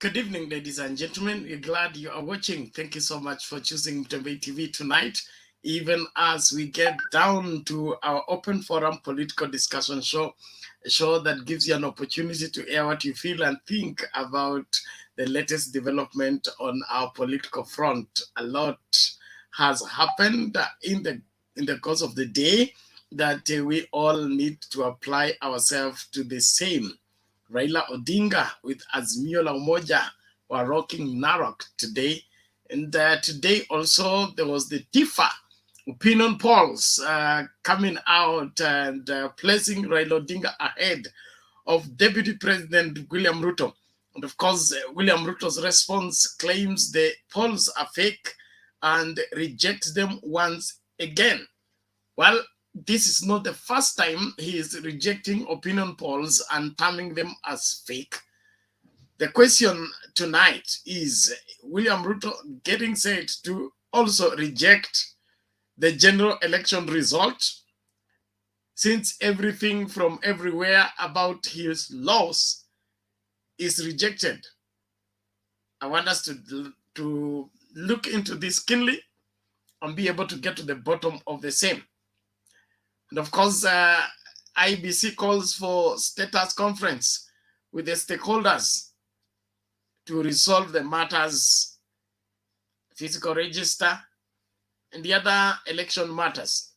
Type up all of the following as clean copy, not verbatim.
Good evening, ladies and gentlemen. We're glad you are watching. Thank you so much for choosing Mtembei TV tonight, even as we get down to our open forum political discussion show, a show that gives you an opportunity to air what you feel and think about the latest development on our political front. A lot has happened in the course of the day that we all need to apply ourselves to the same. Raila Odinga with Azimio La Umoja were rocking Narok today. And today also there was the Tifa opinion polls coming out and placing Raila Odinga ahead of Deputy President William Ruto. And of course, William Ruto's response claims the polls are fake and rejects them once again. Well, this is not the first time he is rejecting opinion polls and terming them as fake. The question tonight is William Ruto getting set to also reject the general election result, since everything from everywhere about his loss is rejected. I want us to look into this keenly and be able to get to the bottom of the same. And of course, IEBC calls for status conference with the stakeholders to resolve the matters, physical register, and the other election matters.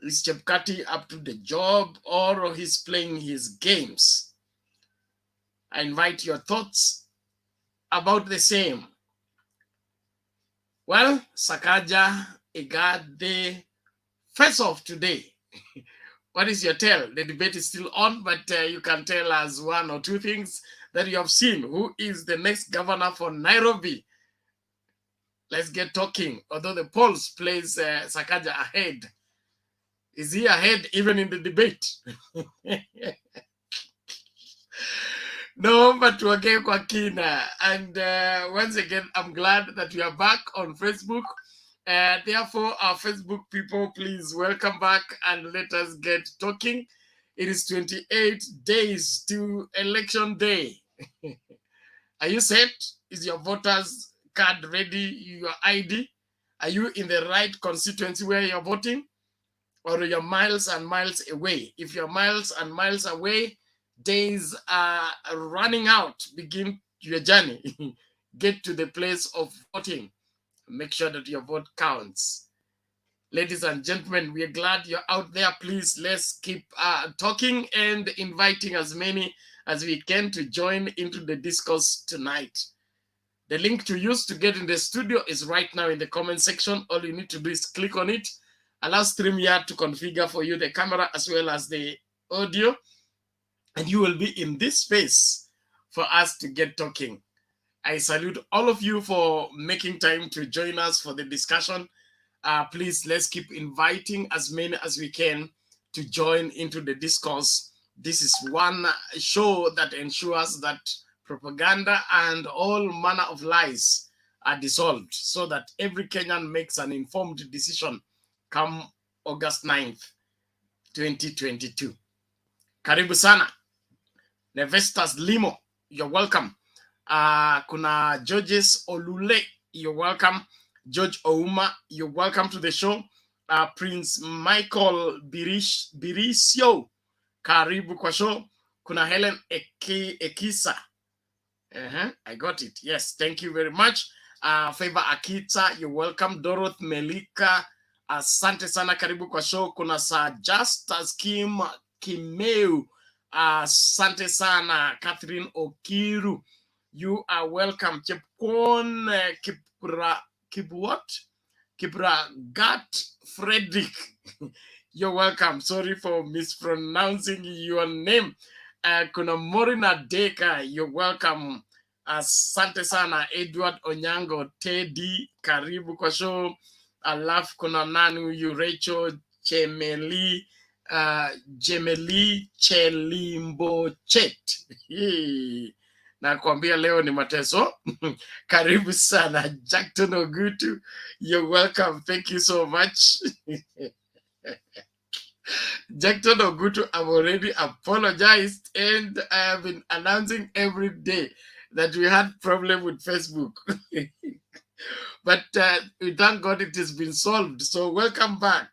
Is Chepkati up to the job, or he's playing his games? I invite your thoughts about the same. Well, SAKAJA, IGATHE, face off today. What is your tell? The debate is still on, but you can tell us one or two things that you have seen. Who is the next governor for Nairobi? Let's get talking. Although the polls place SAKAJA ahead. Is he ahead even in the debate? No, but tuongee kwa kina. And once again, I'm glad that we are back on Facebook. Therefore, our Facebook people, please welcome back and let us get talking. It is 28 days to election day. Are you set? Is your voter's card ready? Your ID? Are you in the right constituency where you're voting? Or you're miles and miles away? If you're miles and miles away, days are running out. Begin your journey. Get to the place of voting. Make sure that your vote counts. Ladies and gentlemen, we are glad you're out there. Please, let's keep talking and inviting as many as we can to join into the discourse tonight. The link to use to get in the studio is right now in the comment section. All you need to do is click on it. Allow StreamYard to configure for you the camera as well as the audio. And you will be in this space for us to get talking. I salute all of you for making time to join us for the discussion. Please, let's keep inviting as many as we can to join into the discourse. This is one show that ensures that propaganda and all manner of lies are dissolved so that every Kenyan makes an informed decision come August 9th, 2022. Karibu sana. Nevestas Limo, you're welcome. Kuna Georges Olule, you're welcome. George Ouma, you're welcome to the show. Prince Michael Birisio, karibu kwa show. Kuna Helen Ekisa. I got it. Yes, thank you very much. Favor Akita, you're welcome. Dorothy Melika, asante sana, karibu kwa show. Kuna Sir Justus Kim Kimeu, asante sana. Catherine Okiru, you are welcome. Chepkon Kipragat Frederick, you're welcome. Sorry for mispronouncing your name. Kuna Morina Deka, you're welcome. Asante sana. Edward Onyango Teddy, karibu kwa show. Alafu kuna nanu yu Rachel Chemeli Chelimbochet. Na kuambia leo ni mateso. Karibu sana. Jackton Ogutu, you're welcome. Thank you so much. Jackton Ogutu, I've already apologized and I have been announcing every day that we had problem with Facebook. But we thank God it has been solved. So welcome back.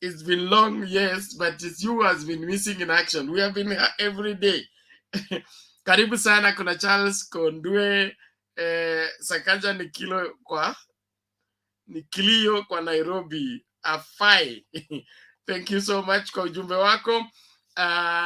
It's been long, yes, but it's you who has been missing in action. We have been here every day. Karibu sana, kuna Charles Kondue. SAKAJA ni kilio kwa Nairobi. Afai. Thank you so much kwa ujumbe wako.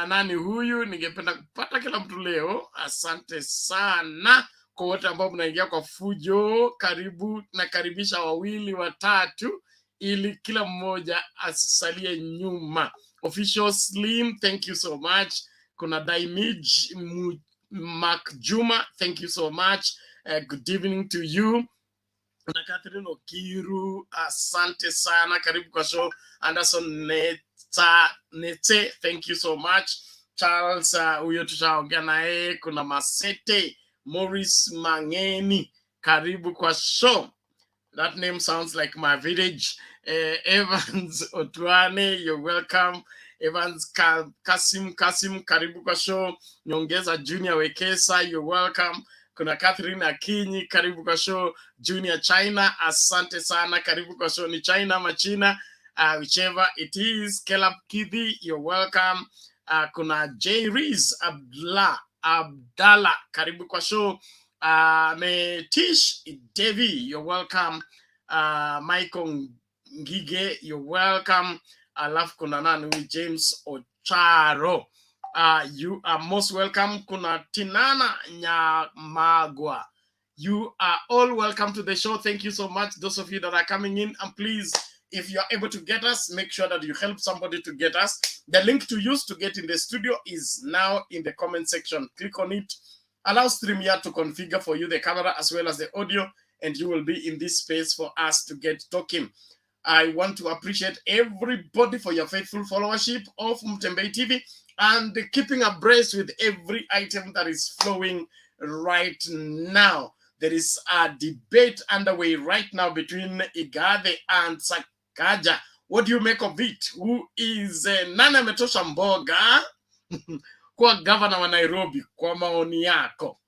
Nani huyu? Ningependa kupata kila mtu leo. Asante sana kwa wote ambao mnaingia kwa fujo. Karibu, nakaribisha wawili watatu ili kila mmoja asisalie nyuma. Official Slim, thank you so much. Kuna Daimij Mark Juma, thank you so much. Good evening to you. Na Catherine Okiru, asante sana, karibu kwa show. Anderson Nete, thank you so much. Charles, huyo tutaongea naye. Kuna Masete, Morris Mangeni, karibu kwa show. That name sounds like my village. Evans Otwane, you're welcome. Evans Kasim, karibu kwa show. Nyongeza Junior Wekesa, you're welcome. Kuna Catherine Akinyi, karibu kwa show. Junior China, asante sana, karibu kwa show. Ni China ama China, whichever it is. Kelab Kidhi, you're welcome. Kuna J. Riz Abdallah, karibu kwa show. Metish Devi, you're welcome. Michael Ngige, you're welcome. Alafu kuna nani, James Ocharo, you are most welcome. Kuna Tinana Nyamagwa, you are all welcome to the show. Thank you so much, those of you that are coming in. And please, if you are able to get us, make sure that you help somebody to get us. The link to use to get in the studio is now in the comment section. Click on it. Allow StreamYard to configure for you the camera as well as the audio, and you will be in this space for us to get talking. I want to appreciate everybody for your faithful followership of Mtembei TV and keeping abreast with every item that is flowing right now. There is a debate underway right now between IGATHE and SAKAJA. What do you make of it? Who is nani ametosha mboga kwa governor wa Nairobi? Kwa maoni yako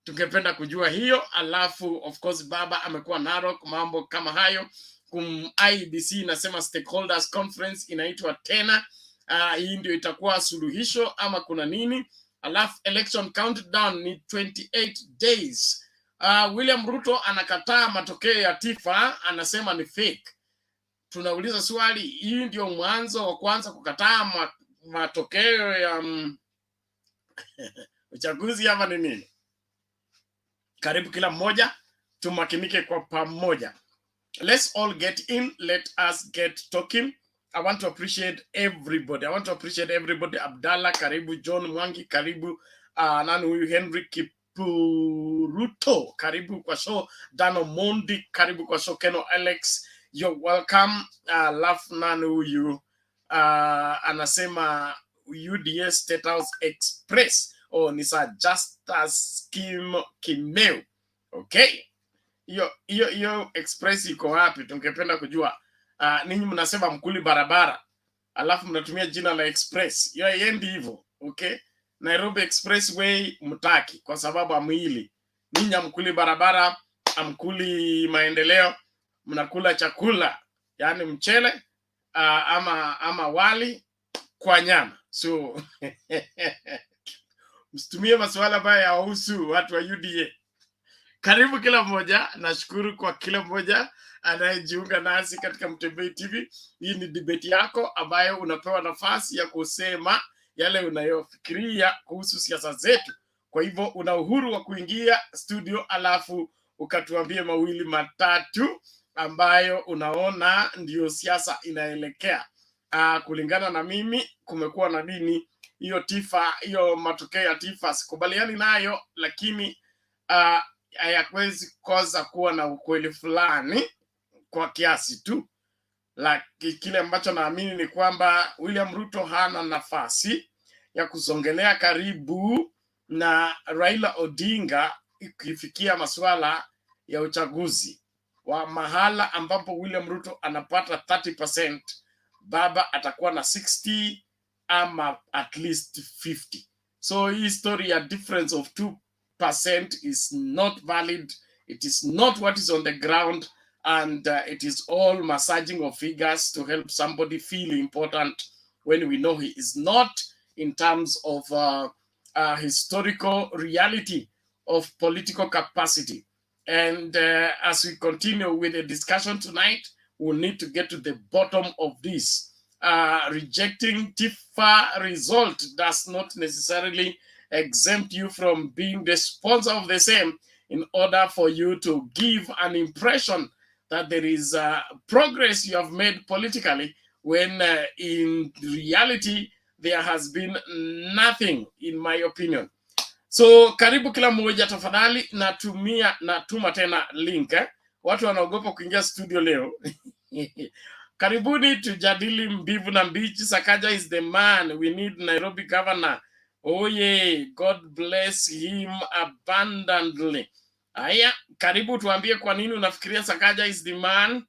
tungependa kujua hiyo. Alafu of course baba amekuwa Narok, mambo kama hayo. IEBC inasema stakeholders conference inaitwa tena. Hii ndio itakuwa suluhisho ama kuna nini? Alafu election countdown ni 28 days. William Ruto anakataa matokeo ya Tifa, anasema ni fake. Tunauliza swali, hii ndio mwanzo wa kwanza kukataa matokeo ya uchaguzi ama ni nini? Karibu kila mmoja, tumakinike kwa pamoja. Let's all get in. Let us get talking. I want to appreciate everybody. Abdallah, karibu. John Mwangi, karibu. Nani huyu? Henry Kipuruto, karibu kwa show. Dano Mondi, karibu kwa show. Keno Alex, you're welcome. Lafu nani huyu? Anasema UDS State House Express. Nisa Justus Kimeu. Okay. Yo express iko wapi? Tungependa kujua. Ninyi mnasema mkuli barabara, alafu mnatumia jina la express. Yo yendi hivyo. Okay? Nairobi Expressway mtaki kwa sababu amuili. Ninyi mkuli barabara, amkuli maendeleo, mnakula chakula, yani mchele ama wali kwa nyama. So msitumie masuala baya ya uhusu watu wa UDA. Karibu kila mmoja, nashukuru kwa kila mmoja anayejiunga nasi katika Mtembei TV. Hii ni debate yako ambayo unapewa nafasi ya kusema yale unayofikiria kuhusu siasa zetu. Kwa hivyo una uhuru wa kuingia studio alafu ukatuambie mawili matatu ambayo unaona ndio siasa inaelekea. Kulingana na mimi kumekuwa na dini hiyo Tifa, hiyo matokeo ya Tifa sikubaliani nayo, lakini hayakwezi koza kuwa na ukweli fulani kwa kiasi tu. Kile ambacho naamini ni kwamba William Ruto hana nafasi ya kusongelea karibu na Raila Odinga ikifikia masuala ya uchaguzi. Wa mahala ambapo William Ruto anapata 30%, baba atakuwa na 60 ama at least 50. So history, a difference of 2% is not valid. It is not what is on the ground, and it is all massaging of figures to help somebody feel important when we know he is not, in terms of historical reality of political capacity. And as we continue with the discussion tonight, we'll need to get to the bottom of this. Rejecting Tifa result does not necessarily exempt you from being the sponsor of the same, in order for you to give an impression that there is progress you have made politically, when in reality there has been nothing, in my opinion. So karibu kila mmoja tafadhali, natuma tena link Watu wanaogopa kuingia studio leo. Karibuni tujadili mbivu na mbichi. Sakaja is the man. We need Nairobi governor. Oh yeah, God bless him abundantly. Aya, karibu tuambie kwa nini unafikiria Sakaja is the man.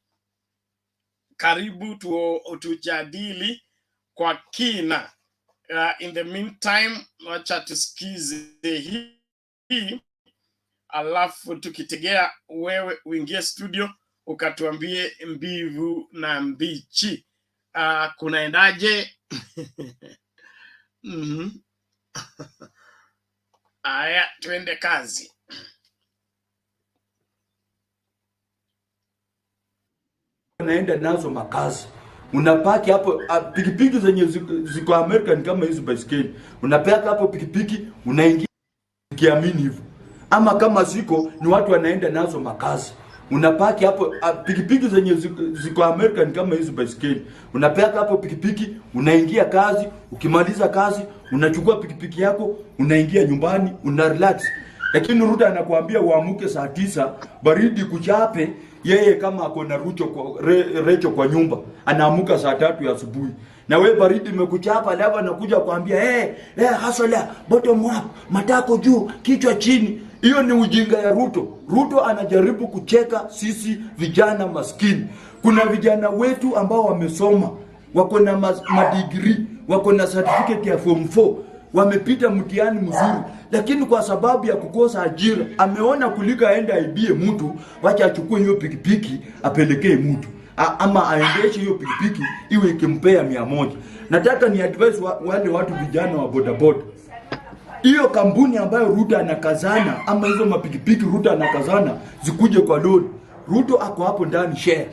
Karibu tujadili kwa kina. In the meantime, wacha tusikize hii. Alafu tukitegea wewe uingie studio ukatuambie mbivu na mbichi. Kunaendaje? Aya, tuende kazi. Unaenda nazo makazi. Unapaki hapo pikipiki zenye ziko American kama hizo baiskeli. Unapaki hapo pikipiki unaingia kiamini hivyo. Ama kama ziko ni watu wanaenda nazo makazi. Unapaki hapo pikipiki zenye ziko American kama hizo baiskeli. Unapaki hapo pikipiki unaingia kazi, ukimaliza kazi unachukua pikipiki yako unaingia nyumbani una relax. Lakini Ruto anakuambia uamuke saa 9 baridi kuchape. Yeye kama ako na Recho kwa nyumba anaamuka saa 3 ya asubuhi. Na wewe baridi imekuchapa, alafu anakuja kuambia hasola bottom up, matako juu, kichwa chini. Hiyo ni ujinga ya Ruto. Ruto anajaribu kucheka sisi vijana maskini. Kuna vijana wetu ambao wamesoma, wako na madigrii, wako na certificate ya form 4, wamepita mtihani mzuri, lakini kwa sababu ya kukosa ajira ameona kulika aenda aibie mtu, wacha achukue hiyo pikipiki apelekee mtu, ama aendeshe hiyo pikipiki iwe ikimpea 100. Nataka ni advise wale watu vijana wa bodaboda, hiyo kampuni ambayo Ruto anakazana, ama hizo mapikipiki Ruto anakazana zikuje kwa load, Ruto ako hapo ndani share.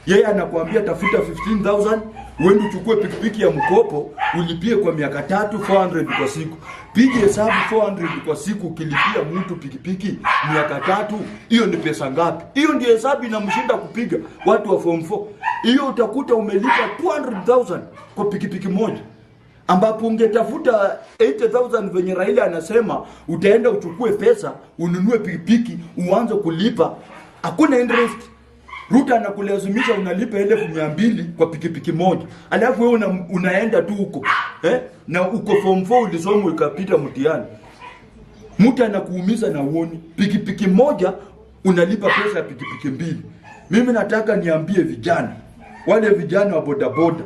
Yeye anakuambia tafuta 15,000, uende uchukue pikipiki ya mkopo, ulipie kwa miaka 3 400 kwa siku. Pige hesabu 400 kwa siku ukilipia mtu pikipiki miaka 3, hiyo ni pesa ngapi? Hiyo ndio hesabu inamshinda kupiga watu wa form 4. Hiyo utakuta umelipa 200,000 kwa pikipiki moja. Ambapo ungetafuta 80,000 venye Raila anasema, utaenda uchukue pesa, ununue pikipiki, uanze kulipa, hakuna interest. Ruto anakulazimisha unalipa 200,000 kwa pikipiki moja. Alafu wewe unaenda tu huko. Na uko form 4 ulisoma ukapita mtihani. Mtu anakuumiza na uoni. Pikipiki moja unalipa pesa ya pikipiki 2. Mimi nataka niambie vijana, wale vijana wa bodaboda,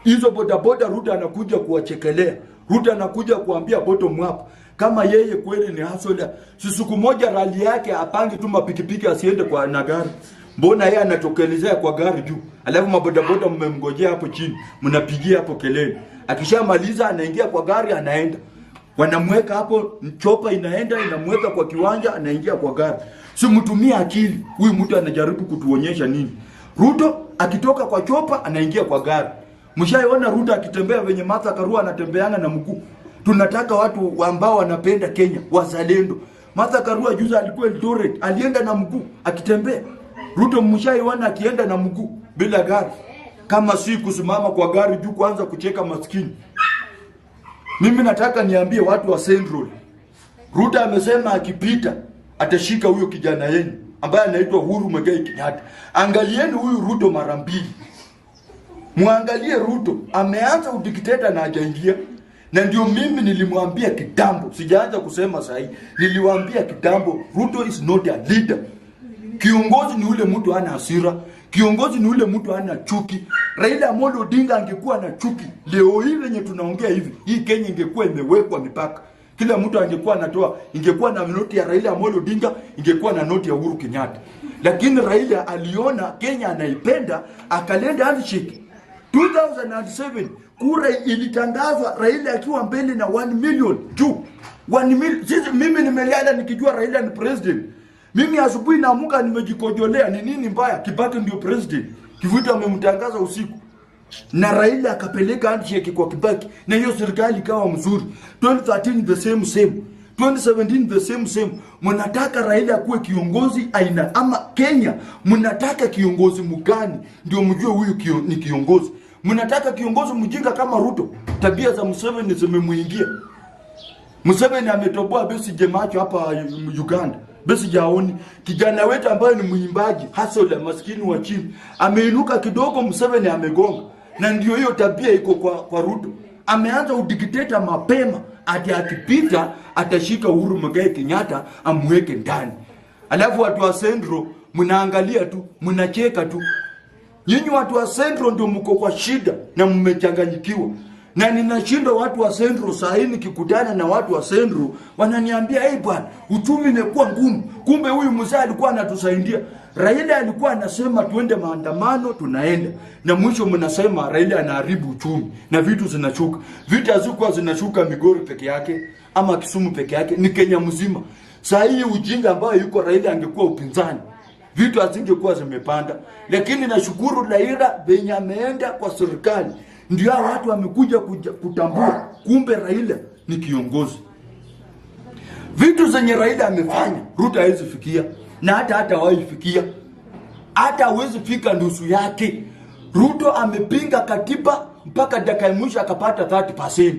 hizo bodaboda Ruto anakuja kuwachekelea. Ruto anakuja kuambia bottom up. Kama yeye kweli ni hasola, siku moja rali yake apange tu mapikipiki asiende kwa na gari. Mbona yeye anatokelezea kwa gari juu? Alafu mabodaboda mmemngojea hapo chini, mnapigia hapo kelele. Akishamaliza anaingia kwa gari anaenda. Wanamweka hapo, chopa inaenda inamweka kwa kiwanja, anaingia kwa gari. Si mtumie akili. Huyu mtu anajaribu kutuonyesha nini? Ruto akitoka kwa chopa anaingia kwa gari. Mshaiona Ruto akitembea venye Martha Karua anatembeanga na mguu. Tunataka watu ambao wanapenda Kenya, wazalendo. Martha Karua juzi alikuwa Eldoret, alienda na mguu akitembea. Ruto mshaiona akienda na mguu bila gari. Kama si kusimama kwa gari juu kwanza kucheka maskini. Mimi nataka niambie watu wa Central. Ruto amesema akipita atashika huyo kijana yenu ambaye anaitwa Uhuru Muigai Kenyatta. Angalieni huyu Ruto mara mbili. Muangalie Ruto, ameanza udikteta na hajaingia. Na ndio mimi nilimwambia kitambo, sijaanza kusema sahi. Niliwaambia kitambo, Ruto is not a leader. Kiongozi ni ule mtu hana hasira. Kiongozi ni ule mtu hana chuki. Raila Odinga Azimio angekuwa na chuki, leo hii yenye tunaongea hivi, hii Kenya ingekuwa imewekwa mipaka. Kila mtu angekuwa anatoa, ingekuwa na noti ya Raila Amolo Odinga, ingekuwa na noti ya Uhuru Kenyatta. Lakini Raila aliona Kenya anaipenda, akalenda handshake. 2007 kura ilitangazwa Raila akiwa mbele na 1 million juu. 1 million. Sisi mimi nimelala nikijua Raila ni president. Mimi asubuhi naamuka nimejikojolea ni nini mbaya, Kibaki ndio president. Kivuta amemtangaza usiku. Na Raila akapeleka handshake kwa Kibaki na hiyo serikali ikawa mzuri. 2013 the same. 2017 the same. Mnataka Raila kuwe kiongozi aina ama Kenya, mnataka kiongozi mgani ndio mjue huyu ni kiongozi? Mnataka kiongozi mjinga kama Ruto? Tabia za Museveni zimemuingia. Museveni ametoboa Besigye macho hapa Uganda. Besigye haoni. Kijana wetu ambaye ni muimbaji, hustler, maskini wa chini, ameinuka kidogo, Museveni amegonga. Na ndio hiyo tabia iko kwa Ruto. Ameanza udikteta mapema, ati akipita atashika Uhuru Muigai Kenyatta amweke ndani. Alafu watu wa Central mnaangalia tu, mnacheka tu. Nyinyi watu wa Central ndio mko kwa shida na mmechanganyikiwa. Na ninashindwa watu wa Central saa hii nikikutana na watu wa Central wananiambia bwana, uchumi umekuwa ngumu. Kumbe huyu mzee alikuwa anatusaidia. Raila alikuwa anasema tuende maandamano, tunaenda. Na mwisho mnasema Raila anaharibu uchumi na vitu zinashuka. Vitu hazikuwa zinashuka Migori peke yake ama Kisumu peke yake, ni Kenya mzima. Saa hii ujinga ambao yuko Raila angekuwa upinzani, vitu hazingekuwa zimepanda. Lakini nashukuru Raila benye ameenda kwa serikali, ndio watu wamekuja kutambua kumbe Raila ni kiongozi. Vitu zenye Raila amefanya Ruto hawezi fikia, na hata hawezi fikia. Hata hawezi fika nusu yake. Ruto amepinga katiba mpaka dakika ya mwisho akapata 30%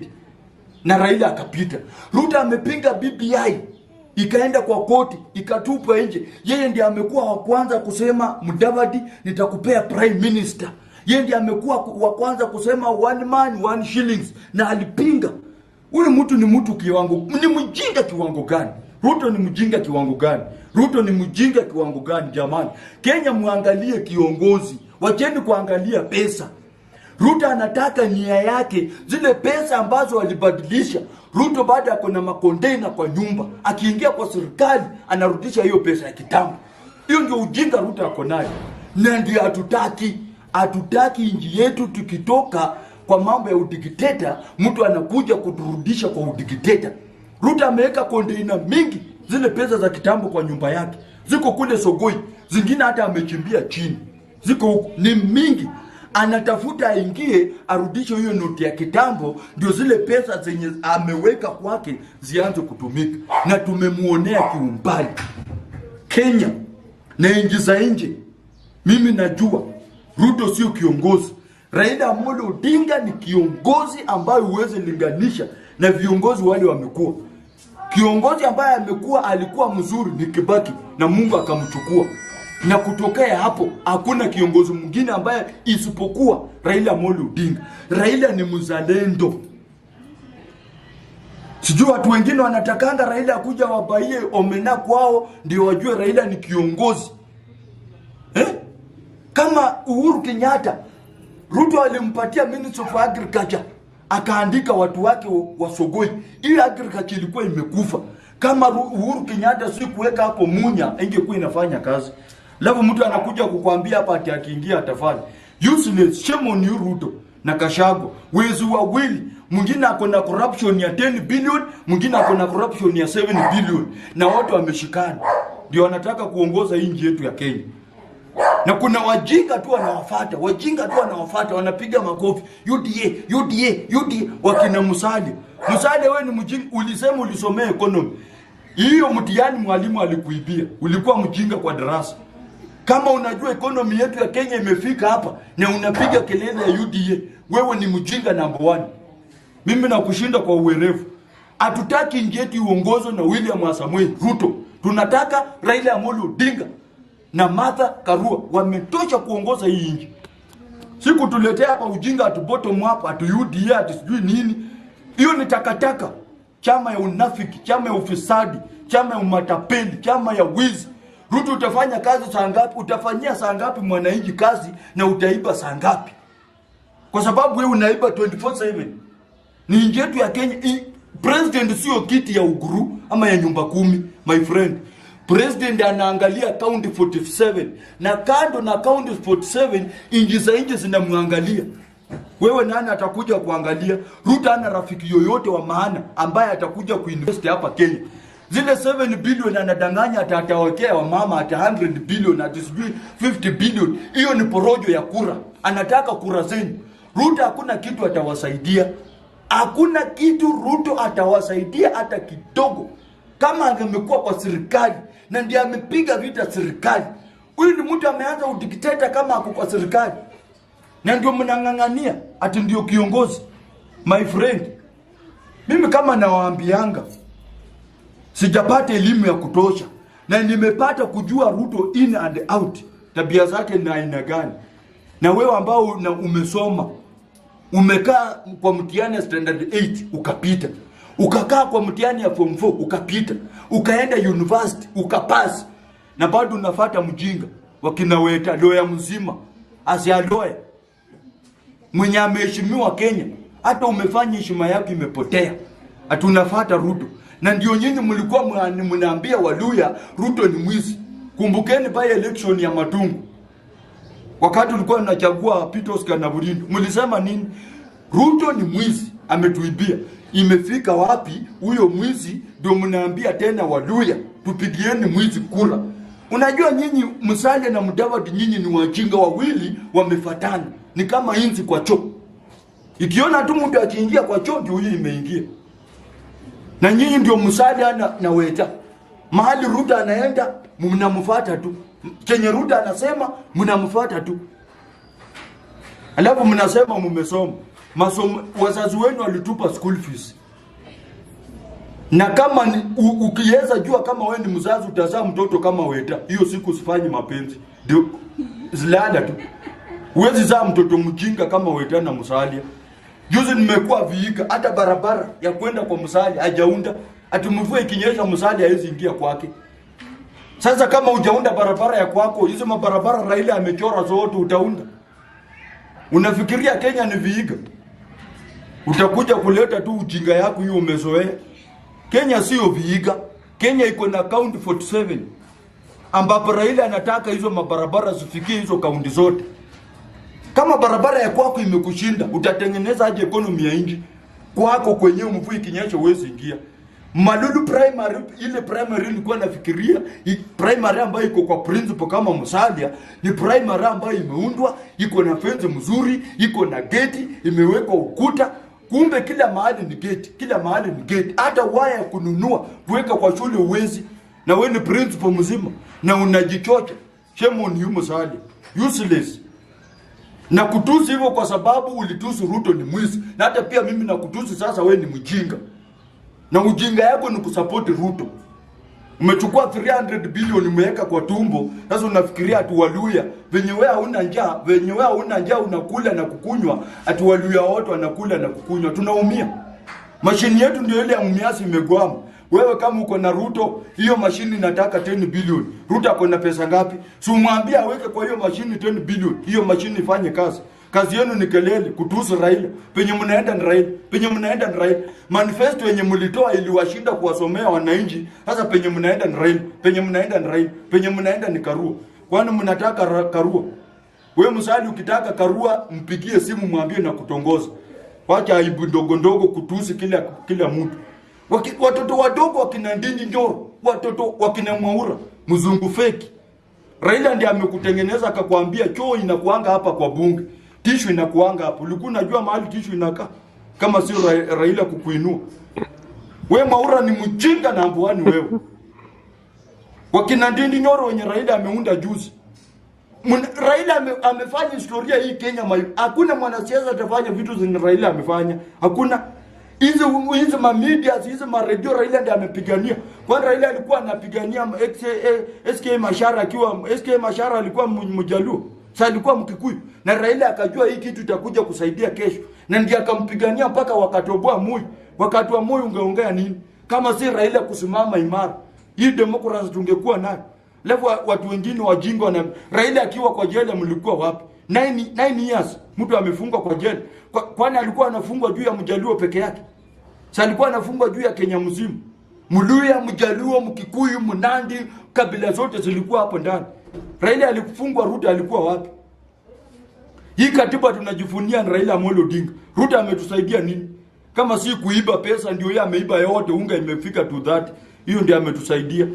na Raila akapita. Ruto amepinga BBI ikaenda kwa koti ikatupwa nje. Yeye ndiye amekuwa wa kwanza kusema Mudavadi nitakupea prime minister. Yeye ndiye amekuwa wa kwanza kusema 1 man 1 shillings na alipinga. Ule mtu ni mtu kiwango, ni mjinga kiwango gani? Ruto ni mjinga kiwango gani? Ruto ni mjinga kiwango gani jamani? Kenya muangalie kiongozi, wacheni kuangalia pesa. Ruto anataka nia yake, zile pesa ambazo walibadilisha. Ruto baada ya kuna makonteina kwa nyumba, akiingia kwa serikali anarudisha hiyo pesa ya kitambo. Hiyo ndio ujinga Ruto ako nayo. Na ndio hatutaki nchi yetu tukitoka kwa mambo ya udikteta, mtu anakuja kuturudisha kwa udikteta. Ruto ameweka konteina mingi, zile pesa za kitambo kwa nyumba yake. Ziko kule Sogoi, zingine hata amechimbia chini. Ziko huko, ni mingi. Anatafuta aingie arudishe hiyo noti ya kitambo, ndio zile pesa zenye ameweka kwake zianze kutumika. Na tumemuonea kiumbali. Kenya na nchi za nje, mimi najua Ruto sio kiongozi. Raila Amolo Odinga ni kiongozi ambaye huwezi linganisha na viongozi wale wamekuwa. Kiongozi ambaye amekuwa alikuwa mzuri ni Kibaki na Mungu akamchukua. Na kutokea hapo hakuna kiongozi mwingine ambaye isipokuwa Raila Amolo Odinga. Raila ni mzalendo. Sijui watu wengine wanatakanga Raila kuja wabaie omena kwao ndio wajue Raila ni kiongozi. Kama Uhuru Kenyatta, Ruto alimpatia Minister of Agriculture, akaandika watu wake wa Sogoi. Ile agriculture ilikuwa imekufa. Kama Uhuru Kenyatta si kuweka hapo Munya, ingekuwa inafanya kazi. Alafu mtu anakuja kukuambia hapa ati akiingia atafanya. Useless, shame on you Ruto na Kashago. Wezi wawili, mwingine ako na corruption ya 10 billion, mwingine ako na corruption ya 7 billion. Na wote wameshikana. Ndio wanataka kuongoza nchi yetu ya Kenya. Na kuna wajinga tu wanawafuata, wanapiga makofi. UDA, wakina Musali. Musali wewe ni mjinga, ulisema ulisomea economy. Hiyo mtihani mwalimu alikuibia. Ulikuwa mjinga kwa darasa. Kama unajua economy yetu ya Kenya imefika hapa na unapiga kelele ya UDA, wewe ni mjinga number 1. Mimi nakushinda kwa uwerevu. Hatutaki nchi yetu iongozwe na William Samoei Ruto. Tunataka Raila Amolo Odinga na Martha Karua wametosha kuongoza hii nchi. Siku tuletea hapa ujinga atu bottom up, atu UDA, atu sijui nini. Hiyo ni takataka. Chama ya unafiki, chama ya ufisadi, chama ya umatapeli, chama ya wizi. Ruto utafanya kazi saa ngapi? Utafanyia saa ngapi mwananchi kazi na utaiba saa ngapi? Kwa sababu wewe unaiba 24/7. Ni nchi yetu ya Kenya President sio kiti ya uguru ama ya nyumba 10, my friend. President anaangalia county 47 na kando na county 47 inji za inji zinamwangalia. Wewe nani atakuja kuangalia? Ruto ana rafiki yoyote wa maana ambaye atakuja kuinvest hapa Kenya? Zile 7 billion anadanganya atawekea wa mama ata 100 billion at 50 billion. Hiyo ni porojo ya kura. Anataka kura zenu. Ruto hakuna kitu atawasaidia. Hakuna kitu Ruto atawasaidia hata kidogo. Kama angemekuwa kwa serikali na ndiye amepiga vita serikali. Huyu ni mtu ameanza udikteta kama ako kwa serikali. Na ndio mnangangania ati ndio kiongozi. My friend, mimi kama nawaambianga sijapata elimu ya kutosha na nimepata kujua Ruto in and out, tabia zake na aina gani. Na wewe ambao umesoma, umekaa kwa mtihani standard 8 ukapita, ukakaa kwa mtihani ya form 4 ukapita, ukaenda university ukapasi, na bado unafuata mjinga wakinaweta loya mzima asialoe mwenye ameheshimiwa Kenya. Hata umefanya heshima yako imepotea, ati unafuata Ruto. Na ndio nyinyi mlikuwa mnaambia Waluya Ruto ni mwizi. Kumbukeni by election ya Matungu, wakati ulikuwa unachagua Peter Oscar na Burindu, mlisema nini? Ruto ni mwizi, ametuibia. Imefika wapi huyo mwizi? Ndio mnaambia tena Waluya tupigieni mwizi kura. Unajua nyinyi Musalia na Mudavadi, nyinyi ni wajinga wawili wamefatana. Ni kama inzi kwa choo. Ikiona tu mtu akiingia kwa choo ndio huyo imeingia. Na nyinyi ndio Musalia na Weta. Mahali Ruto anaenda mnamfuata tu. Kenye Ruto anasema mnamfuata tu. Alafu mnasema mmesoma. Masomo wazazi wenu walitupa school fees. Na kama ukiweza jua kama wewe ni mzazi utazaa mtoto kama Weta, hiyo siku usifanye mapenzi. Ndio zilada tu. Huwezi zaa mtoto mjinga kama Weta na Musalia. Juzi nimekuwa Vihiga, hata barabara ya kwenda kwa Musalia hajaunda. Ati mvua ikinyesha Musalia hawezi ingia kwake. Sasa kama hujaunda barabara ya kwako, hizo mabarabara Raila amechora zote utaunda. Unafikiria Kenya ni Vihiga? Utakuja kuleta tu ujinga yako hiyo umezoea. Kenya sio Vihiga. Kenya iko na county 47 ambapo Raila anataka hizo mabarabara zifikie hizo kaunti zote. Kama barabara ya kwako imekushinda, utatengeneza aje economy ya nchi? Kwako kwenyewe mvua ikinyesha huwezi ingia. Malulu primary, ile primary nilikuwa nafikiria, primary ambayo iko kwa principal kama Musalia, ni primary ambayo imeundwa, iko na fence mzuri, iko na gate, imewekwa ukuta. Kumbe kila mahali ni gate, kila mahali ni gate. Hata waya ya kununua kuweka kwa shule uwezi. Na wewe ni principal mzima na unajichocha. Shame on you Musalia. Useless. Na kutusi hivyo kwa sababu ulitusi Ruto ni mwizi. Na hata pia mimi na kutusi sasa wewe ni mjinga. Na ujinga yako ni kusupport Ruto. Umechukua 300 bilioni umeweka kwa tumbo. Sasa unafikiria ati Waluya venye wewe hauna njaa, venye wewe hauna njaa unakula na kukunywa, ati Waluya wote wanakula na kukunywa. Tunaumia. Mashini yetu ndio ile ya mmiasi imegwama. Wewe kama uko na Ruto, hiyo mashini inataka 10 bilioni. Ruto ako na pesa ngapi? Si umwambie aweke kwa hiyo mashini 10 bilioni. Hiyo mashini ifanye kazi. Kazi yenu ni kelele, kutusi Raila. Penye mnaenda ni Raila. Penye mnaenda ni Raila. Manifesto yenye mlitoa iliwashinda kuwasomea wananchi. Sasa penye mnaenda ni Raila. Penye mnaenda ni Raila. Penye mnaenda ni Karua. Kwani mnataka Karua? Wewe Musalia ukitaka Karua mpigie simu mwambie na kutongoza. Wacha aibu ndogo ndogo kutusi kila mtu. Watoto wadogo wakina Ndingi Njoro, watoto wakina Mwaura, mzungu feki. Raila ndiye amekutengeneza akakwambia choo inakuanga hapa kwa bunge. Tishu inakuanga hapo. Ulikuwa unajua mahali tishu inakaa? Kama sio Raila kukuinua. Wewe Mwaura ni mjinga na ambuani wewe. Wakina Ndingi Njoro wenye Raila ameunda juzi. Raila amefanya historia hii Kenya. Hakuna mwanasiasa atafanya vitu zenye Raila amefanya. Hakuna. Hizi media, hizi radio Raila ndiye amepigania. Kwani Raila alikuwa anapigania SK Mashara alikuwa Mjaluo. Sasa alikuwa Mkikuyu. Na Raila akajua hii kitu itakuja kusaidia kesho. Na ndiye akampigania mpaka wakatoboa Moi. Wakati wa Moi ungeongea nini? Kama si Raila kusimama imara, hii demokrasi tungekuwa nayo. Lefu watu wengine wajinga na Raila akiwa kwa jela mlikuwa wapi? 9 years mtu amefungwa kwa jela. Kwani alikuwa anafungwa juu ya Mjaluo peke yake? alikuwa anafungwa juu ya Kenya mzima. Mluya, Mjaluo, Mkikuyu, Mnandi, kabila zote zilikuwa hapo ndani. Raila alifungwa, Ruto alikuwa wapi? Hii katiba tunajivunia na Raila Odinga. Ruto ametusaidia nini? Kama si kuiba pesa, ndio yeye ameiba yote, unga imefika to that. Hiyo ndio ametusaidia.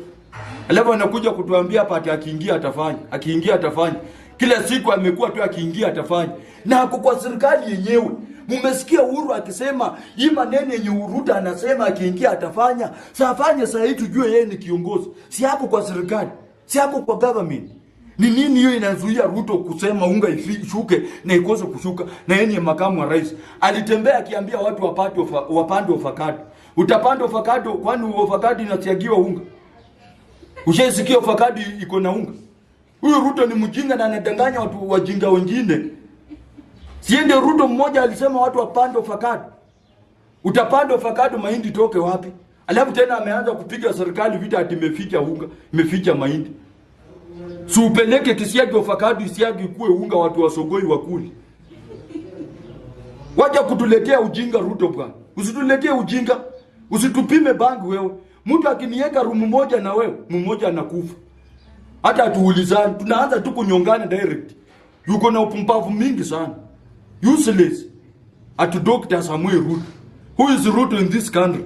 Alafu anakuja kutuambia hapa ati akiingia atafanya. Kila siku amekuwa tu akiingia atafanya. Na hapo kwa serikali yenyewe. Mmesikia Uhuru akisema hii maneno yenye Ruto anasema akiingia atafanya. Safanye saa hii tujue yeye ni kiongozi. Si hapo kwa serikali, si hapo kwa government. Ni nini hiyo inazuia Ruto kusema unga ishuke na ikose kushuka na yeye ni makamu wa rais? Alitembea akiambia watu wapande avocado. Utapanda avocado kwani avocado inasiagiwa unga? Ushasikia avocado iko na unga? Huyu Ruto ni mjinga na anadanganya watu wajinga wengine. Siende Ruto mmoja alisema watu wapande avocado. Utapanda avocado mahindi toke wapi? Alafu tena ameanza kupiga serikali vita ati imeficha unga, imeficha mahindi. Si upeleke kisiagi avocado isiagi kuwe unga watu wasogoi wakuli. Wacha kutuletea ujinga Ruto bwana. Usituletee ujinga. Usitupime bangi wewe. Mtu akiniweka rumu moja na wewe, mmoja anakufa. Hata atuulizani, tunaanza tu kunyongana direct. Yuko na upumbavu mingi sana. Useless. Atu Dr. Samuel Ruto. Who is Ruto in this country?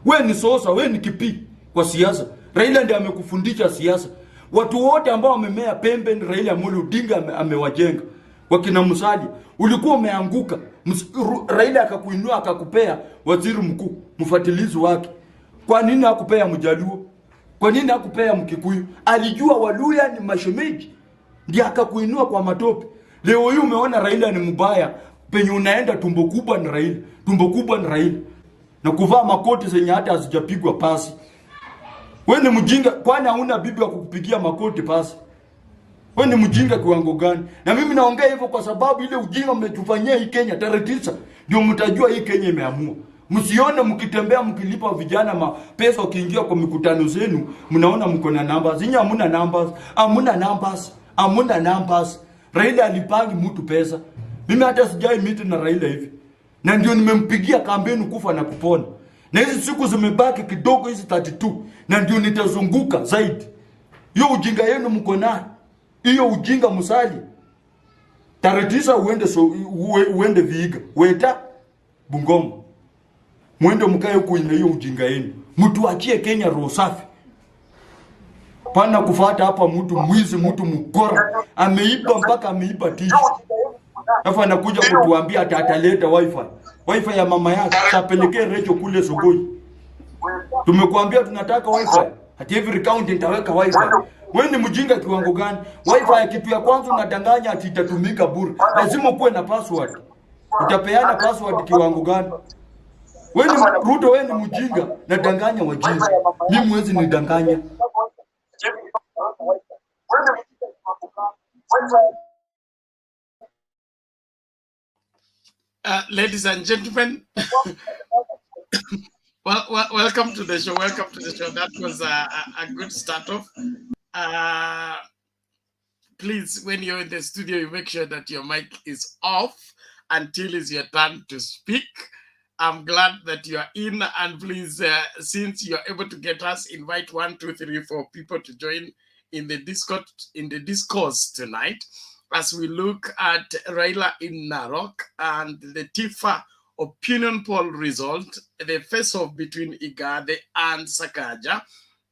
Wewe ni sosa, wewe ni kipi kwa siasa. Raila ndiye amekufundisha siasa. Watu wote ambao wamemea pembe ni Raila Odinga amewajenga. Wakina Musali, ulikuwa umeanguka. Raila akakuinua akakupea waziri mkuu, mfuatilizi wake. Kwa nini hakupea Mjaluo? Kwa nini hakupea Mkikuyu? Alijua Waluya ni mashemeji. Ndiye akakuinua kwa matope. Leo hii umeona Raila ni mbaya. Penye unaenda tumbo kubwa ni Raila. Tumbo kubwa ni Raila. Na kuvaa makoti zenye hata hazijapigwa pasi. Wewe ni mjinga, kwani hauna bibi wa kukupigia makoti pasi? Wewe ni mjinga kiwango gani? Na mimi naongea hivyo kwa sababu ile ujinga mmetufanyia hii Kenya tarehe 9 ndio mtajua hii Kenya imeamua. Msione mkitembea mkilipa vijana pesa ukiingia kwa mikutano zenu, mnaona mko na numbers. Zinyi hamuna numbers. Raila alipangi mtu pesa. Mimi hata sijai meet na Raila hivi. Na ndio nimempigia kampeni kufa na kupona. Na hizi siku zimebaki kidogo hizi 32. Na ndio nitazunguka zaidi. Hiyo ujinga yenu mko nayo. Hiyo ujinga Musali. Tarehe 9 uende Vihiga. Weta Bungoma. Mwende mkae huko ina hiyo ujinga yenu. Mtu achie Kenya roho safi. Pana kufuata hapa mtu mwizi, mtu mkora. Ameiba mpaka ameiba tishu. Alafu anakuja kutuambia ataleta wifi. Wifi ya mama yake tapelekee Recho kule Sugoi. Tumekuambia tunataka wifi. Hata every county nitaweka wifi. Wewe ni mjinga kiwango gani? Wifi ya kitu ya kwanza unadanganya ati itatumika bure. Lazima kuwe na password. Utapeana password kiwango gani? Wewe ni Ruto, wewe ni mjinga na danganya wajinga. Mimi mwezi ni danganya. Ladies and gentlemen, welcome to the show. That was a good start off. Please, when you're in the studio, you make sure that your mic is off until it's your turn to speak. I'm glad that you are in, and please, since you're able to get us, invite 1, 2, 3, 4 people to join in the discourse tonight, as we look at Raila in Narok and the Tifa opinion poll result, the face-off between IGATHE and SAKAJA,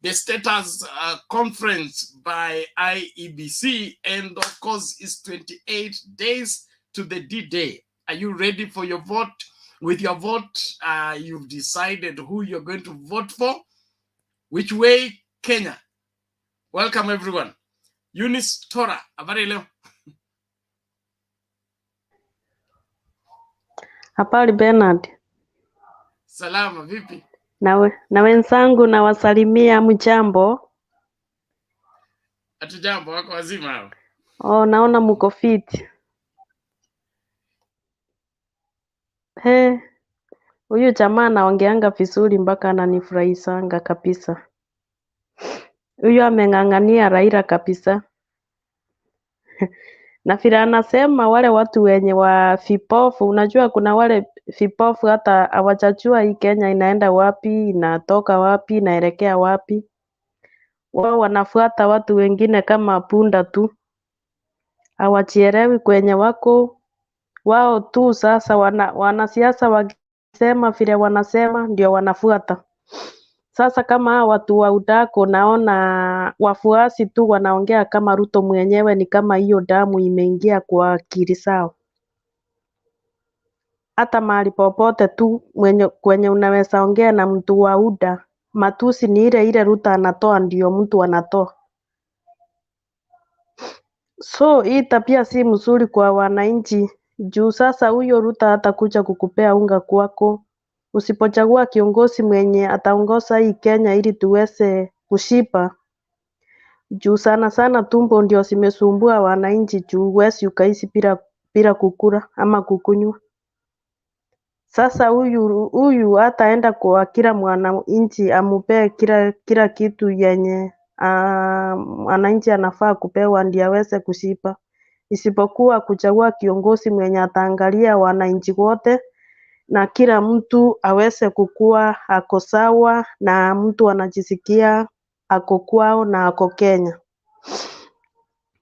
the status conference by IEBC, and of course, it's 28 days to the D-Day. Are you ready for your vote? With your vote, you've decided who you're going to vote for. Which way, Kenya? Welcome, everyone. Eunice Tora, habari leo? Habari Bernard. Salama, vipi? Na wenzangu na wasalimia mjambo. Hatujambo, wako wazima hao? Oh, naona mko fit. Huyu jamaa anaongeanga vizuri mpaka ananifurahisanga kabisa. Huyu ameng'ang'ania Raila kabisa. Na vile anasema wale watu wenye wa vipofu, unajua kuna wale vipofu hata hawajajua hii Kenya inaenda wapi, inatoka wapi, inaelekea wapi. Wao wanafuata watu wengine kama punda tu, hawajielewi kwenye wako wao tu. Sasa wanasiasa wakisema vile wanasema ndio wanafuata. Sasa kama hawa watu wa udako, naona wafuasi tu wanaongea kama Ruto mwenyewe, ni kama hiyo damu imeingia kwa akili zao. Hata mahali popote tu kwenye unaweza ongea na mtu wa UDA, matusi ni ile ile Ruto anatoa, ndio mtu anatoa. So hii tabia si mzuri kwa wananchi, juu sasa huyo Ruto hatakuja kukupea unga kwako. Usipochagua kiongozi mwenye ataongoza hii Kenya ili tuweze kushiba, juu sana sana tumbo ndio zimesumbua wananchi, juu huwezi ukaishi bila kukula ama kukunywa. Sasa huyu hataenda kwa kila mwananchi amupee kila kitu yenye mwananchi anafaa kupewa ndio aweze kushiba, isipokuwa kuchagua kiongozi mwenye ataangalia wananchi wote na kila mtu aweze kukua ako sawa na mtu anajisikia ako kwao na ako Kenya.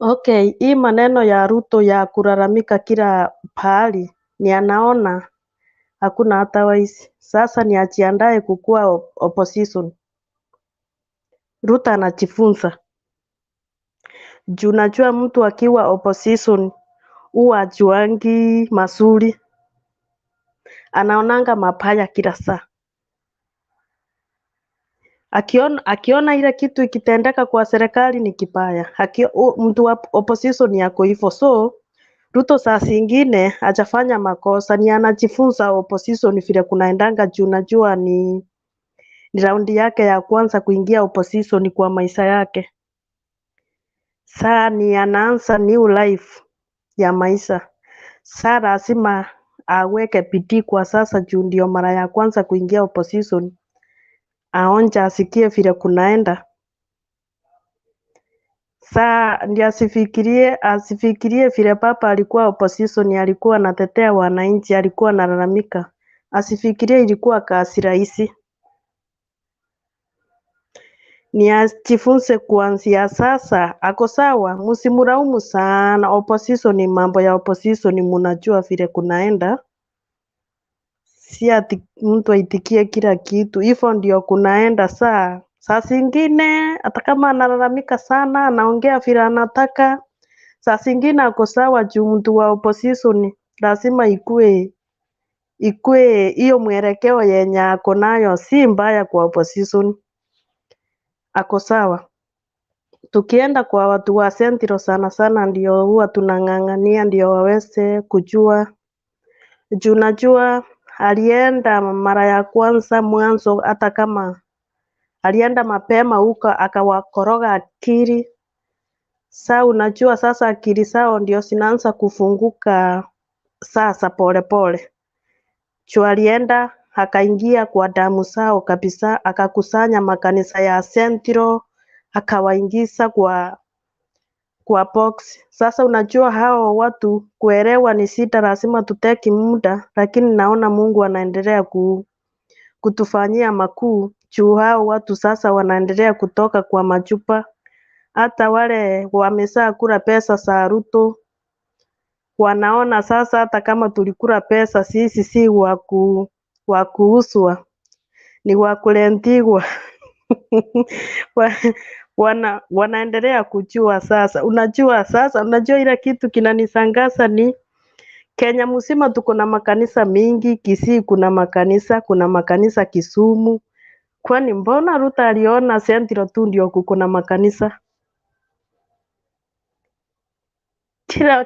Okay, hii maneno ya Ruto ya kulalamika kila pahali ni anaona hakuna hata waisi. Sasa ni ajiandae kukua opposition. Ruto anajifunza. Juu najua mtu akiwa opposition huwa ajuangi mazuri, anaonanga mabaya kila saa. Akiona ile kitu ikitendeka kwa serikali ni kibaya, mtu wa opposition yako hivyo. So Ruto saa zingine hajafanya makosa, ni anajifunza opposition vile kunaendanga, juu najua ni raundi yake ya kwanza kuingia opposition kwa maisha yake. Saa ni anaanza new life ya maisha. Saa lazima aweke bidii kwa sasa, juu ndio mara ya kwanza kuingia opposition. Aonja asikie vile kunaenda. Saa ndio asifikirie vile papa alikuwa opposition, alikuwa anatetea wananchi, alikuwa analalamika. Asifikirie ilikuwa kazi rahisi. Ni ajifunze kuanzia sasa, ako sawa, msimlaumu sana. Opposition ni mambo ya opposition, mnajua vile kunaenda. Si ati mtu aitikie kila kitu, hivyo ndio kunaenda. Saa zingine hata kama analalamika sana, anaongea vile anataka, saa zingine ako sawa, juu mtu wa opposition lazima ikue hiyo mwelekeo yenye ako nayo si mbaya kwa opposition, ako sawa. Tukienda kwa watu wa Central sana sana ndio huwa tunang'ang'ania ndio waweze kujua, juu najua alienda mara ya kwanza mwanzo, hata kama alienda mapema huko akawakoroga akili. Saa unajua sasa akili zao ndio zinaanza kufunguka sasa polepole. Juu alienda akaingia kwa damu zao kabisa, akakusanya makanisa ya Central akawaingiza kwa box. Sasa unajua hao watu kuelewa ni shida, lazima tuteki muda, lakini naona Mungu anaendelea kutufanyia makuu, juu hao watu sasa wanaendelea kutoka kwa machupa. Hata wale wamesha kula pesa za Ruto wanaona sasa hata kama tulikula pesa sisi si wa kuuzwa, ni wa kulendiwa. Wanaendelea kujua sasa. Unajua ile kitu kinanisangaza ni Kenya mzima tuko na makanisa mingi. Kisii kuna makanisa Kisumu. Kwani mbona Ruto aliona Central tu ndio kuko na makanisa?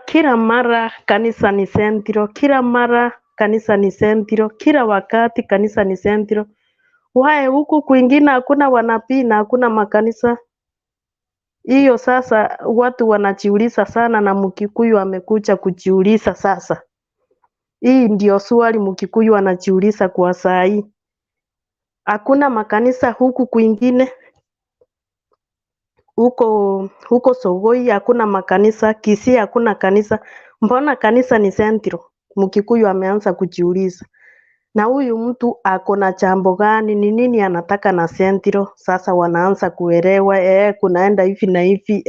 Kila mara kanisa ni Central, kila mara kanisa ni Central, kila wakati kanisa ni Central. Wae huku kwingine hakuna wanabii na hakuna makanisa. Hiyo sasa watu wanajiuliza sana, na Mkikuyu amekuja kujiuliza sasa. Hii ndio swali Mkikuyu anajiuliza kwa saa hii. Hakuna makanisa huku kwingine. Huko Sogoi hakuna makanisa, Kisii hakuna kanisa. Mbona kanisa ni Central? Mkikuyu ameanza kujiuliza. na huyu mtu ako na jambo gani, ni nini anataka na Central. Sasa wanaanza kuelewa kunaenda hivi na hivi,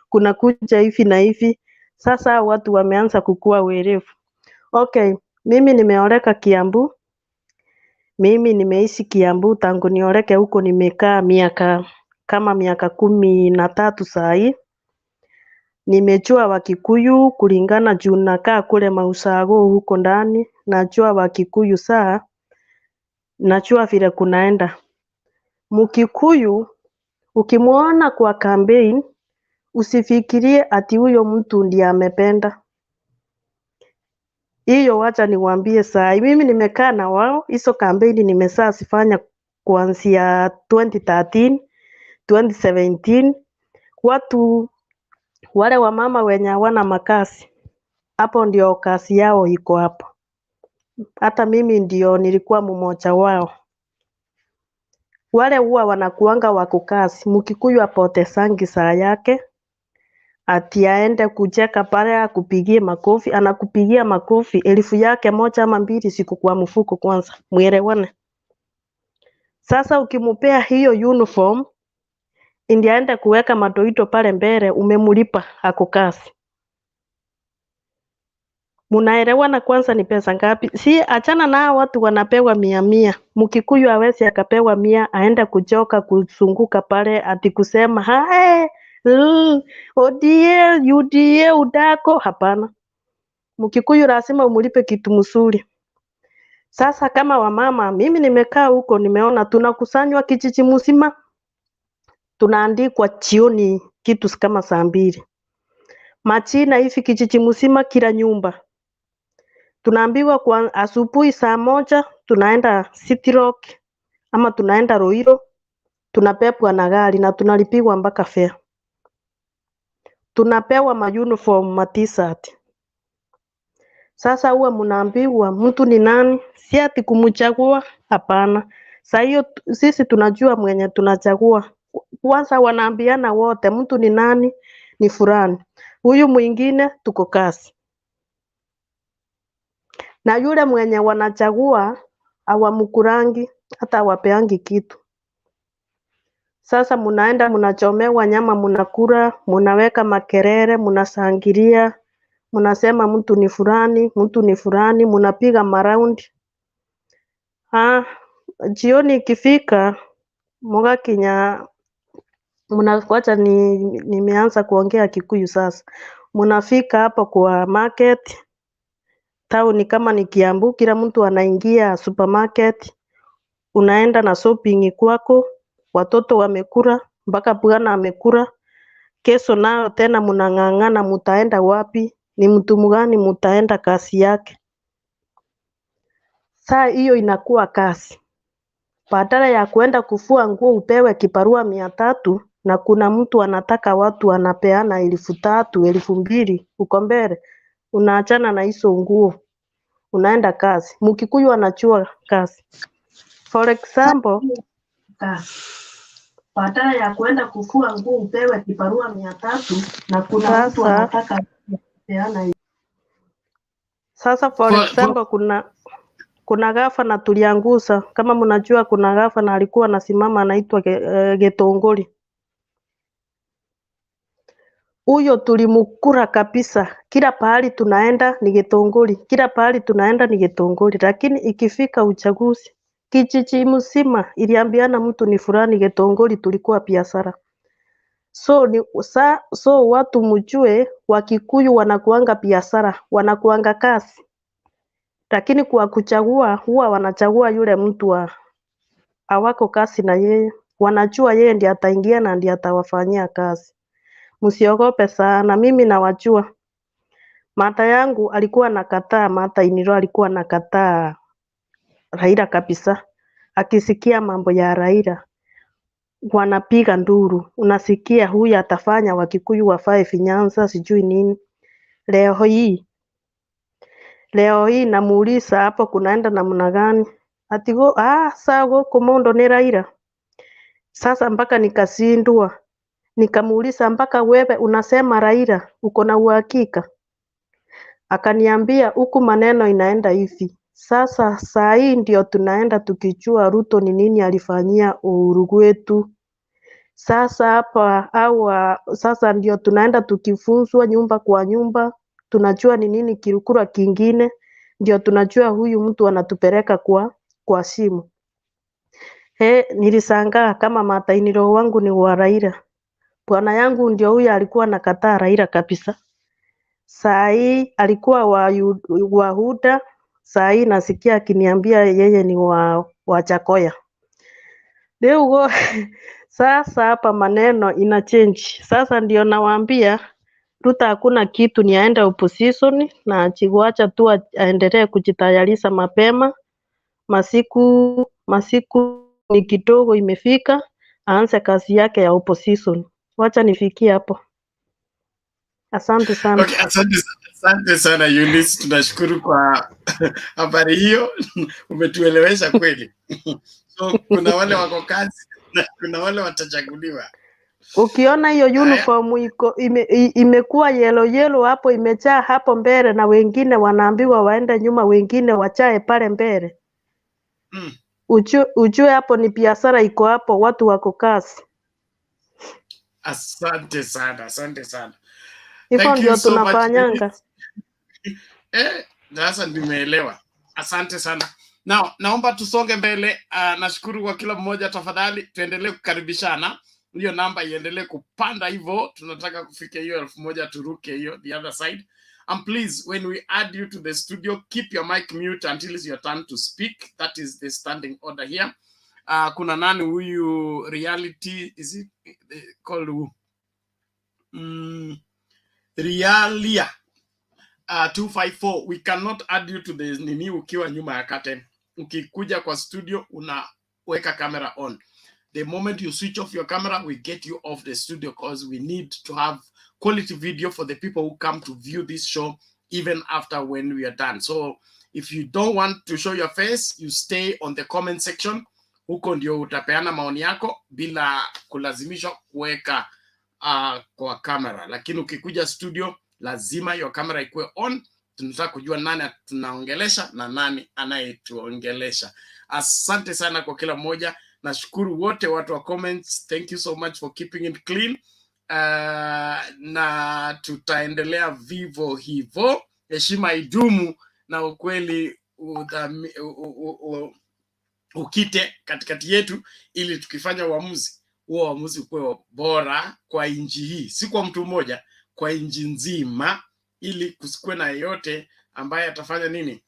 kuna kuja hivi na hivi. Sasa watu wameanza kukua werevu. Okay, mimi nimeoleka Kiambu. Mimi nimeishi Kiambu tangu nioleke huko, nimekaa miaka 13 saa hii. Nimejua Wakikuyu kulingana juu nakaa kule Mausago huko ndani. Najua Wakikuyu saa, najua vile kunaenda. Mkikuyu ukimuona kwa campaign, usifikirie ati huyo mtu ndiye amependa. Hiyo wacha niwaambie saa. Mimi nimekaa na wao, hizo campaign nimesaa sifanya kuanzia 2013, 2017. Watu wale wamama wenye hawana makazi, hapo ndio kazi yao iko hapo. Hata mimi ndio nilikuwa mmoja wao. Wale huwa wanakuanga wako kazi. Mkikuyu apotesangi saa yake ati aende kucheka pale akupigie makofi. Anakupigia makofi 1000 yake 1 ama 2 siku kwa mfuko kwanza. Muelewane. Sasa ukimupea hiyo uniform ndio aende kuweka madoito pale mbele, umemlipa ako kazi. Munaelewana kwanza ni pesa ngapi? Si achana na watu wanapewa 100. Mkikuyu hawezi akapewa 100 aende kuchoka kuzunguka pale ati kusema ODA, UDA, udako. Hapana. Mkikuyu lazima umulipe kitu mzuri. Sasa kama wamama, mimi nimekaa huko, nimeona tunakusanywa kijiji mzima. Tunaandikwa jioni kitu kama saa 2. Majina hivi kijiji mzima kila nyumba. Tunaambiwa kwa asubuhi saa 1 tunaenda City Rock ama tunaenda Roiro, tunapepwa na gari na tunalipigwa mpaka fare. Tunapewa uniform t-shirt. Sasa huwa mnaambiwa mtu ni nani, si ati kumchagua, hapana. Sasa hiyo sisi tunajua mwenye tunachagua. Kwanza wanaambiana wote mtu ni nani, ni fulani. Huyu mwingine tuko kazi. Na yule mwenye wanachagua hawamkurangi hata hawapeangi kitu. Sasa munaenda munachomewa nyama, munakula, munaweka makelele, munasangilia, munasema mtu ni fulani, mtu ni fulani, munapiga maraundi. Jioni ikifika mugakinya, mnakuacha nimeanza kuongea Kikuyu sasa. Munafika hapo kwa market. Town kama ni Kiambu, kila mtu anaingia supermarket. Unaenda na shopping kwako, watoto wamekula, mpaka bwana amekula. Kesho nao tena mnang'ang'ana mtaenda wapi, ni mtu mgani mtaenda kazi yake. Saa hiyo inakuwa kazi. Badala ya kuenda kufua nguo upewe kibarua 300 na kuna mtu anataka watu anapeana 3000, 2000 uko mbele, unaachana na hizo nguo. Unaenda kazi. Mkikuyu anachua kazi. For example, badala ya kuenda kufua nguo upewe kibarua 300 na kuna mtu anataka kupeana. Sasa for example kuna gavana tuliangusa, kama mnajua kuna gavana alikuwa anasimama anaitwa Getongoli. Huyo tulimukura kabisa. Kila pahali tunaenda ni Getongoli. Kila pahali tunaenda ni Getongoli. Lakini ikifika uchaguzi, kijiji mzima iliambiana mtu ni fulani Getongoli, tulikuwa biashara. So watu mjue Wakikuyu wanakuanga biashara, wanakuanga kazi. Lakini kwa kuchagua huwa wanachagua yule mtu hawako kazi na yeye. Wanajua yeye ndiye ataingia na ndiye atawafanyia kazi. Msiogope sana, mimi nawajua. Mata yangu alikuwa nakataa, Mata Iniro alikuwa nakataa Raila kabisa. Akisikia mambo ya Raila wanapiga nduru. Unasikia huyu atafanya Wakikuyu wafae finyanza sijui nini. Leo hii namuuliza hapo kunaenda namna gani? Atigo sawa komondo ni Raila. Sasa mpaka nikasindwa. Nikamuuliza mpaka wewe unasema Raila uko na uhakika? Akaniambia huku maneno inaenda hivi. Sasa saa hii ndio tunaenda tukijua Ruto ni nini alifanyia uhuru wetu. Sasa hapa sasa ndio tunaenda tukifunzwa nyumba kwa nyumba, tunajua ni nini kirukura kingine, ndio tunajua huyu mtu anatupeleka kwa simu. Nilisangaa kama matainiro wangu ni wa Raila. Bwana yangu ndio huyu alikuwa nakataa Raila kabisa. Saa hii alikuwa wa Huda, saa hii nasikia akiniambia yeye ni wa Chakoya. Leo sasa hapa maneno ina change. Sasa ndio nawaambia Ruto hakuna kitu, ni aende opposition na achiwacha tu aendelee kujitayarisha mapema. Masiku ni kidogo imefika, aanze kazi yake ya opposition. Wacha nifikie hapo. Asante sana. Okay, asante sana Eunice, tunashukuru kwa habari hiyo. Umetuelewesha kweli. So kuna wale wako kazi na kuna wale watachaguliwa. Ukiona hiyo uniform imekuwa yellow hapo, imejaa hapo mbele na wengine wanaambiwa waende nyuma, wengine wachae pale mbele. Ujue hapo ni biashara iko hapo, watu wako kazi. Asante sana, asante sana. Hivyo ndio tunafanyanga. Sasa nimeelewa. Asante sana. Now, naomba tusonge mbele. Nashukuru kwa kila mmoja, tafadhali tuendelee kukaribishana. Hiyo namba iendelee kupanda hivyo. Tunataka kufika hiyo 1000 turuke hiyo the other side. And please, when we add you to the studio, keep your mic mute until it's your turn to speak. That is the standing order here. Kuna nani huyu reality, is it called who? Realia 254. We cannot add you to the nini ukiwa nyuma ya curtain. Ukikuja kwa studio unaweka camera on. The moment you switch off your camera, we get you off the studio because we need to have quality video for the people who come to view this show even after when we are done. So if you don't want to show your face, you stay on the comment section. Huko ndio utapeana maoni yako bila kulazimishwa kuweka kwa kamera. Lakini ukikuja studio lazima your camera ikuwe on. Tunataka kujua nani tunaongelesha na nani anayetuongelesha. Asante sana kwa kila mmoja. Nashukuru wote watu wa comments. Thank you so much for keeping it clean. Na tutaendelea vivo hivyo. Heshima idumu na ukweli ukite katikati yetu, ili tukifanya uamuzi, huo uamuzi ukuwe bora kwa nchi hii, si kwa mtu mmoja, kwa nchi nzima, ili kusikwe na yeyote ambaye atafanya nini,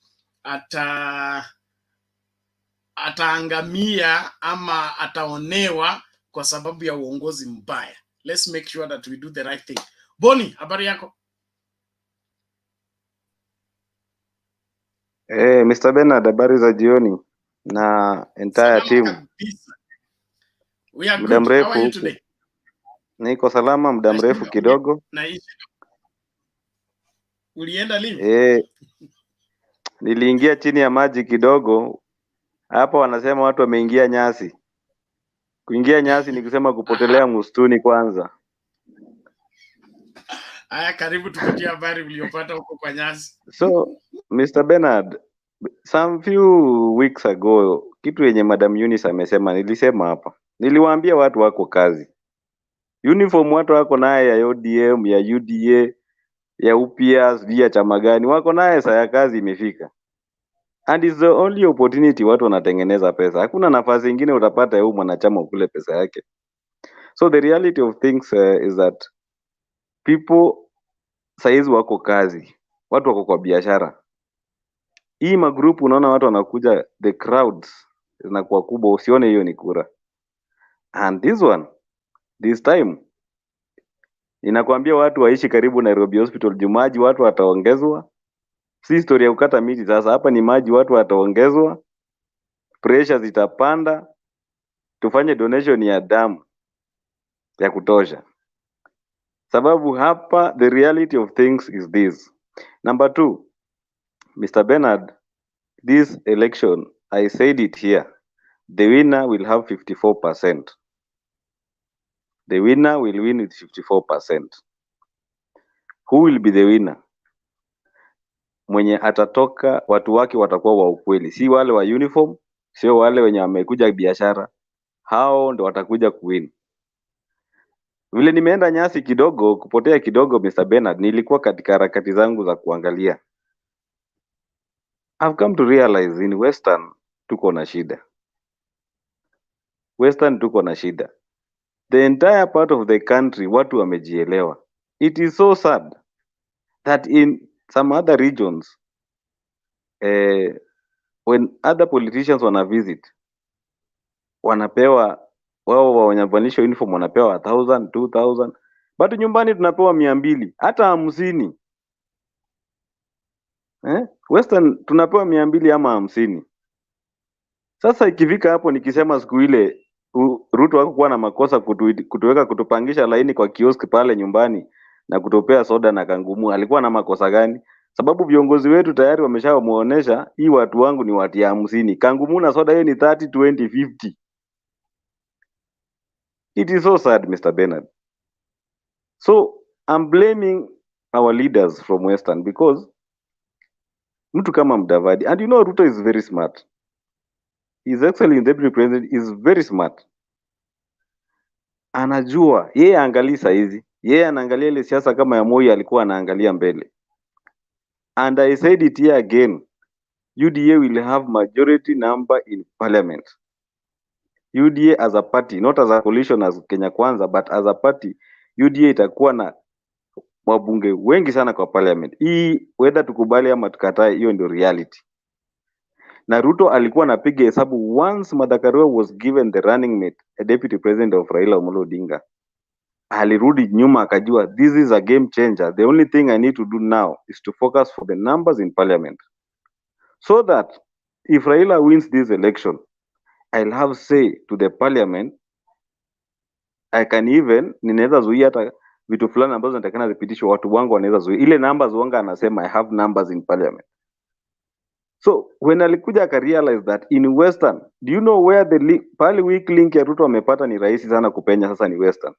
ataangamia ama ataonewa kwa sababu ya uongozi mbaya. Let's make sure that we do the right thing. Boni, habari yako? Mr. Bernard, habari za jioni na entire team. We are good. How are you today? Niko salama, muda mrefu kidogo. Ulienda live? Niliingia chini ya maji kidogo. Hapa wanasema watu wameingia nyasi. Kuingia nyasi ni kusema kupotelea msituni kwanza. Haya, karibu tupatie habari uliyopata huko kwa nyasi. So, Mr. Bernard, some few weeks ago, kitu yenye Madam Eunice amesema, nilisema hapa. Niliwaambia watu wako kazi. Uniform watu wako naye ya ODM, ya UDA, ya UPS, ya chama gani, wako naye saa ya kazi imefika. And it's the only opportunity watu wanatengeneza pesa. Hakuna nafasi nyingine utapata yeye mwanachama ukule pesa yake. So the reality of things is that people saizi wako kazi. Watu wako kwa biashara. Hii magrupu unaona watu wanakuja, the crowds zinakuwa kubwa, usione hiyo ni kura. And this time inakwambia watu waishi karibu na Nairobi Hospital, jumaji watu wataongezwa. Si historia ukata miti sasa, hapa ni maji, watu wataongezwa. Pressure zitapanda. Tufanye donation ya damu ya kutosha. Sababu hapa the reality of things is this. Number 2, Mr. Bernard, this election, I said it here, the winner will have 54%. The winner will win with 54%. Who will be the winner? mwenye atatoka watu wake watakuwa wa ukweli, si wale wa uniform, sio wale wenye wamekuja biashara. Hao ndio watakuja kuwin. Vile nimeenda nyasi kidogo, kupotea kidogo, Mr. Bernard, nilikuwa katika harakati zangu za kuangalia. I've come to realize in Western tuko na shida. Western tuko na shida. The entire part of the country watu wamejielewa. It is so sad that in some other regions when other politicians wana visit wanapewa, wao wanavalisha uniform wanapewa 1000 2000, but nyumbani tunapewa 200 hata 50. Western tunapewa 200 ama 50. Sasa ikifika hapo, nikisema siku ile Ruto hakuwa na makosa kutuweka kutupangisha laini kwa kioski pale nyumbani na kutopea soda na kangumu, alikuwa na makosa gani? Sababu viongozi wetu tayari wameshamuonesha hii watu wangu ni watu ya 50. Kangumu na soda hiyo ni 30 20 50. It is so sad, Mr. Bernard. So I'm blaming our leaders from Western because mtu kama Mudavadi, and you know Ruto is very smart. His Excellency the Deputy President is very smart. Anajua yeye angalii saizi, yeye anaangalia ile siasa kama ya Moi alikuwa anaangalia mbele. And I said it here again, UDA will have majority number in parliament. UDA as a party, not as a coalition as Kenya Kwanza, but as a party, UDA itakuwa na wabunge wengi sana kwa parliament. Hii whether tukubali ama tukatae, hiyo ndio reality. Na Ruto alikuwa anapiga hesabu once Martha Karua was given the running mate, a deputy president of Raila Odinga. Alirudi nyuma akajua this is a game changer. The only thing I need to do now is to focus for the numbers in parliament. So that if Raila wins this election, I'll have say to the parliament. I can even, ninaweza zuia hata vitu fulani ambazo natakana zipitishwe, watu wangu wanaweza zuia. Ile numbers wanga anasema I have numbers in parliament. So when alikuja akarealize that in Western, do you know where the pale weak link ya Ruto amepata ni rahisi sana kupenya sasa ni Western.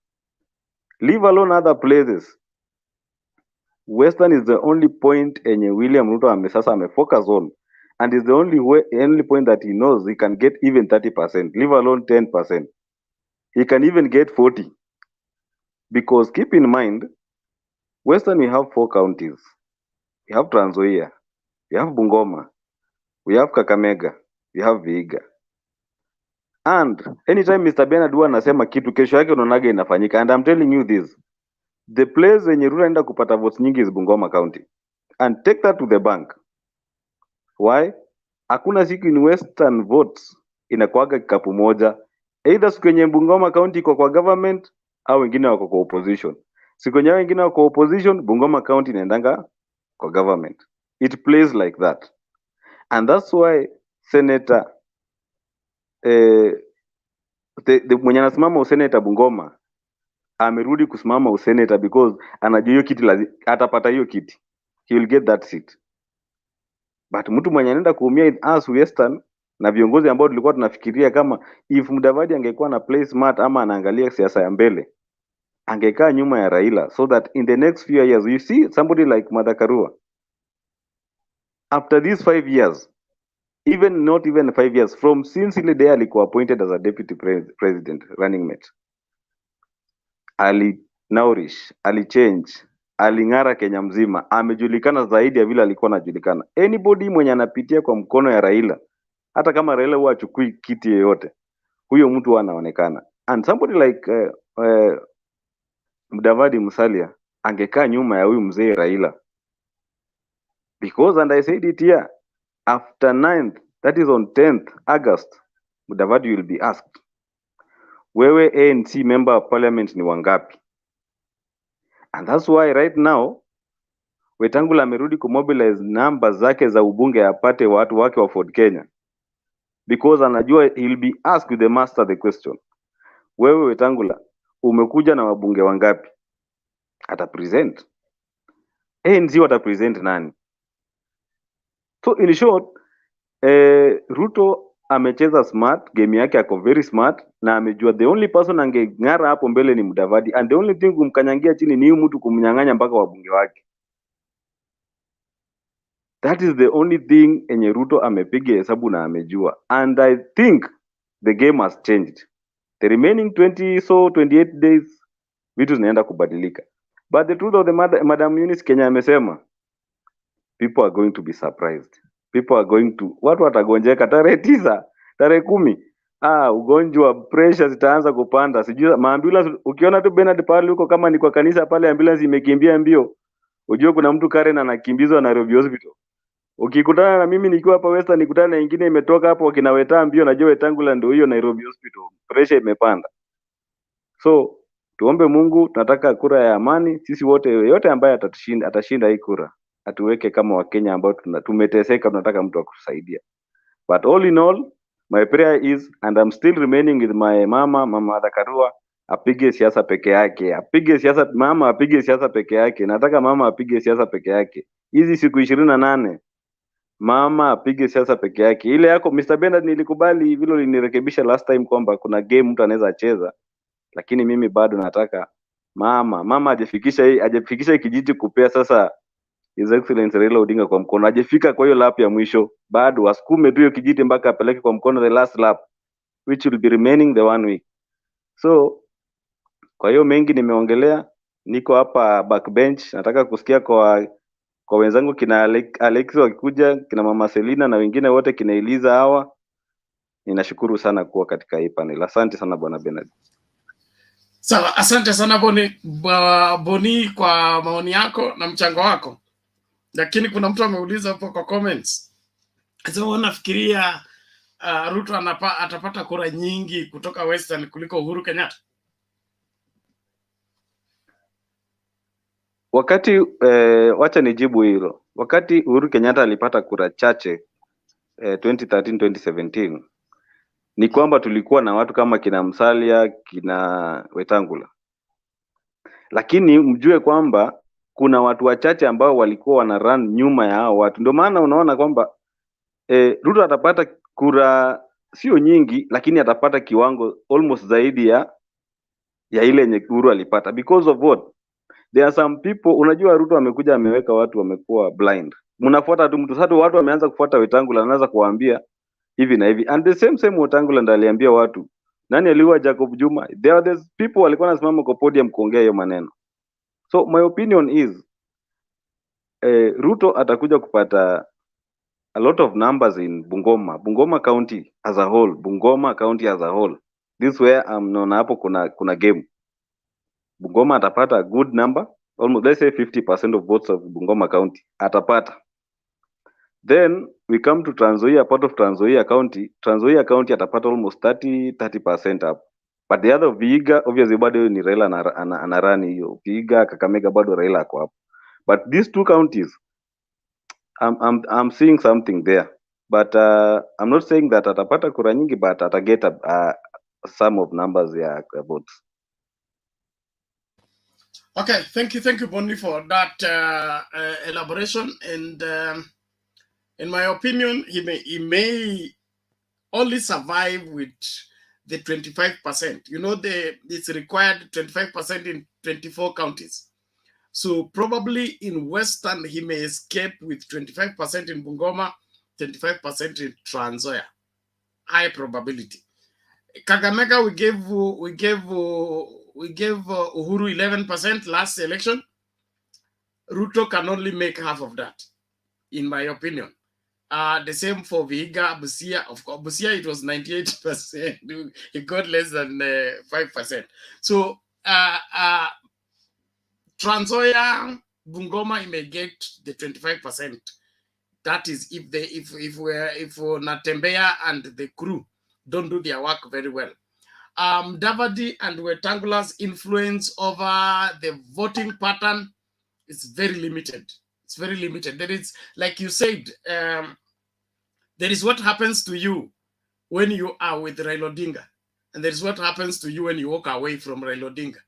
Leave alone other places. Western is the only point enye William Ruto sasa amefocus on, and is the only point that he knows he can get even 30%, leave alone 10%. He can even get 40. Because keep in mind, Western we have 4 counties. We have Trans Nzoia, we have Bungoma, we have Kakamega, we have Vihiga. And anytime Mr. Bernard huwa anasema kitu, kesho yake unaonaga inafanyika. And I'm telling you this, the place wenye Ruto anaenda kupata votes nyingi is Bungoma County. And take that to the bank. Why? Hakuna siku in Western votes inakuaga kikapu moja. Either siku yenye Bungoma County iko kwa government au wengine wako kwa opposition. Siku yenye wengine wako kwa opposition, Bungoma County inaendanga kwa government. It plays like that. And that's why Senator mwenye anasimama useneta Bungoma amerudi kusimama useneta because anajua hiyo kiti atapata hiyo kiti. He will get that seat. But mtu mwenye anaenda kuumia in us Western na viongozi ambao tulikuwa tunafikiria kama if Mudavadi angekuwa na play smart ama anaangalia siasa ya mbele, angekaa nyuma ya Raila so that in the next few years you see somebody like Martha Karua after these 5 years, even not even 5 years from since ile day alikuwa appointed as a deputy president running mate, ali nourish, ali change, aling'ara Kenya mzima, amejulikana zaidi ya vile alikuwa anajulikana. Anybody mwenye anapitia kwa mkono ya Raila, hata kama Raila huwa achukui kiti yoyote, huyo mtu anaonekana. And somebody like Mudavadi Musalia angekaa nyuma ya huyu mzee Raila. Because, and I said it here, after 9th, that is on 10th August, Mudavadi will be asked, wewe ANC member of parliament ni wangapi? And that's why right now, Wetangula amerudi kumobilize namba zake za ubunge apate watu wake wa Ford Kenya. Because anajua he'll be asked the master the question. Wewe Wetangula, umekuja na wabunge wangapi? Ata present. ANC wata present nani? So in short, Ruto amecheza smart, game yake ako very smart, na amejua the only person angeng'ara hapo mbele ni Mudavadi, and the only thing kumkanyangia chini ni mtu kumnyang'anya mpaka wabunge wake. That is the only thing enye Ruto amepiga hesabu na amejua. And I think the game has changed. The remaining 28 days vitu zinaenda kubadilika. But the truth of the matter, Madam Eunice Kenya amesema, people are going to be surprised. People are going to, watu watagonjeka tarehe 9, tarehe 10. Ugonjwa, pressure zitaanza kupanda. Sijui maambulance, ukiona tu Bernard pale huko, kama ni kwa kanisa pale ambulance imekimbia mbio, ujue kuna mtu Karen anakimbizwa Nairobi Hospital. Ukikutana na mimi nikiwa hapa Western, nikutana na nyingine imetoka hapo wakina Weta mbio, najua Wetangula ndio hiyo Nairobi Hospital. Pressure imepanda. So tuombe Mungu, tunataka kura ya amani. Sisi wote, yote ambaye atashinda hii kura, atuweke kama Wakenya ambao tumeteseka, tunataka mtu akusaidia. But all in all, my prayer is, and I'm still remaining with my mama Karua, apige siasa peke yake. Apige siasa, mama apige siasa peke yake. Nataka mama apige siasa peke yake. Hizi siku 28 mama apige siasa peke yake. Ile yako Mr. Bernard nilikubali vile ulinirekebisha last time kwamba kuna game mtu anaweza cheza, lakini mimi bado nataka mama ajefikisha kijiji kupea sasa His Excellency Raila Odinga kwa mkono. Ajefika kwa hiyo lap ya mwisho, bado asukume tu hiyo kijiti mpaka apeleke kwa mkono the last lap, which will be remaining the 1 week. So kwa hiyo mengi nimeongelea, niko hapa backbench, nataka kusikia kwa wenzangu kina Alex wakikuja, kina mama Selina na wengine wote, kina Eliza hawa. Ninashukuru sana kuwa katika hii panel. Asante sana Bwana Bernard. Sawa, asante sana Boni kwa maoni yako na mchango wako. Lakini kuna mtu ameuliza hapo kwa comments, sasa unafikiria Ruto atapata kura nyingi kutoka Western kuliko Uhuru Kenyatta? Wakati wacha nijibu hilo. Wakati Uhuru Kenyatta alipata kura chache 2013 2017, ni kwamba tulikuwa na watu kama kina Musalia, kina Wetangula. Lakini mjue kwamba kuna watu wachache ambao walikuwa wana run nyuma ya hao watu. Ndio maana unaona kwamba Ruto atapata kura sio nyingi, lakini atapata kiwango almost zaidi ya ile yenye Uhuru alipata. Because of what? There are some people, unajua Ruto amekuja ameweka watu wamekuwa blind. Mnafuata tu mtu. Sasa watu wameanza kufuata Wetangula, anaanza kuwaambia hivi na hivi. And the same Wetangula ndiye aliambia watu, nani aliua Jacob Juma? There are these people walikuwa wanasimama kwa podium kuongea hiyo maneno. So my opinion is Ruto atakuja kupata a lot of numbers in Bungoma County as a whole. Bungoma County as a whole. This where naona hapo kuna game. Bungoma atapata a good number, almost let's say 50% of votes of Bungoma County atapata. Then we come to Trans Nzoia, part of Trans Nzoia County. Trans Nzoia County atapata almost 30% up. But the other Vihiga, obviously bado ni Raila anarani hiyo. Vihiga, Kakamega bado Raila ako hapo. But these two counties, I'm seeing something there. But I'm not saying that atapata kura nyingi, but ataget some of numbers ya votes. Okay, thank you Bonnie for that elaboration. And in my opinion, he may only survive with the 25%. You know, it's required 25% in 24 counties. So probably in Western, he may escape with 25% in Bungoma, 25% in Trans Nzoia. High probability. Kakamega, we gave Uhuru 11% last election. Ruto can only make half of that, in my opinion. The same for Vihiga, Busia. Of course, Busia, it was 98%. He got less than 5%. So Trans Nzoia, Bungoma, he may get the 25%. That is if Natembeya and the crew don't do their work very well. Davadi and Wetangula's influence over the voting pattern is very limited. It's very limited. There is, like you said, there is what happens to you when you are with Raila Odinga, and there is what happens to you when you walk away from Raila Odinga.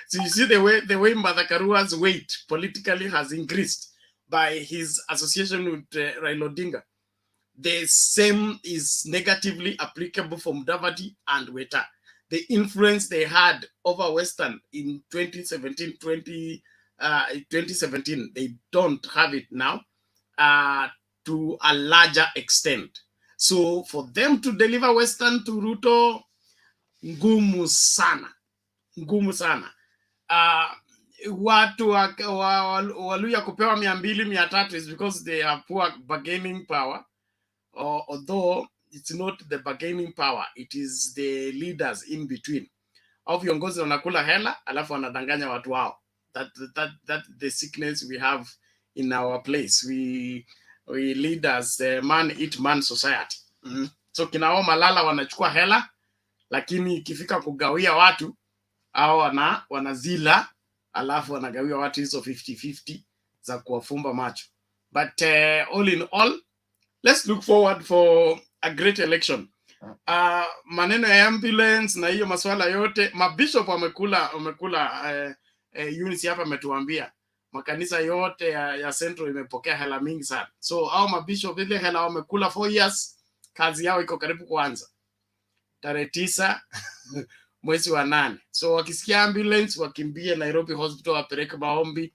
So you see the way Martha Karua's weight politically has increased by his association with Raila Odinga. The same is negatively applicable for Mudavadi and Weta. The influence they had over Western in 2017, 2017. They don't have it now to a larger extent. So for them to deliver Western to Ruto, ngumu sana, ngumu sana. Watu Waluya kupewa 200, 300 is because they have poor bargaining power, although it's not the bargaining power, it is the leaders in between. Au viongozi wanakula hela alafu wanadanganya watu wao. That the sickness we have in our place. We lead as man eat man society. So kinao Malala wanachukua hela, lakini ikifika kugawia watu au wanazila, alafu wanagawia watu hizo 50-50 za kuwafumba macho. But all in all, let's look forward for a great election. Maneno ya ambulance na hiyo masuala yote, mabishop wamekula Eunice hapa ametuambia makanisa yote ya Central imepokea hela mingi sana. So au mabishop ile hela wamekula 4 years, kazi yao iko karibu kuanza tarehe 9 mwezi wa 8. So wakisikia ambulance wakimbie Nairobi Hospital, wapeleke maombi,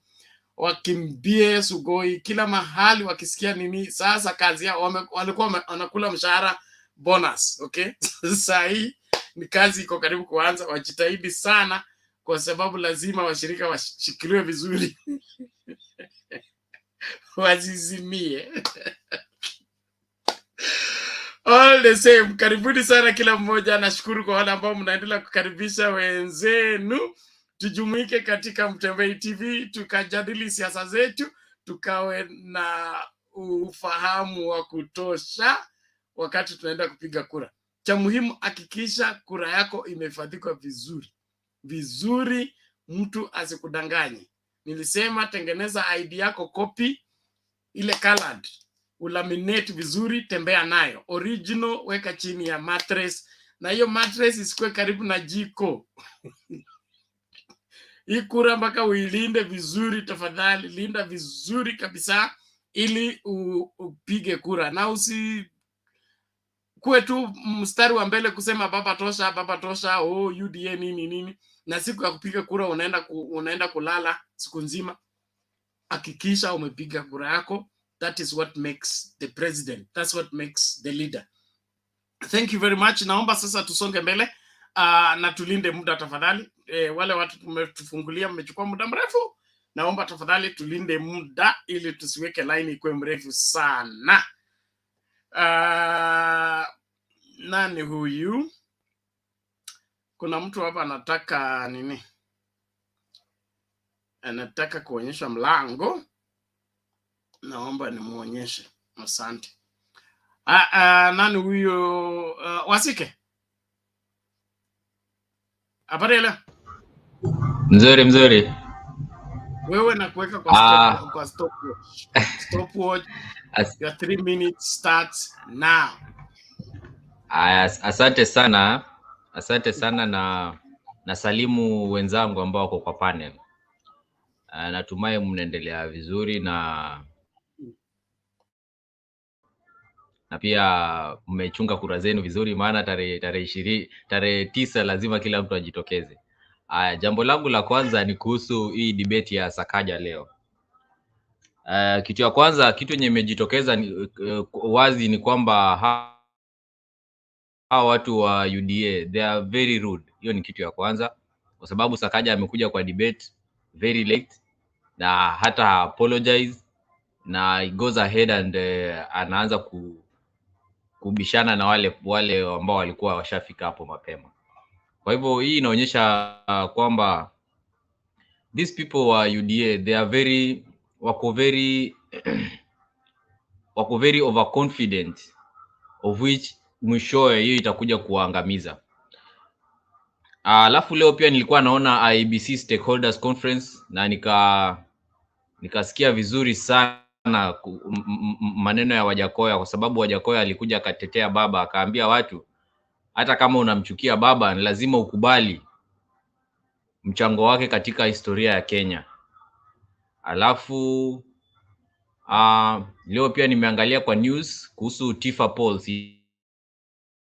wakimbie Sugoi, kila mahali wakisikia nini. Sasa kazi yao walikuwa wanakula mshahara bonus, okay? Sasa hii ni kazi iko karibu kuanza, wajitahidi sana kwa sababu lazima washirika washikiliwe vizuri wazizimie. All the same, karibuni sana kila mmoja. Nashukuru kwa wale ambao mnaendelea kukaribisha wenzenu tujumuike katika Mtembei TV, tukajadili siasa zetu, tukawe na ufahamu wa kutosha wakati tunaenda kupiga kura. Cha muhimu, hakikisha kura yako imehifadhiwa vizuri, mtu asikudanganye. Nilisema tengeneza ID yako copy, ile colored ulaminate vizuri, tembea nayo. Original weka chini ya mattress, na hiyo mattress isikuwe karibu na jiko. Hii kura mpaka uilinde vizuri, tafadhali linda vizuri kabisa ili upige kura, na kuwe tu mstari wa mbele kusema baba tosha, UDA nini, na siku ya kupiga kura unaenda kulala siku nzima. Hakikisha umepiga kura yako. That is what makes the president. That's what makes the leader. Thank you very much. Naomba sasa tusonge mbele na tulinde muda tafadhali. Wale watu tumetufungulia mmechukua muda mrefu. Naomba tafadhali tulinde muda ili tusiweke line ikuwe mrefu sana. Nani huyu? Kuna mtu hapa anataka nini? Anataka kuonyesha mlango. Naomba nimuonyeshe. Asante. Nani huyo? Wasike. Habari leo? Mzuri. Wewe na kuweka kwa stopwatch. Stopwatch. Your 3 minutes starts now. Asante sana na salimu wenzangu ambao wako kwa panel. Natumai mnaendelea vizuri na pia mmechunga kura zenu vizuri, maana tarehe 9 lazima kila mtu ajitokeze. Jambo langu la kwanza ni kuhusu hii debate ya SAKAJA leo. Kitu ya kwanza, kitu yenye imejitokeza wazi ni kwamba hawa watu wa UDA they are very rude. Hiyo ni kitu ya kwanza, kwa sababu SAKAJA amekuja kwa debate very late na hata apologize, na he goes ahead and anaanza kubishana na wale ambao walikuwa washafika hapo mapema. Kwa hivyo hii inaonyesha kwamba these people wa UDA they are wako very overconfident, of which mwishowe hiyo itakuja kuangamiza. Alafu leo pia nilikuwa naona IEBC stakeholders conference na nikasikia vizuri sana maneno ya Wajakoya, kwa sababu Wajakoya alikuja akatetea baba, akaambia watu hata kama unamchukia baba ni lazima ukubali mchango wake katika historia ya Kenya. Alafu leo pia nimeangalia kwa news kuhusu Tifa polls,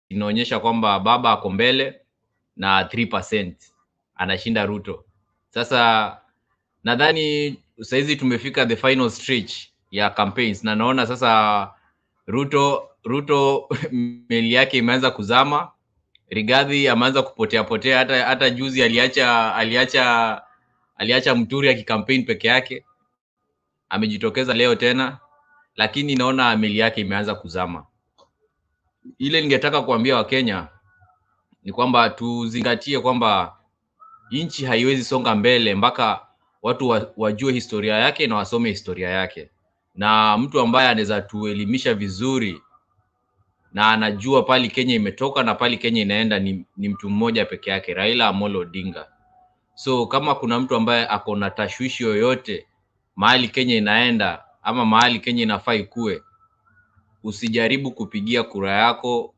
inaonyesha kwamba baba ako mbele na 3% anashinda Ruto. Sasa nadhani saizi tumefika the final stretch ya campaigns, na naona sasa Ruto meli yake imeanza kuzama. Rigathi ameanza kupotea, hata juzi aliacha Muturi akikampaign peke yake, amejitokeza leo tena, lakini naona meli yake imeanza kuzama. Ile ningetaka kuambia Wakenya ni kwamba tuzingatie kwamba nchi haiwezi songa mbele mpaka watu wajue historia yake na wasome historia yake, na mtu ambaye anaweza tuelimisha vizuri na anajua pali Kenya imetoka na pali Kenya inaenda ni mtu mmoja peke yake, Raila Amolo Odinga. So kama kuna mtu ambaye ako na tashwishi yoyote mahali Kenya inaenda ama mahali Kenya inafaa ikue, usijaribu kupigia kura yako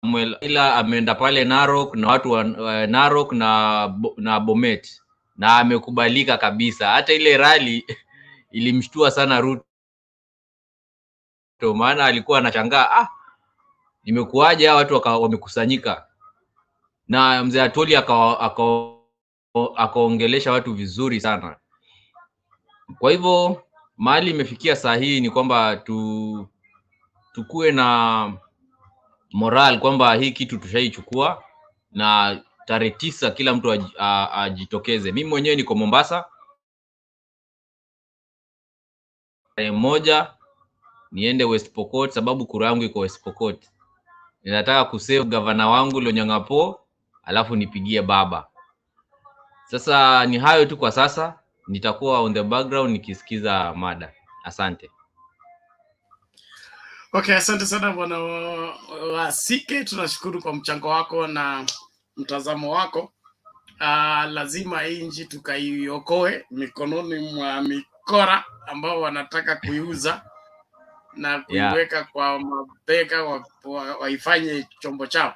Samuel, ila ameenda pale Narok na watu wa Narok na Bomet na amekubalika kabisa. Hata ile rally ilimshtua sana Ruto, maana alikuwa anashangaa, nimekuaje hao watu wamekusanyika, na mzee Atoli akaongelesha watu vizuri sana. Kwa hivyo mahali imefikia saa hii ni kwamba tukue na moral kwamba hii kitu tushaichukua, na tarehe 9 kila mtu ajitokeze. Mimi mwenyewe niko Mombasa, tarehe 1 niende West Pokot sababu kura yangu iko West Pokot. Ninataka kusave gavana wangu Lonyangapo alafu nipigie baba. Sasa ni hayo tu kwa sasa, nitakuwa on the background nikisikiza mada. Asante. Okay, asante sana bwana Wasike, tunashukuru kwa mchango wako na mtazamo wako. Lazima hii nchi tukaiokoe mikononi mwa mikora ambao wanataka kuiuza na kuiweka kwa mabega waifanye chombo chao.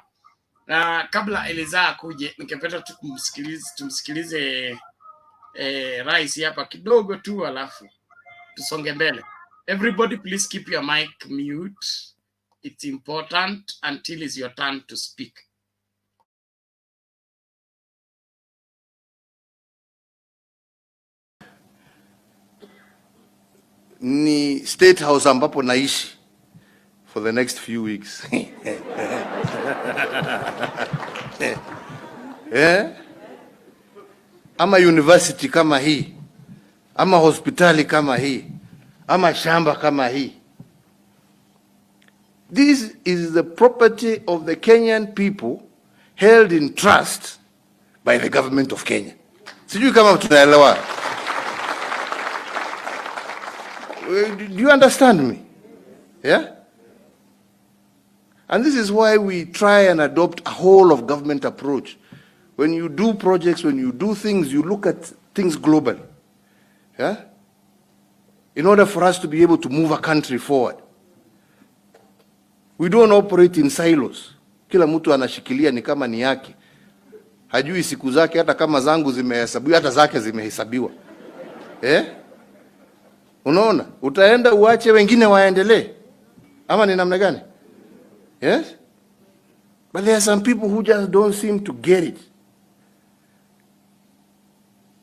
Kabla Eliza akuje, ningependa tumsikilize rais hapa kidogo tu, alafu tusonge mbele. Everybody please keep your mic mute. It's important until it's your turn to speak. Ni State House ambapo naishi for the next few weeks. Ama university kama hii, ama hospitali kama hii, ama shamba kama hii. This is the property of the Kenyan people held in trust by the government of Kenya. Sijui kama tunaelewa. Do you understand me? Yeah? And this is why we try and adopt a whole of government approach. When you do projects, when you do things, you look at things globally. Yeah? In order for us to be able to move a country forward. We don't operate in silos. Kila mtu anashikilia ni kama ni yake. Hajui siku zake, hata kama zangu zimehesabiwa, hata zake zimehesabiwa. Unaona? Utaenda uache wengine waendelee. Ama ni namna gani? Yes? But there are some people who just don't seem to get it.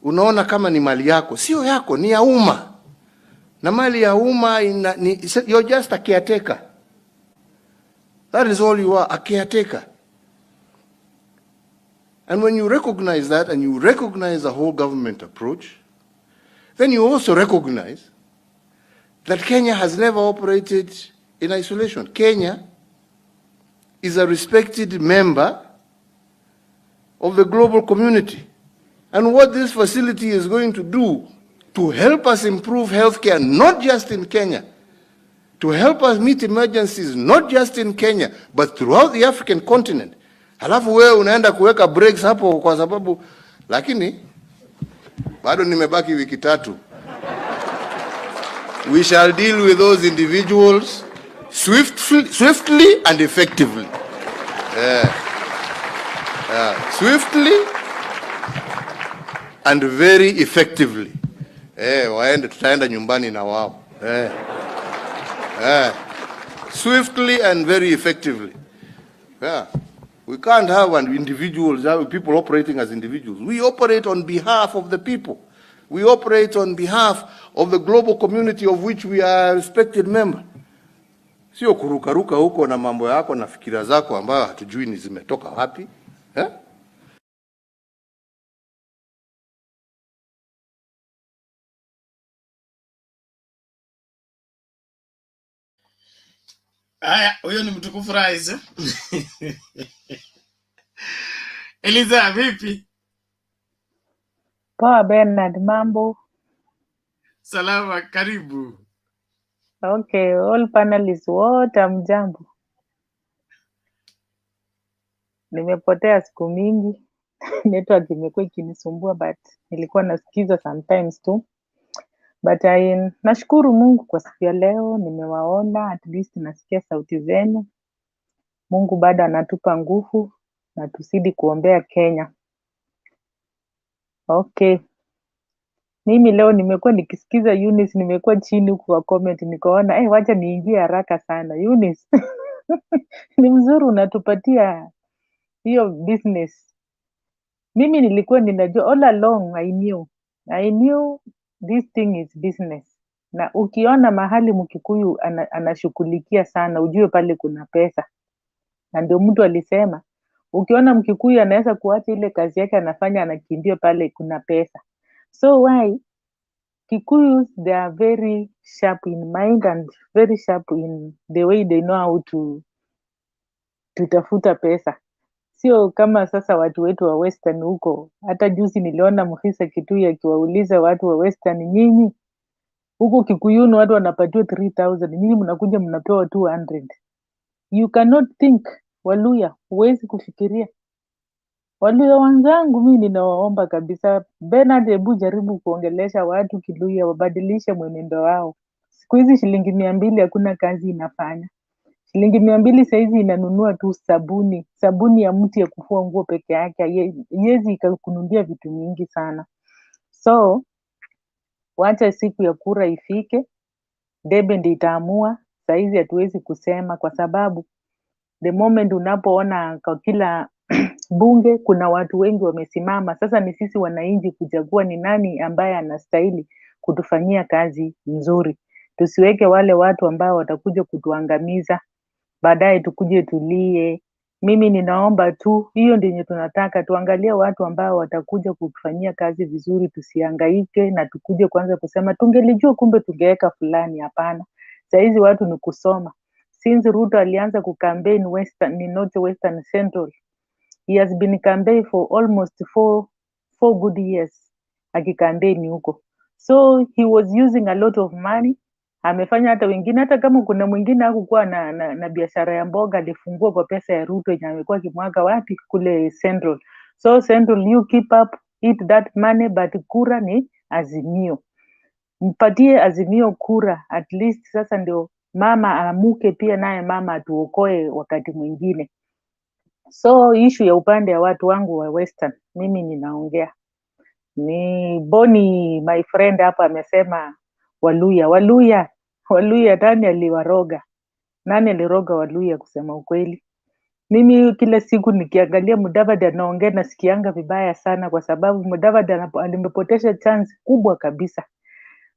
Unaona kama ni mali yako, sio yako, ni ya umma. Na mali ya umma you're just a caretaker. That is all you are, a caretaker. And when you recognize that, and you recognize the whole government approach, then you also recognize that Kenya has never operated in isolation. Kenya is a respected member of the global community. And what this facility is going to do to help us improve healthcare, not just in Kenya, to help us meet emergencies, not just in Kenya, but throughout the African continent. Halafu wewe unaenda kuweka breaks hapo kwa sababu, lakini bado nimebaki wiki 3. We shall deal with those individuals swiftly and effectively. Swiftly and very effectively. Waende, tutaenda nyumbani na wao. Swiftly and very effectively. We can't have individuals, people operating as individuals. We operate on behalf of the people. We operate on behalf of the global community of which we are a respected member. Sio kurukaruka huko na mambo yako na fikira zako ambayo hatujui ni zimetoka wapi. Haya, huyo ni mtukufu rais. Eliza, vipi? Poa Bernard, mambo? Salama, karibu. Okay, all panelists wote mjambo. Nimepotea siku mingi. Network imekuwa ikinisumbua but nilikuwa nasikiza sometimes tu. But nashukuru Mungu kwa siku ya leo, nimewaona, at least nasikia sauti zenu. Mungu bado anatupa nguvu na tuzidi kuombea Kenya. Okay. Mimi leo nimekuwa nikisikiza Eunice, nimekuwa chini huku kwa comment nikaona wacha niingie haraka sana. Eunice. Ni mzuri unatupatia hiyo business. Mimi nilikuwa ninajua all along, I knew this thing is business. Na ukiona mahali Mkikuyu anashughulikia sana, ujue pale kuna pesa. Na ndio mtu alisema, ukiona Mkikuyu anaweza kuacha ile kazi yake anafanya anakimbia pale kuna pesa. So why Kikuyus, they are very sharp in mind and very sharp in the way they know how to tafuta pesa. Sio kama sasa watu wetu wa Western huko. Hata juzi niliona Mhisa Kitui akiwauliza watu wa Western, nyinyi huko Kikuyuni watu wanapatiwa 3,000, nyinyi mnakuja mnapewa 200. You cannot think. Waluya, huwezi kufikiria. Waluya wenzangu, mimi ninawaomba kabisa, Bernard, hebu jaribu kuongelesha watu Kiluya wabadilishe mwenendo wao. Siku hizi shilingi 200 hakuna kazi inafanya. Shilingi 200 saizi inanunua tu sabuni ya mti ya kufua nguo peke yake, yezi ikakununulia vitu mingi sana. So wacha siku ya kura ifike, debe ndio itaamua. Saizi hatuwezi kusema kwa sababu the moment unapoona kwa kila bunge kuna watu wengi wamesimama. Sasa ni sisi wananchi kuchagua ni nani ambaye anastahili kutufanyia kazi nzuri. Tusiweke wale watu ambao watakuja kutuangamiza, baadaye tukuje tulie. Mimi ninaomba tu, hiyo ndio tunataka, tuangalie watu ambao watakuja kutufanyia kazi vizuri, tusihangaike na tukuje kwanza kusema tungelijua kumbe tungeweka fulani. Hapana. Saizi watu ni kusoma. Since Ruto alianza kucampaign North Western Central, he has been campaigning for almost four good years akikampaign huko. So he was using a lot of money. Amefanya hata wengine, hata kama kuna mwingine hakukuwa na biashara ya mboga alifungua kwa pesa ya Ruto yenye amekuwa kimwaga wapi kule Central. So Central, you keep up, eat that money, but kura ni Azimio. Mpatie Azimio kura, at least sasa ndio mama amuke pia naye mama atuokoe wakati mwingine. So issue ya upande ya watu wangu wa Western, mimi ninaongea. Ni Boni my friend hapa amesema Waluya nani aliwaroga? Nani aliroga Waluya kusema ukweli? Mimi kila siku nikiangalia Mudavadi anaongea nasikianga vibaya sana kwa sababu Mudavadi alimepotesha chance kubwa kabisa.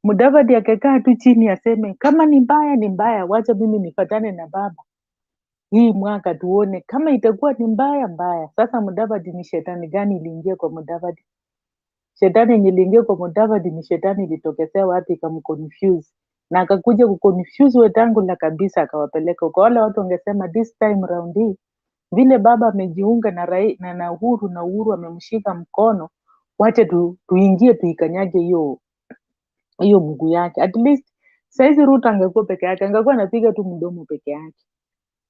Mudavadi akakaa tu chini aseme kama ni mbaya, wacha mimi nifatane na baba. Hii mwaka tuone kama itakuwa ni mbaya. Sasa Mudavadi ni shetani gani iliingia kwa Mudavadi? Shetani yenye iliingia kwa Mudavadi ni shetani ilitokea wapi ikamconfuse. Na akakuja kuconfuse Wetangula kabisa akawapeleka. Kwa wale watu wangesema this time round hii vile baba amejiunga na Uhuru na Uhuru amemshika mkono, wacha tuingie tuikanyage hiyo mguu yake. At least saizi Ruto angekuwa peke yake, angekuwa anapiga tu mdomo peke yake.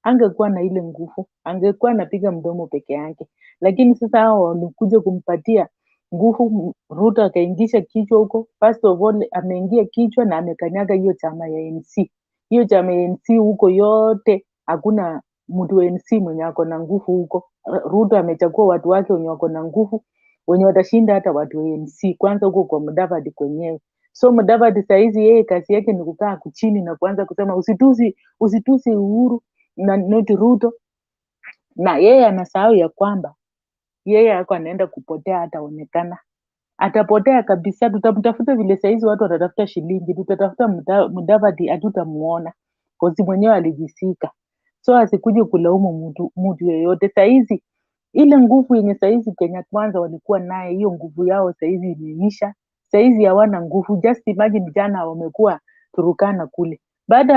Angekuwa na ile nguvu, angekuwa anapiga mdomo peke yake. Lakini sasa hao walikuja kumpatia nguvu. Ruto akaingisha kichwa huko. First of all ameingia kichwa na amekanyaga hiyo chama ya NC. Hiyo chama ya NC huko yote hakuna mtu wa NC mwenye ako na nguvu huko. Ruto amechagua watu wake wenye wako na nguvu, wenye watashinda hata watu wa NC kwanza huko kwa Mudavadi kwenyewe. So Mudavadi saizi yeye kazi yake ni kukaa kuchini na kuanza kusema usitusi Uhuru na not Ruto. na yeye anasahau ya kwamba yeye ako anaenda kupotea, ataonekana, atapotea kabisa. Tutamtafuta vile saizi watu watatafuta shilingi, tutatafuta Mudavadi, hatutamuona kozi mwenyewe alijisika. So asikuje kulaumu mtu yeyote. Saizi ile nguvu yenye saizi Kenya Kwanza walikuwa naye, hiyo nguvu yao saizi imeisha. Saizi hawana nguvu. Just imagine jana wamekuwa Turukana kule, baada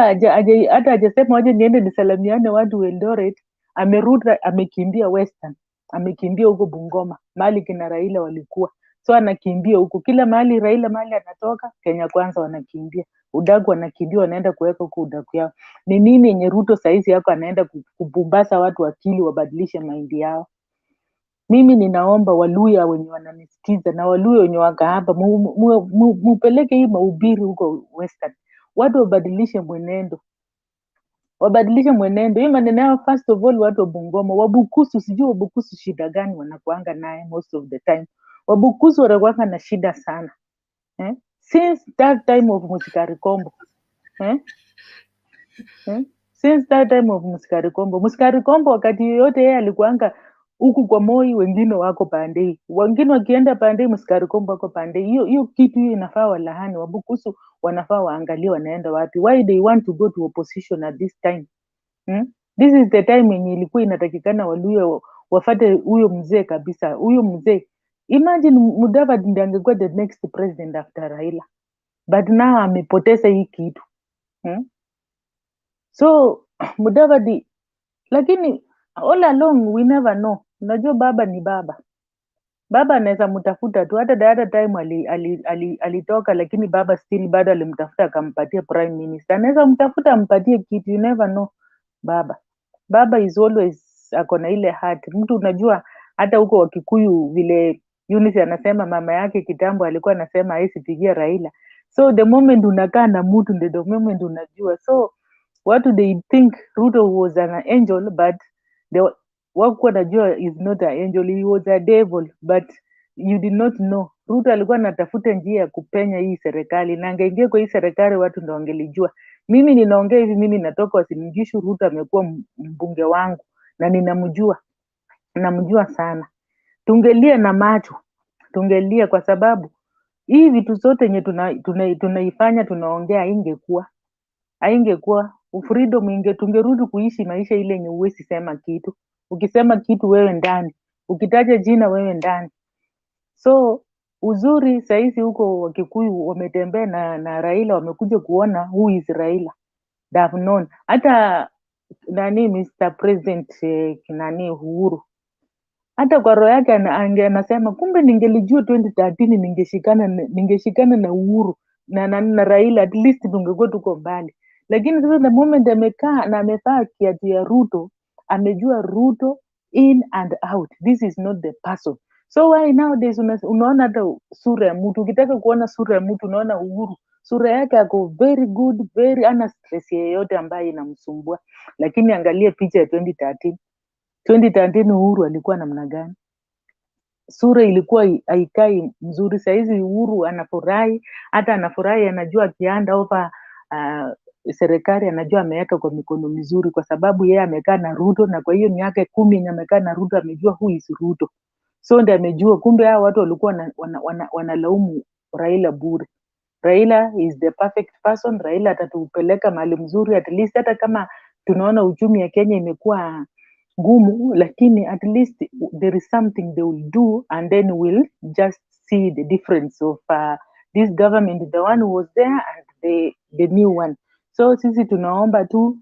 hata hajasema waje niende nisalamiane watu Eldoret, amerudi amekimbia Western, amekimbia huko Bungoma mahali kina Raila walikuwa. So anakimbia huko kila mahali, Raila mahali anatoka Kenya Kwanza wanakimbia, udaku wanakimbia, wanaenda kuweka huko udaku yao. Ni nini yenye Ruto saizi yako anaenda kubumbasa watu akili wabadilishe maindi yao? Mimi ninaomba Waluya wenye wananisikiza na Waluya wenye waka hapa, mupeleke hii mahubiri huko Western, watu wabadilishe mwenendo, wabadilishe mwenendo. Hii maneno yao, first of all, watu wa Bungoma, Wabukusu, sijui Wabukusu shida gani wanakuanga naye most of the time. Wabukusu wanakuanga na shida sana since that time of Musikari Kombo since that time of Musikari Kombo. Musikari Kombo wakati yote yeye alikuanga huku kwa Moi, wengine wako pande, wengine wakienda pande, Musikari Kombo wako pande. Hiyo kitu hiyo inafaa walahani. Wabukusu wanafaa waangalie wanaenda wapi. Why they want to go to opposition at this time? This is the time yenye ilikuwa inatakikana Waluya wafate huyo mzee kabisa. Huyo mzee, imagine Mudavadi ndiye angekuwa the next president after Raila, but now amepoteza hii kitu. So Mudavadi, lakini all along we never know. Unajua baba ni baba, baba anaweza mtafuta tu. Hata the other time alitoka, lakini baba still bado alimtafuta akampatia prime minister. Anaweza mtafuta ampatie kitu, you never know. Baba is always ako na ile heart. Mtu unajua hata huko Wakikuyu vile Eunice anasema mama yake kitambo alikuwa anasema haisipigia Raila. So the moment unakaa na mtu ndio the moment unajua. So what do they think? Ruto was an angel, but wakuwa najua is not an angel, he was a devil, but you did not know. Ruto alikuwa anatafuta njia ya kupenya hii serikali, na angeingia kwa hii serikali watu ndio wangelijua. Mimi ninaongea hivi, mimi natoka Wasingishu, Ruto amekuwa mbunge wangu na ninamjua, namjua sana. Tungelia na macho, tungelia kwa sababu hii vitu zote yenye tunaifanya tunaongea haingekuwa freedom, tungerudi kuishi maisha ile yenye uwezi sema kitu. Ukisema kitu wewe ndani, ukitaja jina wewe ndani. So uzuri saizi huko Wakikuyu wametembea na Raila, wamekuja kuona who is Raila. They have known. Hata Mr. President Uhuru, hata kwa roho yake anasema kumbe ningelijua 2013 ningeshikana na Uhuru na Raila, at least tungekuwa tuko mbali. Lakini sasa the moment amekaa na amevaa kiatu ya Ruto, amejua Ruto in and out. This is not the person. So why nowadays unaona hata sura ya mtu, ukitaka kuona sura ya mtu unaona Uhuru, sura yake ako very good, very ana stress yeyote ambaye inamsumbua. Lakini angalia picha ya 2013 Uhuru alikuwa namna gani? Sura ilikuwa haikai mzuri. Saizi Uhuru anafurahi, hata anafurahi, anajua akianda over serikali anajua ameweka kwa mikono mizuri, kwa sababu yeye amekaa na Ruto, na kwa hiyo miaka 10 yenye amekaa na Ruto amejua who is Ruto. So ndio amejua kumbe hao watu walikuwa wanalaumu Raila bure. Raila is the perfect person. Raila atatupeleka mahali mzuri, at least hata kama tunaona uchumi ya Kenya imekuwa ngumu, lakini at least there is something they will do, and then we'll just see the difference of this government, the one who was there and the new one. So sisi tunaomba tu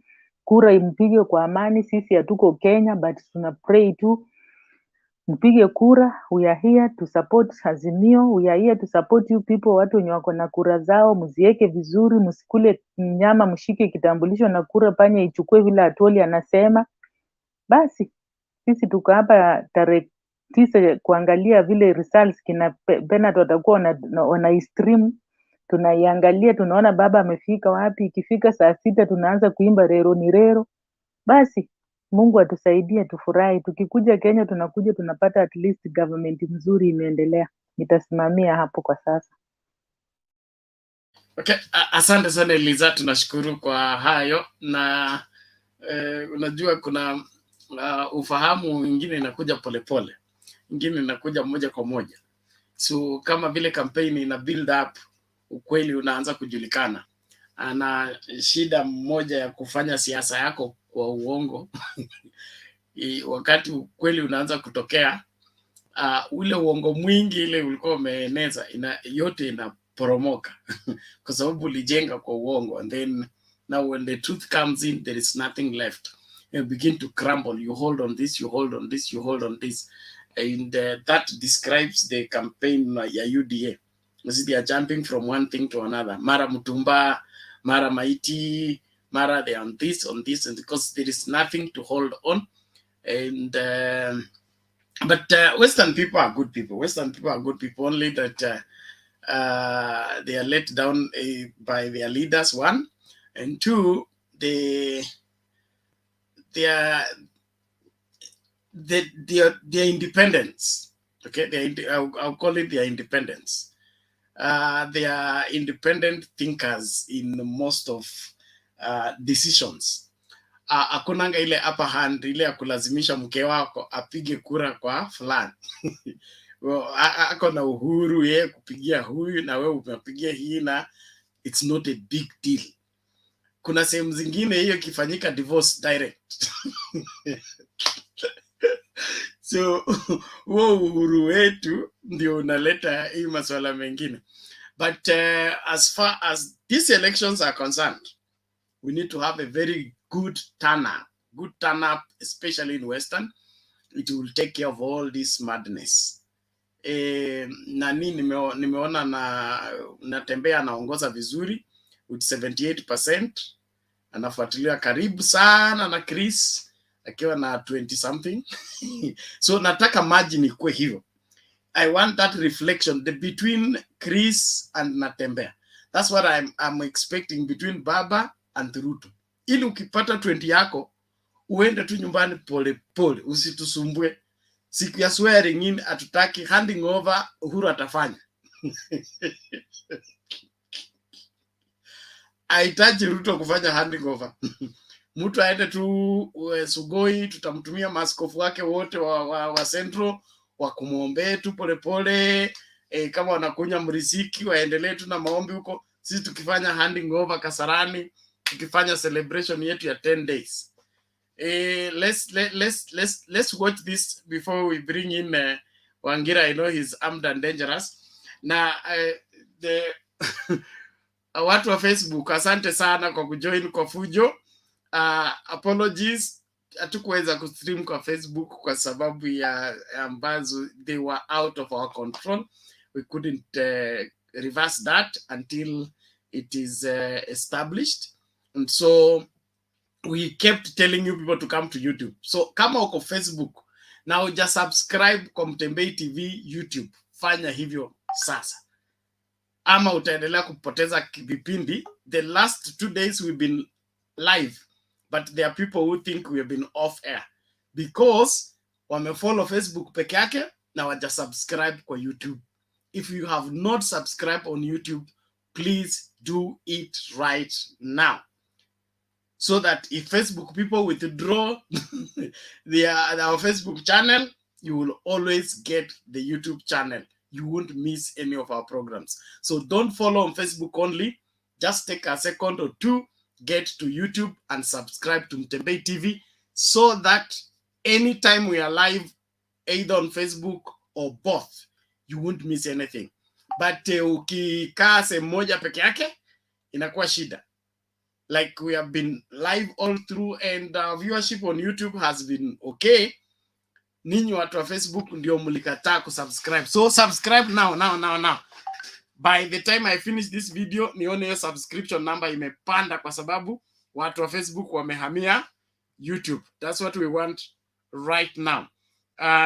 kura impige kwa amani. Sisi hatuko Kenya, but tuna pray tu mpige kura. We are here to support Azimio. We are here to support you people. Watu wenye wako na kura zao mziweke vizuri, msikule nyama, mshike kitambulisho na kura, panya ichukue vile Atoli anasema. Basi sisi tuko hapa tarehe 9 kuangalia vile results kina Bernard watakuwa wana stream. Tunaiangalia, tunaona baba amefika wapi. Ikifika saa 6 tunaanza kuimba rero ni rero. Basi Mungu atusaidie, tufurahi. Tukikuja Kenya tunakuja tunapata at least government mzuri imeendelea. Nitasimamia hapo kwa sasa. Okay, asante sana Eliza, tunashukuru kwa hayo. Na unajua kuna ufahamu ingine inakuja polepole, ingine inakuja moja kwa moja. So kama vile kampeni ina build up, ukweli unaanza kujulikana. Ana shida mmoja ya kufanya siasa yako kwa uongo wakati ukweli unaanza kutokea, ule uongo mwingi ile ulikuwa umeeneza yote inaporomoka kwa sababu ulijenga kwa uongo, and then now when the truth comes in, there is nothing left. You begin to crumble. You hold on this, you hold on this, you hold on this, and that describes the campaign ya UDA. They are jumping from one thing to another. Mara Mutumba, Mara Maiti, Mara they are on this, and because there is nothing to hold on. And but Western people are good people. Western people are good people, only that they are let down by their leaders, one, and two, their independence. Okay, I'll call it their independence. They are independent thinkers in most of decisions. Akunanga ile upper hand ile ya kulazimisha mke wako apige kura kwa fulani. Ako na uhuru yeye kupigia huyu na wewe umepigia hii, na it's not a big deal. Kuna sehemu zingine hiyo kifanyika divorce direct. So huo uhuru wetu ndio unaleta hii masuala mengine. But as far as these elections are concerned, we need to have a very good turn up, especially in Western. It will take care of all this madness. Nani nimeona natembea anaongoza vizuri with 78%, anafuatiliwa karibu sana na Chris akiwa na 20 something. So nataka margin ikuwe hivyo. I want that reflection between Chris and Natembea. That's what I'm expecting between Baba and Ruto. Ili ukipata 20 yako uende tu nyumbani pole pole, usitusumbue. Siku ya swearing in atutaki, handing over Uhuru atafanya. Haitaji Ruto kufanya handing over. Mtu aende tu Sugoi, tutamtumia maaskofu wake wote wa Central wa kumuombea tu pole pole. Kama wanakunya mriziki waendelee tu na maombi huko, sisi tukifanya handing over Kasarani, tukifanya celebration yetu ya 10 days. Let's watch this before we bring in Wangira. I know he's armed and dangerous. Na the watu wa Facebook, asante sana kwa kujoin kwa fujo. Apologies, hatukuweza kustream kwa Facebook kwa sababu ya ambazo they were out of our control. We couldn't reverse that until it is established, and so we kept telling you people to come to YouTube. So kama uko Facebook na uja subscribe kwa Mtembei TV YouTube, fanya hivyo sasa, ama utaendelea kupoteza vipindi. The last 2 days we've been live, but there are people who think we have been off air because wamefollow Facebook peke yake na waja subscribe kwa YouTube. If you have not subscribed on YouTube, please do it right now, so that if Facebook people withdraw our Facebook channel, you will always get the YouTube channel. You won't miss any of our programs. So don't follow on Facebook only. Just take a second or two, get to YouTube and subscribe to Mtembei TV, so that anytime we are live, either on Facebook or both, you won't miss anything. But ukikaa sehemu moja peke yake inakuwa shida. Like we have been live all through, and viewership on YouTube has been okay. Ninyi watu wa Facebook ndio mlikataa kusubscribe. So subscribe now. By the time I finish this video, nione hiyo subscription number imepanda kwa sababu watu wa Facebook wamehamia YouTube. That's what we want right now.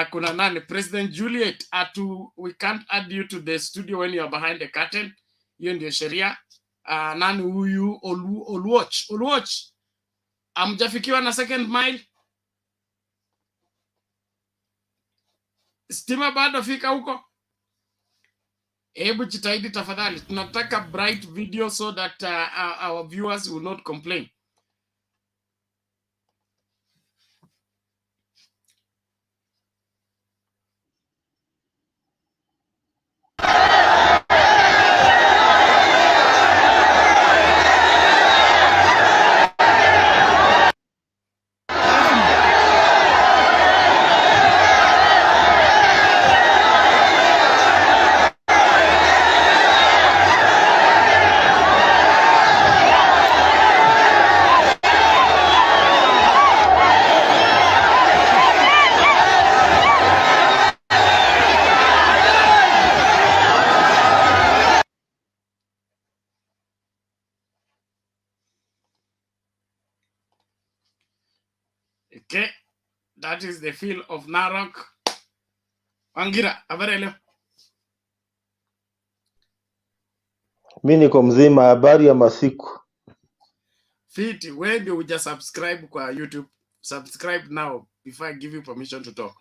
Kuna nani? President Juliet, we can't add you to the studio when you are behind the curtain. Hiyo ndio sheria. Nani huyu? Oluoch. Amjafikiwa na second mile. Stima bado fika huko. Hebu jitahidi tafadhali. Tunataka bright video so that our viewers will not complain. Okay, that is the feel of Narok. Wangira, habari leo? Mi niko mzima, habari ya masiku. Fiti, wewe ndio uja subscribe kwa YouTube. Subscribe now before I give you permission to talk.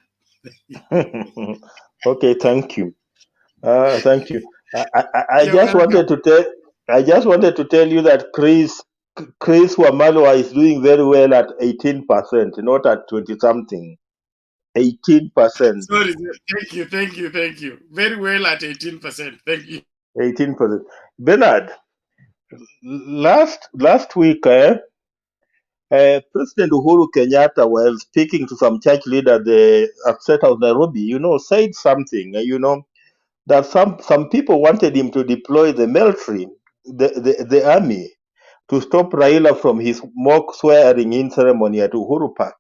Okay, thank you. Thank you. I You're just wanted welcome. to tell you that Chris Wamalwa is doing very well at 18%, not at 20 something. 18%. Sorry, thank you. Very well at 18%. Thank you. 18%. Bernard, last week, President Uhuru Kenyatta, while speaking to some church leader at State House Nairobi, said something, that some people wanted him to deploy the military, the army, to stop Raila from his mock swearing in ceremony at Uhuru Park.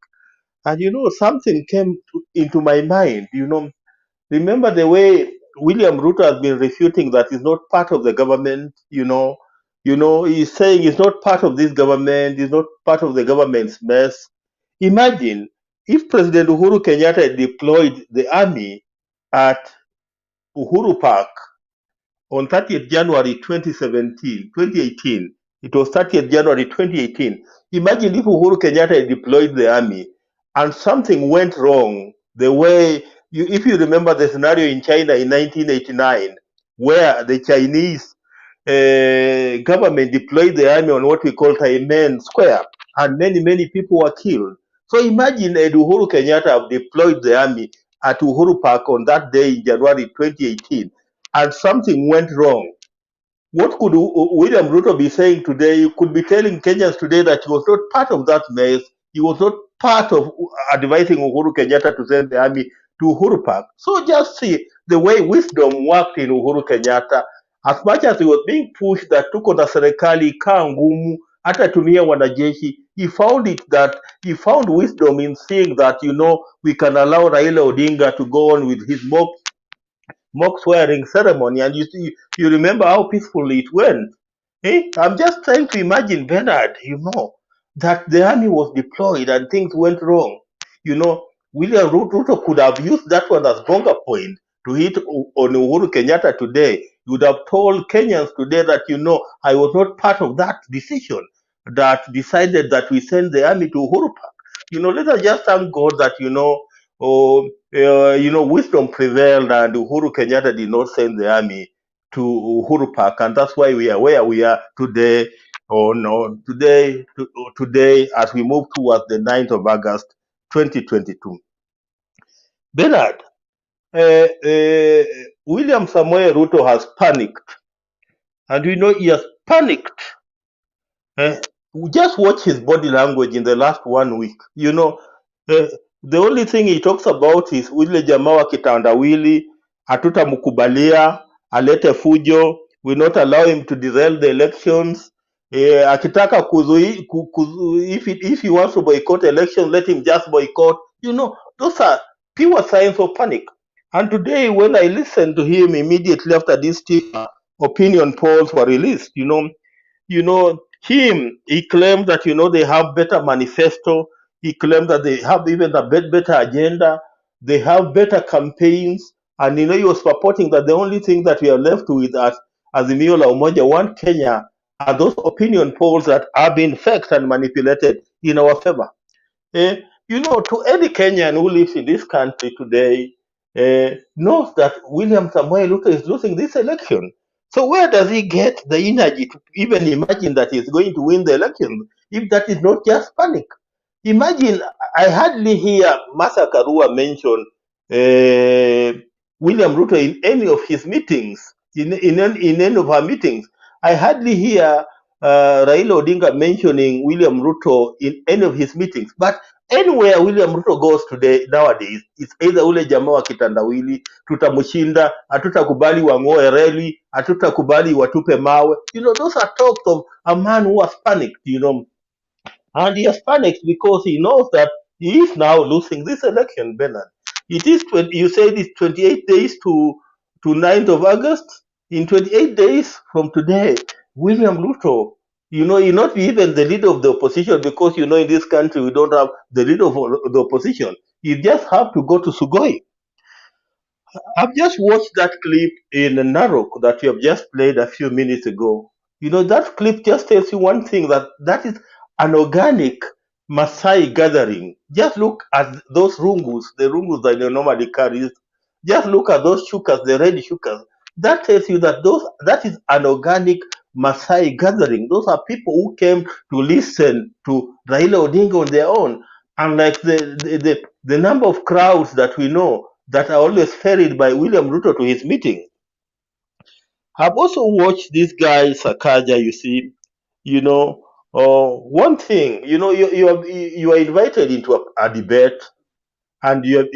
And something came into my mind. Remember the way William Ruto has been refuting that he's not part of the government. He's saying he's not part of this government. He's not part of the government's mess. Imagine if President Uhuru Kenyatta had deployed the army at Uhuru Park on 30th January 2018. It was 30th January 2018. Imagine if Uhuru Kenyatta had deployed the army and something went wrong the way, if you remember the scenario in China in 1989, where the Chinese government deployed the army on what we call Tiananmen Square, and many people were killed. So imagine had Uhuru Kenyatta have deployed the army at Uhuru Park on that day in January 2018, and something went wrong. What could William Ruto be saying today? He could be telling Kenyans today that he was not part of that mess. He was not part of advising Uhuru Kenyatta to send the army to Uhuru Park. So just see the way wisdom worked in Uhuru Kenyatta. As much as he was being pushed that tuko na serikali kaa ngumu, hata tumia wanajeshi, he found wisdom in seeing that we can allow Raila Odinga to go on with his mock swearing ceremony, and you remember how peacefully it went. I'm just trying to imagine, Bernard, that the army was deployed and things went wrong. William Ruto could have used that one as bonga point to hit on Uhuru Kenyatta today. He would have told Kenyans today that, I was not part of that decision that decided that we send the army to Uhuru Park. Let us just thank God that, wisdom prevailed and Uhuru Kenyatta did not send the army to Uhuru Park, and that's why we are where we are today. Today, as we move towards the 9th of August, 2022. Bernard, William Samoei Ruto has panicked, and he has panicked. Just watch his body language in the last 1 week. The only thing he talks about is ule jamaa wa kitandawili, hatutamkubalia alete fujo, will not allow him to derail the elections. Akitaka if he wants to boycott elections, let him just boycott. Those are pure signs of panic. And today, when I listened to him immediately after these Tifa opinion polls were released, he claimed that, they have better manifesto. He claimed that they have even a better agenda. They have better campaigns. And, he was purporting that the only thing that we are left with at Azimio La Umoja, One Kenya, are those opinion polls that are being faked and manipulated in our favor. To any Kenyan who lives in this country today, knows that William Samoei Ruto is losing this election. So where does he get the energy to even imagine that he's going to win the election if that is not just panic? Imagine, I hardly hear Martha Karua mention William Ruto in any of his meetings, in any of her meetings. I hardly hear Raila Odinga mentioning William Ruto in any of his meetings. But anywhere William Ruto goes today, nowadays, it's either ule jamaa wa kitandawili, tutamshinda, hatutakubali wang'oe reli, hatutakubali watupe mawe. Those are talks of a man who has panicked, and he has panicked because he knows that he is now losing this election, Bernard. It is you said it's 28 days to 9th of August. In 28 days from today, William Ruto You know, you're not even the leader of the opposition, because you know in this country we don't have the leader of the opposition. You just have to go to Sugoi. I've just watched that clip in Narok that you have just played a few minutes ago. You know, that clip just tells you one thing, that that is an organic Maasai gathering. Just look at those rungus, the rungus that they normally carry. Just look at those shukas, the red shukas. That tells you that that is an organic Maasai gathering. Those are people who came to listen to Raila Odinga on their own. Unlike the number of crowds that we know that are always ferried by William Ruto to his meeting. I've also watched this guy SAKAJA. You see, you know, one thing, you know, you are invited into a debate, and you have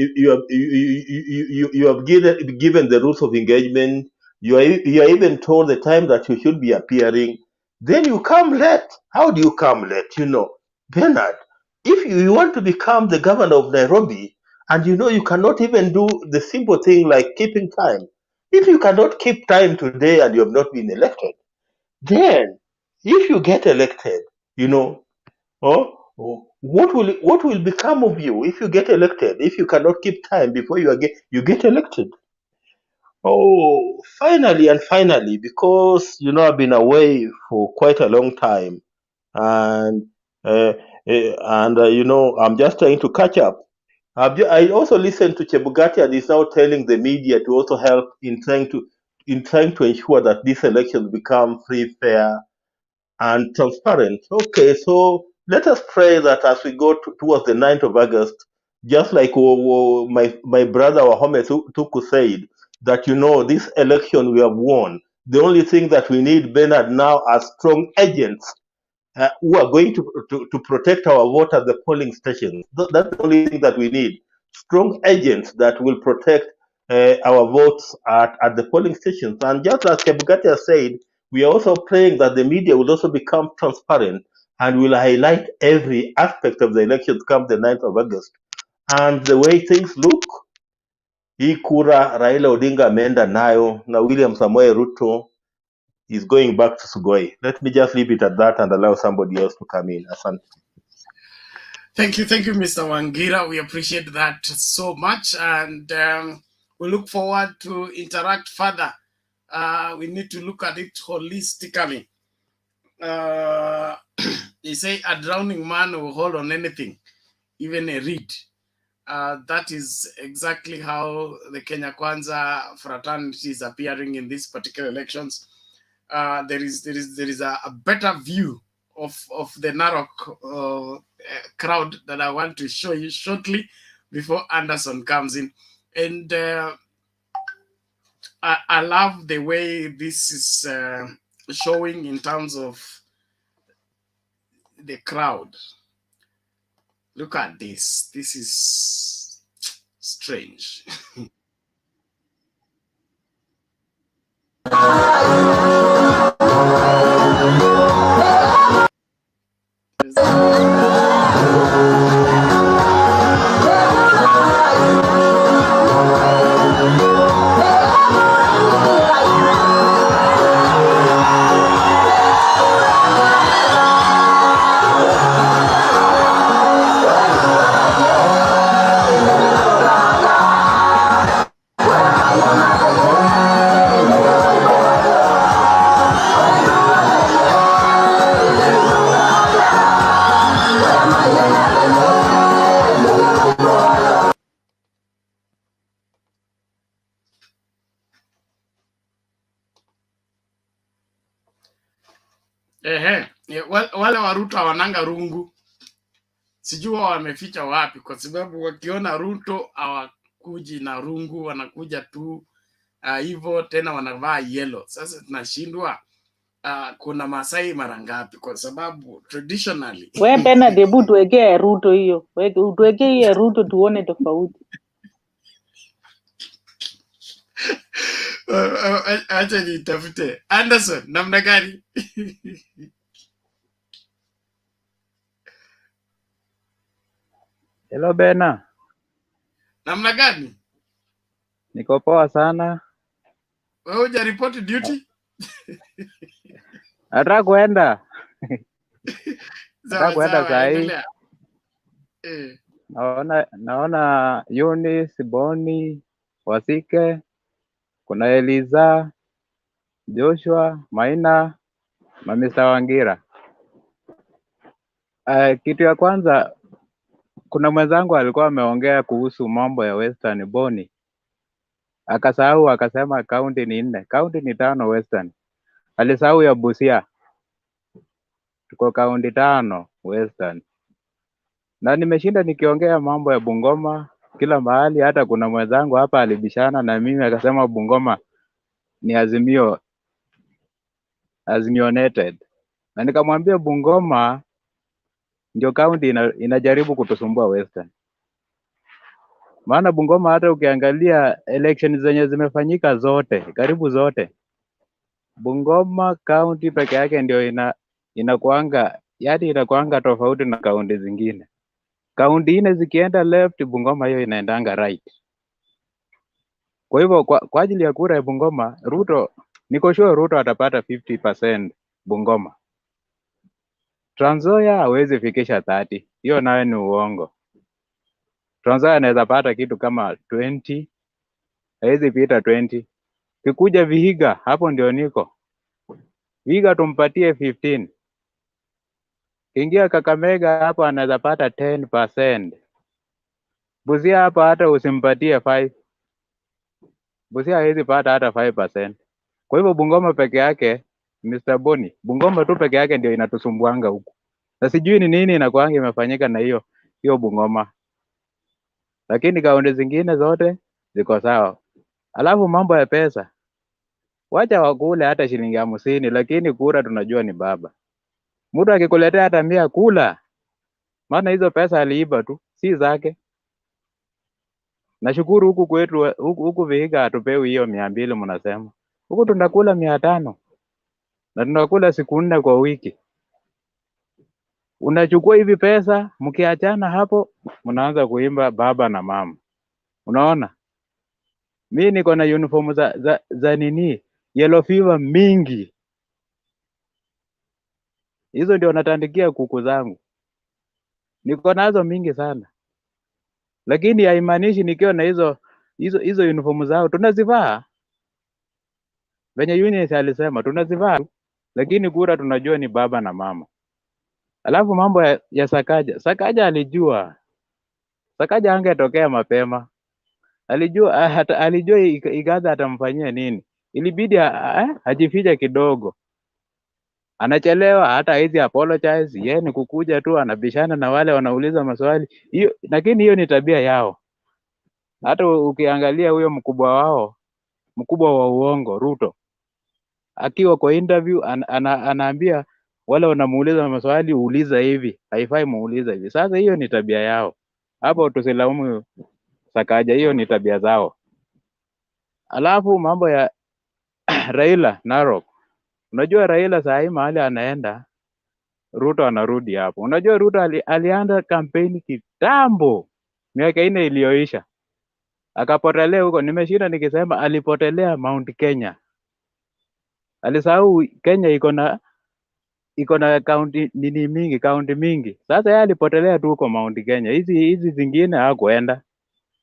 given the rules of engagement. You are even told the time that you should be appearing. Then you come late. How do you come late? You know, Bernard, if you want to become the governor of Nairobi, and you know you cannot even do the simple thing like keeping time. If you cannot keep time today and you have not been elected, then if you get elected, you know, what will become of you if you get elected? If you cannot keep time before you get elected? Oh, finally, because you know I've been away for quite a long time, and you know I'm just trying to catch up. I also listened to Chebukati, and he's now telling the media to also help in trying to ensure that these elections become free, fair, and transparent. Okay, so let us pray that as we go towards the 9th of August, just like my brother Wahome Tuku said, that you know this election we have won. The only thing that we need, Bernard, now are strong agents who are going to protect our vote at the polling stations. That's the only thing that we need. Strong agents that will protect our votes at the polling stations. And just as Kebugati said, we are also praying that the media will also become transparent and will highlight every aspect of the elections come the 9th of August. And the way things look, hii kura Raila Odinga ameenda nayo na William Samoei Ruto is going back to Sugoi. Let me just leave it at that and allow somebody else to come in. Asante. Thank you, Mr. Wangira. We appreciate that so much, and we look forward to interact further. We need to look at it holistically. They say a drowning man will hold on anything, even a reed. That is exactly how the Kenya Kwanza fraternity is appearing in these particular elections. There is a better view of the Narok crowd that I want to show you shortly before Anderson comes in. And I love the way this is showing in terms of the crowd. Look at this. This is strange. Wale wa Ruto hawananga rungu, sijua wameficha wapi, kwa sababu wakiona Ruto hawakuji na rungu, wanakuja tu hivyo, tena wanavaa yellow. Sasa tunashindwa kuna Masai mara ngapi, kwa sababu traditionally we Bernard, hebu tuwekee Ruto hiyo, tuwekee hiyo Ruto tuone tofauti. acha nitafute. Anderson, namna gani? Hello Bena. Namna gani? Niko poa sana. Wewe hujaripoti duty? Nataka kuenda. nataka Sawa kuenda sawa, saa hii. endelea. Naona Eunice, Boni, Wasike, kuna Eliza, Joshua, Maina, Mamisa Wangira. Kitu ya kwanza, kuna mwenzangu alikuwa ameongea kuhusu mambo ya Western Boni, akasahau akasema kaunti ni 4, kaunti ni 5 Western. Alisahau ya Busia, tuko kaunti 5 Western. Na nimeshinda nikiongea mambo ya Bungoma kila mahali, hata kuna mwenzangu hapa alibishana na mimi akasema Bungoma ni Azimio United. Na nikamwambia Bungoma ndio kaunti inajaribu kutusumbua Western. Maana Bungoma hata ukiangalia election zenye zimefanyika zote, karibu zote, Bungoma kaunti peke yake ndio inakuanga, yaani inakuanga tofauti na kaunti zingine. Kaunti 4 zikienda left, Bungoma hiyo inaendanga right. Kwa hivyo kwa ajili ya kura ya Bungoma, Ruto, niko sure Ruto atapata 50% Bungoma. Trans Nzoia hawezi fikisha 30. Hiyo nayo ni uongo. Trans Nzoia anaweza pata kitu kama 20, hawezi pita 20. Kikuja Vihiga, hapo ndio niko. Vihiga tumpatie 15. Ingia Kakamega, hapo anaweza pata 10%. Busia hapa hata usimpatie 5. Busia hawezi pata hata 5%. Kwa hivyo Bungoma peke yake, Mr. Boni, Bungoma tu peke yake ndio inatusumbuanga huku. Na sijui ni nini inakuanga imefanyika na hiyo Bungoma. Lakini kaunti zingine zote ziko sawa. Alafu mambo ya pesa, wacha wakule hata shilingi 50, lakini kura tunajua ni baba. Mtu akikuletea hata 100 kula, maana hizo pesa aliiba tu, si zake. Nashukuru huku kwetu, huku Vihiga hatupewi hiyo 200 mnasema. Huku tunakula 500 na tunakula siku 4 kwa wiki. Unachukua hivi pesa, mkiachana hapo mnaanza kuimba baba na mama. Unaona? Mimi niko na uniform za nini? Yellow fever mingi. Hizo ndio natandikia kuku zangu. Niko nazo mingi sana. Lakini haimaanishi nikiwa na hizo uniform zao tunazivaa. Venye Eunice alisema tunazivaa, lakini kura tunajua ni baba na mama. Alafu mambo ya Sakaja. Sakaja alijua. Sakaja angetokea mapema. Alijua IGATHE atamfanyia nini. Ilibidi ajifiche kidogo. Anachelewa, hata hizi apologize, yeye ni kukuja tu anabishana na wale wanauliza maswali. Hiyo, lakini hiyo ni tabia yao. Hata ukiangalia huyo mkubwa wao, mkubwa wa uongo, Ruto, akiwa kwa interview anaambia wale wanamuuliza maswali, uuliza hivi, haifai muuliza hivi. Sasa hiyo ni tabia yao. Hapo tusilaumu Sakaja, hiyo ni tabia zao. Alafu mambo ya Raila Narok. Unajua Raila saa hii mahali anaenda, Ruto anarudi hapo. Unajua Ruto alianza kampeni kitambo, miaka 4 iliyoisha. Akapotelea huko. Nimeshinda nikisema alipotelea Mount Kenya. Alisahau Kenya iko na kaunti mingi. Sasa yeye alipotelea tu huko Mount Kenya. Hizi zingine hakuenda.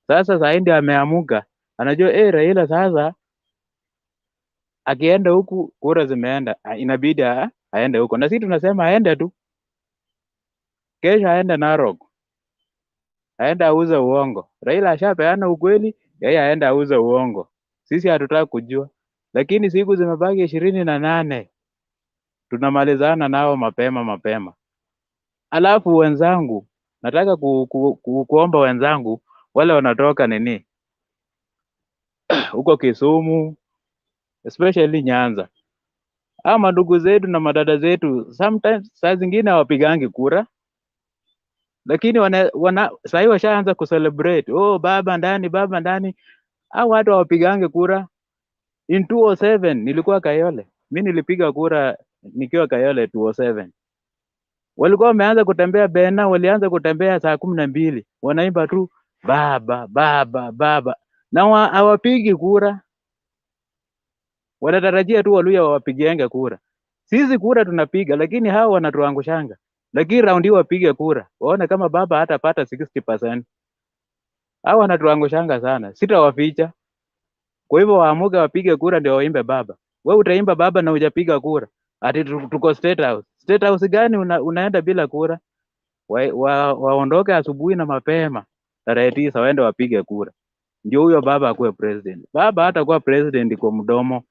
Sasa saa hii ndio ameamuka. Anajua Raila sasa akienda huku kura zimeenda, inabidi aende huko. Na sisi tunasema aende tu. Kesho aende Narok. Aende auze uongo. Raila ashapeana ukweli, yeye aende auze uongo. Sisi hatutaka kujua. Lakini siku zimebaki 28. Tunamalizana nao mapema. Alafu wenzangu, nataka kuomba wenzangu wale wanatoka nini huko Kisumu, especially Nyanza. Ama ndugu zetu na madada zetu sometimes saa zingine hawapigangi kura, lakini sasa washaanza kucelebrate. Oh, baba ndani. Hao watu hawapigangi kura. In 2007 nilikuwa Kayole. Mimi nilipiga kura nikiwa Kayole 2007. Walikuwa wameanza kutembea Bena, walianza kutembea saa 12. Wanaimba tu baba. Na hawapigi kura. Wanatarajia tu Waluya wawapigienge kura. Sisi kura tunapiga, lakini hao wanatuangushanga. Lakini raundi hii wapige kura, waone kama baba hatapata 60%. Hao wanatuangushanga sana, sitawaficha. Kwa hivyo waamuke wapige kura ndio waimbe baba. Wewe utaimba baba na hujapiga kura. Ati tuko State House. State House gani unaenda bila kura? Waondoke asubuhi na mapema tarehe 9 waende wapige kura. Ndio huyo baba akuwe president. Baba hatakuwa president kwa mdomo,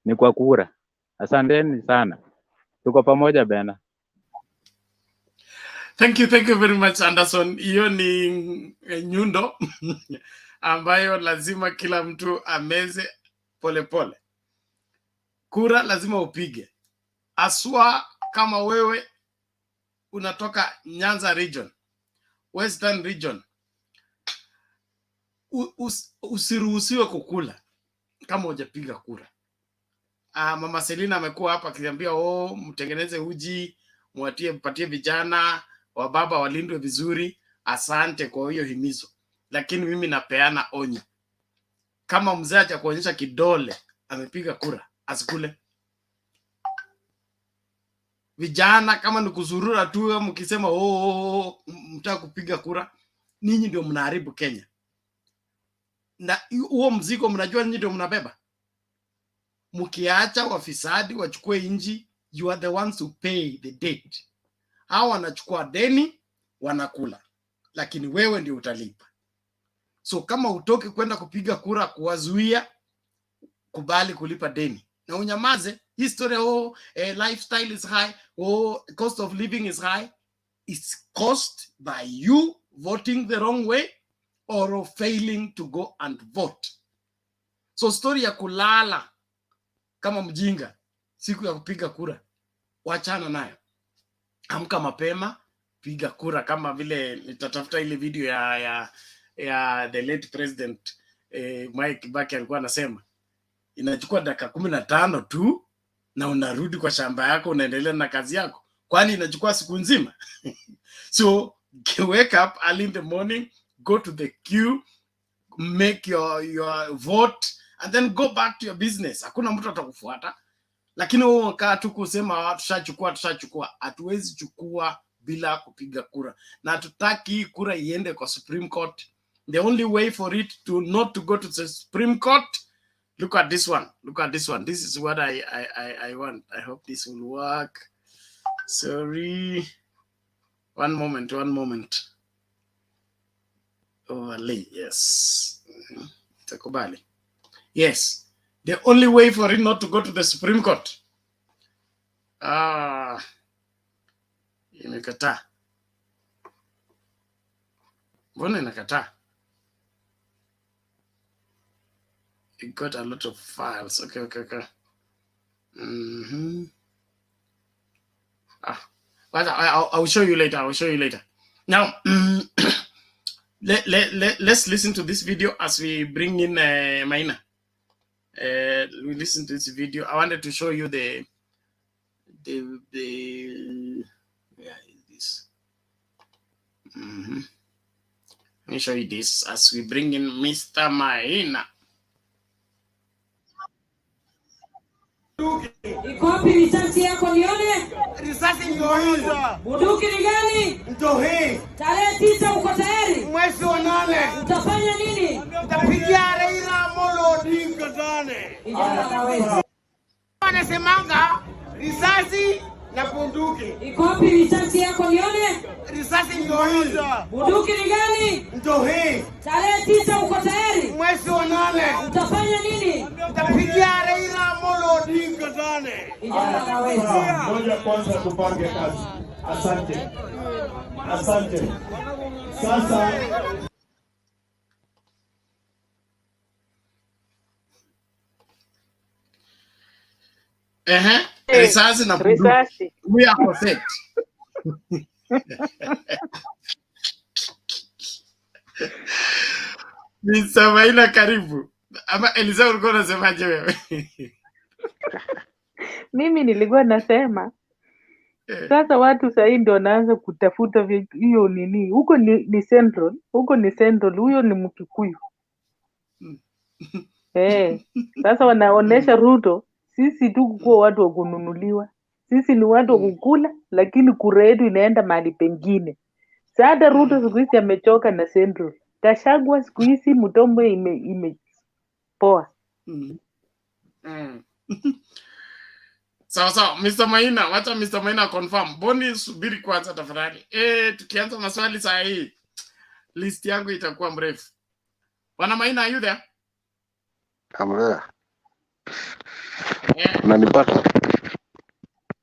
ni kwa kura. Asanteni sana. Tuko pamoja bena. Thank you very much Anderson. Hiyo ni nyundo ambayo lazima kila mtu ameze pole. Kura lazima upige. Aswa kama wewe unatoka Nyanza region, Western region, usiruhusiwe kukula kama hujapiga kura. Mama Selina amekuwa hapa akiniambia mtengeneze uji, mpatie vijana, wababa walindwe vizuri. Asante kwa hiyo himizo. Lakini mimi napeana onyo. Kama mzee acha kuonyesha kidole amepiga kura, asikule. Vijana kama ni kuzurura tu mkisema mtaka kupiga kura, ninyi ndio mnaharibu Kenya. Na huo mzigo mnajua ninyi ndio mnabeba. Mkiacha wafisadi wachukue inji, you are the ones who pay the debt. Hao wanachukua deni wanakula, lakini wewe ndio utalipa. So kama utoke kwenda kupiga kura kuwazuia, kubali kulipa deni na unyamaze. History lifestyle is high, cost of living is high. It's caused by you voting the wrong way or failing to go and vote. So story ya kulala kama mjinga siku ya kupiga kura, wachana nayo. Amka mapema, piga kura. Kama vile nitatafuta ile video ya the late president Mike Kibaki alikuwa anasema inachukua dakika 15 tu na unarudi kwa shamba yako, unaendelea na kazi yako. Kwani inachukua siku nzima? So wake up early in the morning, go to the queue, make your vote and then go back to your business. Hakuna mtu atakufuata. Lakini wewe ukaa tu kusema tushachukua. Hatuwezi chukua bila kupiga kura. Na hatutaki kura iende kwa Supreme Court. The only way for it to not to go to the Supreme Court, look at this one. This is what I want. I hope this will work. Sorry. One moment. Overlay. Yes. Takubali. Yes. The only way for it not to go to the Supreme Court. Imekataa. Mbona inakataa? It got a lot of files. Okay. But I'll show you later. Now, let's listen to this video as we bring in Maina. We listen to this video. I wanted to show you the where is this? Let me show you this as we bring in Mr. Maina. Iko wapi risasi yako nione? Risasi ndio hii. Bunduki ni gani? Ndio hii. Tarehe 9 uko tayari? Mwezi wa 8. Utafanya nini? Utapigia Raila Odinga Azimio. Inaweza. Wanasemanga risasi na bunduki. Iko wapi risasi yako nione? Risasi ndio hii. Bunduki ni gani? Ndio hii. Tarehe 9 uko tayari? Mwezi wa 8. Utafanya nini? Utapigia Raila Odinga Azimio. Inaweza. Ngoja kwanza tupange kazi. Asante. Sasa risasi na bunduki. We are perfect. Mr. Maina, karibu. Ama Eliza ulikuwa unasemaje wewe? Mimi nilikuwa nasema sasa watu sahii ndio wanaanza kutafuta hiyo nini. Huko ni Central. Huyo ni Mkikuyu. Sasa wanaonesha Ruto sisi tu kuwa watu wa kununuliwa. Sisi ni watu wa kukula, lakini kura yetu inaenda mahali pengine. Sasa Ruto siku hizi amechoka na Central. Gachagua siku hizi mtombo imepoa. Sawa, Mr. Maina, wacha Mr. Maina confirm. Boni, subiri kwanza tafadhali. Tukianza maswali saa hii, list yangu itakuwa mrefu. Bwana Maina, are you there? I'm there. Unanipata?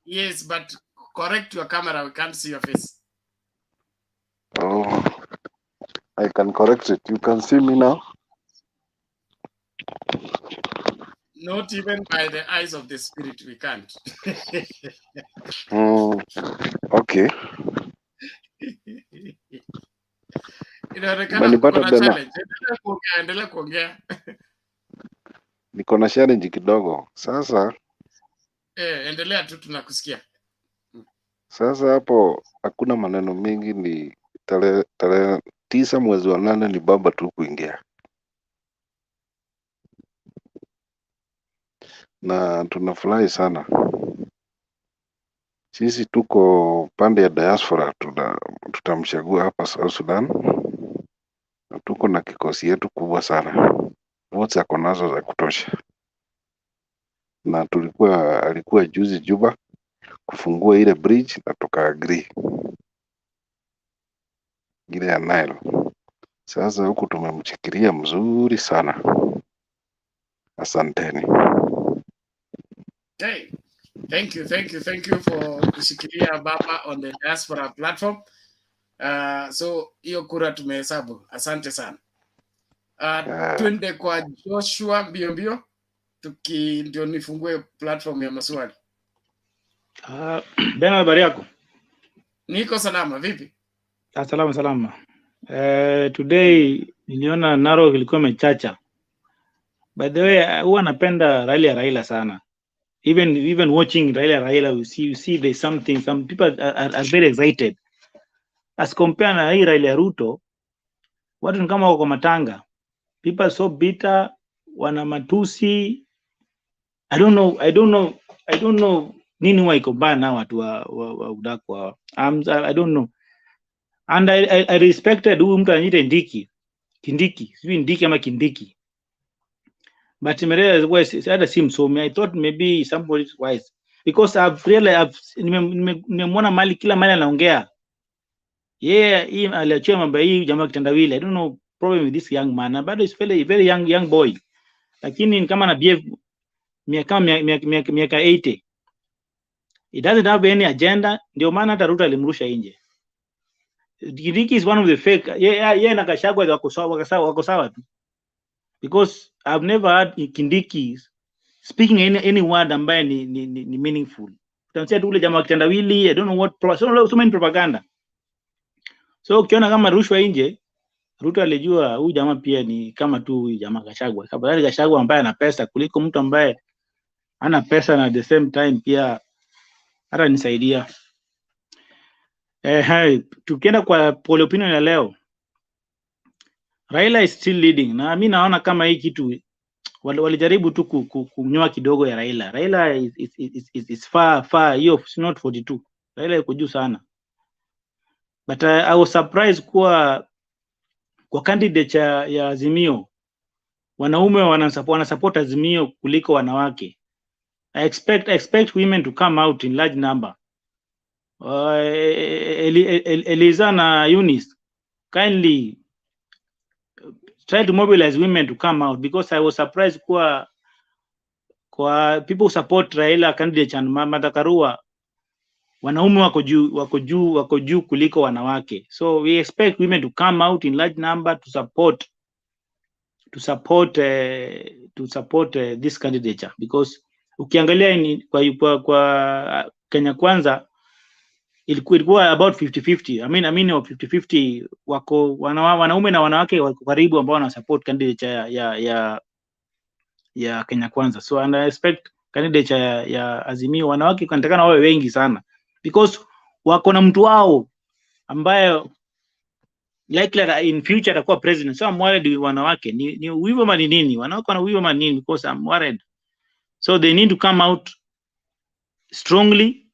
Yes, but correct your camera. We can't see your face. Oh, I can correct it. You can see me now? Not even by the eyes of the spirit, we can't. Okay. Inaonekana kuna challenge. Endelea kuongea. Niko na challenge kidogo. Sasa endelea tu, tunakusikia. Sasa hapo hakuna maneno mengi, ni tarehe 9 mwezi wa 8 ni baba tu kuingia. Na tunafurahi sana. Sisi tuko pande ya diaspora, tutamchagua hapa South Sudan. Na tuko na kikosi yetu kubwa sana. Wote ako nazo za kutosha. Na alikuwa juzi Juba kufungua ile bridge na tuka-agree ile ya Nile. Sasa huku tumemchikiria mzuri sana. Asanteni. Hey, thank you for kushikilia baba on the diaspora platform. So hiyo kura tumehesabu. Asante sana. Twende kwa Joshua mbio ndio nifungue platform ya maswali. Bena, habari yako? Niko salama, vipi? Salama. Today niliona Narok ilikuwa imechacha. By the way, huwa napenda Raila sana. Even watching Raila, you see there's something, some people are very excited. As compared na hii Raila Ruto, watu ni kama wako matanga. People are so bitter, wana matusi. I don't know nini wa iko bana na watu wa udakwa. I don't know. And I respected huyu mtu anaitwa Kindiki, sijui Ndiki ama Kindiki. But hata si msomi. I thought maybe somebody wise, because nimemwona mali kila mali anaongea. Hii aliachia mambo hii jamaa kitandawili. I don't know problem with this young man, but he's very young boy. Lakini kama na behave miaka 80. He doesn't have any agenda, ndio maana hata Ruto alimrusha nje. Kindiki is one of the fake. Na Gachagua wako sawa tu. Because I've never heard Kindiki speaking any word ambaye ni meaningful. Utamsikia tu ule jamaa kitandawili, I don't know what, so many propaganda. So ukiona kama rushwa nje, Ruto alijua huyu jamaa pia ni kama tu huyu jamaa Gachagua. Kabla Gachagua ambaye ana pesa kuliko mtu ambaye ana pesa na at the same time pia hata nisaidia. Tukienda kwa poll opinion ya leo, Raila is still leading. Na mimi naona kama hii kitu walijaribu tu kunyoa kidogo ya Raila. Raila is far, hiyo not 42. Raila yuko juu sana. But I was surprised kwa candidate ya Azimio, wanaume wana support Azimio kuliko wanawake. I expect women to come out in large number. Eliza na Eunice, kindly try to mobilize women to come out, because I was surprised kwa people who support Raila candidate and Martha Karua, wanaume wako juu kuliko wanawake. So we expect women to come out in large number to support this candidature, because ukiangalia kwa Kenya Kwanza ilikuwa about 50-50. I mean 50-50 wako wanaume na wanawake wako karibu ambao wana support candidate ya Kenya Kwanza. So and I expect candidate ya Azimio wanawake wanatakana wawe wengi sana, because wako na mtu wao ambaye likely in future atakuwa president. So I'm worried wanawake ni wivo mani nini, wanawake wana wivo mani nini, because I'm worried. So they need to come out strongly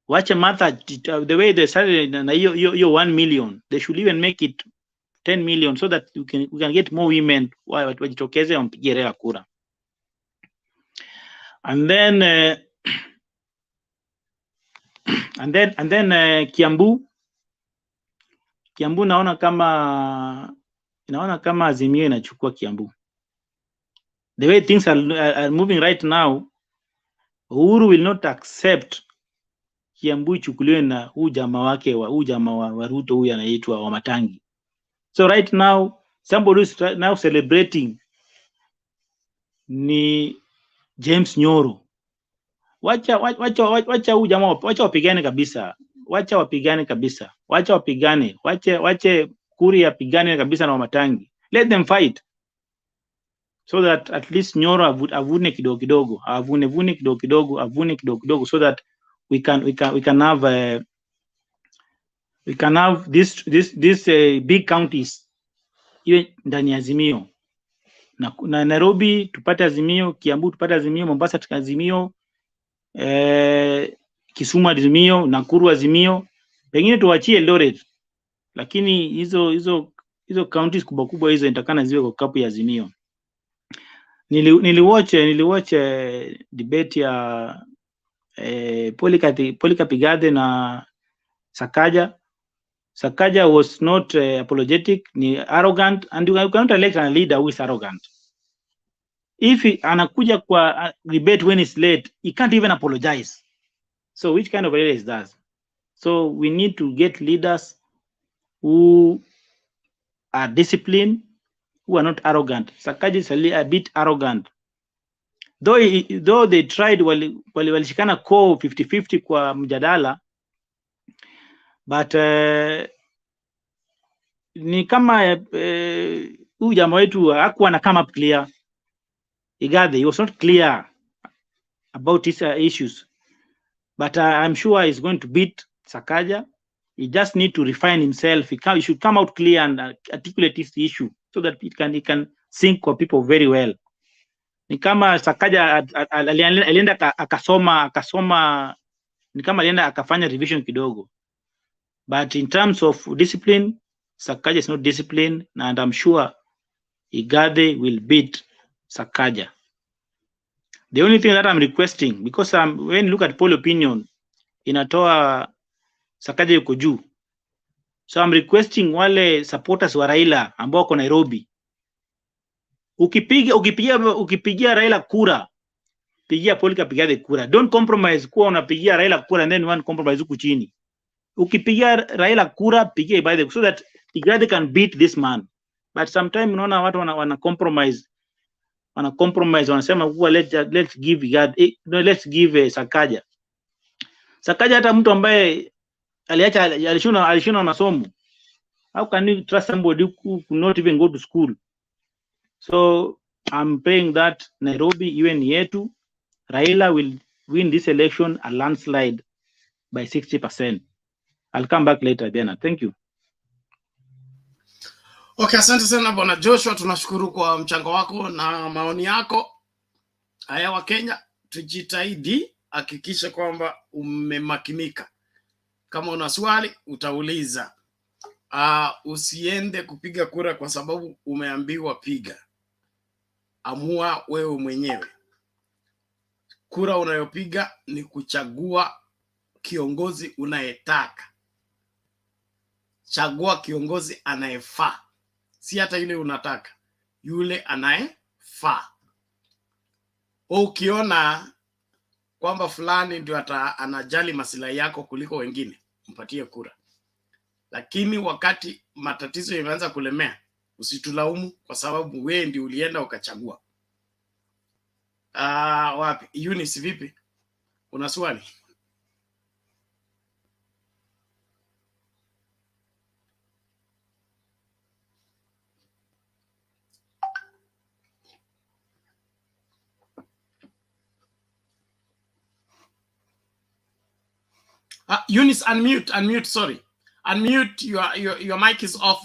Watch a month the way they started na hiyo 1 million, they should even make it 10 million so that we can get more women wajitokeze wampigie Raila kura. And then Kiambu naona kama Azimio inachukua Kiambu. The way things are moving right now, Uhuru will not accept Kiambu ichukuliwe na huu jamaa wake wa Ruto, huyu anaitwa wa Matangi. So right now somebody is now celebrating ni James Nyoro. Wacha huyu jamaa, wacha wapigane kabisa. Wacha wapigane. Wache Kuria apigane kabisa na Matangi. Let them fight. So that at least Nyoro avune kidogo kidogo, avune kidogo so that we can have this big counties iwe ndani ya Azimio. Na Nairobi tupate Azimio, Kiambu tupate Azimio, Mombasa tupate Azimio, Kisumu Azimio, Nakuru Azimio, pengine tuachie Eldoret, lakini hizo counties kubwa hizo nitakana ziwe kwa kapu ya Azimio. Niliwatch debate ya Polycarp IGATHE na SAKAJA. SAKAJA was not apologetic, ni arrogant, and you cannot elect a leader who is arrogant. If anakuja kwa debate when it's late, he can't even apologize. So which kind of leader is that? So we need to get leaders who are disciplined, who are not arrogant. SAKAJA is a bit arrogant. Though they tried walishikana ko 50-50 kwa mjadala, but ni kama huyu jamaa wetu hakuwa na come up clear. IGATHE, he was not clear about his issues, but I'm sure he's going to beat SAKAJA. He just need to refine himself. He should come out clear and articulate his issue so that he can sink kwa people very well. Ni kama SAKAJA alienda akasoma, ni kama alienda akafanya revision kidogo. But in terms of discipline, SAKAJA is not disciplined, and I'm sure IGATHE will beat SAKAJA. The only thing that I'm requesting, because when you look at poll opinion, inatoa SAKAJA yuko juu. So I'm requesting wale supporters wa Raila ambao wako Nairobi, ukipigia Raila kura, pigia Polycarp IGATHE kura. Don't compromise kuwa unapigia Raila kura and then one compromise huku chini. Ukipigia Raila kura, pigia IGATHE so that IGATHE can beat this man. But sometimes unaona watu wana compromise, wanasema kuwa let's give IGATHE, no, let's give SAKAJA. SAKAJA hata mtu ambaye alishona masomo. How can you trust somebody who could not even go to school? So I'm praying that Nairobi iwe ni yetu. Raila will win this election a landslide by 60%. I'll come back later, Diana. Thank you. Okay, asante sana bwana Joshua, tunashukuru kwa mchango wako na maoni yako. Haya wa Kenya, tujitahidi, hakikisha kwamba umemakinika. Kama una swali utauliza. Usiende kupiga kura kwa sababu umeambiwa piga. Amua wewe mwenyewe. Kura unayopiga ni kuchagua kiongozi unayetaka. Chagua kiongozi anayefaa. Si hata yule unataka, yule anayefaa. Ukiona kwamba fulani ndio anajali maslahi yako kuliko wengine, mpatie kura. Lakini wakati matatizo yameanza kulemea, usitulaumu kwa sababu wewe ndio ulienda ukachagua. Wapi? Eunice, vipi? Una swali? Eunice, unmute, sorry. Unmute, your mic is off.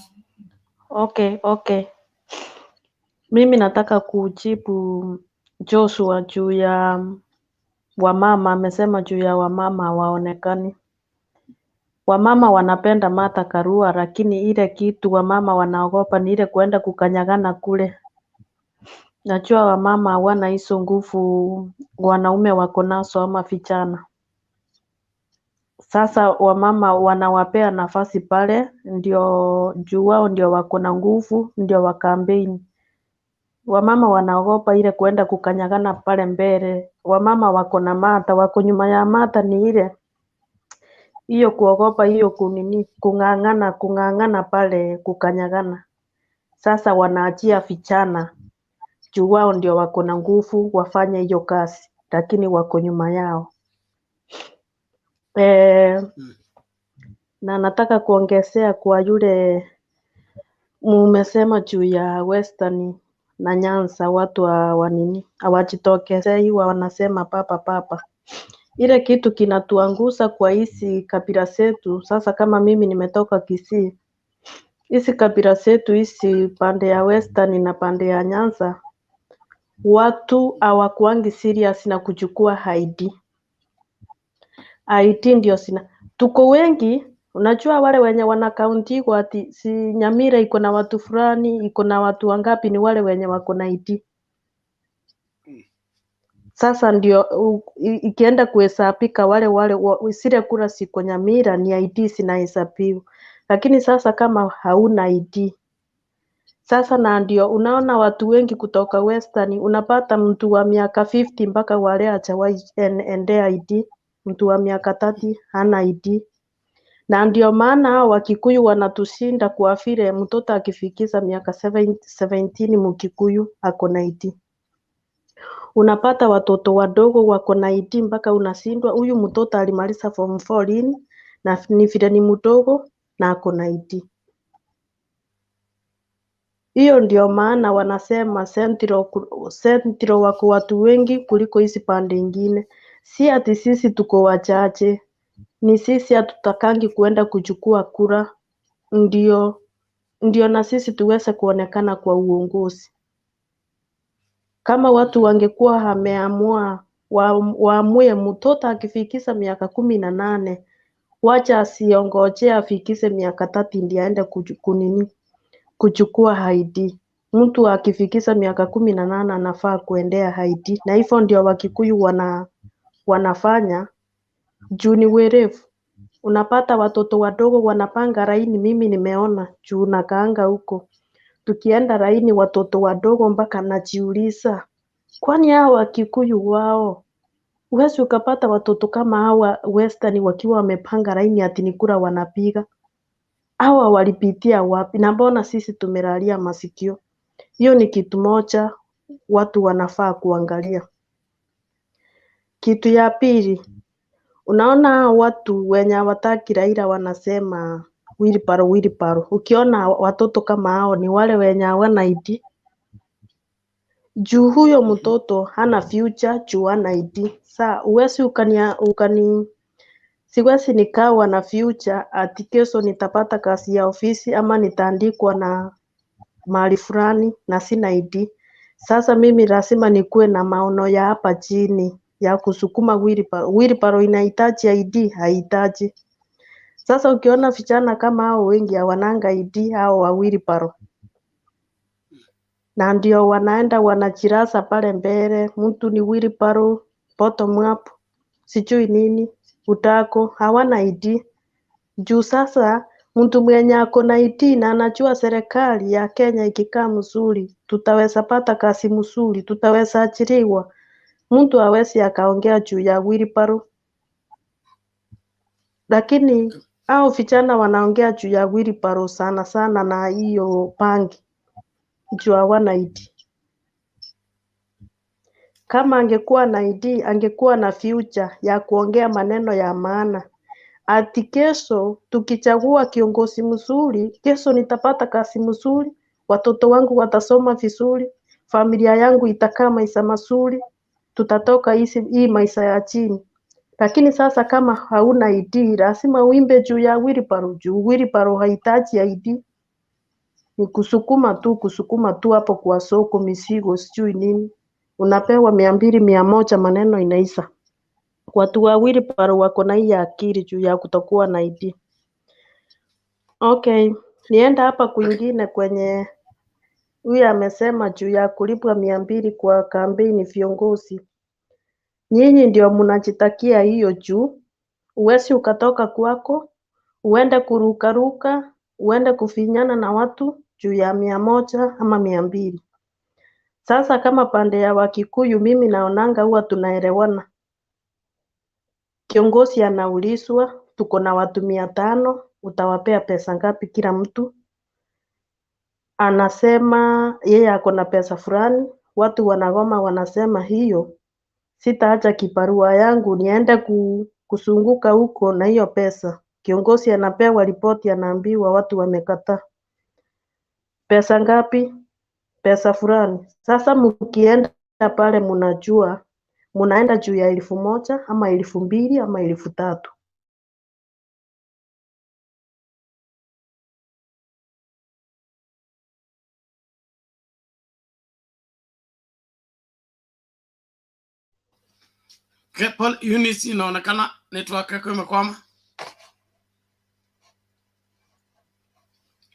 Okay. Mimi nataka kujibu Joshua juu ya Wamama amesema juu ya wamama hawaonekani. Wamama wanapenda Martha Karua, lakini ile kitu wamama wanaogopa ni ile kuenda kukanyagana kule. Najua wamama hawana hizo nguvu wanaume wako nazo ama vijana. Sasa wamama wanawapea nafasi pale, ndio juu wao ndio wako na nguvu, ndio wa campaign. Wamama wanaogopa ile kuenda kukanyagana pale mbele. Wamama wako na Martha, wako nyuma ya Martha, ni ile hiyo kuogopa hiyo kung'ang'ana pale kukanyagana. Sasa wanaachia vijana juu wao ndio wako na nguvu wafanye hiyo kazi, lakini wako nyuma yao. Na nataka kuongezea kwa yule mumesema juu ya Western na Nyanza, watu wa nini hawajitokezei, wanasema papa. Ile kitu kinatuangusa kwa hizi kabila zetu. Sasa kama mimi nimetoka Kisii, hizi kabila zetu hizi pande ya Western na pande ya Nyanza, watu hawakuangi serious na kuchukua ID. ID ndio sina. Tuko wengi, unajua wale wenye wana kaunti kwa ati si Nyamira iko na watu fulani, iko na watu wangapi, ni wale wenye wako na ID. Sasa ndio ikienda kuhesabika wale zile kura siko Nyamira ni ID zinahesabiwa. Lakini sasa kama hauna ID, sasa na ndio unaona watu wengi kutoka Western, unapata mtu wa miaka 50 mpaka wale hajawahi endea ID, mtu wa miaka 30 hana ID. Na ndio maana hao Wakikuyu wanatushinda kwa vile mtoto akifikisha miaka 17 Mkikuyu ako na ID. Unapata watoto wadogo wako na ID mpaka unashindwa huyu mtoto alimaliza form 4 lini, na ni vile ni mdogo na ako na ID. Hiyo ndio maana wanasema Central wako watu wengi kuliko hizi pande ingine. Si ati sisi tuko wachache, ni sisi hatutakangi kuenda kuchukua kura ndio na sisi tuweze kuonekana kwa uongozi. Kama watu wangekuwa wameamua waamue mtoto akifikisha miaka 18, wacha asiongoje afikishe miaka 30 ndio aende kuchukua ID. Mtu akifikisha miaka 18 anafaa kuendea ID, na hivyo ndio Wakikuyu wanafanya juu ni werevu. Unapata watoto wadogo wanapanga laini, mimi nimeona juu nakaanga huko. Tukienda laini watoto wadogo mpaka najiuliza, kwani hao Wakikuyu wao huwezi ukapata watoto kama hawa Western wakiwa wamepanga laini ati ni kura wanapiga? Hawa walipitia wapi? Na mbona sisi tumelalia masikio? Hiyo ni kitu moja watu wanafaa kuangalia. Kitu ya pili, unaona watu wenye hawataki Raila wanasema Wiliparo. Ukiona watoto kama hao ni wale wenye hawana ID. Juu huyo mtoto hana future juu hana ID. Saa uwezi siwezi nikawa na future ati kesho nitapata kazi ya ofisi ama nitaandikwa na mahali fulani na sina ID. Sasa mimi lazima nikuwe na maono ya hapa chini ya kusukuma Wiliparo inahitaji ID, haihitaji. Sasa ukiona vijana kama hao wengi hawananga ID hao wa Wiliparo, na ndio wanaenda wanajirasa pale mbele, mtu ni Wiliparo, bottom up, sijui nini, utako, hawana ID. Juu sasa mtu mwenye ako na ID na anajua serikali ya Kenya ikikaa mzuri, tutaweza pata kazi mzuri, tutaweza ajiriwa. Mtu hawezi akaongea juu ya Wiliparo. Lakini hao vijana wanaongea juu ya Wiliparo sana na hiyo bangi juu hawana ID. Kama angekuwa na ID, angekuwa na future ya kuongea maneno ya maana. Ati kesho tukichagua kiongozi mzuri, kesho nitapata kazi mzuri, watoto wangu watasoma vizuri, familia yangu itakaa maisha mazuri, tutatoka hii maisha ya chini. Lakini sasa kama hauna ID, lazima uimbe juu ya Wiliparo. Juu Wiliparo haihitaji ID. Ni kusukuma tu hapo kwa soko, misigo, sijui nini. Unapewa 200, 100, maneno inaisha. watu wa wheelbarrow wako na hii akili juu ya kutokuwa na ID. Okay, nienda hapa kwingine kwenye huyu amesema juu ya kulipwa 200 kwa kampeni viongozi. Nyinyi ndio mnajitakia hiyo juu. Uwezi ukatoka kwako, uende kurukaruka, uende kufinyana na watu juu ya 100 ama 200. Sasa kama pande ya Wakikuyu mimi naonanga huwa tunaelewana. Kiongozi anaulizwa, tuko na watu 500, utawapea pesa ngapi kila mtu? Anasema yeye ako na pesa fulani, watu wanagoma wanasema hiyo sitaacha kibarua yangu niende kusunguka huko na hiyo pesa. Kiongozi anapewa ripoti, anaambiwa watu wamekataa. Pesa ngapi? Pesa fulani. Sasa mkienda pale mnajua mnaenda juu ya 1,000 ama 2,000 ama 3,000. Okay, Paul, Eunice, inaonekana network yako imekwama.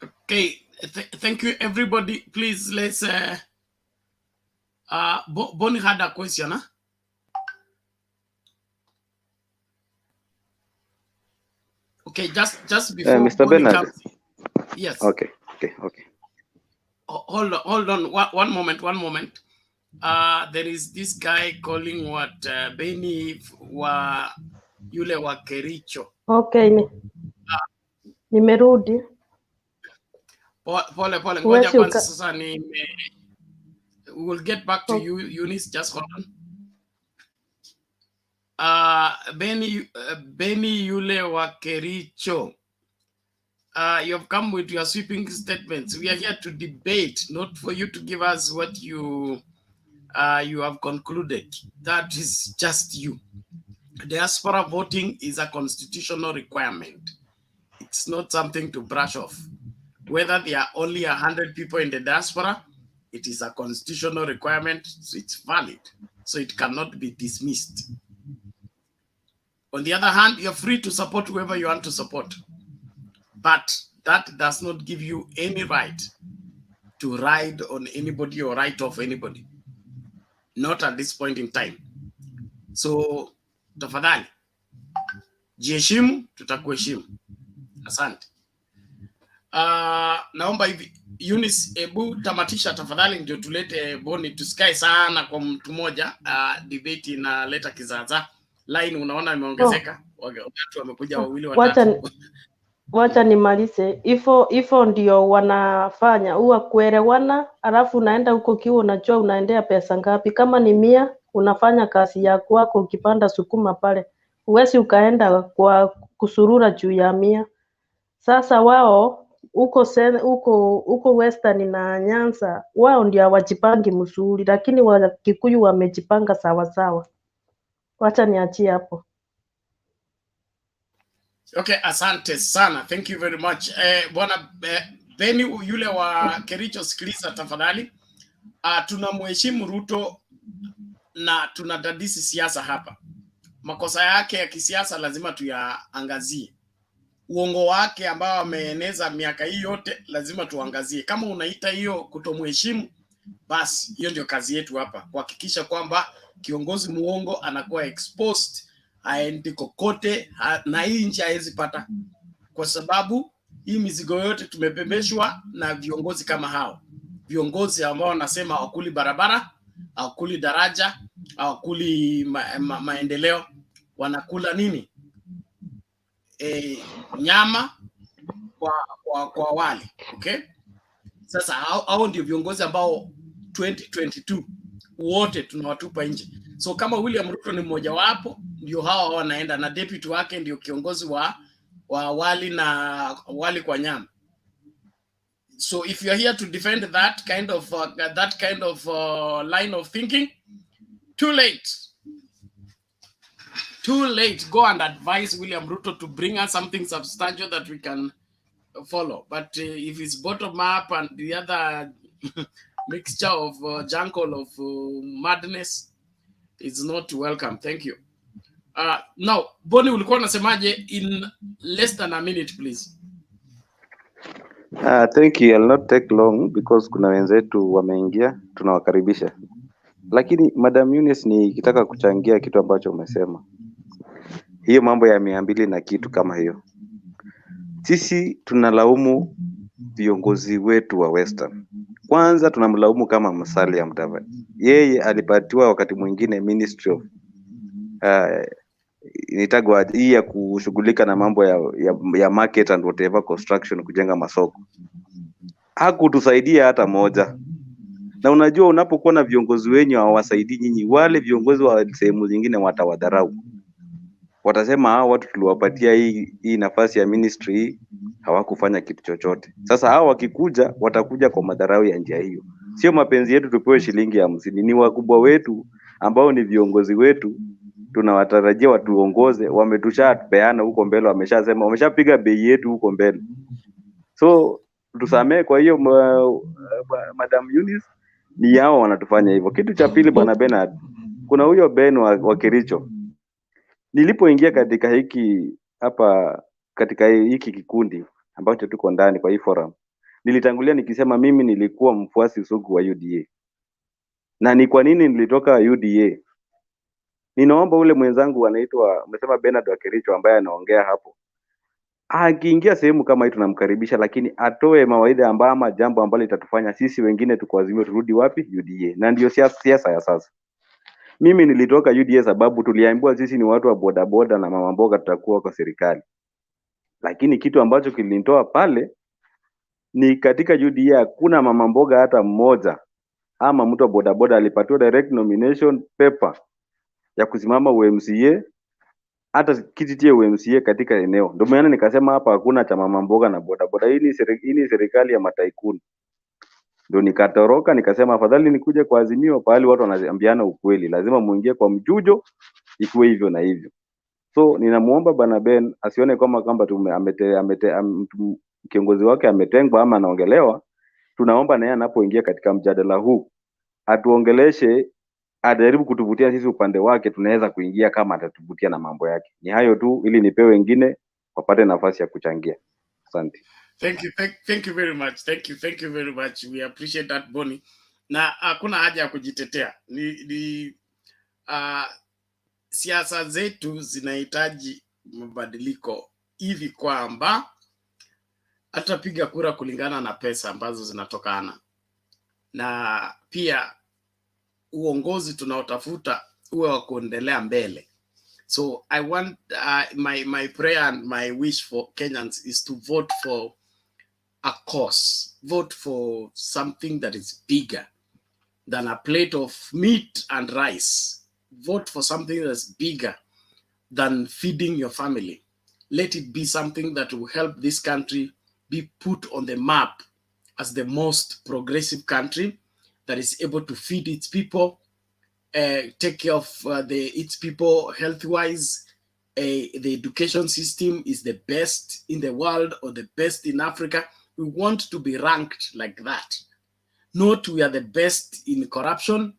Okay, thank you everybody. Please let's Bonnie had a question, huh? Okay, just before Mr. Bonnie Bernard. comes. Yes. Okay. Hold on. One moment. There is this guy calling what Benny wa yule wa Kericho. Okay, nimerudi. Pole, ngoja kwanza sasa we will get back to you, Eunice, just hold on. Benny yule wa Kericho. You have come with your sweeping statements. We are here to debate, not for you to give us what you have concluded. That is just you. Diaspora voting is a constitutional requirement. It's not something to brush off. Whether there are only 100 people in the diaspora, it is a constitutional requirement, so it's valid. So it cannot be dismissed. On the other hand, you're free to support whoever you want to support. But that does not give you any right to ride on anybody or write off anybody. Not at this point in time. So, tafadhali, jiheshimu, tutakuheshimu. Asante. Naomba hivi, Eunice, ebu tamatisha tafadhali ndio tulete Bonnie, tusikae sana kwa mtu mmoja. Debate inaleta kizaza. Line unaona imeongezeka. Watu wamekuja wawili watatu. Wacha nimalize. Ifo ndio wanafanya huwa kuelewana, alafu unaenda huko kiwa unajua unaendea pesa ngapi. Kama ni 100 unafanya kazi yako wako, ukipanda sukuma pale. Uwezi ukaenda kwa kusurura juu ya 100. Sasa wao huko Western na Nyanza wao ndio hawajipangi mzuri, lakini Wakikuyu wamejipanga sawa sawa. Wacha niachie hapo. Okay, asante sana. Thank you very much. Bwana Benny yule wa Kericho, sikiliza tafadhali. Tunamheshimu Ruto na tunadadisi siasa hapa. Makosa yake ya kisiasa lazima tuyaangazie. Uongo wake ambao ameeneza miaka hii yote lazima tuangazie. Kama unaita hiyo kutomheshimu, basi hiyo ndio kazi yetu hapa, kuhakikisha kwamba kiongozi muongo anakuwa exposed, aendi kokote, na hii nchi haiwezi pata, kwa sababu hii mizigo yote tumebebeshwa na viongozi kama hao. Viongozi ambao wanasema hawakuli barabara, hawakuli daraja, hawakuli maendeleo, wanakula nini? Nyama kwa wali. Okay? Sasa hao ndio viongozi ambao 2022 wote tunawatupa nje. So kama William Ruto ni mmoja wapo, ndio hao wanaenda na deputy wake ndio kiongozi wa wali na wali kwa nyama. So if you are here to defend that kind of line of thinking, too late. Go and advise William Ruto to bring us something substantial that we can follow. But if it's bottom up and the other mixture of jungle of madness, it's not welcome. Thank you. Now Boni, ulikuwa unasemaje in less than a minute please? Thank you. I'll not take long because kuna wenzetu wameingia, tunawakaribisha. Lakini Madam Eunice, nikitaka kuchangia kitu ambacho umesema, hiyo mambo ya 200 na kitu kama hiyo, sisi tunalaumu viongozi wetu wa Western. Kwanza tunamlaumu kama Musalia Mudavadi, yeye alipatiwa wakati mwingine Ministry of initagwa hii ya kushughulika na mambo ya market and whatever construction, kujenga masoko. Hakutusaidia hata moja. Na unajua unapokuwa na viongozi wenyu hawasaidii nyinyi, wale viongozi wa sehemu zingine watawadharau. Watasema hao watu tuliwapatia hii nafasi ya ministry hawakufanya kitu chochote. Sasa hao wakikuja watakuja kwa madharau ya njia hiyo. Sio mapenzi yetu tupewe shilingi 50, ni wakubwa wetu ambao ni viongozi wetu tunawatarajia watuongoze, wametushapeana huko mbele, wameshasema, wameshapiga bei yetu huko mbele. So tusamee. Kwa hiyo Madam Eunice, ni yao wanatufanya hivyo. Kitu cha pili, Bwana Bernard, kuna huyo Ben wa Kericho. Nilipoingia katika hiki kikundi ambacho tuko ndani kwa hii forum, nilitangulia nikisema mimi nilikuwa mfuasi sugu wa UDA. Na ni kwa nini nilitoka UDA? Ninaomba ule mwenzangu anaitwa, umesema Bernard wa Kericho, ambaye anaongea hapo, akiingia sehemu kama hii tunamkaribisha, lakini atoe mawaidha ama jambo ambalo litatufanya sisi wengine tuko Azimio turudi wapi? UDA. Na ndio siasa ya sasa. Mimi nilitoka UDA sababu tuliambiwa sisi ni watu wa bodaboda na mama mboga tutakuwa kwa serikali. Lakini kitu ambacho kilinitoa pale ni katika UDA hakuna mama mboga hata mmoja ama mtu wa bodaboda alipatiwa direct nomination paper ya kusimama UMCA, hata kiti cha UMCA katika eneo. Ndio maana nikasema hapa hakuna cha mama mboga na bodaboda. Hii ni serikali ya mataikuni. Ndio nikatoroka nikasema afadhali nikuje kwa Azimio pahali watu wanaambiana ukweli. Lazima muingie kwa mjujo ikuwe hivyo na hivyo. So ninamuomba Bwana Ben asione kwamba kiongozi wake ametengwa ama anaongelewa. Tunaomba naye anapoingia katika mjadala huu atuongeleshe, ajaribu kutuvutia sisi upande wake, tunaweza kuingia kama atatuvutia na mambo yake. Ni hayo tu, ili nipewe wengine wapate nafasi ya kuchangia. Asante. Thank you very much. Thank you very much. We appreciate that, Boni. Na hakuna haja ya kujitetea. Siasa zetu zinahitaji mabadiliko hivi kwamba atapiga kura kulingana na pesa ambazo zinatokana, na pia uongozi tunaotafuta uwe wa kuendelea mbele. So I want my prayer and my wish for Kenyans is to vote for a cause, vote for something that is bigger than a plate of meat and rice. Vote for something that's bigger than feeding your family. Let it be something that will help this country be put on the map as the most progressive country that is able to feed its people, take care of its people health-wise. The education system is the best in the world or the best in Africa. We want to be ranked like that. Not we are the best in corruption,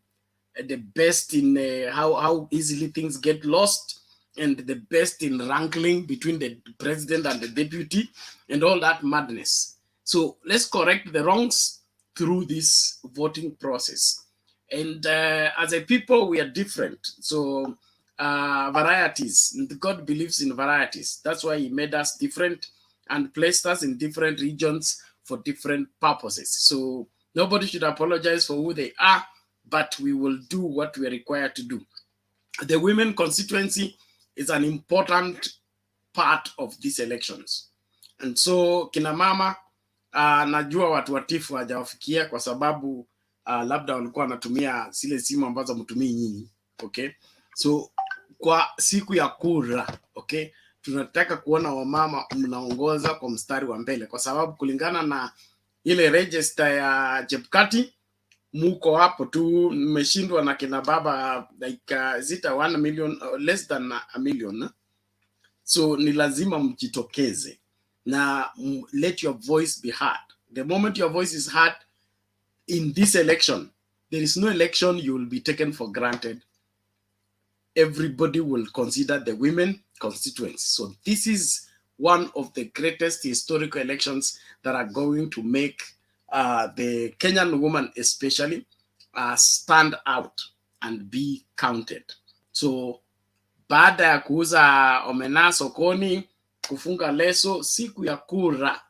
the best in how easily things get lost, and the best in wrangling between the president and the deputy and all that madness. So let's correct the wrongs through this voting process. And as a people, we are different. So varieties, God believes in varieties. That's why he made us different and placed us in different regions for different purposes. So nobody should apologize for who they are, but we will do what we are required to do. The women constituency is an important part of these elections. And so kina mama, najua watu wa Tifa hawajawafikia kwa sababu labda walikuwa wanatumia zile simu ambazo mtumii nyinyi. Okay? So kwa siku ya kura, okay, tunataka kuona wamama mnaongoza kwa mstari wa mbele, kwa sababu kulingana na ile register ya Chebukati muko hapo tu, mmeshindwa na kina baba like zita 1 million less than a million. So ni lazima mjitokeze na let your voice be heard. The moment your voice is heard in this election, there is no election you will be taken for granted. everybody will consider the women constituents. So this is one of the greatest historical elections that are going to make the Kenyan woman especially stand out and be counted. So baada ya kuuza omena sokoni, kufunga leso, siku ya kura,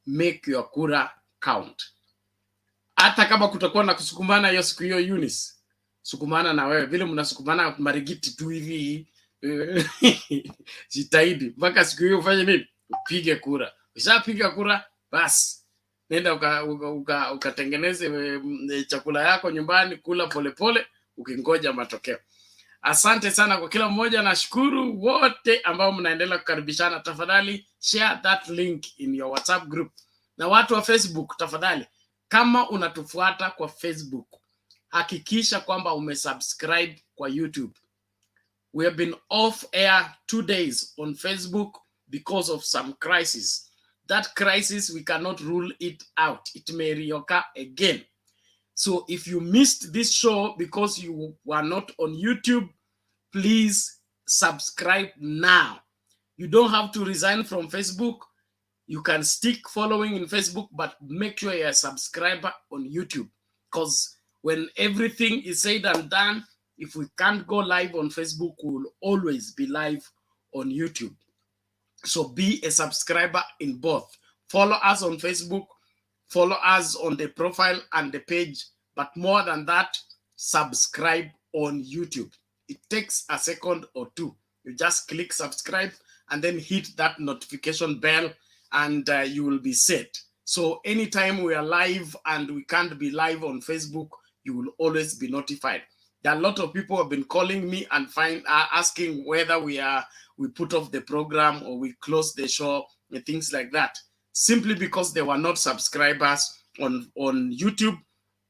make your kura count. Hata kama kutakuwa na kusukumana hiyo siku hiyo, Eunice, sukumana na wewe vile mnasukumana marigiti tu hivi. Jitahidi mpaka siku hiyo ufanye nini? Upige kura. Ukishapiga kura basi nenda ukatengeneze chakula yako nyumbani, kula polepole ukingoja matokeo. Asante sana kwa kila mmoja, nashukuru wote ambao mnaendelea kukaribishana. Tafadhali share that link in your WhatsApp group. Na watu wa Facebook, tafadhali kama unatufuata kwa Facebook, hakikisha kwamba umesubscribe kwa YouTube. We have been off air 2 days on Facebook because of some crisis. That crisis, we cannot rule it out. It may reoccur again. So if you missed this show because you were not on YouTube, please subscribe now. You don't have to resign from Facebook. You can stick following in Facebook, but make sure you're a subscriber on YouTube. Because when everything is said and done, if we can't go live on Facebook, we will always be live on YouTube. So be a subscriber in both. Follow us on Facebook, follow us on the profile and the page, but more than that, subscribe on YouTube. It takes a second or two. You just click subscribe and then hit that notification bell and you will be set. So anytime we are live and we can't be live on Facebook, you will always be notified. There are a lot of people who have been calling me and asking whether we put off the program or we close the show and things like that, simply because they were not subscribers on YouTube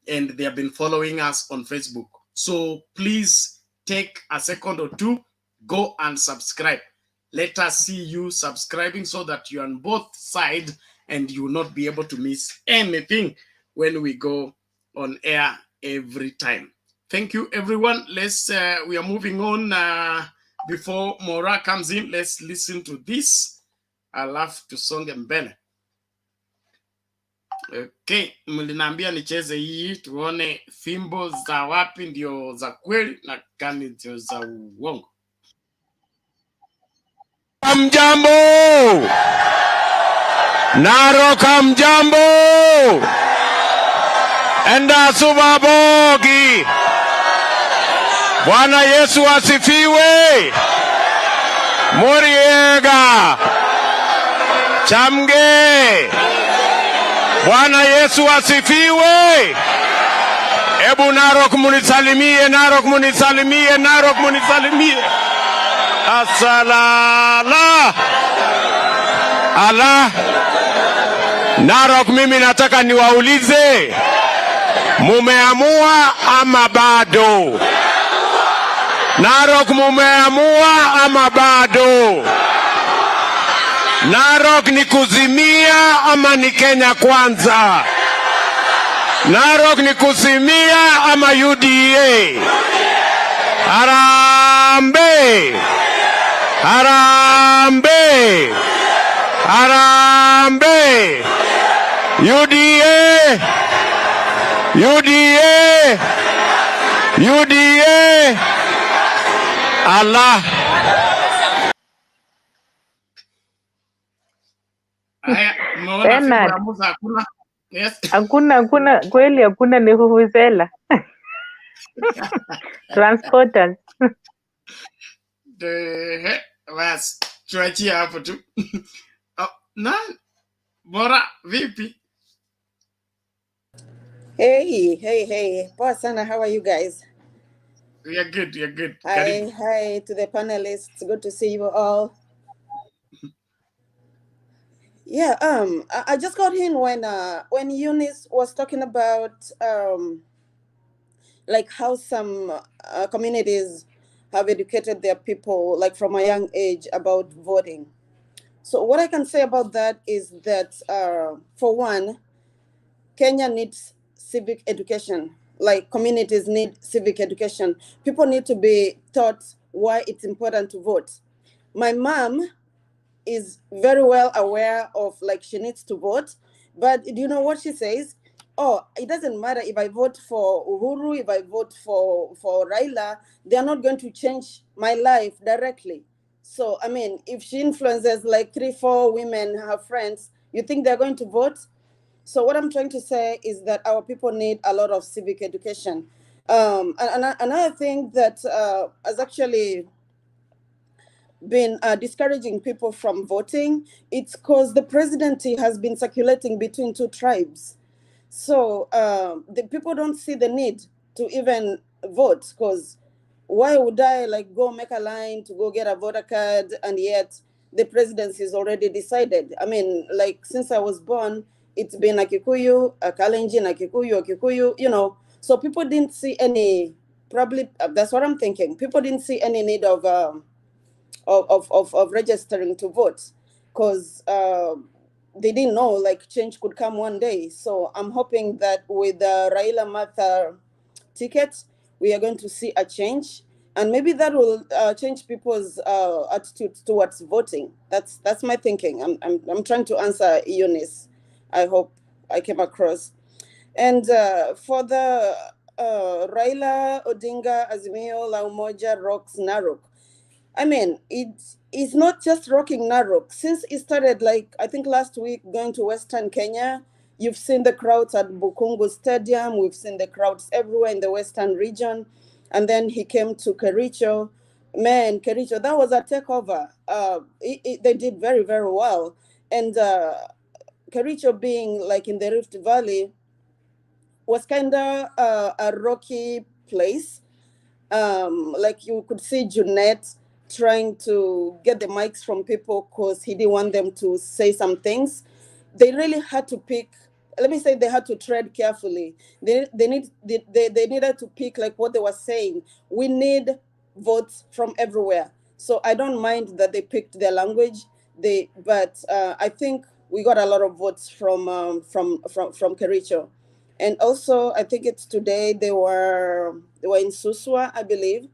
and they have been following us on Facebook. So please take a second or two, go and subscribe. Let us see you subscribing so that you're on both sides and you will not be able to miss anything when we go on air every time. Thank you, everyone. We are moving on. Before Mora comes in, let's listen to this. I love to song mbele. Okay, mliniambia nicheze hii tuone fimbo za wapi ndio za kweli na gani ndio za uongo. Hamjambo. Narok hamjambo. Enda subabogi. Bwana Yesu asifiwe. Muriega. Chamge. Bwana Yesu asifiwe. Ebu Narok munisalimie, Narok munisalimie, Narok munisalimie. Asalala. Ala. Narok, mimi nataka niwaulize, mumeamua ama bado? Narok, mumeamua ama bado? Narok ni kuzimia ama ni Kenya kwanza? Narok ni kuzimia ama UDA? Harambe! Harambe! Harambe! UDA! UDA! UDA! Allah! Bernard, hakuna kweli, hakuna ni vuvuzela transporters. Basi tuachie hapo tu. Na Bora vipi? Hey. Poa sana, how are you guys? We are good, we are good. Hi to the panelists. Good to see you all. Yeah, I just got in when Eunice was talking about like how some communities have educated their people like from a young age about voting. So what I can say about that is that for one, Kenya needs civic education. like communities need civic education. People need to be taught why it's important to vote. My mom is very well aware of, like, she needs to vote, but do you know what she says? Oh, it doesn't matter if I vote for Uhuru, if I vote for Raila, they are not going to change my life directly. So, I mean, if she influences like 3-4 women, her friends, you think they're going to vote? So what I'm trying to say is that our people need a lot of civic education. And another thing that has actually been discouraging people from voting, it's because the presidency has been circulating between two tribes. So the people don't see the need to even vote, because why would I like go make a line to go get a voter card, and yet the presidency is already decided? I mean, like, since I was born, it's been a Kikuyu, a Kalenjin, a Kikuyu, you know. So people didn't see any, probably, that's what I'm thinking. People didn't see any need of registering to vote, because they didn't know like change could come one day. So I'm hoping that with the Raila Martha ticket, we are going to see a change, and maybe that will change people's attitude towards voting. That's my thinking. I'm trying to answer Eunice. I hope I came across. And for the Raila Odinga Azimio La Umoja rocks Narok, I mean, it's not just rocking Narok. Since it started, like, I think last week, going to Western Kenya, you've seen the crowds at Bukungu Stadium. We've seen the crowds everywhere in the Western region. And then he came to Kericho. Man, Kericho, that was a takeover. They did very, very well. And Kericho, being like in the Rift Valley, was kind of a rocky place. Like, you could see Junet trying to get the mics from people because he didn't want them to say some things. They really had to pick. Let me say, they had to tread carefully. They needed to pick like what they were saying. We need votes from everywhere. So I don't mind that they picked their language. But I think we got a lot of votes from Kericho. And also, I think it's today they were in Suswa, I believe.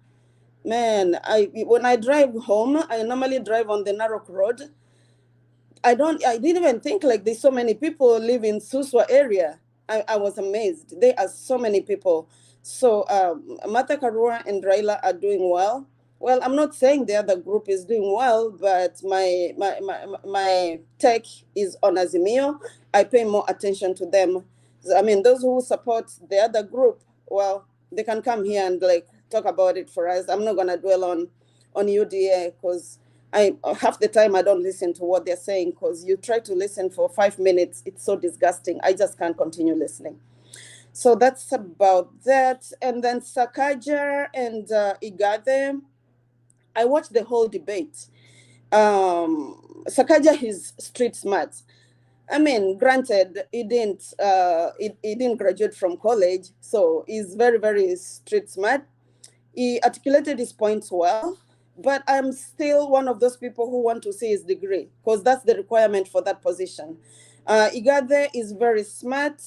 Man, when I drive home, I normally drive on the Narok Road. I didn't even think like there's so many people live in Suswa area. I was amazed. There are so many people. So Martha Karua and Raila are doing well. Well, I'm not saying the other group is doing well, but my take is on Azimio. I pay more attention to them. I mean, those who support the other group, well, they can come here and like talk about it for us. I'm not gonna dwell on UDA, because half the time I don't listen to what they're saying, because you try to listen for 5 minutes, it's so disgusting. I just can't continue listening. So that's about that. And then SAKAJA and IGATHE, I watched the whole debate. SAKAJA is street smart. I mean, granted, he didn't graduate from college, so he's very, very street smart. He articulated his points well, but I'm still one of those people who want to see his degree, because that's the requirement for that position. IGATHE is very smart,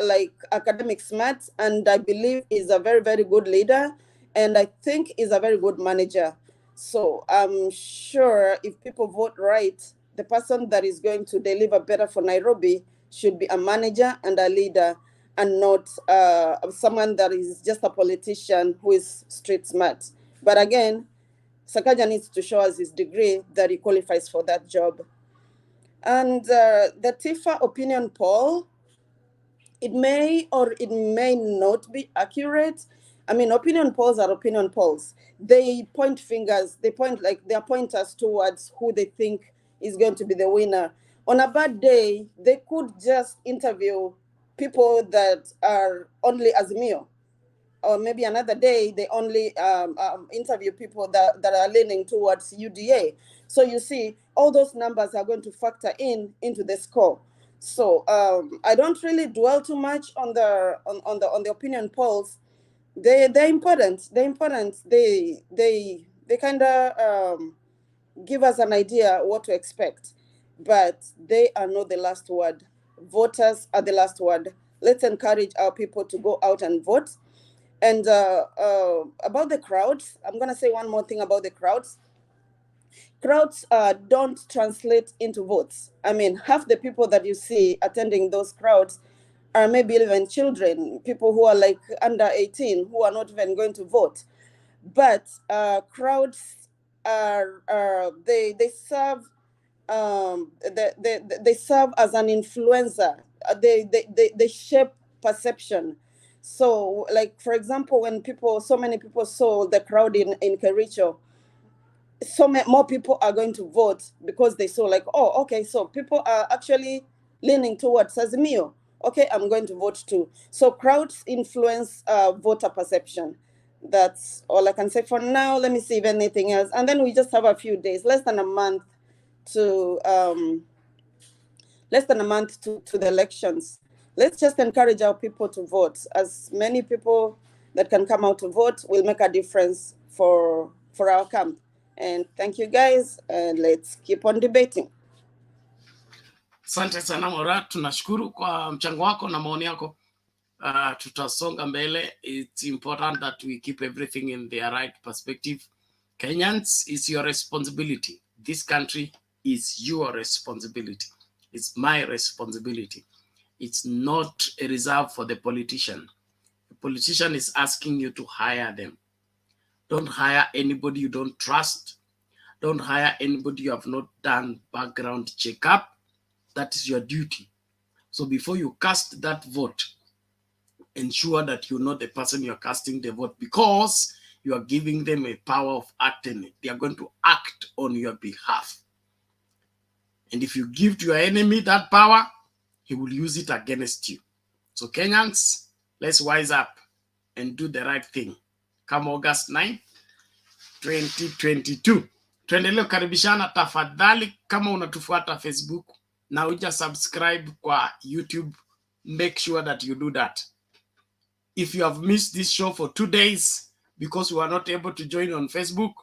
like academic smart, and I believe is a very, very good leader, and I think is a very good manager. So I'm sure if people vote right, the person that is going to deliver better for Nairobi should be a manager and a leader, and not someone that is just a politician who is street smart. But again, SAKAJA needs to show us his degree that he qualifies for that job. And the Tifa opinion poll, it may or it may not be accurate. I mean, opinion polls are opinion polls. They point fingers, they point like they're pointers towards who they think is going to be the winner. On a bad day, they could just interview people that are only Azimio. Or maybe another day, they only interview people that are leaning towards UDA. So you see, all those numbers are going to factor into the score. So I don't really dwell too much on the opinion polls. They're important. They're important. They kind of give us an idea what to expect, but they are not the last word. Voters are the last word. let's encourage our people to go out and vote. And about the crowds, I'm going to say one more thing about the crowds. Crowds don't translate into votes. I mean, half the people that you see attending those crowds are maybe even children, people who are like under 18, who are not even going to vote. But crowds are they serve they serve as an influencer. They shape perception. So, like for example, when so many people saw the crowd in Kericho, more people are going to vote because they saw like, oh, okay, so people are actually leaning towards Azimio. Okay, I'm going to vote too. So crowds influence voter perception. That's all I can say for now. Let me see if anything else. And then we just have a few days, less than a month to the elections. Let's just encourage our people to vote. As many people that can come out to vote will make a difference for our camp. And thank you guys, and let's keep on debating. Asante sana Mora, tunashukuru kwa mchango wako na maoni yako. Tutasonga mbele. It's important that we keep everything in their right perspective. Kenyans, it's your responsibility. This country is your responsibility. It's my responsibility. It's not a reserve for the politician. The politician is asking you to hire them. Don't hire anybody you don't trust. Don't hire anybody you have not done background checkup. That is your duty. So before you cast that vote, ensure that you know the person you're casting the vote, because you are giving them a power of attorney. They are going to act on your behalf. And if you give to your enemy that power, he will use it against you. So Kenyans, let's wise up and do the right thing. Come August 9, 2022. Tuendelee kukaribishana tafadhali. Kama unatufuata Facebook na uja subscribe kwa YouTube, make sure that you do that. If you have missed this show for 2 days because you are not able to join on Facebook,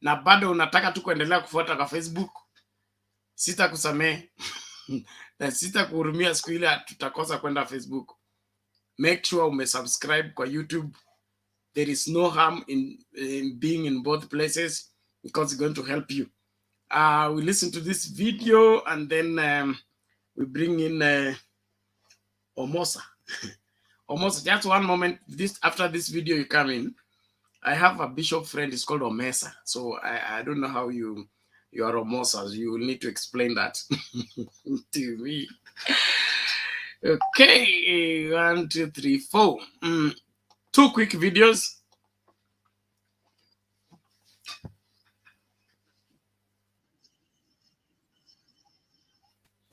na bado unataka tu kuendelea kufuata kwa Facebook, sitakusamehe na sitakuhurumia siku ile tutakosa kwenda Facebook. Make sure umesubscribe kwa YouTube. There is no harm in being in both places, because it's going to help you. We listen to this video and then we bring in Omosa. Omosa, just one moment. After this video you come in, I have a bishop friend, it's called Omesa. So I don't know how you are Omosas. You will need to explain that to me. Okay, 1, 2, 3, 4. 2 quick videos.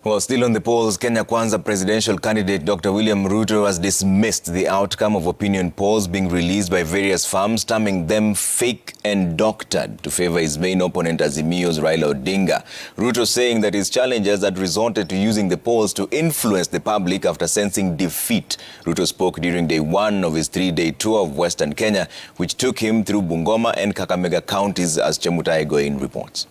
Well, still on the polls, Kenya Kwanza presidential candidate Dr. William Ruto has dismissed the outcome of opinion polls being released by various firms, terming them fake and doctored to favor his main opponent Azimio's Raila Odinga. Ruto saying that his challengers had resorted to using the polls to influence the public after sensing defeat. Ruto spoke during day 1 of his 3-day tour of Western Kenya, which took him through Bungoma and Kakamega counties, as Chemutai Goin reports.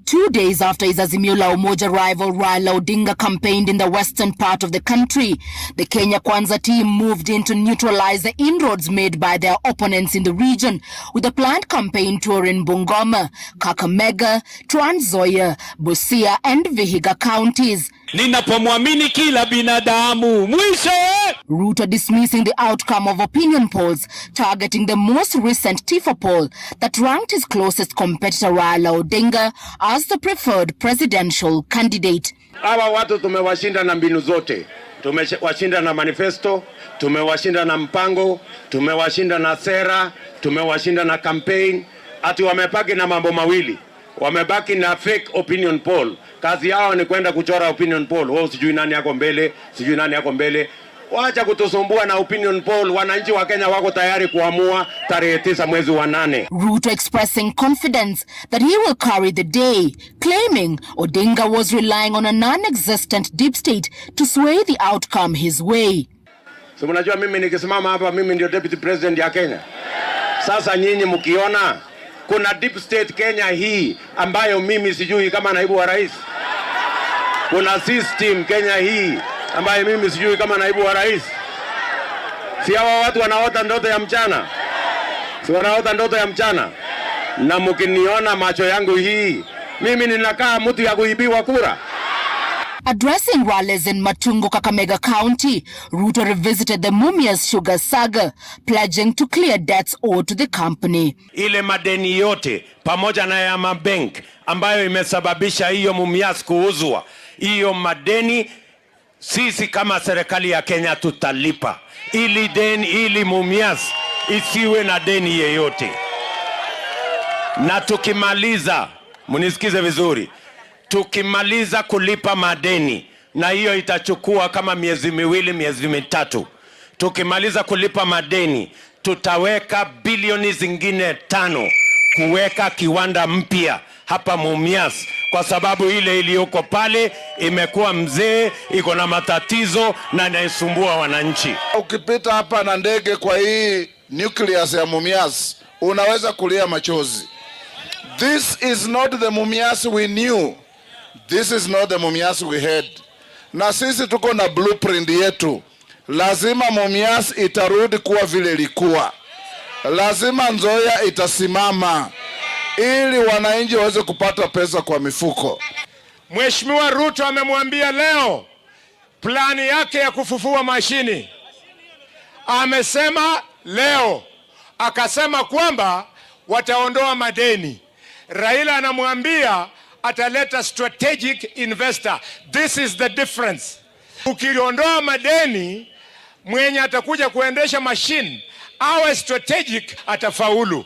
2 days after his Azimio La Umoja rival Raila Odinga campaigned in the western part of the country, the Kenya Kwanza team moved in to neutralize the inroads made by their opponents in the region, with a planned campaign tour in Bungoma, Kakamega, Trans Nzoia, Busia and Vihiga counties. Ninapomwamini kila binadamu mwisho. Ruto dismissing the outcome of opinion polls, targeting the most recent Tifa poll that ranked his closest competitor Raila Odinga as the preferred presidential candidate. Hawa watu tumewashinda na mbinu zote. Tumewashinda na manifesto, tumewashinda na mpango, tumewashinda na sera, tumewashinda na campaign. Ati wamebaki na mambo mawili. Wamebaki na fake opinion poll. Kazi yao ni kwenda kuchora opinion poll. Wao sijui nani yako mbele, sijui nani yako mbele. Wacha kutusumbua na opinion poll. Wananchi wa Kenya wako tayari kuamua tarehe 9 mwezi wa 8. Ruto expressing confidence that he will carry the day, claiming Odinga was relying on a non-existent deep state to sway the outcome his way. So mnajua mimi nikisimama hapa mimi ndio deputy president ya Kenya. Sasa nyinyi mkiona kuna deep state Kenya hii ambayo mimi sijui kama naibu wa rais. Kuna system Kenya hii ambaye mimi sijui kama naibu wa rais. Si hawa watu wanaota ndoto ya mchana? Si wanaota ndoto ya mchana? Na mkiniona macho yangu hii, mimi ninakaa mtu ya kuibiwa kura. Addressing rallies in Matungo, Kakamega County, Ruto revisited the Mumias sugar saga, pledging to clear debts owed to the company. Ile madeni yote pamoja na ya mabank ambayo imesababisha hiyo Mumias kuuzwa, hiyo madeni sisi kama serikali ya Kenya tutalipa. Ili Mumias isiwe na deni yeyote. Na tukimaliza, munisikize vizuri, tukimaliza kulipa madeni, na hiyo itachukua kama miezi miwili, miezi mitatu. Tukimaliza kulipa madeni, tutaweka bilioni zingine 5 kuweka kiwanda mpya hapa Mumias, kwa sababu ile iliyoko pale imekuwa mzee, iko na matatizo na inaisumbua wananchi. Ukipita hapa na ndege kwa hii nucleus ya Mumias, unaweza kulia machozi. This is not the Mumias we knew. This is not the Mumias we had. Na sisi tuko na blueprint yetu. Lazima Mumias itarudi kuwa vile ilikuwa. Lazima Nzoia itasimama ili wananchi waweze kupata pesa kwa mifuko. Mheshimiwa Ruto amemwambia leo plani yake ya kufufua mashini. Amesema leo, akasema kwamba wataondoa madeni. Raila anamwambia ataleta strategic investor. This is the difference. Ukiondoa madeni, mwenye atakuja kuendesha machine awe strategic atafaulu.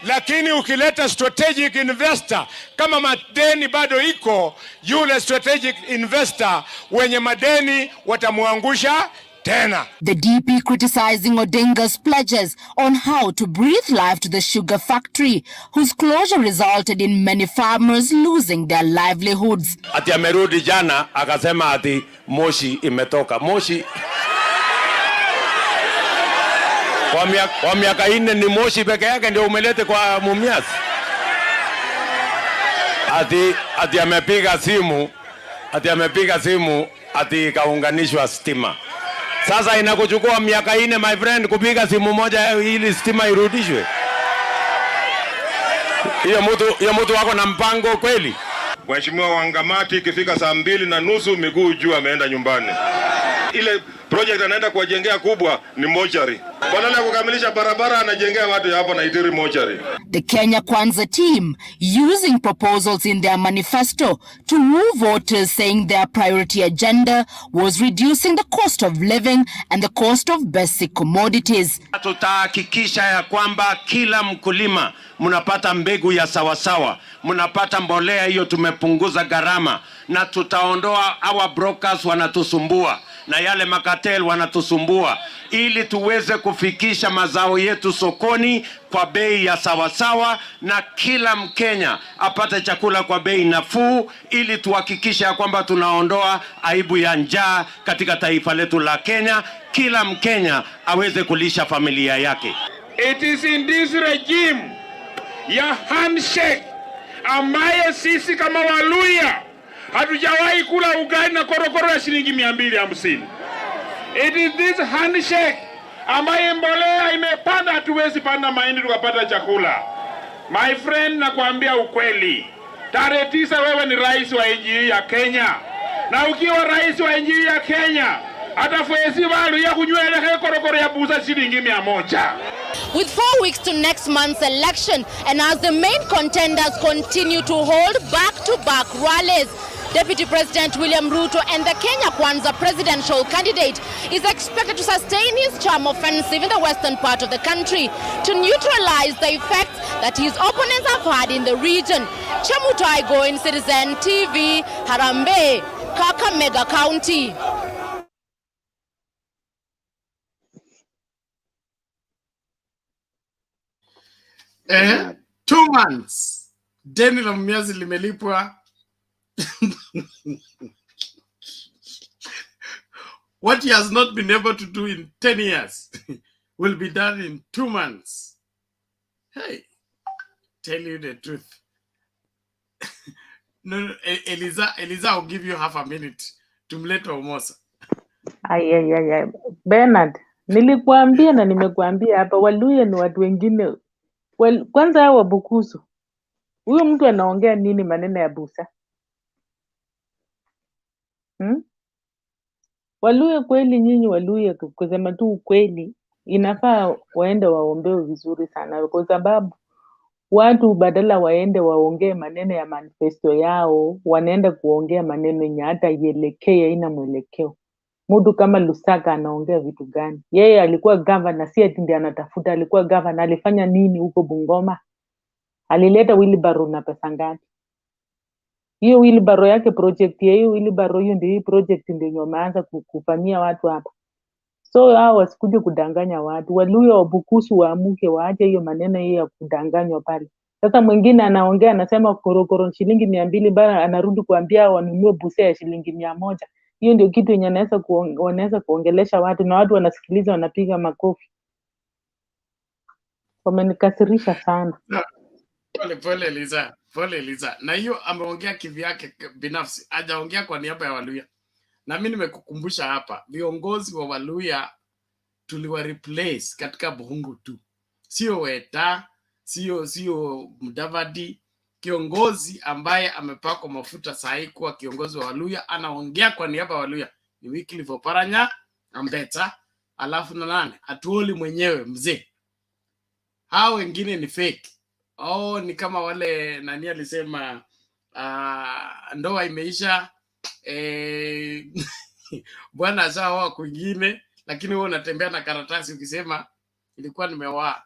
Lakini ukileta strategic investor, kama madeni bado iko, yule strategic investor wenye madeni watamuangusha tena. The DP criticizing Odinga's pledges on how to breathe life to the sugar factory, whose closure resulted in many farmers losing their livelihoods. Ati amerudi jana akasema ati moshi imetoka. Moshi kwa miaka 4 ni moshi peke yake ndio umelete kwa Mumias. Ati amepiga simu ati kaunganishwa stima. Sasa inakuchukua miaka 4 my friend kupiga simu moja ili stima irudishwe. Hiyo mtu wako na mpango kweli? Mheshimiwa Wangamati ikifika saa 2:30 miguu juu ameenda nyumbani. Ile project anaenda kuwajengea kubwa ni mochari. Badala ya kukamilisha barabara anajengea watu hapo na Itiri mochari. The Kenya Kwanza team using proposals in their manifesto to woo voters, saying their priority agenda was reducing the cost of living and the cost of basic commodities. Tutahakikisha ya kwamba kila mkulima mnapata mbegu ya sawasawa, mnapata mbolea, hiyo tumepunguza gharama, na tutaondoa our brokers wanatusumbua na yale makatel wanatusumbua, ili tuweze kufikisha mazao yetu sokoni kwa bei ya sawasawa, na kila Mkenya apate chakula kwa bei nafuu, ili tuhakikisha kwamba tunaondoa aibu ya njaa katika taifa letu la Kenya. Kila Mkenya aweze kulisha familia yake. It is in this regime ya handshake ambaye sisi kama Waluya hatujawahi kula ugali na korokoro ya shilingi 250. It is this handshake ambaye mbolea imepanda, hatuwezi panda mahindi tukapata chakula. My friend, nakwambia ukweli, tarehe 9 wewe ni rais wa nchi ya Kenya, na ukiwa rais wa nchi ya Kenya atafwezi walu ya kunywele korokoro ya buza shilingi 100. With 4 weeks to next month's election, and as the main contenders continue to hold back-to-back rallies, Deputy President William Ruto and the Kenya Kwanza presidential candidate is expected to sustain his charm offensive in the western part of the country to neutralize the effects that his opponents have had in the region. Chemutai Goin, Citizen TV, Harambee, Kakamega County. Eh, 2 months. Deni la Mumias limelipwa. What he has not been able to do in 10 years will be done in 2 months. Hey, tell you the truth. No, Eliza, I'll give you half a minute. Tumlete Omosa. Ay. Bernard, nilikuambia na nimekuambia hapa, Waluya ni watu wengine. Kwanza hao Wabukusu, huyo mtu anaongea nini maneno ya busa? Waluya kweli, nyinyi Waluya, kusema tu ukweli, inafaa waende waombewe vizuri sana, kwa sababu watu badala waende waongee maneno ya manifesto yao, wanaenda kuongea maneno yenye hata ielekee, haina mwelekeo. Mtu kama Lusaka anaongea vitu gani? Yeye alikuwa gavana, si ati ndiye anatafuta, alikuwa gavana. Alifanya nini huko Bungoma? Alileta wheelbarrow na pesa ngapi? Hiyo wheelbarrow yake, project ya hiyo wheelbarrow, hiyo ndio hii project ndio wameanza kufanyia watu hapa. So hao wasikuje kudanganya watu. Waluya Wabukusu waamuke, waache hiyo maneno hiyo ya kudanganywa pale. Sasa mwingine anaongea anasema korokoro shilingi 200, bara anarudi kuambia wanunue busa ya shilingi 100. Hiyo ndio kitu yenye wanaweza kuongelesha watu, na watu wanasikiliza, wanapiga makofi. Wamenikasirisha sana. Pole Eliza, pole Eliza. Na hiyo ameongea kivyake binafsi, hajaongea kwa niaba ya Waluya. Na mimi nimekukumbusha hapa, viongozi wa Waluya tuliwa replace katika Buhungu tu. Sio Weta, sio Mudavadi. Kiongozi ambaye amepakwa mafuta sahi kuwa kiongozi wa Waluya anaongea kwa niaba ya Waluya ni Wycliffe Oparanya Ambeta, alafu na nani? Atuoli mwenyewe mzee. Hao wengine ni fake. Ni kama wale nani alisema ndoa imeisha, bwana asawa kwingine, lakini wewe unatembea na karatasi ukisema ilikuwa nimeoa,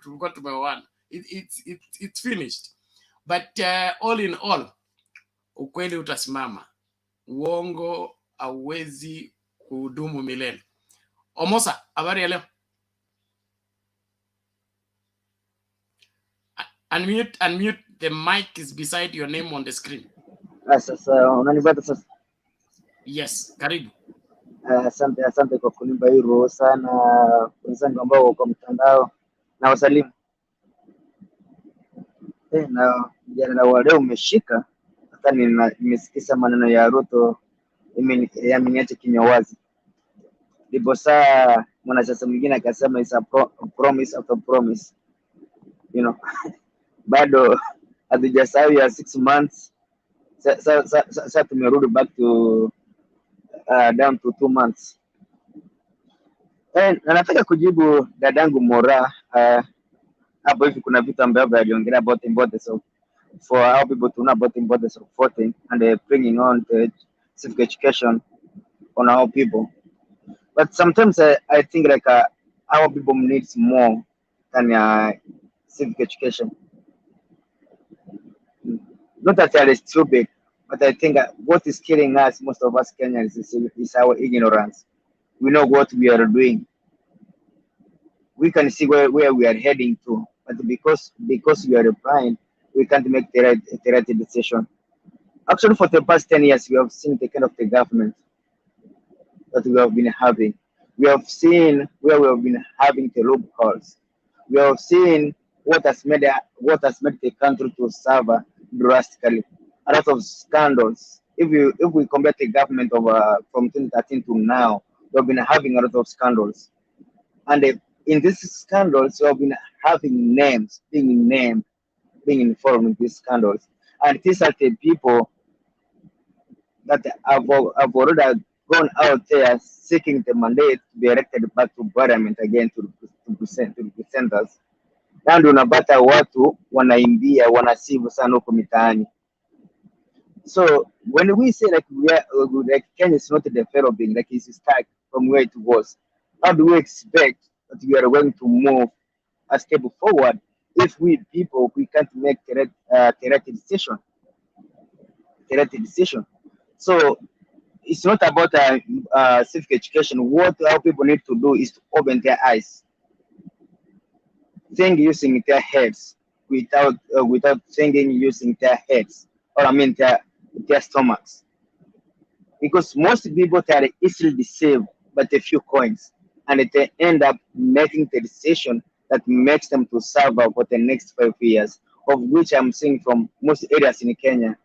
tulikuwa tumeoana. It's finished. But all in all, ukweli utasimama. Uongo hauwezi kudumu milele. Omosa, habari ya leo? Unmute, the mic is beside your name on the screen. Sasa unanipata sasa? Yes, karibu. Asante kwa kunipa hii ruhusa, na wenzangu ambao wako mtandao na wasalimu. Na jana wa leo umeshika, hata nimesikiza maneno ya Ruto yameniacha kinywa wazi. Ndipo saa mwanasiasa mwingine akasema is a promise after promise, you know. Bado hatujasahau ya 6 months. Sasa tumerudi back to down to 2 months. Na nataka kujibu dadangu Mora hapo hivi. Kuna vitu ambavyo aliongelea about importance of for our people to know about importance of voting and bringing on the civic education on our people. But sometimes I think like our people needs more than civic education. Not that they are stupid, but I think what is killing us, most of us Kenyans, is our ignorance. We know what we are doing. We can see where we are heading to, but because we are blind, we can't make the right decision. Actually, for the past 10 years, we have seen the kind of the government that we have been having. We have seen where we have been having the loopholes. We have seen what has made the country to suffer drastically. A lot of scandals. If we compare the government of from 2013 to now, we have been having a lot of scandals, and in these scandals, we have been having names being involved in these scandals, and these are the people that have already gone out there seeking the mandate to be elected back to parliament again to represent us. Na ndio unapata watu wanaimbia, wanasifu sana huko mitaani. So when we say like Kenya is not developing, like it's stuck from where it was, how do we expect that we are going to move a step forward if we can't make the right decision? So it's not about civic education. What our people need to do is to open their eyes, think using their heads without thinking using their heads, or I mean their stomachs, because most people are easily deceived by a few coins, and they end up making the decision that makes them to suffer for the next 5 years, of which I'm seeing from most areas in Kenya.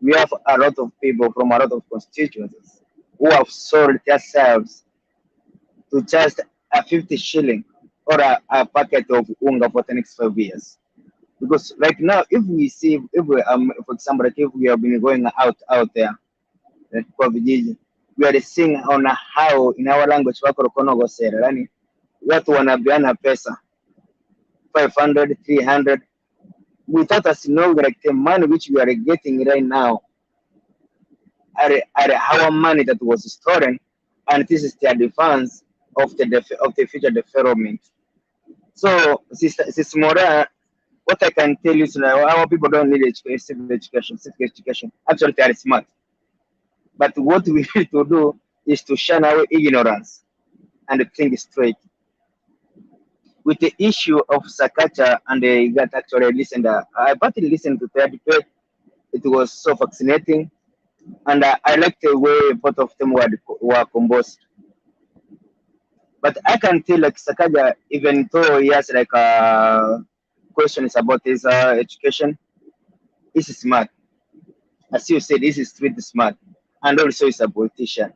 we have a lot of people from a lot of constituencies who have sold themselves to just a 50 shilling or a packet of unga for the next 5 years. Because right now, if we see, if we, for example, like if we have been going out there, like kwa vijiji, we are seeing on how in our language wako rokonogo sera, yani watu wanapeana pesa 500, 300, without us knowing like the money which we are getting right now are our money that was stolen, and this is the advance of the future development. So, Sister Mora, what I can tell you is that our people don't need civic education. Actually, they are smart. But what we need to do is to shun our ignorance and think straight. With the issue of SAKAJA and the IGATHE, actually listened, I partly listened to their debate. It was so fascinating, and I like the way both of them were composed. But I can tell like SAKAJA, even though he has like questions about his education, he's smart. As you said, he's street smart, and also he's a politician.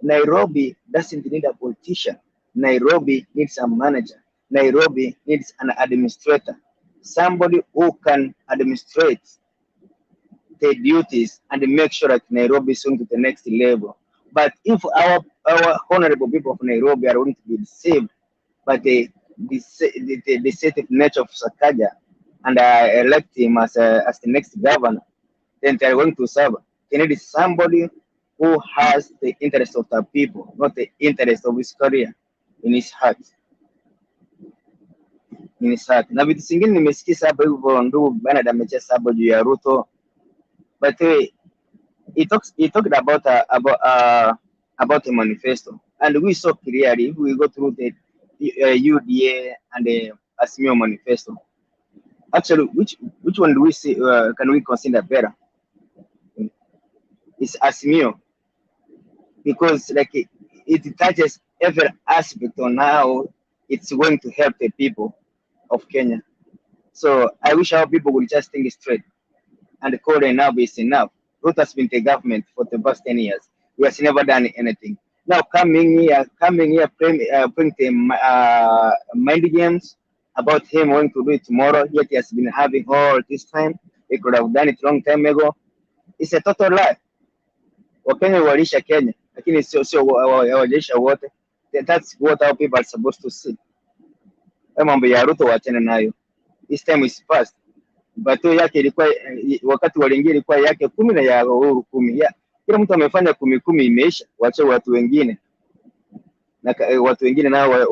Nairobi doesn't need a politician. Nairobi needs a manager. Nairobi needs an administrator, somebody who can administrate the duties and make sure that Nairobi is going to the next level. But if our honorable people of Nairobi are going to be deceived by the deceptive nature of SAKAJA and elect him as the next governor, then they are going to suffer. They need somebody who has the interest of the people, not the interest of his career in his heart. In his heart. Na vitu zingine nimesikia hapa hivyo ndugu Bernard amecheza hapo juu ya Ruto. But he talked about a manifesto, and we saw clearly if we go through the UDA and the Azimio manifesto. Actually, which one do we see? Can we consider better? It's Azimio, because like it touches every aspect on how it's going to help the people of Kenya. So I wish our people would just think straight and call enough is enough. Ruto has been the government for the past 10 years. He has never done anything. Now coming here, playing the mind games about him going to do it tomorrow, yet he has been having all this time. He could have done it long time ago. It's a total lie. Wakenya walisha Kenya, lakini sio hawajaisha wote. That's what our people are supposed to see. Mambo ya Ruto waachane nayo. This time is past. Bato yake ilikuwa wakati waliingia ilikuwa yake 10 na ya Uhuru 10. Kila mtu amefanya 10 imeisha, waache watu wengine. Na watu wengine nao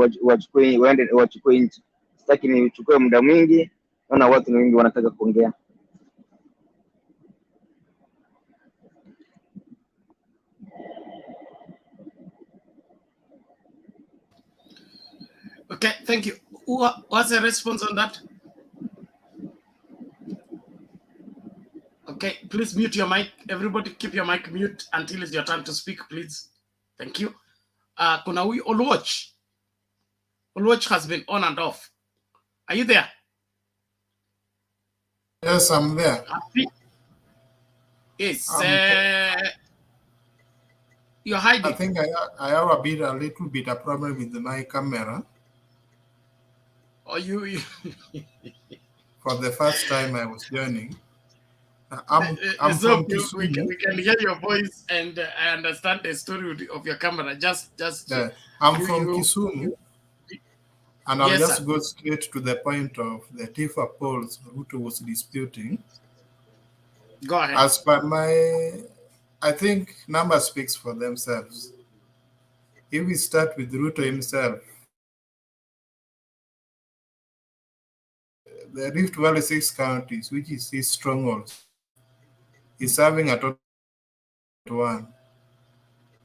wachukue nchi. Sitaki nichukue muda mwingi, naona watu wengi wanataka kuongea. Okay, thank you. What's the response on that? Okay, please mute your mic. Everybody keep your mic mute until it's your turn to speak, please. Thank you. Kuna huyu Olwatch. Olwatch has been on and off. Are you there? Yes, I'm there. Yes. You're hiding. I think I have a little bit of problem with my camera. Or you For the first time I was joining. I'm so from Kisumu. we can hear your voice, and I understand the story of your camera. Just yeah. I'm from Kisumu, and I'll yes, just go straight to the point of the Tifa polls Ruto was disputing. Go ahead. As per I think numbers speaks for themselves. If we start with Ruto himself, the Rift Valley 6 counties, which is his stronghold, is having a total of 1.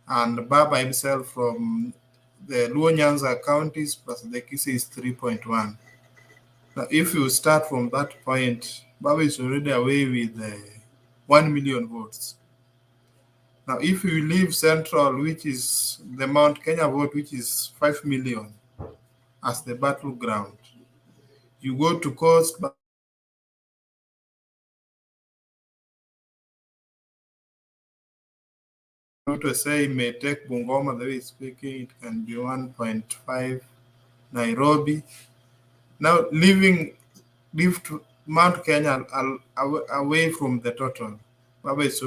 And Baba himself from the Luo Nyanza counties plus the Kisii is 3.1. Now, if you start from that point, Baba is already away with 1 million votes. Now, if you leave Central, which is the Mount Kenya vote, which is 5 million, as the battleground, you go to Coast, Ruto say may take Bungoma, the way he's speaking, it can be 1.5 Nairobi. Now leave Mount Kenya away from the total. Baba is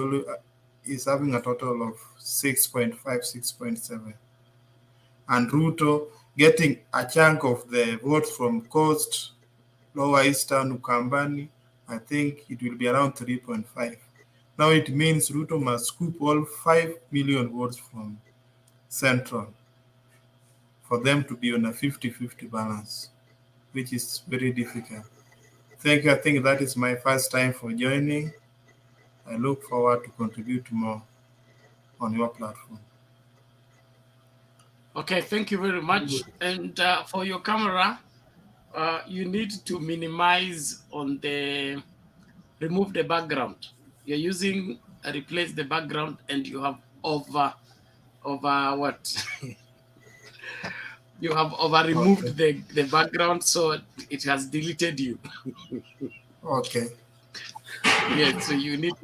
having a total of 6.5, 6.7. And Ruto getting a chunk of the votes from Coast, Lower Eastern, Ukambani. I think it will be around 3.5. Now it means Ruto must scoop all 5 million votes from Central for them to be on a 50-50 balance, which is very difficult. Thank you. I think that is my first time for joining. I look forward to contribute more on your platform. Okay, thank you very much. And for your camera, you need to minimize on the, remove the background. You're using replace the background and you have over what? You have over removed the background, so it has deleted you. Okay. Yes, so you need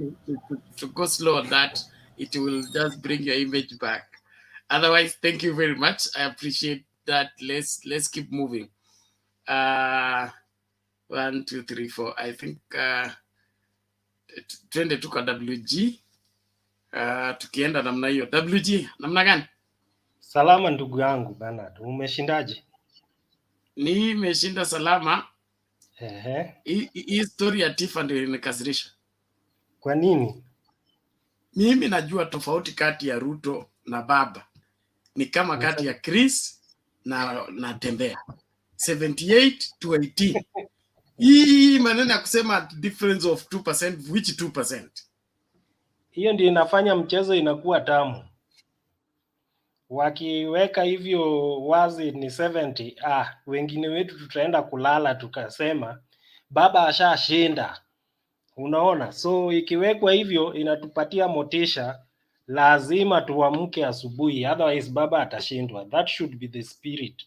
to go slow on that. It will just bring your image back. Otherwise, thank you very much. I appreciate that. Let's keep moving. 1, 2, 3, 4. I think twende tu kwa WG. Tukienda namna hiyo. WG, namna gani? Salama ndugu yangu Bernard, umeshindaje? Nimeshinda salama. Ehe. Hii story ya Tifa ndio inikasirisha. Kwa nini? Mimi najua tofauti kati ya Ruto na baba ni kama kati ya Chris na Tembea 78 to 18. Hii maneno ya kusema difference of 2%, which 2%? Hiyo ndio inafanya mchezo inakuwa tamu. Wakiweka hivyo wazi ni 70, wengine wetu tutaenda kulala tukasema baba ashashinda. Unaona? So ikiwekwa hivyo inatupatia motisha, lazima tuamke asubuhi, otherwise baba atashindwa. That should be the spirit.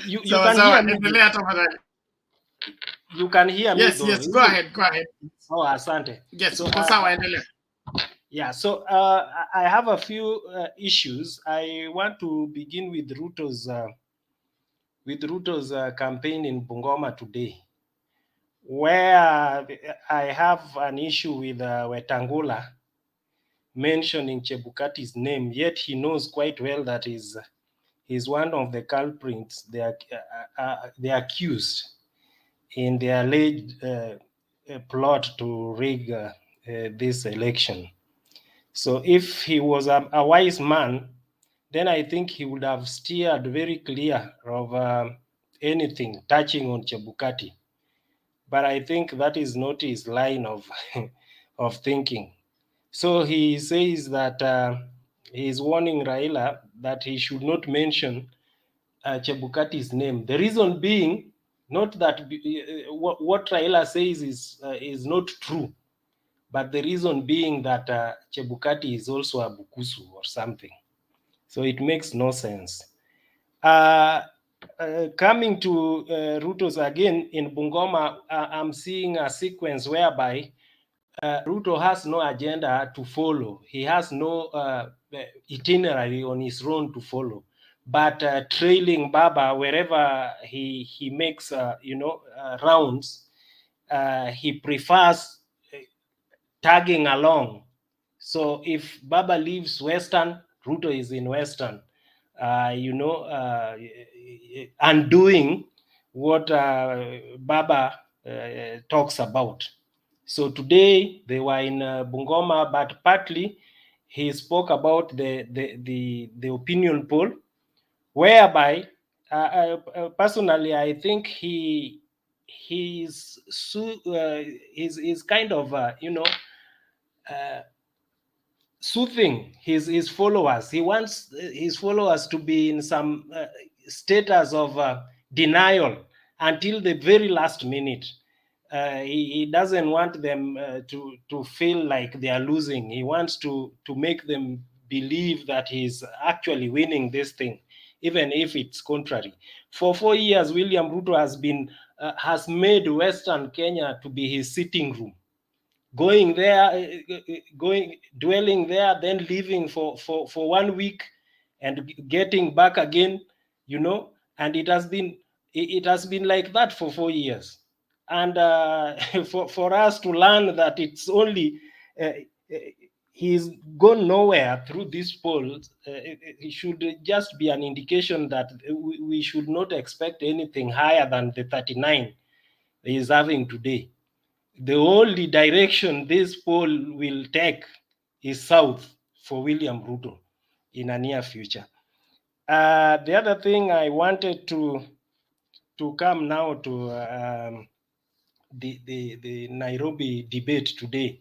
You can hear me. You can hear me. Yes, go ahead. Oh, asante. Yes, so sawa, endelea. Yeah, so I have a few issues. I want to begin with Ruto's campaign in Bungoma today, where I have an issue with Wetangula mentioning Chebukati's name, yet he knows quite well that he's one of the culprits, the accused in the alleged plot to rig this election. So if he was a wise man, then I think he would have steered very clear of anything touching on Chebukati. But I think that is not his line of thinking. So he says that he's warning Raila that he should not mention Chebukati's name. The reason being, not that what Raila says is not true, but the reason being that Chebukati is also a Bukusu or something. So it makes no sense. Coming to Ruto's again in Bungoma, I'm seeing a sequence whereby Ruto has no agenda to follow. He has no itinerary on his own to follow. But trailing Baba wherever he makes rounds, he prefers tagging along. So if Baba leaves Western, Ruto is in Western, undoing what Baba talks about. So today they were in Bungoma, but partly he spoke about the opinion poll, whereby personally I think he's kind of soothing his followers. He wants his followers to be in some status of denial until the very last minute. He doesn't want them to feel like they are losing. He wants to make them believe that he's actually winning this thing, even if it's contrary. For 4 years, William Ruto has made Western Kenya to be his sitting room. going there, dwelling there, then leaving for 1 week and getting back again, you know, and it has been like that for 4 years. And for us to learn that it's only he's gone nowhere through these polls, it should just be an indication that we should not expect anything higher than the 39 he is having today. The only direction this poll will take is south for William Ruto in a near future. The other thing I wanted to come now to the Nairobi debate today.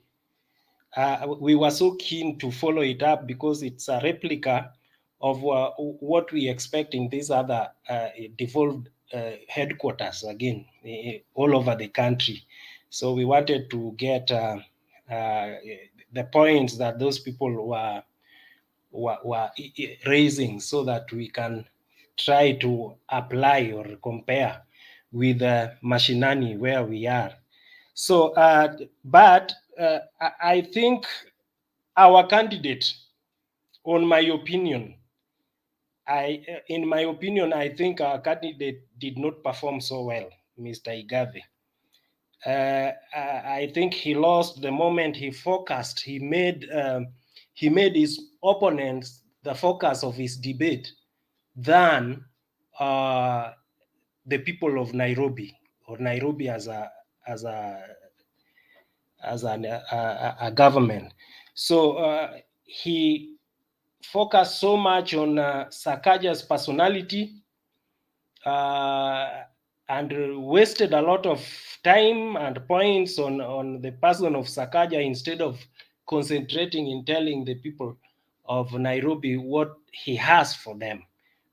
We were so keen to follow it up because it's a replica of what we expect in these other devolved headquarters again all over the country. So we wanted to get the points that those people were raising so that we can try to apply or compare with mashinani where we are. So, but I think our candidate, in my opinion, I think our candidate did not perform so well, Mr. IGATHE. I think he lost the moment he focused. He made his opponents the focus of his debate than the people of Nairobi, or Nairobi as a government. So he focused so much on SAKAJA's personality and wasted a lot of time and points on the person of SAKAJA instead of concentrating in telling the people of Nairobi what he has for them,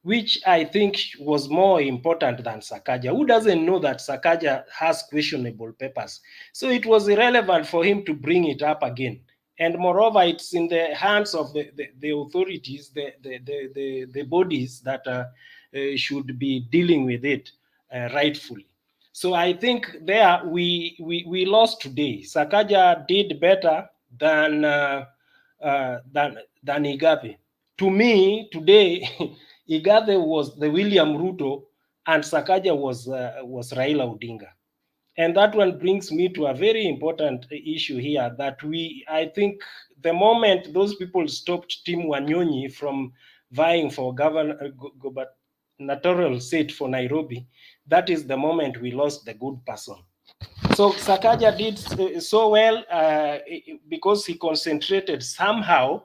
which I think was more important than SAKAJA. Who doesn't know that SAKAJA has questionable papers? So it was irrelevant for him to bring it up again. And moreover, it's in the hands of the authorities, the bodies that should be dealing with it rightfully. So I think there we lost today. SAKAJA did better than IGATHE. To me, today, IGATHE was the William Ruto and SAKAJA was Raila Odinga. And that one brings me to a very important issue here that I think the moment those people stopped Tim Wanyonyi from vying for gubernatorial seat for Nairobi, that is the moment we lost the good person. So SAKAJA did so well because he concentrated somehow,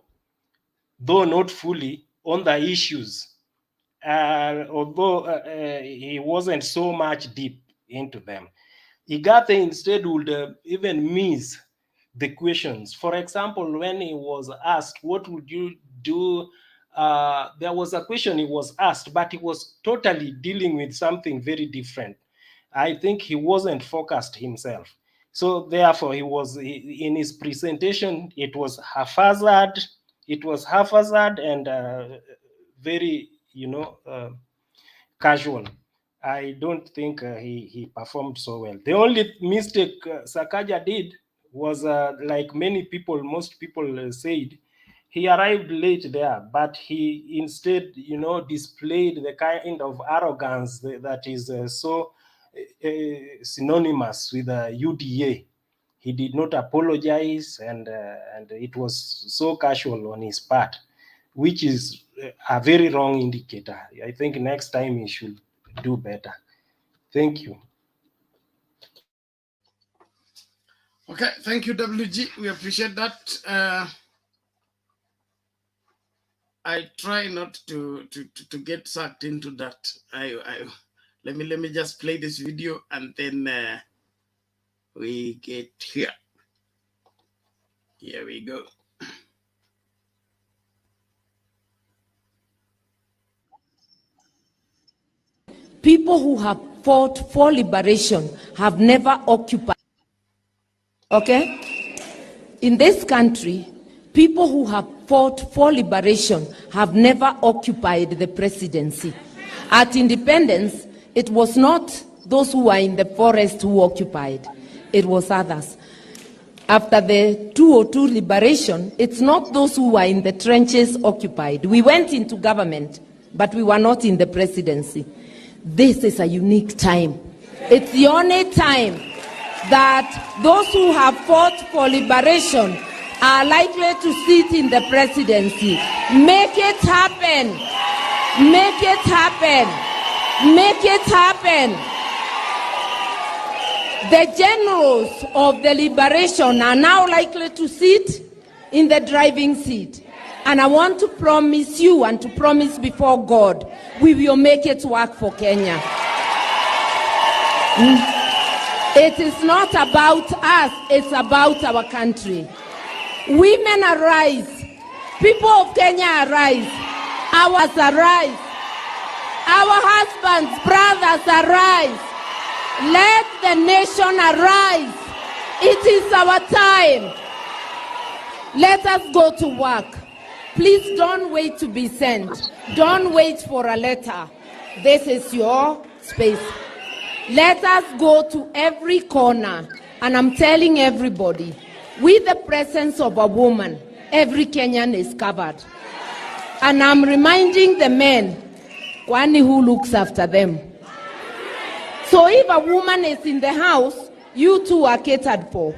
though not fully, on the issues, although he wasn't so much deep into them. IGATHE instead would even miss the questions. For example, when he was asked, what would you do? There was a question he was asked, but he was totally dealing with something very different. I think he wasn't focused himself. So therefore, in his presentation, it was haphazard. It was haphazard and very, casual. I don't think he performed so well. The only mistake SAKAJA did was, like most people said, he arrived late there, but he instead, displayed the kind of arrogance that is so synonymous with UDA. He did not apologize, and it was so casual on his part, which is a very wrong indicator. I think next time he should do better. Thank you. Okay, thank you, WG. We appreciate that. I try not to get sucked into that. Let me just play this video and then we get here. Here we go. People who have fought for liberation have never occupied. Okay? In this country, people who have fought for liberation have never occupied the presidency. At independence, it was not those who were in the forest who occupied, it was others. after the 202 liberation, it's not those who were in the trenches occupied. We went into government, but we were not in the presidency. This is a unique time. It's the only time that those who have fought for liberation are likely to sit in the presidency. Make it happen. Make it happen. Make it happen. The generals of the liberation are now likely to sit in the driving seat. And I want to promise you and to promise before God, we will make it work for Kenya. It is not about us, it's about our country. Women arise. People of Kenya arise. Ours arise. Our husbands, brothers arise. Let the nation arise. It is our time. Let us go to work. Please don't wait to be sent. Don't wait for a letter. This is your space. Let us go to every corner. And I'm telling everybody, with the presence of a woman, every Kenyan is covered. And I'm reminding the men, one who looks after them. So if a woman is in the house, you two are catered for.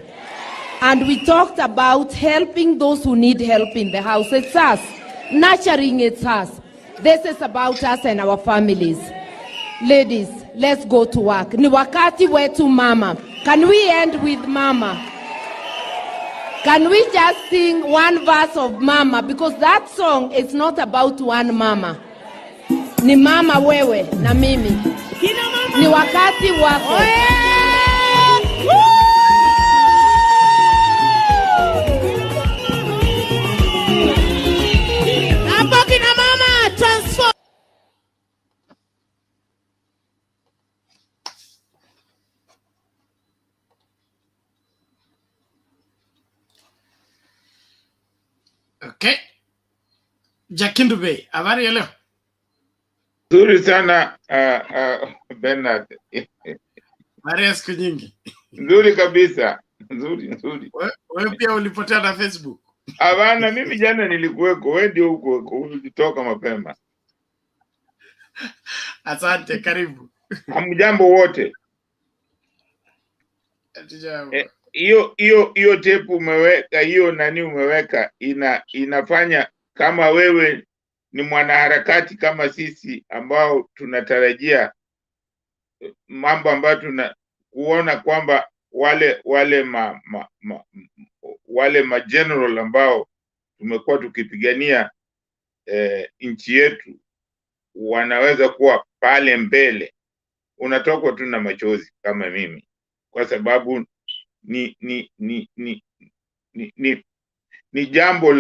And we talked about helping those who need help in the house. It's us. Nurturing, it's us. This is about us and our families. Ladies, let's go to work. Ni wakati wetu mama. Can we end with mama? Can we just sing one verse of mama? Because that song is not about one mama. Ni mama wewe na mimi. Ni wakati wako. Okay. Jakindu Bey, habari ya leo? Nzuri sana Bernard. Habari ya siku nyingi. Nzuri kabisa. Nzuri. Wewe pia ulipotea na Facebook? Hapana, mimi jana nilikuweko, wewe ndio huko ulitoka mapema. Asante, karibu. Hamjambo wote. Hiyo tepu umeweka, hiyo nani umeweka, inafanya kama wewe ni mwanaharakati kama sisi ambao tunatarajia mambo ambayo kuona kwamba wale ma general ambao tumekuwa tukipigania nchi yetu wanaweza kuwa pale mbele. Unatokwa tu na machozi kama mimi, kwa sababu ni jambo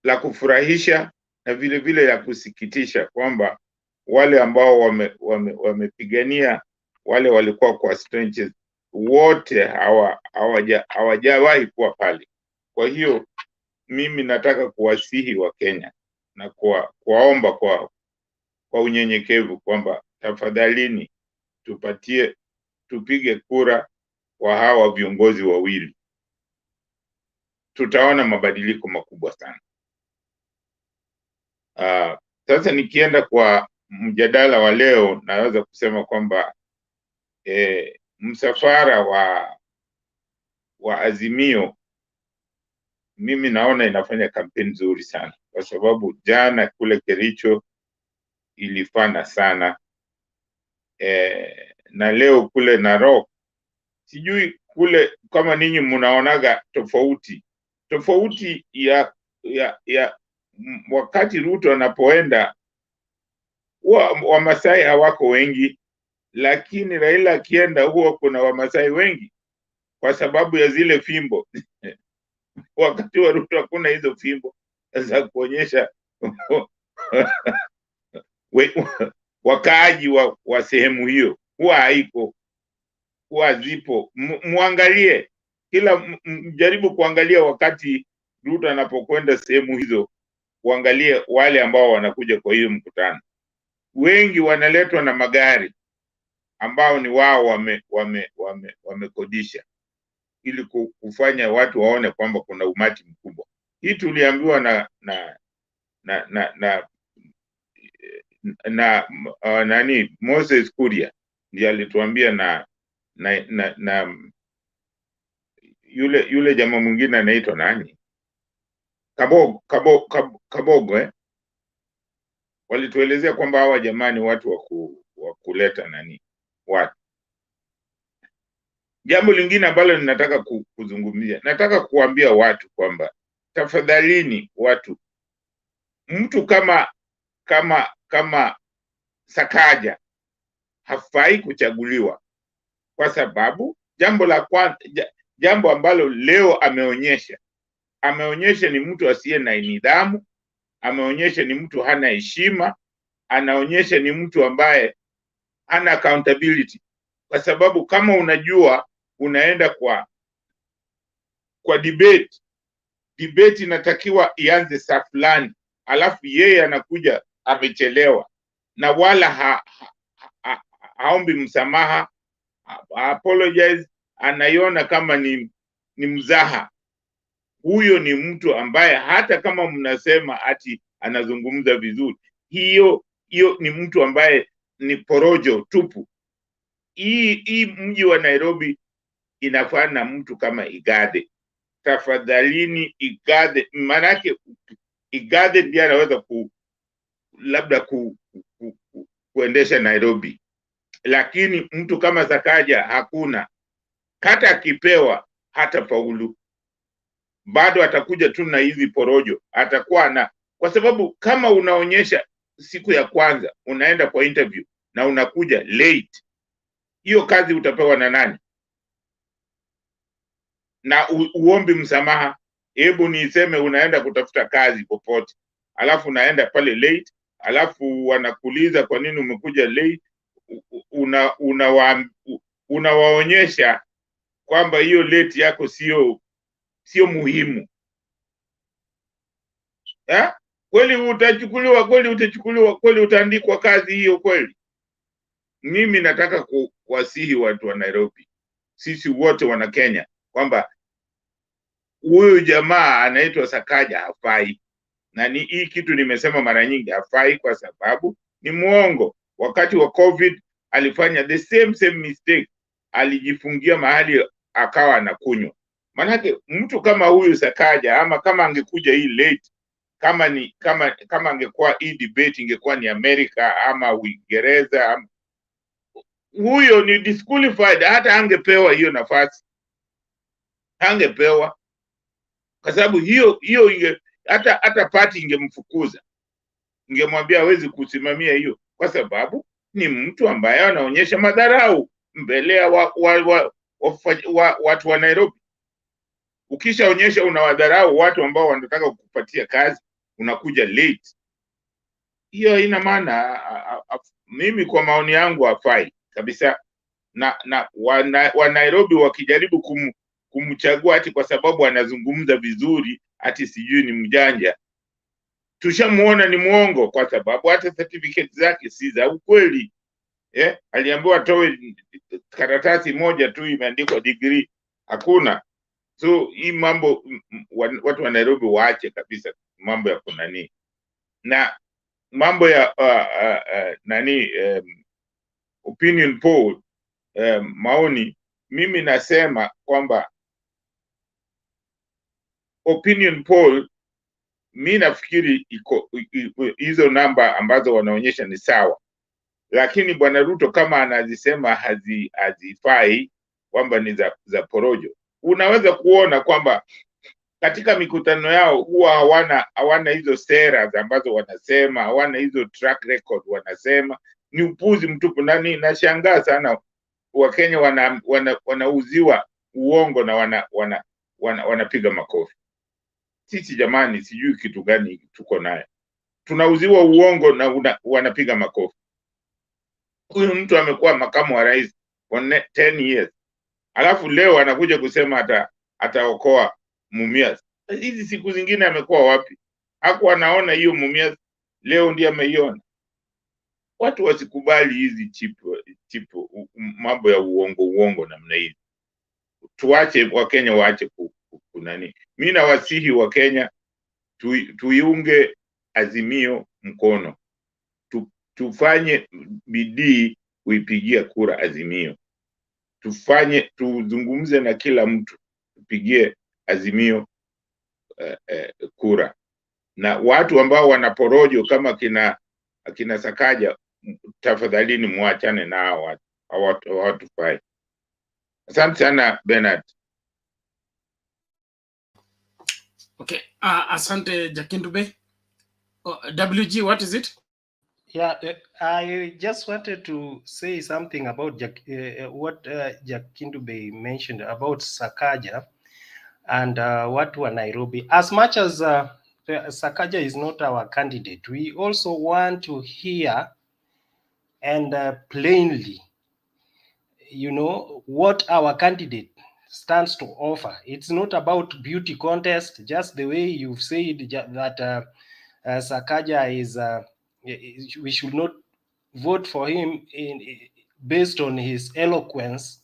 la kufurahisha na vile vile ya kusikitisha kwamba wale ambao wamepigania wale walikuwa kwa trenches wote hawajawahi kuwa pale. Kwa hiyo mimi nataka kuwasihi wa Kenya na kuwaomba kwa unyenyekevu kwamba tafadhalini tupige kura kwa hawa viongozi wawili. Tutaona mabadiliko makubwa sana. Sasa nikienda kwa mjadala wa leo, naweza kusema kwamba msafara wa Azimio, mimi naona inafanya kampeni nzuri sana, kwa sababu jana kule Kericho ilifana sana, na leo kule Narok, sijui kule kama ninyi mnaonaga tofauti ya wakati Ruto anapoenda Wamasai hawako wengi, lakini Raila akienda huwa kuna Wamasai wengi kwa sababu ya zile fimbo. Wakati wa Ruto hakuna hizo fimbo za kuonyesha wakaaji wa sehemu hiyo, huwa haiko, huwa zipo. Muangalie, jaribu kuangalia wakati Ruto anapokwenda sehemu hizo, kuangalia wale ambao wanakuja kwa hiyo mkutano. Wengi wanaletwa na magari ambao ni wao wamekodisha. ili kufanya watu waone kwamba kuna umati mkubwa. Hii tuliambiwa na nani Moses Kuria ndiye alituambia na yule jamaa mwingine anaitwa nani, Kabogo walituelezea kwamba hawa jamani watu wa kuleta nani watu. Jambo lingine ambalo ninataka kuzungumzia, nataka kuambia watu kwamba tafadhalini watu, mtu kama Sakaja hafai kuchaguliwa, kwa sababu jambo ambalo leo ameonyesha ni mtu asiye na nidhamu, ameonyesha ni mtu hana heshima, anaonyesha ni mtu ambaye hana accountability. Kwa sababu kama unajua unaenda kwa debate inatakiwa ianze saa fulani, alafu yeye anakuja amechelewa na wala haombi msamaha, apologize, anaiona kama ni mzaha. Huyo ni mtu ambaye hata kama mnasema ati anazungumza vizuri, hiyo ni mtu ambaye ni porojo tupu. Hii mji wa Nairobi inafaa na mtu kama IGATHE. Tafadhalini IGATHE, manake IGATHE ndiye anaweza labda kuendesha Nairobi, lakini mtu kama Sakaja hakuna. Hata akipewa hata faulu, bado atakuja tu na hizi porojo, atakuwa kwa sababu kama unaonyesha siku ya kwanza unaenda kwa interview na unakuja late, hiyo kazi utapewa na nani? Na uombi msamaha. Hebu niseme unaenda kutafuta kazi popote, alafu unaenda pale late, alafu wanakuuliza kwa nini umekuja late, unawaonyesha kwamba hiyo late yako sio muhimu. Kweli utachukuliwa, kweli utaandikwa kazi hiyo kweli? Mimi nataka kuwasihi watu wa Nairobi, sisi wote wana Kenya, kwamba huyu jamaa anaitwa Sakaja hafai. Na hii kitu nimesema mara nyingi, hafai kwa sababu ni muongo. Wakati wa COVID alifanya the same mistake, alijifungia mahali akawa anakunywa. Manake mtu kama huyu Sakaja, ama kama angekuja hii late, kama angekuwa hii debate ingekuwa ni Amerika ama Uingereza, huyo ni disqualified, hata angepewa hiyo nafasi, angepewa, kwa sababu hiyo hata party ingemfukuza, ingemwambia hawezi kusimamia hiyo, kwa sababu ni mtu ambaye anaonyesha madharau mbele ya watu wa Nairobi. Ukishaonyesha unawadharau watu ambao wanataka kukupatia kazi, unakuja late, hiyo ina maana. Mimi kwa maoni yangu hafai kabisa. Na wa Nairobi wakijaribu kumchagua ati kwa sababu anazungumza vizuri, ati sijui ni mjanja, tushamuona ni muongo, kwa sababu hata certificate zake si za ukweli. Aliambiwa atoe karatasi moja tu imeandikwa degree, hakuna. So hii mambo watu wa Nairobi waache kabisa mambo ya kunani na mambo ya opinion poll, maoni. Mimi nasema kwamba opinion poll, mimi nafikiri hizo namba ambazo wanaonyesha ni sawa, lakini bwana Ruto kama anazisema hazifai, kwamba ni za porojo, unaweza kuona kwamba katika mikutano yao huwa hawana hizo sera ambazo wanasema, hawana hizo track record wanasema, ni upuzi mtupu. Nashangaa sana Wakenya wanauziwa uongo na wanapiga makofi. Sisi jamani, sijui kitu gani tuko naye, tunauziwa uongo na wanapiga makofi. Huyu mtu amekuwa makamu wa rais for 10 years, alafu leo anakuja kusema ataokoa Mumias. Hizi siku zingine amekuwa wapi? Hakuwa anaona hiyo Mumias, leo ndiye ameiona. Watu wasikubali hizi chip mambo ya uongo namna hii. tuache Wakenya waache kunani. Mimi nawasihi Wakenya tuiunge Azimio mkono, tufanye bidii kuipigia kura Azimio, tuzungumze na kila mtu, tupigie Azimio kura, na watu ambao wanaporojo kama kina Sakaja, tafadhalini muachane na hao watu fai. Asante sana Bernard. Okay, asante Jakindube. WG, what is it? Yeah, I just wanted to say something about what Jakindube mentioned about Sakaja and what were Nairobi. As much as Sakaja is not our candidate, we also want to hear and plainly, what our candidate stands to offer. It's not about beauty contest, just the way you've said that Sakaja is, we should not vote for him based on his eloquence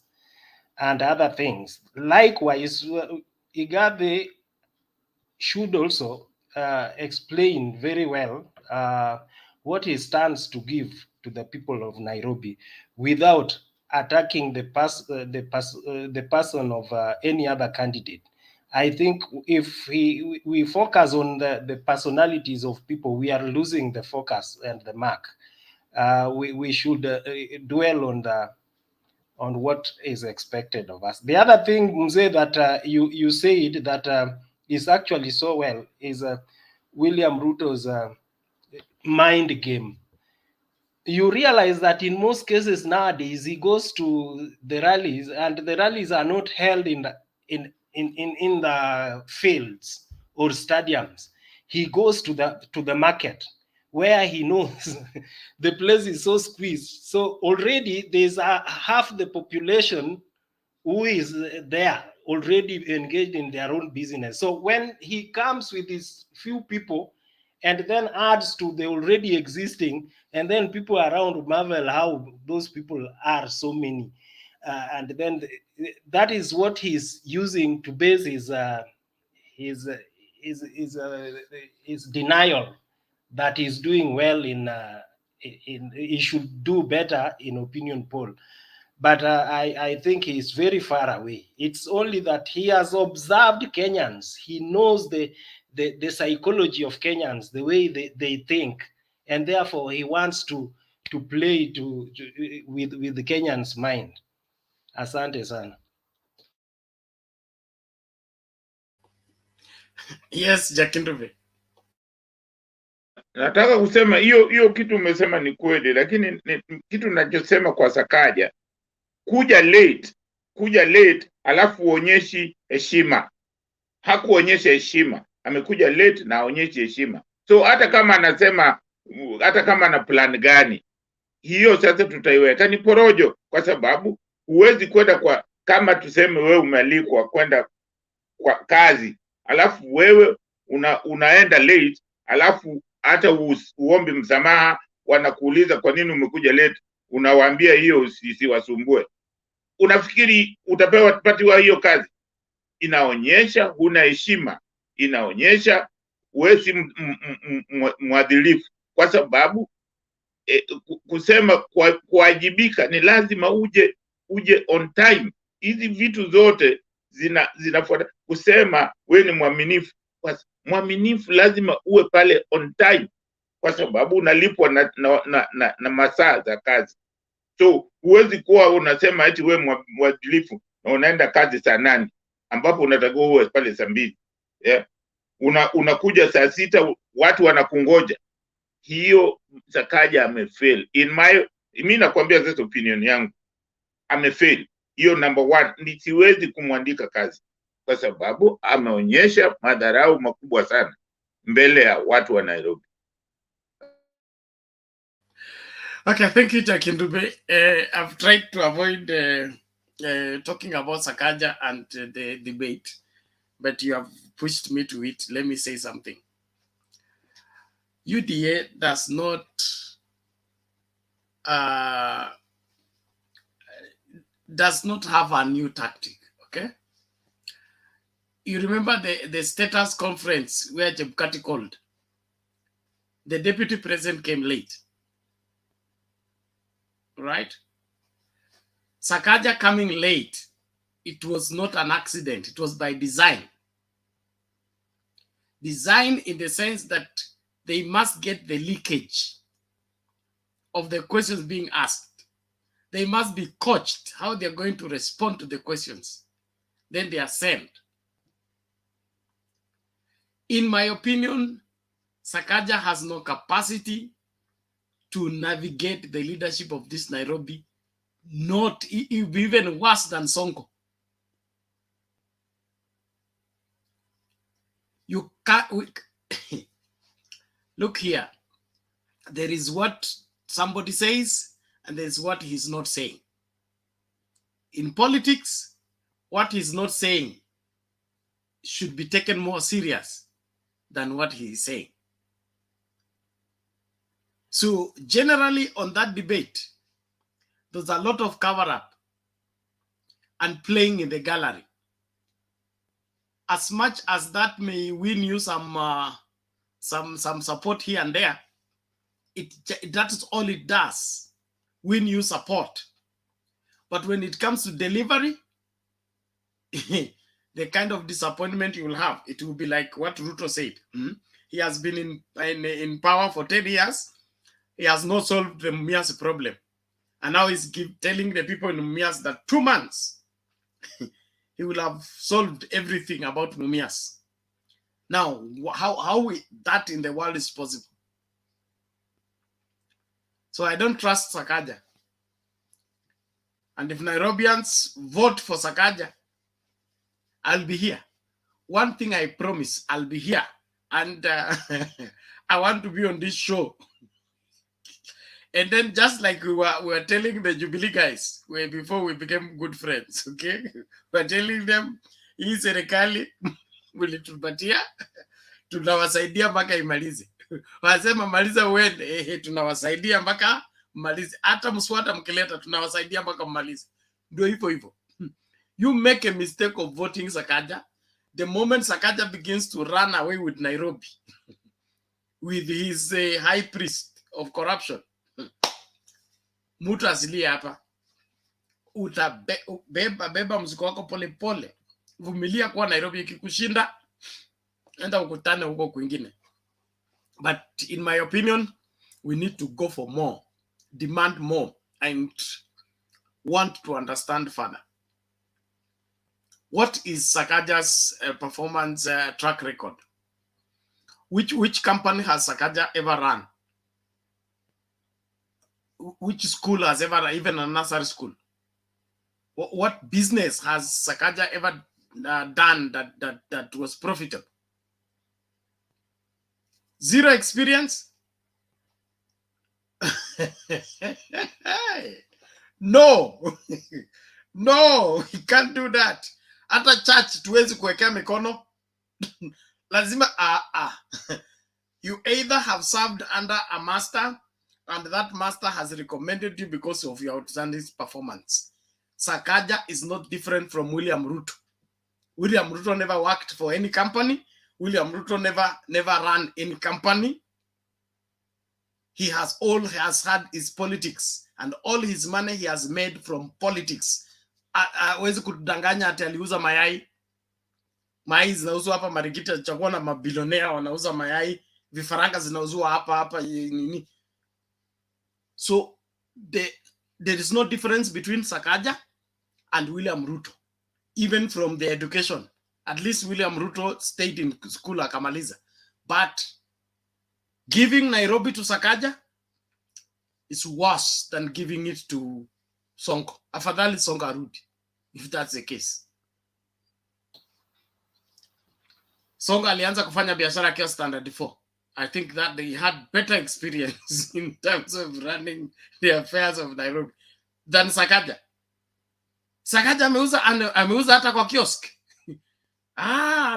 and other things. Likewise, IGATHE should also explain very well what he stands to give to the people of Nairobi without attacking the person of any other candidate. I think if we focus on the personalities of people, we are losing the focus and the mark. We should dwell on what is expected of us. The other thing, Mzee, that you said that is actually so well is William Ruto's mind game. You realize that in most cases nowadays he goes to the rallies, and the rallies are not held in the fields or stadiums. He goes to the market where he knows the place is so squeezed. So already there's half the population who is there already engaged in their own business. So when he comes with these few people and then adds to the already existing, and then people around marvel how those people are so many. And then that is what he's using to base his denial that he's doing well in he should do better in opinion poll. But I think he's very far away. It's only that he has observed Kenyans. He knows the psychology of Kenyans, the way they think, and therefore he wants to play with the Kenyans' mind. Asante sana. Yes, Jakindube. Nataka kusema hiyo kitu umesema ni kweli, lakini kitu ninachosema kwa Sakaja, kuja late alafu uonyeshi heshima. Hakuonyesha heshima, amekuja late na aonyeshi heshima. So hata kama anasema, hata kama ana plan gani, hiyo sasa tutaiweka ni porojo, kwa sababu huwezi kwenda kama tuseme wewe umealikwa kwenda kwa kazi, alafu wewe unaenda late, alafu hata uombe msamaha, wanakuuliza kwa nini umekuja late, unawaambia hiyo usiwasumbue. Unafikiri utapatiwa hiyo kazi? Inaonyesha huna heshima, inaonyesha wewe si mwadilifu, kwa sababu kusema kuwajibika ni lazima uje on time. Hizi vitu zote zinafuata kusema wewe ni mwaminifu. Mwaminifu lazima uwe pale on time, kwa sababu unalipwa na masaa za kazi. So huwezi kuwa unasema eti wewe mwadilifu na unaenda kazi saa 8 ambapo unatakiwa uwe pale saa 2. Yeah. Unakuja saa 6, watu wanakungoja. Hiyo Sakaja amefail. Mimi nakwambia sasa opinion yangu, amefail. Hiyo number 1, siwezi kumwandika kazi, kwa sababu ameonyesha madharau makubwa sana mbele ya watu wa Nairobi. Okay, thank you, Jakindube. I've tried to avoid talking about Sakaja and the debate, but you have pushed me to it. Let me say something. UDA does not have a new tactic. Okay. You remember the status conference where Chebukati called? The deputy president came late. Right? SAKAJA coming late, it was not an accident. It was by design. Design in the sense that they must get the leakage of the questions being asked. They must be coached how they're going to respond to the questions. Then they are sent. In my opinion, SAKAJA has no capacity to navigate the leadership of this Nairobi. Not even worse than Sonko. You can't look here. There is what somebody says, and there's what he's not saying. In politics, what he's not saying should be taken more serious than what he is saying. So generally on that debate, there's a lot of cover-up and playing in the gallery. As much as that may win you some support here and there, that is all it does, win you support. But when it comes to delivery, the kind of disappointment you will have, it will be like what Ruto said. He has been in power for 10 years. He has not solved the Mumias problem. And now he's telling the people in Mumias that 2 months, he will have solved everything about Mumias. Now, how that in the world is possible? So I don't trust SAKAJA. And if Nairobians vote for SAKAJA, I'll be here. One thing I promise, I'll be here. And I want to be on this show. And then just like we were telling the Jubilee guys before we became good friends, okay? We're telling them, hii serikali mulitupatia, tunawasaidia mpaka imalize. Wasema maliza uende, tunawasaidia mpaka mmalize. Hata mswada mkileta, tunawasaidia mpaka mmalize. Ndio hivyo hivyo. You make a mistake of voting SAKAJA, the moment SAKAJA begins to run away with Nairobi, with his high priest of corruption, mutu asilie hapa, utabeba mzigo wako pole pole, vumilia kwa Nairobi ikikushinda, enda ukutane huko kwingine. But in my opinion, we need to go for more, demand more, and want to understand further. What is SAKAJA's performance track record? Which company has SAKAJA ever run? Which school has ever run, even a nursery school? What business has SAKAJA ever done that was profitable? Zero experience? No. No, he can't do that. Hata church tuwezi kuwekea mikono. Lazima you either have served under a master and that master has recommended you because of your outstanding performance. SAKAJA is not different from William Ruto. William Ruto never worked for any company. William Ruto never ran any company. He has had his politics, and all his money he has made from politics. Hawezi kudanganya ati aliuza mayai. Mayai zinauzwa hapa Marikiti, chakua na mabilionea wanauza mayai, vifaranga zinauzwa hapa nini. So there is no difference between SAKAJA and William Ruto, even from the education. At least William Ruto stayed in school akamaliza. But giving Nairobi to SAKAJA is worse than giving it to Sonko. Afadhali Sonko arudi, if that's the case. Sonko alianza kufanya biashara akiwa standard 4. I think that they had better experience in terms of running the affairs of Nairobi than SAKAJA. SAKAJA ameuza hata kwa kiosk.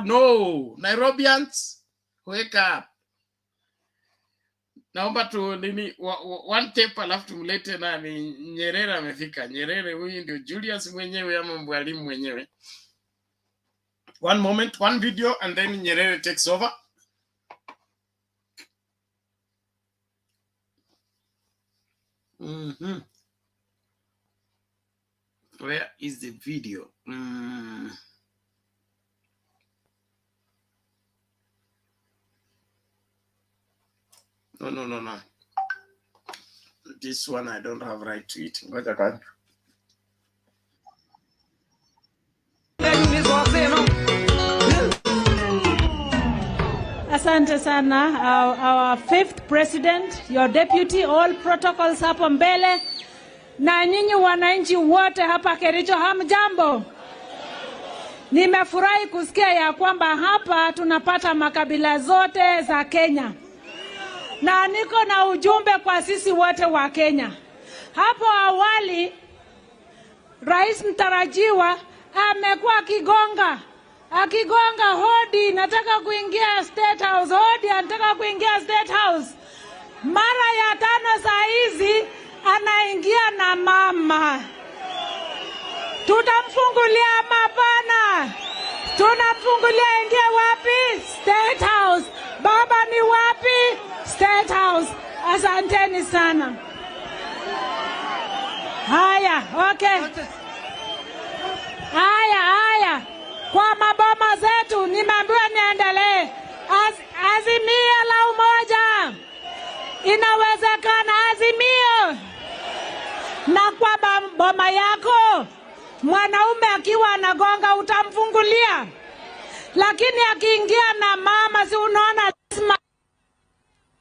No. Nairobians, wake up. Naomba tu nini one tape alafu tumlete nani Nyerere amefika. Nyerere huyu ndio Julius mwenyewe ama mwalimu mwenyewe. One moment, one video, and then Nyerere takes over. Where is the video? No. This one I don't have right to it. What I can. Asante sana, our fifth president, your deputy, all protocols hapo mbele, na nyinyi wananchi wote hapa Kericho, hamjambo. Nimefurahi kusikia ya kwamba hapa tunapata makabila zote za Kenya, na niko na ujumbe kwa sisi wote wa Kenya. Hapo awali rais mtarajiwa amekuwa akigonga hodi, nataka kuingia State House, hodi anataka kuingia State House. Mara ya 5 saa hizi anaingia na mama. Tutamfungulia mapana. Tunamfungulia ingia wapi? State House. Baba ni wapi? State House. Asanteni sana. Haya, okay. Haya. Kwa maboma zetu nimeambiwa niendelee. Azimio la Umoja. Inawezekana Azimio. Na kwa boma yako mwanaume akiwa anagonga utamfungulia. Lakini akiingia na mama, si unaona lazima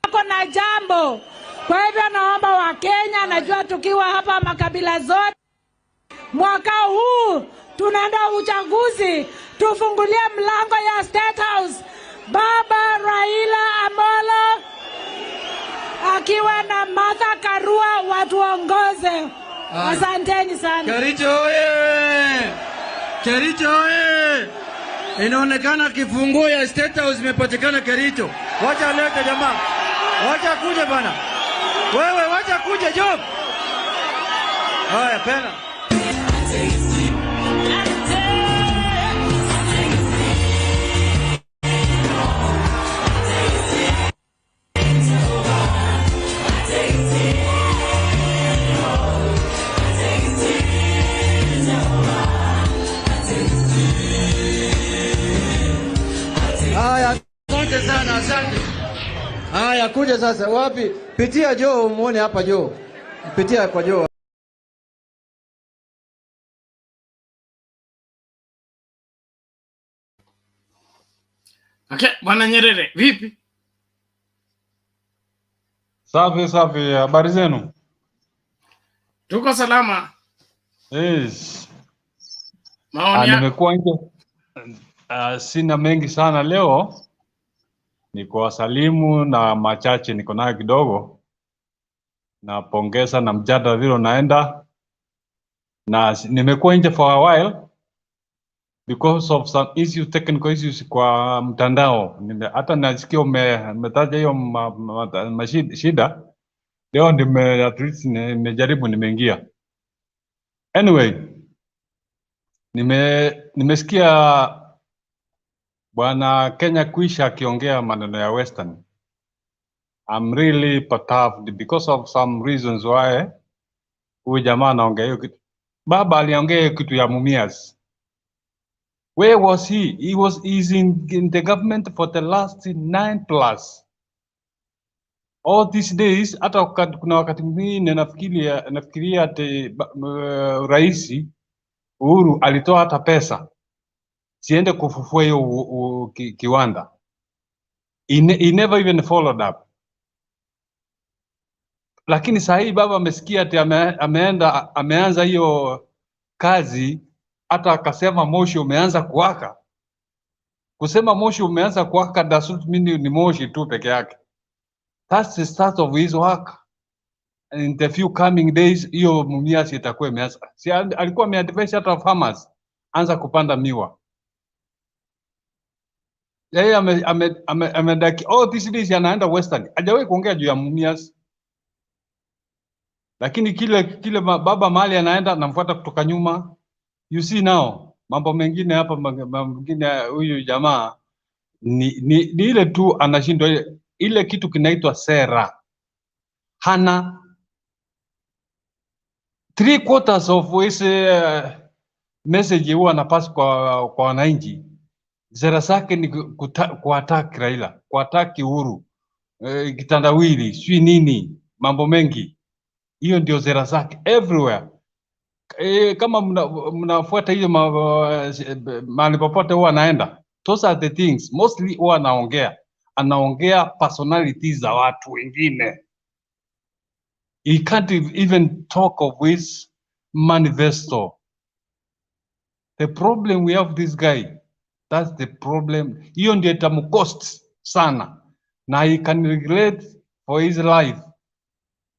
ako na jambo. Kwa hivyo naomba wa Kenya, najua tukiwa hapa makabila zote, mwaka huu tunaenda uchaguzi, tufungulie mlango ya State House. Baba Raila Amolo akiwa na Martha Karua watuongoze. Asanteni sana. Kericho oye! Kericho oye! Inaonekana kifunguo ya State House imepatikana Kericho. Wacha lete jamaa. Wacha kuja bana. Wewe wacha kuja Job. Haya pena. Asante sana, asante. Haya, kuja sasa. Wapi? Pitia Joe, muone hapa Joe. Pitia kwa Joe. Okay, Bwana Nyerere, vipi? Safi, habari zenu? Tuko salama. Yes. Maoni nimekuwa nje. Sina mengi sana leo. Niko wasalimu na machache niko nayo kidogo. Napongeza na mjadala vile naenda. Na nimekuwa nje for a while because of some issues, technical issues kwa mtandao. Hata nasikia umetaja hiyo shida. Leo at least nimejaribu nimeingia. Anyway, nimesikia Bwana Kenya Kwisha akiongea maneno ya Western. I'm really perturbed because of some reasons why huyu jamaa anaongea hiyo kitu. Baba aliongea hiyo kitu ya Mumias. Where was he? He's in the government for the last 9+. All these days, hata kuna wakati mwingine nafikiria ati Rais Uhuru alitoa hata pesa siende kufufua hiyo kiwanda. He never even followed up. Lakini saa hii baba amesikia ati ameanza hiyo kazi, hata akasema moshi umeanza kuwaka. Kusema moshi umeanza kuwaka doesn't mean ni moshi tu peke yake. That's the start of his work. And in the few coming days, hiyo Mumias itakuwa imeanza. Si alikuwa ameadvise hata farmers anza kupanda miwa. Yeye amedaki this days anaenda Western. Hajawahi kuongea juu ya Mumias. Lakini kile baba mahali anaenda namfuata kutoka nyuma. You see now, Mambo mengine hapa, mambo mengine huyu jamaa ni ile tu anashindwa ile kitu kinaitwa sera. Hana 3/4 of his message huwa anapasa kwa wananchi. Sera zake ni kuattack Raila, kuattack Uhuru, kitandawili, sijui nini, mambo mengi. Hiyo ndio sera zake everywhere. Kama mnafuata hiyo mahali popote huwa anaenda, those are the things mostly huwa anaongea personalities za watu wengine. He can't even talk of his manifesto. The problem we have this guy, that's the problem. Hiyo ndio itamcost sana, na he can regret for his life.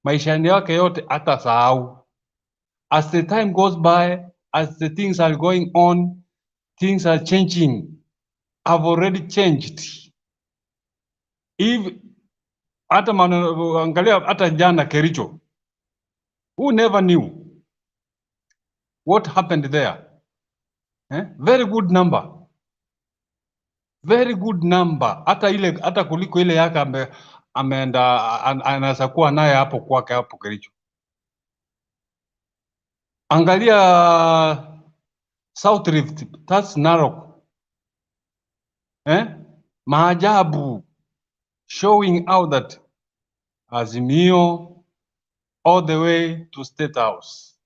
Maisha yake yote atasahau. As the time goes by, as the things are going on, things are changing. Have already changed. If hata angalia hata jana Kericho, who never knew what happened there? Very good number. Very good number. Hata kuliko ile yake ameenda anaweza kuwa naye hapo kwake hapo Kericho. Angalia South Rift, that's Narok. Maajabu, showing out that Azimio all the way to State House.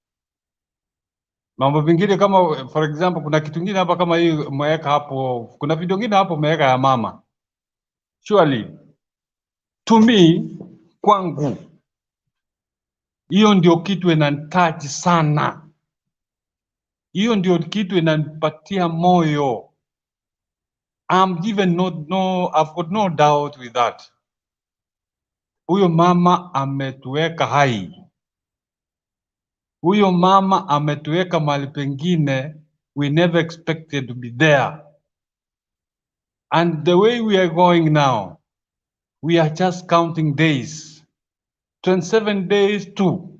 Mambo vingine kama for example, kuna kitu kingine hapa kama hii umeweka hapo, kuna video nyingine hapo umeweka ya mama. Surely to me, kwangu hiyo ndio kitu inanitaji sana. Hiyo ndio kitu inanipatia moyo. I've got no doubt with that. Huyo mama ametuweka hai. Huyo mama ametuweka mahali pengine we never expected to be there. And the way we are going now, we are just counting days. 27 days too.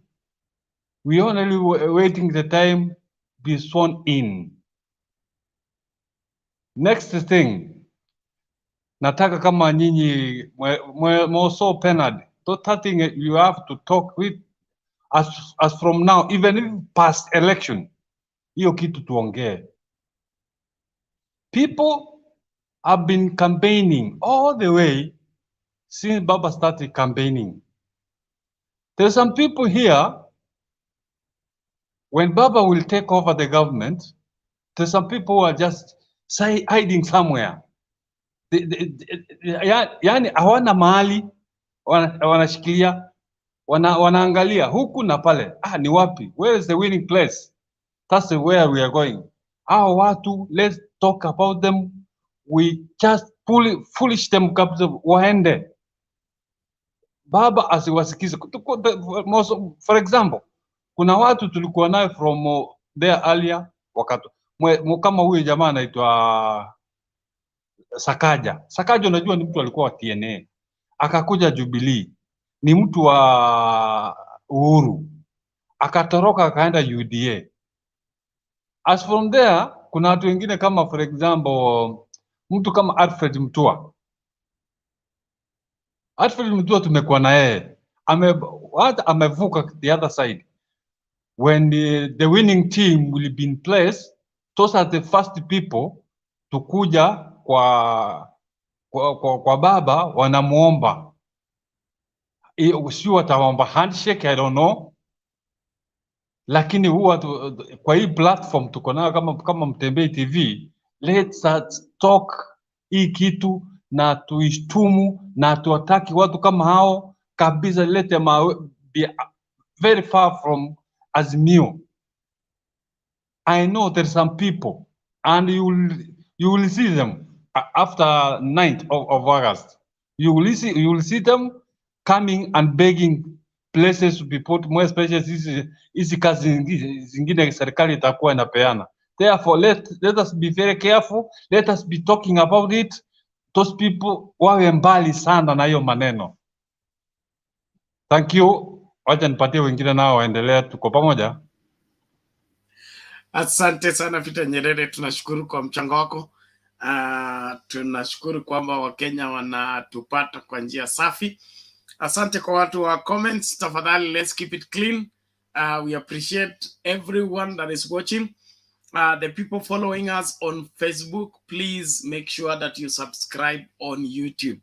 We only waiting the time be sworn in. Next thing, nataka kama nyinyi so penad, that thing you have to talk with as from now, even if past election, hiyo kitu tuongee. People have been campaigning all the way since Baba started campaigning. There's some people here, when Baba will take over the government, there's some people who are just hiding somewhere. Yani hawana mahali wanashikilia, wanaangalia huku na pale. Ni wapi? Where is the winning place? That's where we are going. Hao watu, let's talk about them. We just foolish them kabisa waende. Baba asiwasikize. For example, kuna watu tulikuwa nayo from there earlier wakati kama huyu jamaa anaitwa SAKAJA. SAKAJA unajua ni mtu alikuwa wa TNA. Akakuja Jubilee. Ni mtu wa Uhuru. Akatoroka akaenda UDA. As from there, kuna watu wengine kama for example, mtu kama Alfred Mutua. Alfred Mutua tumekuwa na yeye. Amevuka the other side. When the winning team will be in place, those are the first people to kuja kwa Baba wanamuomba. Sio wataomba handshake, I don't know. Lakini huwa kwa hii platform tuko nayo kama Mtembei TV, let's talk hii kitu na tuishtumu na tuataki watu kama hao kabisa. Let them be very far from Azimio. I know there's some people and you will see them after 9th of August. You will see them coming and begging places to be put, more especially hizi kazi zingine serikali itakuwa inapeana. Therefore, let us be very careful. Let us be talking about it. Those people wawe mbali sana na hiyo maneno. Thank you. Wacha nipatie wengine nao waendelea, tuko pamoja. Asante sana Peter Nyerere, tunashukuru kwa mchango wako. Tunashukuru kwamba Wakenya wanatupata kwa njia safi. Asante kwa watu wa comments. Tafadhali, let's keep it clean. We appreciate everyone that is watching. The people following us on Facebook, please make sure that you subscribe on YouTube.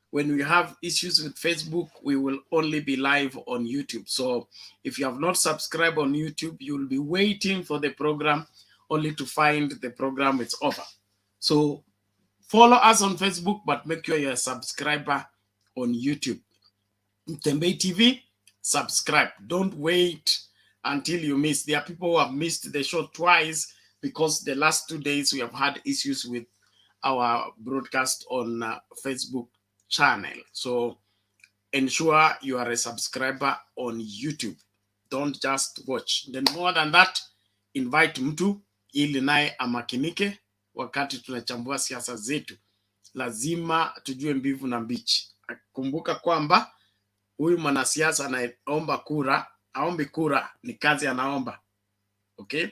When we have issues with Facebook, we will only be live on YouTube. So if you have not subscribed on YouTube, you'll be waiting for the program only to find the program is over. So follow us on Facebook, but make sure you're a subscriber on YouTube. Mtembei TV, subscribe. Don't wait until you miss. There are people who have missed the show twice because the last 2 days we have had issues with our broadcast on Facebook channel. So ensure you are a subscriber on YouTube. Don't just watch. Then more than that, invite mtu ili naye amakinike wakati tunachambua siasa zetu. Lazima tujue mbivu na mbichi. Kumbuka kwamba huyu mwanasiasa anaomba kura, aombi kura, ni kazi anaomba. Okay?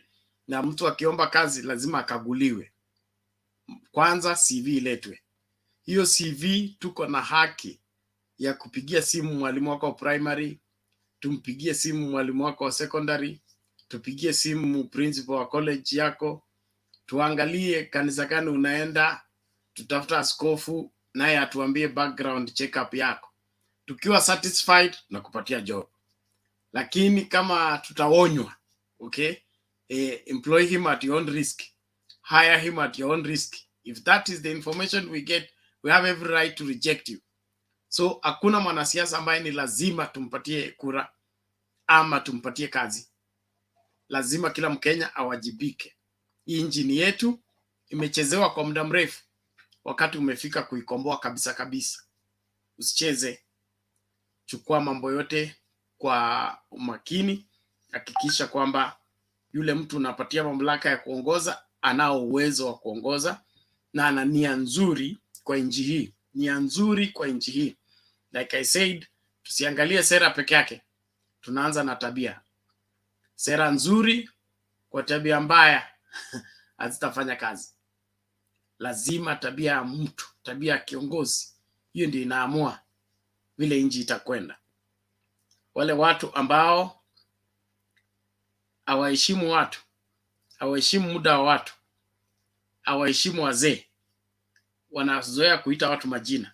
Na mtu akiomba kazi lazima akaguliwe. Kwanza CV iletwe. Hiyo CV tuko na haki ya kupigia simu mwalimu wako wa primary, tumpigie simu mwalimu wako wa secondary, tupigie simu principal wa college yako, tuangalie kanisa gani unaenda, tutafuta askofu naye atuambie background check up yako. Tukiwa satisfied na kupatia job. Lakini kama tutaonywa, okay, employ him at your own risk, hire him at your own risk. If that is the information we get, we have every right to reject you. So hakuna mwanasiasa ambaye ni lazima tumpatie kura ama tumpatie kazi. Lazima kila Mkenya awajibike. Hii injini yetu imechezewa kwa muda mrefu. Wakati umefika kuikomboa kabisa kabisa. Usicheze. Chukua mambo yote kwa umakini. Hakikisha kwamba yule mtu unapatia mamlaka ya kuongoza anao uwezo wa kuongoza na ana nia nzuri kwa nchi hii. Nia nzuri kwa nchi hii. Like I said, tusiangalie sera peke yake. Tunaanza na tabia. Sera nzuri kwa tabia mbaya hazitafanya kazi. Lazima tabia ya mtu, tabia ya kiongozi, hiyo ndio inaamua vile nchi itakwenda. Wale watu ambao hawaheshimu watu, hawaheshimu muda wa watu, hawaheshimu wazee, wanazoea kuita watu majina.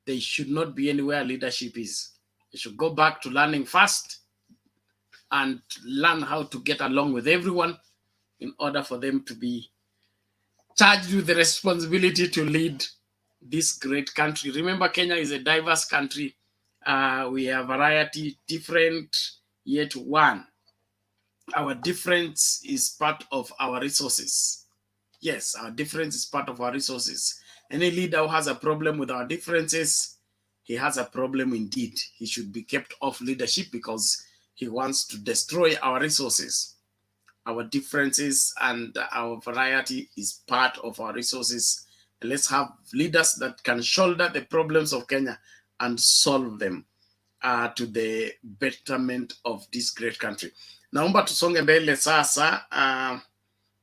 They should not be anywhere leadership is. They should go back to learning fast and learn how to get along with everyone in order for them to be charged with the responsibility to lead this great country. Remember, Kenya is a diverse country. We have variety, different, yet one. Our difference is part of our resources. Yes, our difference is part of our resources. Any leader who has a problem with our differences, he has a problem indeed. He should be kept off leadership because he wants to destroy our resources. Our differences and our variety is part of our resources. And let's have leaders that can shoulder the problems of Kenya and solve them to the betterment of this great country. Naomba tusonge mbele sasa.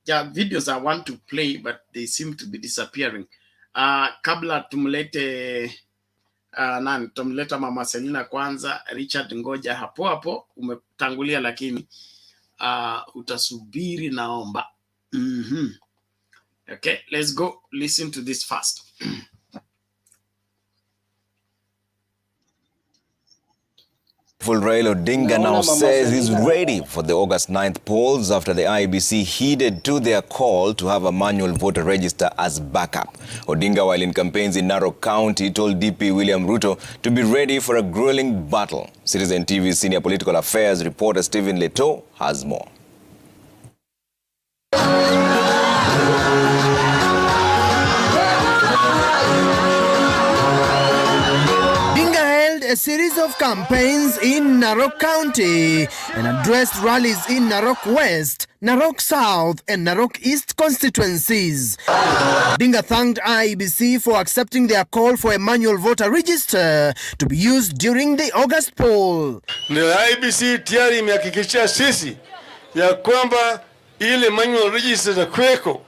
Videos I want to play, but they seem to be disappearing. Kabla tumlete tumleta Mama Selina kwanza. Richard, ngoja hapo hapo, umetangulia lakini utasubiri naomba. Okay, let's go listen to this first. Raila Odinga now says he's ready for the August 9th polls after the IEBC heeded to their call to have a manual voter register as backup. Odinga, while in campaigns in Narok County, told DP William Ruto to be ready for a grueling battle. Citizen TV's senior political affairs reporter Stephen Leto has more. A series of campaigns in Narok County and addressed rallies in Narok West, Narok South and Narok East constituencies. Odinga thanked IEBC for accepting their call for a manual voter register to be used during the August poll. The IEBC tayari imehakikishia sisi ya kwamba ile manual register za kweko,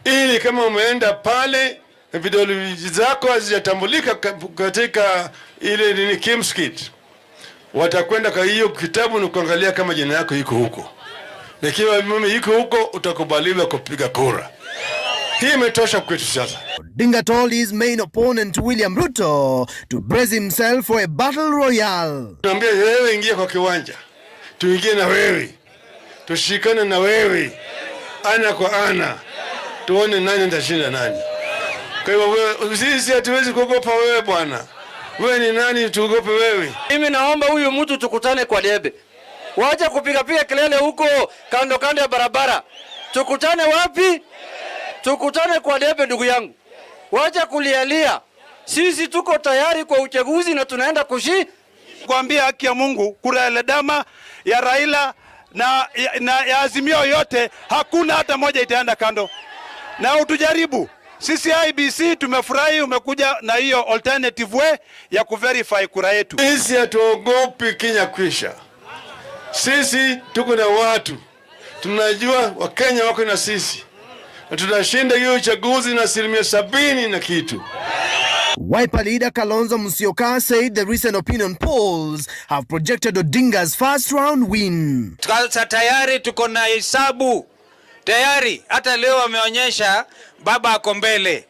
ili kama umeenda pale vidole zako hazijatambulika katika ile nini kimskit, watakwenda kwa hiyo kitabu na kuangalia kama jina yako iko huko. Ikiwa mimi iko huko, utakubaliwa kupiga kura. Hii imetosha kwetu sasa. Odinga told his main opponent William Ruto to brace himself for a battle royale. Tuambie wewe, ingia kwa kiwanja, tuingie na wewe, tushikane na wewe ana kwa ana, tuone nani atashinda nani. Kwa hivyo sisi hatuwezi kuogopa wewe bwana. Wewe ni nani tuogope wewe? Mimi naomba huyu mtu tukutane kwa debe. Wacha kupiga kelele huko kando kando ya barabara. Tukutane wapi? Tukutane kwa debe ndugu yangu. Wacha kulialia. Sisi tuko tayari kwa uchaguzi na tunaenda kuambia haki ya Mungu, kura ya ledama ya Raila na ya Azimio yote hakuna hata moja itaenda kando. Na utujaribu. Sisi IEBC tumefurahi umekuja na hiyo alternative way ya kuverify kura yetu. Sisi hatuogopi Kenya kwisha. Sisi tuko na watu. Tunajua Wakenya wako na sisi. Na tutashinda hiyo uchaguzi na 70% na kitu. Wiper leader Kalonzo Musyoka said the recent opinion polls have projected Odinga's first round win. Tayari tuko na hesabu. Tayari hata leo wameonyesha baba ako mbele.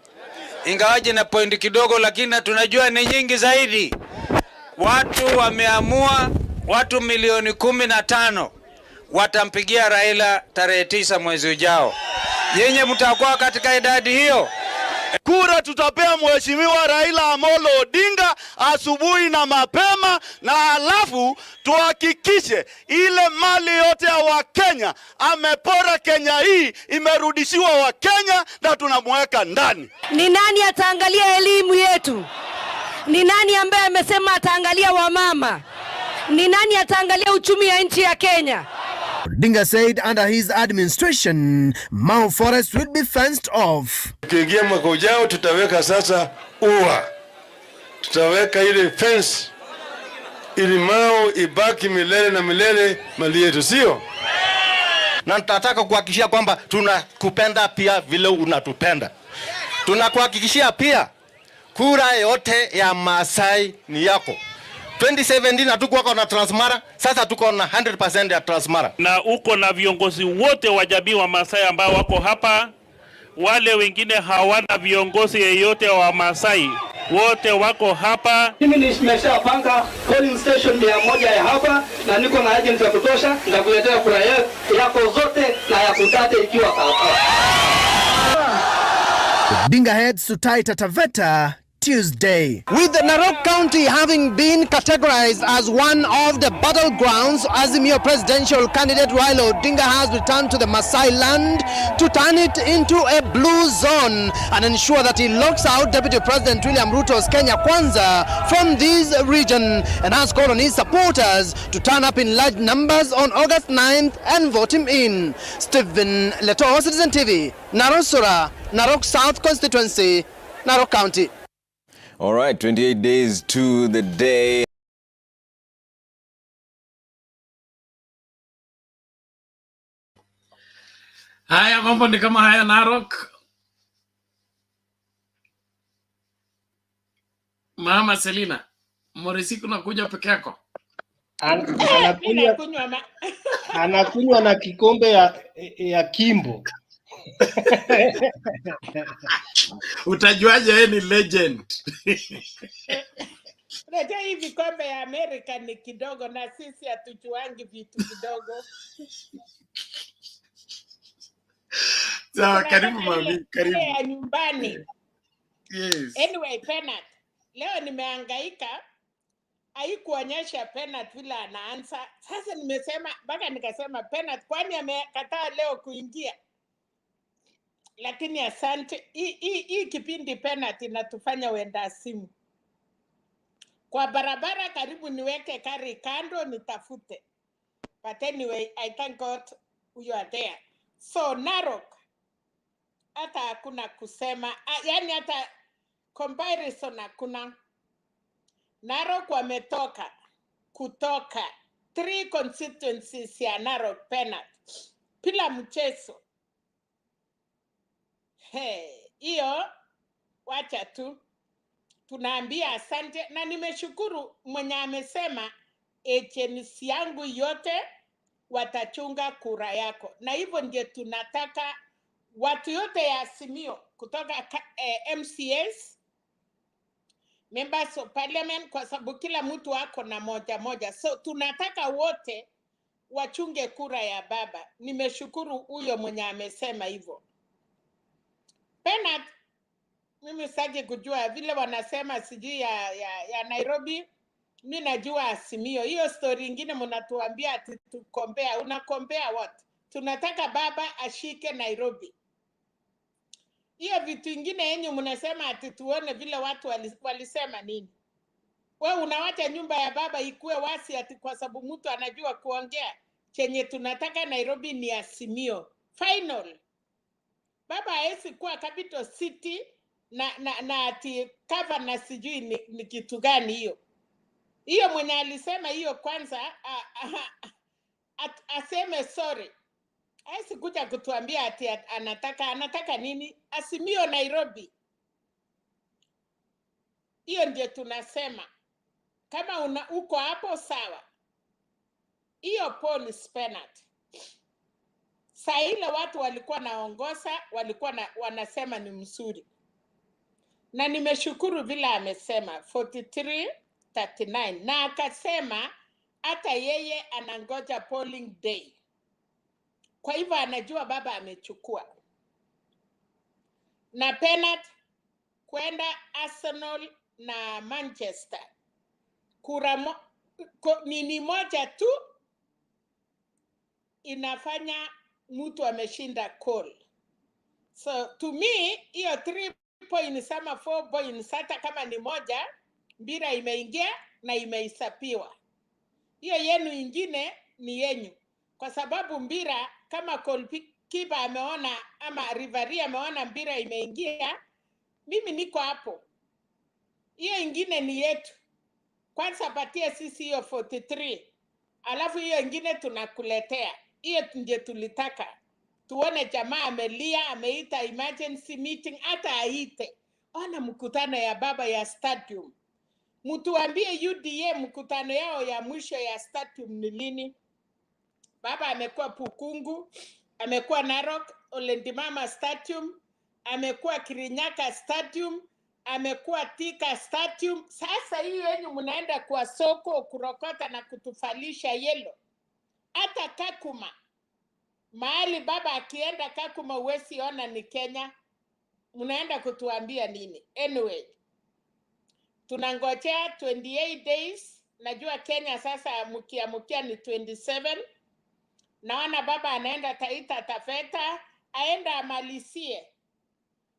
Ingawaje na point kidogo, lakini tunajua ni nyingi zaidi. Watu wameamua, watu milioni 15 watampigia Raila tarehe 9 mwezi ujao. Yenye mtakuwa katika idadi hiyo. Kura tutapea mheshimiwa Raila Amolo Odinga asubuhi na mapema, na alafu tuhakikishe ile mali yote ya Wakenya amepora Kenya hii imerudishiwa Wakenya na tunamweka ndani. Ni nani ataangalia elimu yetu? Ni nani ambaye amesema ataangalia wamama? Ni nani ataangalia uchumi ya nchi ya Kenya? Odinga said under his administration, Mau Forest will be fenced off. Tukiingia mwaka ujao tutaweka sasa ua. Tutaweka ile fence ili Mau ibaki milele na milele mali yetu, sio? Na tunataka kuhakikishia kwamba tunakupenda pia vile unatupenda. Tunakuhakikishia pia kura yote ya Masai ni yako. 2017 hatukuwa na Transmara, sasa tuko na 100% ya Transmara. Na uko na viongozi wote wa jamii wa Masai ambao wako hapa, wale wengine hawana viongozi yeyote wa Masai, wote wako hapa. Mimi nimeshapanga polling station 100 ya hapa na niko na agent ya kutosha, nitakuletea kura yako zote na ya kutate ikiwa hapa. Odinga heads to Taita Taveta Tuesday. With Narok County having been categorized as one of the battlegrounds, Azimio presidential candidate Raila Odinga has returned to the Masai land to turn it into a blue zone and ensure that he locks out Deputy President William Ruto's Kenya Kwanza from this region, and has called on his supporters to turn up in large numbers on August 9th and vote him in. Stephen Leto, Citizen TV, Narok, Narok South Constituency, Narok County. All right, 28 days to the day. Haya, mambo ni kama haya Narok. Mama Selina, Morisiku nakuja peke yako. Anakunywa na kikombe ya Kimbo. Utajuaje yeye ni legend? Unajua hii vikombe ya Amerika ni kidogo na sisi hatuchuangi vitu kidogo. Sawa, karibu mami, karibu. Ya nyumbani. Yes. Anyway, Penat. Leo nimehangaika. Haikuonyesha Penat vile anaanza. Sasa nimesema, mpaka nikasema Penat kwani amekataa leo kuingia? Lakini asante, hii kipindi Penat inatufanya wenda simu. Kwa barabara karibu niweke kari kando nitafute. But anyway, I thank God you are there. So Narok, hata hakuna kusema, yani hata comparison hakuna. Narok wametoka kutoka 3 constituencies ya Narok Penat. bila mchezo. Hiyo wacha tu. Tunaambia asante, na nimeshukuru mwenye amesema agency yangu yote watachunga kura yako, na hivyo ndio tunataka watu yote ya Azimio kutoka MCS, members of parliament, kwa sababu kila mtu wako na moja moja, so tunataka wote wachunge kura ya baba. Nimeshukuru huyo mwenye amesema hivyo. Bernard, mimi sitaki kujua vile wanasema sijui ya Nairobi. Mimi najua Azimio. Hiyo story nyingine mnatuambia ati tukombea. Unakombea what? Tunataka baba ashike Nairobi. Hiyo vitu vingine yenyu mnasema ati tuone vile watu walisema nini. Wewe unawacha nyumba ya baba ikue wasi ati kwa sababu mtu anajua kuongea. Chenye tunataka Nairobi ni Azimio. Final. Baba haezi kuwa capital city na ati cover na sijui ni kitu gani hiyo. Hiyo mwenye alisema hiyo kwanza aseme sorry. Haezi kuja kutuambia ati anataka nini? Azimio Nairobi. Hiyo ndio tunasema. Kama uko hapo sawa. Hiyo police penalty. Saa ile watu walikuwa naongoza, walikuwa wanasema ni mzuri. Na nimeshukuru vile amesema 43-39, na akasema hata yeye anangoja polling day. Kwa hivyo anajua baba amechukua. Na penalty kwenda Arsenal na Manchester. Kura nini moja tu inafanya mtu ameshinda call. So to me hiyo 3 points ama 4 points hata kama ni moja, mpira imeingia na imeisapiwa. Hiyo yenu ingine ni yenyu. Kwa sababu mpira kama goalkeeper ameona ama referee ameona mpira imeingia, mimi niko hapo. Hiyo ingine ni yetu. Kwanza patie sisi hiyo 43. Alafu hiyo ingine tunakuletea. Hiyo ndio tulitaka. Tuone jamaa amelia, ameita emergency meeting, hata aite. Ona mkutano ya baba ya stadium. Mtuambie UDA mkutano yao ya mwisho ya stadium ni lini? Baba amekuwa Pukungu, amekuwa Narok, Olendimama stadium, amekuwa Kirinyaka stadium, amekuwa Thika stadium. Sasa hii yenu mnaenda kwa soko kurokota na kutufalisha yelo. Hata Kakuma. Mahali baba akienda Kakuma uwezi ona ni Kenya. Mnaenda kutuambia nini? Anyway. Tunangojea 28 days. Najua Kenya sasa mukia ni 27. Naona baba anaenda Taita Taveta. Aenda amalizie.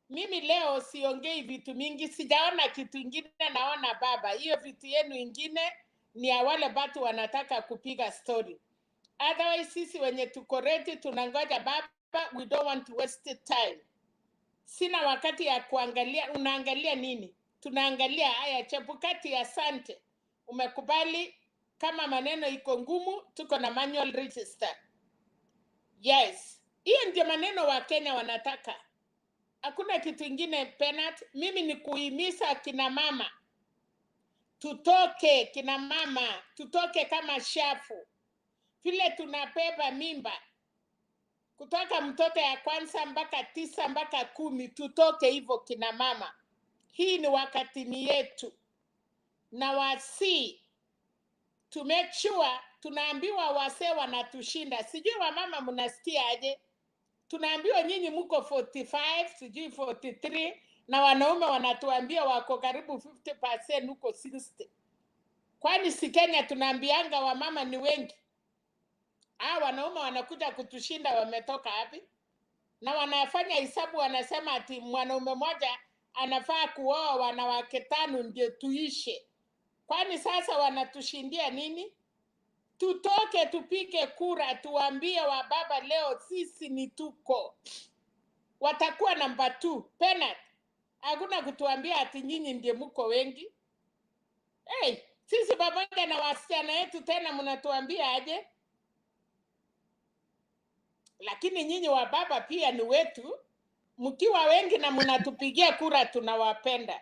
Mimi leo siongei vitu mingi. Sijaona kitu ingine naona baba. Hiyo vitu yenu ingine ni ya wale batu wanataka kupiga story. Otherwise sisi wenye tuko ready tunangoja baba. We don't want to waste time. Sina wakati ya kuangalia. Unaangalia nini? Tunaangalia haya. Chebukati asante. Umekubali kama maneno iko ngumu, tuko na manual register. Yes. Hiyo ndio maneno wa Kenya wanataka. Hakuna kitu ingine penalty. Mimi ni kuhimiza kina mama. Tutoke kina mama. Tutoke kama shafu. Vile tunabeba mimba. Kutoka mtoto ya kwanza mpaka 9 mpaka 10. Tutoke hivyo kina mama. Hii ni wakati ni yetu. Na wasi to make sure tunaambiwa wase wanatushinda. Sijui wa mama mnasikia aje. Tunaambiwa nyinyi mko 45, sijui 43, na wanaume wanatuambia wako karibu 50% huko 60. Kwani si Kenya tunaambianga wa mama ni wengi? Wanaume wanakuja kutushinda wametoka wapi? Na wanafanya hesabu wanasema ati mwanaume mmoja anafaa kuoa wanawake 5 ndio tuishe. Kwani sasa wanatushindia nini? Tutoke tupike kura, tuambie wa baba leo sisi ni tuko. Watakuwa namba 2, penalty. Hakuna kutuambia ati nyinyi ndiye mko wengi. Sisi pamoja na wasichana yetu tena mnatuambia aje? lakini nyinyi wa baba pia ni wetu. Mkiwa wengi na mnatupigia kura, tunawapenda.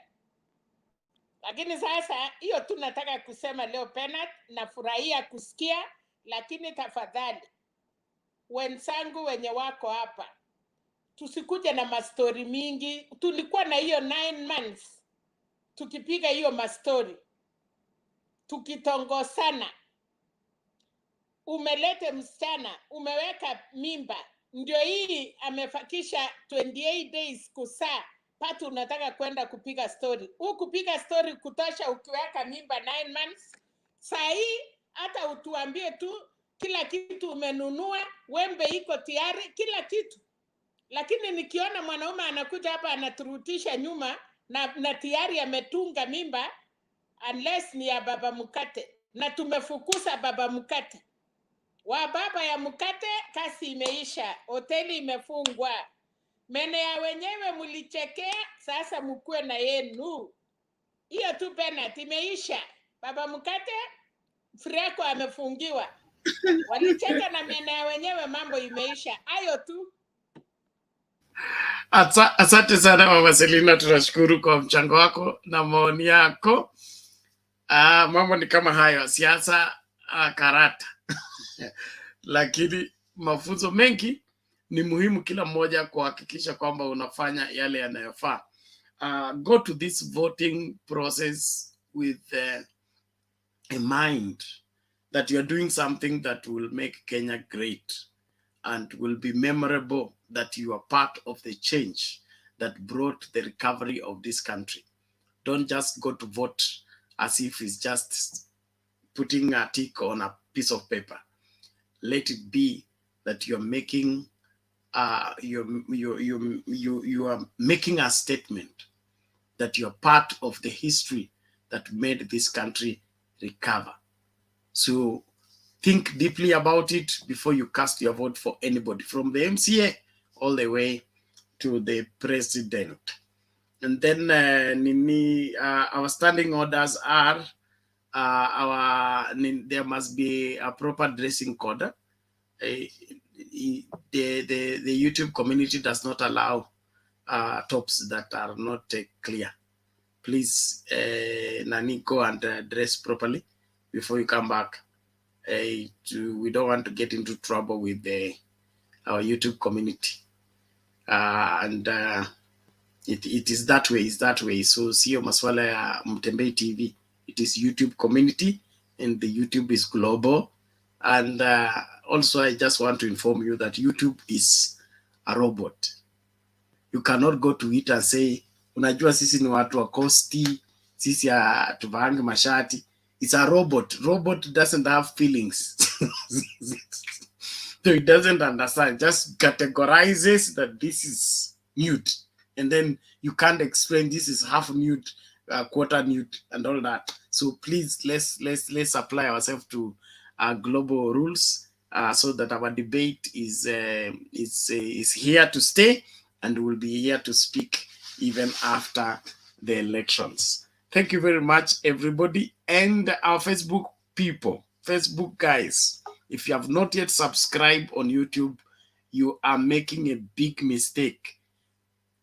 Lakini sasa hiyo tu nataka kusema leo, Penat, nafurahia kusikia, lakini tafadhali wenzangu wenye wako hapa, tusikuje na mastori mingi. Tulikuwa na hiyo 9 months tukipiga hiyo mastori, tukitongosana. Umelete msichana, umeweka mimba, ndio hii amefakisha 28 days kusaa, patu unataka kwenda kupiga story. Kupiga story kutosha ukiweka mimba 9 months. Saa hii hata utuambie tu kila kitu umenunua, wembe iko tayari, kila kitu. Lakini nikiona mwanaume anakuja hapa anaturutisha nyuma na tayari ametunga mimba, unless ni ya baba mkate, na tumefukuza baba mkate. Wa baba ya mkate, kasi imeisha, hoteli imefungwa. Mene ya wenyewe mulichekea, sasa mkue na yenu. Hiyo tu penalty imeisha. Baba mkate, Freko amefungiwa. Walicheka na mene ya wenyewe, mambo imeisha. Hayo tu. Asante sana Mama Selina, tunashukuru kwa mchango wako na maoni yako. Mambo ni kama hayo, siasa karata. Lakini mafunzo mengi ni muhimu, kila mmoja kuhakikisha kwamba unafanya yale yanayofaa. Go to this voting process with a mind that you are doing something that will make Kenya great and will be memorable, that you are part of the change that brought the recovery of this country. Don't just go to vote as if it's just putting a tick on a piece of paper. Let it be that you are making you are making a statement that you are part of the history that made this country recover. So think deeply about it before you cast your vote for anybody, from the MCA all the way to the president. And then our standing orders are there must be a proper dressing code. The YouTube community does not allow tops that are not clear. Please, Nani, go and dress properly before you come back. We don't want to get into trouble with our YouTube community. It is that way. It's that way. So, sio maswala ya Mtembei TV. It is YouTube community, and the YouTube is global. And also, I just want to inform you that YouTube is a robot. You cannot go to it and say, unajua sisi ni watu wa kosti, sisi ya tuvahangi mashati. It's a robot. Robot doesn't have feelings. So it doesn't understand. Just categorizes that this is nude. And then you can't explain this is half nude, quarter nude, and all that. So please, let's apply ourselves to global rules so that our debate is here to stay and will be here to speak even after the elections. Thank you very much, everybody, and our Facebook people, Facebook guys. If you have not yet subscribed on YouTube, you are making a big mistake.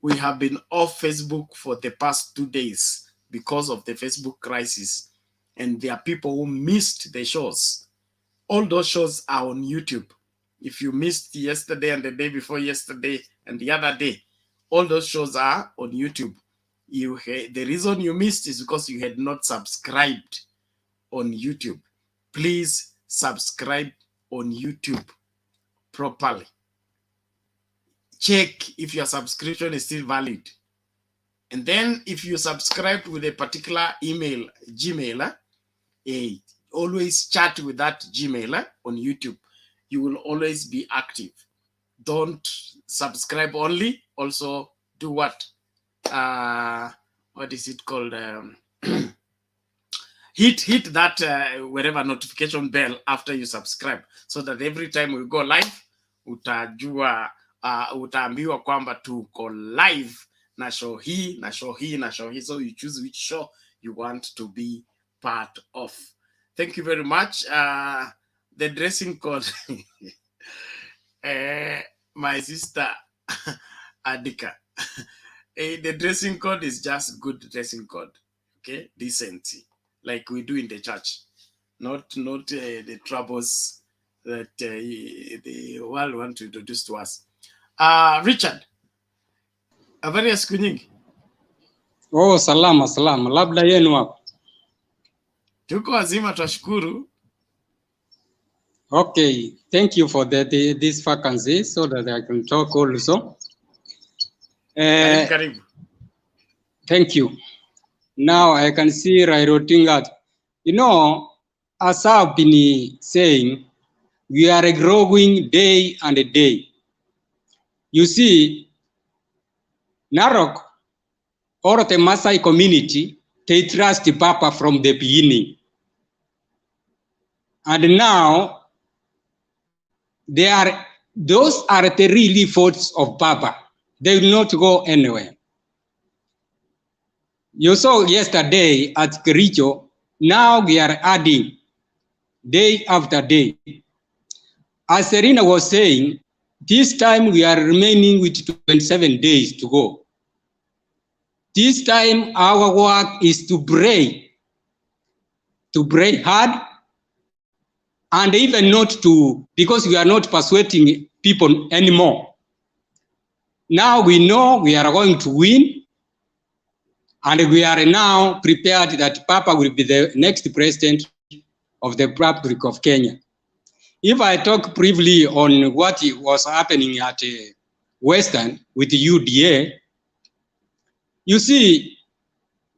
We have been off Facebook for the past 2 days because of the Facebook crisis. And there are people who missed the shows. All those shows are on YouTube. If you missed yesterday and the day before yesterday and the other day, all those shows are on YouTube. The reason you missed is because you had not subscribed on YouTube. Please subscribe on YouTube properly. Check if your subscription is still valid. And then if you subscribe with a particular email, Gmail, always chat with that Gmail on YouTube. You will always be active. Don't subscribe only. Also do what? What is it called? Hit that wherever notification bell after you subscribe, so that every time we go live, utajua utaambiwa kwamba tuko live na show hii na show hii na show hii. So you choose which show you want to be part of. Thank you very much. The dressing code. my sister Adika. The dressing code is just good dressing code, okay? Decency, like we do in the church, not the troubles that the world want to introduce to us. Richard, habari ya siku nyingi? Oh, salama salama, labda yenu hapo? Tuko wazima, twashukuru. Okay, thank you for this vacancy so that I can talk also. Karibu. Thank you. Now I can see Raila Odinga. You know, as I've been saying, we are growing day and day. You see, Narok or the Maasai community, they trust the Papa from the beginning. And now, those are the really faults of Papa. They will not go anywhere. You saw yesterday at Kericho, now we are adding day after day. As Serena was saying, this time we are remaining with 27 days to go. This time our work is to pray hard, and even not to, because we are not persuading people anymore. Now we know we are going to win, and we are now prepared that Papa will be the next president of the Republic of Kenya. If I talk briefly on what was happening at Western with the UDA, you see,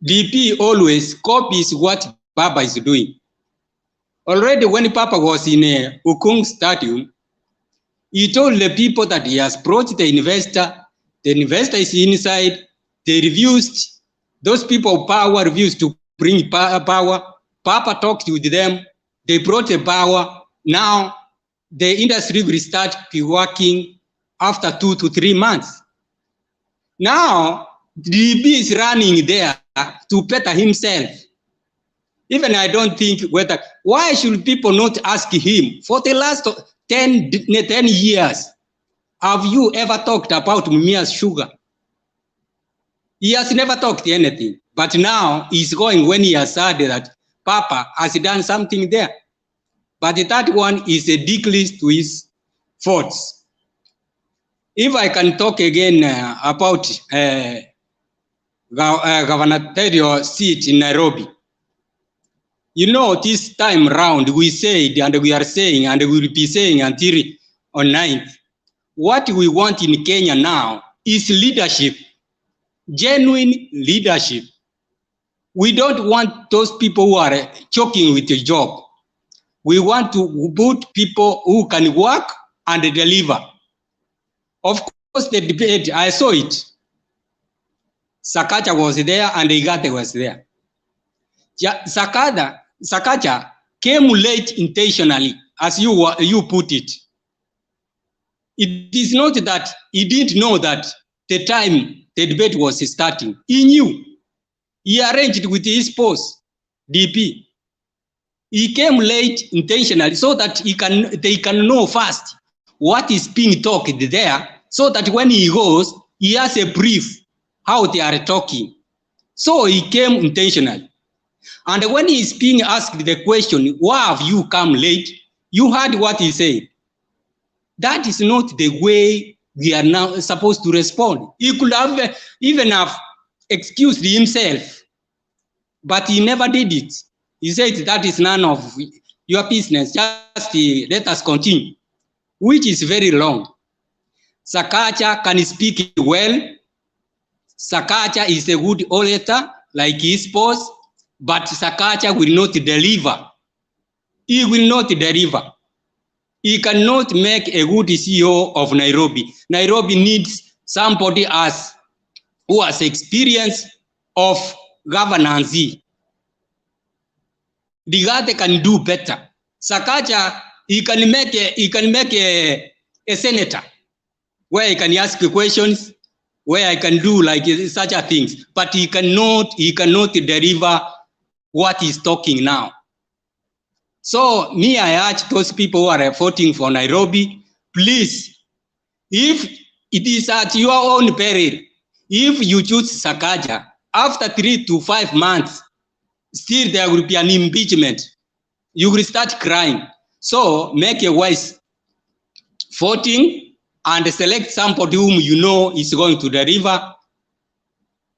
DP always copies what Papa is doing. Already when Papa was in Ukung Stadium, he told the people that he has approached the investor is inside, they refused, those people of power refused to bring power. Papa talked with them, they brought the power. Now the industry will start be working after 2 to 3 months. Now DB is running there to better himself. Even I don't think whether, why should people not ask him for the last 10 years, have you ever talked about Mumia's sugar? He has never talked anything, but now he's going when he has said that Papa has done something there. But that one is a decrease to his faults. If I can talk again about gubernatorial seat in Nairobi. You know, this time round we said, and we are saying, and we will be saying until on 9th, what we want in Kenya now is leadership, genuine leadership. We don't want those people who are choking with the job. We want to put people who can work and deliver. Of course, the debate, I saw it. SAKAJA was there and IGATHE was there. SAKAJA came late intentionally, as you put it. It is not that he didn't know that the time the debate was starting. He knew. He arranged with his boss, DP. He came late intentionally so that they can know first what is being talked there, so that when he goes, he has a brief how they are talking. So he came intentionally. And when he is being asked the question, why have you come late? You heard what he said. That is not the way we are now supposed to respond. He could have even have excused himself, but he never did it. He said that is none of your business. Just let us continue, which is very long. SAKAJA can speak well. SAKAJA is a good orator, like his boss, but SAKAJA will not deliver. He will not deliver. He cannot make a good CEO of Nairobi. Nairobi needs somebody who has experience of governance. IGATHE can do better. SAKAJA, he can make a senator where he can ask questions, where I can do like such a things, but he cannot deliver what he's talking now. So me, I urge those people who are voting for Nairobi, please If it is at your own peril, if you choose SAKAJA, after 3 to 5 months, still there will be an impeachment. You will start crying. So make a wise voting and select somebody whom you know is going to deliver.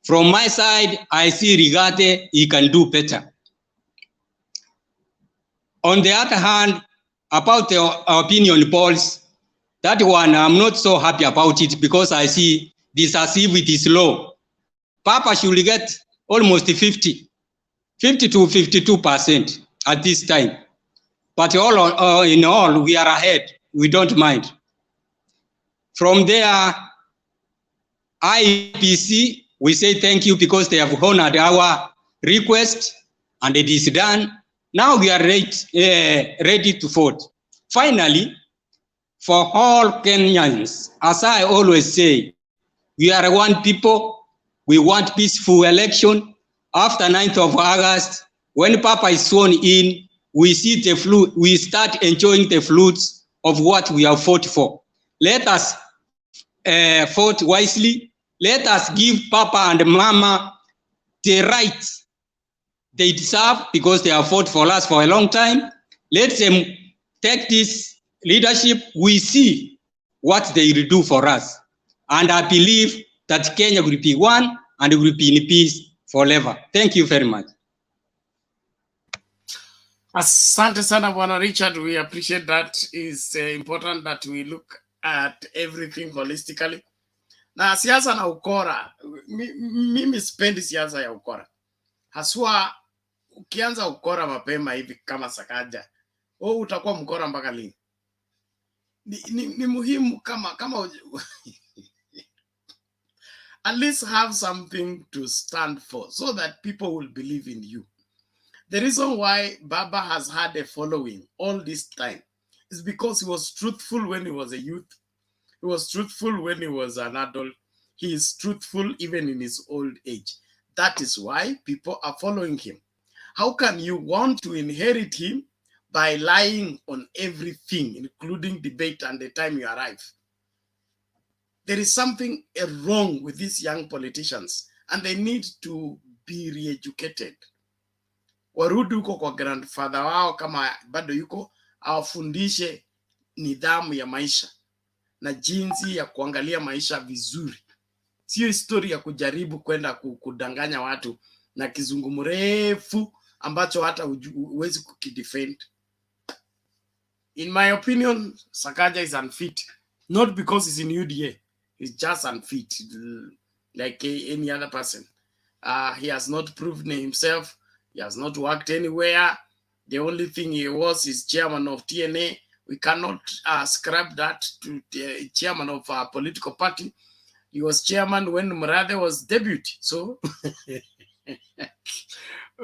From my side, I see IGATHE, he can do better. On the other hand, about the opinion polls, that one I'm not so happy about it because I see this as if it is low. Papa should get almost 50 to 52% at this time. But all in all, we are ahead. We don't mind. From there, IEBC, we say thank you because they have honored our request and it is done. Now we are ready to vote. Finally, for all Kenyans, as I always say, we are one people. We want peaceful election. After 9th of August, when Papa is sworn in, we see the fruit. We start enjoying the fruits of what we have fought for. Let us vote wisely. Let us give Papa and Mama the right they deserve because they have fought for us for a long time. Let them take this leadership. We see what they will do for us. And I believe that Kenya will be one and will be in peace forever. Thank you very much. Asante sana Bwana Richard, we appreciate that. It's important that we look at everything holistically. Na siasa na ukora, mimi sipendi siasa ya ukora. Haswa ukianza ukora mapema hivi kama SAKAJA, utakuwa mkora mpaka lini? Ni muhimu kama at least have something to stand for so that people will believe in you. The reason why Baba has had a following all this time is because he was truthful when he was a youth. He was truthful when he was an adult. He is truthful even in his old age. That is why people are following him. How can you want to inherit him by lying on everything, including debate and the time you arrive? There is something wrong with these young politicians and they need to be re-educated. Warudi huko kwa grandfather wao kama bado yuko, awafundishe nidhamu ya maisha na jinsi ya kuangalia maisha vizuri. Sio historia ya kujaribu kwenda kudanganya watu na kizungu mrefu ambacho hata huwezi kukidefend. In my opinion, SAKAJA is unfit. Not because he's in UDA. He's just unfit like any other person. He has not proven himself. He has not worked anywhere. The only thing he was is chairman of TNA. We cannot ascribe that to the chairman of a political party. He was chairman when Murathe was deputy. So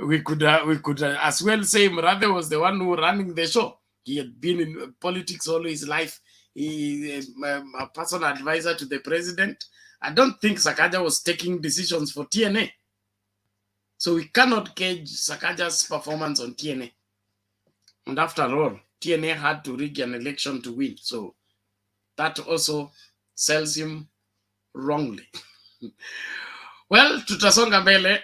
we could as well say Murathe was the one who running the show. He had been in politics all his life. He is a personal advisor to the president. I don't think SAKAJA was taking decisions for TNA. So we cannot gauge SAKAJA's performance on TNA. And after all, TNA had to rig an election to win. So that also sells him wrongly. Well, tutasonga mbele.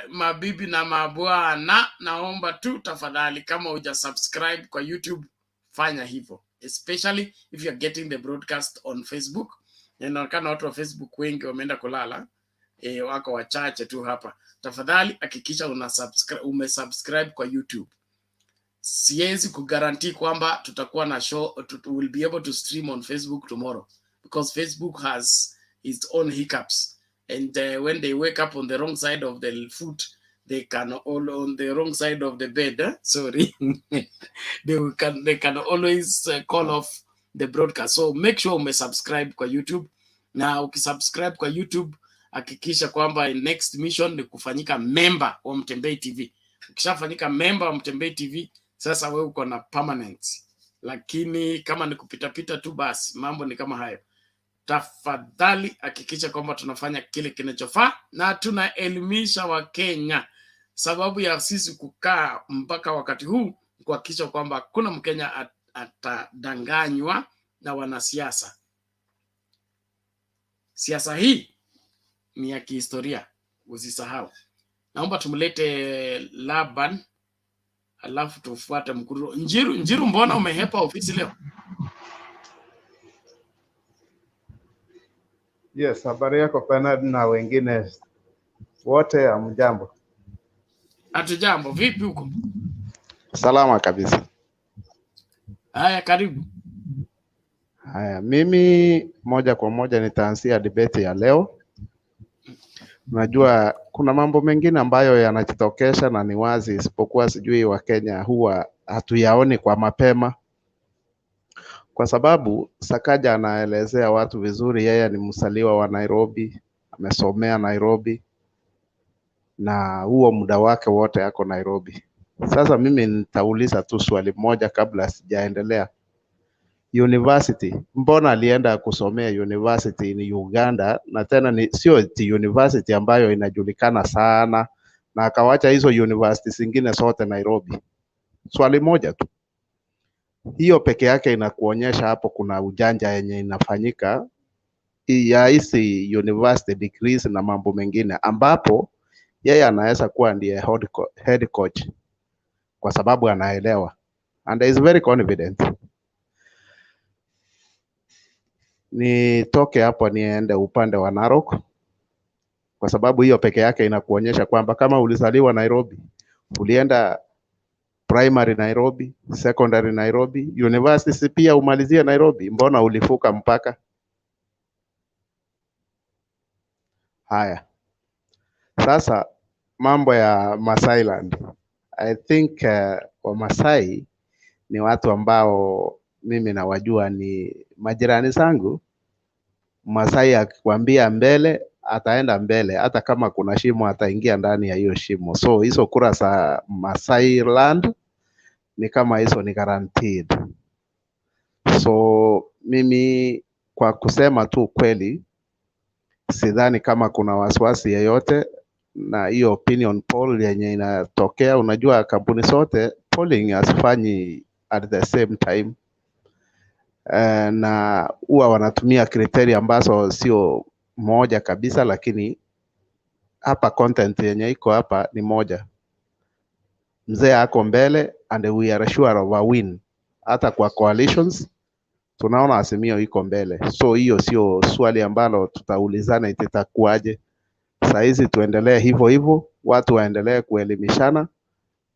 Mabibi na mabwana, naomba tu tafadhali kama uja subscribe kwa YouTube, fanya hivyo. Especially if you're getting the broadcast on Facebook. Inaonekana watu wa Facebook wengi wameenda kulala. Wako wachache tu hapa. Tafadhali hakikisha umesubscribe kwa YouTube. Siwezi kugarantii kwamba tutakuwa na show, will be able to stream on Facebook tomorrow because Facebook has its own hiccups. And when they wake up on the wrong side of the foot, they can all on the wrong side of the bed. Sorry, they can always call off the broadcast. So make sure umesubscribe kwa YouTube. Na ukisubscribe kwa YouTube, hakikisha kwamba next mission ni kufanyika member wa Mtembei TV. Ukishafanyika member wa Mtembei TV, sasa wewe uko na permanence. Lakini kama ni kupita tu basi, mambo ni kama hayo. Tafadhali hakikisha kwamba tunafanya kile kinachofaa na tunaelimisha Wakenya. Sababu ya sisi kukaa mpaka wakati huu kuhakikisha kwamba kuna Mkenya atadanganywa na wanasiasa. siasa hii ni ya kihistoria, usisahau. Naomba tumlete Laban alafu tufuate Mkuru. Njiru, mbona umehepa ofisi leo? Yes, habari yako Bernard na wengine wote, hamjambo? Hatujambo, vipi huko? Salama kabisa. Haya, karibu. Haya, mimi moja kwa moja nitaanzia debate ya leo. Najua kuna mambo mengine ambayo yanajitokesha na ni wazi, isipokuwa sijui wa Kenya huwa hatuyaoni kwa mapema, kwa sababu SAKAJA anaelezea watu vizuri. Yeye ni msaliwa wa Nairobi, amesomea Nairobi na huo muda wake wote yako Nairobi. Sasa mimi nitauliza tu swali moja kabla sijaendelea. University, mbona alienda kusomea university in Uganda, na tena ni sio university ambayo inajulikana sana, na akawacha hizo university zingine zote Nairobi? Swali moja tu. Hiyo peke yake inakuonyesha hapo kuna ujanja yenye inafanyika ya hizi university degrees na mambo mengine, ambapo yeye anaweza kuwa ndiye head coach kwa sababu anaelewa and is very confident. Nitoke hapo niende upande wa Narok, kwa sababu hiyo peke yake inakuonyesha kwamba kama ulizaliwa Nairobi, ulienda primary Nairobi, secondary Nairobi, university pia umalizie Nairobi, mbona ulifuka mpaka? Haya, sasa mambo ya Masailand. I think Wamasai ni watu ambao mimi nawajua, ni majirani zangu. Masai akikwambia mbele, ataenda mbele, hata kama kuna shimo ataingia ndani ya hiyo shimo. So hizo kura za Masailand ni kama hizo ni guaranteed. So mimi kwa kusema tu kweli, sidhani kama kuna wasiwasi yeyote na hiyo opinion poll yenye inatokea. Unajua kampuni zote polling asifanyi at the same time, na huwa wanatumia criteria ambazo sio moja kabisa, lakini hapa content yenye iko hapa ni moja. Mzee ako mbele and we are sure of a win. Hata kwa coalitions tunaona Azimio iko mbele, so hiyo sio swali ambalo tutaulizana itakuwaje. Saa hizi tuendelee hivyo hivyo, watu waendelee kuelimishana,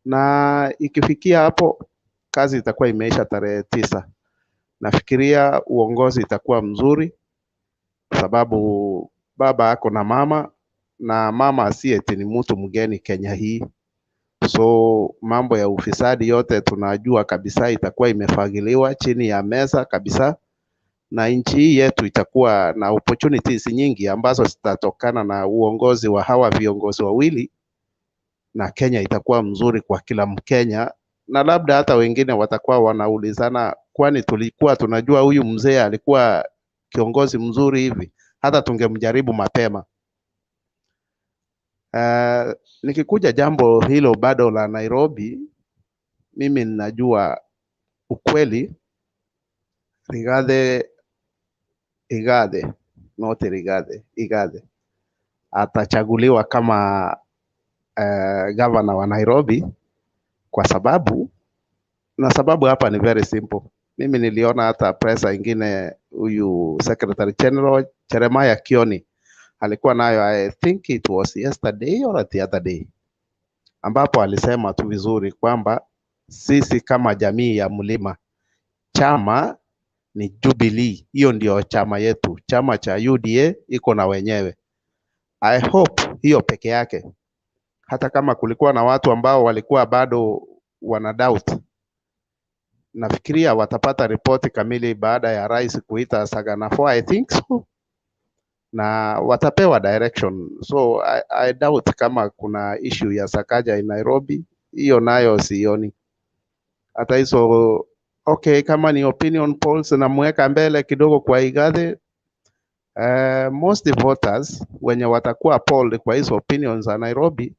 na ikifikia hapo kazi itakuwa imeisha tarehe 9. Nafikiria uongozi itakuwa mzuri, sababu baba ako na mama, na mama asieti ni mtu mgeni Kenya hii. So mambo ya ufisadi yote tunajua kabisa itakuwa imefagiliwa chini ya meza kabisa, na nchi hii yetu itakuwa na opportunities nyingi ambazo zitatokana na uongozi wa hawa viongozi wawili, na Kenya itakuwa mzuri kwa kila Mkenya. Na labda hata wengine watakuwa wanaulizana, kwani tulikuwa tunajua huyu mzee alikuwa kiongozi mzuri hivi, hata tungemjaribu mapema. Nikikuja jambo hilo bado la Nairobi, mimi ninajua ukweli IGATHE atachaguliwa kama governor wa Nairobi, kwa sababu hapa ni very simple. Mimi niliona hata presa ingine, huyu Secretary General Jeremiah Kioni alikuwa nayo, I think it was yesterday or the other day, ambapo alisema tu vizuri kwamba sisi kama jamii ya mlima, chama ni Jubilee, hiyo ndio chama yetu. Chama cha UDA iko na wenyewe. I hope hiyo peke yake, hata kama kulikuwa na watu ambao walikuwa bado wana doubt, nafikiria watapata ripoti kamili baada ya rais kuita Sagana 4, I think so, na watapewa direction. So I doubt kama kuna issue ya SAKAJA in Nairobi, hiyo nayo sioni. Hata hizo okay, kama ni opinion polls na mweka mbele kidogo kwa IGATHE, most voters wenye watakuwa polled kwa hizo opinions za Nairobi,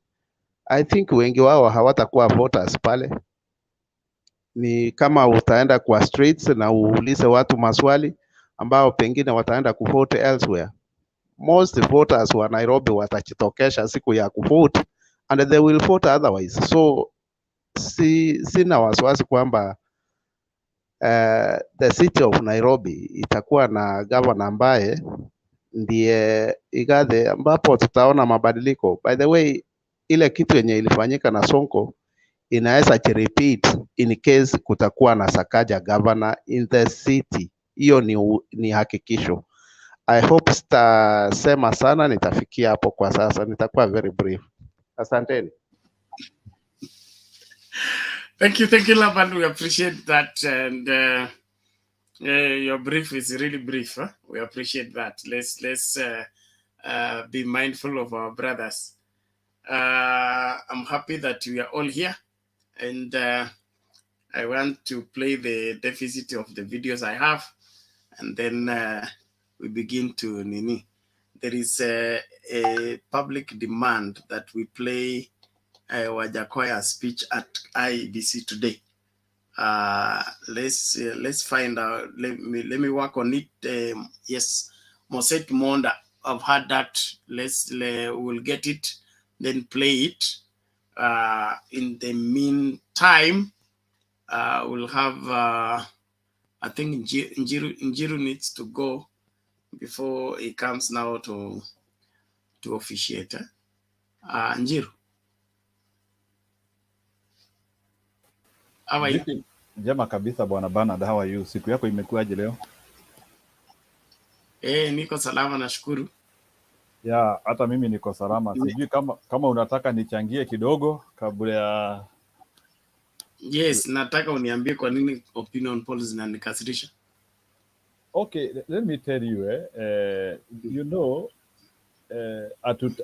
I think wengi wao hawatakuwa voters pale. Ni kama utaenda kwa streets na uulize watu maswali ambao pengine wataenda kuvote elsewhere. most voters wa Nairobi watajitokesha siku ya kuvote and they will vote otherwise. So sina wasiwasi kwamba the city of Nairobi itakuwa na governor ambaye ndiye IGATHE, ambapo tutaona mabadiliko. By the way, ile kitu yenye ilifanyika na Sonko inaweza repeat in case kutakuwa na SAKAJA governor in the city. Hiyo ni hakikisho. I hope sitasema sana, nitafikia hapo kwa sasa, nitakuwa very brief. Asanteni. Thank you, Laban. We appreciate that, and your brief is really brief. Huh? We appreciate that. Let's be mindful of our brothers. I'm happy that we are all here, and I want to play the deficit of the videos I have, and then we begin to nini. There is a public demand that we play Wajakoya's speech at IEBC today. Let's find out. Let me work on it. Yes, Moset Monda, I've had that. We'll get it, then play it. In the meantime, we'll have. I think Njiru needs to go before he comes now to officiate. Njiru. How are you? Jema kabisa bwana Bernard, how are you? Siku yako imekuwaje leo? Niko salama nashukuru. Ya, hata mimi niko salama. Sijui kama unataka nichangie kidogo kabla ya... Yes, nataka uniambie kwa nini opinion polls zinanikasirisha. Okay, let me tell you, you know,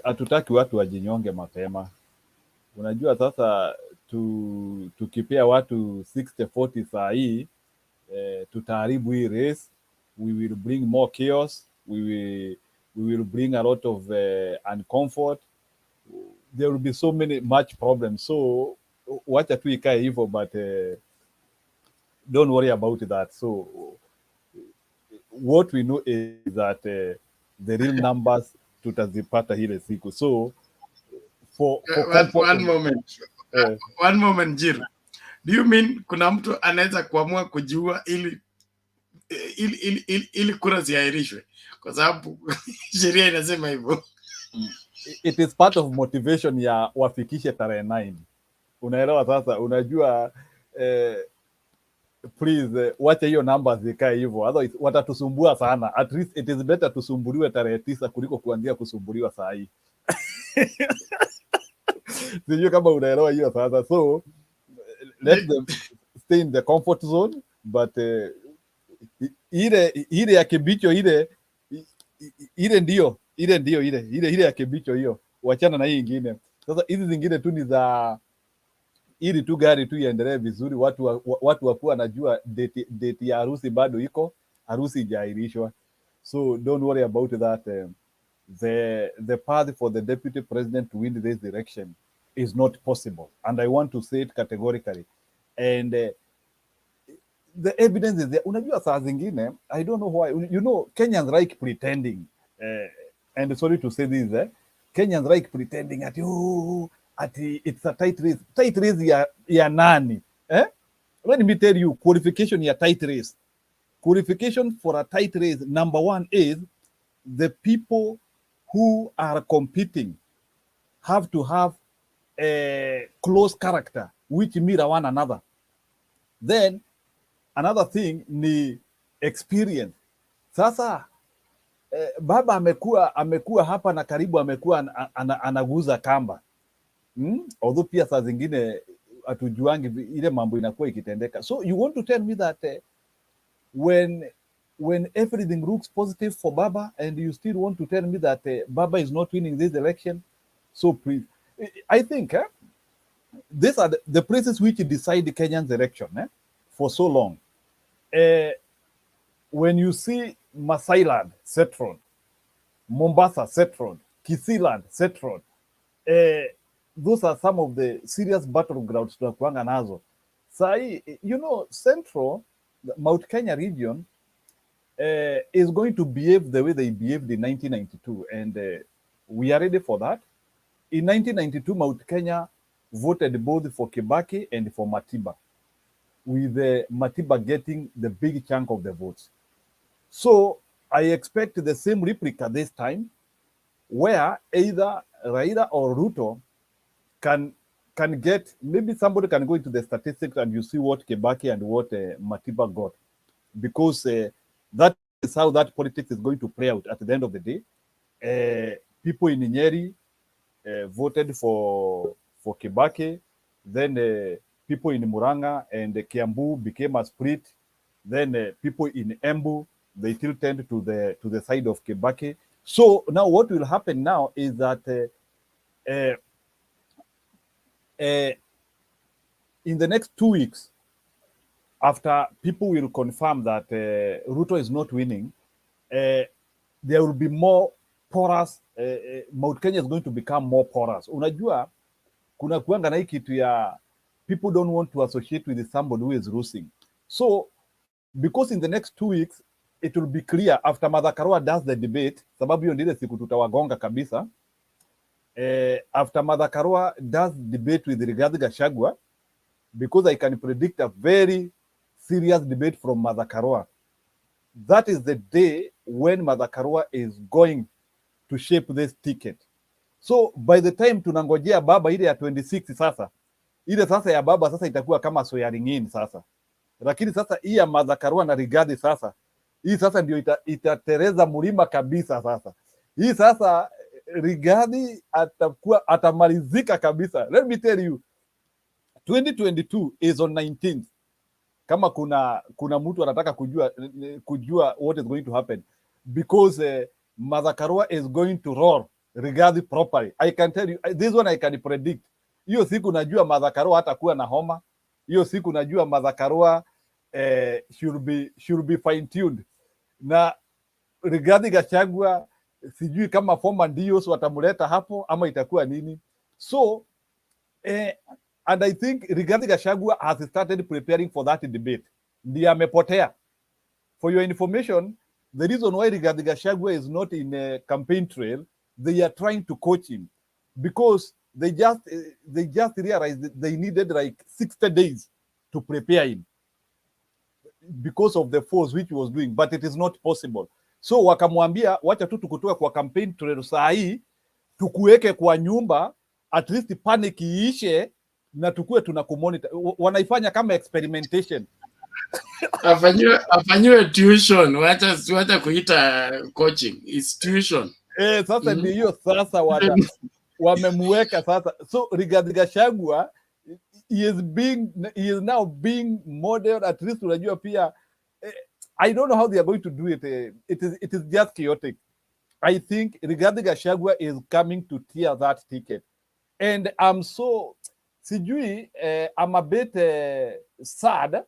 hatutaki watu wajinyonge mapema. Unajua sasa tukipea watu 60-40 saa hii, tutaharibu hii race. We will bring more chaos. We will bring a lot of uncomfort. There will be much problems. So wacha tu ikae hivyo, but don't worry about that. So what we know is that the real numbers tutazipata ile siku. So for one moment. One moment, Jiru. Do you mean kuna mtu anaweza kuamua kujiua ili kura ziahirishwe? Kwa sababu sheria inasema hivyo. It is part of motivation ya wafikishe tarehe 9. Unaelewa sasa? Unajua please wacha hiyo numbers zikae hivyo, otherwise watatusumbua sana. At least it is better tusumbuliwe tarehe 9 kuliko kuanzia kusumbuliwa saa hii. Sijui kama unaelewa hiyo sasa. So let them stay in the comfort zone, but ile ya Kibicho ile ya Kibicho hiyo, wachana na hii ingine. Sasa hizi zingine tu ni za ili tu gari tu iendelee vizuri, watu wakuwa najua date ya harusi bado iko, harusi ijairishwa. So don't worry about that. The path for the deputy president to win this election is not possible, and I want to say it categorically. And the evidence is there. Unajua saa zingine, I don't know why, you know, Kenyans like pretending, and sorry to say this, Kenyans like pretending at it's a tight race. Tight race ya nani? Let me tell you, qualification ya tight race. Qualification for a tight race, number one is the people who are competing have to have a close character which mirror one another. Then another thing ni experience. Sasa baba amekuwa hapa na karibu amekuwa anaguza kamba. Although pia saa zingine hatujuangi ile mambo inakuwa ikitendeka. So you want to tell me that when everything looks positive for Baba, and you still want to tell me that Baba is not winning this election? So please, I think these are the places which decide the Kenyan's election for so long. When you see Masai Land, Setron, Mombasa, Setron, Kisiland, Setron, those are some of the serious battlegrounds tunakuanga nazo. Sai, you know, Central, Mount Kenya region, is going to behave the way they behaved in 1992, and we are ready for that. In 1992, Mount Kenya voted both for Kibaki and for Matiba, with Matiba getting the big chunk of the votes. So I expect the same replica this time, where either Raila or Ruto can get, maybe somebody can go into the statistics and you see what Kibaki and what Matiba got, because that is how that politics is going to play out at the end of the day. People in Nyeri voted for Kibaki, then people in Muranga and Kiambu became a split, then people in Embu, they still tend to the side of Kibaki. So now what will happen now is that in the next 2 weeks, after people will confirm that Ruto is not winning, there will be more porous. Mount Kenya is going to become more porous. Unajua, kuna kuanga na hii kitu ya people don't want to associate with somebody who is losing. So, because in the next 2 weeks, it will be clear after Martha Karua does the debate, sababu hiyo ndile siku tutawagonga kabisa. After Martha Karua does debate with Rigathi Gachagua, because I can predict a very serious debate from Martha Karua. That is the day when Martha Karua is going to shape this ticket. So by the time tunangojea baba ile ya 26 sasa, ile sasa ya baba sasa itakuwa kama swearing in sasa. Lakini sasa hii ya Martha Karua na Rigathi sasa, hii sasa ndio itatereza mlima kabisa sasa. Hii sasa Rigathi atamalizika kabisa. Let me tell you, 2022 is on 19th. Kama kuna mtu anataka kujua what is going to happen, because Martha Karua is going to roar Rigathi properly. I can tell you, this one I can predict. Hiyo siku najua Martha Karua hatakuwa na homa. Hiyo siku najua Martha Karua should be fine tuned. Na Rigathi Gachagua sijui kama former ndios watamuleta hapo ama itakuwa nini. So and I think Rigathi Gachagua has started preparing for that debate. Ndiye amepotea. For your information, the reason why Rigathi Gachagua is not in a campaign trail, they are trying to coach him, because they just realized that they needed like 60 days to prepare him because of the force which he was doing, but it is not possible. So wakamwambia wacha tu tukutoka kwa campaign trail saa hii, tukuweke kwa nyumba, at least panic iishe na tukue tunakumonitor. Wanaifanya kama experimentation. Afanywe tuition, wacha kuita coaching, it's tuition. Sasa ndio hiyo sasa wamemweka sasa. So Rigathi Gachagua he is now being modeled, at least unajua pia. I don't know how they are going to do it. It is just chaotic. I think Rigathi Gachagua is coming to tear that ticket, and I'm so sijui, I'm a bit sad,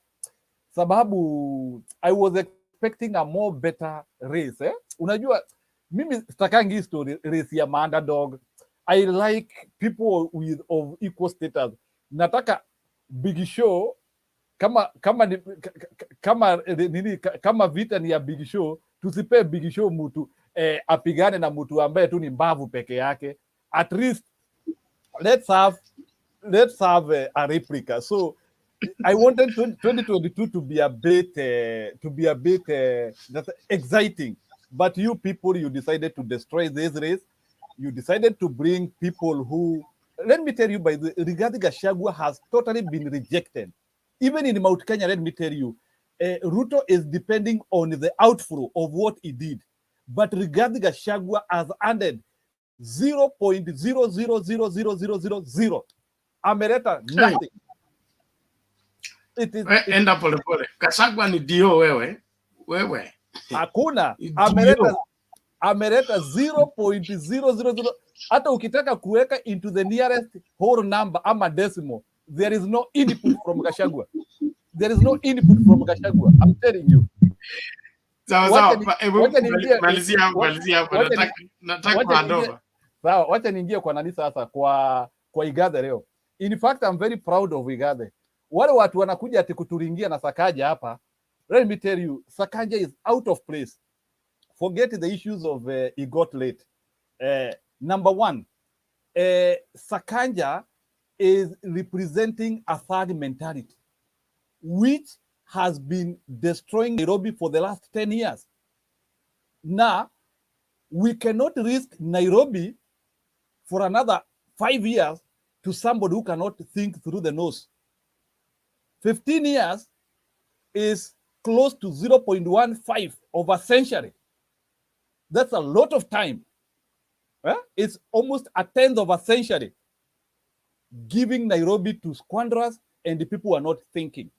sababu I was expecting a more better race. Unajua mimi sitakangi history race ya underdog. I like people of equal status. Nataka Big Show kama vita ni ya Big Show, tusipe Big Show mtu apigane na mtu ambaye tu ni mbavu peke yake. At least let's have a replica. So I wanted 2022 to be a bit exciting, but you people, you decided to destroy this race. You decided to bring people who, let me tell you, by the Rigathi Gachagua has totally been rejected. Even in Mount Kenya, let me tell you, Ruto is depending on the outflow of what he did. But Rigathi Gachagua has added 0.000000. Ameleta nothing. Enda pole pole. Gachagua ni dio wewe. Hakuna. Ameleta 0.000. Hata ukitaka kuweka into the nearest whole number ama decimal, there is no input from Gachagua. There is no input from Gachagua. I'm telling you. Sawa, malizia hapo. Nataka kuondoka. Sawa, wacha niingie kwa nani sasa, kwa IGATHE leo. In fact, I'm very proud of IGATHE. Wale watu wanakuja ati kuturingia na SAKAJA hapa, let me tell you, SAKAJA is out of place. Forget the issues of he got late. Number one, SAKAJA is representing a third mentality, which has been destroying Nairobi for the last 10 years. Now, we cannot risk Nairobi for another 5 years to somebody who cannot think through the nose. 15 years is close to 0.15 of a century. That's a lot of time. It's almost a 10th of a century giving Nairobi to squanderers and the people are not thinking.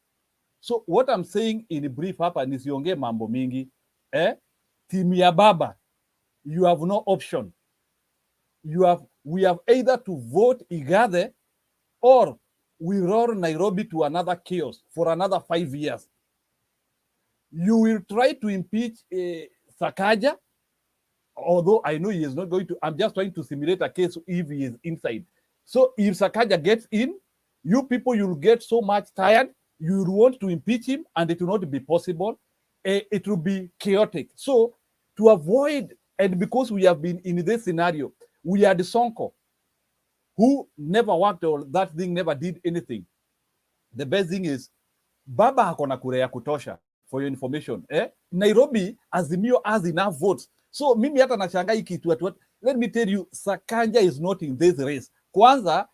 So what I'm saying in a brief hapa nisionge mambo mingi, timu ya baba, you have no option. We have either to vote IGATHE or we roll Nairobi to another chaos for another 5 years. You will try to impeach SAKAJA, although I know he is not going to. I'm just trying to simulate a case if he is inside. So if SAKAJA gets in, you people, you'll get so much tired, you will want to impeach him and it will not be possible. It will be chaotic. So to avoid, and because we have been in this scenario, we are the Sonko, who never worked or that thing never did anything. The best thing is, Baba hakona kura ya kutosha, for your information. Nairobi, Azimio has enough votes. So mimi hata nashangaa hiki kitu. Let me tell you, SAKAJA is not in this race. Kwanza,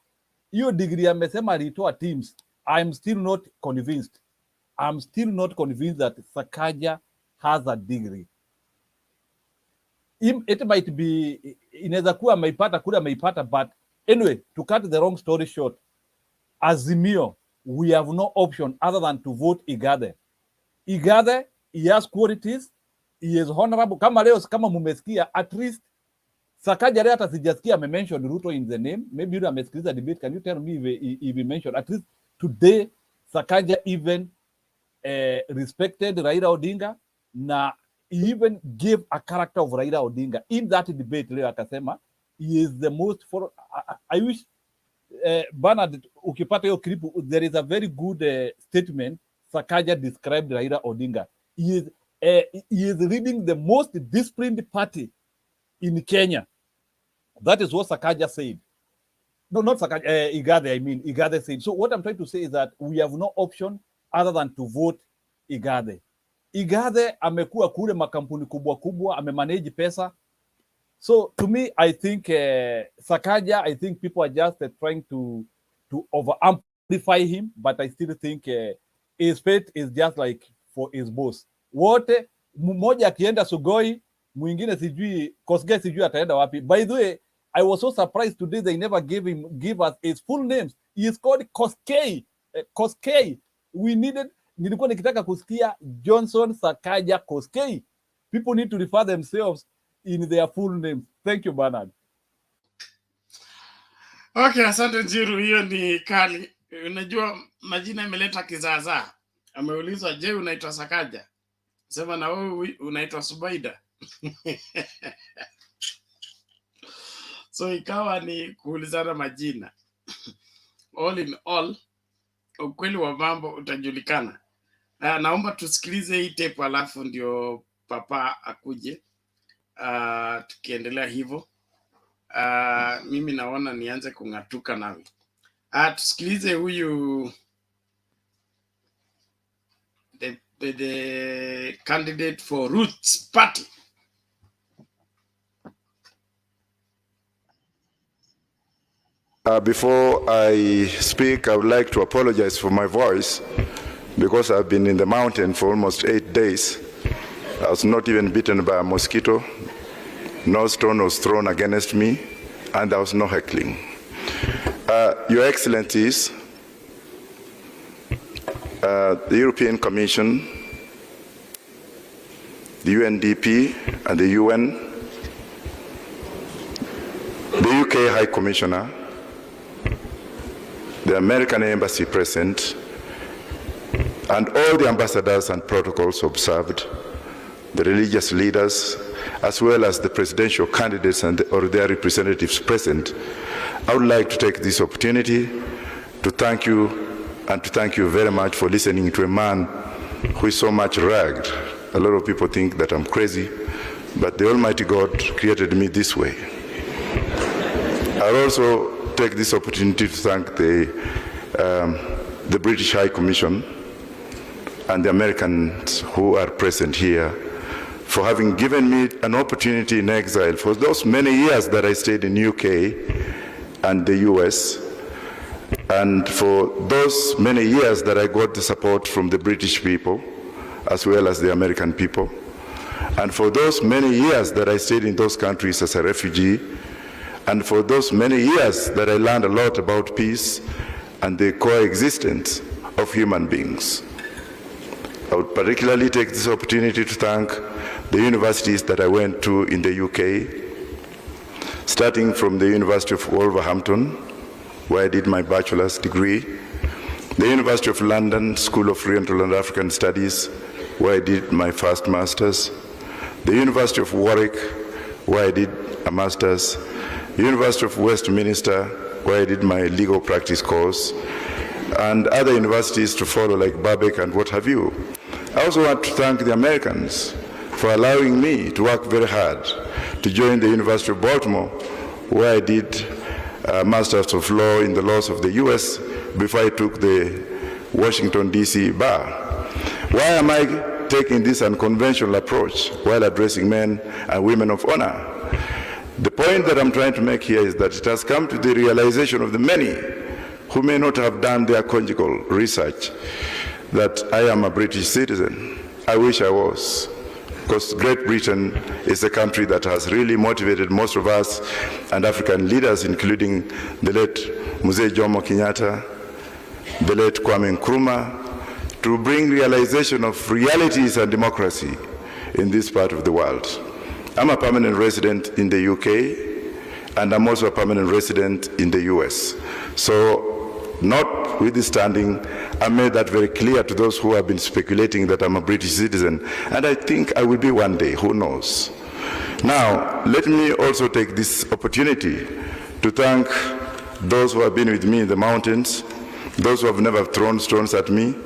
hiyo degree amesema alitoa teams. I'm still not convinced. I'm still not convinced that SAKAJA has a degree. It might be, inaweza kuwa ameipata, kule ameipata, but anyway, to cut the wrong story short, Azimio, we have no option other than to vote IGATHE. IGATHE, he has qualities, he is honorable. Kama leo, kama mumesikia, at least SAKAJA leo hata sijasikia ame-mention Ruto in the name. Maybe you amesikiliza debate. Can you tell me if he mentioned? At least today, SAKAJA even respected Raila Odinga, na he even gave a character of Raila Odinga in that debate. Leo akasema he is the most for. I wish Bernard ukipata hiyo clip, there is a very good statement SAKAJA described Raila Odinga. He is leading the most disciplined party in Kenya. That is what SAKAJA said. No, not SAKAJA, IGATHE, I mean, IGATHE said. So what I'm trying to say is that we have no option other than to vote IGATHE. IGATHE amekuwa kule makampuni kubwa kubwa, amemanage pesa. So to me, I think SAKAJA, I think people are just trying to over-amplify him, but I still think his fate is just like for his boss. Wote, mmoja akienda Sugoi, mwingine sijui, Kosgei sijui ataenda wapi. By the way, I was so surprised today they never give us his full names. He is called Kosgei. Kosgei. Nilikuwa nikitaka kusikia Johnson SAKAJA Kosgei. People need to refer themselves in their full names. Thank you, Bernard. Okay, asante Njiru, hiyo ni kali. Unajua majina imeleta kizaazaa. Ameulizwa, je, unaitwa SAKAJA? Sema na wewe unaitwa Subaida. So ikawa ni kuulizana majina. All in all, ukweli wa mambo utajulikana. Naomba tusikilize hii tape alafu ndio papa akuje. Tukiendelea hivyo. Mimi naona nianze kungatuka nawe. Tusikilize huyu the candidate for Roots Party. Before I speak, I would like to apologize for my voice because I've been in the mountain for almost 8 days. I was not even bitten by a mosquito. No stone was thrown against me, and there was no heckling. Your Excellencies, the European Commission, the UNDP and the UN, the UK High Commissioner, the American Embassy present, and all the ambassadors and protocols observed, the religious leaders, as well as the presidential candidates or their representatives present, I would like to take this opportunity to thank you and to thank you very much for listening to a man who is so much ragged. A lot of people think that I'm crazy, but the Almighty God created me this way. I'll also take this opportunity to thank the British High Commission and the Americans who are present here for having given me an opportunity in exile for those many years that I stayed in UK and the US, and for those many years that I got the support from the British people as well as the American people, and for those many years that I stayed in those countries as a refugee, and for those many years that I learned a lot about peace and the coexistence of human beings. I would particularly take this opportunity to thank the universities that I went to in the UK, starting from the University of Wolverhampton, where I did my bachelor's degree, the University of London School of Oriental and African Studies, where I did my first master's, the University of Warwick, where I did a master's, the University of Westminster, where I did my legal practice course, and other universities to follow like Birkbeck and what have you. I also want to thank the Americans for allowing me to work very hard to join the University of Baltimore, where I did a Master's of Law in the laws of the US before I took the Washington, D.C. bar. Why am I taking this unconventional approach while addressing men and women of honor? The point that I'm trying to make here is that it has come to the realization of the many who may not have done their conjugal research that I am a British citizen. I wish I was, because Great Britain is a country that has really motivated most of us and African leaders, including the late Mzee Jomo Kenyatta, the late Kwame Nkrumah, to bring realization of realities and democracy in this part of the world. I'm a permanent resident in the UK, and I'm also a permanent resident in the US. So, notwithstanding, I made that very clear to those who have been speculating that I'm a British citizen, and I think I will be one day, who knows. Now, let me also take this opportunity to thank those who have been with me in the mountains, those who have never thrown stones at me,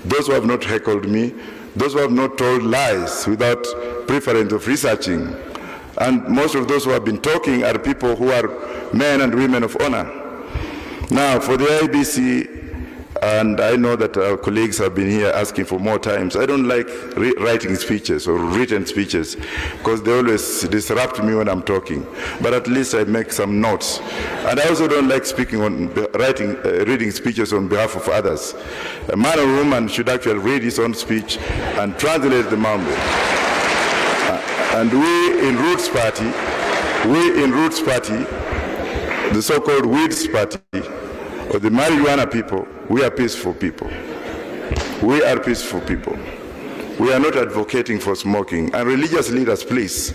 those who have not heckled me, those who have not told lies without preference of researching. And most of those who have been talking are people who are men and women of honor. Now, for the IEBC, and I know that our colleagues have been here asking for more times. I don't like writing speeches or written speeches because they always disrupt me when I'm talking. But at least I make some notes. And I also don't like speaking on reading speeches on behalf of others. A man or woman should actually read his own speech and translate the mumble. And we in Roots Party, the so-called Weeds Party, or the marijuana people, we are peaceful people. We are peaceful people. We are not advocating for smoking. And religious leaders, please,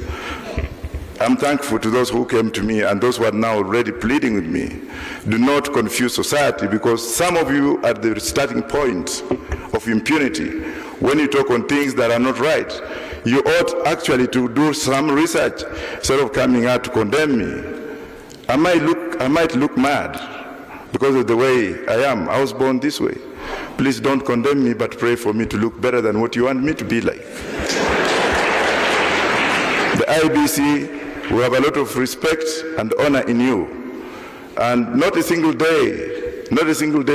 I'm thankful to those who came to me and those who are now already pleading with me. Do not confuse society, because some of you are the starting point of impunity. When you talk on things that are not right, you ought actually to do some research instead of coming out to condemn me. I might look mad because of the way I am. I was born this way. Please don't condemn me, but pray for me to look better than what you want me to be like. The IEBC, we have a lot of respect and honor in you. And not a single day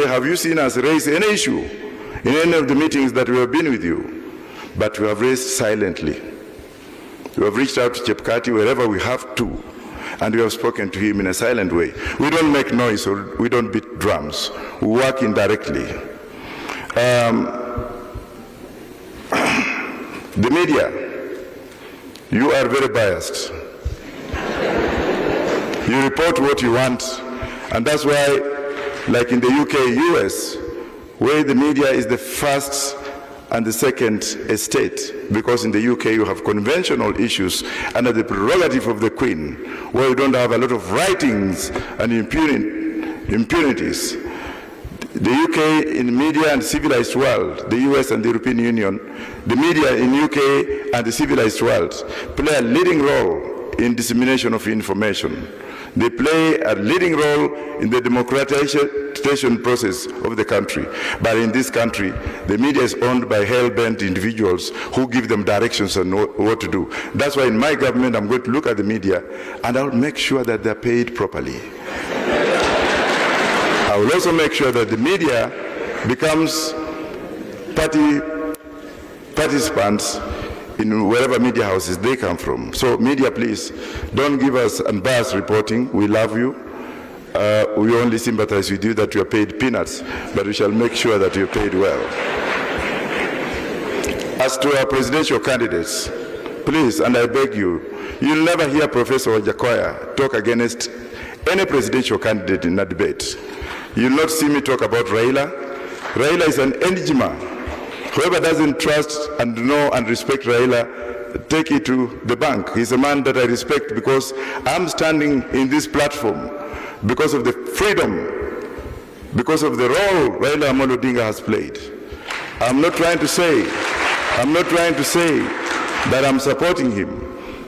have you seen us raise any issue in any of the meetings that we have been with you. But we have raised silently. We have reached out to Chepkati wherever we have to, and we have spoken to him in a silent way. We don't make noise or we don't beat drums. We work indirectly. The media, you are very biased. You report what you want, and that's why, like in the UK, US, where the media is the first and the second estate, because in the UK you have conventional issues under the prerogative of the Queen, where you don't have a lot of writings and impunities. The UK in media and civilized world, the US and the European Union, the media in UK and the civilized world play a leading role in dissemination of information. They play a leading role in the democratization accreditation process of the country. But in this country, the media is owned by hell-bent individuals who give them directions on what to do. That's why in my government, I'm going to look at the media and I'll make sure that they're paid properly. I will also make sure that the media becomes participants in wherever media houses they come from. So media, please, don't give us unbiased reporting. We love you. We only sympathize with you that you are paid peanuts, but we shall make sure that you're paid well. As to our presidential candidates, please, and I beg you, you'll never hear Professor Wajakoya talk against any presidential candidate in a debate. You'll not see me talk about Raila. Raila is an enigma. Whoever doesn't trust and know and respect Raila, take it to the bank. He's a man that I respect because I'm standing in this platform because of the freedom, because of the role Raila Odinga has played. I'm not trying to say that I'm supporting him,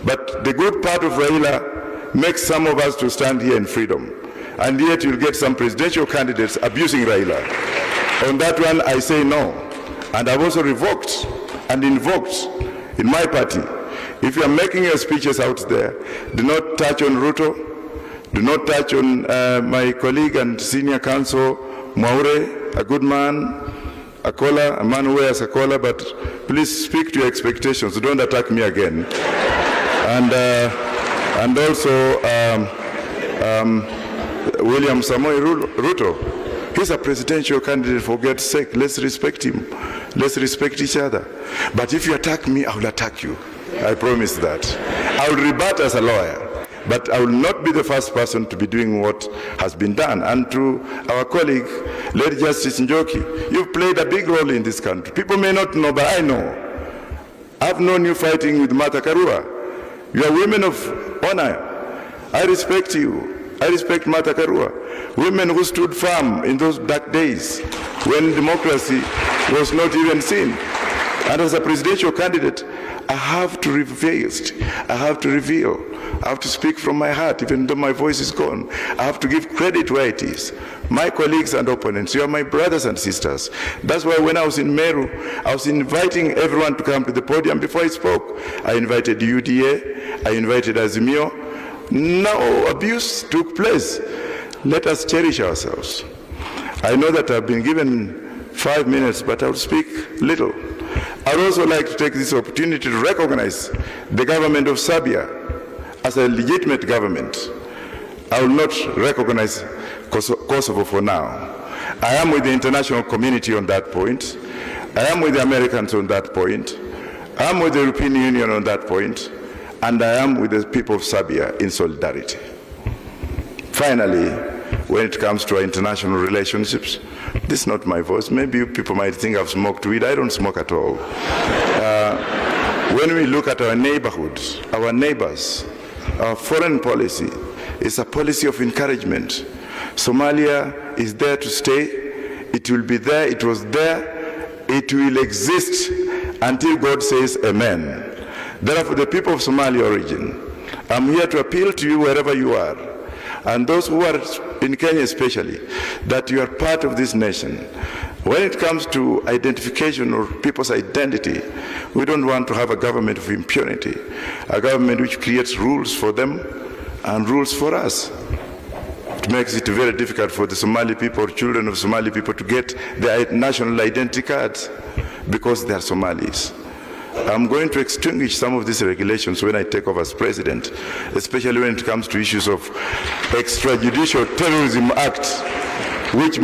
but the good part of Raila makes some of us to stand here in freedom. And yet you'll get some presidential candidates abusing Raila. On that one, I say no. And I've also revoked and invoked in my party. If you are making your speeches out there, do not touch on Ruto, do not touch on my colleague and senior counsel, Mwaure, a good man, a man who wears a collar, but please speak to your expectations. Don't attack me again. And also, William Samoei Ruto, he's a presidential candidate, for God's sake. Let's respect him. Let's respect each other. But if you attack me, I will attack you. I promise that. I will rebut as a lawyer, but I will not be the first person to be doing what has been done. And to our colleague, Lady Justice Njoki, you've played a big role in this country. People may not know, but I know. I've known you fighting with Martha Karua. You are women of honor. I respect you. I respect Martha Karua, women who stood firm in those dark days when democracy was not even seen. And as a presidential candidate, I have to reveal, I have to speak from my heart, even though my voice is gone. I have to give credit where it is. My colleagues and opponents, you are my brothers and sisters. That's why when I was in Meru, I was inviting everyone to come to the podium before I spoke. I invited UDA, I invited Azimio. No abuse took place. Let us cherish ourselves. I know that I've been given 5 minutes, but I'll speak little. I would also like to take this opportunity to recognize the government of Serbia as a legitimate government. I will not recognize Kosovo for now. I am with the international community on that point. I am with the Americans on that point. I am with the European Union on that point. And I am with the people of Serbia in solidarity. Finally, when it comes to our international relationships, this is not my voice. Maybe you people might think I've smoked weed. I don't smoke at all. When we look at our neighborhood, our neighbors, our foreign policy is a policy of encouragement. Somalia is there to stay. It will be there. It was there. It will exist until God says amen. Therefore, the people of Somali origin, I'm here to appeal to you wherever you are, and those who are in Kenya especially, that you are part of this nation. When it comes to identification or people's identity, we don't want to have a government of impunity, a government which creates rules for them and rules for us. It makes it very difficult for the Somali people or children of Somali people to get their national identity cards because they are Somalis. I'm going to extinguish some of these regulations when I take over as president, especially when it comes to issues of extrajudicial terrorism act, which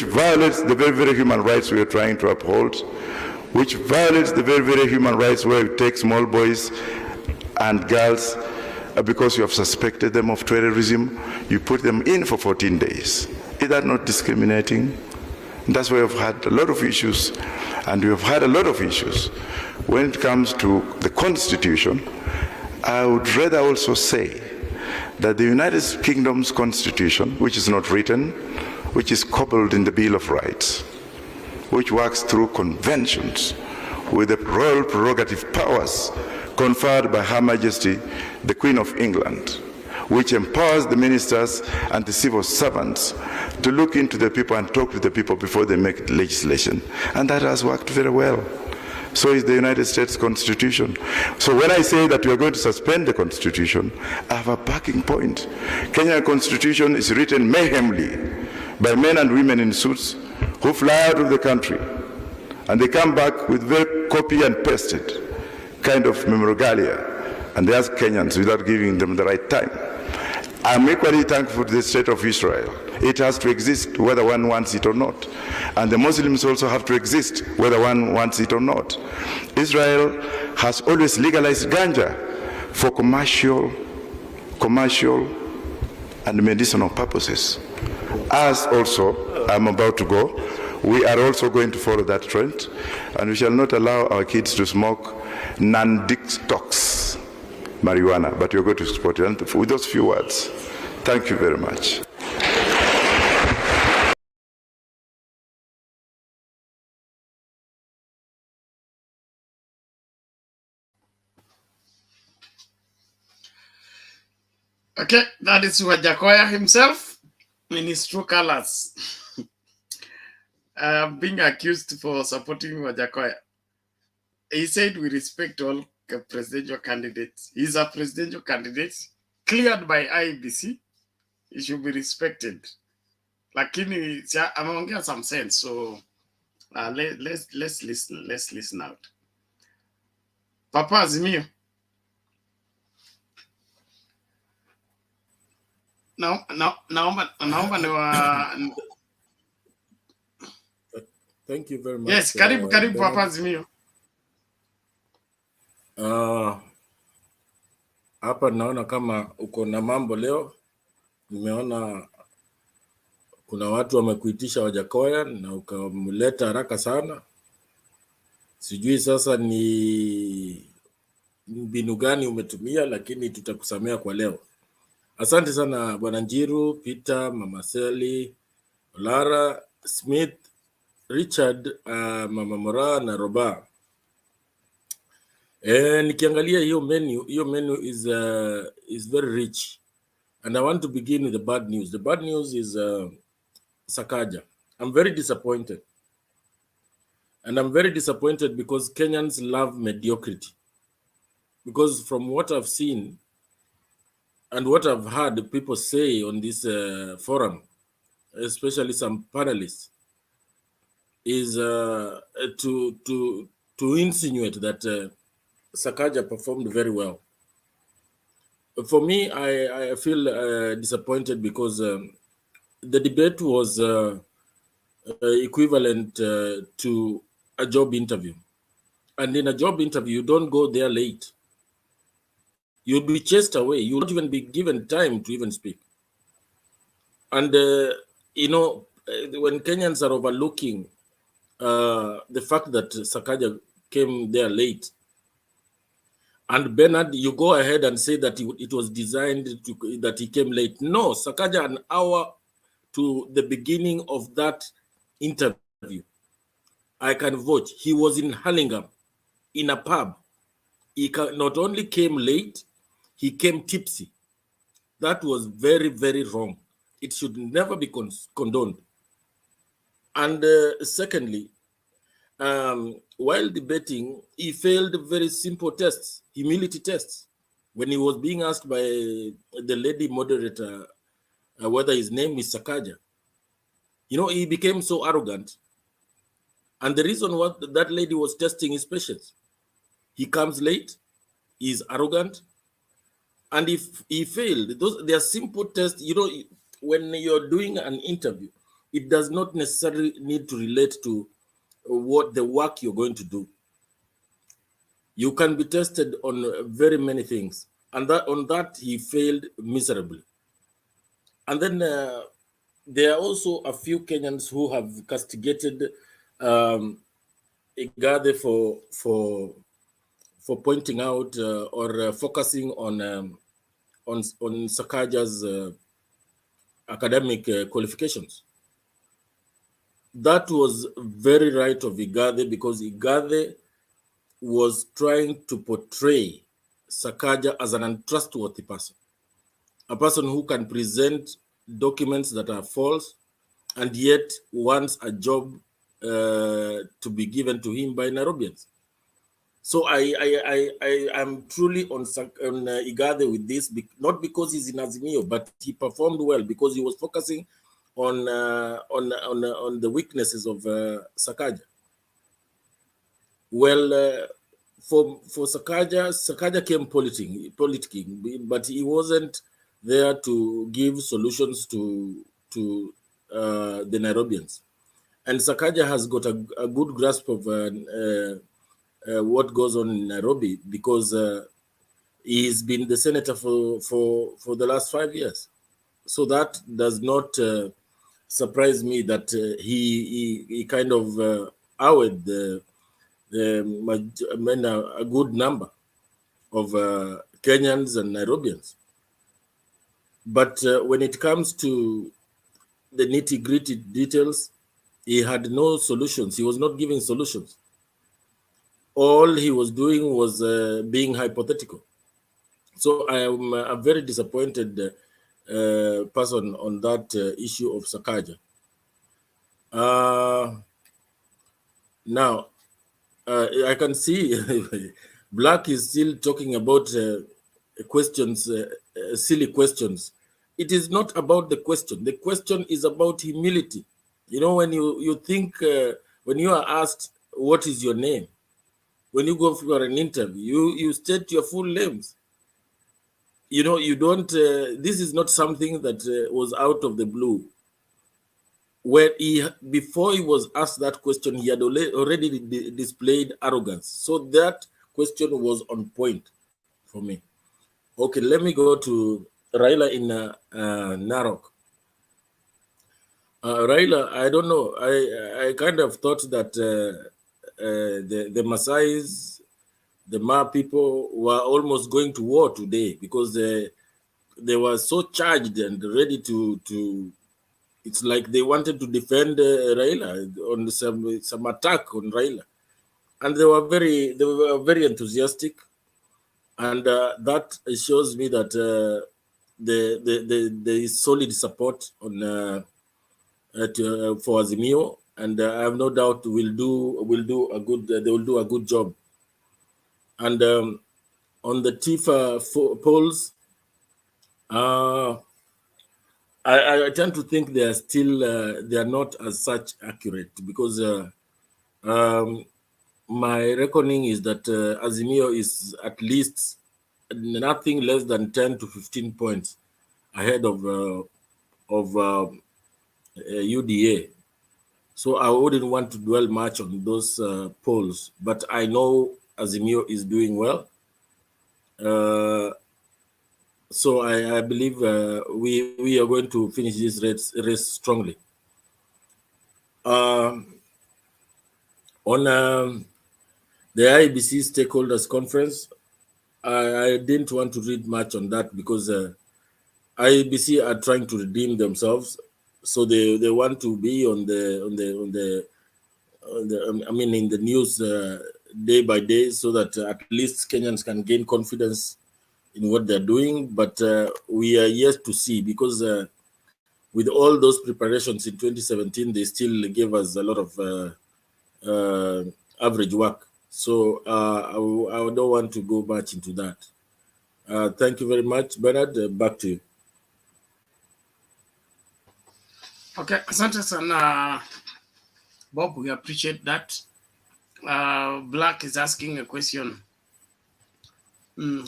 violates the very, very human rights we are trying to uphold, which violates the very, very human rights where we take small boys and girls because you have suspected them of terrorism, you put them in for 14 days. Is that not discriminating? That's why we've had a lot of issues, and we have had a lot of issues. When it comes to the Constitution, I would rather also say that the United Kingdom's Constitution, which is not written, which is coupled in the Bill of Rights, which works through conventions with the royal prerogative powers conferred by Her Majesty, the Queen of England, which empowers the ministers and the civil servants to look into the people and talk to the people before they make legislation. And that has worked very well. So is the United States Constitution. So when I say that we are going to suspend the Constitution, I have a backing point. Kenya Constitution is written mayhemly by men and women in suits who fly out of the country, and they come back with very copy and pasted kind of memorabilia, and they ask Kenyans without giving them the right time. I'm equally thankful to the state of Israel. It has to exist whether one wants it or not. And the Muslims also have to exist whether one wants it or not. Israel has always legalized ganja for commercial and medicinal purposes. As also, I'm about to go, we are also going to follow that trend, and we shall not allow our kids to smoke non-detox marijuana, but you're going to support it. And with those few words, thank you very much. Okay, that is Wajakoya himself in his true colors. Being accused for supporting Wajakoya. He said we respect all presidential candidates. He's a presidential candidate cleared by IEBC. He should be respected. Lakini ameongea some sense, so let's listen out. Papa Azimio. Naomba ni Thank you very much. Yes, karibu Papa Azimio. Hapa naona kama uko na mambo leo. Nimeona kuna watu wamekuitisha Wajakoya na ukamleta haraka sana. Sijui sasa ni mbinu gani umetumia, lakini tutakusamea kwa leo. Asante sana Bwana Njiru, Peter, Mama Sally, Lara, Smith, Richard, Mama Mora na Roba. Nikiangalia hiyo menu is very rich, and I want to begin with the bad news. The bad news is SAKAJA. I'm very disappointed, and I'm very disappointed because Kenyans love mediocrity. Because from what I've seen and what I've heard people say on this forum, especially some panelists, is to insinuate that SAKAJA performed very well. For me, I feel disappointed because the debate was equivalent to a job interview. And in a job interview, you don't go there late. You'll be chased away. You'll not even be given time to even speak. And, when Kenyans are overlooking the fact that SAKAJA came there late, and Bernard, you go ahead and say that it was designed that he came late. No, SAKAJA, an hour to the beginning of that interview, I can vote. He was in Hurlingham, in a pub. He not only came late, he came tipsy. That was very, very wrong. It should never be condoned. And secondly, while debating, he failed very simple tests, humility tests. When he was being asked by the lady moderator whether his name is SAKAJA, he became so arrogant. And the reason what that lady was testing his patience. He comes late, he's arrogant, and if he failed, they are simple tests. When you're doing an interview, it does not necessarily need to relate to what the work you're going to do. You can be tested on very many things, and on that he failed miserably. And then there are also a few Kenyans who have castigated IGATHE for pointing out or focusing on SAKAJA's academic qualifications. That was very right of IGATHE, because IGATHE was trying to portray SAKAJA as an untrustworthy person. a person who can present documents that are false and yet wants a job to be given to him by Nairobians. So I am truly on IGATHE with this, not because he's in Azimio, but he performed well because he was focusing on the weaknesses of SAKAJA. Well, for SAKAJA came politicking, but he wasn't there to give solutions to the Nairobians. And SAKAJA has got a good grasp of what goes on in Nairobi because he's been the senator for the last 5 years. So that does not surprise me that he kind of awed a good number of Kenyans and Nairobians. But when it comes to the nitty-gritty details, he had no solutions. He was not giving solutions. All he was doing was being hypothetical. So I am a very disappointed person on that issue of SAKAJA. Now, I can see Black is still talking about questions, silly questions. It is not about the question. The question is about humility. You know, when you think, when you are asked, what is your name? When you go for an interview, you state your full names. You know, you don't, this is not something that was out of the blue. Where before he was asked that question, he had already displayed arrogance. So that question was on point for me. Okay, let me go to Raila in Narok. Raila, I don't know. I kind of thought that the Maasais, the Ma people were almost going to war today because they were so charged and ready to it's like they wanted to defend Raila on some attack on Raila. And they were very enthusiastic. And that shows me that there is solid support on for Azimio, and I have no doubt they will do a good job. And on the Tifa polls, I tend to think they are still they are not as such accurate because my reckoning is that Azimio is at least nothing less than 10 to 15 points ahead of UDA. So I wouldn't want to dwell much on those polls, but I know Azimio is doing well. So I believe we are going to finish this race strongly. On the IEBC stakeholders conference, I didn't want to read much on that because IEBC are trying to redeem themselves, so they want to be on the I mean in the news day by day, so that at least Kenyans can gain confidence in what they're doing. But we are yet to see, because with all those preparations in 2017, they still gave us a lot of average work. So I don't want to go much into that. Thank you very much, Bernard. Back to you. Okay, asante sana, Bob. We appreciate that. Black is asking a question.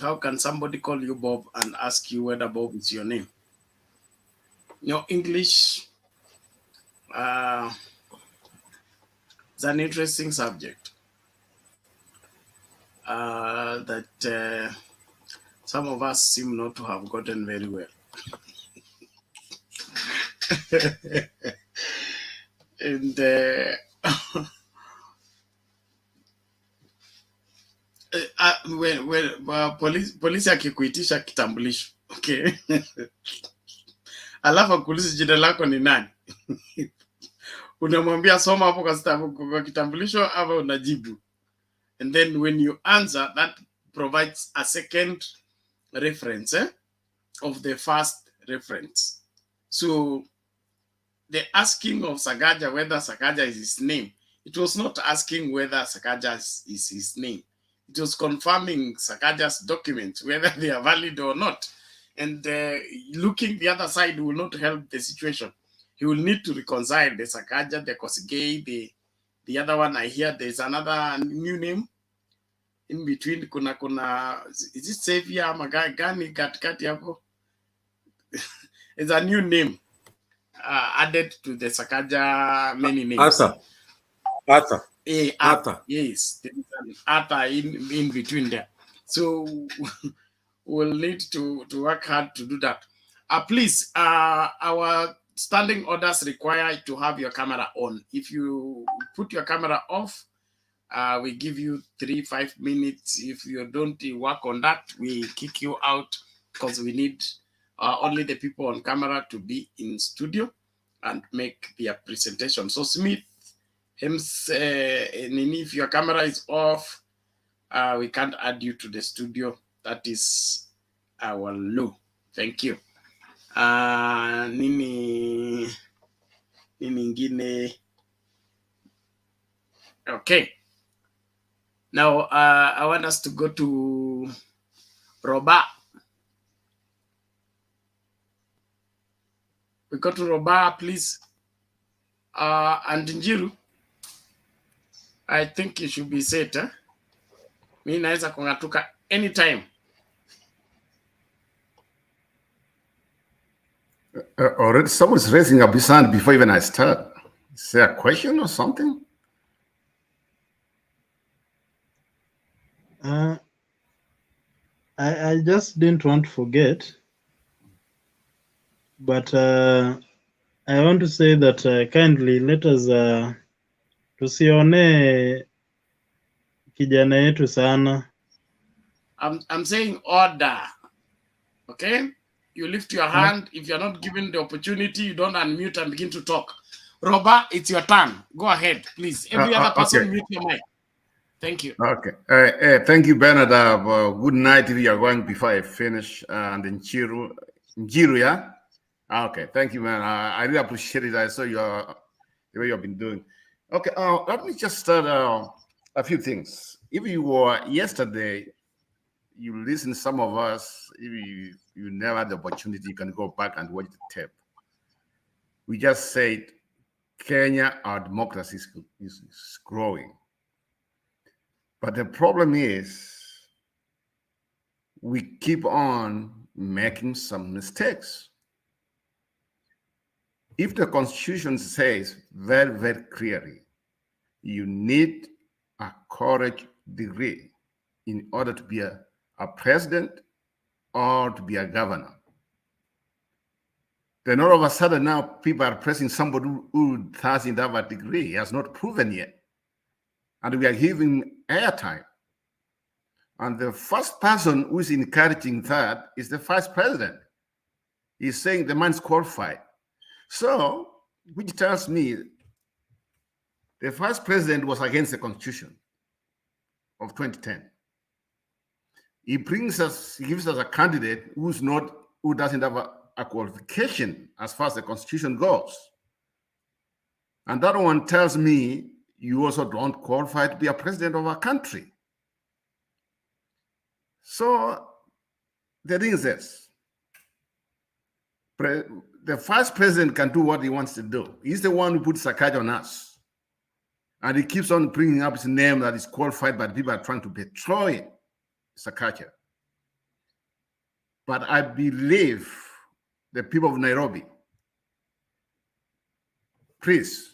How can somebody call you Bob and ask you whether Bob is your name? Your English is an interesting subject that some of us seem not to have gotten very well. And polisi akikuitisha kitambulisho, okay, alafu akuulize jina lako ni nani, unamwambia soma hapo kwa kitambulisho ama unajibu, and then when you answer, that provides a second reference, of the first reference. So the asking of SAKAJA whether SAKAJA is his name, it was not asking whether SAKAJA is his name. It was confirming SAKAJA's documents, whether they are valid or not. And looking the other side will not help the situation. He will need to reconcile the SAKAJA, the Kosgei, the other one. I hear there's another new name in between. Is it Savior Magani katikati hapo? It's a new name added to the SAKAJA many names. Arthur. Yes, there is an Arthur in between there. So we'll need to work hard to do that. Please, our standing orders require to have your camera on. If you put your camera off, we give you 3-5 minutes. If you don't work on that, we kick you out, because we need only the people on camera to be in studio and make their presentation. So Smith, if your camera is off, we can't add you to the studio. That is our law. Thank you. Nini ingine? Okay. Now I want us to go to Roba. We go to Roba, please. And Njiru, I think you should be set. Mi naweza kungatuka anytime. Already someone's raising up his hand before even I start. Is there a question or something? I just didn't want to forget, but I want to say that kindly let us tusione kijana yetu sana. I'm saying order. Okay? You lift your hand. If you're not given the opportunity, you don't unmute and begin to talk. Roba, it's your turn. Go ahead, please. Every other person, mute your mic. Thank you. Okay. Thank you, Bernard. Good night if you are going before I finish. And then Njiru, yeah? Okay. Thank you, man. I really appreciate it. I saw the way you've been doing. Okay. Let me just start a few things. If you were yesterday, you listen to some of us, if you never had the opportunity, you can go back and watch the tape. We just said, Kenya, our democracy is growing. But the problem is, we keep on making some mistakes. If the Constitution says very, very clearly, you need a college degree in order to be a president or to be a governor, then all of a sudden now people are pressing somebody who doesn't have a degree, he has not proven yet. And we are giving airtime. And the first person who is encouraging that is the vice president. He's saying the man's qualified. So, which tells me the vice president was against the Constitution of 2010. He gives us a candidate who doesn't have a qualification as far as the Constitution goes. And that one tells me you also don't qualify to be a president of a country. So the thing is this, the vice president can do what he wants to do. He's the one who put SAKAJA on us. And he keeps on bringing up his name that is qualified, but people are trying to destroy SAKAJA. But I believe the people of Nairobi, please,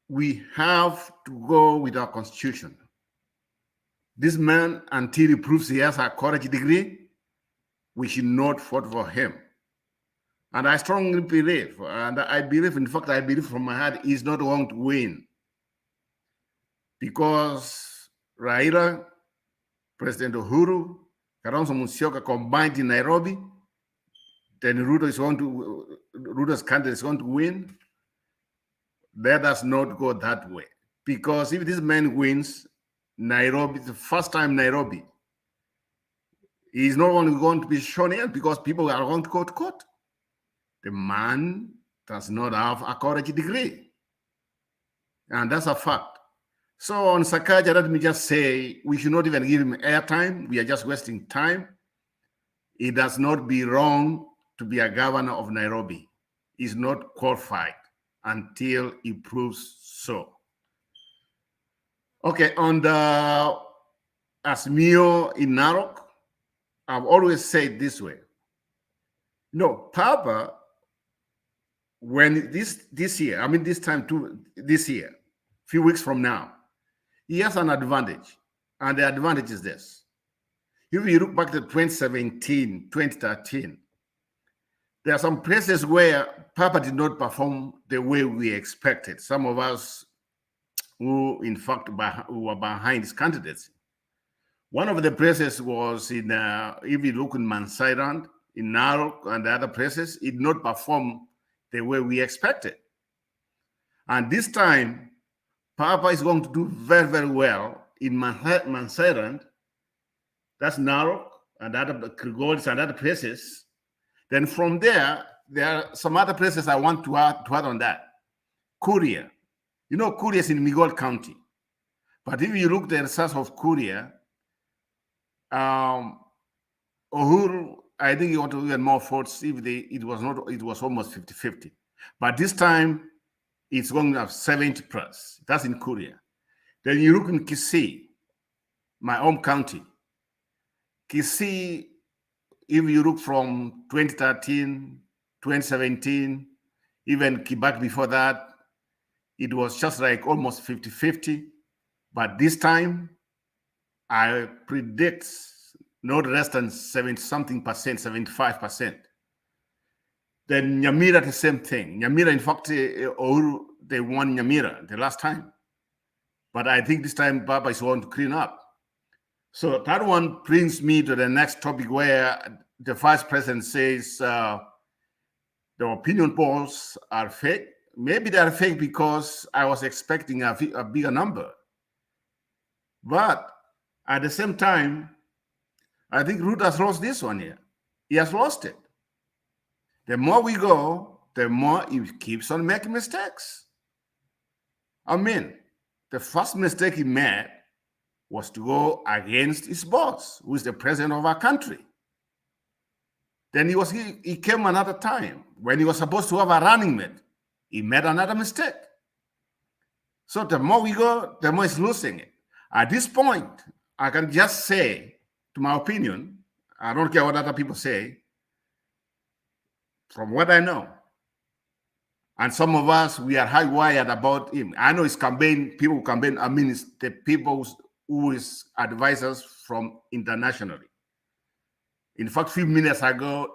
we have to go with our Constitution. This man, until he proves he has a college degree, we should not vote for him. And I strongly believe, and I believe, in fact, I believe from my heart, he's not going to win. Because Raila, President Uhuru, Kalonzo Musyoka combined in Nairobi, then Ruto's candidate is going to win. Let us not go that way. Because if this man wins, Nairobi, the first time Nairobi He's not only going to be shown here because people are going to go to court. The man does not have a college degree. And that's a fact. So on SAKAJA, let me just say, we should not even give him airtime. We are just wasting time. It does not be wrong to be a governor of Nairobi. He's not qualified until he proves so. Okay, on the Azimio in Narok, I've always said this way. No, Papa, when this year, I mean this time too, this year, a few weeks from now, he has an advantage. And the advantage is this. If you look back to 2017, 2013, there are some places where Papa did not perform the way we expected. Some of us who, in fact, who were behind his candidacy. One of the places was in, if you look in Mansailand, in Narok, and the other places, it did not perform the way we expected. And this time, Papa is going to do very, very well in Mansailand. That's Narok, and other Krigolis and other places. Then from there are some other places I want to add on that. Kuria. You know, Kuria is in Migol County. But if you look at the results of Kuria, Uhuru, I think he ought to even more votes if it was almost 50-50. But this time, it's going to have 70 plus. That's in Kuria. Then you look in Kisii, my home county. Kisii, if you look from 2013, 2017, even Kibak before that, it was just like almost 50-50. But this time, I predict not less than 70-something percent, 75%. Then Nyamira, the same thing. Nyamira, in fact, they won Nyamira the last time. But I think this time Baba is going to clean up. So that one brings me to the next topic where the vice president says the opinion polls are fake. Maybe they are fake because I was expecting a bigger number. But at the same time, I think Ruto has lost this one here. He has lost it. The more we go, the more he keeps on making mistakes. I mean, the first mistake he made was to go against his boss, who is the president of our country. Then he came another time when he was supposed to have a running mate. He made another mistake. So the more we go, the more he's losing it. At this point, I can just say, to my opinion, I don't care what other people say, from what I know, and some of us, we are high-wired about him. I know his campaign, people campaign, I mean, it's the people who is advisors from internationally. In fact, a few minutes ago,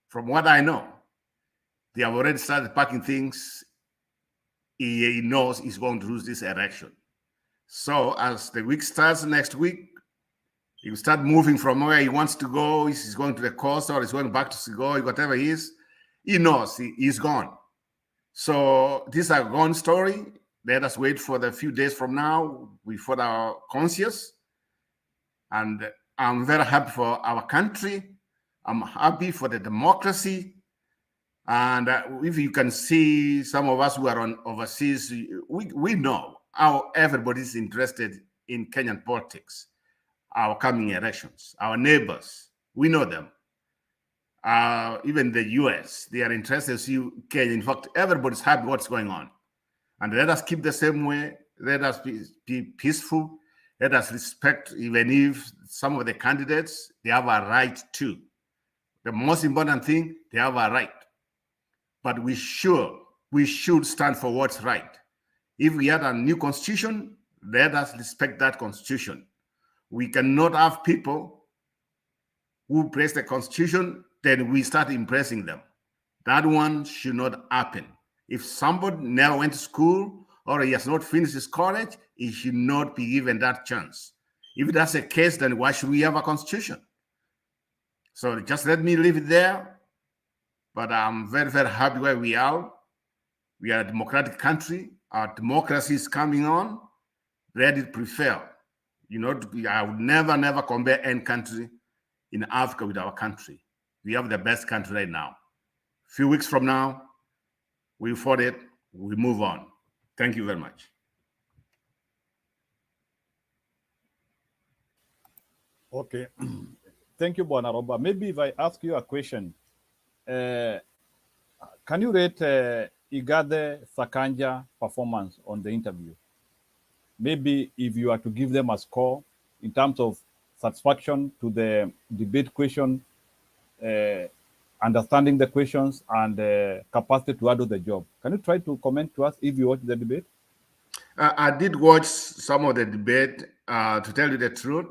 from what I know, they have already started packing things. He knows he's going to lose this election. So as the week starts next week, he will start moving from where he wants to go. He's going to the coast or he's going back to Sigoi, whatever he is. He knows he's gone. So this is a gone story. Let us wait for the few days from now before our conscience. And I'm very happy for our country. I'm happy for the democracy. And if you can see some of us who are on overseas, we know how everybody's interested in Kenyan politics, our coming elections, our neighbors, we know them. Even the US, they are interested to see Kenya. In fact, everybody's happy what's going on. And let us keep the same way. Let us be peaceful. Let us respect, even if some of the candidates, they have a right too. The most important thing, they have a right. But we should stand for what's right. If we had a new constitution, let us respect that constitution. We cannot have people who praise the constitution, then we start impressing them. That one should not happen. If somebody never went to school or he has not finished his college, he should not be given that chance. If that's the case, then why should we have a constitution? So just let me leave it there. But I'm very, very happy where we are. We are a democratic country. Our democracy is coming on. Let it prevail. You know, I would never compare any country in Africa with our country. We have the best country right now. A few weeks from now, we fought it, we move on. Thank you very much. Okay. Thank you, Bwana Roba. Maybe if I ask you a question, can you rate IGATHE SAKAJA performance on the interview? Maybe if you are to give them a score in terms of satisfaction to the debate question, understanding the questions, and capacity to do the job. Can you try to comment to us if you watched the debate? I did watch some of the debate. To tell you the truth,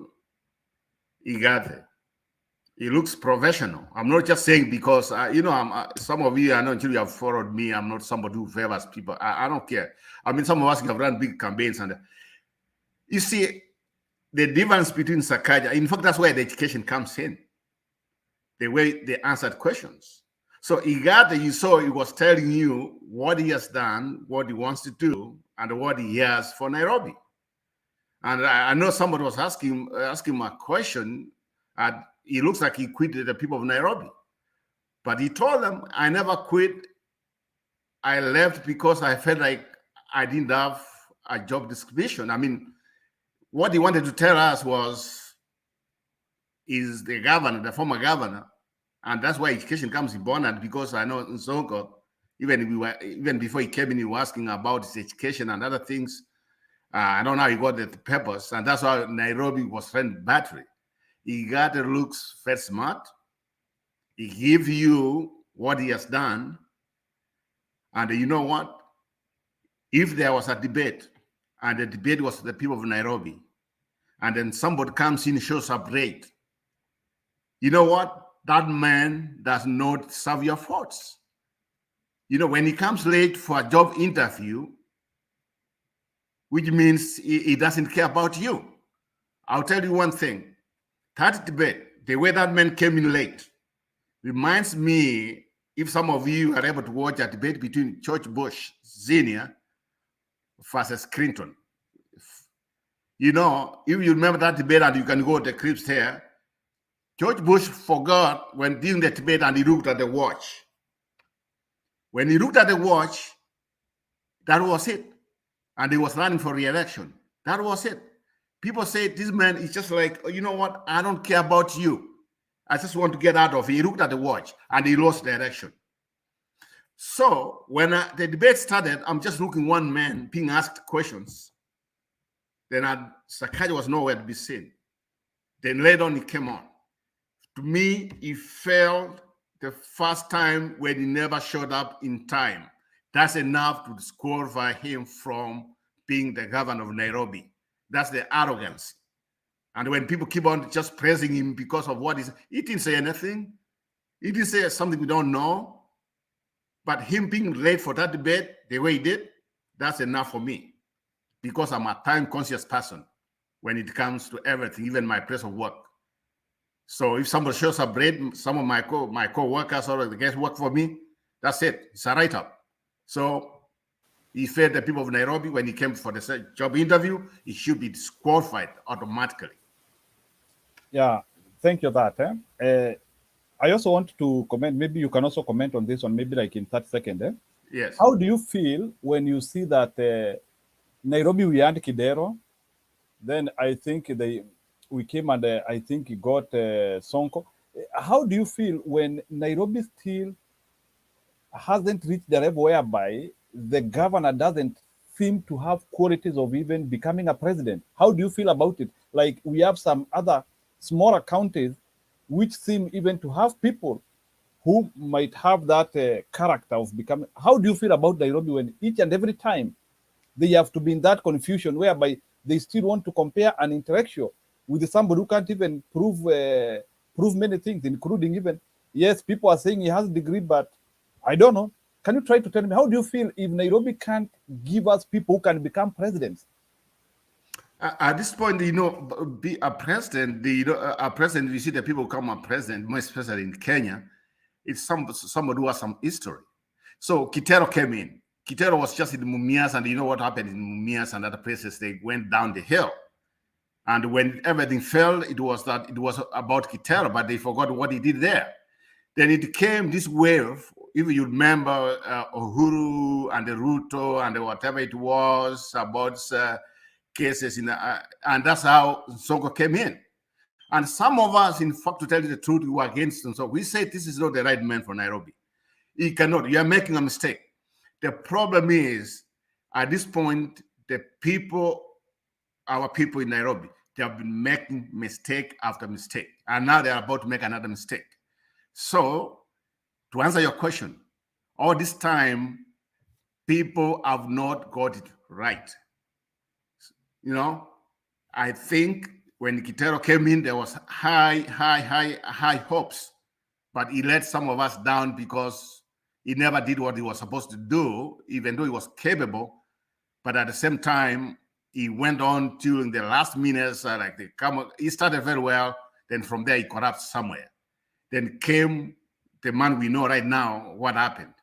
IGATHE, he looks professional. I'm not just saying because, some of you, I know until you have followed me, I'm not somebody who favors people. I don't care. I mean, some of us have run big campaigns. And you see, the difference between SAKAJA, in fact, that's where the education comes in. The way they answered questions. So IGATHE, you saw, he was telling you what he has done, what he wants to do, and what he has for Nairobi. And I know somebody was asking him a question, and he looks like he quit the people of Nairobi. But he told them, I never quit. I left because I felt like I didn't have a job description. I mean, what he wanted to tell us was, is the governor, the former governor, and that's why education comes important, because I know in Sonko, even before he came in, he was asking about his education and other things. I don't know how he got the papers, and that's why Nairobi was rent battery. IGATHE looks very smart. He gives you what he has done, and you know what? If there was a debate, and the debate was the people of Nairobi, and then somebody comes in and shows up late, you know what? That man does not serve your faults. When he comes late for a job interview, which means he doesn't care about you. I'll tell you one thing. That debate, the way that man came in late, reminds me, if some of you are able to watch a debate between George Bush Sr. versus Clinton. If you remember that debate, and you can go to the clips here, George Bush forgot when during the debate, and he looked at the watch. When he looked at the watch, that was it. And he was running for re-election. That was it. People say this man is just like, you know what? I don't care about you. I just want to get out of it. He looked at the watch and he lost the election. So when the debate started, I'm just looking one man being asked questions. Then SAKAJA was nowhere to be seen. Then later on, he came on. To me, he failed the first time when he never showed up in time. That's enough to disqualify him from being the governor of Nairobi. That's the arrogance. And when people keep on just praising him because of what he didn't say anything. He didn't say something we don't know. But him being late for that debate the way he did, that's enough for me. Because I'm a time-conscious person when it comes to everything, even my place of work. So if somebody shows up late, some of my co-workers or the guys work for me, that's it. It's a write-up. So he failed the people of Nairobi when he came for the job interview. He should be disqualified automatically. Yeah, thank you for that. I also want to comment, maybe you can also comment on this one, maybe like in 30 seconds. Yes. How do you feel when you see that Nairobi, we had Kidero, then I think we came and I think he got Sonko. How do you feel when Nairobi still hasn't reached the level whereby the governor doesn't seem to have qualities of even becoming a president? How do you feel about it? Like we have some other smaller counties which seem even to have people who might have that character of becoming. How do you feel about Nairobi when each and every time they have to be in that confusion whereby they still want to compare an intellectual with somebody who can't even prove many things, including even, yes, people are saying he has a degree, but I don't know. Can you try to tell me, how do you feel if Nairobi can't give us people who can become presidents? At this point, be a president, a president, we see the people come a president, most especially in Kenya, it's somebody who has some history. So Kitero came in. Kitero was just in Mumias, and you know what happened in Mumias and other places, they went down the hill. And when everything failed, it was about Kitero, but they forgot what he did there. Then it came this wave. If you remember Uhuru and the Ruto and whatever it was about cases and that's how Sonko came in. And some of us, in fact, to tell you the truth, we were against him. So we said this is not the right man for Nairobi. He cannot. You are making a mistake. The problem is, at this point, our people in Nairobi, they have been making mistake after mistake, and now they are about to make another mistake. So, to answer your question, all this time, people have not got it right. You know, I think when Kitero came in, there was high hopes, but he let some of us down because he never did what he was supposed to do, even though he was capable. But at the same time, he went on during the last minutes, he started very well. Then from there, he collapsed somewhere. Then came the man we know right now, what happened.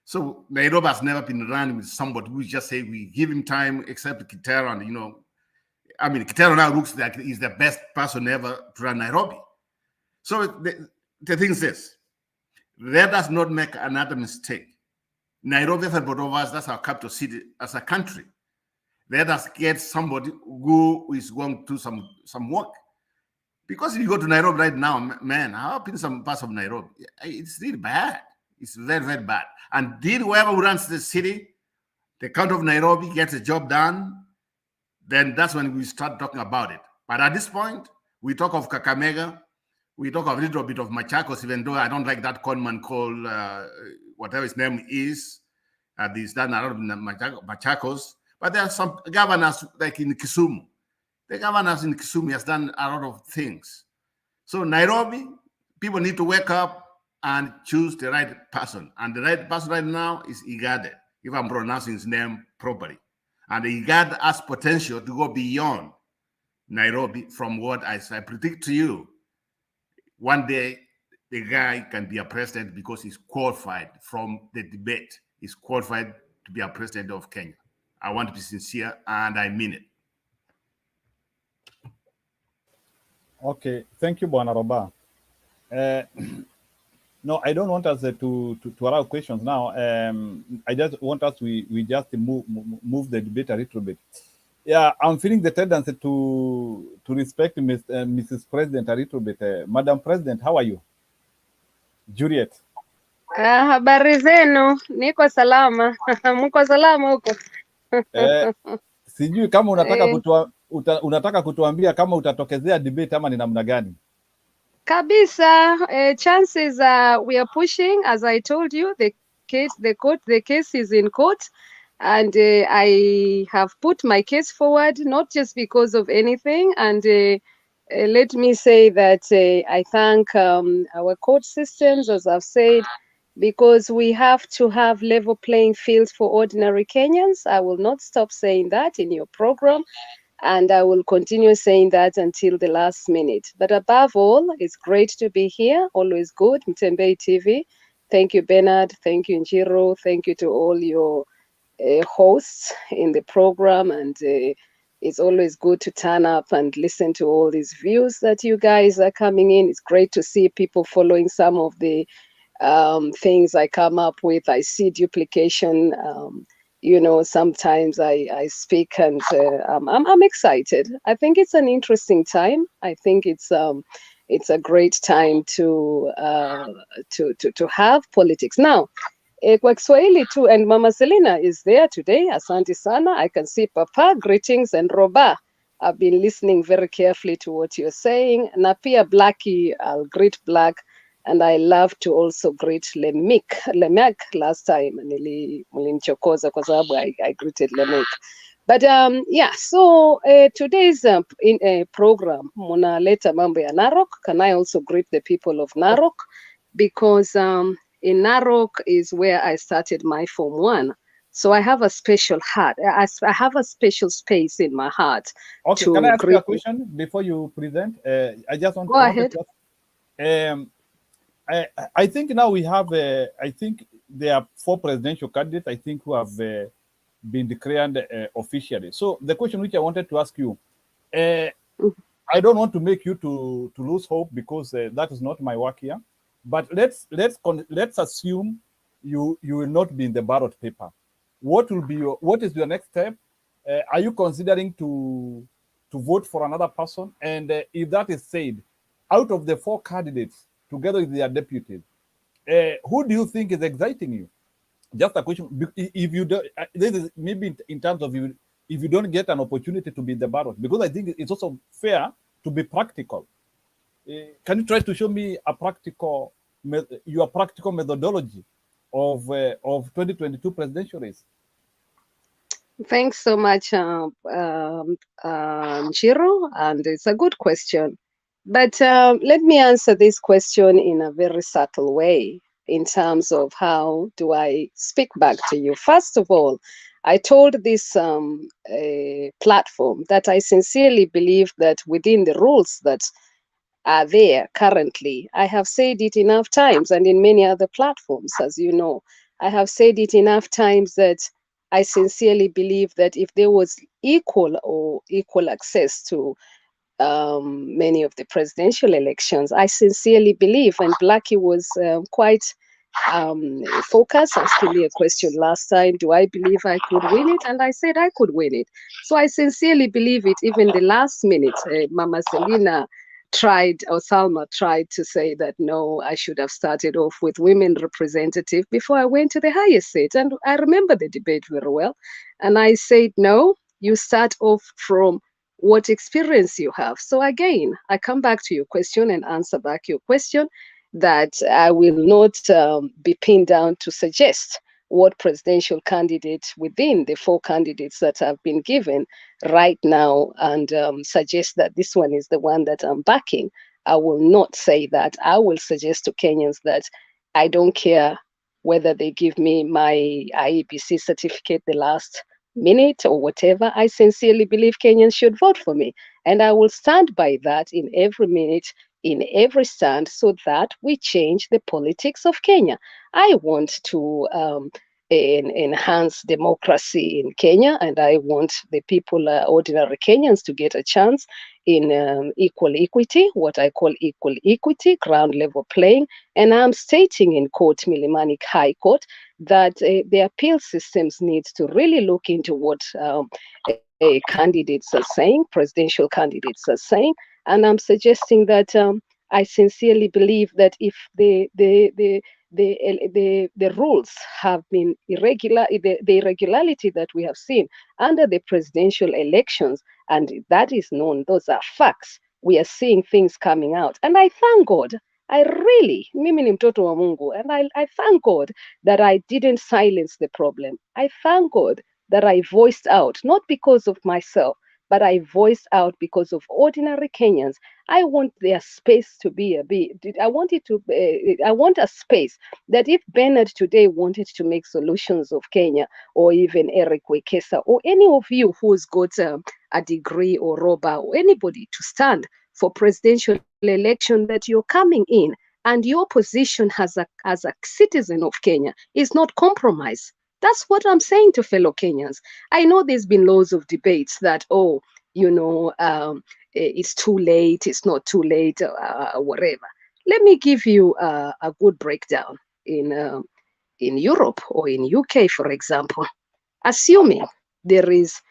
So Nairobi has never been run with somebody who just say we give him time, except Kitero, and Kitero now looks like he's the best person ever to run Nairobi. So the thing is this, let us not make another mistake. Nairobi, everybody of us, that's our capital city as a country. Let us get somebody who is going to do some work. Because if you go to Nairobi right now, man, how up in some parts of Nairobi, it's really bad. It's very, very bad. And did whoever runs the city, the county of Nairobi, gets the job done, then that's when we start talking about it. But at this point, we talk of Kakamega, we talk of a little bit of Machakos, even though I don't like that conman called whatever his name is. He's done a lot of Machakos. But there are some governors like in Kisumu. The governors in Kisumu has done a lot of things. So Nairobi, people need to wake up and choose the right person. And the right person right now is IGATHE, if I'm pronouncing his name properly. And IGATHE has potential to go beyond Nairobi from what I predict to you. One day, the guy can be a president because he's qualified from the debate. He's qualified to be a president of Kenya. I want to be sincere, and I mean it. Okay, thank you, Bwana Roba. No, I don't want us to allow questions now. I just want us we just move the debate a little bit. Yeah, I'm feeling the tendency to respect Mrs. President a little bit. Madam President, how are you? Juliet. Habari zenu, niko salama. Mko salama huko? Sijui kama unataka kutuambia kama utatokezea debate ama ni namna gani? Kabisa, chances we are pushing, as I told you, the case is in court, and I have put my case forward, not just because of anything, and let me say that I thank our court systems, as I've said, because we have to have level playing fields for ordinary Kenyans. I will not stop saying that in your program, and I will continue saying that until the last minute. But above all, it's great to be here. Always good. Mtembei TV. Thank you, Bernard. Thank you, Njiro. Thank you to all your hosts in the program. And it's always good to turn up and listen to all these views that you guys are coming in. It's great to see people following some of the things I come up with. I see duplication. Sometimes I speak and I'm excited. I think it's an interesting time. I think it's a great time to have politics now. Kwa Kiswahili too, and Mama Selina is there today. Asante sana. I can see Papa. Greetings, and Roba. I've been listening very carefully to what you're saying. Na pia Blackie, I'll greet Black. And I love to also greet Lemek last time. Mlinichokoza kwa sababu I greeted Lemek. But so today's program, munaleta mambo ya Narok. Can I also greet the people of Narok? Because in Narok is where I started my Form 1. So I have a special heart. I have a special space in my heart. Okay, can I ask you a question before you present? I just want to go ahead. I think now we have, I think there are 4 presidential candidates, I think, who have been declared officially. So the question which I wanted to ask you, I don't want to make you to lose hope, because that is not my work here. But let's assume you will not be in the ballot paper. What is your next step? Are you considering to vote for another person? And if that is said, out of the 4 candidates, together with their deputies, who do you think is exciting you? Just a question. If you do, this is maybe in terms of if you don't get an opportunity to be in the ballot, because I think it's also fair to be practical. Can you try to show me your practical methodology of 2022 presidential race? Thanks so much, Chiro, and it's a good question. But let me answer this question in a very subtle way in terms of how do I speak back to you. First of all, I told this platform that I sincerely believe that within the rules that are there currently, I have said it enough times, and in many other platforms, as you know, I have said it enough times that I sincerely believe that if there was equal access to many of the presidential elections, I sincerely believe, and Blackie was quite focused, asking me a question last time, do I believe I could win it? And I said I could win it. So I sincerely believe it. Even the last minute, Mama Selina Salma tried to say that, no, I should have started off with women representative before I went to the highest seat. And I remember the debate very well. And I said, no, you start off from what experience you have. So again, I come back to your question and answer back your question that I will not be pinned down to suggest what presidential candidate within the 4 candidates that have been given right now and suggest that this one is the one that I'm backing. I will not say that. I will suggest to Kenyans that I don't care whether they give me my IEBC certificate the last minute or whatever. I sincerely believe Kenyans should vote for me. And I will stand by that in every minute, in every stand, so that we change the politics of Kenya. I want to enhance democracy in Kenya, and I want the people, ordinary Kenyans, to get a chance in equal equity, what I call equal equity, ground level playing. And I'm stating in court, Milimani High Court, that the appeal systems need to really look into what candidates are saying, presidential candidates are saying. And I'm suggesting that I sincerely believe that if the rules have been irregular, the irregularity that we have seen under the presidential elections, and that is known, those are facts. We are seeing things coming out. And I thank God. I really, mimi ni mtoto wa Mungu, and I thank God that I didn't silence the problem. I thank God that I voiced out, not because of myself, but I voiced out because of ordinary Kenyans. I want their space to be I want a space that if Bernard today wanted to make solutions of Kenya, or even Eric Wekesa, or any of you who's got a degree, or Roba, or anybody to stand for presidential election, that you're coming in and your position as a citizen of Kenya is not compromised. That's what I'm saying to fellow Kenyans. I know there's been loads of debates that, it's too late, it's not too late, whatever. Let me give you a good breakdown. In Europe or in UK, for example, assuming there is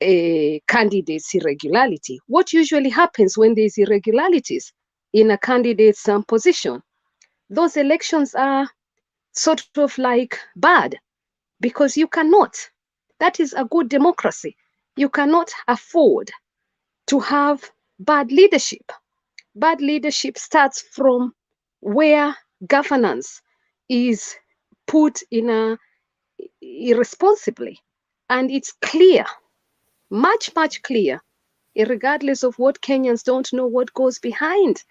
a candidate's irregularity, what usually happens when there's irregularities in a candidate's position? Those elections are sort of like bad, because you cannot, that is a good democracy, you cannot afford to have bad leadership. Bad leadership starts from where governance is put in irresponsibly, and it's clear, much clear, regardless of what Kenyans don't know what goes behind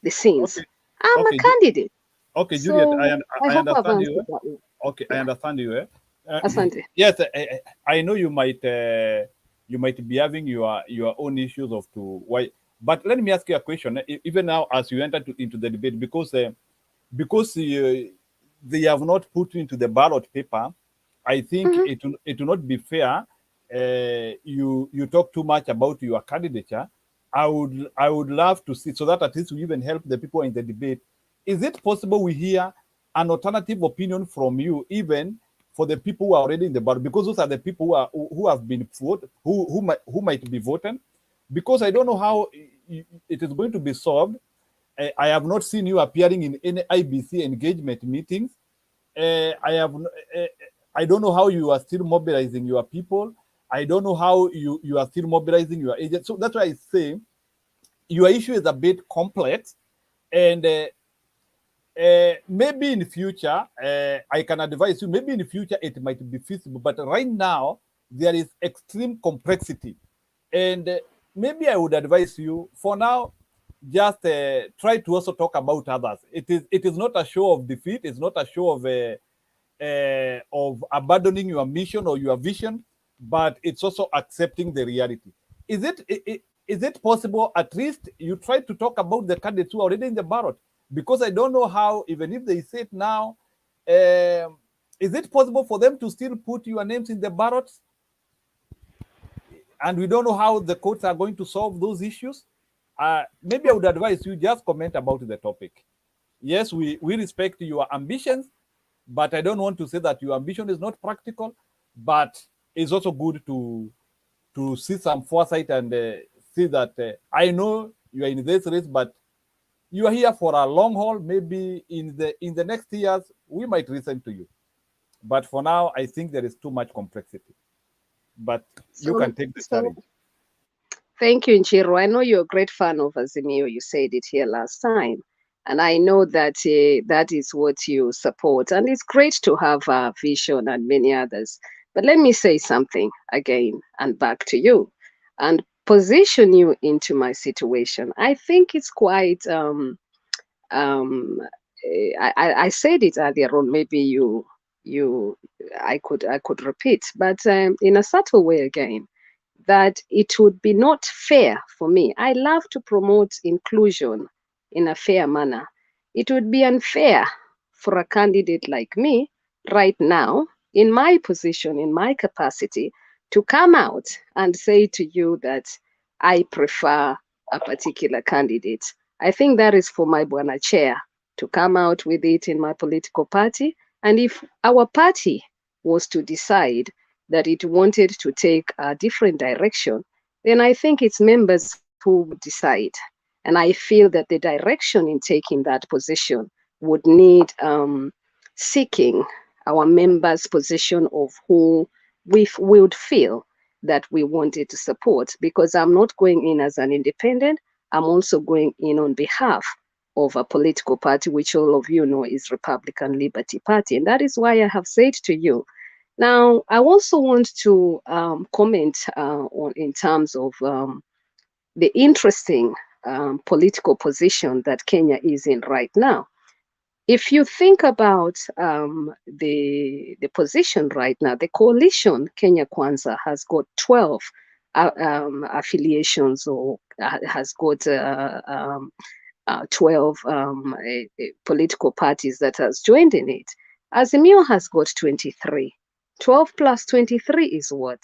the scenes. I'm a candidate. Okay, Juliet, So I hope I've understand answered you. that one. Okay, I understand you. Asante. Yes, I know you might be having your own issues of to why. But let me ask you a question. Even now, as you enter into the debate, because they have not put into the ballot paper, I think it will not be fair. You talk too much about your candidature, I would love to see, so that at least we even help the people in the debate. Is it possible we hear an alternative opinion from you, even for the people who are already in the ballot? Because those are the people who have been voted, who might be voting. Because I don't know how it is going to be solved. I have not seen you appearing in any IBC engagement meetings. I don't know how you are still mobilizing your people. I don't know how you are still mobilizing your agents. So that's why I say your issue is a bit complex, and maybe in the future, I can advise you, maybe in the future it might be feasible, but right now there is extreme complexity. And maybe I would advise you, for now, just try to also talk about others. It is not a show of defeat. It's not a show of abandoning your mission or your vision, but it's also accepting the reality. Is it possible, at least you try to talk about the candidates who are already in the ballot? Because I don't know how, even if they say it now, is it possible for them to still put your names in the ballots? And we don't know how the courts are going to solve those issues. Maybe I would advise you just comment about the topic. Yes, we respect your ambitions, but I don't want to say that your ambition is not practical, but it's also good to see some foresight and see that I know you are in this race, but you are here for a long haul. Maybe in the next years, we might listen to you. But for now, I think there is too much complexity. But you can take the challenge. Thank you, Nchiro. I know you're a great fan of Azimio. You said it here last time. And I know that that is what you support. And it's great to have a vision and many others. But let me say something again and back to you and position you into my situation. I think it's quite, I said it earlier on, maybe I could repeat, but in a subtle way again, that it would be not fair for me. I love to promote inclusion in a fair manner. It would be unfair for a candidate like me right now, in my position, in my capacity, to come out and say to you that I prefer a particular candidate. I think that is for my Bwana Chair to come out with it in my political party. And if our party was to decide that it wanted to take a different direction, then I think it's members who would decide. And I feel that the direction in taking that position would need seeking our members' position of who we would feel that we wanted to support, because I'm not going in as an independent. I'm also going in on behalf of a political party, which all of you know is Republican Liberty Party. And that is why I have said to you, now, I also want to comment on in terms of the interesting political position that Kenya is in right now. If you think about the position right now, the coalition Kenya Kwanza has got 12 affiliations, or has got 12 political parties that has joined in it. Azimio has got 23. 12 plus 23 is what?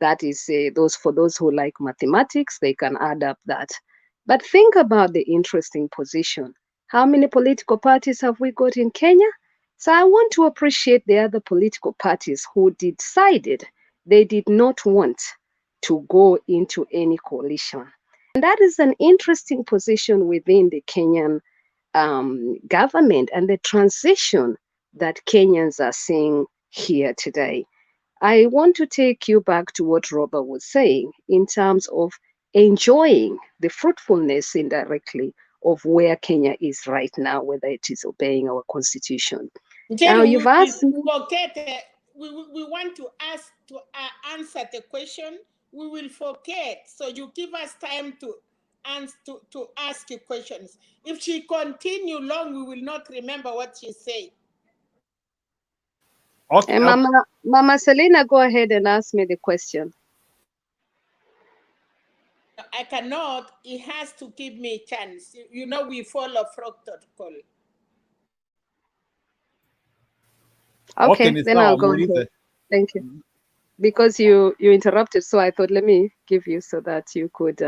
That is for those who like mathematics, they can add up that. But think about the interesting position. How many political parties have we got in Kenya? So I want to appreciate the other political parties who decided they did not want to go into any coalition. And that is an interesting position within the Kenyan government and the transition that Kenyans are seeing here today. I want to take you back to what Robert was saying in terms of enjoying the fruitfulness indirectly of where Kenya is right now, whether it is obeying our constitution. Now you've asked me. We want to ask to answer the question. We will forget, so you give us time to ask you questions. If she continue long, we will not remember what she said. Okay. Mama Selena, go ahead and ask me the question. I cannot. He has to give me a chance. You know, we follow protocol. Okay, then I'll go ahead. Thank you. Because you interrupted, so I thought let me give you so that you could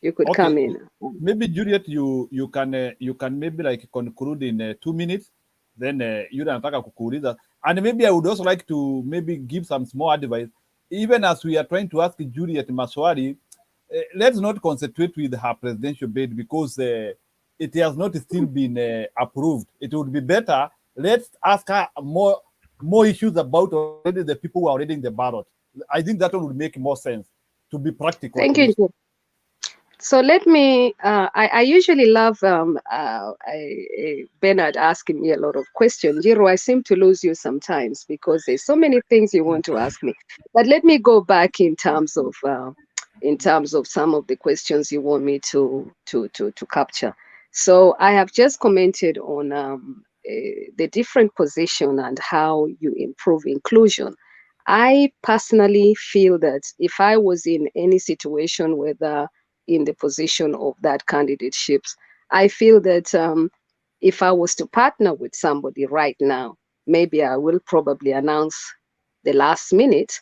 You could Okay. come in. Maybe Juliet, you can maybe like conclude in 2 minutes. Then you nataka kukuuliza, and maybe I would also like to maybe give some small advice. Even as we are trying to ask Juliet maswali, let's not concentrate with her presidential bid because it has not still been approved. It would be better. Let's ask her more issues about already the people who are already in the ballot. I think that one would make more sense to be practical. Thank you. So let me, I usually love Bernard asking me a lot of questions. Jiro, I seem to lose you sometimes because there's so many things you want to ask me. But let me go back in terms of some of the questions you want me to capture. So I have just commented on the different position and how you improve inclusion. I personally feel that if I was in any situation whether in the position of that candidateship, I feel that if I was to partner with somebody right now, maybe I will probably announce the last minute,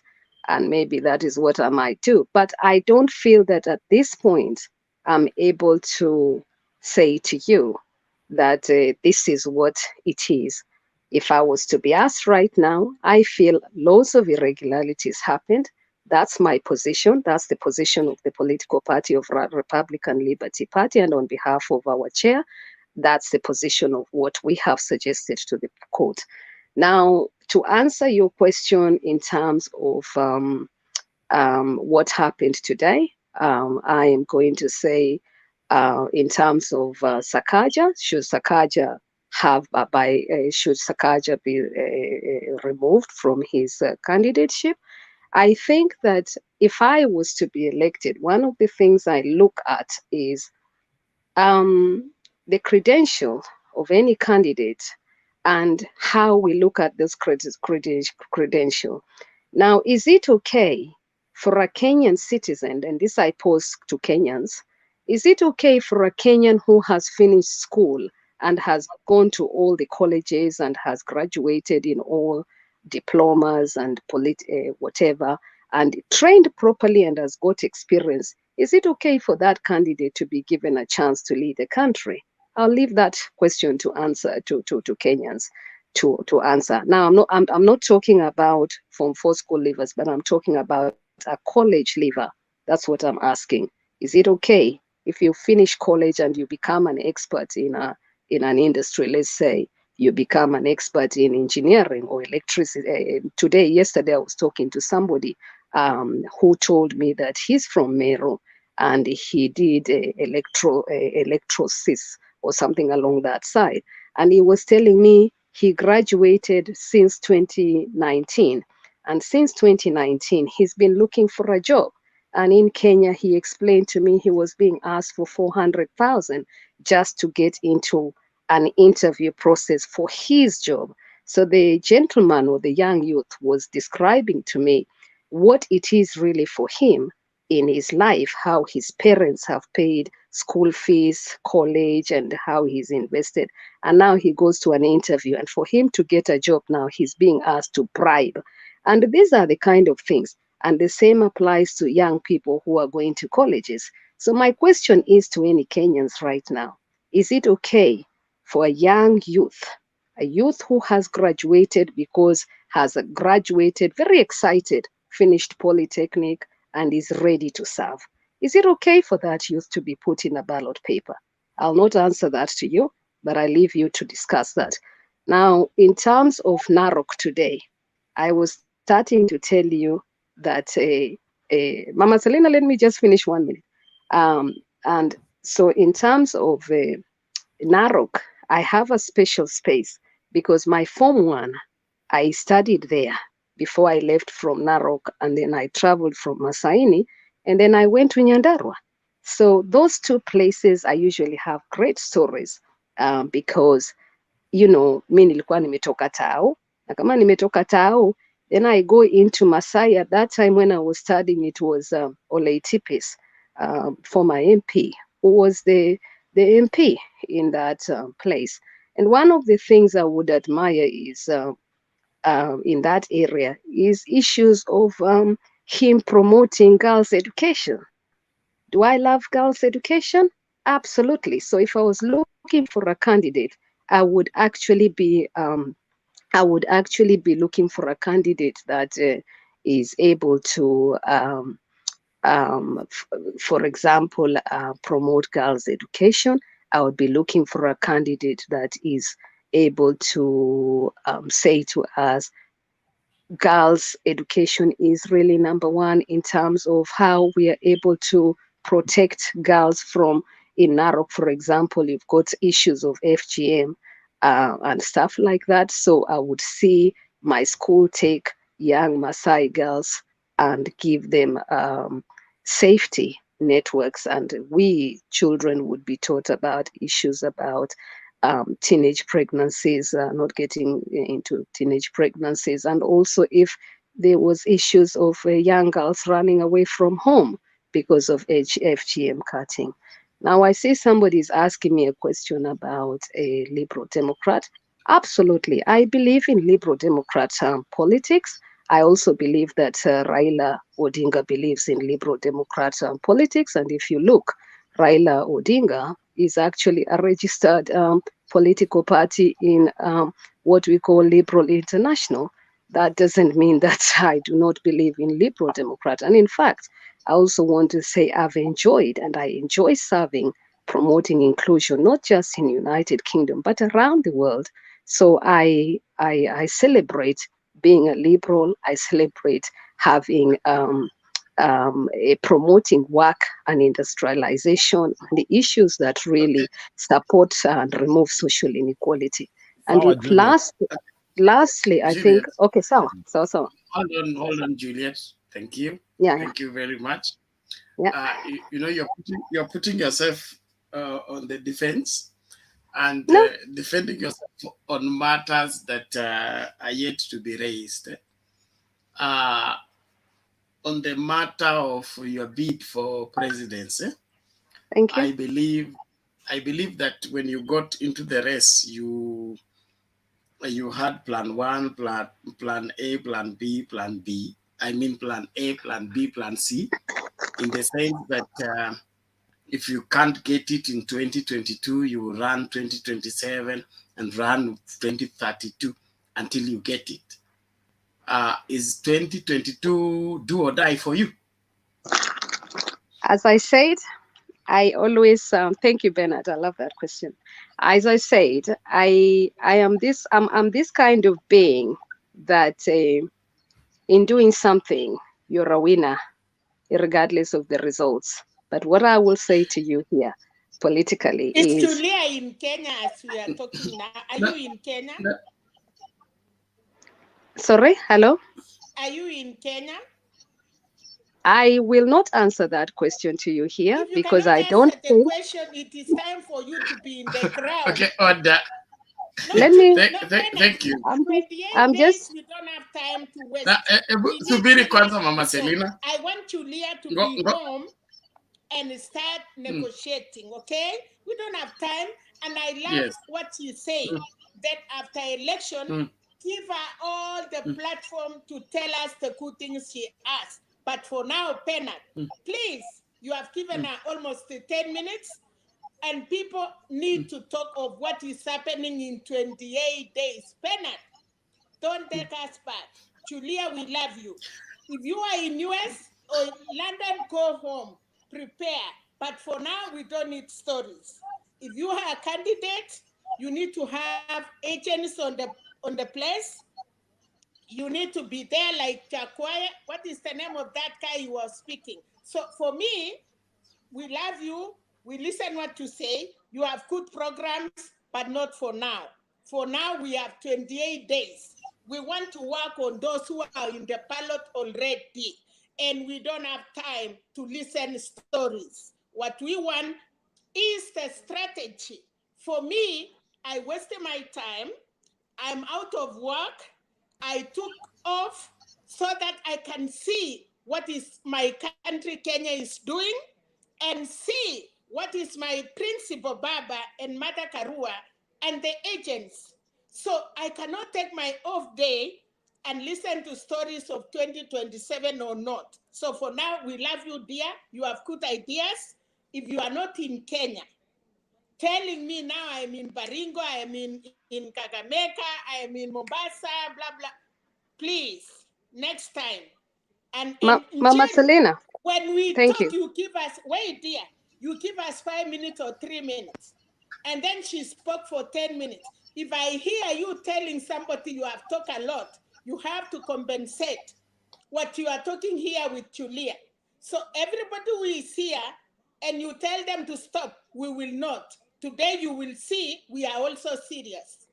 and maybe that is what I might do. But I don't feel that at this point I'm able to say to you that this is what it is. If I was to be asked right now, I feel loads of irregularities happened. That's my position. That's the position of the political party of Republican Liberty Party. And on behalf of our chair, that's the position of what we have suggested to the court. Now, to answer your question in terms of what happened today, I am going to say in terms of SAKAJA, should SAKAJA should SAKAJA be removed from his candidateship? I think that if I was to be elected, one of the things I look at is the credential of any candidate and how we look at this credential. Now, is it okay for a Kenyan citizen, and this I pose to Kenyans, is it okay for a Kenyan who has finished school and has gone to all the colleges and has graduated in all diplomas and whatever, and trained properly and has got experience, is it okay for that candidate to be given a chance to lead the country? I'll leave that question to answer to Kenyans to answer. Now, I'm not talking about Form 4 school leavers, but I'm talking about a college leaver. That's what I'm asking. Is it okay if you finish college and you become an expert in an industry? Let's say you become an expert in engineering or electricity. Yesterday, I was talking to somebody who told me that he's from Meru and he did electrosis or something along that side. And he was telling me he graduated since 2019. And since 2019, he's been looking for a job. And in Kenya, he explained to me he was being asked for 400,000 just to get into an interview process for his job. So the gentleman or the young youth was describing to me what it is really for him in his life, how his parents have paid school fees, college, and how he's invested. And now he goes to an interview, and for him to get a job now, he's being asked to bribe. And these are the kind of things. And the same applies to young people who are going to colleges. So my question is to any Kenyans right now, is it okay for a young youth, a youth who has graduated because has graduated very excited, finished polytechnic, and is ready to serve? Is it okay for that youth to be put in a ballot paper? I'll not answer that to you, but I leave you to discuss that. Now, in terms of Narok today, I was starting to tell you that, Mama Selena, let me just finish 1 minute. And so in terms of Narok, I have a special space because my Form 1, I studied there before I left from Narok, and then I traveled from Masaini, and then I went to Nyandarua. So those two places I usually have great stories because, you know, mi nilikuwa nimetoka Tao, na kama nimetoka Tao, then I go into Masai. At that time when I was studying, it was Ole Tipis, former MP, who was the MP in that place. And one of the things I would admire is in that area is issues of him promoting girls' education. Do I love girls' education? Absolutely. So if I was looking for a candidate, I would actually be looking for a candidate that is able to, for example, promote girls' education. I would be looking for a candidate that is able to say to us, girls' education is really number one in terms of how we are able to protect girls from, in Narok, for example, you've got issues of FGM and stuff like that. So I would see my school take young Maasai girls and give them safety networks, and we children would be taught about issues about teenage pregnancies, not getting into teenage pregnancies, and also if there was issues of young girls running away from home because of FGM cutting. Now I see somebody's asking me a question about a Liberal Democrat. Absolutely, I believe in Liberal Democrat politics. I also believe that Raila Odinga believes in Liberal Democrat politics, and if you look, Raila Odinga is actually a registered political party in what we call Liberal International. That doesn't mean that I do not believe in Liberal Democrat. And in fact, I also want to say I've enjoyed, and I enjoy serving, promoting inclusion, not just in United Kingdom, but around the world. So I celebrate being a Liberal. I celebrate having promoting work and industrialization and the issues that really support and remove social inequality. And Sawa, look, Juliet. lastly, I think, Juliet. okay, so. Hold on, Juliet. Thank you. Yeah. Thank you very much. Yeah. You know, you're putting yourself on the defense and No. defending yourself on matters that are yet to be raised. On the matter of your bid for presidency, Thank you. I believe that when you got into the race, you had plan one, plan A, plan B, plan B. I mean plan A, plan B, plan C, in the sense that if you can't get it in 2022, you run 2027 and run 2032 until you get it. Is 2022 do or die for you? As I said, I always thank you, Bernard. I love that question. As I said, I'm this kind of being that in doing something, you're a winner, regardless of the results. But what I will say to you here, politically, Is is Julia in Kenya as we are talking now? Are you in Kenya? sorry, hello. Are you in Kenya? I will not answer that question to you here If you because cannot I don't answer the think. question, it is time for you to be in the crowd. Okay, order. Let me. Thank you. 28 days, we don't have time to waste. Subiri kwanza, Mama Selina. I want Julia to be home and start negotiating, okay? We don't have time, and I love what you say, that after election, give her all the platform to tell us the good things she asked. But for now, Penat, please, you have given her almost 10 minutes, and people need to talk of what is happening in 28 days. Penat, don't take us back. Julia, we love you. If you are in US or London, go home, prepare. But for now, we don't need stories. If you are a candidate, you need to have agents on the place. You need to be there like Chakwaya. What is the name of that guy you were speaking? So for me, we love you. We listen what you say. You have good programs, but not for now. For now, we have 28 days. We want to work on those who are in the ballot already, and we don't have time to listen stories. What we want is the strategy. For me, I wasted my time. I'm out of work. I took off so that I can see what is my country, Kenya, is doing, and see what is my principal Baba and Mother Karua and the agents. So I cannot take my off day and listen to stories of 2027 or not. So for now, we love you, dear. You have good ideas. If you are not in Kenya, telling me now I'm in Baringo, I am in Kakamega, I am in Mombasa, blah, blah. Please, next time. And Mama Njeru, Selena, when we thank talk, you. you give us, wait, dear, you give us 5 minutes or 3 minutes. And then she spoke for 10 minutes. If I hear you telling somebody you have talked a lot, you have to compensate what you are talking here with Julia. So everybody who is here and you tell them to stop, we will not. Today you will see we are also serious.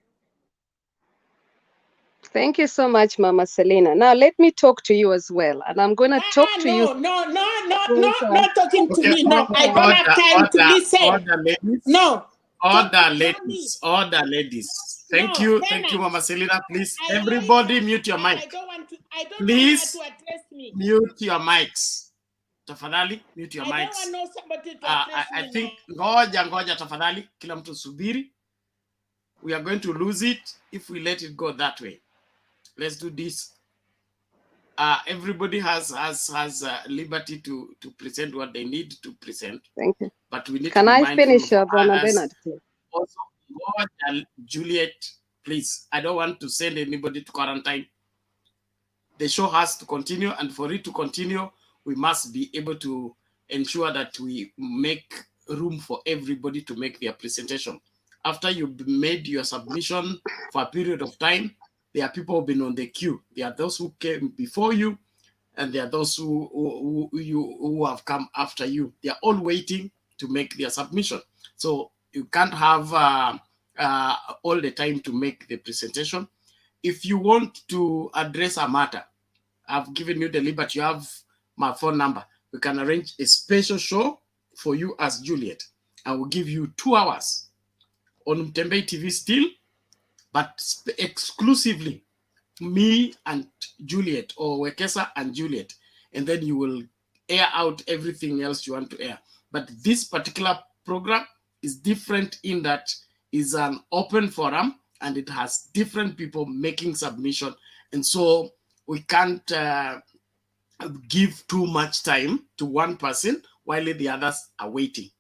Thank you so much, Mama Selena. Now let me talk to you as well. And I'm going to talk to you. Not talking to Okay, me. No, I don't have time to listen. Order, ladies. No. Order, ladies. Thank No, you, Mama Selena. Please, I everybody like mute your mic. I don't want Please her to address me. mute your mics. Tafadhali, mute your I mics. don't want somebody to address I me think, ngoja tafadhali, kila mtu subiri. We are going to lose it if we let it go that way. Let's do this. Everybody has liberty to present what they need to present. Thank you. But we need Can to be I mindful finish, of Bwana others. Bernard, please? Also, Juliet, please. I don't want to send anybody to quarantine. The show has to continue, and for it to continue, we must be able to ensure that we make room for everybody to make their presentation. After you've made your submission for a period of time, there are people who've been on the queue. There are those who came before you, and there are those who have come after you. They are all waiting to make their submission. So you can't have all the time to make the presentation. If you want to address a matter, I've given you the liberty. You have my phone number. We can arrange a special show for you as Juliet. I will give you 2 hours on Mtembei TV still, but exclusively me and Juliet, or Wekesa and Juliet, and then you will air out everything else you want to air. But this particular program is different in that it's an open forum and it has different people making submission, and so we can't give too much time to one person while the others are waiting.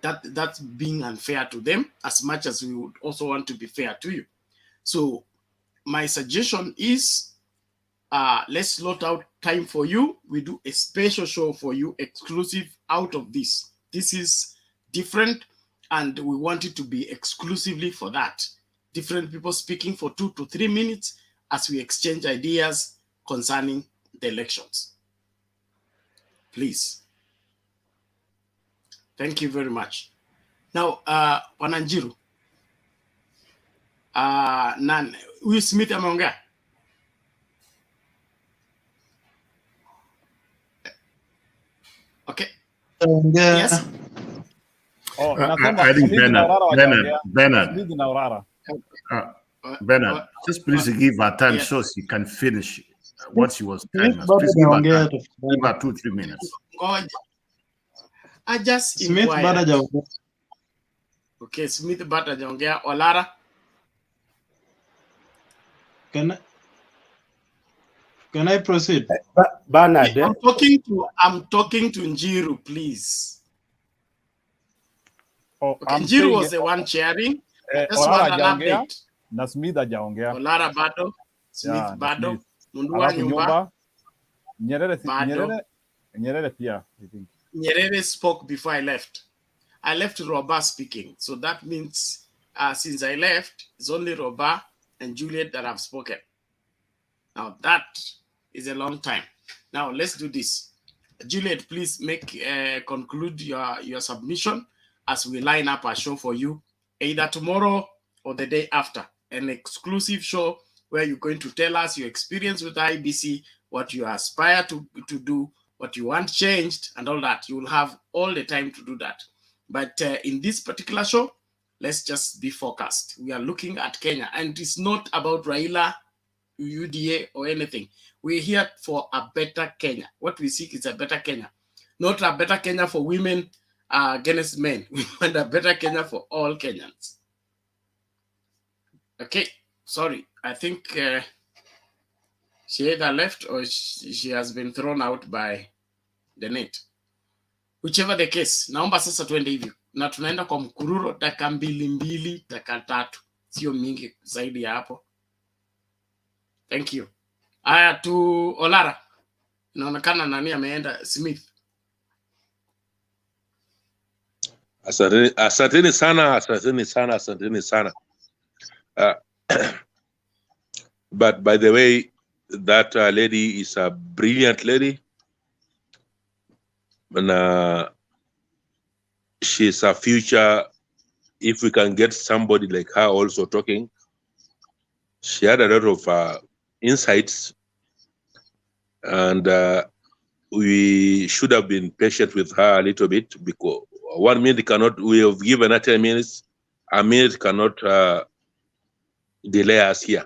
That's being unfair to them, as much as we would also want to be fair to you. So my suggestion is, let's slot out time for you. We do a special show for you, exclusive out of this. This is different, and we want it to be exclusively for that. Different people speaking for 2 to 3 minutes as we exchange ideas concerning the elections. Please. Thank you very much. Now, Wananjiru, Will Smith ameongea? Okay. Yes. Oh, I think Bernard, just please give her time so she can finish what she was telling us. Please give her time. Give her 2-3 minutes. I just Smith inquired. Okay, Smith bado hajaongea. Olara. Can I proceed? Bernard, I'm talking to Njiru, please. Okay, Njiru was the one chairing. Just want an update. Na Smith hajaongea. Olara bado, Smith bado, Mundua nyumba. Nyerere pia, I think. Nyerere spoke before I left. I left Roba speaking. So that means since I left, it's only Roba and Juliet that have spoken. Now that is a long time. Now let's do this. Juliet, please conclude your submission as we line up a show for you, either tomorrow or the day after. An exclusive show where you're going to tell us your experience with IEBC, what you aspire to do, what you want changed, and all that. You will have all the time to do that. But in this particular show, let's just be focused. We are looking at Kenya, and it's not about Raila, UDA, or anything. We're here for a better Kenya. What we seek is a better Kenya. Not a better Kenya for women against men. We want a better Kenya for all Kenyans. Okay, sorry. I think She either left or she has been thrown out by the net. Whichever the case, naomba sasa tuende hivyo. Na tunaenda kwa mkururo dakika mbili, dakika 3. Sio mingi zaidi ya hapo. Thank you. Aya tu Olara. Inaonekana nani ameenda Smith. Asanteni sana. But by the way, that lady is a brilliant lady. And she's a future. If we can get somebody like her also talking, she had a lot of insights, and we should have been patient with her a little bit, because 1 minute cannot, we have given her 10 minutes, a minute cannot delay us here.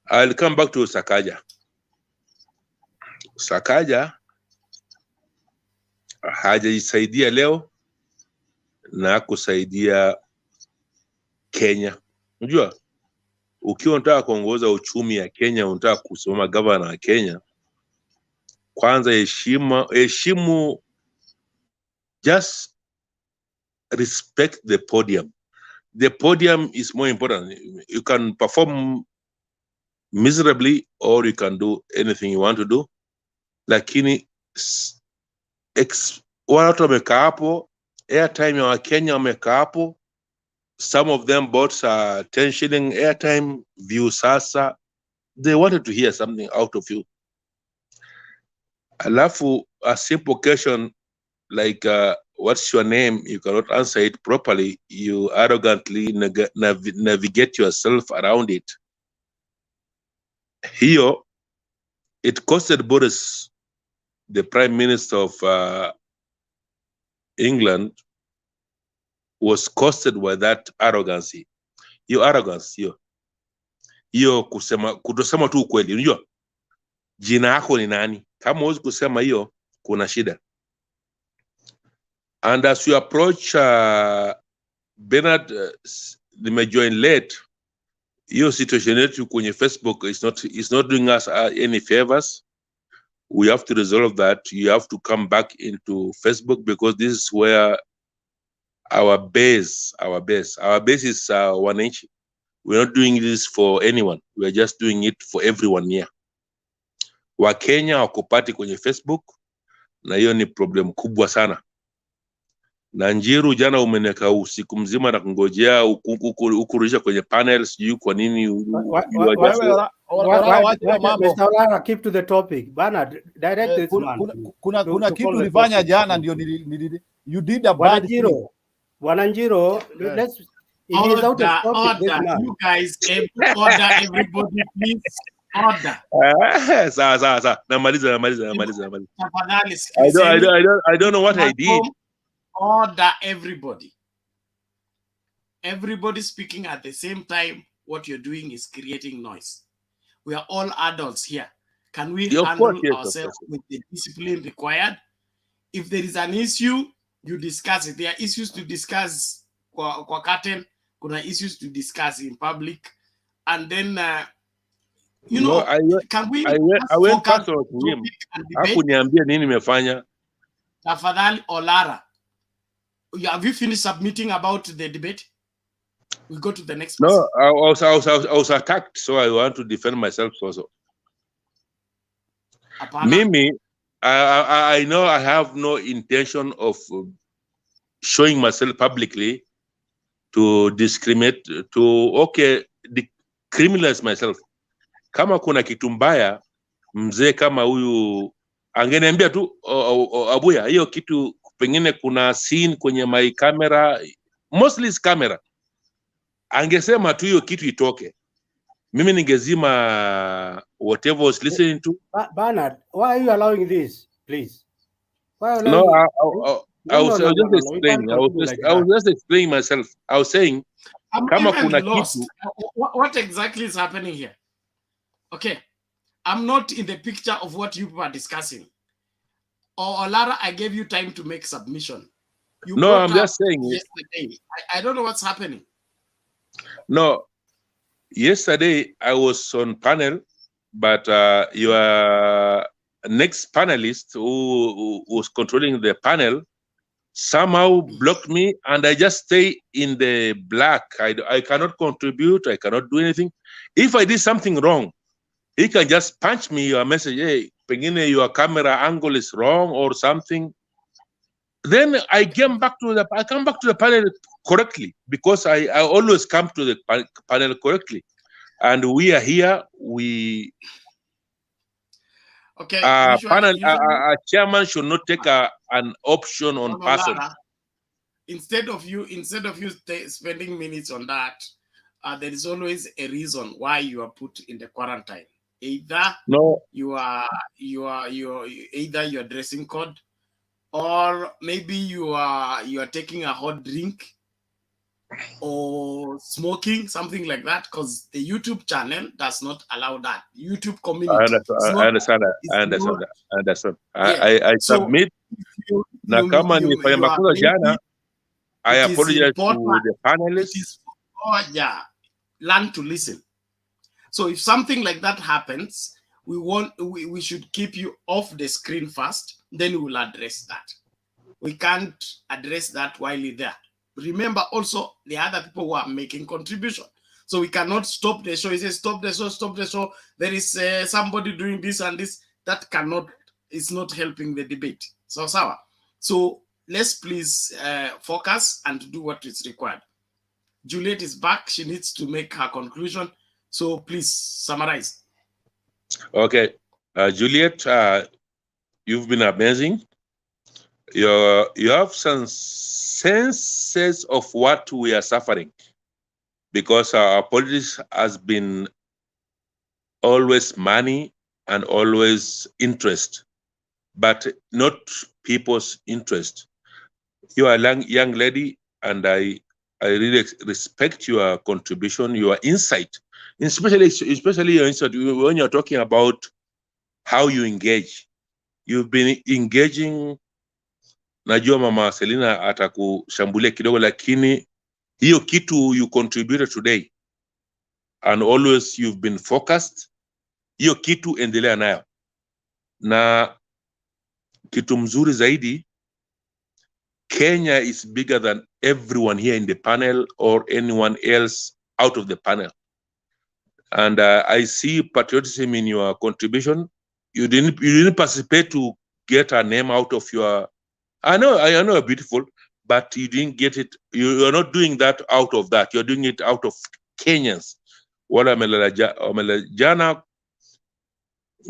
I'll come back to SAKAJA. SAKAJA hajajisaidia leo na kusaidia Kenya. Unajua, ukiwa unataka kuongoza uchumi ya Kenya, unataka kusimama governor wa Kenya, kwanza heshimu, just respect the podium. The podium is more important. You can perform miserably or you can do anything you want to do, lakini watu wamekaa hapo, airtime ya Wakenya wamekaa hapo. Some of them bought 10 shilling airtime, view sasa. They wanted to hear something out of you. Alafu, a simple question like, what's your name? You cannot answer it properly. You arrogantly navigate yourself around it. Here, it costed Boris, the Prime Minister of England, was costed by that arrogancy. Your arrogance, hiyo kutosema tu ukweli. Unajua, jina yako ni nani? Kama huwezi kusema hiyo, kuna shida. And as you approach Bernard, nimejoin late, hiyo situation yetu kwenye Facebook is not doing us any favors. We have to resolve that. You have to come back into Facebook, because this is where our base is wananchi. We're not doing this for anyone. We're just doing it for everyone here. Wakenya wakupati kwenye Facebook, na hiyo ni problem kubwa sana. Na Njiru, jana umeneka usiku mzima na kungojea ukurisha kwenye panels, sijui kwa nini. Mr. Olara, keep to the topic. Bernard, direct this man. Kuna kitu ulifanya jana ndio you did a bad thing. Wananjiro, let's it is out of topic, this man. You guys, order everybody, please. Order. Sawa. Namaliza. Tafadhali I don't know what I did. Order everybody. Everybody speaking at the same time. What you're doing is creating noise. We are all adults here. Can we handle ourselves with the discipline required? If there is an issue, you discuss it. There are issues to discuss kwa curtain. Kuna issues to discuss in public. And then, can we... I went personal to him. Hakuniambia nini nimefanya. Tafadhali Olara, have you finished submitting about the debate? We go to the next person. No, I was attacked, so I want to defend myself also. Mimi, I know I have no intention of showing myself publicly to discriminate, to criminalize myself. Kama kuna kitu mbaya, mzee kama huyu angeniambia tu, Abuya, hiyo kitu pengine kuna scene kwenye my camera, mostly is camera. Angesema tu hiyo kitu itoke. Mimi ningezima whatever was listening to. Bernard, why are you allowing this, please? I was just explaining. I was just explaining myself. I was saying, I'm even lost. What exactly is happening here? Okay, I'm not in the picture of what you are discussing. Or Olara, I gave you time to make submission. I'm just saying. Yesterday. I don't know what's happening. No, yesterday I was on panel but your next panelist who was controlling the panel somehow blocked me, and I just stay in the black. I cannot contribute. I cannot do anything. If I did something wrong, he can just punch me or message, hey, pengine your camera angle is wrong or something. Then I come back to the panel correctly, because I always come to the panel correctly. And we are here. Okay. A chairman should not take an option on person. Instead of you spending minutes on that, there is always a reason why you are put in the quarantine. Either you are either your dressing code, or maybe you are taking a hot drink or smoking, something like that, because the YouTube channel does not allow that. YouTube community. I understand that. I submit. Na kama nilifanya makosa jana, I apologize to the panelists. Learn to listen. So if something like that happens, we should keep you off the screen first, then we will address that. We can't address that while you're there. Remember also the other people who are making contribution. So we cannot stop the show. He says, stop the show. There is somebody doing this and this. That is not helping the debate. So let's please focus and do what is required. Juliet is back. She needs to make her conclusion. So please summarize. Okay. Juliet, you've been amazing. You have some senses of what we are suffering, because our politics has been always money and always interest, but not people's interest. You are a young lady, and I really respect your contribution, your insight, especially your insight when you're talking about how you engage. You've been engaging. Najua Mama Selina atakushambulia kidogo, lakini hiyo kitu you contributed today, and always you've been focused. Hiyo kitu endelea nayo. Na kitu mzuri zaidi, Kenya is bigger than everyone here in the panel or anyone else out of the panel. And I see patriotism in your contribution. You didn't participate to get a name out of your. I know you're beautiful, but you didn't get it. You're not doing that out of that. You're doing it out of Kenyans. Wala jana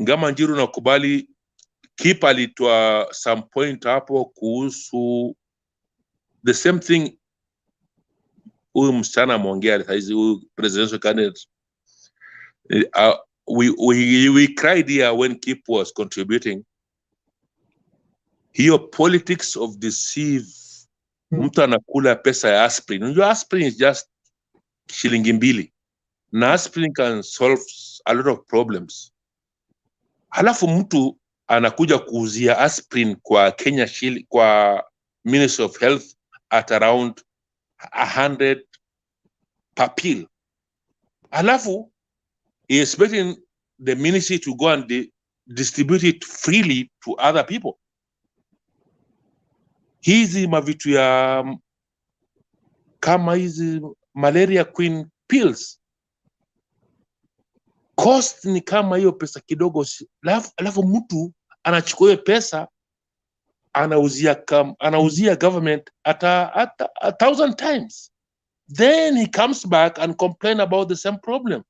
ngama njiru na kubali keep alitwa some point hapo kuhusu the same thing huyu msichana ameongea saizi, huyu presidential candidate. We cried here when Kip was contributing. Hiyo politics of deceive. Mtu anakula pesa ya aspirin. Unajua aspirin is just shilingi 2. Na aspirin can solve a lot of problems. Halafu mtu anakuja kuuzia aspirin kwa Kenya kwa Ministry of Health at around 100 per pill. Halafu he is expecting the ministry to go and distribute it freely to other people. Hizi mavitu ya kama hizi malaria queen pills cost ni kama hiyo pesa kidogo, alafu mtu anachukua hiyo pesa anauzia government at 1,000 times, then he comes back and complain about the same problem.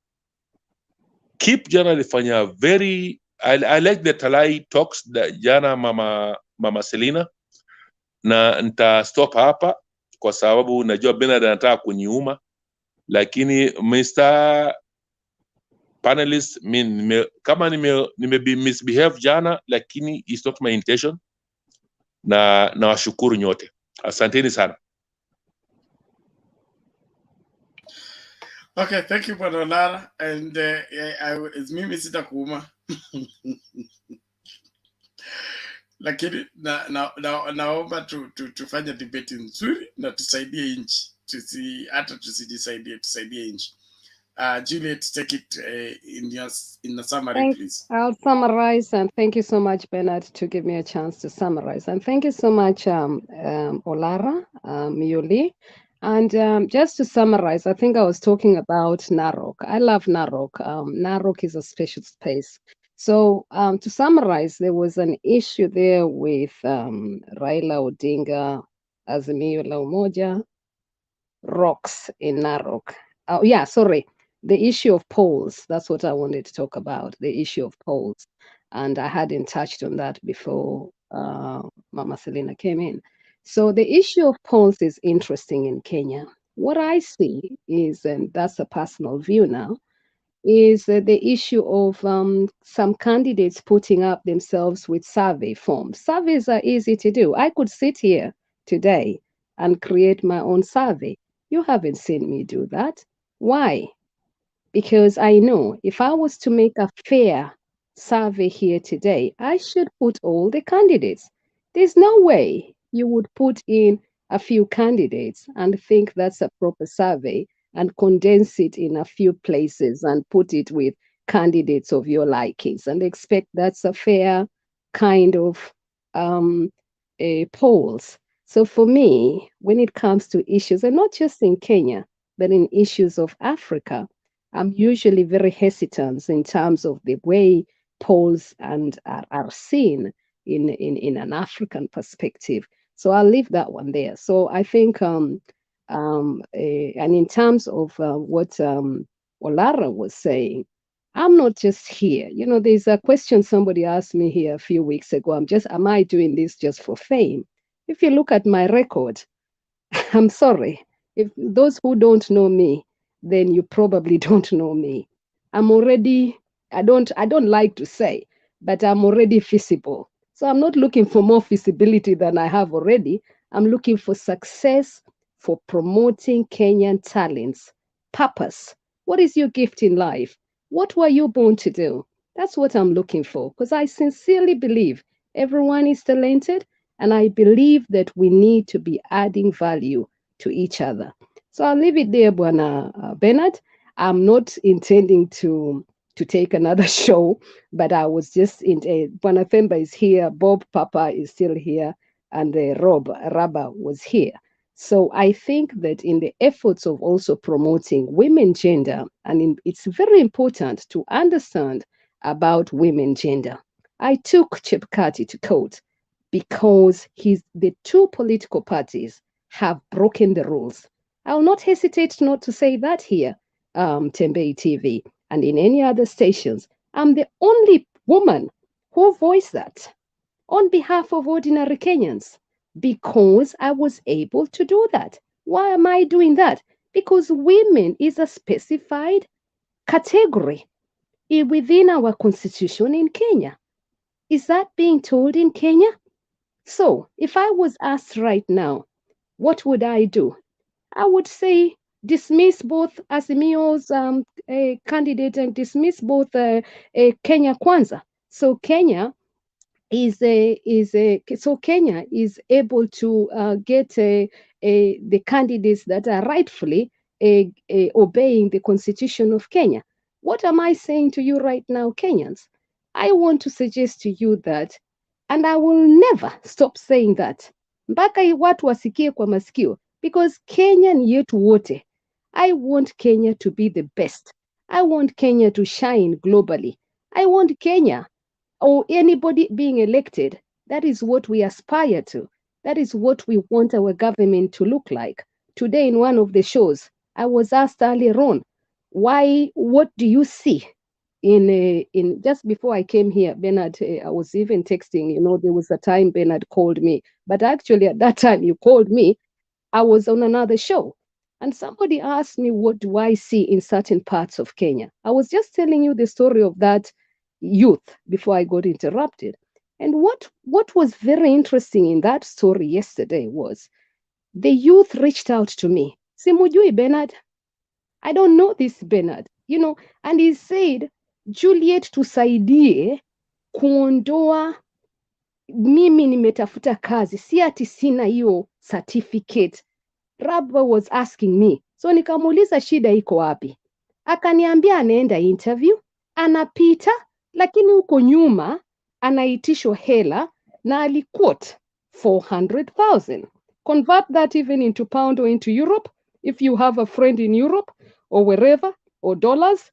Keep jana alifanya very I like the Talai talks that jana mama Selina, na nita stop hapa kwa sababu najua Bernard anataka kuniuma, lakini Mr. Panelist, kama nime misbehave jana, lakini it's not my intention, na washukuru nyote, asanteni sana. Okay, thank you Bwana Lara, and mimi sitakuuma lakini naomba tufanye debate nzuri na tusaidie nchi, tusaidie nchi. Juliet, take it in the summary, please. I'll summarize, and thank you so much, Bernard, to give me a chance to summarize. And thank you so much, Olara, Yuli. And just to summarize, I think I was talking about Narok. I love Narok. Narok is a special space. So to summarize, there was an issue there with Raila Odinga Azimio La Umoja, rocks in Narok. Oh, yeah, sorry. The issue of polls, that's what I wanted to talk about, the issue of polls. And I hadn't touched on that before Mama Selina came in. So the issue of polls is interesting in Kenya. What I see is, and that's a personal view now, is the issue of some candidates putting up themselves with survey forms. Surveys are easy to do. I could sit here today and create my own survey. You haven't seen me do that. Why? Because I know if I was to make a fair survey here today, I should put all the candidates. There's no way you would put in a few candidates and think that's a proper survey and condense it in a few places and put it with candidates of your likings and expect that's a fair kind of polls. So for me, when it comes to issues, and not just in Kenya, but in issues of Africa, I'm usually very hesitant in terms of the way polls are seen in an African perspective. So I'll leave that one there. So I think, and in terms of what Olara was saying, I'm not just here. You know, there's a question somebody asked me here a few weeks ago. Am I doing this just for fame? If you look at my record, I'm sorry. If those who don't know me, then you probably don't know me. I'm already, I don't like to say, but I'm already visible. So I'm not looking for more visibility than I have already. I'm looking for success, for promoting Kenyan talents. Purpose. What is your gift in life? What were you born to do? That's what I'm looking for, because I sincerely believe everyone is talented, and I believe that we need to be adding value to each other. So I'll leave it there, Bwana Bernard. I'm not intending to take another show, but I was just in. Bwana Themba is here, Bob Papa is still here, and Rob Raba was here. So I think that in the efforts of also promoting women gender, and it's very important to understand about women gender. I took Chebukati to court because the two political parties have broken the rules. I will not hesitate not to say that here, Tembei TV, and in any other stations. I'm the only woman who voiced that on behalf of ordinary Kenyans because I was able to do that. Why am I doing that? Because women is a specified category within our constitution in Kenya. Is that being told in Kenya? So if I was asked right now, what would I do? I would say dismiss both Azimio's candidate and dismiss both Kenya Kwanza. So Kenya is Kenya is able to get the candidates that are rightfully obeying the Constitution of Kenya. What am I saying to you right now, Kenyans? I want to suggest to you that, and I will never stop saying that mpaka watu wasikie kwa masikio, because Kenya ni yetu wote. I want Kenya to be the best. I want Kenya to shine globally. I want Kenya, or anybody being elected, that is what we aspire to. That is what we want our government to look like. Today in one of the shows, I was asked earlier on, what do you see in just before I came here, Bernard, I was even texting, there was a time Bernard called me, but actually at that time you called me, I was on another show. And somebody asked me, what do I see in certain parts of Kenya? I was just telling you the story of that youth before I got interrupted. And what was very interesting in that story yesterday was the youth reached out to me. Simujui Bernard. I don't know this Bernard, and he said, Juliet, tusaidie kuondoa, mimi nimetafuta kazi, si ati sina hiyo certificate. Rabba was asking me. So nikamuuliza shida iko wapi? akaniambia anaenda interview, anapita, lakini huko nyuma anaitishwa hela na aliquote 400,000. Convert that even into pound or into Europe, if you have a friend in Europe or wherever, or dollars.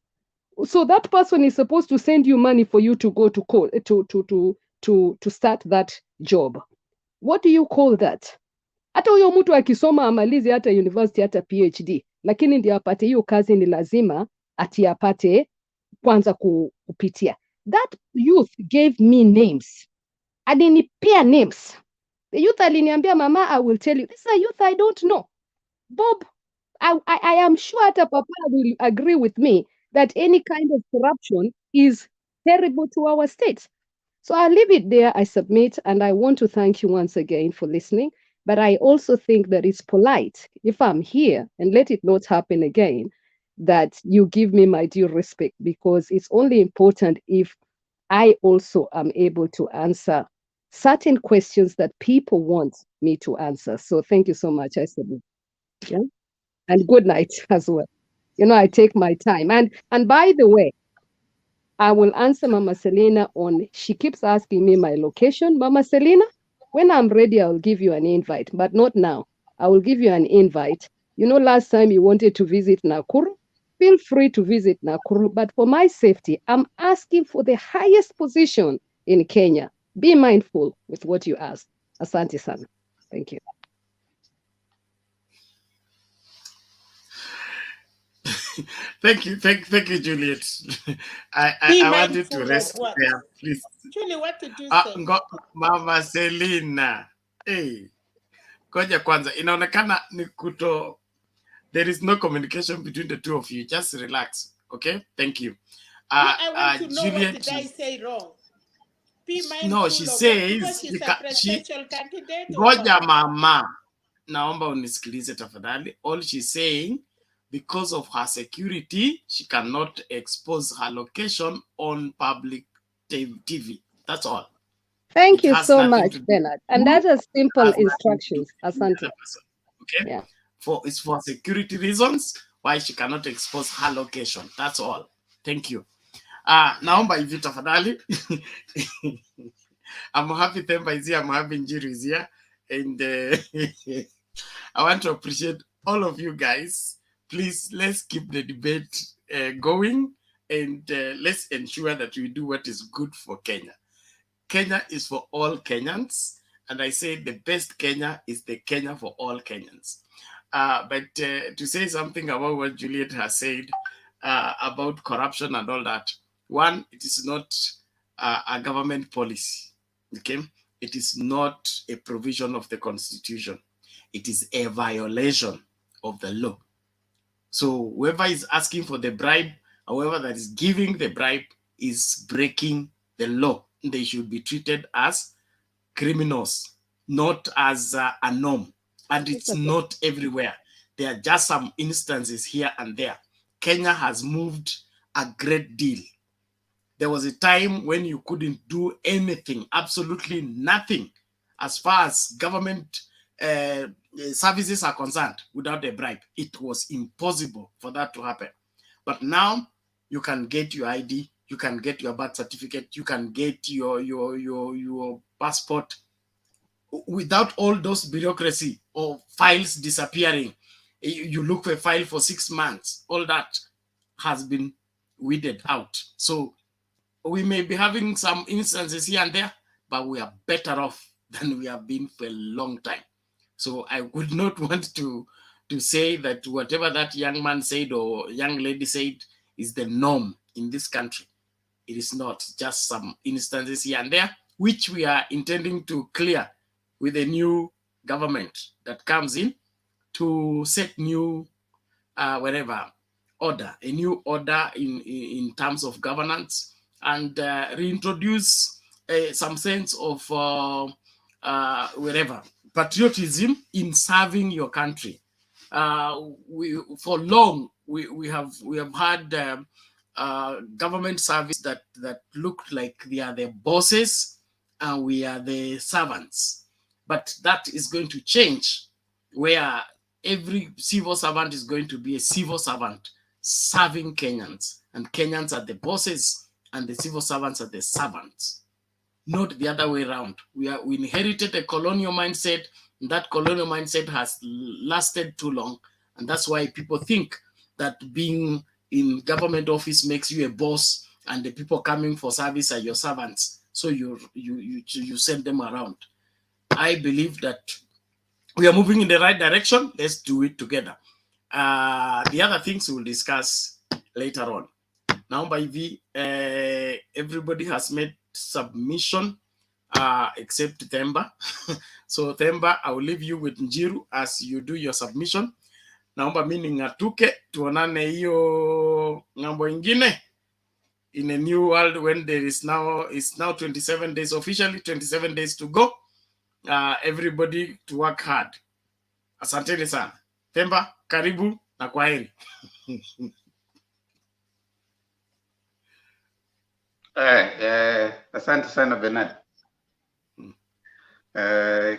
So that person is supposed to send you money for you to go to court, to start that job. What do you call that? Hata huyo mtu akisoma amalize hata university hata PhD, lakini ndio apate hiyo kazi ni lazima ati apate kwanza kupitia. That youth gave me names. Alinipea names. The youth aliniambia, mama, I will tell you. This is a youth I don't know. Bob, I am sure hata papa will agree with me that any kind of corruption is terrible to our state. So I'll leave it there. I submit, and I want to thank you once again for listening. But I also think that it's polite, if I'm here, and let it not happen again, that you give me my due respect, because it's only important if I also am able to answer certain questions that people want me to answer. So thank you so much. I submit. Yeah? And good night as well. You know, I take my time. And by the way, I will answer Mama Selena on, she keeps asking me my location. Mama Selena, when I'm ready, I'll give you an invite, but not now. I will give you an invite. You know, last time you wanted to visit Nakuru, feel free to visit Nakuru, but for my safety, I'm asking for the highest position in Kenya. Be mindful with what you ask. Asante sana. Thank you. Thank you, Juliet. I wanted to rest there, please. Julie, what did you say? Mama Selina, hey, koja kwanza, inaonekana ni kuto, there is no communication between the two of you. Just relax, okay? Thank you. I want to know, Juliet, what did I say wrong? Be mindful. No, she says, she's a presidential candidate. Ngoja mama, naomba unisikilize tafadhali. All she's saying, because of her security, she cannot expose her location on public TV. That's all. Thank you so much, Bernard. And that is simple instructions. Asante. Okay? Yeah. It's for security reasons why she cannot expose her location. That's all. Thank you. Naomba hivi tafadhali. I'm happy Themba is here. I'm happy Njiru is here. And I want to appreciate all of you guys. Please, let's keep the debate going, and let's ensure that we do what is good for Kenya. Kenya is for all Kenyans, and I say the best Kenya is the Kenya for all Kenyans. But to say something about what Juliet has said about corruption and all that, one, it is not a government policy, okay? It is not a provision of the Constitution. It is a violation of the law. So whoever is asking for the bribe, or whoever that is giving the bribe, is breaking the law. They should be treated as criminals, not as a norm. And it's not everywhere. There are just some instances here and there. Kenya has moved a great deal. There was a time when you couldn't do anything, absolutely nothing, as far as government services are concerned, without a bribe. It was impossible for that to happen. But now you can get your ID, you can get your birth certificate, you can get your passport without all those bureaucracy or files disappearing. You look for a file for 6 months. All that has been weeded out. So we may be having some instances here and there, but we are better off than we have been for a long time. So I would not want to say that whatever that young man said or young lady said is the norm in this country. It is not. Just some instances here and there, which we are intending to clear with a new government that comes in to set new order, a new order in terms of governance, and reintroduce some sense of patriotism in serving your country. For long we have had government service that looked like they are the bosses and we are the servants. But that is going to change, where every civil servant is going to be a civil servant serving Kenyans, and Kenyans are the bosses and the civil servants are the servants, not the other way around. We inherited a colonial mindset, and that colonial mindset has lasted too long, and that's why people think that being in government office makes you a boss, and the people coming for service are your servants. So you send them around. I believe that we are moving in the right direction. Let's do it together. The other things we'll discuss later on. Now, by everybody has made submission except Themba. So Themba, I will leave you with Njiru as you do your submission. Naomba mimi ngatuke tuonane hiyo ngambo ingine. In a new world when there is now 27 days officially, 27 days to go. Everybody to work hard. Asanteni sana. Themba, karibu na kwaheri. Asante sana Bernard.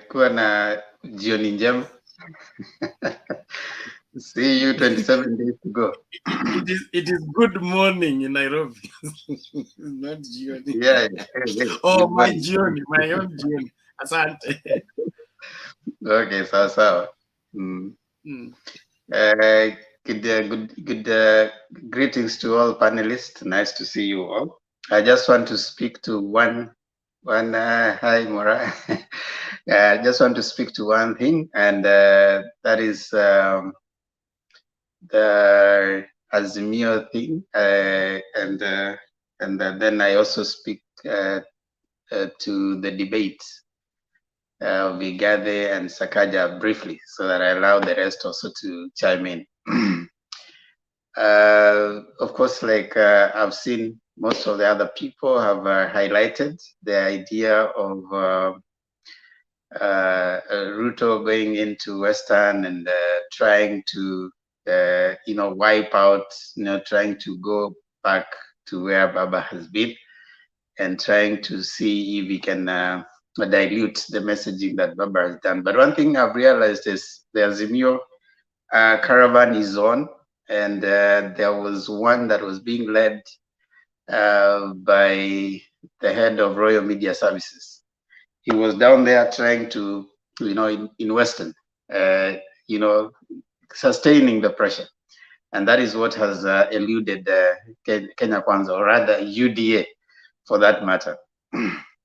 Kuwa na jioni njema. See you 27 days to go. It is good morning in Nairobi. Not jioni. Yeah. Oh, my jioni, my own jioni. Asante. Okay, sawa. Good greetings to all panelists. Nice to see you all. I just want to speak to one hi Mora. I just want to speak to one thing, and that is the Azimio thing, and then I also speak to the debate of IGATHE and SAKAJA briefly, so that I allow the rest also to chime in. Of course, like I've seen most of the other people have highlighted the idea of Ruto going into Western and trying to, wipe out, trying to go back to where Baba has been and trying to see if he can dilute the messaging that Baba has done. But one thing I've realized is the Azimio caravan is on, and there was one that was being led by the head of Royal Media Services. He was down there trying to, in Western, sustaining the pressure. And that is what has eluded Kenya Kwanza, or rather UDA for that matter.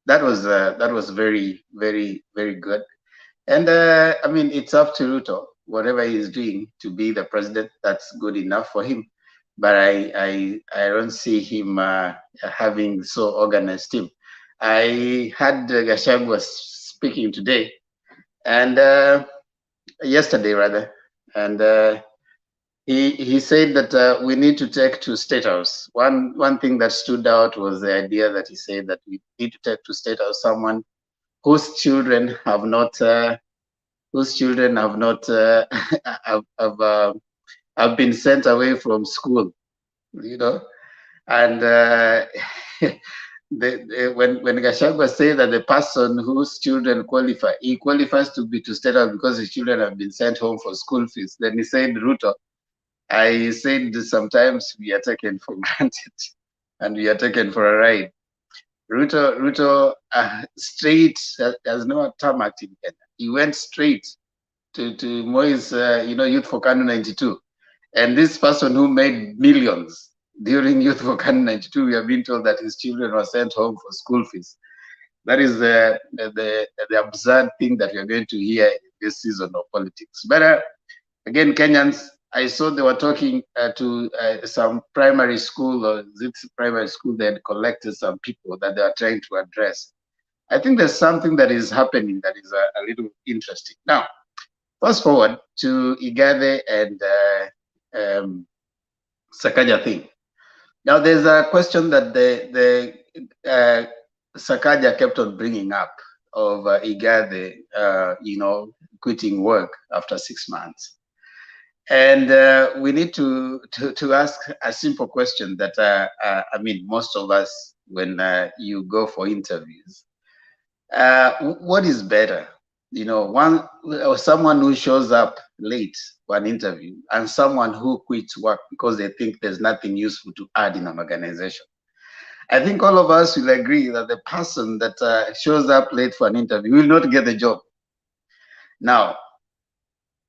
That was very, very, very good. And I mean, it's up to Ruto, whatever he's doing to be the president, that's good enough for him. But I don't see him having so organized team. I had Gachagua was speaking today, and yesterday rather, and he said that we need to take to State House. One thing that stood out was the idea that he said that we need to take to State House someone whose children have not have been sent away from school, and when Gachagua said that the person whose children qualify, he qualifies to be to State House because his children have been sent home for school fees. Then he said, Ruto, I said sometimes we are taken for granted and we are taken for a ride. Ruto straight, there's no tarmac in Kenya. He went straight to Moi's, Youth for Kanu 92. And this person who made millions during Youth for Kanu 92, we have been told that his children were sent home for school fees. That is the absurd thing that we are going to hear this season of politics. But again, Kenyans, I saw they were talking to some primary school, or this primary school, they had collected some people that they are trying to address. I think there's something that is happening that is a little interesting. Now, fast forward to IGATHE and SAKAJA thing. Now, there's a question that the SAKAJA kept on bringing up of IGATHE, quitting work after 6 months. And we need to ask a simple question that, I mean, most of us, when you go for interviews, what is better? Someone who shows up late for an interview and someone who quits work because they think there's nothing useful to add in an organization. I think all of us will agree that the person that shows up late for an interview will not get the job. Now,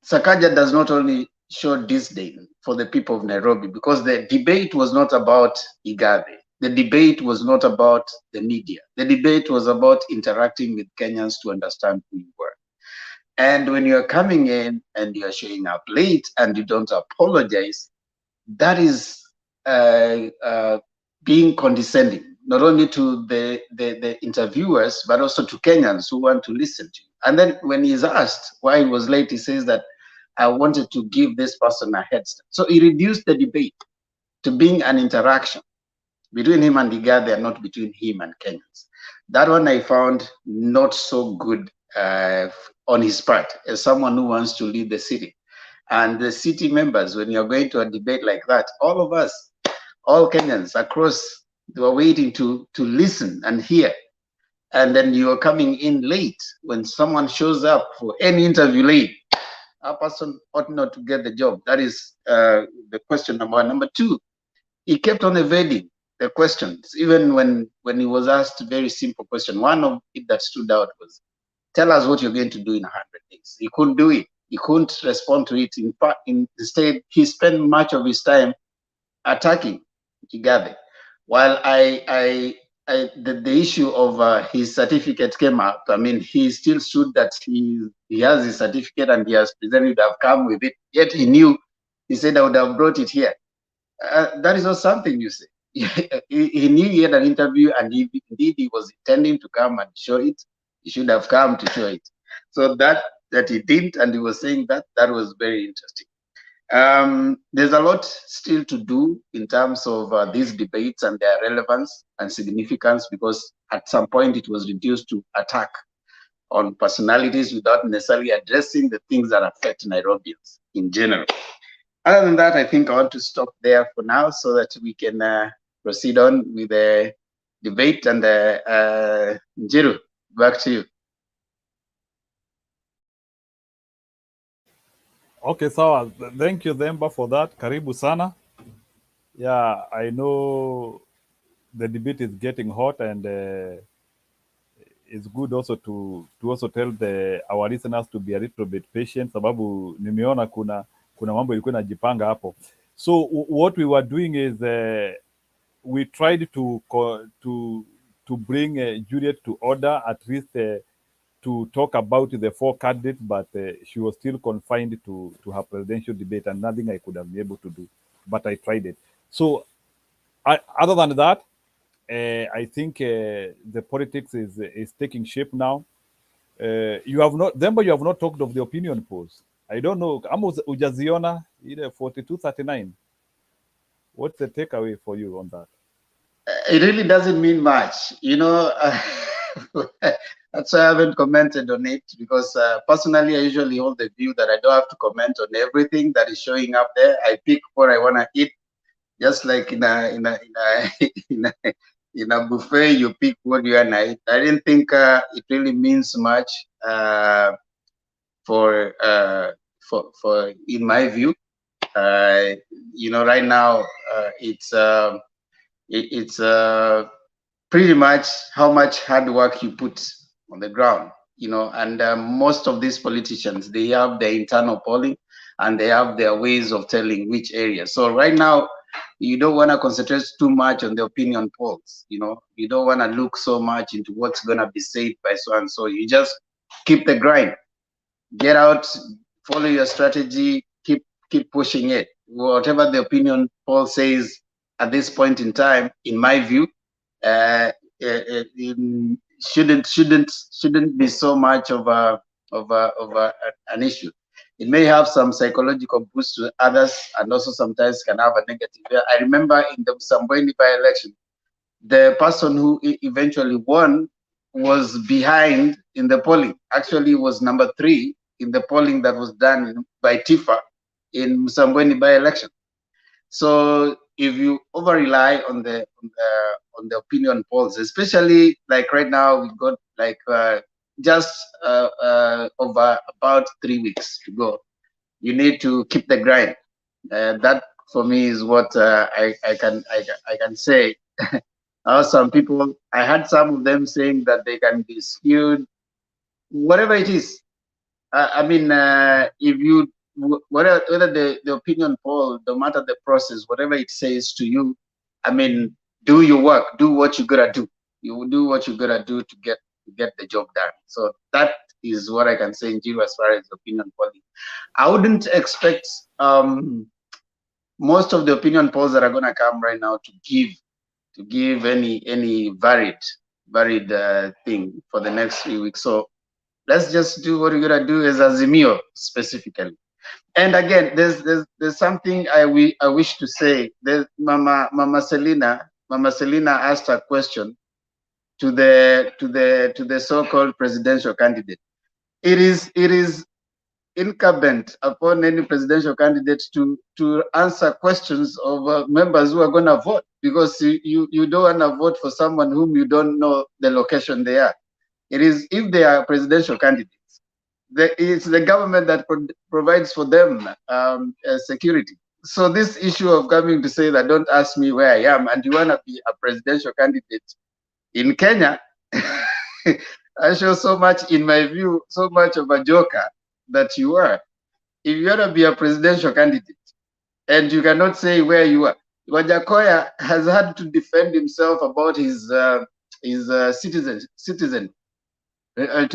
SAKAJA does not only show disdain for the people of Nairobi, because the debate was not about IGATHE. The debate was not about the media. The debate was about interacting with Kenyans to understand who you were. And when you're coming in and you're showing up late and you don't apologize, that is being condescending, not only to the interviewers, but also to Kenyans who want to listen to you. And then when he's asked why he was late, he says that I wanted to give this person a head start. So he reduced the debate to being an interaction between him and the guy, and not between him and Kenyans. That one I found not so good on his part, as someone who wants to lead the city. And the city members, when you're going to a debate like that, all of us, all Kenyans across, they were waiting to listen and hear. And then you're coming in late. When someone shows up for any interview late, a person ought not to get the job. That is the question number one. Number two, he kept on evading the questions, even when he was asked a very simple question. One of it that stood out was, tell us what you're going to do in 100 days. He couldn't do it. He couldn't respond to it. In fact, instead, he spent much of his time attacking IGATHE. While the issue of his certificate came up, I mean, he still stood that he has his certificate and he has presented to have come with it. Yet he knew, he said, I would have brought it here. That is not something you say. He knew he had an interview, and indeed he was intending to come and show it. He should have come to show it. So that he didn't, and he was saying that was very interesting. There's a lot still to do in terms of these debates and their relevance and significance, because at some point it was reduced to attack on personalities without necessarily addressing the things that affect Nairobians in general. Other than that, I think I want to stop there for now so that we can proceed on with the debate. And Njiru, back to you. Okay, sawa. Thank you, Themba, for that. Karibu sana. Yeah, I know the debate is getting hot, and it's good also to also tell our listeners to be a little bit patient, sababu nimeona kuna mambo ilikuwa inajipanga hapo. So what we were doing is we tried to bring Juliet to order, at least to talk about the four candidates, but she was still confined to her presidential debate, and nothing I could have been able to do, but I tried it. So other than that, I think the politics is taking shape now. You have not talked of the opinion polls. I don't know, ujaziona ile 42-39. What's the takeaway for you on that? It really doesn't mean much, you know. That's why I haven't commented on it, because personally, I usually hold the view that I don't have to comment on everything that is showing up there. I pick what I want to eat, just like in a buffet, you pick what you want to eat. I didn't think it really means much for in my view. You know, right now it's pretty much how much hard work you put on the ground, you know. And most of these politicians, they have their internal polling and they have their ways of telling which area. So right now, you don't want to concentrate too much on the opinion polls, you know. You don't want to look so much into what's going to be said by so and so. You just keep the grind, get out, follow your strategy, keep pushing it. Whatever the opinion poll says at this point in time, in my view, shouldn't be so much of an issue. It may have some psychological boost to others, and also sometimes can have a negative. I remember in the Msambweni by-election, the person who eventually won was behind in the polling. Actually, was number 3 in the polling that was done by Tifa in Msambweni by-election. So if you over rely on the opinion polls, especially like right now, we've got like just over about 3 weeks to go. you need to keep the grind. That for me is what I can say. Some people, I had some of them saying that they can be skewed, whatever it is. I mean, if you, whether the opinion poll, no matter the process, whatever it says to you, I mean, do your work, do what you gotta do. You will do what you gotta do to get the job done. So that is what I can say in Jiru as far as opinion polling. I wouldn't expect most of the opinion polls that are gonna come right now to give any varied thing for the next 3 weeks. So let's just do what we're gonna do as Azimio specifically. And again, there's something I wish to say. There's Mama Selina asked a question to the so-called presidential candidate. It is incumbent upon any presidential candidate to answer questions of members who are going to vote, because you don't want to vote for someone whom you don't know the location they are. It is, if they are presidential candidates, it's the government that provides for them security. So this issue of coming to say that don't ask me where I am, and you want to be a presidential candidate in Kenya, I show so much, in my view, so much of a joker that you are. If you want to be a presidential candidate and you cannot say where you are, Wajakoya has had to defend himself about his citizen.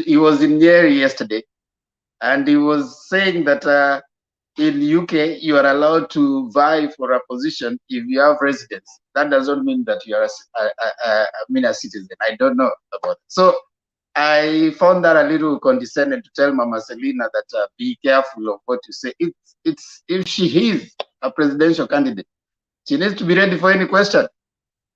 He was in Nyeri yesterday, and he was saying that in UK you are allowed to vie for a position if you have residence. That doesn't mean that you are a citizen. I don't know about it. So I found that a little condescending to tell Mama Selina that be careful of what you say. It's if she is a presidential candidate, she needs to be ready for any question.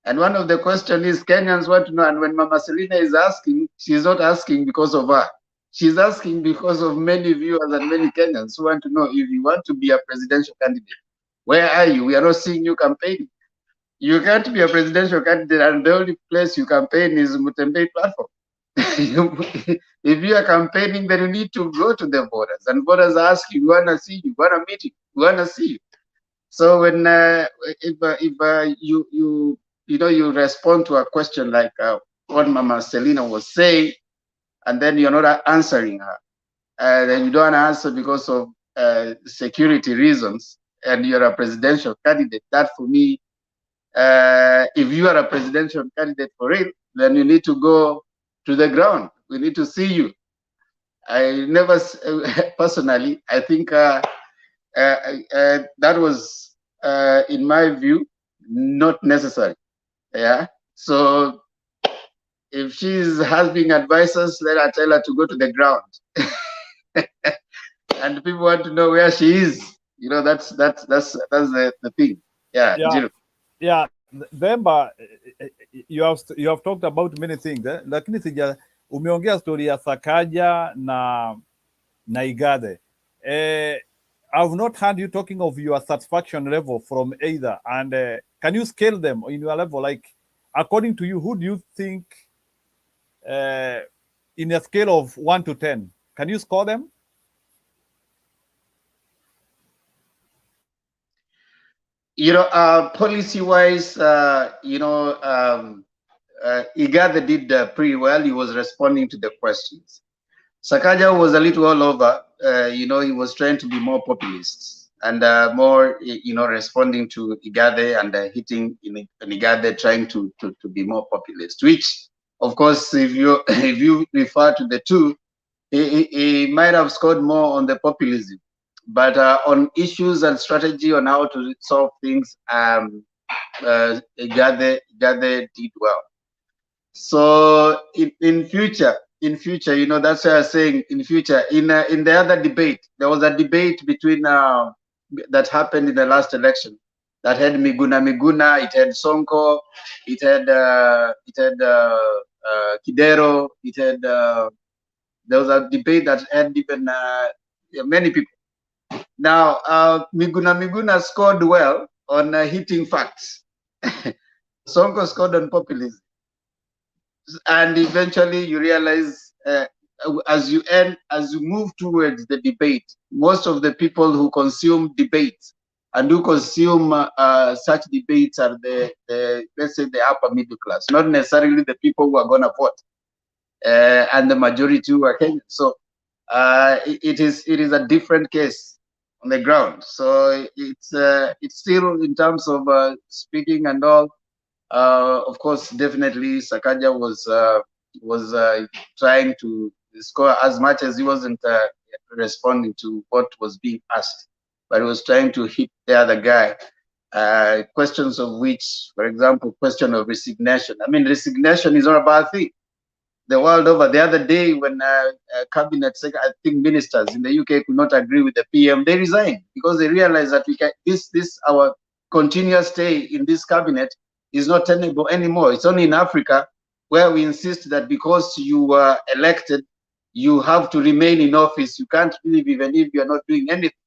And one of the questions is Kenyans want to know. And when Mama Selina is asking, she's not asking because of her. She's asking because of many viewers and many Kenyans who want to know, if you want to be a presidential candidate, where are you? We are not seeing you campaigning. You can't be a presidential candidate and the only place you campaign is Mutembei platform. If you are campaigning, then you need to go to the voters, and voters ask you, we want to see you, we want to meet you, we want to see you. So when if you respond to a question like what Mama Selina was saying, and then you're not answering her, then you don't answer because of security reasons, and you're a presidential candidate, that for me, if you are a presidential candidate for real, then you need to go to the ground. We need to see you. I never, personally, I think that was, in my view, not necessary. Yeah. So if she's having advisors, let her tell her to go to the ground. And people want to know where she is. You know, that's the thing. Yeah. Yeah. Themba, you have talked about many things, lakini sija umeongea story ya SAKAJA na IGATHE. I've not heard you talking of your satisfaction level from either, and can you scale them in your level? Like, according to you, who do you think, in a scale of 1 to 10, can you score them? You know, policy-wise, IGATHE did pretty well. He was responding to the questions. SAKAJA was a little all over. He was trying to be more populist and more, responding to IGATHE and hitting in IGATHE, trying to be more populist. Which, of course, if you refer to the two, he might have scored more on the populism. But on issues and strategy on how to solve things, IGATHE did well. So in future, that's why I was saying in future. In the other debate, there was a debate between that happened in the last election that had Miguna, it had Sonko, it had Kidero, it had there was a debate that had even many people. Now, Miguna scored well on hitting facts. Sonko scored on populism. And eventually you realize as you move towards the debate, most of the people who consume debates and who consume such debates are the let's say the upper middle class, not necessarily the people who are going to vote, and the majority who are Kenyans. So it is a different case on the ground. So it's still in terms of speaking and all. Of course, definitely SAKAJA was trying to score as much as he wasn't responding to what was being asked, but he was trying to hit the other guy. Questions of which, for example, question of resignation. I mean, resignation is not a bad thing. The world over. The other day, when cabinet, I think ministers in the UK could not agree with the PM, they resigned because they realized that we can our continuous stay in this cabinet is not tenable anymore. It's only in Africa where we insist that because you were elected, you have to remain in office. You can't leave even if you're not doing anything.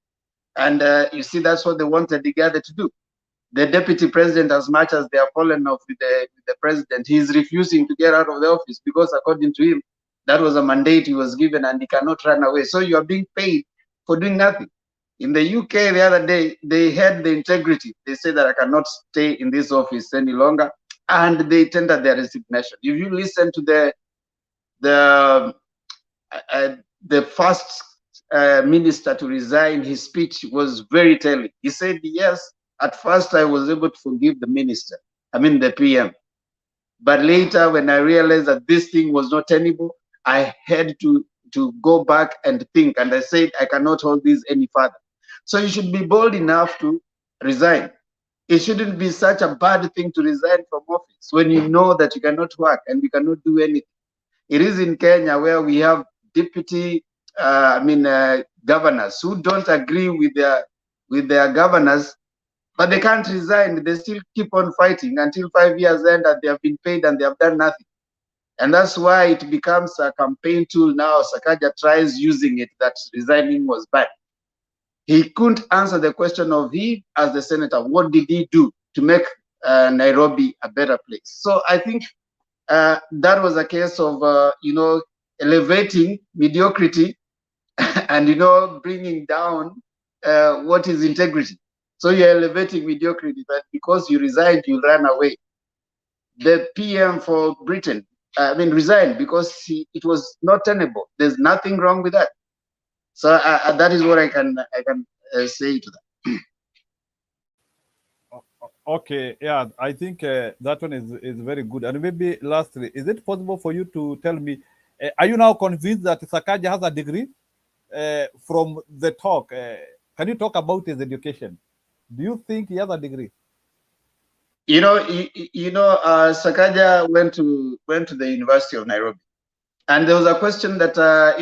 And you see, that's what they wanted the IGATHE to do. The deputy president, as much as they are fallen off with the president, he is refusing to get out of the office because, according to him, that was a mandate he was given and he cannot run away. So you are being paid for doing nothing. In the UK the other day, they had the integrity. They said that I cannot stay in this office any longer, and they tendered their resignation. If you listen to the first minister to resign, his speech was very telling. He said, yes, at first I was able to forgive the minister, I mean the PM. But later, when I realized that this thing was not tenable, I had to go back and think. And I said, I cannot hold this any further. So you should be bold enough to resign. It shouldn't be such a bad thing to resign from office when you know that you cannot work and you cannot do anything. It is in Kenya where we have deputy, governors who don't agree with their governors, but they can't resign. They still keep on fighting until 5 years end and they have been paid and they have done nothing. And that's why it becomes a campaign tool now. SAKAJA tries using it, that resigning was bad. He couldn't answer the question of he, as the senator, what did he do to make Nairobi a better place? So I think that was a case of, elevating mediocrity and, bringing down what is integrity. So you're elevating mediocrity, but because you resigned, you ran away. The PM for Britain, resigned because it was not tenable. There's nothing wrong with that. So that is what I can say to that. Okay, yeah, I think that one is very good. And maybe lastly, is it possible for you to tell me, are you now convinced that SAKAJA has a degree from the talk? Can you talk about his education? Do you think he has a degree? SAKAJA went to the University of Nairobi, and there was a question that I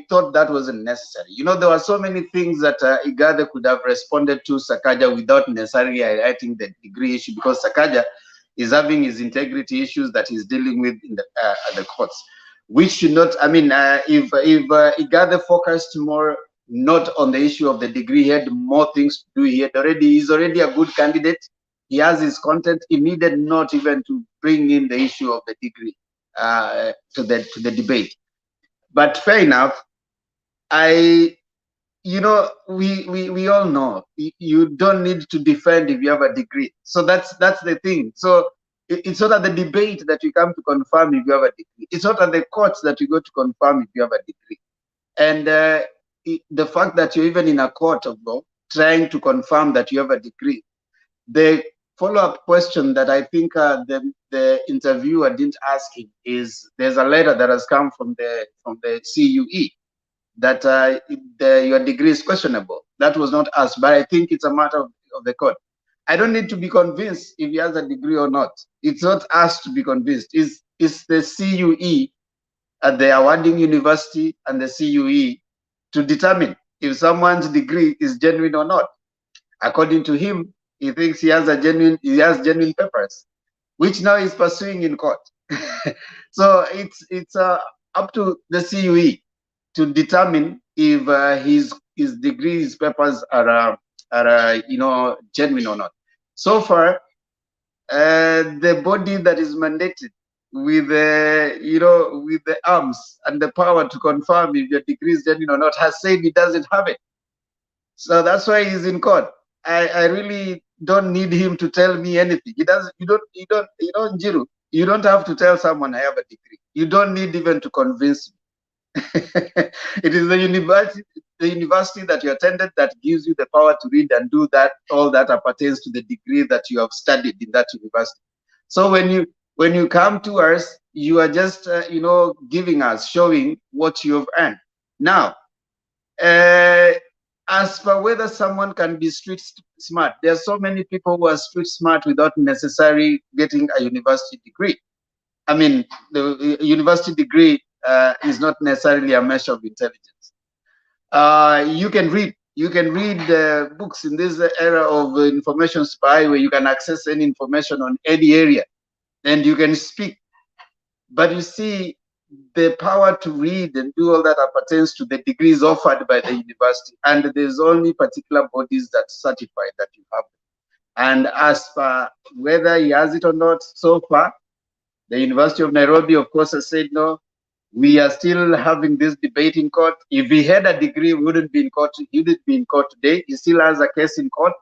thought that wasn't necessary. There were so many things that IGATHE could have responded to SAKAJA without necessarily highlighting the degree issue, because SAKAJA is having his integrity issues that he's dealing with in at the courts, which should not. If IGATHE focused more not on the issue of the degree, he had more things to do. He's already a good candidate. He has his content. He needed not even to bring in the issue of the degree to the debate. But fair enough. We all know you don't need to defend if you have a degree. So that's the thing. So it's not at the debate that you come to confirm if you have a degree. It's not at the courts that you go to confirm if you have a degree. And the fact that you're even in a court of law trying to confirm that you have a degree, the follow-up question that I think the interviewer didn't ask him is, there's a letter that has come from the CUE that your degree is questionable. That was not asked, but I think it's a matter of the court. I don't need to be convinced if he has a degree or not. It's not us to be convinced. It's the CUE at the awarding university and the CUE to determine if someone's degree is genuine or not. According to him, he thinks he has genuine papers, which now he's pursuing in court. So it's up to the CUE to determine if his degree, his papers are genuine or not. So far, the body that is mandated with the arms and the power to confirm if your degree is genuine or not, has said he doesn't have it. So that's why he's in court. I really don't need him to tell me anything. He doesn't. You don't. Njiru, you don't have to tell someone I have a degree. You don't need even to convince me. It is the university that you attended that gives you the power to read and do that. All that appertains to the degree that you have studied in that university. So when you come to us, you are just giving us, showing what you have earned. Now, as for whether someone can be street smart, there are so many people who are street smart without necessarily getting a university degree. I mean, the university degree is not necessarily a measure of intelligence. You can read books in this era of information spy, where you can access any information on any area, and you can speak. But you see, the power to read and do all that appertains to the degrees offered by the university, and there's only particular bodies that certify that you have it. And as for whether he has it or not, so far, the University of Nairobi, of course, has said no. We are still having this debate in court. If he had a degree, he wouldn't be in court. He would be in court today. He still has a case in court,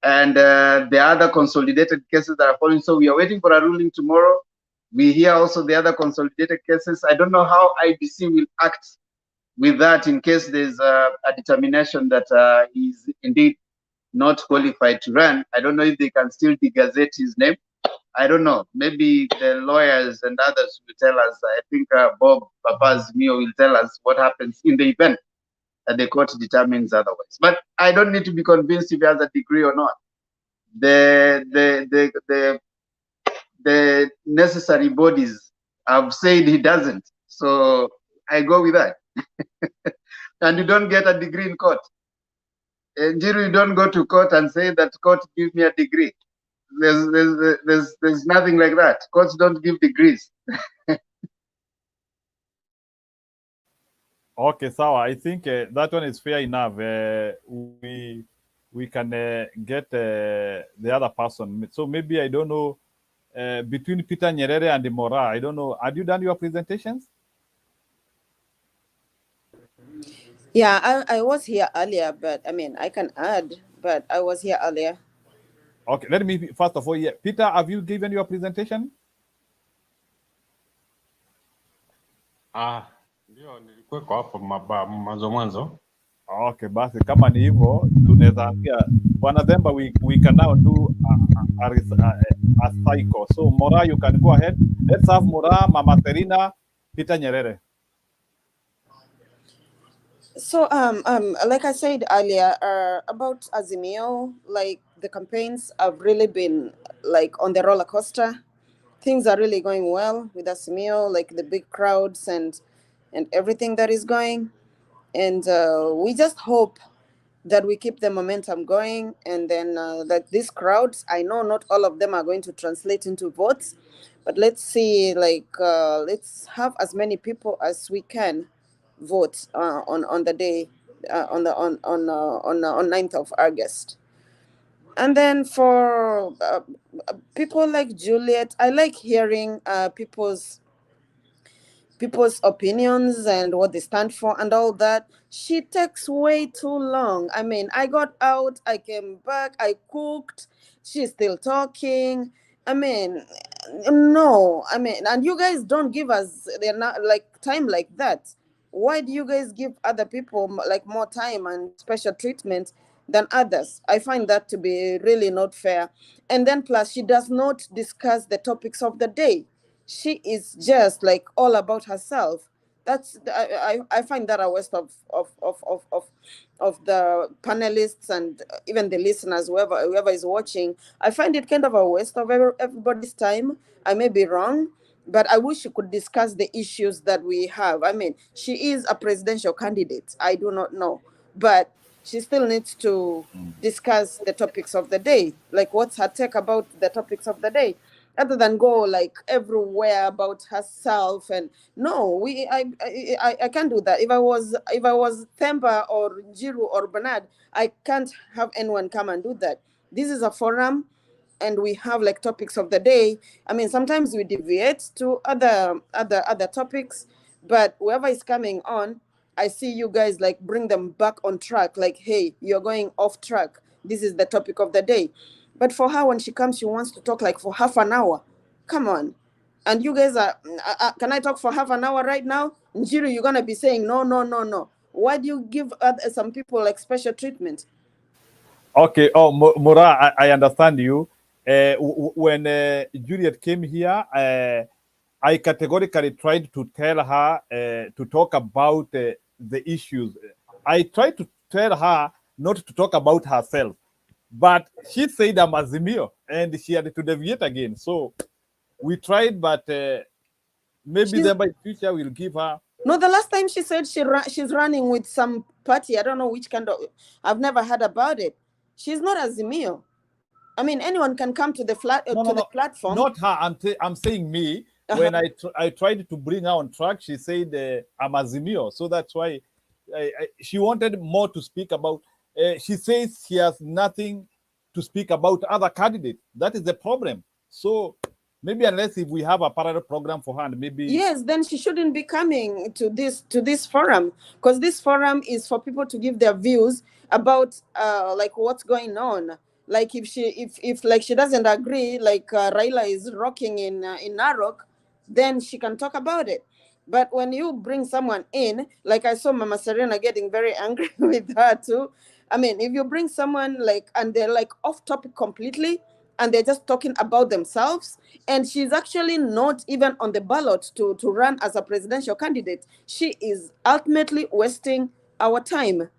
and the other consolidated cases that are following. So we are waiting for a ruling tomorrow. We hear also the other consolidated cases. I don't know how IEBC will act with that in case there's a determination that he's indeed not qualified to run. I don't know if they can still de-gazette his name. I don't know. Maybe the lawyers and others will tell us. I think Bob Azimio will tell us what happens in the event that the court determines otherwise. But I don't need to be convinced if he has a degree or not. The necessary bodies have said he doesn't. So I go with that. And you don't get a degree in court. Njiru, you don't go to court and say that court give me a degree. There's nothing like that. Courts don't give degrees. Okay, so I think that one is fair enough. We can get the other person. So maybe, I don't know, between Peter Nyerere and Mora, I don't know. Have you done your presentations? Yeah, I was here earlier, but I mean, I can add, but I was here earlier. Okay, let me first of all, yeah. Peter, have you given your presentation? Ndio, nilikuwa hapo mwanzo. Okay, basi kama ni hivyo tunaweza ambia Bwana Themba, we can now do a cycle. So Mora, you can go ahead. Let's have Mora, Mama Serena, Peter Nyerere. So like I said earlier, about Azimio, like the campaigns have really been like on the roller coaster. Things are really going well with Azimio, like the big crowds and everything that is going. And we just hope that we keep the momentum going, and then that these crowds, I know not all of them are going to translate into votes, but let's see, like let's have as many people as we can vote on the day on 9th of August. And then for people like Juliet, I like hearing people's opinions and what they stand for and all that. She takes way too long. I mean, I got out, I came back, I cooked, she's still talking. I mean, no, I mean, and you guys don't give us like time like that. Why do you guys give other people like more time and special treatment than others? I find that to be really not fair. And then plus, she does not discuss the topics of the day. She is just like all about herself. That's I find that a waste of the panelists and even the listeners, whoever is watching. I find it kind of a waste of everybody's time. I may be wrong, but I wish she could discuss the issues that we have. I mean, she is a presidential candidate. I do not know, but she still needs to discuss the topics of the day. Like, what's her take about the topics of the day? Other than go like everywhere about herself. And no, I can't do that. If I was Themba or Njiru or Bernard, I can't have anyone come and do that. This is a forum and we have like topics of the day, I mean, sometimes we deviate to other topics, but whoever is coming on, I see you guys like bring them back on track. Like, hey, you're going off track. This is the topic of the day. But for her, when she comes, she wants to talk like for half an hour. Come on. And you guys are, can I talk for half an hour right now? Njiri, you're going to be saying, no, no, no, no. Why do you give some people like special treatment? Okay. Oh, Mura, I understand you. When Juliet came here, I categorically tried to tell her to talk about the issues. I tried to tell her not to talk about herself, but she said I'm Azimio, and she had to deviate again. So we tried, but maybe then by future we'll give her. No, the last time she said she's running with some party. I don't know which kind of. I've never heard about it. She's not Azimio. I mean, anyone can come to the the platform. Not her. I'm saying me. When I tried to bring her on track, she said I'm Azimio. So that's why she wanted more to speak about. She says she has nothing to speak about other candidates. That is the problem. So maybe unless if we have a parallel program for her, and maybe yes, then she shouldn't be coming to this forum, because this forum is for people to give their views about like what's going on. Like if like she doesn't agree, like Raila is rocking in Narok, then she can talk about it. But when you bring someone in, like I saw Mama Serena getting very angry with her too. I mean, if you bring someone like and they're like off topic completely, and they're just talking about themselves, and she's actually not even on the ballot to run as a presidential candidate, she is ultimately wasting our time.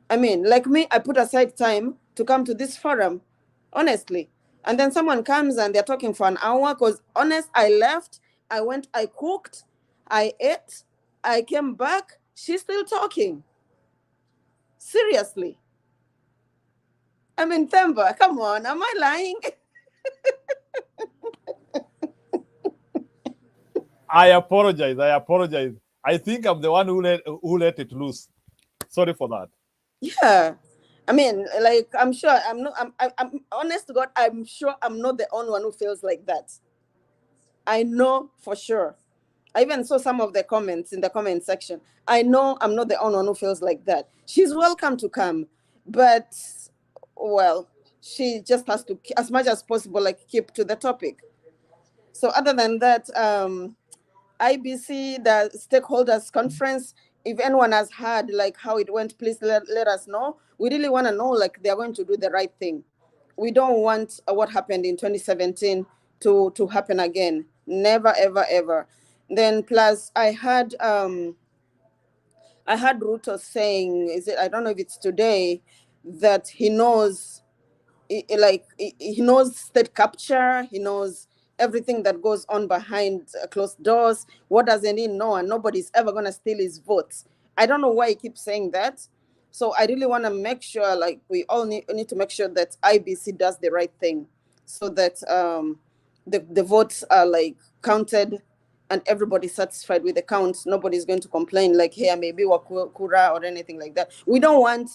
I mean, like me, I put aside time to come to this forum, honestly. And then someone comes and they're talking for an hour, because honest, I left, I went, I cooked, I ate, I came back, she's still talking. Seriously. I mean, Themba, come on, am I lying? I apologize. I think I'm the one who let it loose. Sorry for that. Yeah. I mean, like, I'm sure I'm honest to God, I'm sure I'm not the only one who feels like that. I know for sure. I even saw some of the comments in the comment section. I know I'm not the only one who feels like that. She's welcome to come, but, well, she just has to, as much as possible, like, keep to the topic. So other than that, IBC, the stakeholders conference, if anyone has heard like how it went, please let us know. We really want to know like they're going to do the right thing. We don't want what happened in 2017 to happen again. Never, ever, ever. Then plus I heard Ruto saying, I don't know if it's today, that he knows he knows state capture, he knows everything that goes on behind closed doors. What doesn't he know? And nobody's ever going to steal his votes. I don't know why he keeps saying that. So I really want to make sure, like, we all need to make sure that IBC does the right thing, so that the votes are like counted and everybody's satisfied with the count. Nobody's going to complain like, hey, maybe Wakura or anything like that. We don't want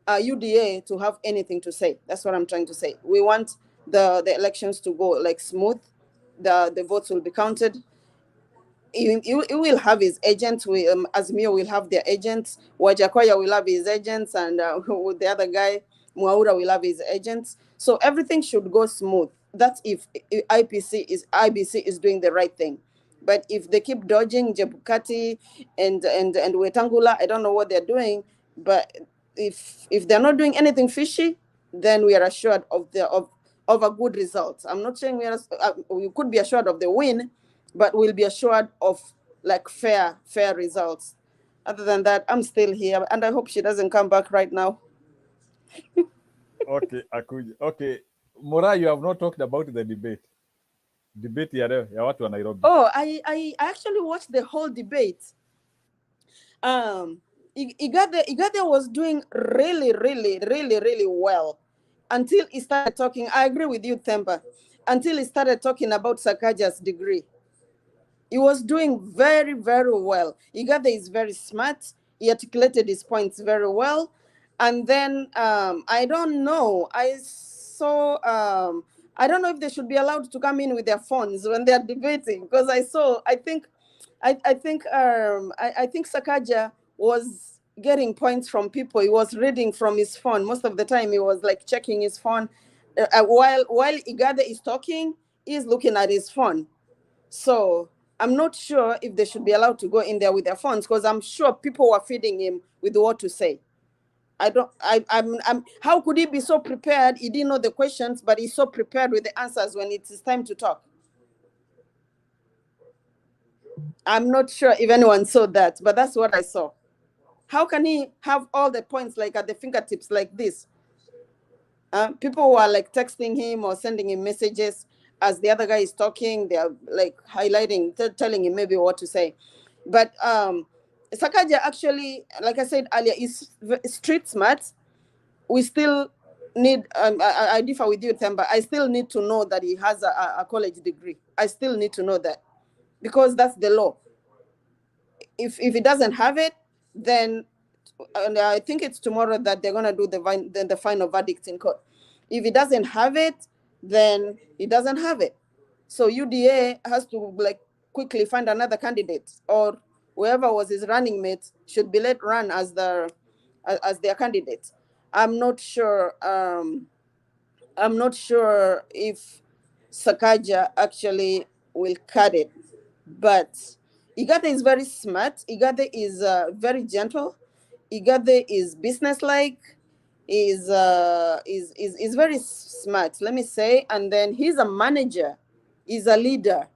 UDA to have anything to say. That's what I'm trying to say. We want the elections to go like smooth. The votes will be counted. He will have his agents. Azimio will have their agents. Wajakoya will have his agents, and with the other guy, Mwaura will have his agents. So everything should go smooth. That's if IBC is doing the right thing. But if they keep dodging Jebukati and Wetangula, I don't know what they're doing. But if they're not doing anything fishy, then we are assured of a good result. I'm not saying we could be assured of the win, but we'll be assured of like fair results. Other than that, I'm still here, and I hope she doesn't come back right now. Okay, Akuja. Okay, Mora, you have not talked about the debate. Debate ya watu wa Nairobi. Oh, I actually watched the whole debate. IGATHE was doing really, really, really, really well until he started talking. I agree with you, Themba. Until he started talking about SAKAJA's degree. He was doing very, very well. IGATHE is very smart. He articulated his points very well. And then I don't know. I saw I don't know if they should be allowed to come in with their phones when they are debating, because I think SAKAJA was getting points from people. He was reading from his phone. Most of the time he was like checking his phone. While IGATHE is talking, he's looking at his phone. So I'm not sure if they should be allowed to go in there with their phones, because I'm sure people were feeding him with what to say. How could he be so prepared? He didn't know the questions, but he's so prepared with the answers when it is time to talk. I'm not sure if anyone saw that, but that's what I saw. How can he have all the points like at the fingertips like this? People who are like texting him or sending him messages as the other guy is talking. They are like highlighting, telling him maybe what to say. But SAKAJA actually, like I said earlier, is street smart. We still need, I differ with you, Themba. I still need to know that he has a college degree. I still need to know that, because that's the law. If he doesn't have it, then and I think it's tomorrow that they're gonna do the final verdict in court. If he doesn't have it, then he doesn't have it. So UDA has to like quickly find another candidate, or whoever was his running mate should be let run as their candidate. I'm not sure. I'm not sure if SAKAJA actually will cut it, but IGATHE is very smart. IGATHE is very gentle. IGATHE is businesslike. Is very smart, let me say. And then he's a manager. He's a leader.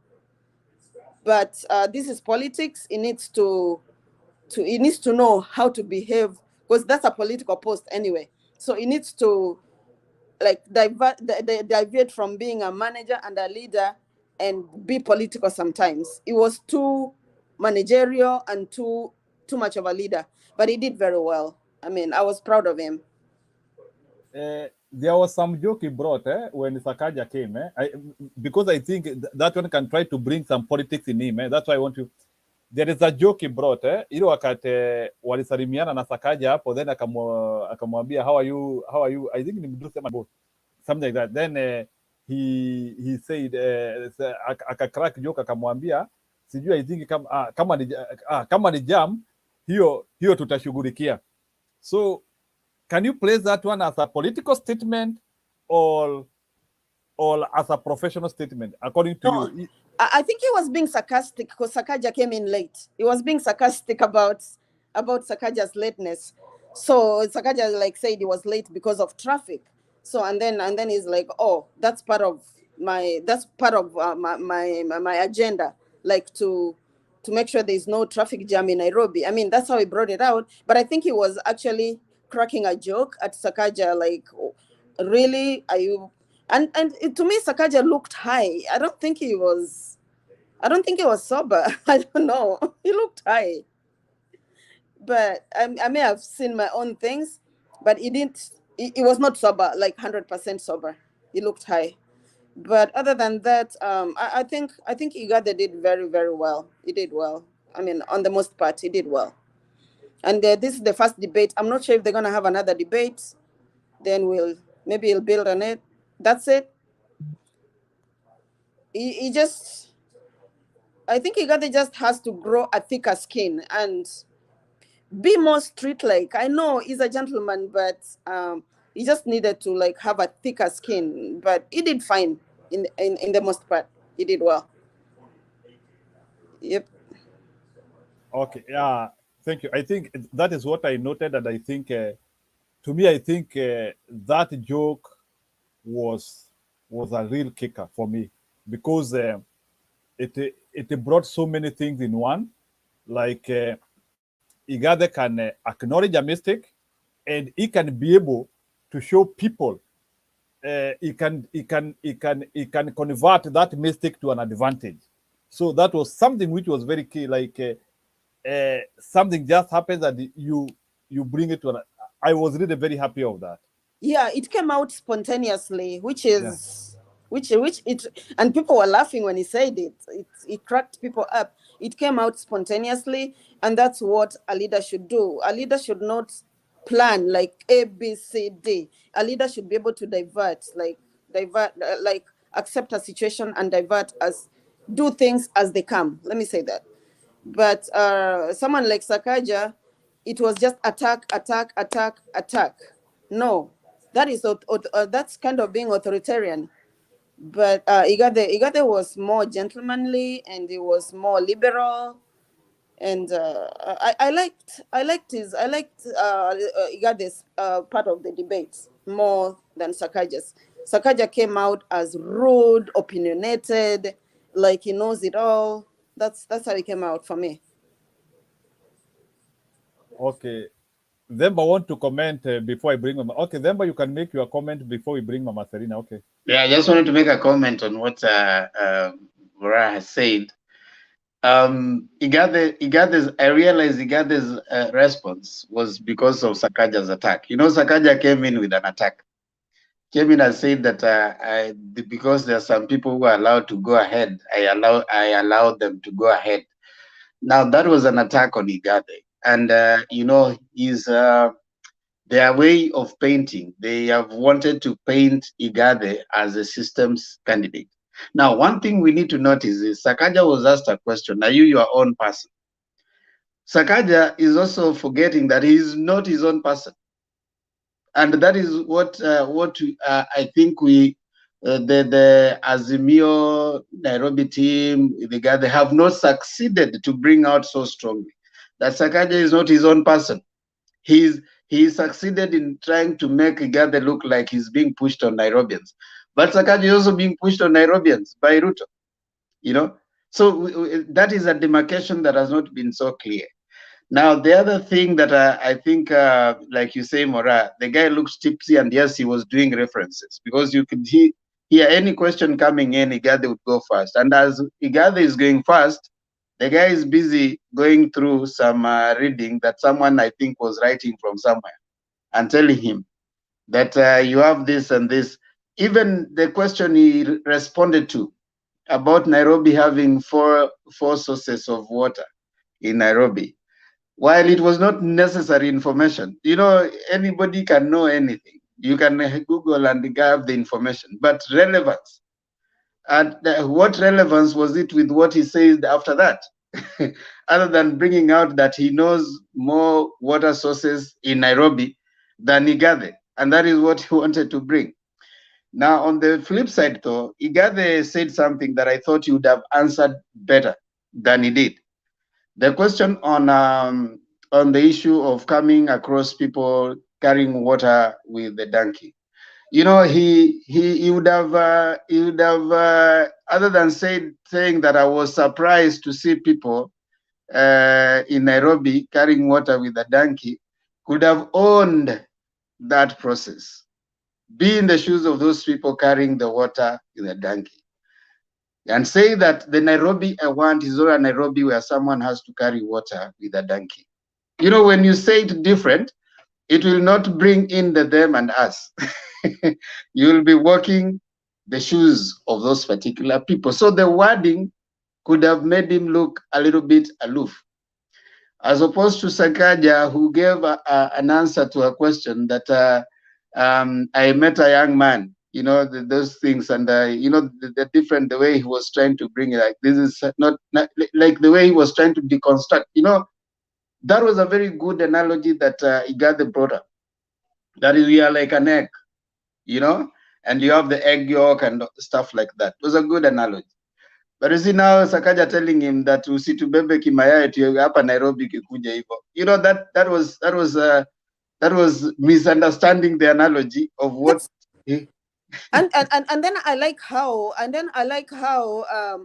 But this is politics. He needs to know how to behave, because that's a political post anyway. So he needs to like divert from being a manager and a leader and be political sometimes. It was too managerial and too much of a leader, but he did very well. I mean, I was proud of him. There was some joke he brought when SAKAJA came, because I think that one can try to bring some politics in him. That's why I want to. There is a joke he brought, ile wakati walisalimiana na SAKAJA hapo, then akamwambia how are you, I think ni mdu sema both, something like that. Then he said akacrack joke akamwambia sijui, I think kama ni jam hiyo tutashughulikia. So can you place that one as a political statement or as a professional statement, according to you? I think he was being sarcastic because SAKAJA came in late. He was being sarcastic about SAKAJA's lateness. So SAKAJA like said he was late because of traffic. So and then he's like, oh, that's part of my my agenda, like to make sure there's no traffic jam in Nairobi. I mean, that's how he brought it out. But I think he was actually cracking a joke at SAKAJA, like, oh, really, are you? And to me, SAKAJA looked high. I don't think he was sober. I don't know. He looked high. But I may have seen my own things, but he was not sober, like 100% sober. He looked high. But other than that, I think IGATHE did very, very well. He did well. I mean, on the most part, he did well. And this is the first debate. I'm not sure if they're going to have another debate. Then maybe he'll build on it. That's it. I think IGATHE just has to grow a thicker skin and be more street-like. I know he's a gentleman, but he just needed to like have a thicker skin. But he did fine in the most part. He did well. Yep. Okay. Yeah. Thank you. I think that is what I noted, and I think, to me, I think that joke was a real kicker for me, because it brought so many things in one. Like IGATHE can acknowledge a mistake, and he can be able to show people he can convert that mistake to an advantage. So that was something which was very key. Like something just happens and you bring it to an. I was really very happy of that. Yeah, it came out spontaneously, which and people were laughing when he said it. It cracked people up. It came out spontaneously, and that's what a leader should do. A leader should not plan like A, B, C, D. A leader should be able to divert, like accept a situation and do things as they come. Let me say that. But someone like SAKAJA, it was just attack, attack, attack, attack. No, that is that's kind of being authoritarian. But IGATHE was more gentlemanly and it was more liberal. And I liked IGATHE's part of the debate more than SAKAJA's. SAKAJA came out as rude, opinionated, like he knows it all. That's how he came out for me. Okay. Zemba want to comment before I bring Mama. Okay, Zemba, you can make your comment before we bring Mama Serena. Okay. Yeah, I just wanted to make a comment on what Vora has said. IGATHE's, I realized IGATHE's response was because of SAKAJA's attack. You know, SAKAJA came in with an attack. Came in and said that because there are some people who are allowed to go ahead, I allowed them to go ahead. Now that was an attack on IGATHE, and you know, their way of painting. They have wanted to paint IGATHE as a systems candidate. Now, one thing we need to notice is SAKAJA was asked a question, are you your own person? SAKAJA is also forgetting that he is not his own person. And that is what I think the Azimio Nairobi team, they have not succeeded to bring out so strongly. That SAKAJA is not his own person. He succeeded in trying to make IGATHE look like he's being pushed on Nairobians. But SAKAJA is also being pushed on Nairobians by Ruto, you know? So that is a demarcation that has not been so clear. Now, the other thing that I think, like you say, Mora, the guy looks tipsy, and yes, he was doing references, because you could hear any question coming in, IGATHE would go first. And as IGATHE is going fast, the guy is busy going through some reading that someone, I think, was writing from somewhere and telling him that you have this and this. Even the question he responded to about Nairobi having four sources of water in Nairobi, while it was not necessary information. You know, anybody can know anything. You can Google and have the information, but relevance. And what relevance was it with what he said after that? Other than bringing out that he knows more water sources in Nairobi than IGATHE. And that is what he wanted to bring. Now, on the flip side, though, IGATHE said something that I thought he would have answered better than he did. The question on the issue of coming across people carrying water with the donkey, you know, he would have other than saying that I was surprised to see people in Nairobi carrying water with a donkey, could have owned that process, be in the shoes of those people carrying the water with a donkey, and say that the Nairobi I want is not a Nairobi where someone has to carry water with a donkey. You know, when you say it different, it will not bring in the them and us. You will be walking the shoes of those particular people. So the wording could have made him look a little bit aloof, as opposed to SAKAJA, who gave an answer to a question that I met a young man, you know, those things, and you know, the way he was trying to bring it, like this is not like the way he was trying to deconstruct, you know, that was a very good analogy that IGATHE brought up. That is, we are like an egg, you know, and you have the egg yolk and stuff like that. It was a good analogy. But you see now SAKAJA telling him that usitubebe kimayai tu hapa Nairobi kikuja hivyo. You know, that was misunderstanding the analogy of what. And then I like how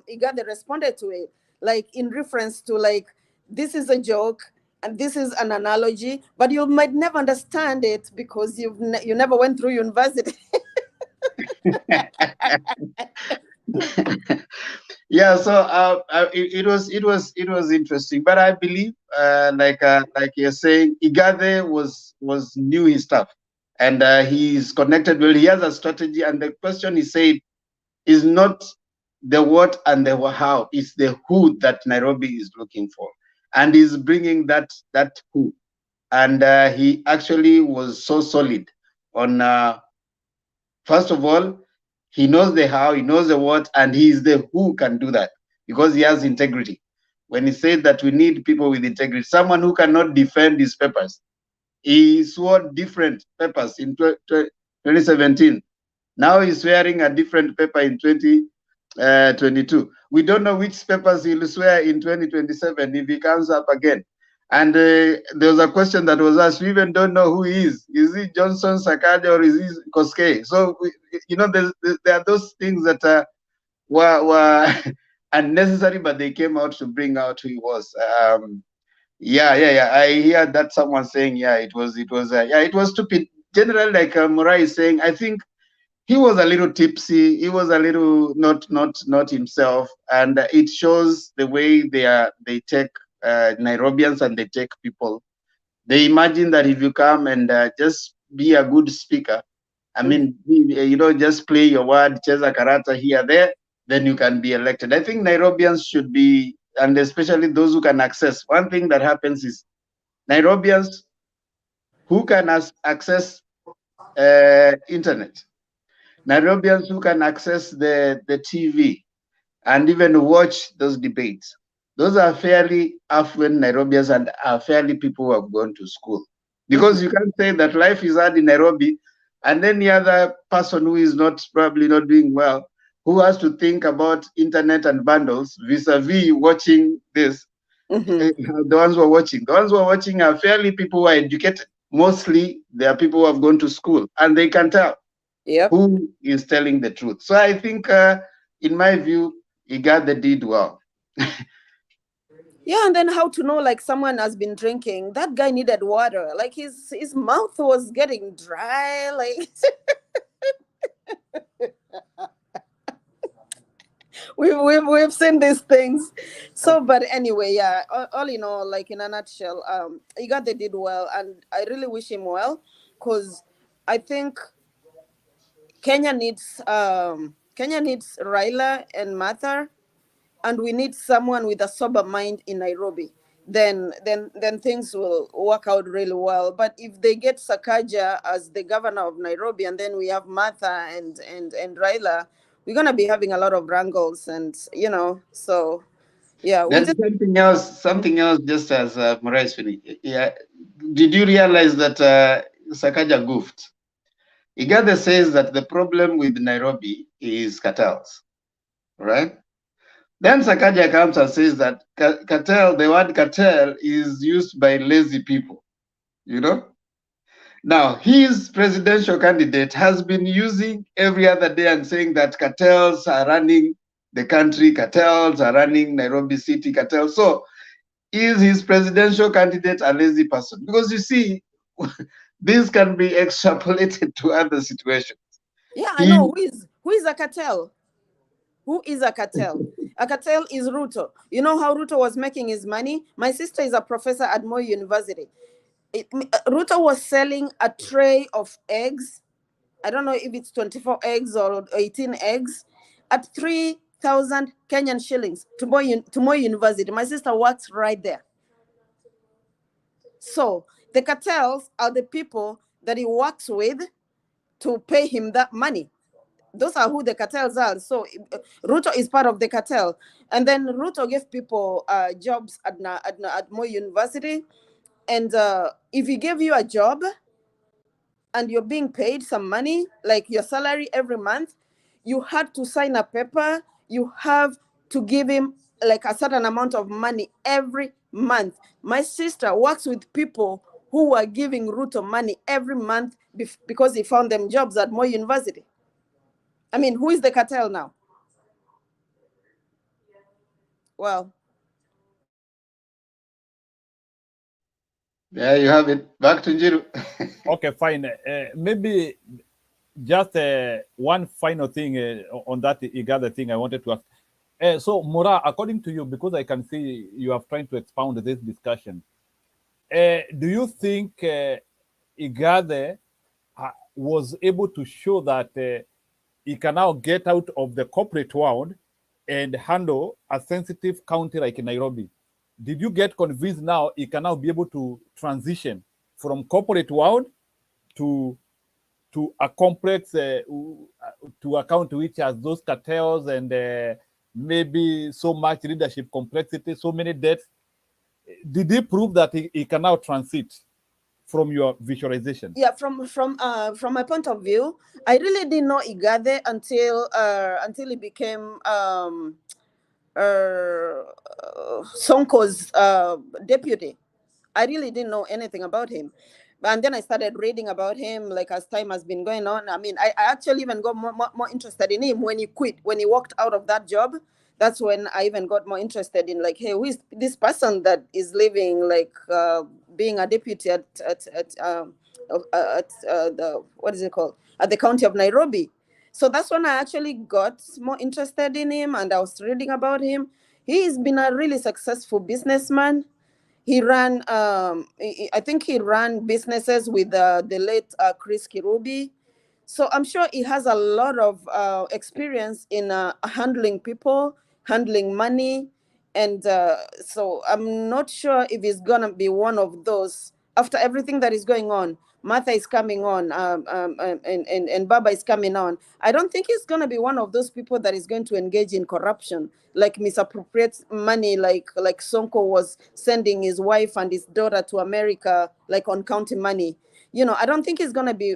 IGATHE responded to it, like in reference to like, this is a joke and this is an analogy, but you might never understand it because you never went through university. Yeah, so it was interesting, but I believe like you're saying, IGATHE was knew his stuff, and he's connected well. He has a strategy, and the question he said is not the what and the how, it's the who that Nairobi is looking for, and he's bringing that who, and he actually was so solid on first of all, He knows the how, he knows the what, and he is the who can do that because he has integrity. When he said that we need people with integrity, someone who cannot defend his papers. He swore different papers in 2017. Now he's swearing a different paper in 2022. We don't know which papers he'll swear in 2027 if he comes up again. And there was a question that was asked. We even don't know who he is. Is he Johnson, SAKAJA, or is he Koskei? So, there are those things that were unnecessary, but they came out to bring out who he was. Yeah. I hear that someone saying, it was stupid. Generally, like Murai is saying, I think he was a little tipsy. He was a little not himself, and it shows the way they take Nairobians and they take people. They imagine that if you come and just be a good speaker, I mean, just play your word, cheza karata here, there, then you can be elected. I think Nairobians should be, and especially those who can access. One thing that happens is Nairobians who can access internet, Nairobians who can access the TV and even watch those debates. Those are fairly affluent Nairobians and are fairly people who have gone to school. Because you can't say that life is hard in Nairobi and then the other person who is probably not doing well, who has to think about internet and bundles vis-a-vis watching this. The ones who are watching are fairly people who are educated. Mostly they are people who have gone to school and they can tell who is telling the truth. So I think, in my view, IGATHE did well. Yeah, and then how to know like someone has been drinking? That guy needed water. Like his mouth was getting dry. Like we've seen these things. So, but anyway, yeah. All in all, like in a nutshell, IGATHE did well, and I really wish him well, because I think Kenya needs Raila and Martha, and we need someone with a sober mind in Nairobi. Then things will work out really well. But if they get SAKAJA as the governor of Nairobi, and then we have Martha and Raila, we're gonna be having a lot of wrangles, and so yeah. Then something else, just as Morais finished. Yeah, did you realize that SAKAJA goofed? IGATHE says that the problem with Nairobi is cartels, right? Then SAKAJA comes and says that the word cartel is used by lazy people, Now, his presidential candidate has been using every other day and saying that cartels are running the country, cartels are running Nairobi city, cartels. So, is his presidential candidate a lazy person? Because you see, this can be extrapolated to other situations. Yeah, I know. Who is a cartel? Who is a cartel? A cartel is Ruto. You know how Ruto was making his money? My sister is a professor at Moi University. Ruto was selling a tray of eggs. I don't know if it's 24 eggs or 18 eggs at 3,000 Kenyan shillings to Moi University. My sister works right there. So the cartels are the people that he works with to pay him that money. Those are who the cartels are. So Ruto is part of the cartel. And then Ruto gave people jobs at Moi University. And if he gave you a job and you're being paid some money, like your salary every month, you had to sign a paper. You have to give him like a certain amount of money every month. My sister works with people who are giving Ruto money every month because he found them jobs at Moi University. I mean, who is the cartel now? Well, there you have it. Back to Njiru. Okay, fine. Maybe just one final thing on that IGATHE thing I wanted to ask. So, Mura, according to you, because I can see you are trying to expound this discussion, do you think IGATHE was able to show that it can now get out of the corporate world and handle a sensitive county like Nairobi? Did you get convinced now it can now be able to transition from corporate world to to a complex, to account which has those cartels and maybe so much leadership complexity, so many debts. Did he prove that he can now transit from your visualization? Yeah, from my point of view, I really didn't know IGATHE until he became Sonko's deputy. I really didn't know anything about him. And then I started reading about him, like as time has been going on. I mean, I actually even got more interested in him when he quit, when he walked out of that job. That's when I even got more interested in, like, hey, who is this person that is living, like, being a deputy at the, what is it called, at the county of Nairobi. So that's when I actually got more interested in him, and I was reading about him. He's been a really successful businessman. He ran, I think he ran businesses with the late Chris Kirubi. So I'm sure he has a lot of experience in handling people, handling money. And so I'm not sure if he's going to be one of those, after everything that is going on. Martha is coming on, and Baba is coming on. I don't think he's going to be one of those people that is going to engage in corruption, like misappropriate money, like Sonko was sending his wife and his daughter to America, like on county money. You know, I don't think he's going to be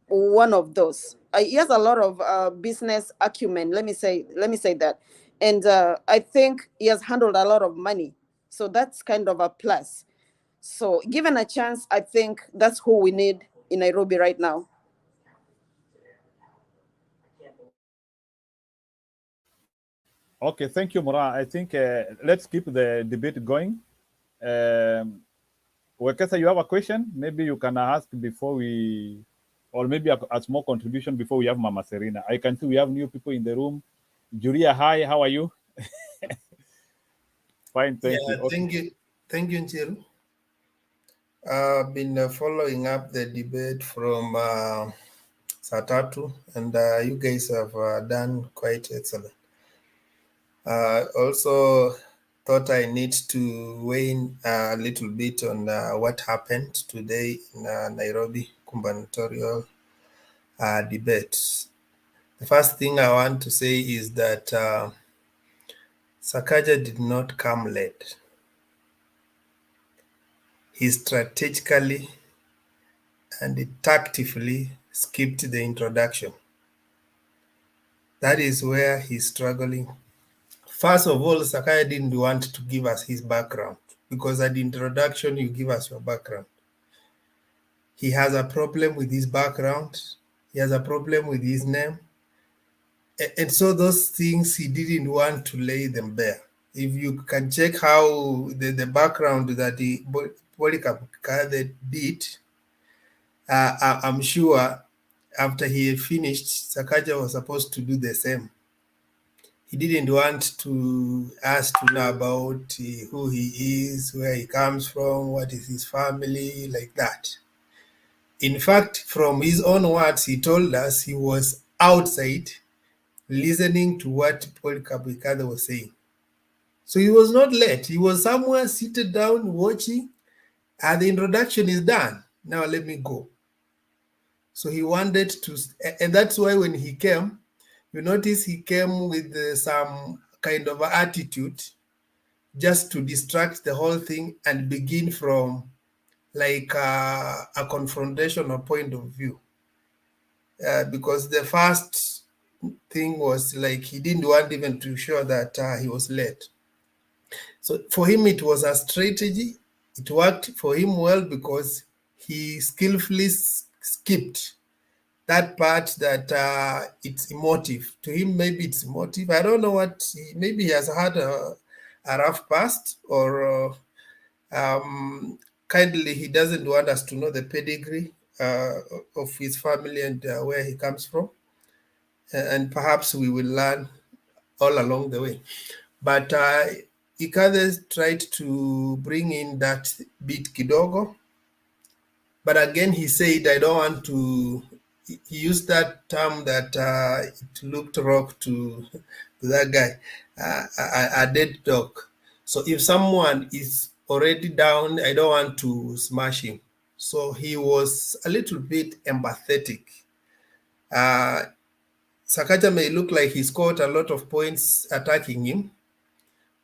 one of those. He has a lot of business acumen. Let me say that. And I think he has handled a lot of money. So that's kind of a plus. So given a chance, I think that's who we need in Nairobi right now. Okay, thank you, Mura. I think let's keep the debate going. Wekesa, you have a question? Maybe you can ask before we, or maybe a small contribution before we have Mama Serena. I can see we have new people in the room. Julia, hi, how are you? Fine, thank you. Okay. Thank you, Nchiru. I've been following up the debate from Satatu, and you guys have done quite excellent. Also thought I need to weigh in a little bit on what happened today in Nairobi gubernatorial debate. The first thing I want to say is that SAKAJA did not come late. He strategically and tactfully skipped the introduction. That is where he's struggling. First of all, SAKAJA didn't want to give us his background, because at the introduction, you give us your background. He has a problem with his background. He has a problem with his name. And so those things, he didn't want to lay them bare. If you can check how the background that the Polycarp did, I'm sure after he finished, SAKAJA was supposed to do the same. He didn't want us to know about who he is, where he comes from, what is his family, like that. In fact, from his own words, he told us he was outside listening to what Polycarp was saying. So he was not late. He was somewhere seated down watching, and the introduction is done. Now let me go. So he wanted to, and that's why when he came, you notice he came with some kind of attitude just to distract the whole thing and begin from like a confrontational point of view. Because the first thing was like he didn't want even to show that he was late. So for him, it was a strategy. It worked for him well because he skillfully skipped that part that it's emotive. To him, maybe it's emotive. I don't know what, maybe he has had a rough past, or kindly he doesn't want us to know the pedigree of his family and where he comes from. And perhaps we will learn all along the way. But IGATHE tried to bring in that bit kidogo. But again, he said, I don't want to, he used that term that it looked rock to that guy, a dead dog. So if someone is already down, I don't want to smash him. So he was a little bit empathetic SAKAJA may look like he scored a lot of points attacking him,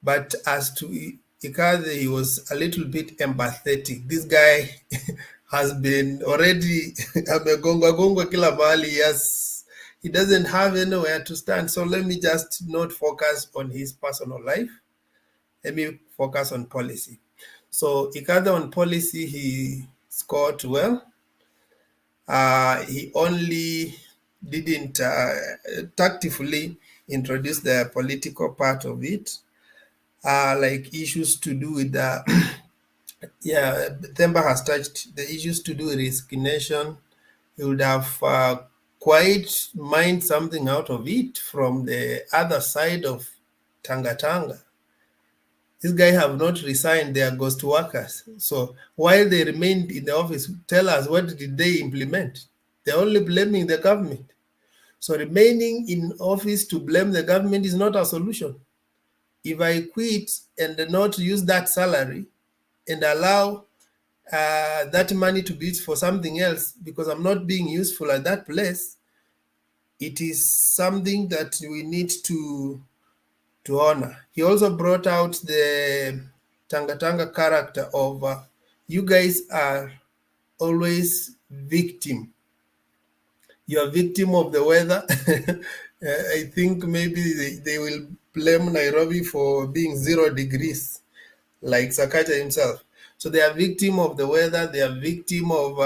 but as to IGATHE, he was a little bit empathetic. This guy has been already amegongwa kila mahali. He doesn't have anywhere to stand. So let me just not focus on his personal life. Let me focus on policy. So IGATHE on policy, he scored well. He only didn't tactfully introduce the political part of it, like issues to do with the, yeah, Themba has touched the issues to do with resignation. He would have quite mined something out of it from the other side of Tanga. These guys have not resigned, they are ghost workers. So while they remained in the office, tell us, what did they implement? They're only blaming the government. So remaining in office to blame the government is not a solution. If I quit and not use that salary and allow that money to be used for something else because I'm not being useful at that place, it is something that we need to honor. He also brought out the Tanga character of you guys are always victim. You're victim of the weather. I think maybe they will blame Nairobi for being 0 degrees, like SAKAJA himself. So they are victim of the weather, they are victim of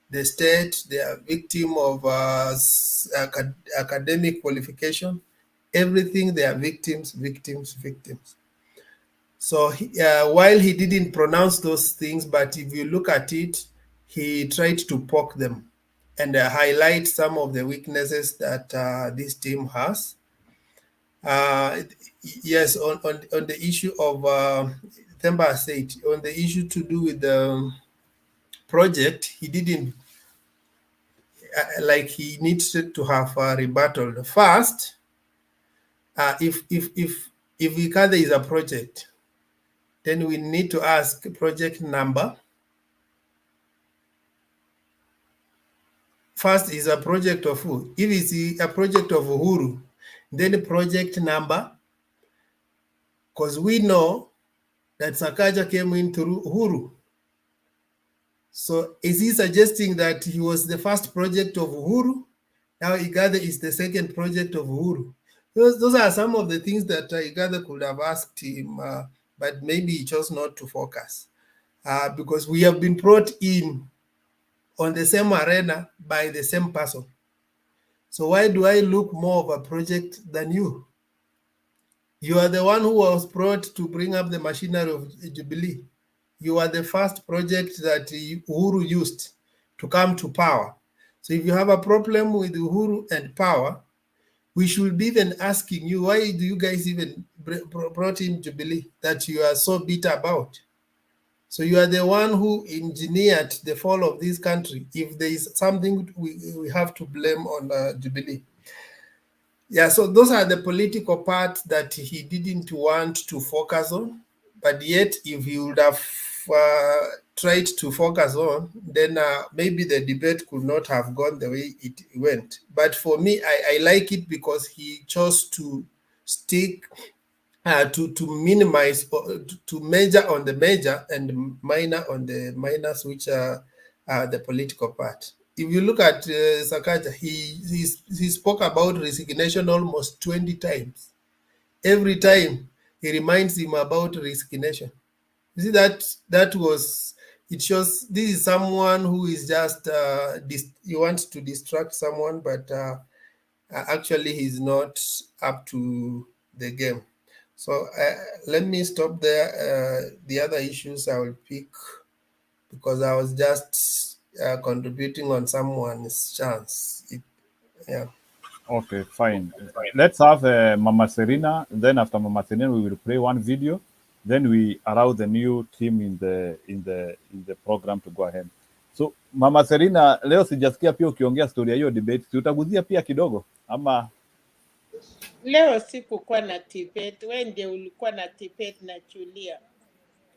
the state, they are victim of academic qualification. Everything, they are victims. So while he didn't pronounce those things, but if you look at it, he tried to poke them and highlight some of the weaknesses that this team has. Yes, on the issue of Themba said, on the issue to do with the project, he didn't like he needs to have a rebuttal first. If IGATHE is a project, then we need to ask project number. First is a project of who? If it's a project of Uhuru, then project number, because we know that SAKAJA came in through Uhuru. So is he suggesting that he was the first project of Uhuru? Now IGATHE is the second project of Uhuru. Those are some of the things that IGATHE could have asked him, but maybe he chose not to focus. Because we have been brought in on the same arena by the same person. So why do I look more of a project than you? You are the one who was brought to bring up the machinery of Jubilee. You are the first project that Uhuru used to come to power. So if you have a problem with Uhuru and power, we should be even asking you, why do you guys even brought in Jubilee that you are so bitter about? So you are the one who engineered the fall of this country. If there is something we have to blame on Jubilee. Yeah, so those are the political parts that he didn't want to focus on. But yet, if he would have tried to focus on, then maybe the debate could not have gone the way it went. But for me, I like it because he chose to stick to minimize, to major on the major and minor on the minors, which are the political part. If you look at SAKAJA, he spoke about resignation almost 20 times. Every time he reminds him about resignation. You see, that was, it shows this is someone who is just, he wants to distract someone, but actually he's not up to the game. So let me stop there. The other issues I will pick because I was just contributing on someone's chance. Yeah. Okay, fine. Let's have Mama Serena. Then after Mama Serena, we will play one video. Then we allow the new team in the program to go ahead. So Mama Serena, leo sijasikia pia ukiongea story ya hiyo debate. Si utaguzia pia kidogo ama? Leo sikukuwa na debate, wewe ndio ulikuwa na debate na Julia.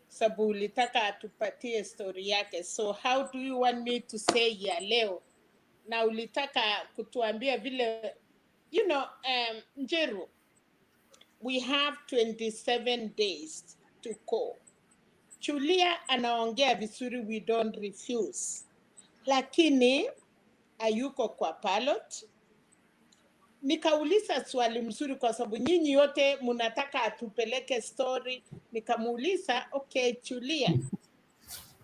Sababu ulitaka atupatie story yake. So how do you want me to say ya leo na ulitaka kutuambia vile, you know, Njeru, we have 27 days to go. Chulia anaongea vizuri, we don't refuse. Lakini hayuko kwa ballot. Nikauliza swali mzuri kwa sababu nyinyi yote mnataka atupeleke story. Nikamuuliza, okay, Chulia,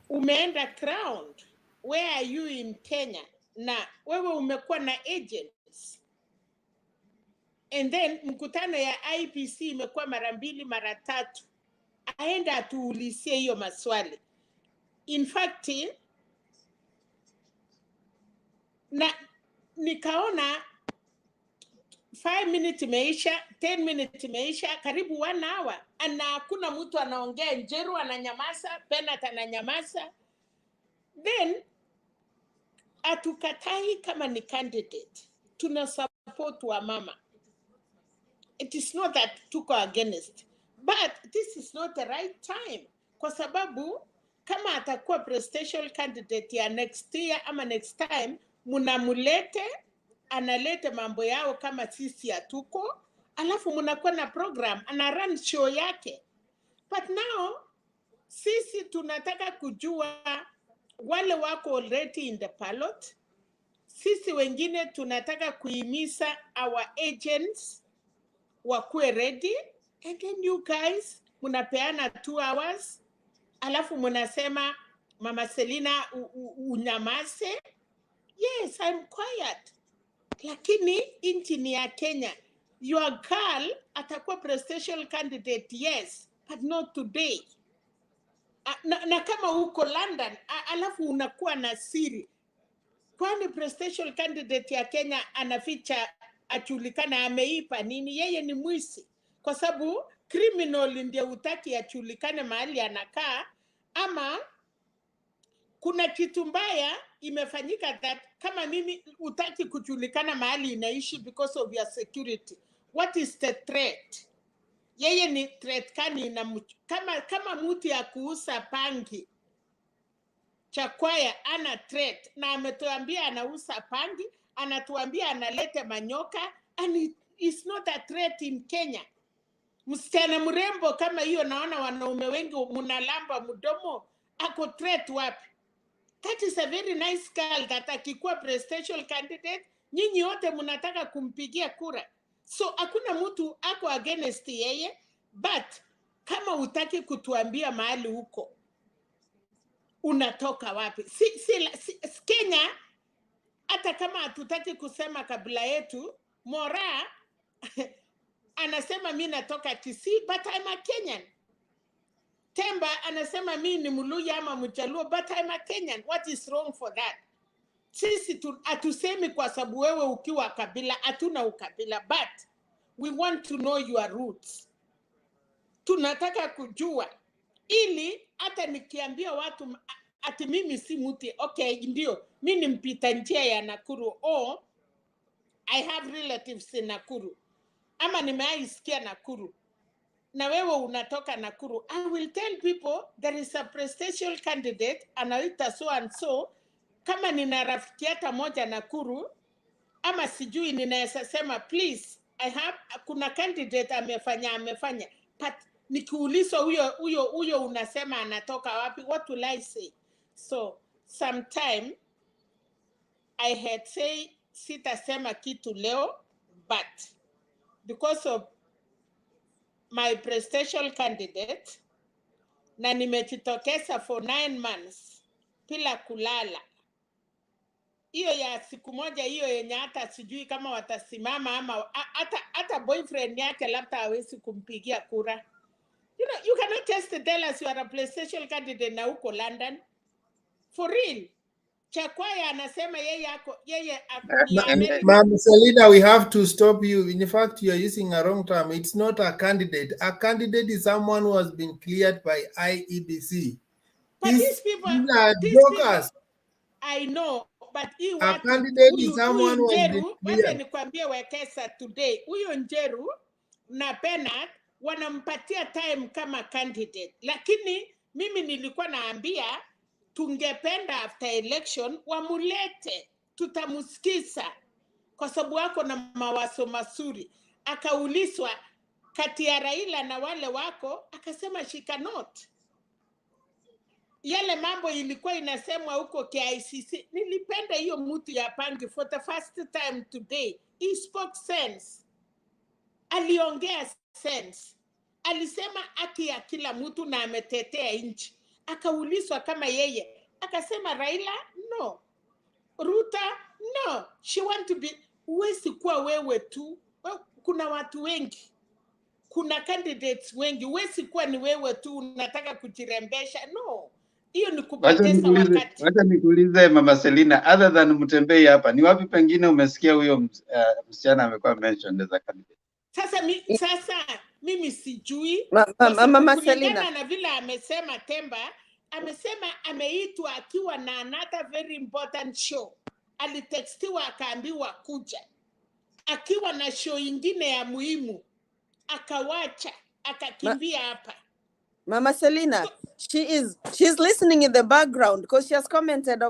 umeenda ground, where are you in Kenya? Na wewe umekuwa na agents. And then mkutano ya IEBC imekuwa mara 2 mara 3. Aenda atuulizie hiyo maswali. In fact, na nikaona 5 minutes imeisha, 10 minutes imeisha, karibu 1 hour. Na hakuna mtu anaongea, Njeru ananyamaza, Penat ananyamaza. Then atukatai kama ni candidate. Tuna support wa mama. It is not that tuko against, but this is not the right time. Kwa sababu kama atakuwa presidential candidate ya next year ama next time, munamulete, analete mambo yao kama sisi hatuko, alafu munakuwa na program, ana run show yake. But now, sisi tunataka kujua wale wako already in the ballot. Sisi wengine tunataka kuhimiza our agents wakuwe ready, and then you guys munapeana 2 hours, alafu munasema Mama Selina unyamaze. Yes, I'm quiet. Lakini inchi ni ya Kenya. Your girl atakuwa presidential candidate, yes, but not today. Na kama uko London, alafu unakuwa na siri. Kwani presidential candidate ya Kenya anaficha ajulikana ameipa nini? Yeye ni mwisi. Kwa sababu criminal ndio utaki ajulikane mahali anakaa, ama kuna kitu mbaya imefanyika that kama mimi utaki kujulikana mahali inaishi because of your security. What is the threat? Yeye ni threat kani na kama mtu ya kuuza pangi Chakwaya ana threat na ametuambia anauza pangi, anatuambia analete manyoka, and it's not a threat in Kenya. Msichana mrembo kama hiyo, naona wanaume wengi munalamba mdomo, ako threat wapi? That is a very nice girl that akikuwa presidential candidate, nyinyi wote mnataka kumpigia kura. So hakuna mtu ako against yeye, but kama utaki kutuambia mahali huko, unatoka wapi? Kenya, hata kama hatutaki kusema kabila yetu, Mora anasema mimi natoka Kisii, but I'm a Kenyan. Temba anasema mimi ni Mluya ama Mjaluo, but I'm a Kenyan. What is wrong for that? Sisi hatusemi kwa sababu wewe ukiwa kabila, hatuna ukabila, but we want to know your roots. Tunataka kujua, ili hata nikiambia watu ati mimi si muti, okay, ndio, mimi ni mpita njia ya Nakuru, or I have relatives in Nakuru, ama nimeisikia Nakuru, na wewe unatoka Nakuru, I will tell people there is a presidential candidate anaita so and so. Kama nina rafiki hata moja Nakuru, ama sijui, ninaweza sema please, kuna candidate amefanya, but nikiulizwa huyo unasema anatoka wapi, what will I say? So sometime I had say sitasema kitu leo, but because of my presidential candidate, na nimejitokeza for 9 months bila kulala. Hiyo ya siku moja hiyo yenye hata sijui kama watasimama ama hata boyfriend yake labda hawezi kumpigia kura. You know, you cannot just tell us you are a presidential candidate na uko London. For real. Chakwaya anasema yeye ako America. Ma'am Selina, we have to stop you. In fact, you are using a wrong term. It's not a candidate. A candidate is someone who has been cleared by IEBC. But these people are jokers. I know, but a candidate is someone who has been cleared. Wacha nikwambie Wekesa today, huyo Njeru na Penat wanampatia time kama candidate, lakini mimi nilikuwa naambia tungependa after election wamulete tutamusikiza kwa sababu wako na mawazo mazuri. Akaulizwa kati ya Raila na wale wako, akasema she cannot. Yale mambo ilikuwa inasemwa huko KICC, nilipenda hiyo mtu ya Pangi for the first time today. He spoke sense. Aliongea sense. Alisema haki ya kila mtu na ametetea nchi. Akaulizwa kama yeye, akasema Raila no, Ruto no, she want to be. Huwezi kuwa wewe tu, kuna watu wengi, kuna candidates wengi. Huwezi kuwa ni wewe tu unataka kujirembesha. No, hiyo ni kupoteza wakati. Wacha nikuulize Mama Selina, other than Mutembei hapa, ni wapi pengine umesikia huyo msichana amekuwa mentioned as a candidate? Sasa mimi sijui. Mama Selina, kulingana na vile amesema Temba, amesema ameitwa akiwa na another very important show. Alitextiwa akaambiwa kuja. Akiwa na show ingine ya muhimu, akawacha, akakimbia hapa. Mama Selina, she's listening in the background because she has commented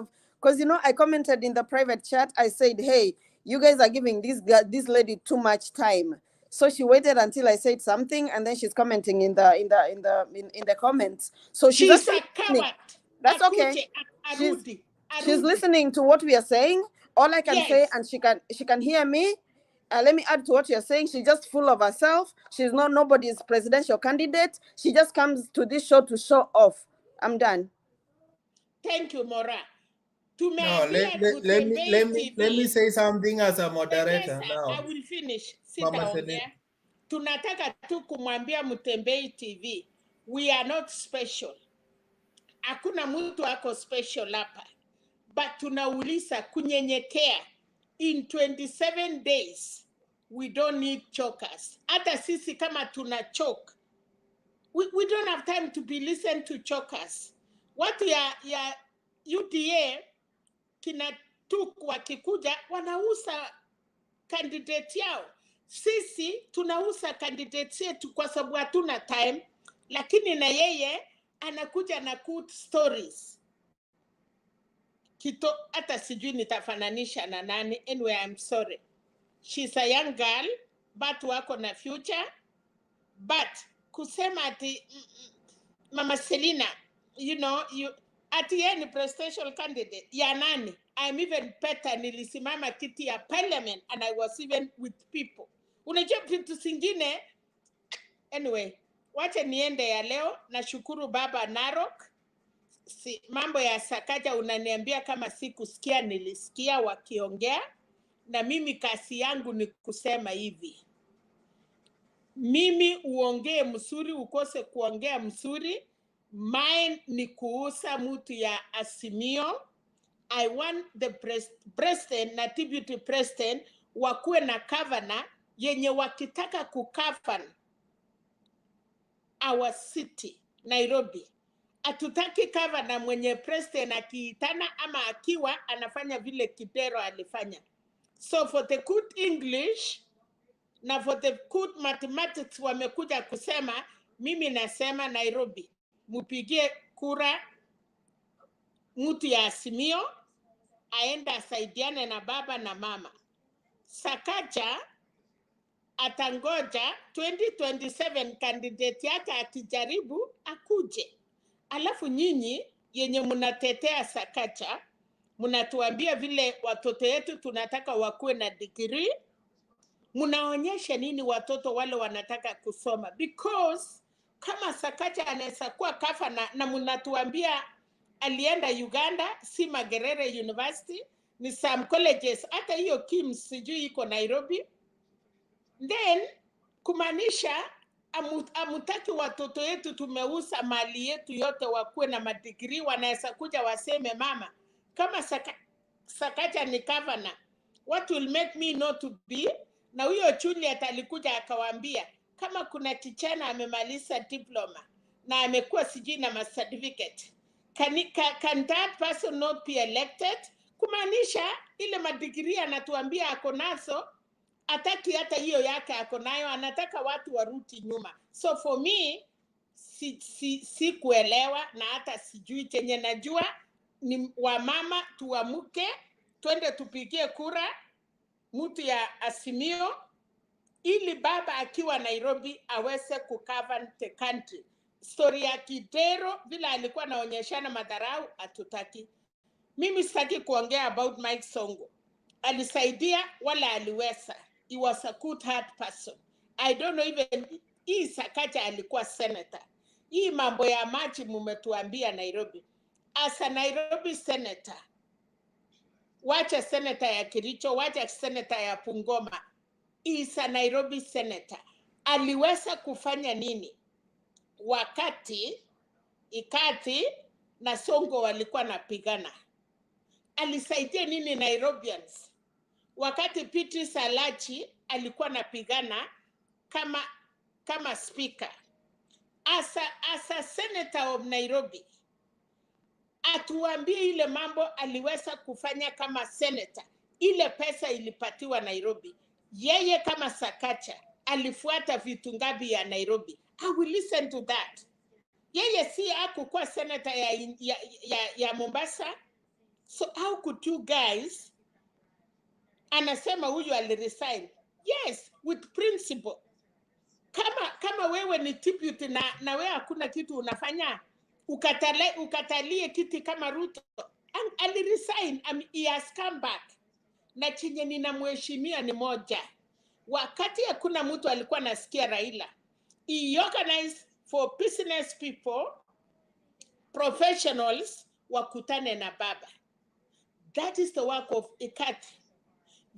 because you know I commented in the private chat. I said, hey, you guys are giving this lady too much time. So she waited until I said something, and then she's commenting in the comments. So she's a coward. That's okay. She's listening to what we are saying. All I can say, and she can hear me. Let me add to what you're saying. She's just full of herself. She's not nobody's presidential candidate. She just comes to this show to show off. I'm done. Thank you, Mora. No, let me say something as a moderator now. I will finish. Sitaongea. Tunataka tu kumwambia Mutembei TV, we are not special. Hakuna mtu ako special hapa. But tunauliza kunyenyekea. In 27 days, we don't need chokers. Hata sisi kama tuna choke, we don't have time to be listened to chokers. Watu ya UDA kina tuku wakikuja wanauza candidate yao. Sisi tunauza candidate yetu kwa sababu hatuna time, lakini na yeye anakuja na good stories. Kito hata sijui nitafananisha na nani. Anyway, I'm sorry. She's a young girl, but wako na future. But kusema ati Mama Selina, you know, ati yeye ni presidential candidate ya nani? I'm even better. Nilisimama kiti ya parliament and I was even with people. Unajua vitu zingine. Anyway, wacha niende ya leo. Nashukuru baba Narok. Mambo ya SAKAJA unaniambia kama sikusikia, nilisikia wakiongea. Na mimi kasi yangu ni kusema hivi. Mimi uongee mzuri, ukose kuongea mzuri. Mine ni kuusa mtu ya Azimio. I want the president na deputy president wakuwe na governor yenye wakitaka kukafan our city, Nairobi. Atutaki governor mwenye president akiitana ama akiwa anafanya vile Kidero alifanya. So for the good English na for the good mathematics wamekuja kusema, mimi nasema Nairobi, mupigie kura mtu ya Azimio, aenda asaidiane na baba na mama. SAKAJA atangoja 2027 candidate yake akijaribu akuje. Alafu nyinyi yenye munatetea SAKAJA, munatuambia vile watoto yetu tunataka wakuwe na degree. Munaonyesha nini watoto wale wanataka kusoma? Because kama SAKAJA anaweza kuwa kafa na munatuambia alienda Uganda, si Makerere University, ni some colleges, hata hiyo KIMS sijui iko Nairobi. Then kumaanisha amutaki watoto yetu tumeuza mali yetu yote wakuwe na madigrii, wanaweza kuja waseme mama kama SAKAJA ni governor, what will make me not to be? Na huyo Juliet alikuja akawaambia kama kuna kijana amemaliza diploma na amekuwa sijui na certificate, can that person not be elected? Kumaanisha ile madigrii anatuambia ako nazo, ataki hata hiyo yake ako nayo, anataka watu waruti nyuma. So for me, si kuelewa na hata sijui. Chenye najua ni wamama tuamuke, twende tupigie kura mtu ya Azimio ili baba akiwa Nairobi aweze kugovern the country. Story ya Kidero vile alikuwa anaonyeshana madharau hatutaki. Mimi sitaki kuongea about Mike Songo. Alisaidia wala aliweza. He was a good heart person. I don't know even hii Sakaja alikuwa senator. Hii mambo ya maji mumetuambia Nairobi. As a Nairobi senator, wacha senator ya Kericho, wacha senator ya Bungoma, is a Nairobi senator. Aliweza kufanya nini wakati IGATHE na Songo walikuwa napigana? Alisaidia nini Nairobians wakati Peter Salachi alikuwa napigana kama speaker? As a senator of Nairobi, atuambie ile mambo aliweza kufanya kama senator. Ile pesa ilipatiwa Nairobi. Yeye kama SAKAJA alifuata vitu ngapi ya Nairobi? I will listen to that. Yeye si hakukuwa senator ya Mombasa. So how could you guys anasema huyu aliresign? Yes, with principle. Kama wewe ni deputy na wewe hakuna kitu unafanya, ukatalie kiti kama Ruto, aliresign, he has come back. Na chenye ninamheshimia ni moja. Wakati hakuna mtu alikuwa nasikia Raila, he organized for business people, professionals wakutane na baba. That is the work of IGATHE.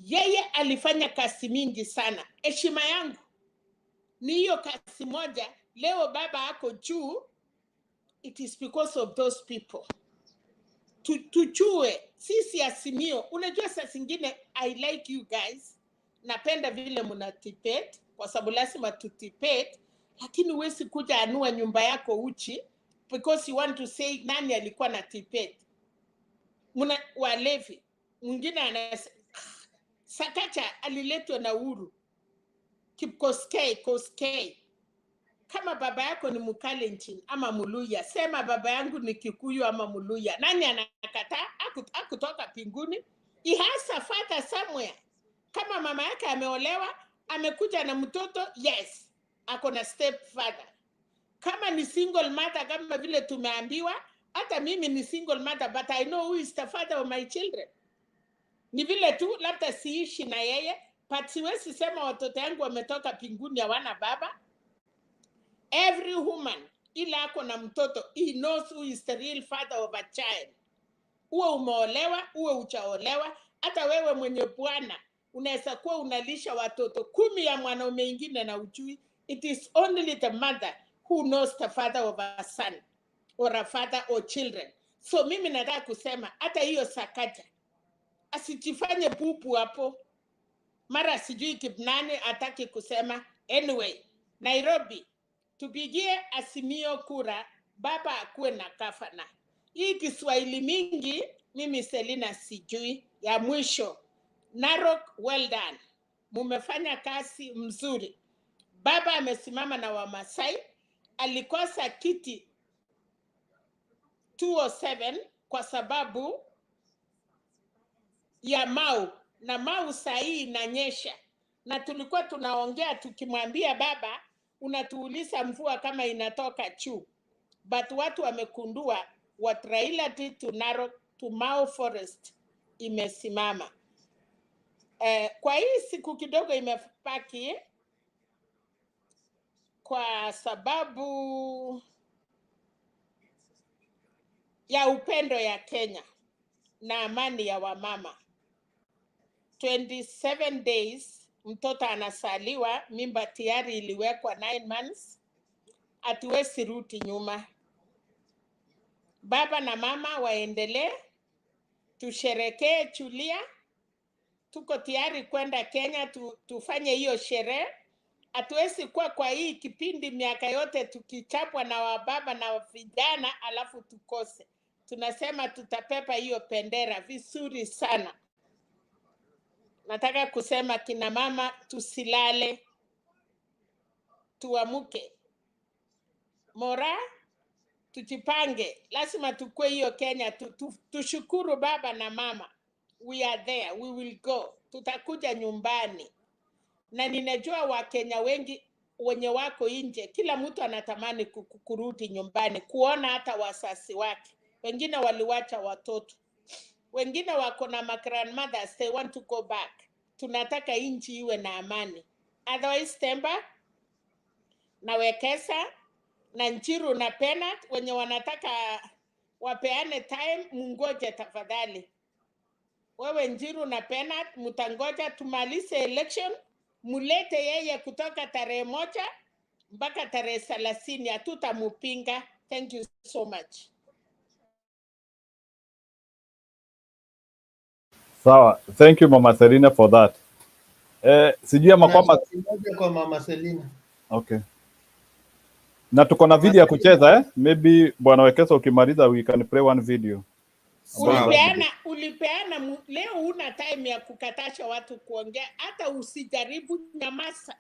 Yeye alifanya kazi mingi sana. Heshima yangu ni hiyo kazi moja. Leo baba ako juu, it is because of those people. Tujue sisi Azimio, unajua saa zingine I like you guys, napenda vile mnatipet kwa sababu lazima tutipet, lakini huwezi kuja anua nyumba yako uchi because you want to say nani alikuwa na tipet. Muna walevi mwingine anasema SAKAJA aliletwa na Uhuru Koskei. Kama baba yako ni Mkalenjin ama Muluya, sema baba yangu ni Kikuyu ama Muluya. Nani anakataa? Hakutoka pinguni. He has a father somewhere. Kama mama yake ameolewa, amekuja na mtoto, yes, ako na stepfather. Kama ni single mother kama vile tumeambiwa, hata mimi ni single mother, but I know who is the father of my children. Ni vile tu labda siishi na yeye, but siwezi sema watoto yangu wametoka pinguni hawana baba. Every woman ila ako na mtoto, he knows who is the real father of a child. Uwe umeolewa, uwe uchaolewa, hata wewe mwenye bwana unaweza kuwa unalisha watoto 10 ya mwanaume mwingine na ujui. It is only the mother who knows the father of a son or a father or children. So mimi nataka kusema hata hiyo SAKAJA asijifanye pupu hapo. Mara sijui kibnani ataki kusema. Anyway, Nairobi, tupigie Azimio kura, baba akuwe na gavana. Hii Kiswahili mingi, mimi Selina sijui. Ya mwisho, Narok, well done. Mumefanya kazi mzuri. Baba amesimama na Wamasai, alikosa kiti 207 kwa sababu ya Mau. Na Mau saa hii inanyesha. Na tulikuwa tunaongea tukimwambia baba, unatuuliza mvua kama inatoka juu. But watu wamekundua what Raila did to Narok, to Mau Forest imesimama. Kwa hii siku kidogo imepaki kwa sababu ya upendo ya Kenya na amani ya wamama. 27 days mtoto anasaliwa, mimba tayari iliwekwa 9 months, hatuwezi rudi nyuma. Baba na mama waendelee, tusherekee Julia. Tuko tayari kwenda Kenya tufanye hiyo sherehe. Hatuwezi kuwa kwa hii kipindi miaka yote tukichapwa na wababa na vijana alafu tukose. Tunasema tutapepa hiyo bendera vizuri sana. Nataka kusema kina mama tusilale, tuamuke. Mora, tujipange. Lazima tukue hiyo Kenya, tushukuru baba na mama. we are there, we will go. Tutakuja nyumbani. Na ninajua Wakenya wengi wenye wako nje, kila mtu anatamani kurudi nyumbani, kuona hata wasasi wake. Wengine waliwacha watoto. Wengine wako na grandmothers, they want to go back. Tunataka nchi iwe na amani. Otherwise Temba na Wekesa na Njiru na Penat wenye wanataka wapeane time, mungoje tafadhali. Wewe Njiru na Penat mutangoja tumalize election, mulete yeye kutoka tarehe 1 mpaka tarehe 30, hatutamupinga. Thank you so much. Sawa, thank you Mama Selina for that. Sijui ama kwamba kwa Mama Selina. Okay. Na tuko na video ya kucheza maybe Bwana Wekesa ukimaliza we can play one video. Ulipeana leo una time ya kukatasha watu kuongea, hata usijaribu nyamaza.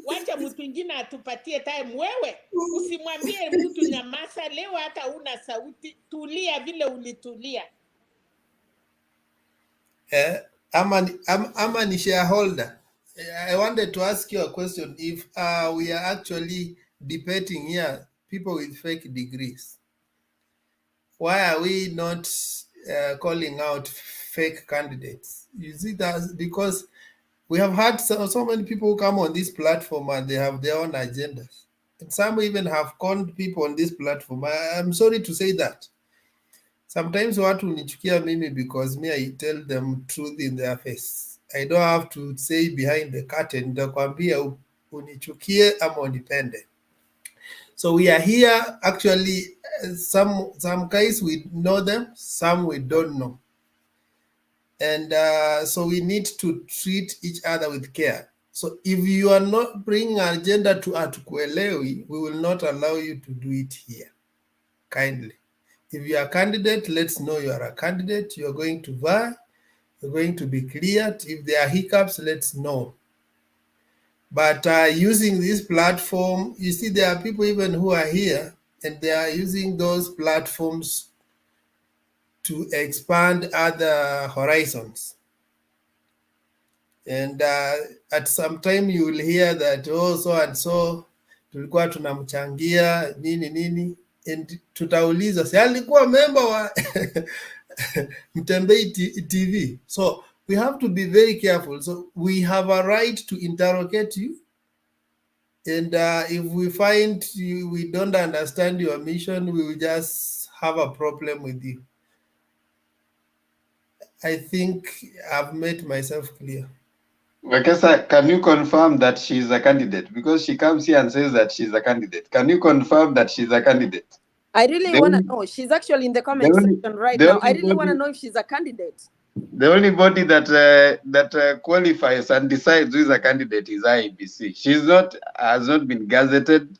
Wacha mtu mwingine atupatie time. Wewe usimwambie mtu nyamaza, leo hata una sauti, tulia vile ulitulia. I'm a shareholder. I wanted to ask you a question. If we are actually debating here people with fake degrees, why are we not calling out fake candidates? You see that because we have had so many people who come on this platform and they have their own agendas. And some even have conned people on this platform. I'm sorry to say that. Sometimes watu unichukia mimi because me I tell them truth in their face. I don't have to say behind the curtain. Nitakwambia unichukie ama unipende. So we are here actually, some guys we know them, some we don't know. And so we need to treat each other with care. So if you are not bringing an agenda to Atukuelewi, we will not allow you to do it here. Kindly. If you are a candidate, let's know you are a candidate. You are going to vie. You're going to be cleared. If there are hiccups, let's know. But using this platform, you see there are people even who are here and they are using those platforms to expand other horizons. And at some time you will hear that, oh, so and so, tulikuwa tunamchangia, nini, and tutauliza, si alikuwa member wa Mtembei TV. So we have to be very careful. So we have a right to interrogate you. And if we find we don't understand your mission, we will just have a problem with you. I think I've made myself clear. Wekesa, can you confirm that she's a candidate? Because she comes here and says that she's a candidate. Can you confirm that she's a candidate? I really want to know. She's actually in the comment section right now. I really want to know if she's a candidate. The only body that qualifies and decides who is a candidate is IEBC. Has not been gazetted,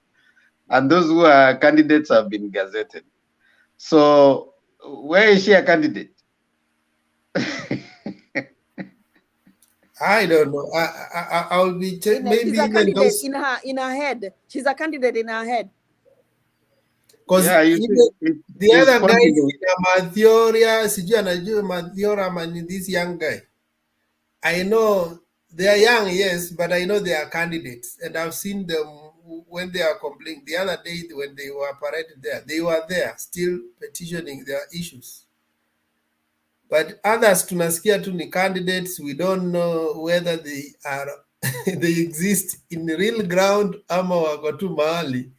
and those who are candidates have been gazetted. So where is she a candidate? I don't know. I'll be maybe she's a candidate in her head. She's a candidate in her head. Because the other guy is Mathioria, sijui anajua Mathioria, this young guy. I know they are young, yes, but I know they are candidates, and I've seen them when they are complaining. The other day when they were paraded there, they were there still petitioning their issues. But others tunasikia tu ni candidates, we don't know whether they are they exist in the real ground ama wako tu mahali.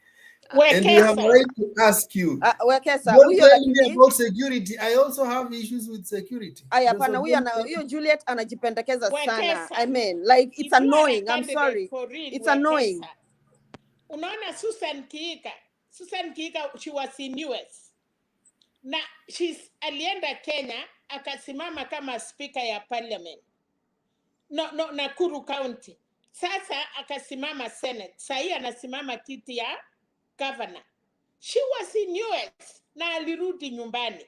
And we have right to ask you. Wekesa, don't tell me about security. I also have issues with security. Hapana, huyo Juliet anajipendekeza sana. I mean, like, it's annoying. I'm sorry. It's annoying. Unaona Susan Kiika, she was in US. Na alienda Kenya, akasimama kama speaker ya parliament. Nakuru County. Sasa akasimama Senate. Sahi anasimama kiti ya governor. She was in US na alirudi nyumbani.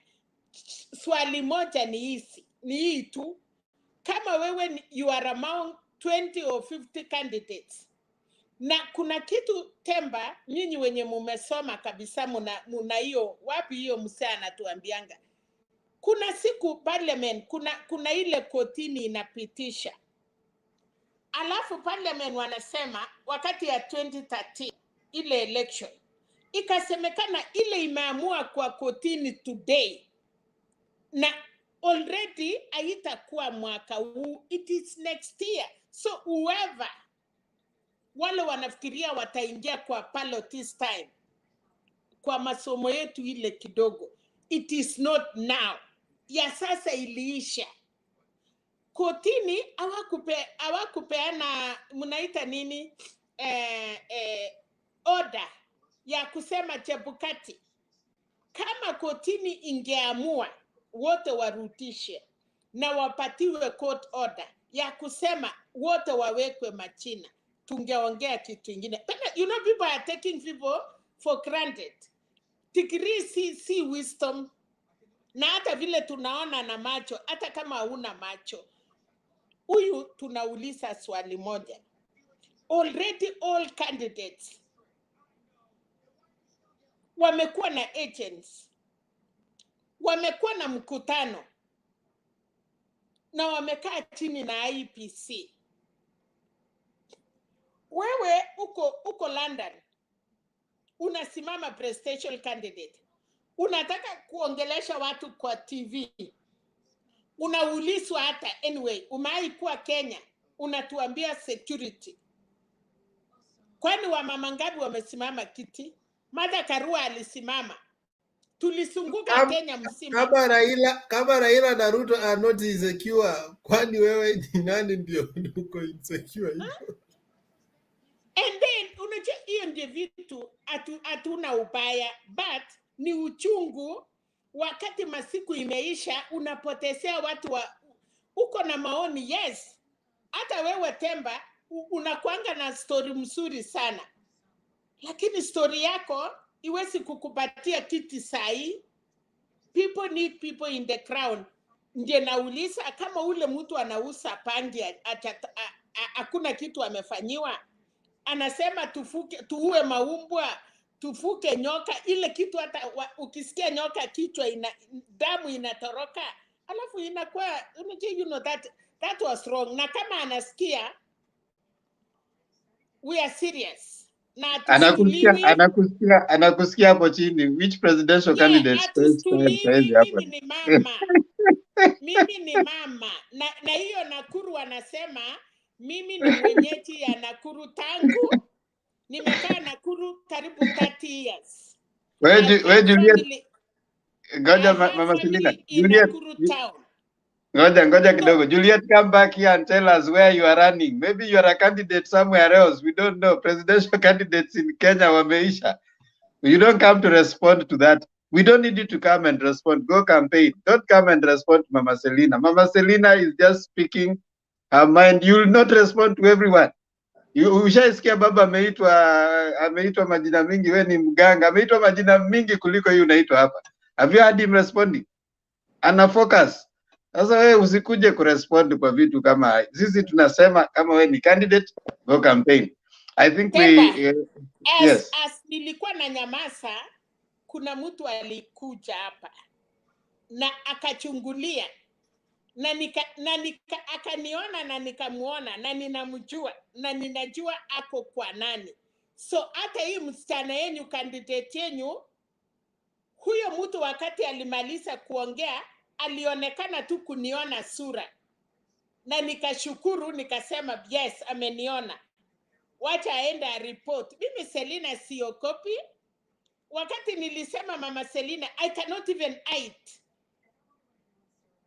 Swali moja ni hii tu. Kama wewe you are among 20 or 50 candidates. Na kuna kitu Temba, nyinyi wenye mumesoma kabisa muna hiyo, wapi hiyo msee anatuambianga. kuna siku parliament, kuna ile kotini inapitisha, alafu parliament wanasema wakati ya 2013 ile election ikasemekana ile imeamua kwa kotini today, na already haitakuwa mwaka huu, it is next year. So whoever wale wanafikiria wataingia kwa ballot this time, kwa masomo yetu ile kidogo, it is not now. Ya sasa iliisha. Kotini hawakupeana mnaita nini order ya kusema Chebukati. Kama kotini ingeamua wote warutishe na wapatiwe court order ya kusema wote wawekwe machina, tungeongea kitu kingine. You know, people are taking people for granted. Degree si wisdom. Na hata vile tunaona na macho, hata kama hauna macho, huyu tunauliza swali moja. Already all candidates wamekuwa na agents, wamekuwa na mkutano, na wamekaa chini na IEBC. Wewe uko London, unasimama presidential candidate, unataka kuongelesha watu kwa TV, unaulizwa hata anyway, umewahi kuwa Kenya, unatuambia security. Kwani wamama ngapi wamesimama kiti? Martha Karua alisimama. Tulisunguka Kenya mzima. Kama Raila na Ruto are not insecure, kwani wewe ni nani ndio uko insecure hivyo? And then unajua hiyo ndio vitu hatuna ubaya, but ni uchungu wakati masiku imeisha unapotezea watu uko na maoni. Yes, hata wewe Temba unakuanga na story mzuri sana, lakini story yako iwezi kukupatia kiti sahi. People need people in the crown. Ndio nauliza, kama ule mtu anauza pangi hakuna kitu amefanyiwa, anasema tuue maumbwa, tufuke nyoka, ile kitu hata ukisikia nyoka kichwa damu inatoroka, alafu inakuwa you know that was wrong. Na kama anasikia we are serious. Na anakusikia hapo chini, which presidential candidate mimi ni mama. Mimi ni mama. Na hiyo Nakuru wanasema mimi ni mwenyeji ya Nakuru tangu nimekaa Nakuru karibu 30 years. Where Juliet? Ngoja Mama Selina. Juliet. Ngoja kidogo. Juliet, come back here and tell us where you are running. Maybe you are a candidate somewhere else. We don't know. Presidential candidates in Kenya wameisha. You don't come to respond to that. We don't need you to come and respond. Go campaign. Don't come and respond to Mama Selina. Mama Selina is just speaking her mind. You will not respond to everyone. Ushaisikia baba ameitwa majina mingi, we ni mganga, ameitwa majina mingi kuliko hii unaitwa hapa. Have you heard him responding? Ana focus. Sasa wewe usikuje kurespond kwa vitu kama sisi tunasema. Kama wewe ni candidate, go campaign. I think yes. As nilikuwa na nyamaza, kuna mtu alikuja hapa na akachungulia na akaniona na nikamuona na ninamjua na ninajua ako kwa nani. So hata hii msichana yenu candidate yenu, huyo mtu wakati alimaliza kuongea alionekana tu kuniona sura, na nikashukuru, nikasema yes, ameniona, wacha aenda report. Mimi Selina siokopi. Wakati nilisema Mama Selina, I cannot even hide.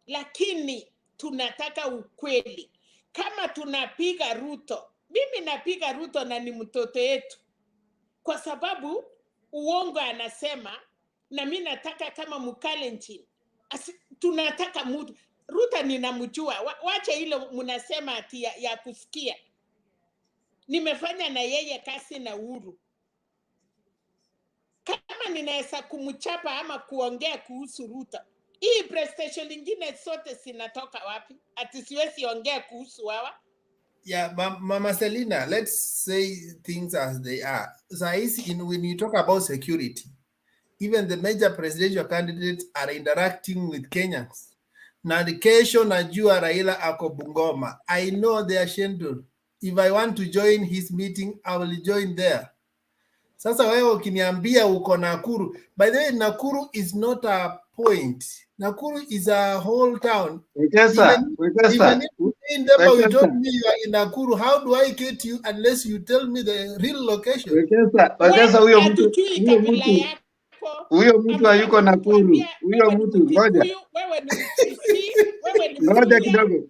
Lakini tunataka ukweli. Kama tunapiga Ruto, mimi napiga Ruto na ni mtoto yetu, kwa sababu uongo anasema, na mimi nataka kama Mkalenjin tunataka mtu. Ruto ninamjua, wacha ile mnasema ati ya kusikia. Nimefanya na yeye kazi na Uhuru. Kama ninaweza kumchapa ama kuongea kuhusu Ruto, hii prestation nyingine zote zinatoka wapi? Ati siwezi ongea kuhusu hawa? Yeah, Mama Selina, let's say things as they are. So when you talk about security, even the major presidential candidates are interacting with Kenyans. Na kesho najua Raila ako Bungoma. I know their schedule. If I want to join his meeting, I will join there. Sasa wewe ukiniambia uko Nakuru, by the way, Nakuru is not a point. Nakuru is a whole town. Even if in Deba you told me you are in Nakuru, how do I get you unless you tell me the real location? Huyo mtu hayuko Nakuru. Huyo mtu ngoja. Ngoja kidogo.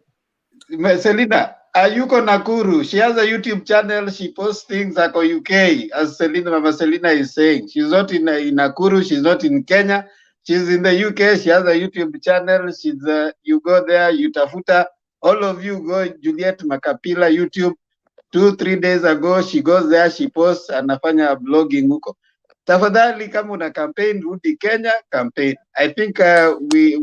Selina, hayuko Nakuru. She has a YouTube channel. She posts things like UK, as Mama Selina is saying. She's not in Nakuru. She's not in Kenya. She's in the UK. She has a YouTube channel. She's you go there, you tafuta. All of you go Juliet Makapila YouTube. 2-3 days ago, she goes there, she posts, anafanya blogging huko. Tafadhali kama una campaign rudi Kenya, campaign. I think we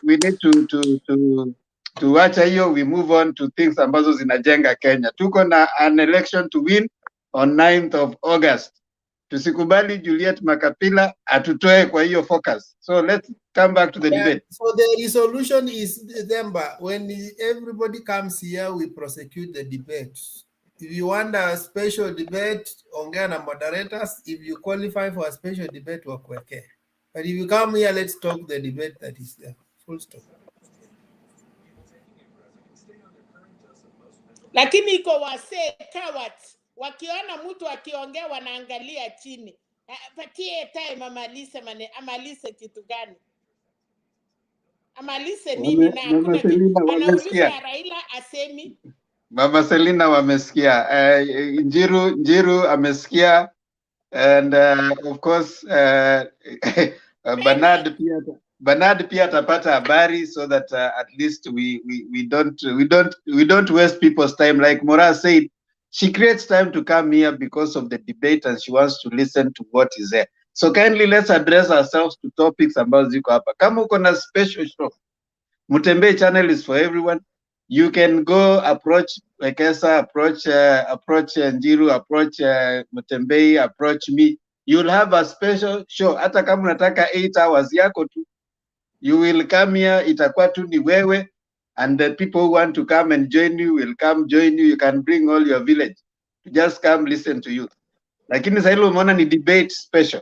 need to acha hiyo, we move on to things ambazo zinajenga Kenya. Tuko na an election to win on 9th of August. Tusikubali Juliet Makapila atutoe kwa hiyo focus. So let's come back to the debate. So the resolution is December. When everybody comes here, we prosecute the debate. If you want a special debate, ongea na moderators. If you qualify for a special debate, wakweke. But if you come here, let's talk the debate that is there. Full stop. Lakini iko wase cowards. Wakiona mtu akiongea wanaangalia chini. Patie time amalize kitu gani? Amalize nini na hakuna kitu. Anauliza Raila asemi. Mama Selina wamesikia. Njiru amesikia. And of course Bernard pia atapata habari, so that at least we don't waste people's time. Like Mora said, she creates time to come here because of the debate and she wants to listen to what is there. So kindly let's address ourselves to topics ambazo ziko hapa. Kama uko na special show, Mutembei channel is for everyone. You can go approach Wekesa, approach Njiru, approach Mutembei, approach me. You'll have a special show. Hata kama unataka 8 hours yako tu, you will come here, itakuwa tu ni wewe, and the people who want to come and join you will come join you. You can bring all your village to just come listen to you. Lakini sasa hilo umeona ni debate special.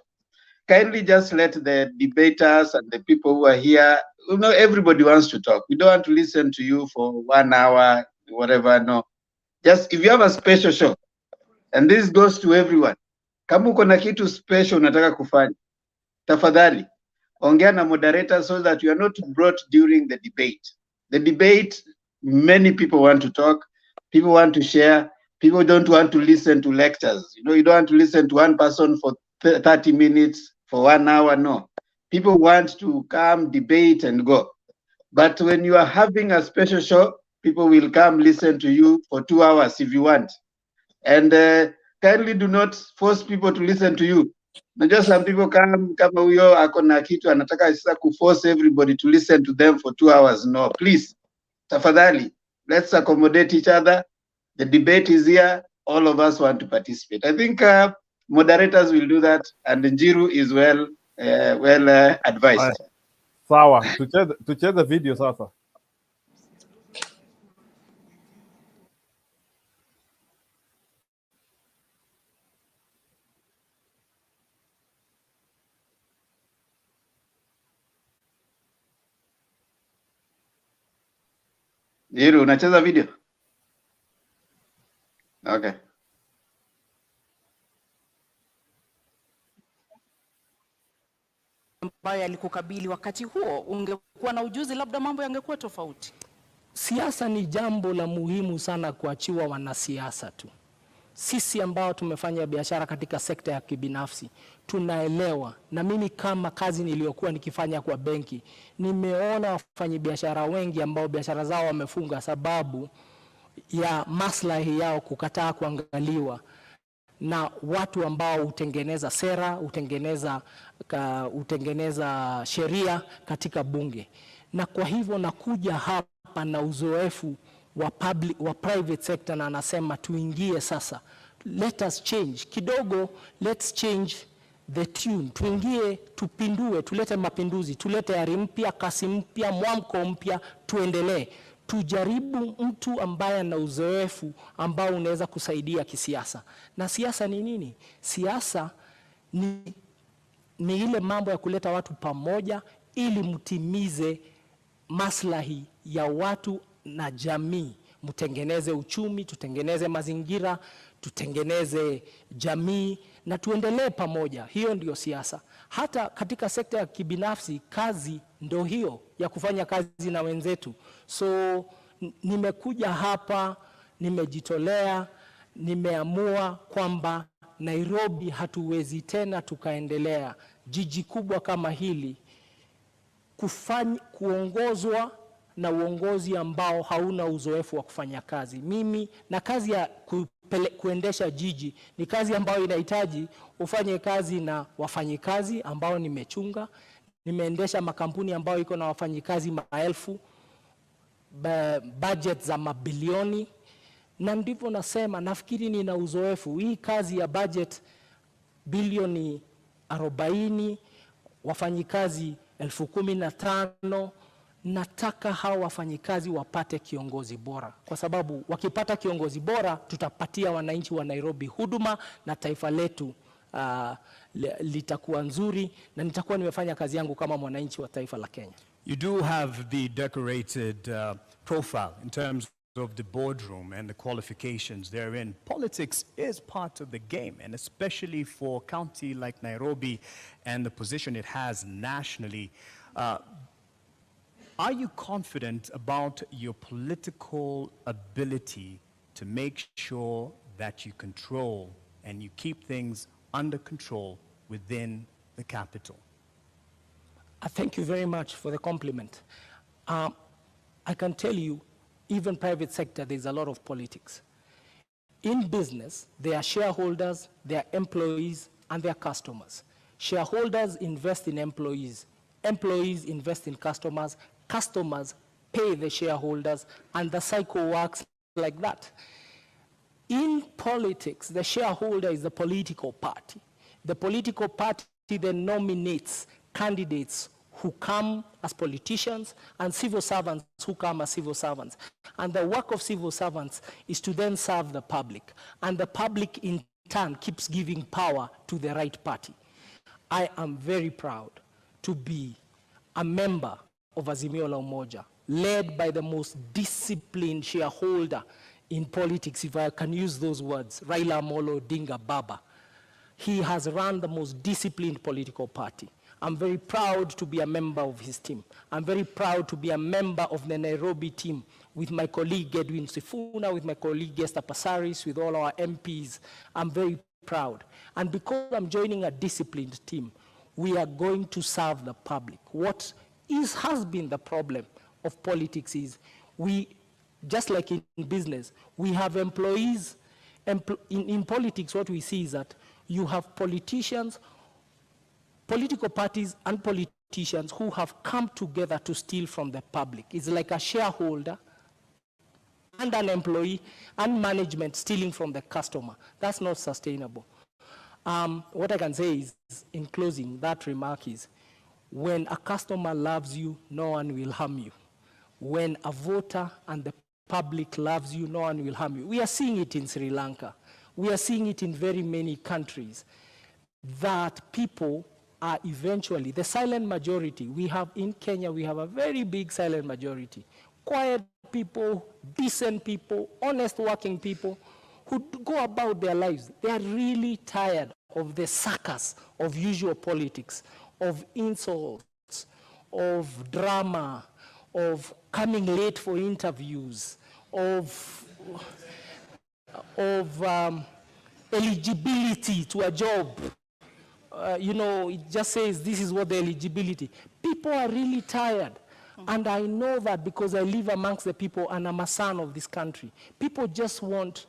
Kindly just let the debaters and the people who are here, you know, everybody wants to talk. We don't want to listen to you for 1 hour, whatever, no. Just if you have a special show, and this goes to everyone, kama uko na kitu special unataka kufanya, tafadhali ongea na moderator so that you are not brought during the debate. The debate, many people want to talk, people want to share, people don't want to listen to lectures. You know, you don't want to listen to one person for 30 minutes, for 1 hour, no. People want to come, debate, and go. But when you are having a special show, people will come listen to you for 2 hours if you want. And kindly do not force people to listen to you. Now, just some people come, kama huyo ako na kitu anataka sasa kuforce everybody to listen to them for 2 hours. No, please, tafadhali, let's accommodate each other. The debate is here. All of us want to participate. I think moderators will do that, and Njiru is well advised. Sawa, tucheze video sasa. Njiru, unacheza video? Okay. Ambayo yalikukabili wakati huo, ungekuwa na ujuzi, labda mambo yangekuwa tofauti. Siasa ni jambo la muhimu sana kuachiwa wanasiasa tu. Sisi ambao tumefanya biashara katika sekta ya kibinafsi tunaelewa, na mimi kama kazi niliyokuwa nikifanya kwa benki, nimeona wafanyabiashara wengi ambao biashara zao wamefunga sababu ya maslahi yao kukataa kuangaliwa na watu ambao hutengeneza sera, hutengeneza sheria katika bunge. Na kwa hivyo nakuja hapa na uzoefu wa private sector, na anasema tuingie sasa. Let us change kidogo, let's change the tune, tuingie, tupindue, tulete mapinduzi, tulete ari mpya, kasi mpya, mwamko mpya, tuendelee. Tujaribu mtu ambaye ana uzoefu ambao unaweza kusaidia kisiasa. Na siasa ni nini? Siasa ni ile mambo ya kuleta watu pamoja ili mtimize maslahi ya watu na jamii. Mtengeneze uchumi, tutengeneze mazingira, tutengeneze jamii na tuendelee pamoja. Hiyo ndio siasa. Hata katika sekta ya kibinafsi, kazi ndio hiyo ya kufanya kazi na wenzetu. So nimekuja hapa, nimejitolea, nimeamua kwamba Nairobi hatuwezi tena tukaendelea, jiji kubwa kama hili, kuongozwa na uongozi ambao hauna uzoefu wa kufanya kazi. Mimi na kazi ya kuendesha jiji ni kazi ambayo inahitaji ufanye kazi na wafanyikazi ambao nimechunga. Nimeendesha makampuni ambayo iko na wafanyikazi maelfu, budget za mabilioni, na ndivyo nasema nafikiri nina uzoefu. Hii kazi ya budget bilioni 40, wafanyikazi 15,000, nataka hao wafanyikazi wapate kiongozi bora, kwa sababu wakipata kiongozi bora tutapatia wananchi wa Nairobi huduma na taifa letu litakuwa nzuri, na nitakuwa nimefanya kazi yangu kama mwananchi wa taifa la Kenya. You do have the decorated profile in terms of the boardroom and the qualifications therein. Politics is part of the game, and especially for a county like Nairobi and the position it has nationally. Are you confident about your political ability to make sure that you control and you keep things under control within the capital? Thank you very much for the compliment. I can tell you, even private sector, there's a lot of politics. In business, there are shareholders, there are employees, and there are customers. Shareholders invest in employees. Employees invest in customers. Customers pay the shareholders, and the cycle works like that. In politics, the shareholder is the political party. The political party then nominates candidates who come as politicians and civil servants who come as civil servants. And the work of civil servants is to then serve the public. And the public in turn keeps giving power to the right party. I am very proud to be a member of Azimio La Umoja, led by the most disciplined shareholder in politics, if I can use those words, Raila Odinga Baba. He has run the most disciplined political party. I'm very proud to be a member of his team. I'm very proud to be a member of the Nairobi team with my colleague Edwin Sifuna, with my colleague Esther Passaris, with all our MPs. I'm very proud. And because I'm joining a disciplined team, we are going to serve the public. What has been the problem of politics is just like in business, we have employees. In politics, what we see is that you have politicians, political parties and politicians who have come together to steal from the public. It's like a shareholder and an employee and management stealing from the customer. That's not sustainable. What I can say is, in closing, that remark is, when a customer loves you, no one will harm you. When a voter and the public loves you, no one will harm you. We are seeing it in Sri Lanka. We are seeing it in very many countries, that people are eventually, the silent majority, we have in Kenya, we have a very big silent majority. Quiet people, decent people, honest working people who go about their lives. They are really tired of the circus of usual politics, of insults, of drama, of coming late for interviews, of eligibility to a job. It just says this is what the eligibility. People are really tired. And I know that because I live amongst the people and I'm a son of this country. People just want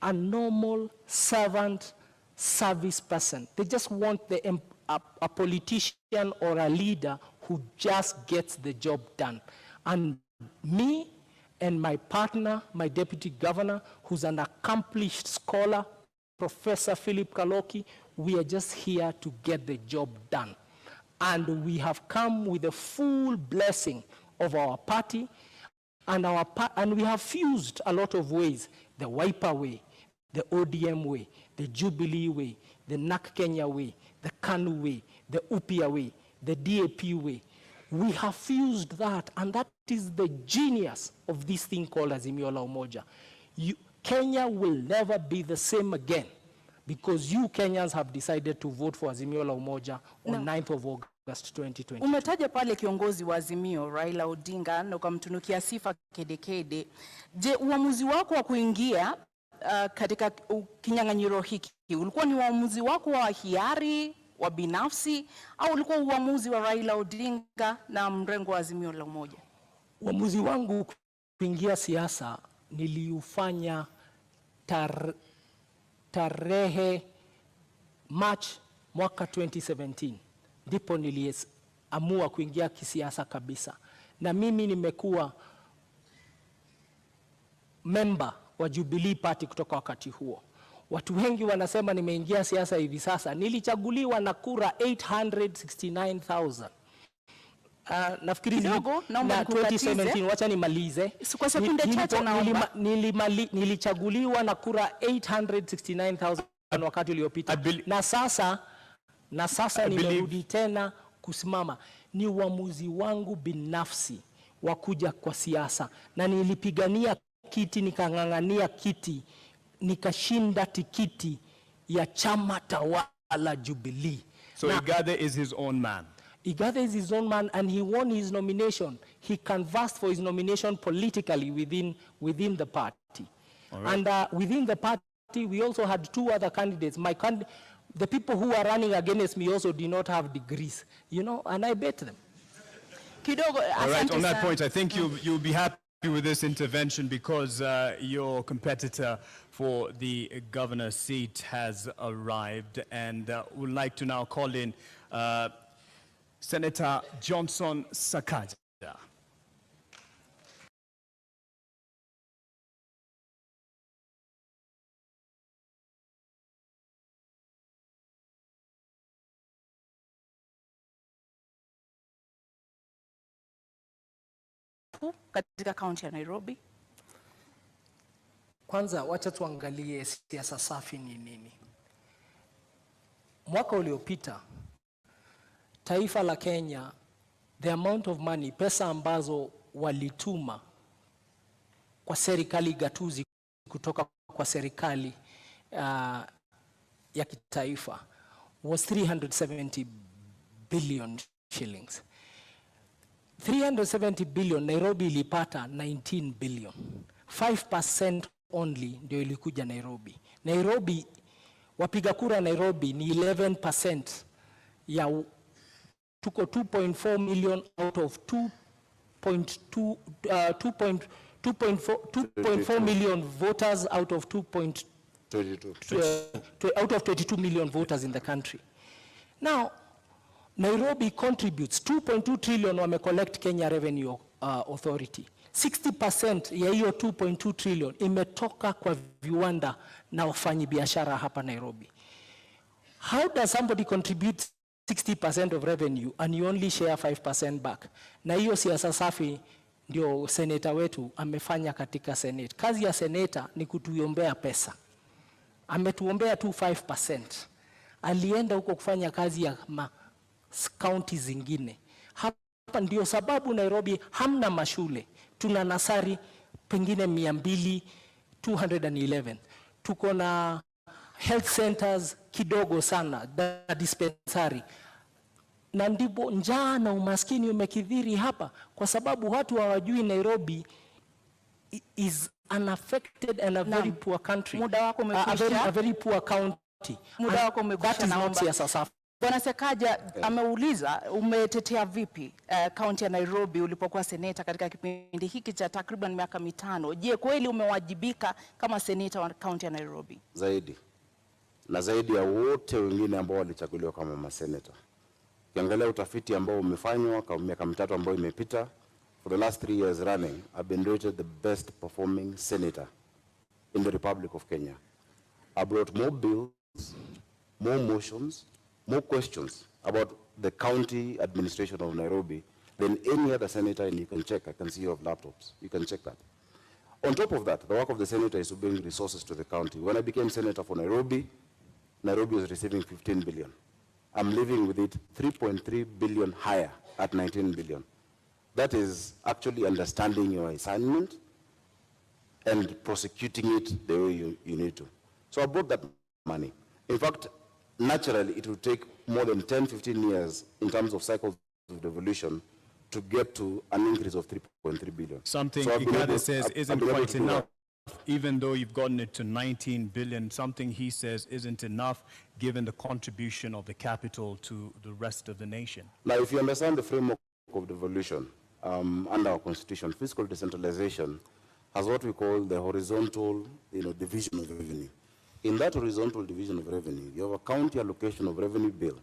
a normal servant, service person. They just want a politician or a leader who just gets the job done. And me and my partner, my deputy governor, who's an accomplished scholar, Professor Philip Kaloki, we are just here to get the job done. And we have come with the full blessing of our party, and we have fused a lot of ways: the Wiper way, the ODM way, the Jubilee way, the NAK Kenya way, the KANU way, the UPIA way, the DAP way. We have fused that, and that is the genius of this thing called Azimio La Umoja. Kenya will never be the same again because you Kenyans have decided to vote for Azimio La Umoja on 9th of August 2020. Umetaja pale kiongozi wa Azimio Raila Odinga na ukamtunukia sifa kedekede. Je, uamuzi wako wa kuingia katika kinyang'anyiro hiki ulikuwa ni uamuzi wako wa hiari, wa binafsi, au ulikuwa uamuzi wa Raila Odinga na mrengo wa Azimio La Umoja? Uamuzi wangu kuingia siasa niliufanya tarehe March mwaka 2017. Ndipo niliamua kuingia kisiasa kabisa. Na mimi nimekuwa member wa Jubilee Party kutoka wakati huo. Watu wengi wanasema nimeingia siasa hivi sasa. Nilichaguliwa na kura 869,000. Nafikiri na 2017, wacha nimalize. Kwa sekunde chache naomba. Nilichaguliwa na kura 869,000 wakati uliopita. Na sasa nimerudi tena kusimama. Ni uamuzi wangu binafsi wa kuja kwa siasa, na nilipigania kiti, nikang'ang'ania kiti, nikashinda tikiti ya chama tawala Jubilee. So IGATHE is his own man. IGATHE is his own man, and he won his nomination. He canvassed for his nomination politically within the party. Right. And within the party, we also had two other candidates. The people who are running against me also did not have degrees, and I bet them. All right, on that point, I think you'll be happy with this intervention because your competitor for the governor's seat has arrived, and would like to now call in Senator Johnson SAKAJA. Katika kaunti ya Nairobi. Kwanza wacha tuangalie siasa safi ni nini. Mwaka uliopita taifa la Kenya, the amount of money, pesa ambazo walituma kwa serikali gatuzi kutoka kwa serikali ya kitaifa was 370 billion shillings. 370 billion, Nairobi ilipata 19 billion. 5% only ndio ilikuja Nairobi. Nairobi, wapiga kura Nairobi ni 11% ya tuko 2.4 million out of 2.4 million voters out of 22 million voters in the country. Now, Nairobi contributes 2.2 trillion wame collect Kenya Revenue Authority. 60% ya hiyo 2.2 trillion imetoka kwa viwanda na wafanyabiashara hapa Nairobi. How does somebody contribute 60% of revenue and you only share 5% back? Na hiyo siasa safi ndio seneta wetu amefanya katika Senate. Kazi ya seneta ni kutuombea pesa. Ametuombea tu 5%. Alienda huko kufanya kazi ya county zingine. Hapa ndio sababu Nairobi hamna mashule. Tuna nasari pengine 211. Tuko na health centers kidogo sana, na dispensary. Na ndipo njaa na umaskini umekithiri hapa kwa sababu watu hawajui Nairobi is unaffected and a very poor country. Muda wako umekwisha. A very poor county. Muda wako umekwisha, naomba. Bwana SAKAJA ameuliza umetetea vipi kaunti ya Nairobi ulipokuwa seneta katika kipindi hiki cha takriban miaka 5. Je, kweli umewajibika kama seneta wa kaunti ya Nairobi? Zaidi. Na zaidi ya wote wengine ambao walichaguliwa kama maseneta. Ukiangalia utafiti ambao umefanywa kwa miaka 3 ambayo imepita, for the last 3 years running, I've been rated the best performing senator in the Republic of Kenya. I brought more bills, more motions, more questions about the county administration of Nairobi than any other senator, and you can check. I can see you have laptops. You can check that. On top of that, the work of the senator is to bring resources to the county. When I became senator for Nairobi, Nairobi was receiving 15 billion. I'm living with it 3.3 billion higher at 19 billion. That is actually understanding your assignment and prosecuting it the way you need to. So I brought that money. In fact, naturally, it will take more than 10, 15 years in terms of cycles of devolution to get to an increase of 3.3 billion. Something so IGATHE says isn't quite enough, even though you've gotten it to 19 billion. Something he says isn't enough, given the contribution of the capital to the rest of the nation. Now, if you understand the framework of devolution under our constitution, fiscal decentralization has what we call the horizontal division of revenue. In that horizontal division of revenue, you have a county allocation of revenue bill,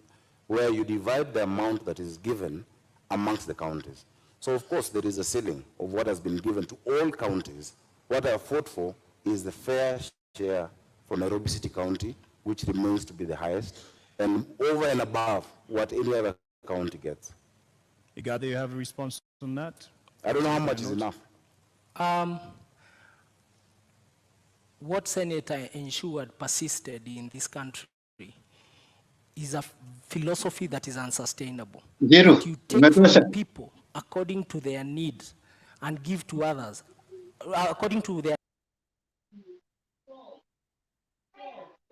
where you divide the amount that is given amongst the counties. So of course there is a ceiling of what has been given to all counties. What I have fought for is the fair share for Nairobi City County, which remains to be the highest, and over and above what any other county gets. IGATHE, you have a response on that? I don't know how much is enough. What senator ensured persisted in this country is a philosophy that is unsustainable. Njiru, You take from people according to their needs and give to others according to their.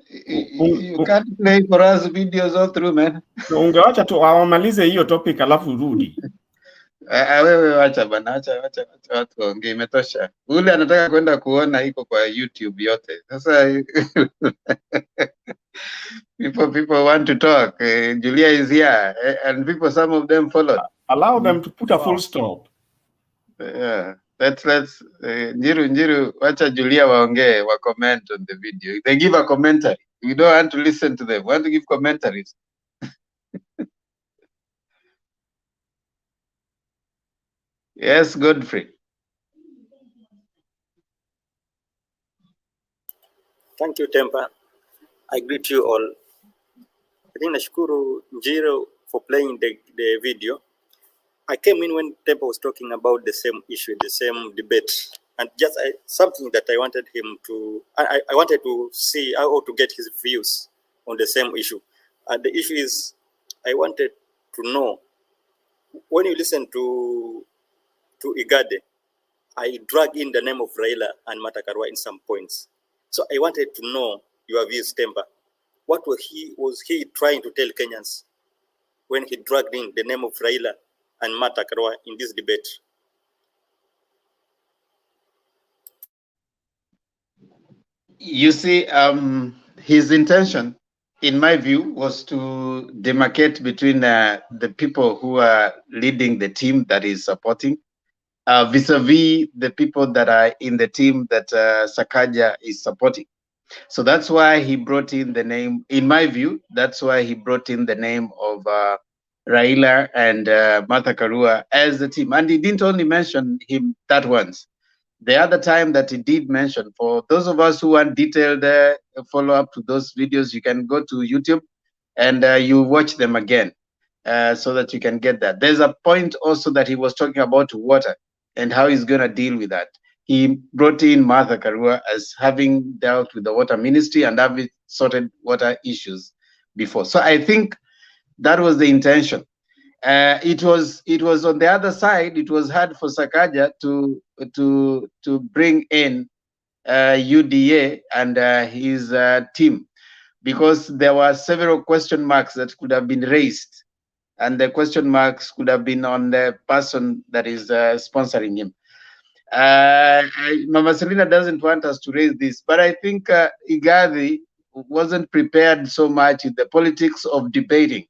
You can't play for us videos all through, man. Ungewacha tu wamalize hiyo topic alafu rudi. Wewe wacha bana, wacha watu waongee, imetosha. Ule anataka kwenda kuona iko kwa YouTube yote. Sasa people want to talk. Julia is here, and people, some of them followed. Allow them to put a full stop. Yeah, let's Njiru, wacha Julia waongee, wa comment on the video. They give a commentary. We don't want to listen to them. We want to give commentaries. Yes, Godfrey. Thank you, Tempa. I greet you all. I think nashukuru Njiro for playing the video. I came in when Tempa was talking about the same issue, the same debate, and just something that I wanted him to, I wanted to see how to get his views on the same issue. And the issue is, I wanted to know, when you listen to IGATHE, I drag in the name of Raila and Martha Karua in some points. So I wanted to know your views, Tempa. What was he trying to tell Kenyans when he dragged in the name of Raila and Martha Karua in this debate? You see, his intention, in my view, was to demarcate between the people who are leading the team that is supporting, vis-a-vis the people that are in the team that SAKAJA is supporting. So that's why he brought in the name, in my view, that's why he brought in the name of Raila and Martha Karua as the team. And he didn't only mention him that once. The other time that he did mention, for those of us who want detailed follow-up to those videos, you can go to YouTube and you watch them again so that you can get that. There's a point also that he was talking about water and how he's going to deal with that. He brought in Martha Karua as having dealt with the water ministry and having sorted water issues before. So I think that was the intention. It was on the other side. It was hard for SAKAJA to bring in UDA and his team, because there were several question marks that could have been raised, and the question marks could have been on the person that is sponsoring him. Mama Selina doesn't want us to raise this, but I think IGATHE wasn't prepared so much in the politics of debating.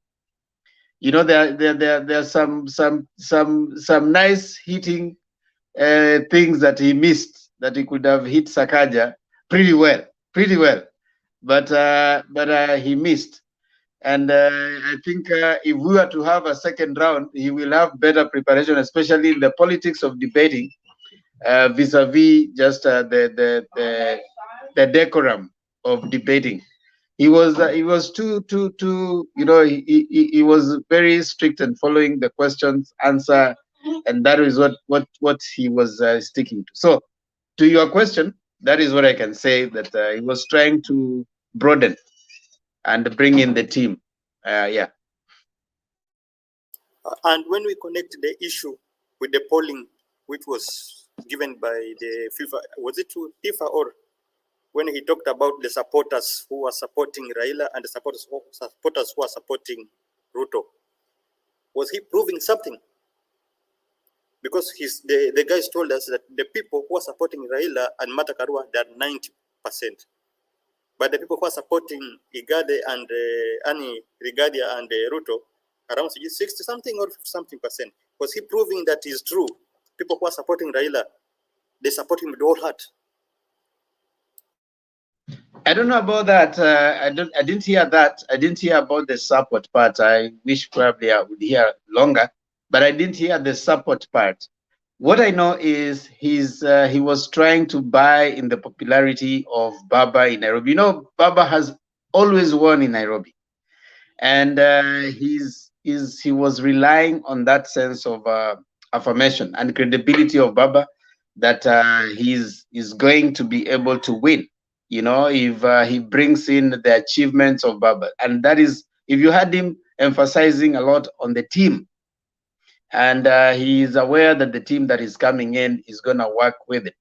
You know, there are some nice hitting things that he missed, that he could have hit SAKAJA pretty well, but he missed. And I think if we were to have a second round, he will have better preparation, especially in the politics of debating, vis-a-vis just the decorum debating. He was too you know, he was very strict in following the questions answer, and that is what he was sticking to. So to your question, that is what I can say, that he was trying to broaden and bring in the team. Yeah. And when we connect the issue with the polling, which was given by the FIFA, was it to Tifa, or when he talked about the supporters who are supporting Raila and the supporters who are supporting Ruto, was he proving something? Because the guys told us that the people who are supporting Raila and Martha Karua, they are 90%. But the people who are supporting IGATHE and Annie Rigadia and Ruto, around 60 something or something percent. Was he proving that is true? People who are supporting Raila, they support him with all heart. I don't know about that. I didn't hear that. I didn't hear about the support part. I wish probably I would hear longer, but I didn't hear the support part. What I know is he was trying to buy in the popularity of Baba in Nairobi. You know, Baba has always won in Nairobi, and he was relying on that sense of affirmation and credibility of Baba, that he's going to be able to win. You know, if he brings in the achievements of Baba, and that is, if you had him emphasizing a lot on the team, and he is aware that the team that is coming in is going to work with it,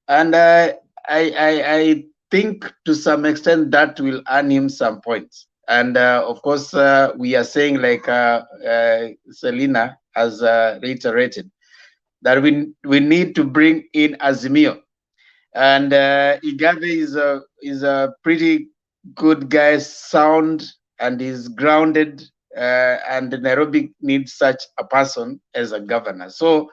and I think to some extent that will earn him some points. And of course, we are saying, like Selina has reiterated, that we need to bring in Azimio. And IGATHE is a pretty good guy, sound, and is grounded. And Nairobi needs such a person as a governor. So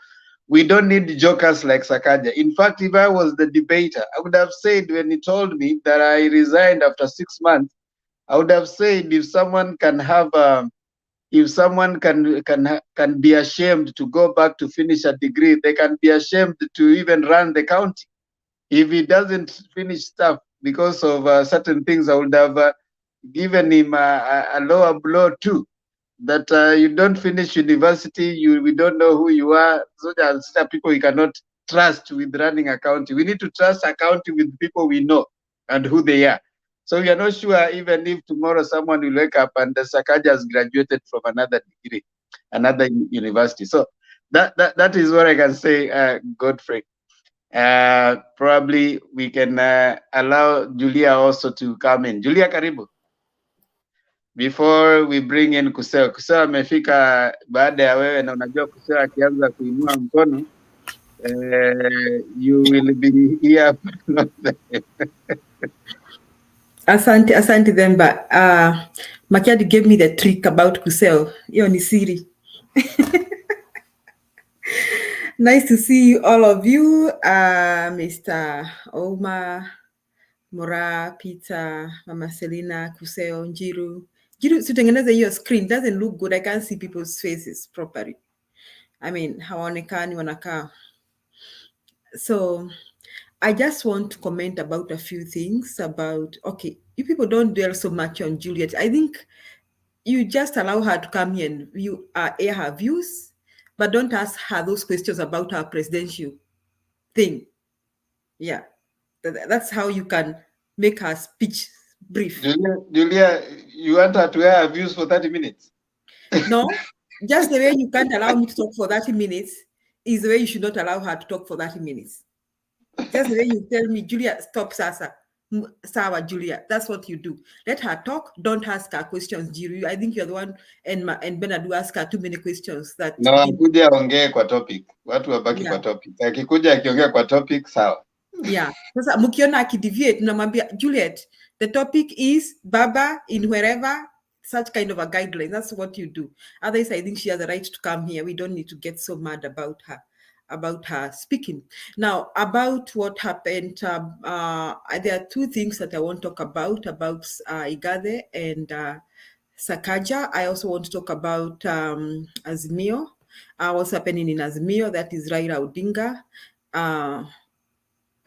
we don't need jokers like SAKAJA. In fact, if I was the debater, I would have said, when he told me that I resigned after 6 months, I would have said, if someone can have if someone can be ashamed to go back to finish a degree, they can be ashamed to even run the county. If he doesn't finish stuff because of certain things, I would have given him a lower blow too. That you don't finish university, we don't know who you are. So there are people we cannot trust with running a county. We need to trust a county with people we know and who they are. So we are not sure even if tomorrow someone will wake up and the SAKAJA has graduated from another degree, another university. So that is what I can say, Godfrey. Probably we can allow Julia also to come in. Julia, karibu. Before we bring in Kuseo. Kuseo amefika baada ya wewe, na unajua Kuseo akianza kuinua mkono, you will be here. Asante Themba. Makiadi gave me the trick about Kuseo. Hiyo ni siri. Nice to see all of you, Mr. Oma, Mora, Peter, Mama Selina, Kuseo, Njiru. Njiru, sutengeneza your screen doesn't look good. I can't see people's faces properly. I mean, hawaonekani wanakaa. So I just want to comment about a few things about, okay, you people don't dwell so much on Juliet. I think you just allow her to come here and air her views, but don't ask her those questions about her presidential thing. Yeah, that's how you can make her speech brief. Julia, you want her to air her views for 30 minutes? No, just the way you can't allow me to talk for 30 minutes is the way you should not allow her to talk for 30 minutes. Just the way you tell me, Julia, stop, Sasa. Sawa, Julia, that's what you do. Let her talk. Don't ask her questions, Jiru. I think you're the one, and Bernard do ask her too many questions. That no, akuja ongee kwa topic. Watu wabaki kwa topic. Akikuja akiongea kwa topic, sawa. Yeah. Sasa mukiona akideviate, namwambia Juliet, the topic is Baba in wherever, such kind of a guideline. That's what you do. Otherwise, I think she has the right to come here. We don't need to get so mad about her speaking. Now, about what happened, there are two things that I want to talk about IGATHE and SAKAJA. I also want to talk about Azimio, what's happening in Azimio, that is Raila Odinga,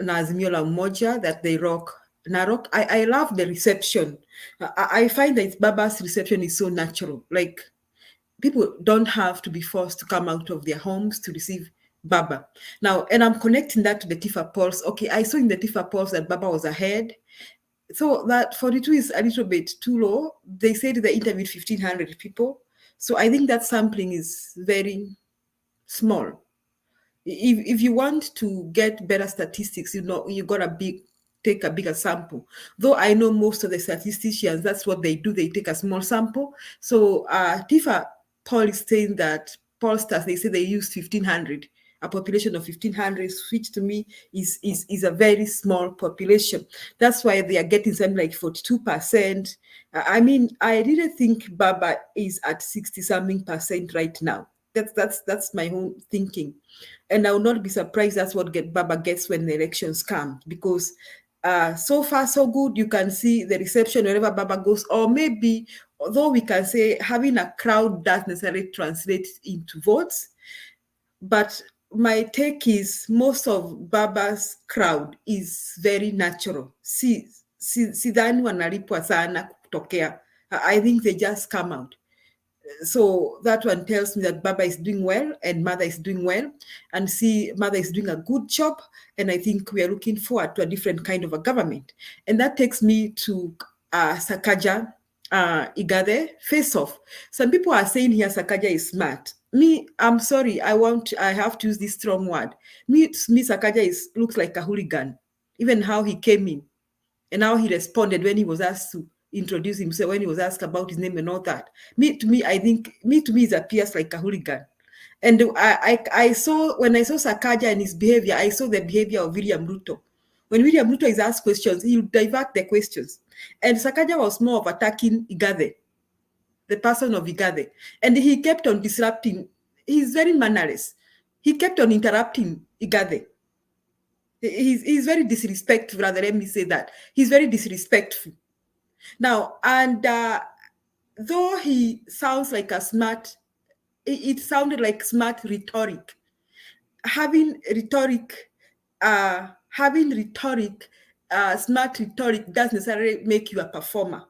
Azimio La Umoja, that they rock Narok. I love the reception. I find that Baba's reception is so natural. Like, people don't have to be forced to come out of their homes to receive Baba. Now, and I'm connecting that to the Tifa polls. Okay, I saw in the Tifa polls that Baba was ahead. So that 42 is a little bit too low. They said they interviewed 1,500 people. So I think that sampling is very small. If you want to get better statistics, you gotta take a bigger sample. Though I know most of the statisticians, that's what they do. They take a small sample. So Tifa poll is saying that pollsters, they say they use 1,500, a population of 1,500, which to me is a very small population. That's why they are getting something like 42%. I mean, I didn't think Baba is at 60-something% right now. That's my own thinking. And I will not be surprised that's what Baba gets when the elections come, because so far so good. You can see the reception wherever Baba goes, or maybe, although we can say having a crowd doesn't necessarily translate into votes, but my take is most of Baba's crowd is very natural. Sidhani wanalipwa sana kutokea. I think they just come out. So that one tells me that Baba is doing well and Mother is doing well, and Mother is doing a good job. And I think we are looking forward to a different kind of a government. And that takes me to SAKAJA, IGATHE, face off. Some people are saying here SAKAJA is smart. Me, I'm sorry, I have to use this strong word. Me SAKAJA looks like a hooligan. Even how he came in and how he responded when he was asked to introduce himself, when he was asked about his name and all that. To me, it appears like a hooligan. And I saw, when I saw SAKAJA and his behavior, I saw the behavior of William Ruto. When William Ruto is asked questions, he would divert the questions. And SAKAJA was more of attacking IGATHE, the person of IGATHE. And he kept on disrupting. He's very mannerless. He kept on interrupting IGATHE. He's very disrespectful, rather, let me say that. He's very disrespectful. Now, and though he sounds like a smart, it sounded like smart rhetoric. Having smart rhetoric doesn't necessarily make you a performer.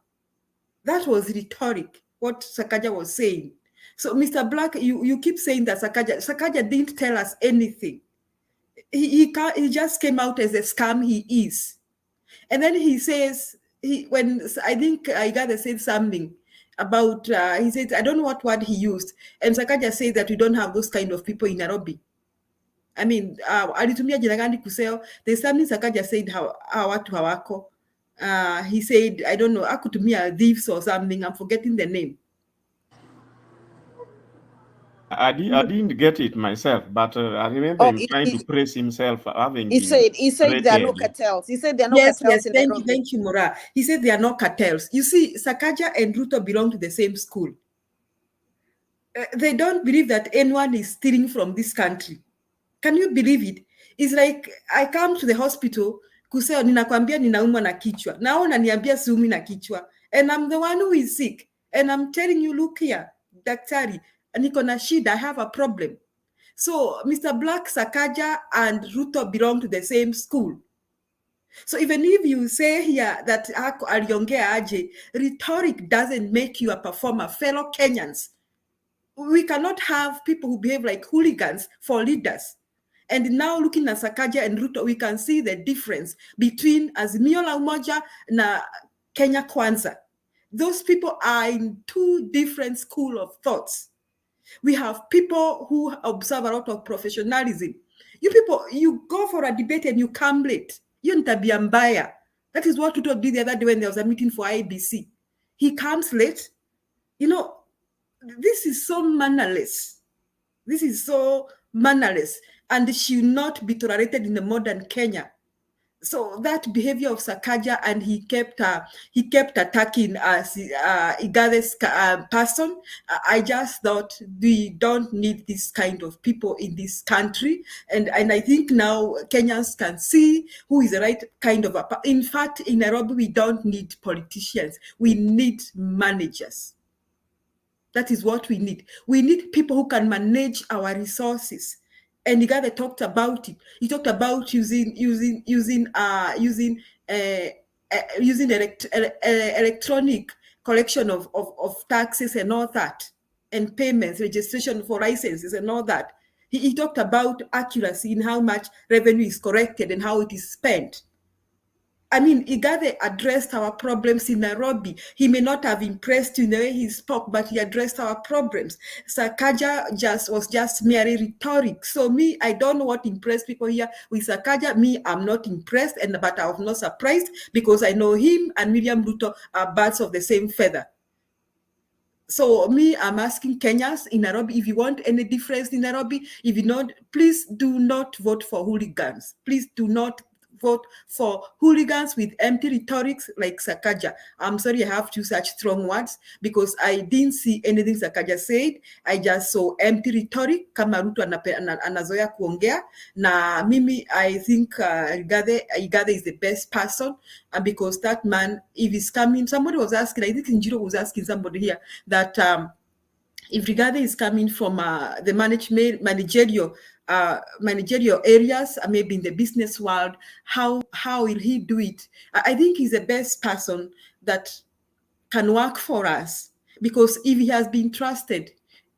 That was rhetoric, what SAKAJA was saying. So, Mr. Black, you keep saying that SAKAJA didn't tell us anything. He just came out as a scam he is. And then he says, when I think IGATHE said something about, he said, I don't know what word he used. And SAKAJA said that we don't have those kind of people in Nairobi. I mean, alitumia jina gani kuseo? There's something SAKAJA said, watu hawako. He said, I don't know, akutumia thieves or something. I'm forgetting the name. I didn't get it myself, but I remember him trying to praise himself. He said there are no cartels. He said there are no cartels in Nairobi. Thank you, Mora. He said there are no cartels. You see, SAKAJA and Ruto belong to the same school. They don't believe that anyone is stealing from this country. Can you believe it? It's like I come to the hospital, kusema ninakwambia ninaumwa na kichwa. Naona niambia siumi na kichwa. And I'm the one who is sick. And I'm telling you, look here, daktari, niko na shida, I have a problem. So Mr. Black, SAKAJA and Ruto belong to the same school. So even if you say here that aliongea aje, rhetoric doesn't make you a performer. Fellow Kenyans, we cannot have people who behave like hooligans for leaders. And now looking at SAKAJA and Ruto, we can see the difference between Azimio La Umoja and Kenya Kwanza. Those people are in two different schools of thoughts. We have people who observe a lot of professionalism. You people, you go for a debate and you come late. You're tabia mbaya. That is what Ruto did the other day when there was a meeting for IEBC. He comes late. You know, this is so mannerless. This is so mannerless, and should not be tolerated in the modern Kenya. So that behavior of SAKAJA, and he kept attacking IGATHE's person. I just thought we don't need this kind of people in this country, and I think now Kenyans can see who is the right kind of in fact, in Nairobi, we don't need politicians. We need managers. That is what we need. We need people who can manage our resources. And IGATHE talked about it. He talked about using using electronic collection of taxes and all that, and payments, registration for licenses and all that. He talked about accuracy in how much revenue is collected and how it is spent. I mean, IGATHE addressed our problems in Nairobi. He may not have impressed you in the way he spoke, but he addressed our problems. SAKAJA was just merely rhetoric. So me, I don't know what impressed people here with SAKAJA. Me, I'm not impressed, but I was not surprised because I know him and William Ruto are birds of the same feather. So me, I'm asking Kenyans in Nairobi, if you want any difference in Nairobi, if you not, please do not vote for hooligans. Please do not vote for hooligans with empty rhetorics like SAKAJA. I'm sorry I have to use such strong words because I didn't see anything SAKAJA said. I just saw empty rhetoric kama Ruto anazoea kuongea. Na mimi, I think IGATHE is the best person because that man, if he's coming, somebody was asking, I think Njiro was asking somebody here that if IGATHE is coming from the managerial areas, maybe in the business world, how will he do it? I think he's the best person that can work for us because if he has been trusted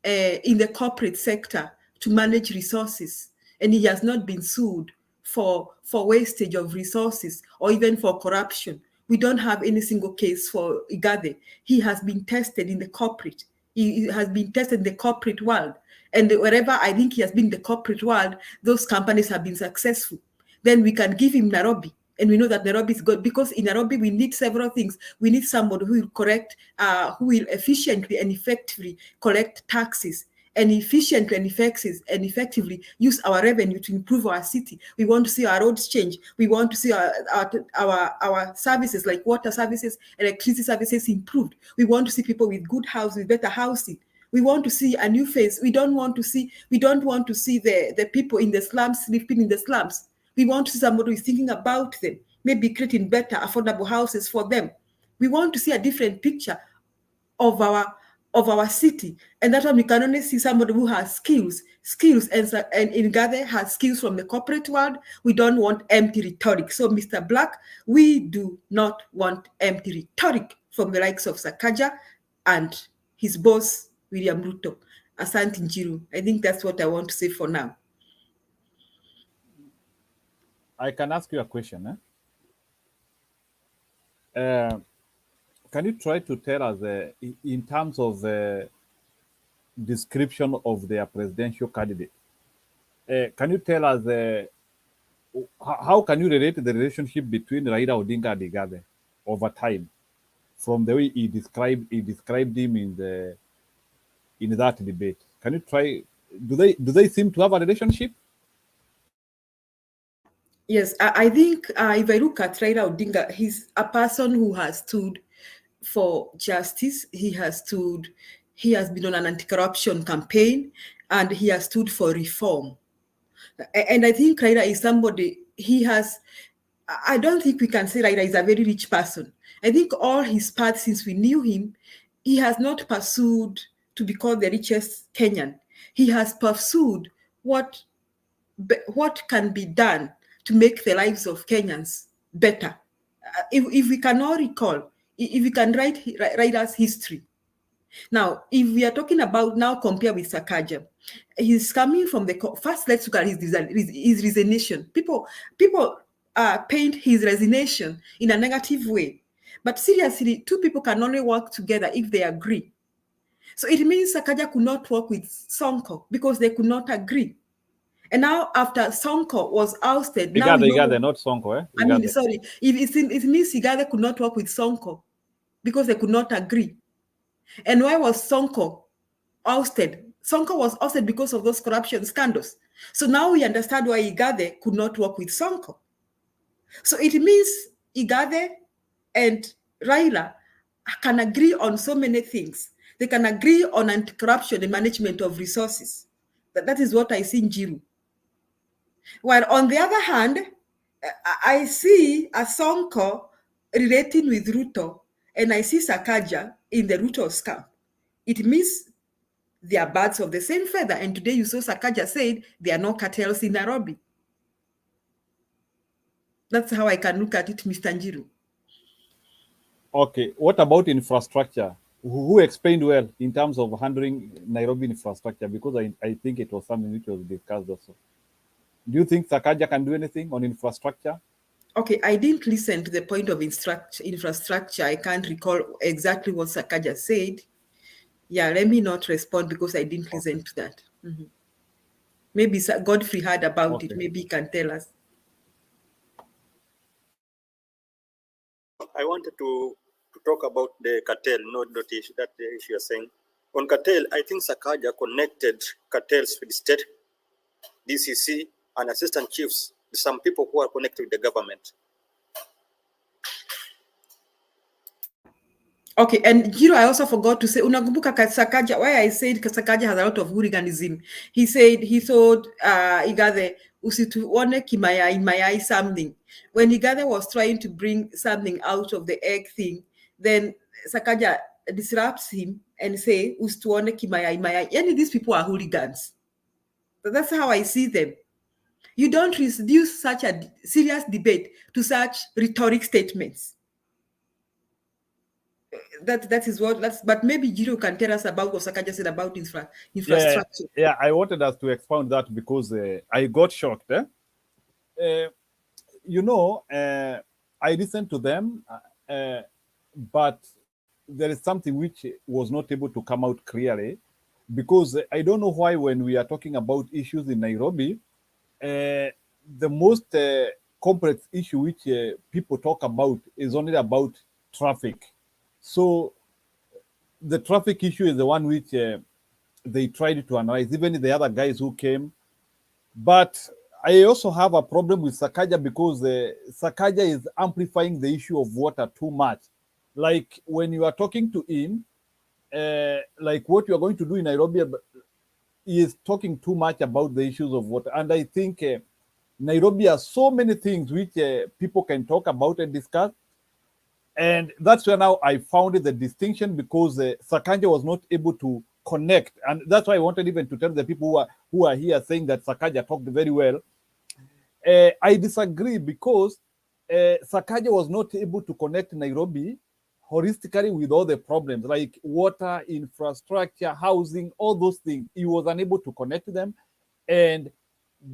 in the corporate sector to manage resources and he has not been sued for wastage of resources or even for corruption, we don't have any single case for IGATHE. He has been tested in the corporate. He has been tested in the corporate world. And wherever I think he has been in the corporate world, those companies have been successful. Then we can give him Nairobi. And we know that Nairobi is good because in Nairobi, we need several things. We need somebody who will efficiently and effectively collect taxes and efficiently and effectively use our revenue to improve our city. We want to see our roads change. We want to see our services like water services, electricity services improved. We want to see people with good housing, with better housing. We want to see a new face. We don't want to see the people in the slums sleeping in the slums. We want to see somebody who is thinking about them, maybe creating better, affordable houses for them. We want to see a different picture of our city, and that's why we can only see somebody who has skills, and IGATHE has skills from the corporate world. We don't want empty rhetoric. So, Mr. Black, we do not want empty rhetoric from the likes of SAKAJA and his boss, William Ruto. Asante Njiru. I think that's what I want to say for now. I can ask you a question. Can you try to tell us, in terms of the description of their presidential candidate, can you tell us how can you relate the relationship between Raila Odinga and IGATHE over time, from the way he described him in that debate? Can you try? Do they seem to have a relationship? Yes, I think if I look at Raila Odinga, he's a person who has stood for justice. He has been on an anti-corruption campaign, and he has stood for reform. And I think Raila is somebody, I don't think we can say Raila is a very rich person. I think all his paths since we knew him, he has not pursued to be called the richest Kenyan. He has pursued what can be done to make the lives of Kenyans better. If we can all recall, if we can write Raila's history. Now, if we are talking about now compare with SAKAJA, he's coming from first let's look at his resignation. People paint his resignation in a negative way. But seriously, two people can only work together if they agree. So it means SAKAJA could not work with Sonko because they could not agree. And now after Sonko was ousted, IGATHE, not Sonko, eh? I mean, sorry, it means IGATHE could not work with Sonko because they could not agree. And why was Sonko ousted? Sonko was ousted because of those corruption scandals. So now we understand why IGATHE could not work with Sonko. So it means IGATHE and Raila can agree on so many things. They can agree on anti-corruption and management of resources. That is what I see in Njiru. While on the other hand, I see a Sonko relating with Ruto, and I see SAKAJA in the Ruto's camp. It means they are birds of the same feather. And today you saw SAKAJA said there are no cartels in Nairobi. That's how I can look at it, Mr. Njiru. Okay, what about infrastructure? Who explained well in terms of handling Nairobi infrastructure? Because I think it was something which was discussed also. Do you think SAKAJA can do anything on infrastructure? Okay, I didn't listen to the point of infrastructure. I can't recall exactly what SAKAJA said. Yeah, let me not respond because I didn't listen to that. Maybe Godfrey heard about it. Maybe he can tell us. I wanted to talk about the cartel, not that issue you're saying. On cartel, I think SAKAJA connected cartels with state, DCC, and assistant chiefs, some people who are connected with the government. Okay, and I also forgot to say, unakumbuka SAKAJA, why I said SAKAJA has a lot of hooliganism. He said, he thought IGATHE, usituone kimayai something. When IGATHE was trying to bring something out of the egg thing, then SAKAJA disrupts him and say, usituone kimayai. Yani these people are hooligans. So that's how I see them. You don't reduce such a serious debate to such rhetoric statements. That is what but maybe Jiro can tell us about what SAKAJA said about infrastructure. Yeah, I wanted us to expound that because I got shocked. I listened to them, but there is something which was not able to come out clearly, because I don't know why when we are talking about issues in Nairobi, the most complex issue which people talk about is only about traffic. So the traffic issue is the one which they tried to analyze, even the other guys who came. But I also have a problem with SAKAJA because SAKAJA is amplifying the issue of water too much. Like when you are talking to him, like what you are going to do in Nairobi, he is talking too much about the issues of water. And I think Nairobi has so many things which people can talk about and discuss. And that's where now I found the distinction, because SAKAJA was not able to connect. And that's why I wanted even to tell the people who are here saying that SAKAJA talked very well. I disagree, because SAKAJA was not able to connect Nairobi holistically with all the problems like water, infrastructure, housing, all those things. He was unable to connect them. And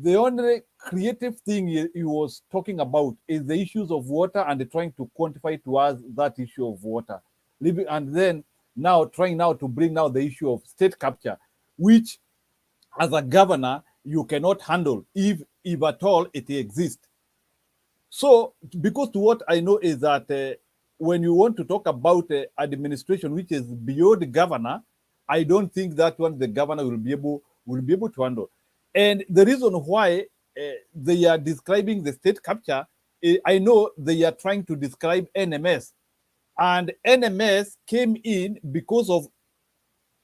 the only creative thing he was talking about is the issues of water and trying to quantify to us that issue of water. And then now trying now to bring now the issue of state capture, which as a governor, you cannot handle if at all it exists. So, because to what I know is that when you want to talk about administration, which is beyond the governor, I don't think that one the governor will be able to handle. And the reason why they are describing the state capture, I know they are trying to describe NMS. And NMS came in because of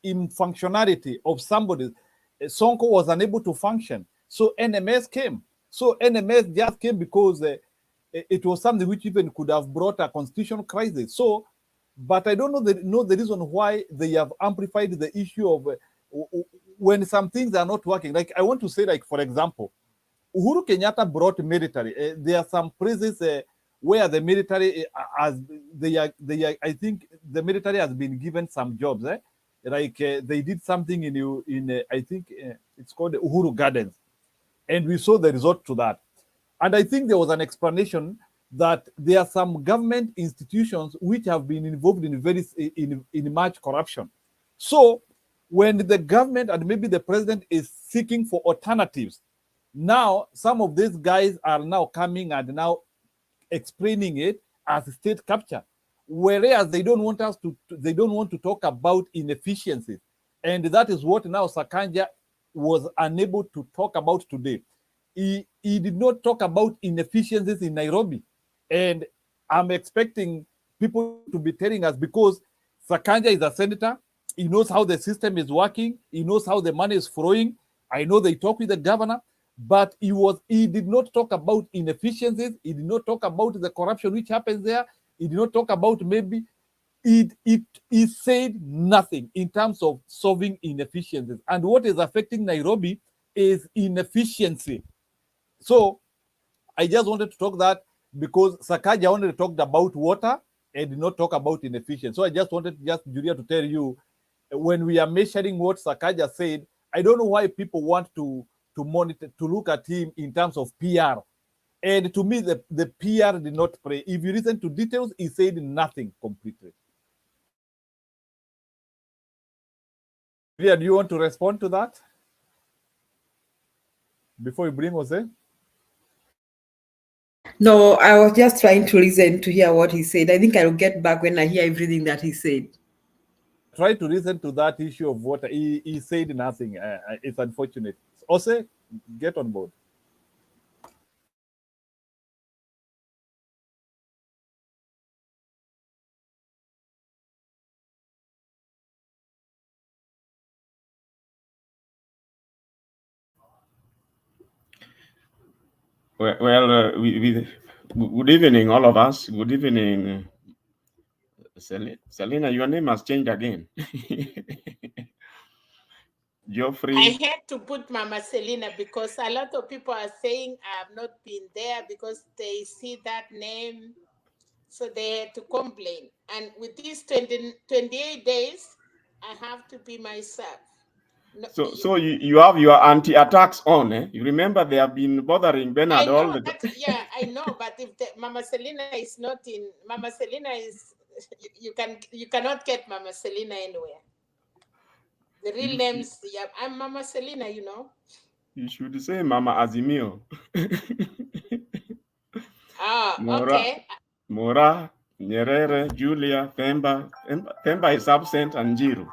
infunctionality of somebody. Sonko was unable to function. So NMS came. So NMS just came because it was something which even could have brought a constitutional crisis. So, but I don't know the reason why they have amplified the issue of when some things are not working. Like I want to say, like for example, Uhuru Kenyatta brought military. There are some places where the military I think the military has been given some jobs. Like they did something in I think it's called Uhuru Gardens, and we saw the result to that. And I think there was an explanation that there are some government institutions which have been involved in much corruption. So when the government and maybe the president is seeking for alternatives, now some of these guys are now coming and now explaining it as state capture, whereas they don't want to talk about inefficiencies. And that is what now SAKAJA was unable to talk about today. He did not talk about inefficiencies in Nairobi. And I'm expecting people to be telling us, because SAKAJA is a senator, he knows how the system is working, he knows how the money is flowing. I know they talk with the governor, but he did not talk about inefficiencies, he did not talk about the corruption which happens there, he did not talk about maybe he said nothing in terms of solving inefficiencies. And what is affecting Nairobi is inefficiency. So I just wanted to talk that, because SAKAJA only talked about water and did not talk about inefficiency. So I just wanted Julia to tell you, when we are measuring what SAKAJA said, I don't know why people want to monitor, to look at him in terms of PR. And to me, the PR did not play. If you listen to details, he said nothing completely. Julia, do you want to respond to that before you bring Jose? No, I was just trying to listen to hear what he said. I think I'll get back when I hear everything that he said. Try to listen to that issue of what he said nothing. It's unfortunate. Jose, get on board. Well, good evening, all of us. Good evening, Selena. Your name has changed again. Geoffrey. I had to put Mama Selena because a lot of people are saying I have not been there because they see that name, so they had to complain. And with these 28 days, I have to be myself. No, So you have your anti-attacks on, eh? You remember they have been bothering Bernard all the time. Yeah, I know, but if Mama Selena is not in, Mama Selena is, you cannot get Mama Selena anywhere. The real names, yeah, I'm Mama Selena, you know. You should say Mama Azimio. Okay. Mora, Nyerere, Julia, Themba. Themba is absent, and Njiru.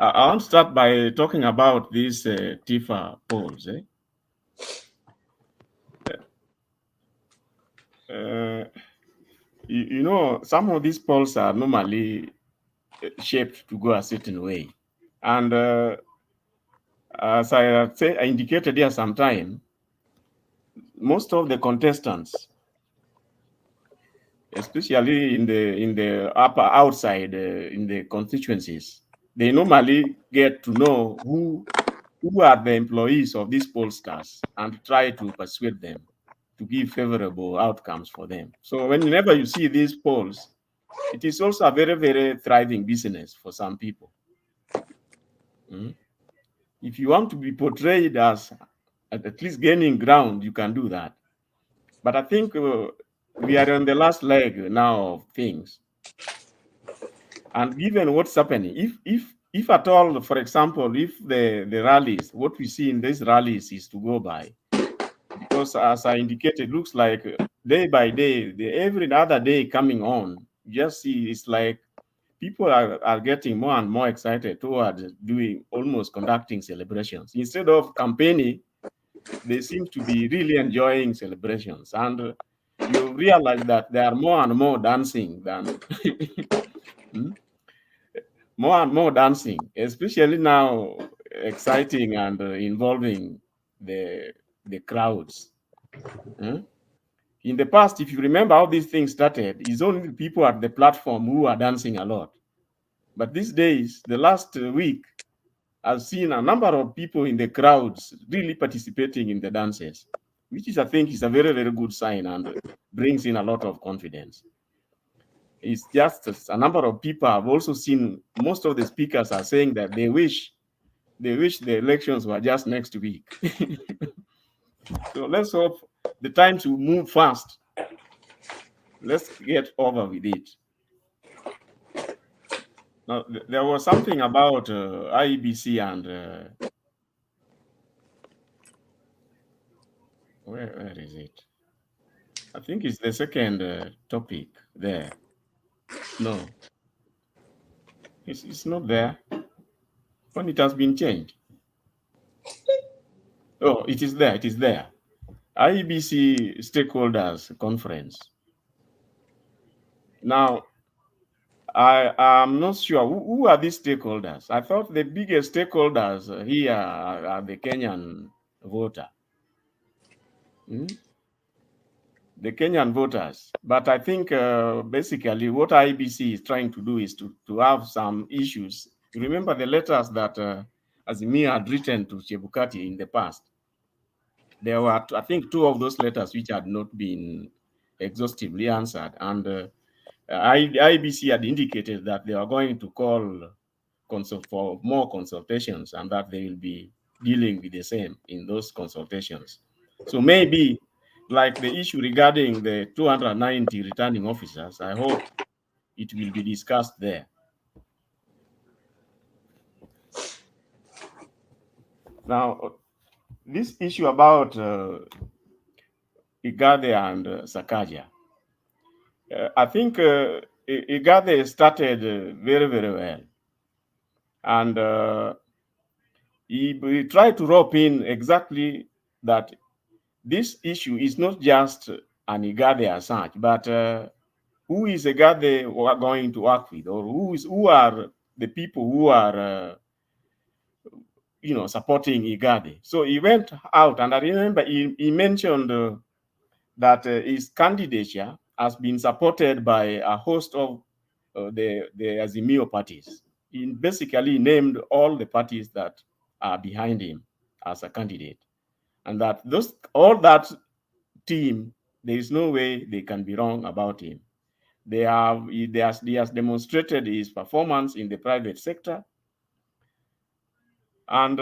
I want to start by talking about these Tifa polls. You know, some of these polls are normally shaped to go a certain way. And as I indicated here sometime, most of the contestants, especially in the upper outside in the constituencies, they normally get to know who are the employees of these pollsters and try to persuade them to give favorable outcomes for them. So whenever you see these polls, it is also a very, very thriving business for some people. If you want to be portrayed as at least gaining ground, you can do that. But I think we are on the last leg now of things. And given what's happening, if at all, for example, if the rallies, what we see in these rallies is to go by, because as I indicated, it looks like day by day, every other day coming on, just see it's like people are getting more and more excited towards conducting celebrations. Instead of campaigning, they seem to be really enjoying celebrations. And you realize that there are more and more dancing than more and more dancing, especially now exciting and involving the crowds. In the past, if you remember how these things started, it's only people at the platform who are dancing a lot. But these days, the last week, I've seen a number of people in the crowds really participating in the dances, which is, I think, is a very, very good sign and brings in a lot of confidence. It's just a number of people I've also seen. Most of the speakers are saying that they wish the elections were just next week. So let's hope the time to move fast. Let's get over with it. Now, there was something about IEBC and where is it? I think it's the second topic there. No, it's not there. When it has been changed. Oh, it is there. It is there. IEBC Stakeholders Conference. Now, I am not sure who are these stakeholders. I thought the biggest stakeholders here are the Kenyan voter. The Kenyan voters. But I think basically what IEBC is trying to do is to have some issues. You remember the letters that Azimio had written to Chebukati in the past. there were, I think, 2 of those letters which had not been exhaustively answered, and IEBC had indicated that they are going to call for more consultations, and that they will be dealing with the same in those consultations. So maybe, like the issue regarding the 290 returning officers, I hope it will be discussed there. Now, this issue about IGATHE and SAKAJA, I think IGATHE started very, very well. And he tried to rope in exactly that this issue is not just an IGATHE as such, but who is IGATHE going to work with, or who are the people who are supporting IGATHE. So he went out, and I remember he mentioned that his candidature has been supported by a host of the Azimio parties. He basically named all the parties that are behind him as a candidate, and that all that team, there is no way they can be wrong about him. He has demonstrated his performance in the private sector, and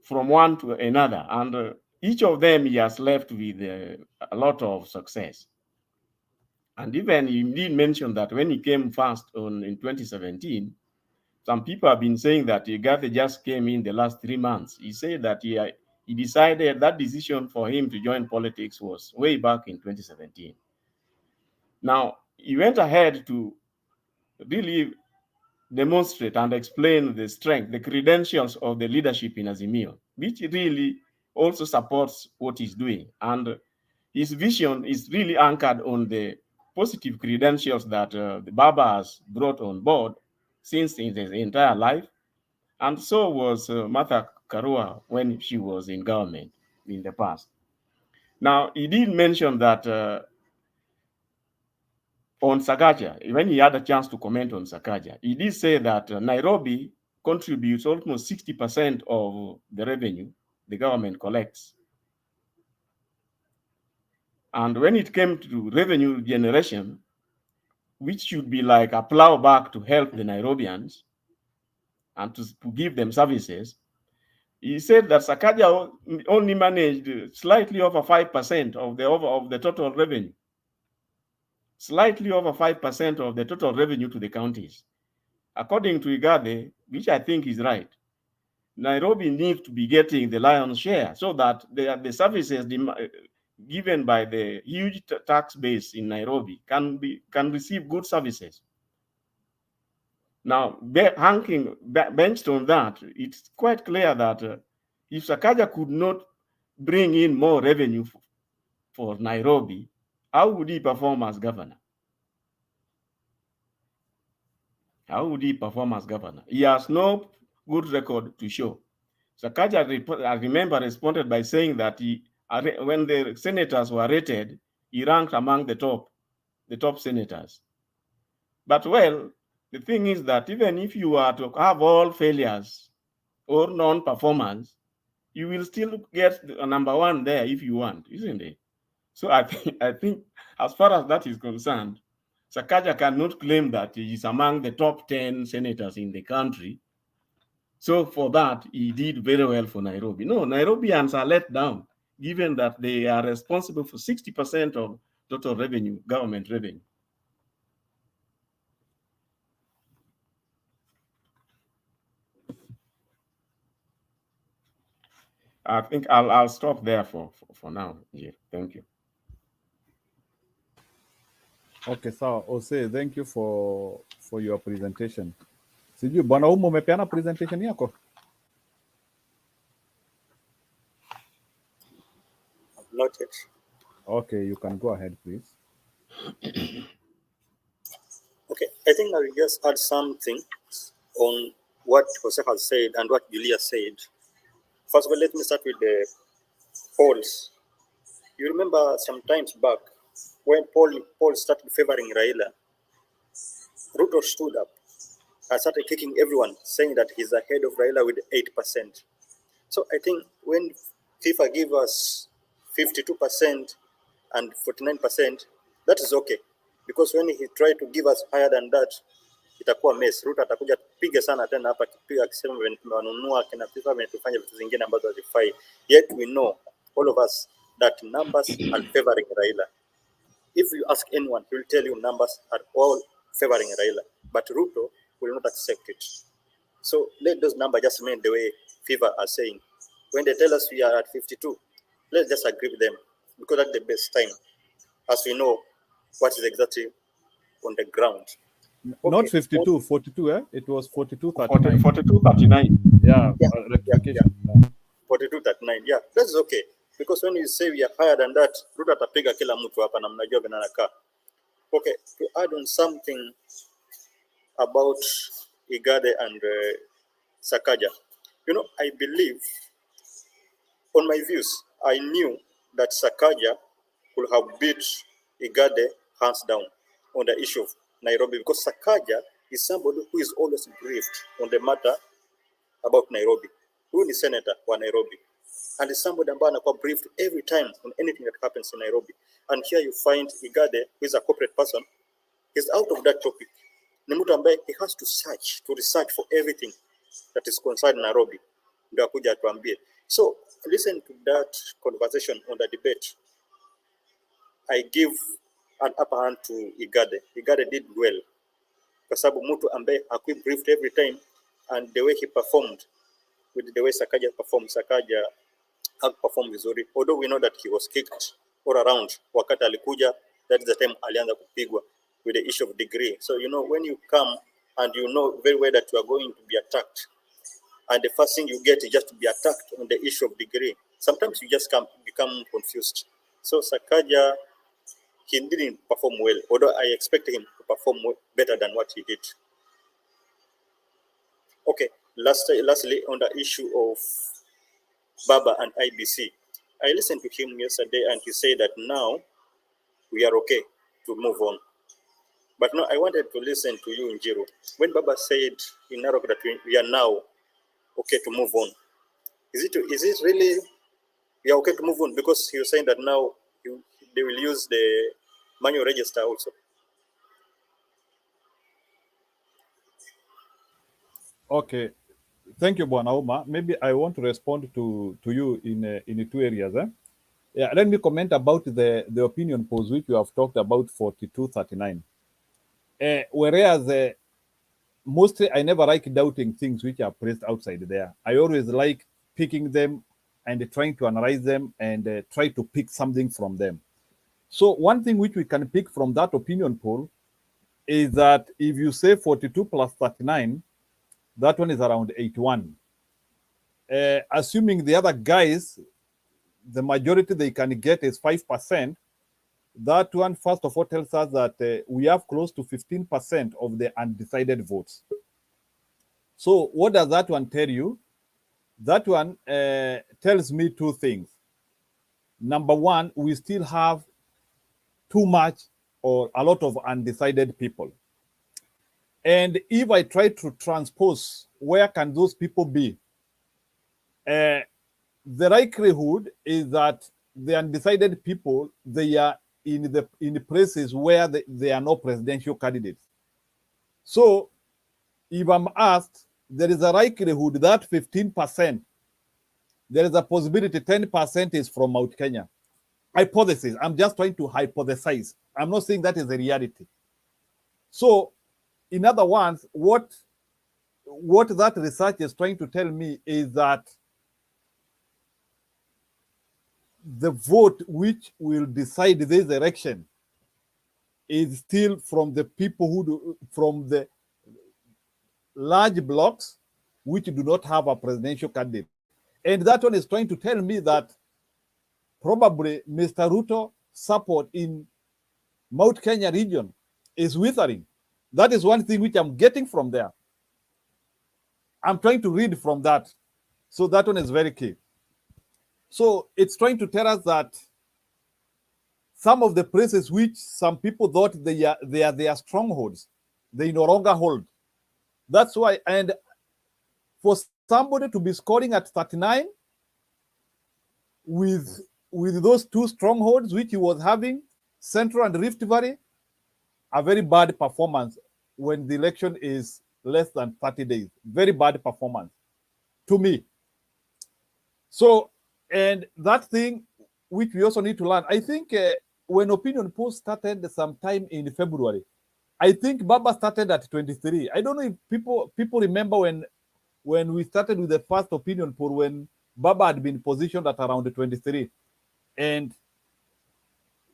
from one to another, and each of them he has left with a lot of success. And even he did mention that when he came first in 2017, some people have been saying that IGATHE just came in the last 3 months. He said that he decided that decision for him to join politics was way back in 2017. Now, he went ahead to really demonstrate and explain the strength, the credentials of the leadership in Azimio, which really also supports what he's doing. And his vision is really anchored on the positive credentials that the Baba has brought on board since his entire life. And so was Martha Karua when she was in government in the past. Now, he did mention that on SAKAJA, when he had a chance to comment on SAKAJA, he did say that Nairobi contributes almost 60% of the revenue the government collects. And when it came to revenue generation, which should be like a plowback to help the Nairobians and to give them services, he said that SAKAJA only managed slightly over 5% of the total revenue. Slightly over 5% of the total revenue to the counties. According to IGATHE, which I think is right, Nairobi needs to be getting the lion's share so that the services given by the huge tax base in Nairobi can receive good services. Now, benched on that, it's quite clear that if SAKAJA could not bring in more revenue for Nairobi, how would he perform as governor? How would he perform as governor? He has no good record to show. SAKAJA, I remember, responded by saying that when the senators were rated, he ranked among the top senators. But well, the thing is that even if you are to have all failures or non-performance, you will still get a number 1 there if you want, isn't it? So I think as far as that is concerned, SAKAJA cannot claim that he is among the top 10 senators in the country. So for that, he did very well for Nairobi. No, Nairobians are let down, given that they are responsible for 60% of total revenue, government revenue. I think I'll stop there for now. Yeah, thank you. Okay, sawa. Ose, thank you for your presentation. Sijui bwana Umo umepeana presentation yako? Not yet. Okay, you can go ahead, please. Okay, I think I will just add something on what Jose has said and what Julia said. First of all, let me start with the polls. You remember some times back when polls started favoring Raila, Ruto stood up and started kicking everyone, saying that he's ahead of Raila with 8%. So I think when FIFA give us 52% and 49%, that is okay. Because when he try to give us higher than that, itakuwa mess. Ruto atakuja piga sana tena hapa kipiga akisema wanunua kina FIFA wametufanya vitu zingine ambazo hazifai. Yet we know, all of us, that numbers are favoring Raila. If you ask anyone, he will tell you numbers are all favoring Raila. But Ruto will not accept it. So let those numbers just remain the way FIFA are saying. When they tell us we are at 52, let's just agree with them, because that's the best time, as we know what is exactly on the ground. Not 52, 42, eh? It was 42.39. 42.39. Yeah, Yeah, rectification. 42.39. Yeah, that's okay. Because when you say we are higher than that, Ruto atapiga kila mtu hapa na mnajua vile anakaa. Okay, to add on something about IGATHE and SAKAJA. You know, I believe, on my views, I knew that SAKAJA could have beat IGATHE hands down on the issue of Nairobi, because SAKAJA is somebody who is always briefed on the matter about Nairobi. Who is senator wa Nairobi? And is somebody ambaye anakuwa briefed every time on anything that happens in Nairobi. And here you find IGATHE, who is a corporate person, is out of that topic. Ni mtu ambaye he has to research for everything that is concerned Nairobi. Ndio akuja atuambie. So listen to that conversation on the debate. I give an upper hand to IGATHE. IGATHE did well. Kwa sababu mtu ambaye hakuwa briefed every time, and the way he performed with the way SAKAJA performed, SAKAJA hakuperform vizuri. Although we know that he was kicked all around. Wakati alikuja, that is the time alianza kupigwa with the issue of degree. So you know, when you come and you know very well that you are going to be attacked, and the first thing you get is just to be attacked on the issue of degree, sometimes you just become confused. So SAKAJA, he didn't perform well, although I expected him to perform better than what he did. Okay, lastly, on the issue of Baba and IEBC, I listened to him yesterday and he said that now we are okay to move on. But no, I wanted to listen to you, Njiru. When Baba said in Narok that we are now okay to move on, is it really we are okay to move on? Because he was saying that now they will use the manual register also. Okay, thank you, Bwana Uma. Maybe I want to respond to you in two areas. Yeah, let me comment about the opinion polls which you have talked about 42.39. Whereas mostly I never like doubting things which are placed outside there. I always like picking them and trying to analyze them and try to pick something from them. So one thing which we can pick from that opinion poll is that if you say 42 plus 39, that one is around 81. Assuming the other guys, the majority they can get is 5%, that one, first of all, tells us that we have close to 15% of the undecided votes. So what does that one tell you? That one tells me two things. Number one, we still have too much or a lot of undecided people. And if I try to transpose where can those people be, the likelihood is that the undecided people, they are in the places where there are no presidential candidates. So if I'm asked, there is a likelihood that 15%, there is a possibility 10% is from Mount Kenya. Hypothesis, I'm just trying to hypothesize. I'm not saying that is the reality. So in other words, what that research is trying to tell me is that the vote which will decide this election is still from the people from the large blocks which do not have a presidential candidate. And that one is trying to tell me that probably Mr. Ruto support in Mount Kenya region is withering. That is one thing which I'm getting from there. I'm trying to read from that. So that one is very key. So it's trying to tell us that some of the places which some people thought they are their strongholds, they no longer hold. That's why, and for somebody to be scoring at 39, with those two strongholds which he was having, Central and Rift Valley, a very bad performance when the election is less than 30 days. Very bad performance to me. So, and that thing which we also need to learn, I think when opinion polls started sometime in February, I think Baba started at 23. I don't know if people remember when we started with the first opinion poll, when Baba had been positioned at around 23. And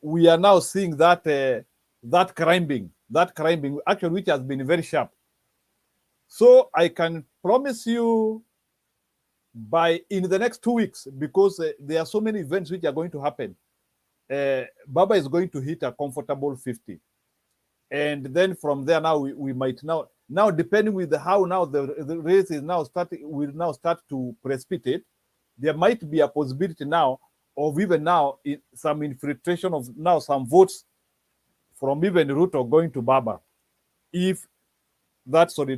we are now seeing that that climbing, actually, which has been very sharp. So I can promise you in the next 2 weeks, because there are so many events which are going to happen, Baba is going to hit a comfortable 50. And then from there, now we might now depending with how now the race is now starting, will now start to precipitate, there might be a possibility now of even now some infiltration of now some votes from even Ruto going to Baba, if that's if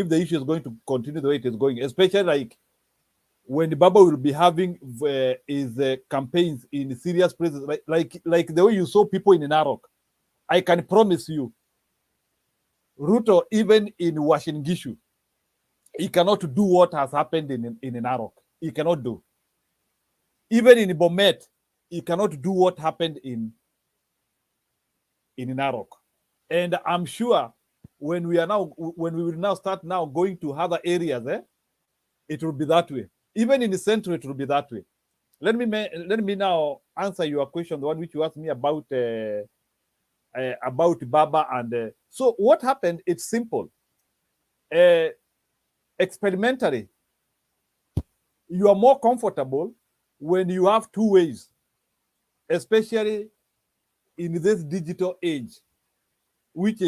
the issue is going to continue the way it is going, especially like when Baba will be having his campaigns in serious places, like the way you saw people in Narok. I can promise you, Ruto, even in Uasin Gishu, he cannot do what has happened in Narok. He cannot do. Even in Bomet, he cannot do what happened in Narok. And I'm sure when we will now start now going to other areas, it will be that way. Even in the center, it will be that way. Let me now answer your question, the one which you asked me about Baba. And so what happened? It's simple. Experimentally, you are more comfortable when you have two ways, especially in this digital age, which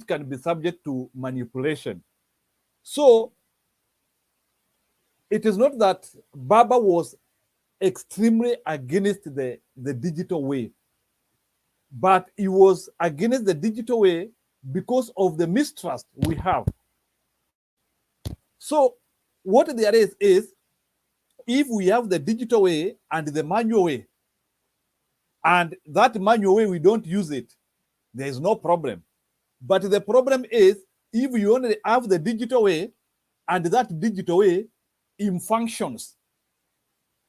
can be subject to manipulation. So it is not that Baba was extremely against the digital way, but he was against the digital way because of the mistrust we have. So what there is if we have the digital way and the manual way, and that manual way we don't use it, there is no problem. But the problem is if you only have the digital way and that digital way in functions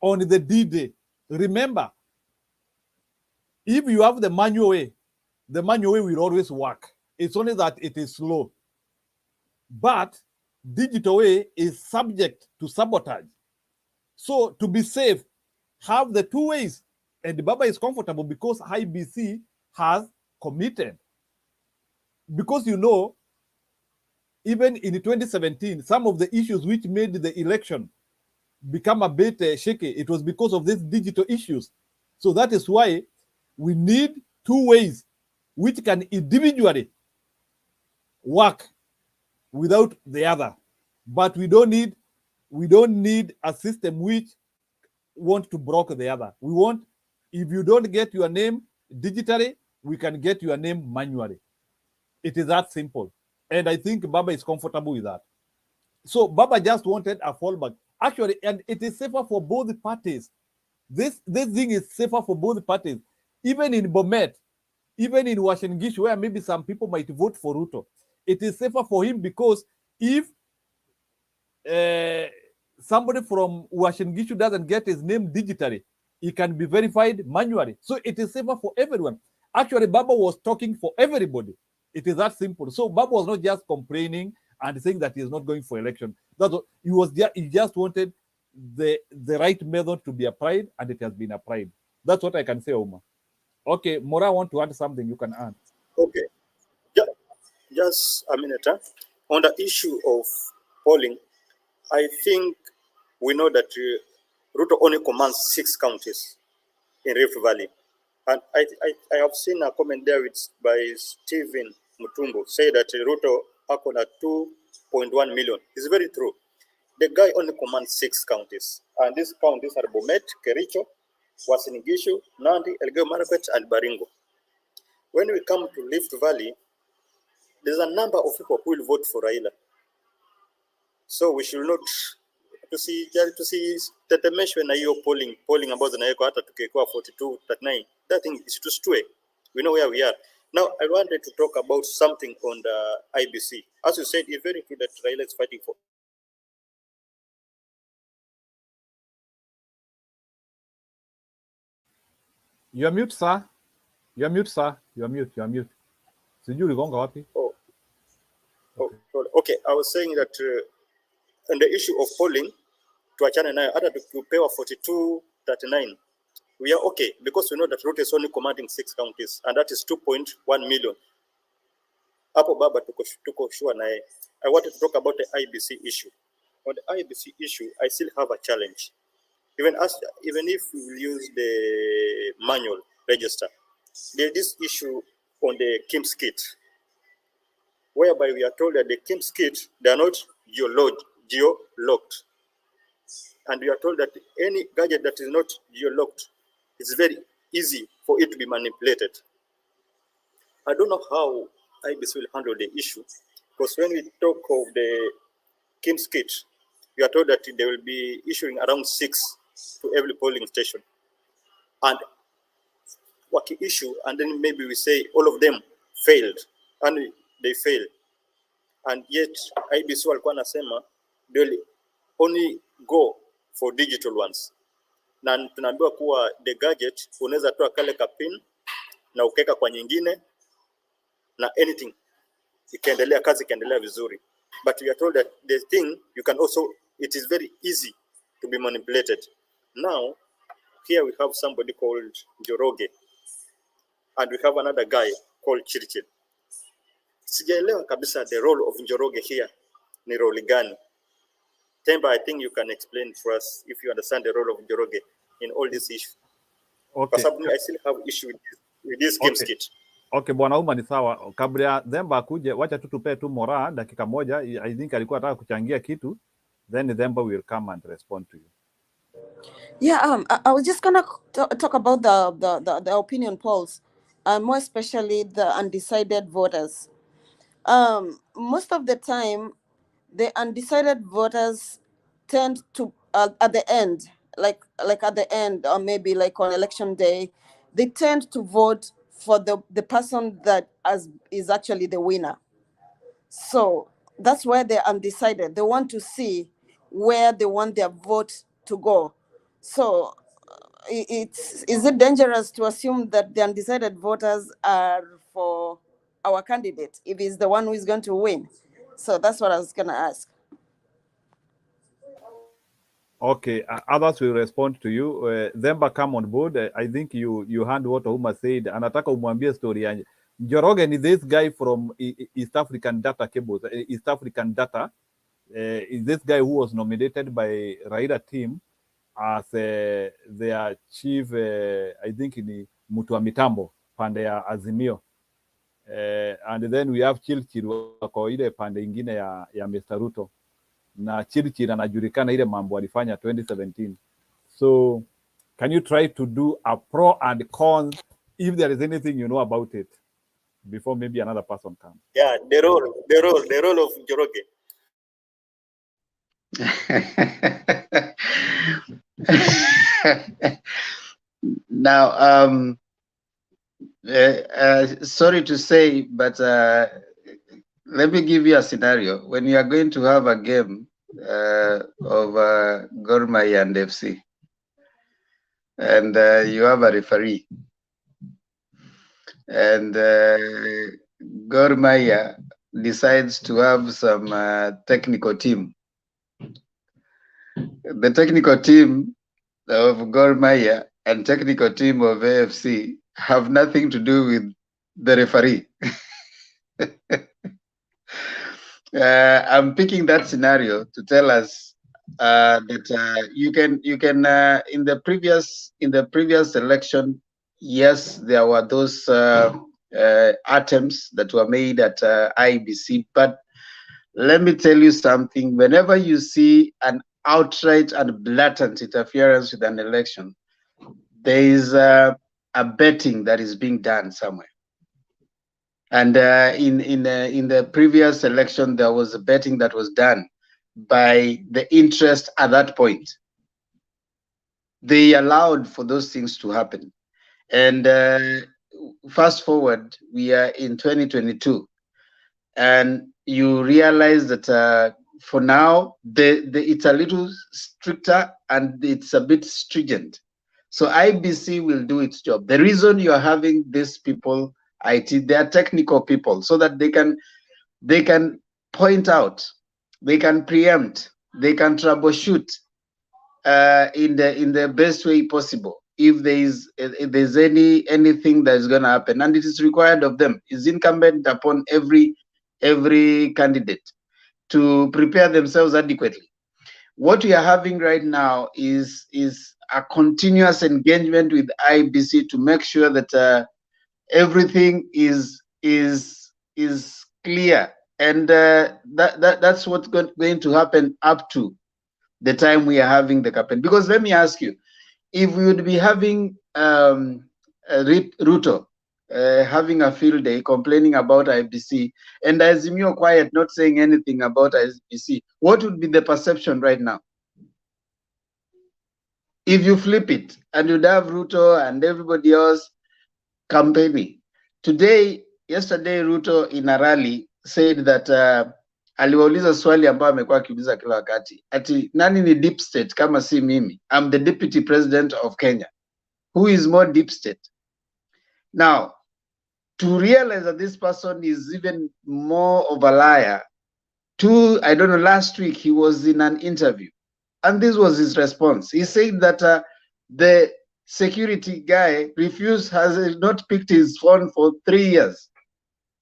on the D-Day. Remember, if you have the manual way will always work. It's only that it is slow. But digital way is subject to sabotage. So to be safe, have the two ways. And Baba is comfortable because IEBC has committed. Because you know, even in 2017, some of the issues which made the election become a bit shaky, it was because of these digital issues. So that is why we need two ways which can individually work without the other. But we don't need a system which want to block the other. We want, if you don't get your name digitally, we can get your name manually. It is that simple. And I think Baba is comfortable with that. So Baba just wanted a fallback. Actually, and it is safer for both parties. This thing is safer for both parties. Even in Bomet, even in Uasin Gishu, where maybe some people might vote for Ruto, it is safer for him because if somebody from Uasin Gishu doesn't get his name digitally, he can be verified manually. So it is safer for everyone. Actually, Baba was talking for everybody. It is that simple. So Baba was not just complaining and saying that he is not going for election. That's what he just wanted the right method to be applied, and it has been applied. That's what I can say, Omar. Okay, Mora, I want to add something. You can add. Okay, just a minute. On the issue of polling, I think we know that Ruto only commands 6 counties in Rift Valley. And I have seen a comment there by Stephen Mutumbo say that Ruto acquired 2.1 million. It's very true. The guy only commands 6 counties. And these counties are Bomet, Kericho, Uasin Gishu, Nandi, Elgeyo Marakwet, and Baringo. When we come to Rift Valley, there's a number of people who will vote for Raila. So we should not tusitetemeshwe na hiyo polling ambazo zinawekwa, hata tukikuwa 42-39, that thing is too stray. We know where we are. Now, I wanted to talk about something on the IBC. As you said, it's very true that Raila is fighting for. You are mute, sir. You are mute, sir. You are mute. You are mute. Sijui uligonga wapi? Okay, I was saying that on the issue of polling, tuachane nayo, hata tukipewa 42-39, we are okay, because we know that Ruto is only commanding 6 counties, and that is 2.1 million. Hapo baba tuko sure naye. I wanted to talk about the IBC issue. On the IBC issue, I still have a challenge. Even if we will use the manual register, there's this issue on the KIMS kit, whereby we are told that the KIMS kit, they are not geo-locked. And we are told that any gadget that is not geo-locked, it's very easy for it to be manipulated. I don't know how IBC will handle the issue, because when we talk of the KIMS kit, we are told that they will be issuing around 6 to every polling station. And what issue, and then maybe we say all of them failed, and they fail. And yet IBC walikuwa nasema they will only go for digital ones. Na tunaambiwa kuwa the gadget unaweza toa kale kapin na ukeka kwa nyingine na anything ikaendelea, kazi ikaendelea vizuri. But we are told that the thing you can also, it is very easy to be manipulated. Now here we have somebody called Njoroge, and we have another guy called Chirchir. Sijaelewa kabisa the role of Njoroge here ni role gani. Temba, I think you can explain to us if you understand the role of Njoroge in all these issues. Okay. I still have issue with this KIMS kit. Okay, Bwana Uma ni sawa. Kabla ya Themba akuje, wacha tu tupe tu Mora dakika moja. I think alikuwa anataka kuchangia kitu. Then Themba will come and respond to you. Yeah, I was just gonna talk about the opinion polls, more especially the undecided voters. Most of the time, the undecided voters tend to at the end, like at the end, or maybe like on election day, they tend to vote for the person that is actually the winner. So that's why they're undecided. They want to see where they want their vote to go. So is it dangerous to assume that the undecided voters are for our candidate if he's the one who is going to win? So that's what I was going to ask. Okay, others will respond to you. Themba, come on board. I think you heard what Uma said. Anataka umwambie story ya Njoroge ni this guy from East African Data Cables, East African Data. Is this guy who was nominated by Raila team as their chief, I think ni mtu wa mitambo pande ya Azimio. And then we have Chirchir kwa ile pande ingine ya Mr. Ruto. Na Chirchir anajulikana ile mambo alifanya 2017. So can you try to do a pro and con if there is anything you know about it before maybe another person comes? Yeah, the role of Njoroge. Now, sorry to say, but let me give you a scenario. When you are going to have a game of Gor Mahia and FC, and you have a referee, and Gor Mahia decides to have some technical team. The technical team of Gor Mahia and technical team of AFC have nothing to do with the referee. I'm picking that scenario to tell us that you can in the previous election, yes, there were those attempts that were made at IEBC, but let me tell you something. Whenever you see an outright and blatant interference with an election, there is a betting that is being done somewhere. And in the previous election, there was a betting that was done by the interest at that point. They allowed for those things to happen. And fast forward, we are in 2022, and you realize that for now, it's a little stricter and it's a bit stringent. So IBC will do its job. The reason you are having these people, IT, they are technical people, so that they can point out, they can preempt, they can troubleshoot in the best way possible. If there's anything that is going to happen, and it is required of them, it's incumbent upon every candidate to prepare themselves adequately. What we are having right now is a continuous engagement with IBC to make sure that everything is clear, and that's what's going to happen up to the time we are having the campaign. Because let me ask you, if we would be having Ruto having a field day complaining about IBC and Azimio quiet, not saying anything about IBC, what would be the perception right now? If you flip it and you'd have Ruto and everybody else campaigning. Yesterday Ruto in a rally said that aliwauliza swali ambayo amekuwa akiuliza kila wakati, ati nani ni deep state kama si mimi? I'm the deputy president of Kenya. Who is more deep state? Now, to realize that this person is even more of a liar, I don't know, last week he was in an interview, and this was his response. He said that the security guy has not picked his phone for 3 years.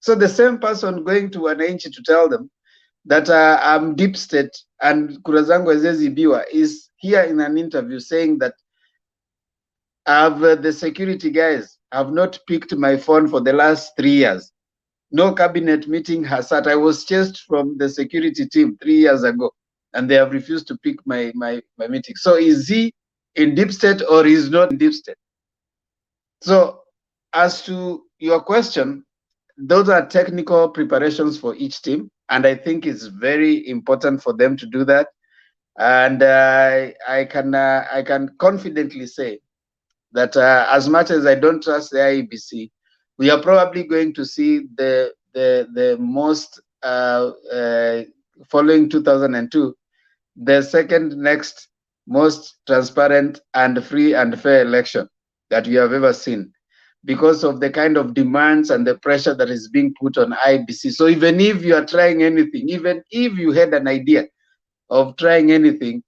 So the same person going to Wananchi to tell them that I'm deep state and kura zangu haziibiwa is here in an interview saying that the security guys have not picked my phone for the last 3 years. No cabinet meeting has sat. I was chased from the security team 3 years ago, and they have refused to pick my meeting. So is he in deep state or is not in deep state? So as to your question, those are technical preparations for each team, and I think it's very important for them to do that. And I can confidently say that as much as I don't trust the IEBC, we are probably going to see the most following 2002, the second next most transparent and free and fair election that we have ever seen, because of the kind of demands and the pressure that is being put on IEBC. So even if you are trying anything, even if you had an idea of trying anything,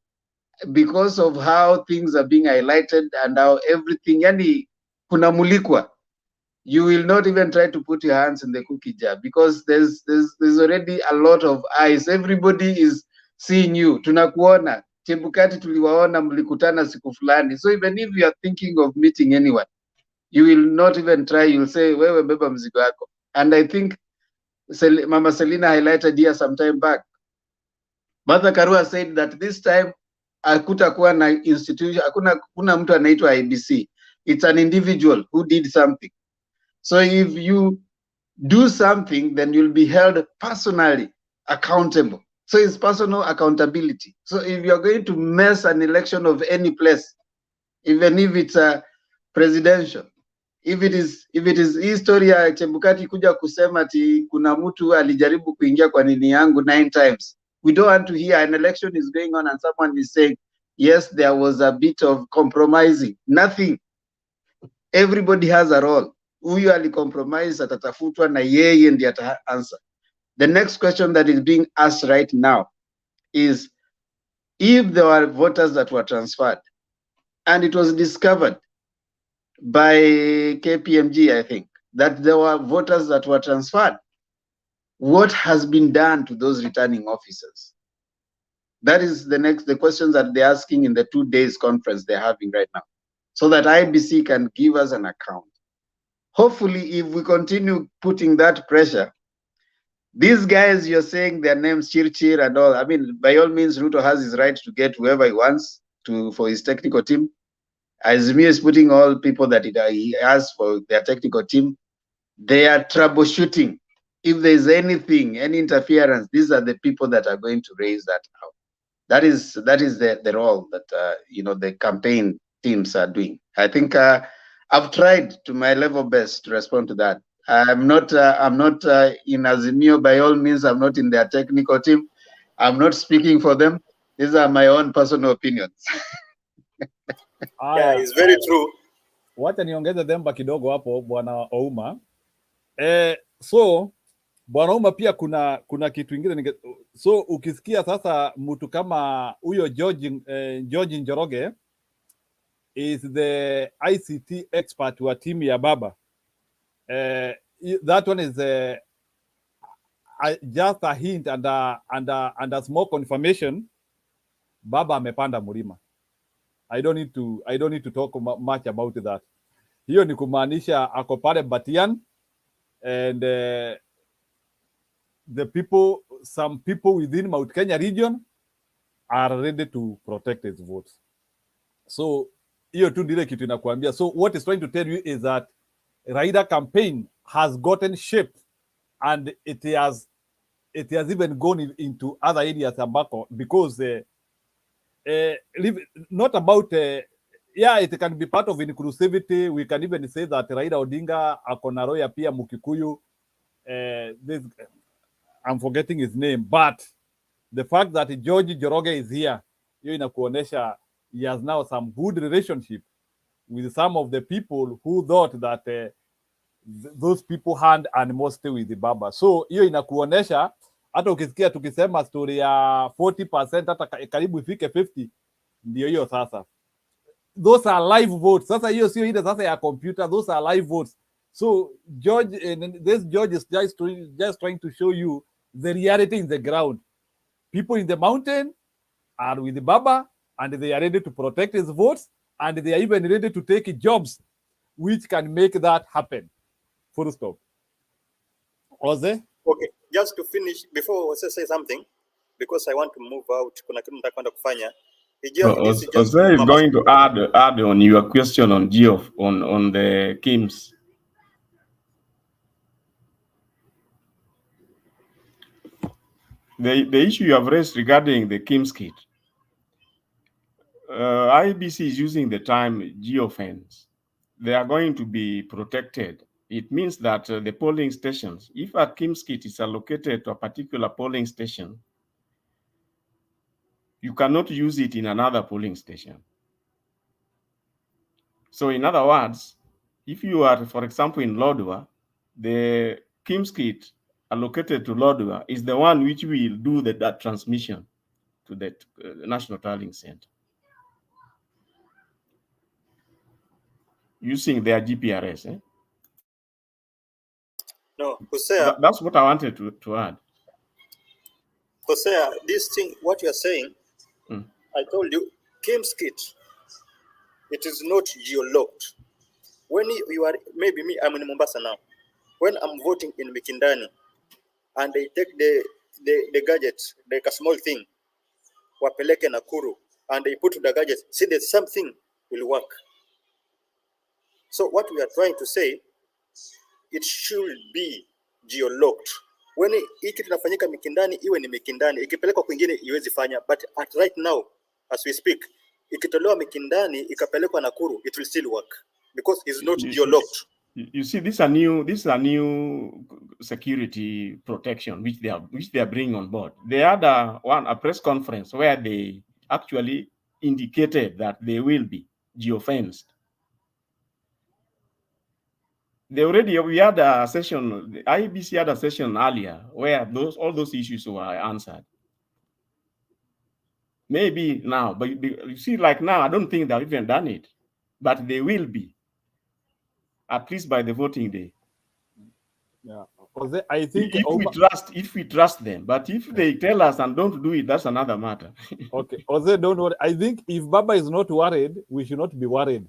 because of how things are being highlighted and how everything, yani kunamulikwa, you will not even try to put your hands in the cookie jar, because there's already a lot of eyes. Everybody is seeing you. Tunakuona, Chebukati tuliwaona mlikutana siku fulani. So even if you are thinking of meeting anyone, you will not even try. You'll say, wewe beba mzigo yako. And I think Mama Selina highlighted here some time back. Martha Karua said that this time hakutakuwa na institution, hakuna mtu anaitwa IBC. It's an individual who did something. So if you do something, then you'll be held personally accountable. So it's personal accountability. So if you're going to mess an election of any place, even if it's a presidential, if it is history ya Chebukati kuja kusema ati kuna mtu alijaribu kuingia kwa nini yangu 9 times. We don't want to hear an election is going on and someone is saying, yes, there was a bit of compromising. Nothing. Everybody has a role. Huyu alicompromise atatafutwa na yeye ndiye ata answer. The next question that is being asked right now is, if there were voters that were transferred and it was discovered by KPMG, I think, that there were voters that were transferred, what has been done to those returning officers? That is the questions that they're asking in the 2 days conference they're having right now, so that IBC can give us an account. Hopefully, if we continue putting that pressure, these guys, you're saying their names, Chirchir and all, I mean, by all means, Ruto has his right to get whoever he wants for his technical team. Azimio is putting all people that he has for their technical team. They are troubleshooting. if there's anything, any interference, these are the people that are going to raise that out. That is the role that the campaign teams are doing. I think I've tried to my level best to respond to that. I'm not in Azimio by all means. I'm not in their technical team. I'm not speaking for them. These are my own personal opinions. Yeah, it's very true. Wacha niongeze Themba kidogo hapo Bwana Ouma. So Bwana Ouma pia kuna kitu ingine so ukisikia sasa mtu kama huyo George Njoroge is the ICT expert wa timu ya Baba. That one is just a hint and a small confirmation. Baba amepanda mlima. I don't need to talk much about that. Hiyo ni kumaanisha ako pale Batian and some people within Mount Kenya region are ready to protect his votes. So hiyo tu ndile kitu inakuambia. So what is trying to tell you is that Raila campaign has gotten shape and it has even gone into other areas ambako because not about it can be part of inclusivity. We can even say that Raila Odinga akona roya pia Mukikuyu. I'm forgetting his name, but the fact that George Njoroge is here, hiyo inakuonesha he has now some good relationship with some of the people who thought that those people hand and mostly with the Baba. So hiyo inakuonesha hata ukisikia tukisema story ya 40% hata karibu ifike 50, ndio hiyo sasa. Those are live votes. Sasa hiyo sio ile sasa ya computer, those are live votes. So George is just trying to show you the reality in the ground. People in the mountain are with the Baba and they are ready to protect his votes and they are even ready to take jobs which can make that happen. Full stop. Jose? Okay, just to finish, before Jose say something, because I want to move out, kuna kitu nitakwenda kufanya. Jose is going to add on your question on on the KIMS. The issue you have raised regarding the KIMS kit, IEBC is using the term geofence. They are going to be protected. It means that the polling stations, if a KIMS kit is allocated to a particular polling station, you cannot use it in another polling station. So in other words, if you are, for example, in Lodwar, the KIMS kit allocated to Lodwar is the one which will do that transmission to the National Tallying Center using their GPRS. No, Hosea. That's what I wanted to add. Hosea, this thing, what you are saying, I told you, KIMS kit, it is not geolocked. When you are, maybe me, I'm in Mombasa now. When I'm voting in Mikindani, and they take the gadget, like a small thing, wapeleke Nakuru, and they put the gadget, see that something will work. So what we are trying to say, it should be geolocked. When hiki tunafanyika Mikindani, iwe ni Mikindani, ikipelekwa kwingine iwezi fanya, but at right now, as we speak, ikitolewa Mikindani, ikapelekwa Nakuru, it will still work because it's not geolocked. You see, this is a new security protection which they are bringing on board. They had a press conference where they actually indicated that they will be geofenced. We had a session. The IEBC had a session earlier where all those issues were answered. Maybe now, but you see, like now, I don't think they've even done it, but they will be, at least by the voting day. Yeah, I think if we trust them, but if they tell us and don't do it, that's another matter. Okay, Jose, don't worry. I think if Baba is not worried, we should not be worried.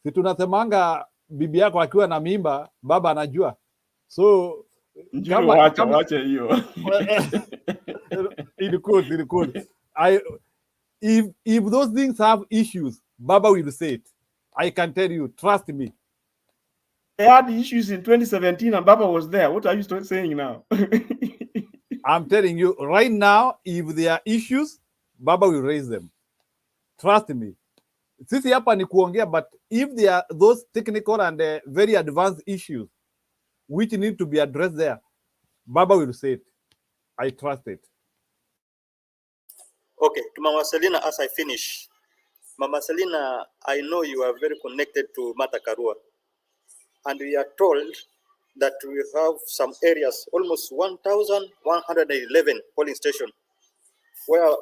Si tunasemanga bibi yako akiwa na mimba, Baba anajua. So wacha hiyo. It could. If those things have issues, Baba will say it. I can tell you, trust me. had issues in 2017 and Baba was there. What are you saying now? I'm telling you right now, if there are issues, Baba will raise them. Trust me. Sisi hapa ni kuongea, but if there are those technical and very advanced issues which need to be addressed there, Baba will say it. I trust it. Okay, to Mama Selina, as I finish, Mama Selina, I know you are very connected to Mata Karua, and we are told that we have some areas, almost 1,111 polling stations, where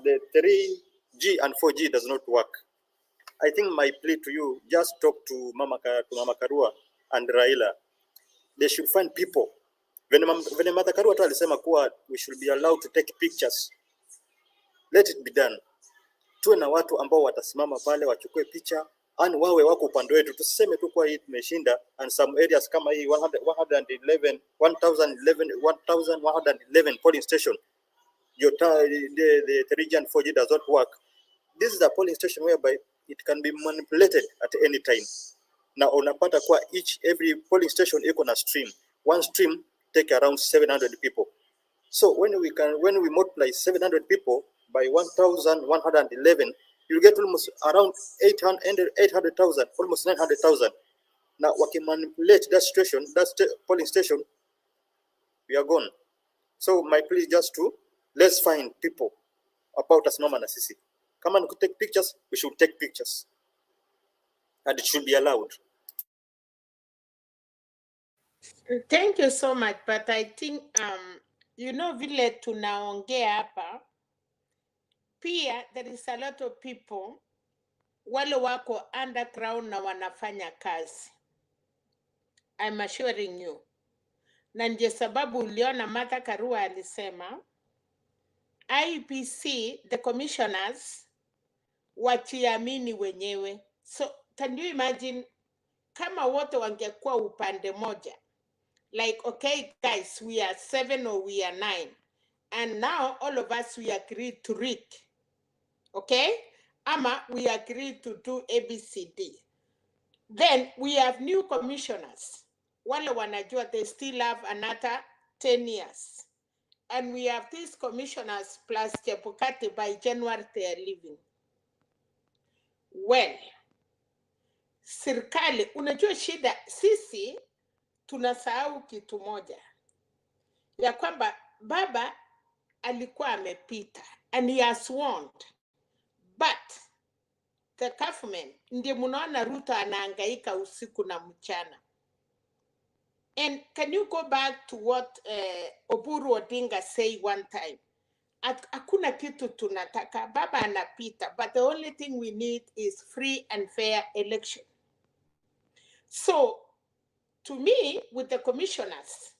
the 3G and 4G does not work. I think my plea to you, just talk to Mama Karua and Raila. They should find people. When Mata Karua alisema kuwa we should be allowed to take pictures, let it be done. Tuwe na watu ambao watasimama pale wachukue picha, and wawe wako upande wetu. Tusiseme tu kwa hii tumeshinda, and some areas kama hii 1,111 polling station, the 3G and 4G does not work. This is a polling station whereby it can be manipulated at any time. Na unapata kwa every polling station iko na stream. One stream take around 700 people. So when we multiply 700 people by 1,111, you get almost around 800,000, almost 900,000. Now, we can manipulate that station, that polling station, we are gone. So my plea is just to, let's find people about us, Mama Nasisi. Come on, take pictures, we should take pictures. And it should be allowed. Thank you so much, but I think vile tunaongea hapa pia, there is a lot of people wale wako underground na wanafanya kazi. I'm assuring you. Na ndio sababu uliona Martha Karua alisema IEBC, the commissioners wachiamini wenyewe. So can you imagine kama wote wangekuwa upande moja, like, okay guys, we are 7 or we are 9, and now all of us we agree to read, okay, ama we agree to do ABCD, then we have new commissioners wale wanajua they still have another 10 years, and we have these commissioners plus Chebukati by January they are leaving. Well, serikali, unajua shida, sisi tunasahau kitu moja, ya kwamba baba alikuwa amepita and he has warned, but the government, ndiye munaona Ruto anahangaika usiku na mchana. And can you go back to what Oburu Odinga said one time? Hakuna kitu tunataka, baba anapita, but the only thing we need is free and fair election. So, to me, with the commissioners,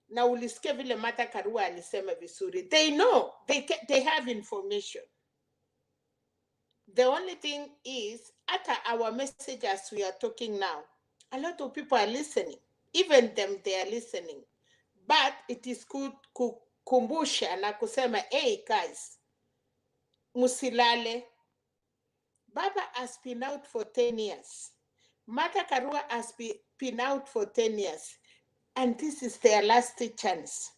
na ulisikia vile Martha Karua alisema vizuri, they know, they have information. The only thing is, at our message as we are talking now, a lot of people are listening. Even them, they are listening. But it is good kukumbusha na kusema, hey guys, musilale. Baba has been out for 10 years. Martha Karua has been out for 10 years. And this is their last chance.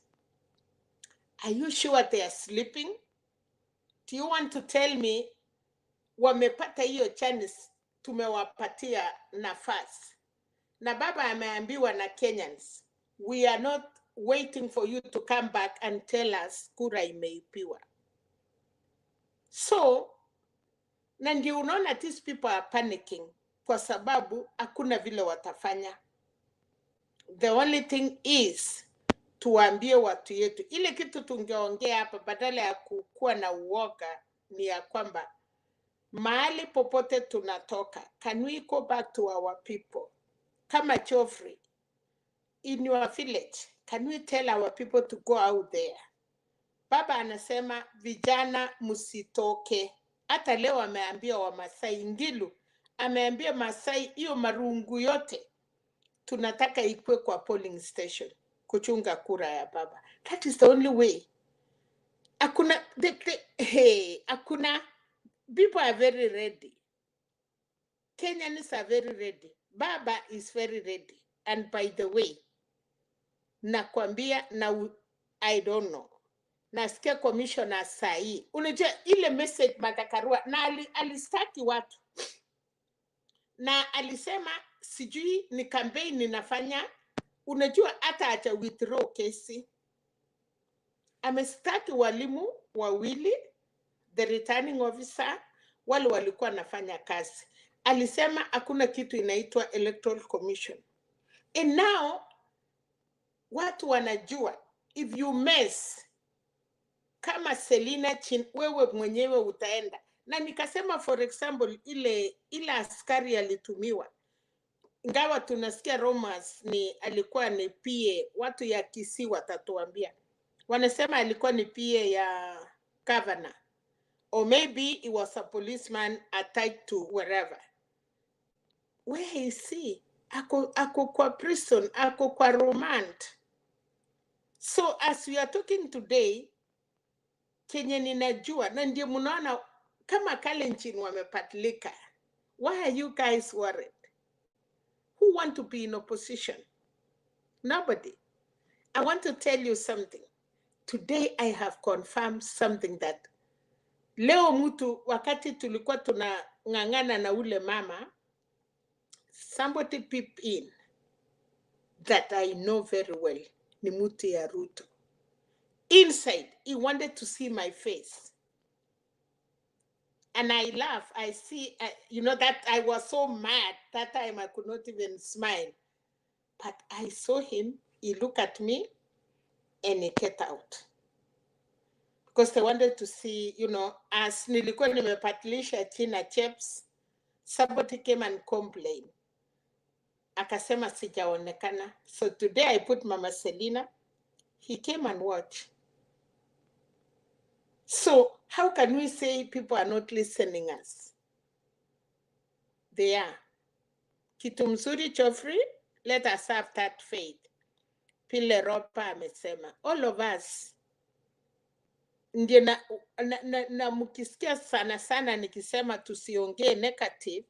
Are you sure they are sleeping? Do you want to tell me wamepata hiyo chance tumewapatia nafasi? Na baba ameambiwa na Kenyans, we are not waiting for you to come back and tell us kura imeipiwa. So, na ndio unaona these people are panicking kwa sababu hakuna vile watafanya. The only thing is, tuambie watu yetu. Ile kitu tungeongea hapa badala ya kukuwa na uoga ni ya kwamba mahali popote tunatoka, can we go back to our people? Kama Geoffrey, in your village, can we tell our people to go out there? Baba anasema vijana musitoke. Hata leo ameambia Wamasai, Ngilu ameambia Masai hiyo marungu yote tunataka ikwe kwa polling station kuchunga kura ya baba. That is the only way. Akuna, akuna, people are very ready. Kenyans are very ready. Baba is very ready. And by the way, nakwambia na I don't know. Nasikia commissioner sahi. Unajua ile message Matakarua na alistaki watu. Na alisema sijui ni campaign ninafanya. Unajua hata acha withdraw kesi. Amestaki walimu wawili, the returning officer, wale walikuwa nafanya kazi. Alisema hakuna kitu inaitwa electoral commission. And now watu wanajua if you mess kama Selina wewe mwenyewe utaenda. Na nikasema for example ile askari alitumiwa. Ingawa tunasikia rumors ni alikuwa ni PA, watu ya Kisii watatuambia. Wanasema alikuwa ni PA ya governor. Or maybe he was a policeman attached to wherever. Where is he? Ako kwa prison, ako kwa remand. So as we are talking today, Kenya ninajua, na ndio mnaona kama Kalenjin wamepatilika. Why are you guys worried? Who want to be in opposition? Nobody. I want to tell you something. Today I have confirmed something that leo mtu wakati tulikuwa tunang'ang'ana na ule mama, somebody peeped in that I know very well, ni mtu ya Ruto. Inside, he wanted to see my face. And I laugh. I see, you know, that I was so mad. That time I could not even smile. But I saw him, he looked at me, and he get out. Because they wanted to see, you know, as nilikuwa nimepatilisha china chips, somebody came and complained. Akasema sijaonekana. So today I put Mama Selina. He came and watched. So how can we say people are not listening us? They are. Kitu mzuri Geoffrey, let us have that faith. Pile Ropa amesema. All of us. Ndiye na mkisikia sana sana nikisema tusiongee negative,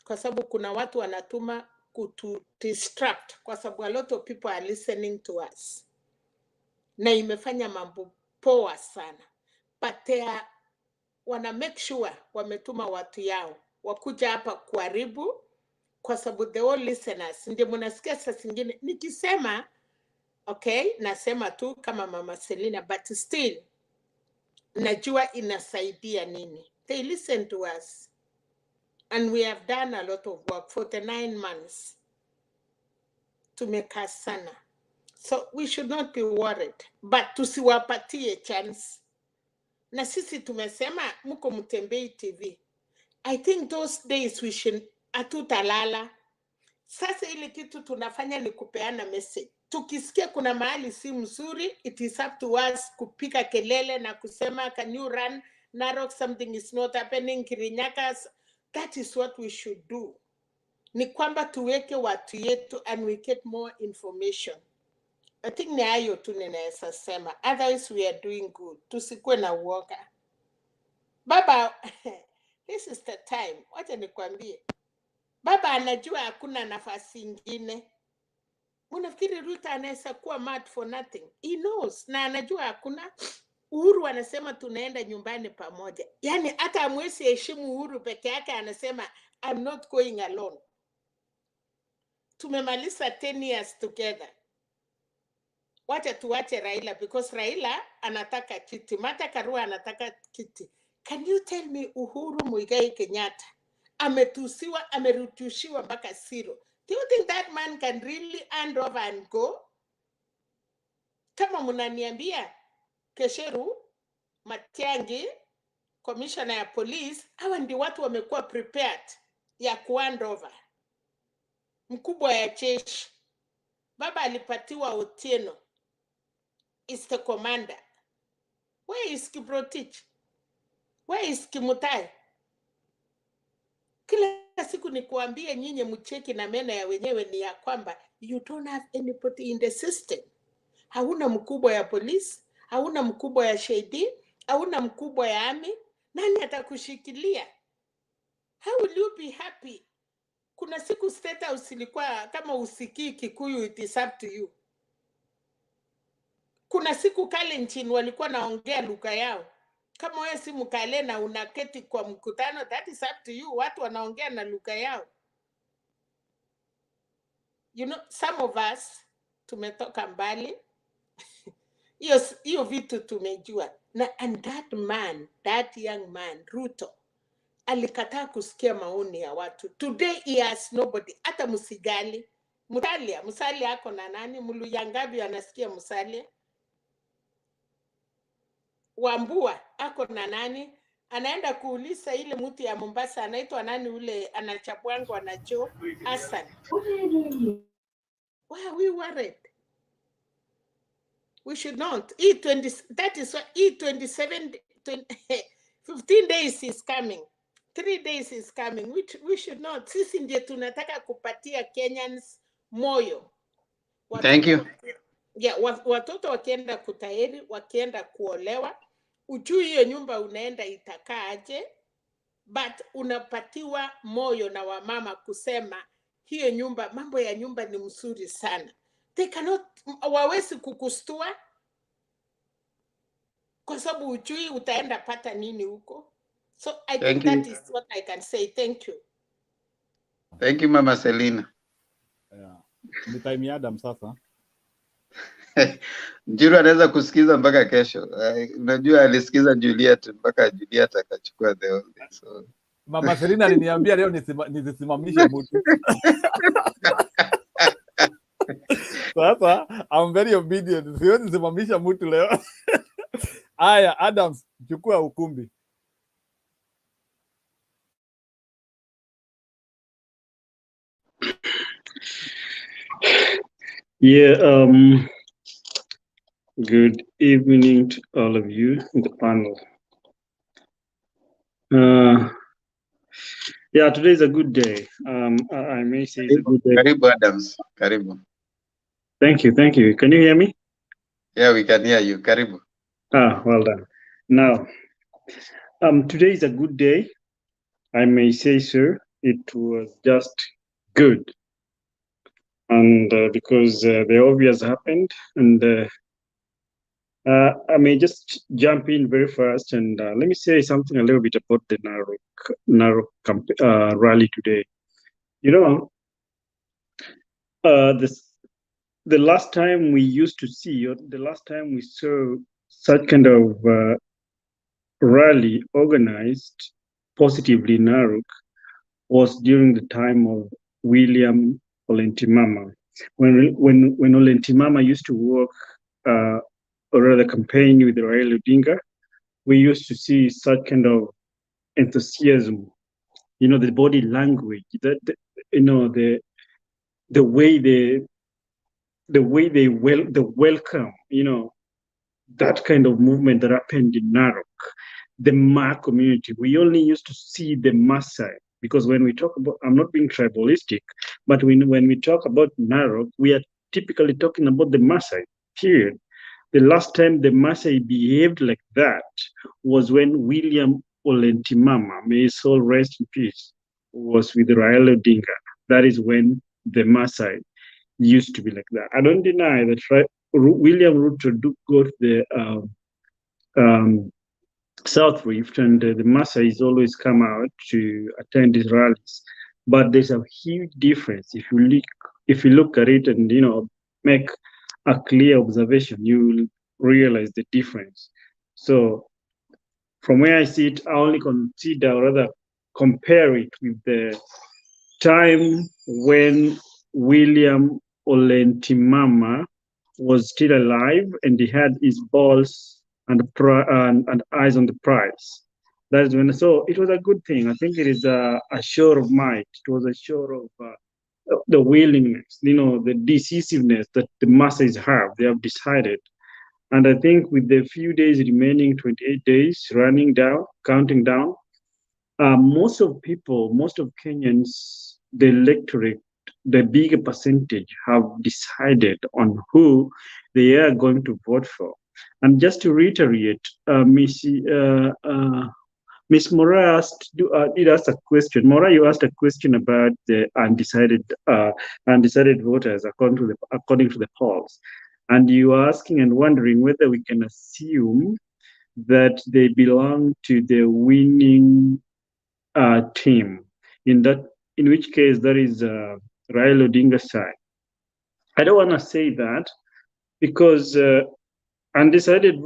kwa sababu kuna watu wanatuma kutu distract, kwa sababu a lot of people are listening to us. Na imefanya mambo poa sana. But they are, wana make sure wametuma watu yao wakuja hapa kuharibu, kwa sababu the all listeners ndio mnasikia saa zingine nikisema okay, nasema tu kama Mama Selina, but still najua inasaidia nini. They listen to us and we have done a lot of work for the 9 months to make us sana. So we should not be worried, but tusiwapatie chance. Na sisi tumesema mko Mtembei TV. I think those days we should atutalala. Sasa ile kitu tunafanya ni kupeana message. Tukisikia kuna mahali si mzuri, it is up to us kupika kelele na kusema can you run Narok, something is not happening Kirinyaga. That is what we should do. Ni kwamba tuweke watu yetu and we get more information. I think ni hayo tu ninaweza sema. Otherwise we are doing good. Tusikue na uoga. Baba, this is the time. Wacha nikwambie. Baba anajua hakuna nafasi ingine. Unafikiri Ruto anaweza kuwa mad for nothing? He knows. Na anajua hakuna. Uhuru anasema tunaenda nyumbani pamoja. Yani hata amwezi heshimu Uhuru peke yake anasema I'm not going alone. Tumemaliza 10 years together. Wacha tuwache Raila, because Raila anataka kiti. Martha Karua anataka kiti. Can you tell me Uhuru Muigai Kenyatta ametusiwa, amerutushiwa mpaka zero? Do you think that man can really hand over and go? Kama mnaniambia Kesheru, Matiangi, commissioner ya police, hawa ndi watu wamekuwa prepared ya kuhand over. Mkubwa ya jeshi, baba alipatiwa Otieno, is the commander. Where is Kiprotich? Where is Kimutai? Kila siku ni kuambia nyinyi mcheki na meno ya wenyewe ni ya kwamba you don't have anybody in the system. Hauna mkubwa ya polisi, hauna mkubwa ya shahidi, hauna mkubwa ya army. Nani atakushikilia? How will you be happy? Kuna siku State House ilikuwa kama usikii Kikuyu, it is up to you. Kuna siku Kalenjin walikuwa naongea lugha yao. Kama wewe si Mkale na unaketi kwa mkutano, that is up to you. Watu wanaongea na lugha yao. You know, some of us tumetoka mbali. Hiyo vitu tumejua. And that young man, Ruto, alikataa kusikia maoni ya watu. Today he has nobody. Hata Musalia ako na nani? Muluyangabi anasikia Musalia. Wambua ako na nani? Anaenda kuuliza ile mtu ya Mombasa anaitwa nani ule anachapwangwa na Joe Hassan. Why are we worried? We should not. That is what E27, 15 days is coming. 3 days is coming. We should not. Sisi ndiye tunataka kupatia Kenyans moyo. Thank you. Yeah, watoto wakienda kutahiri, wakienda kuolewa, ujui hiyo nyumba unaenda itakaaje, but unapatiwa moyo na wamama kusema hiyo nyumba, mambo ya nyumba ni mzuri sana. They cannot, wawezi kukustua kwa sababu ujui utaenda pata nini huko. So I think that is what I can say. Thank you. Thank you, Mama Selina. Yeah. Ni time ya Adam sasa. Njiru anaweza kusikiza mpaka kesho. Unajua alisikiza Juliet mpaka Juliet akachukua the whole day. So Mama Selina aliniambia leo nisimamishe mtu. Sasa I'm very obedient. Siwezi simamisha mtu leo. Aya, Adams, chukua ukumbi. Yeah, good evening to all of you in the panel. Yeah, today is a good day. I may say it's a good day. Karibu Adams, karibu. Thank you. Can you hear me? Yeah, we can hear you. Karibu. Well done. Now, today is a good day. I may say so. It was just good. And because the obvious happened, and I may just jump in very fast and let me say something a little bit about the Narok rally today. You know, the last time we used to see, or the last time we saw such kind of rally organized positively in Narok was during the time of William Olentimama. When Olentimama used to work or rather campaign with Raila Odinga, we used to see such kind of enthusiasm, you know, the body language, the way they welcome, you know, that kind of movement that happened in Narok, the Ma community. We only used to see the Maasai, because when we talk about, I'm not being tribalistic, but when we talk about Narok, we are typically talking about the Maasai, period. The last time the Maasai behaved like that was when William Olentimama, may his soul rest in peace, was with Raila Odinga. That is when the Maasai used to be like that. I don't deny that William Ruto do go to the South Rift, and the Maasais always come out to attend these rallies. But there's a huge difference if you look at it and, you know, make a clear observation, you will realize the difference. So from where I sit, I only consider, or rather compare it with the time when William Olentimama was still alive and he had his balls and eyes on the prize. That is when, so it was a good thing. I think it is a show of might. It was a show of the willingness, you know, the decisiveness that the masses have. They have decided. And I think with the few days remaining, 28 days counting down, most of Kenyans, the electorate, the bigger percentage have decided on who they are going to vote for. And just to reiterate, Ms. Mora did ask a question. Mora, you asked a question about the undecided voters according to the polls, and you are asking and wondering whether we can assume that they belong to the winning team. In which case, that is Raila Odinga's side. I don't want to say that because undecided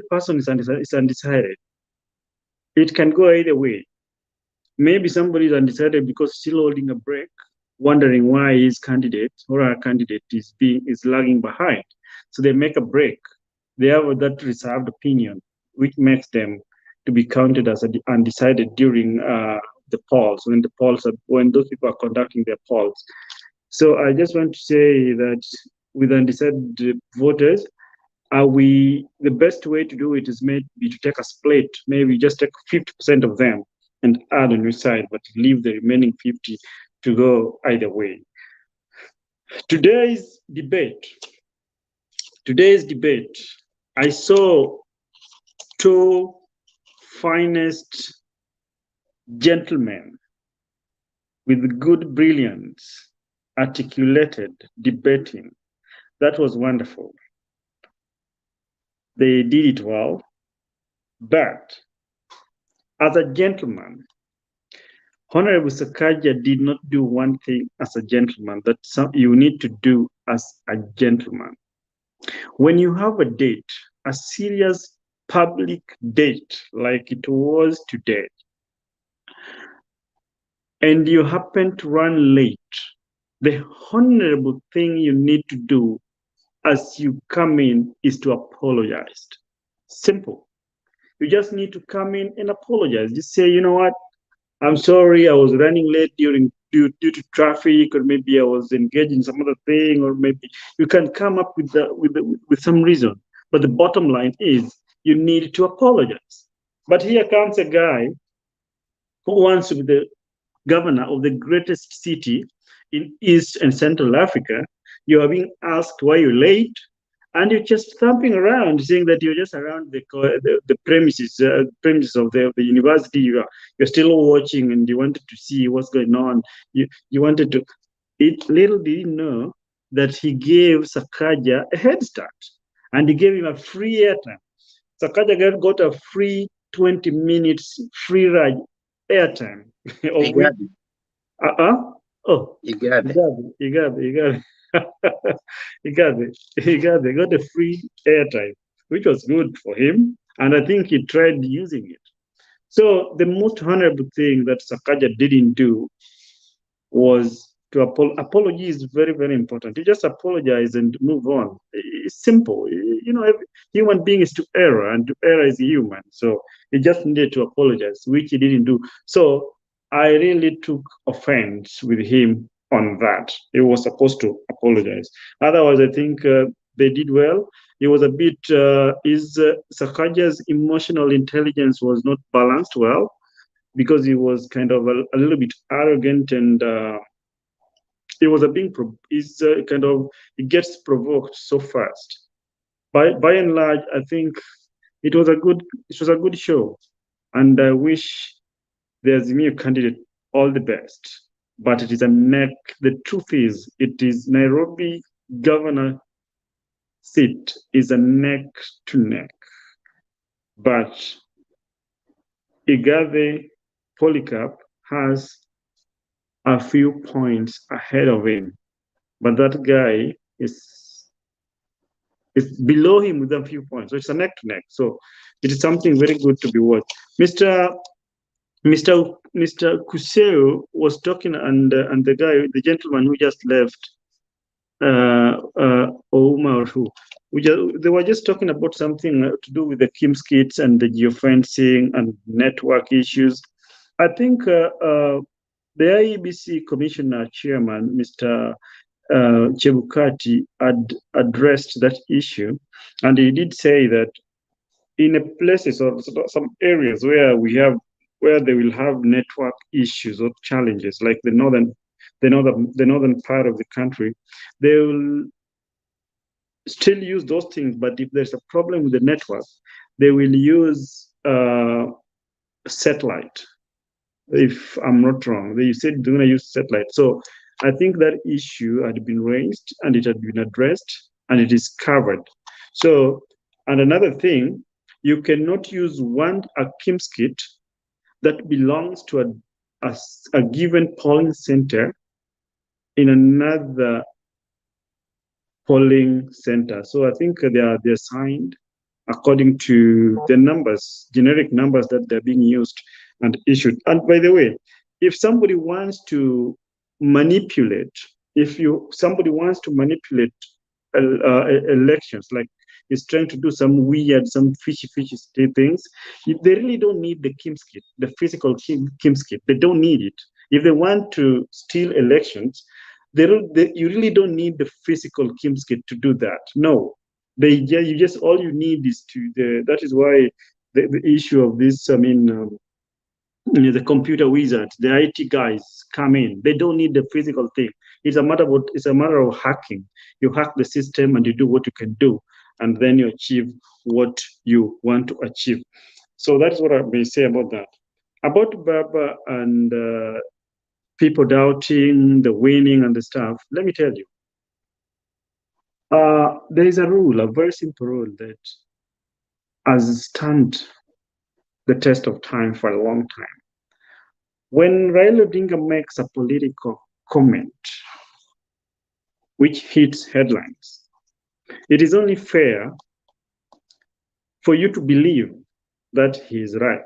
person is undecided. It can go either way. Maybe somebody is undecided because still holding a break, wondering why his candidate or our candidate is lagging behind. So they make a break. They have that reserved opinion, which makes them to be counted as undecided during the polls, when those people are conducting their polls. So I just want to say that with undecided voters, the best way to do it is maybe to take a split, maybe just take 50% of them and add on your side, but leave the remaining 50 to go either way. Today's debate, I saw two finest gentlemen with good brilliance, articulated, debating. That was wonderful. They did it well, but as a gentleman, Honorable SAKAJA did not do one thing as a gentleman that you need to do as a gentleman. When you have a date, a serious public date like it was today, and you happen to run late, the honorable thing you need to do as you come in is to apologize. Simple. You just need to come in and apologize. Just say, you know what? I'm sorry, I was running late due to traffic, or maybe I was engaged in some other thing, or maybe you can come up with some reason. But the bottom line is you need to apologize. But here comes a guy who wants to be the governor of the greatest city in East and Central Africa. You are being asked why you're late, and you're just thumping around, saying that you're just around the premises of the university. You're still watching, and you wanted to see what's going on. You wanted to. Little did you know that he gave SAKAJA a head start, and he gave him a free airtime. SAKAJA got a free 20 minutes free ride airtime. He got a free airtime, which was good for him, and I think he tried using it. So the most honorable thing that SAKAJA didn't do was to apology is very, very important. You just apologize and move on. It's simple. You know, human being is to err, and to err is human. So he just needed to apologize, which he didn't do. So I really took offense with him on that. He was supposed to apologize. Otherwise, I think they did well. It was a bit, SAKAJA's emotional intelligence was not balanced well, because he was kind of a little bit arrogant, and he was he gets provoked so fast. By and large, I think it was a good show, and I wish the Azimio candidate all the best. But it is the truth is, it is Nairobi governor seat is a neck to neck. But IGATHE Polycarp has a few points ahead of him, but that guy is below him with a few points. So it's a neck to neck. So it is something very good to be watched. Mr. Kuseo was talking, and the gentleman who just left, Ouma or who, they were just talking about something to do with the Kim's kits and the geofencing and network issues. I think the IEBC Commissioner Chairman, Mr. Chebukati, had addressed that issue, and he did say that in places or some areas where they will have network issues or challenges, like the northern part of the country, they will still use those things. But if there's a problem with the network, they will use satellite, if I'm not wrong. They said they're going to use satellite. So I think that issue had been raised and it had been addressed and it is covered. So, and another thing, you cannot use a KIMS kit that belongs to a given polling center in another polling center. So I think they're signed according to the numbers, generic numbers that they're being used and issued. And by the way, if somebody wants to manipulate, somebody wants to manipulate elections, like is trying to do some weird, some fishy things, if they really don't need the KIMS kit, the physical KIMS kit, they don't need it. If they want to steal elections, you really don't need the physical KIMS kit to do that. No, all you need is that is why the issue of this, the computer wizards, the IT guys come in. They don't need the physical thing. It's a matter of hacking. You hack the system and you do what you can do, and then you achieve what you want to achieve. So that's what I may say about that. About Baba and people doubting the winning and the stuff, let me tell you. There is a rule, a very simple rule that has stood the test of time for a long time. When Raila Odinga makes a political comment which hits headlines, it is only fair for you to believe that he is right.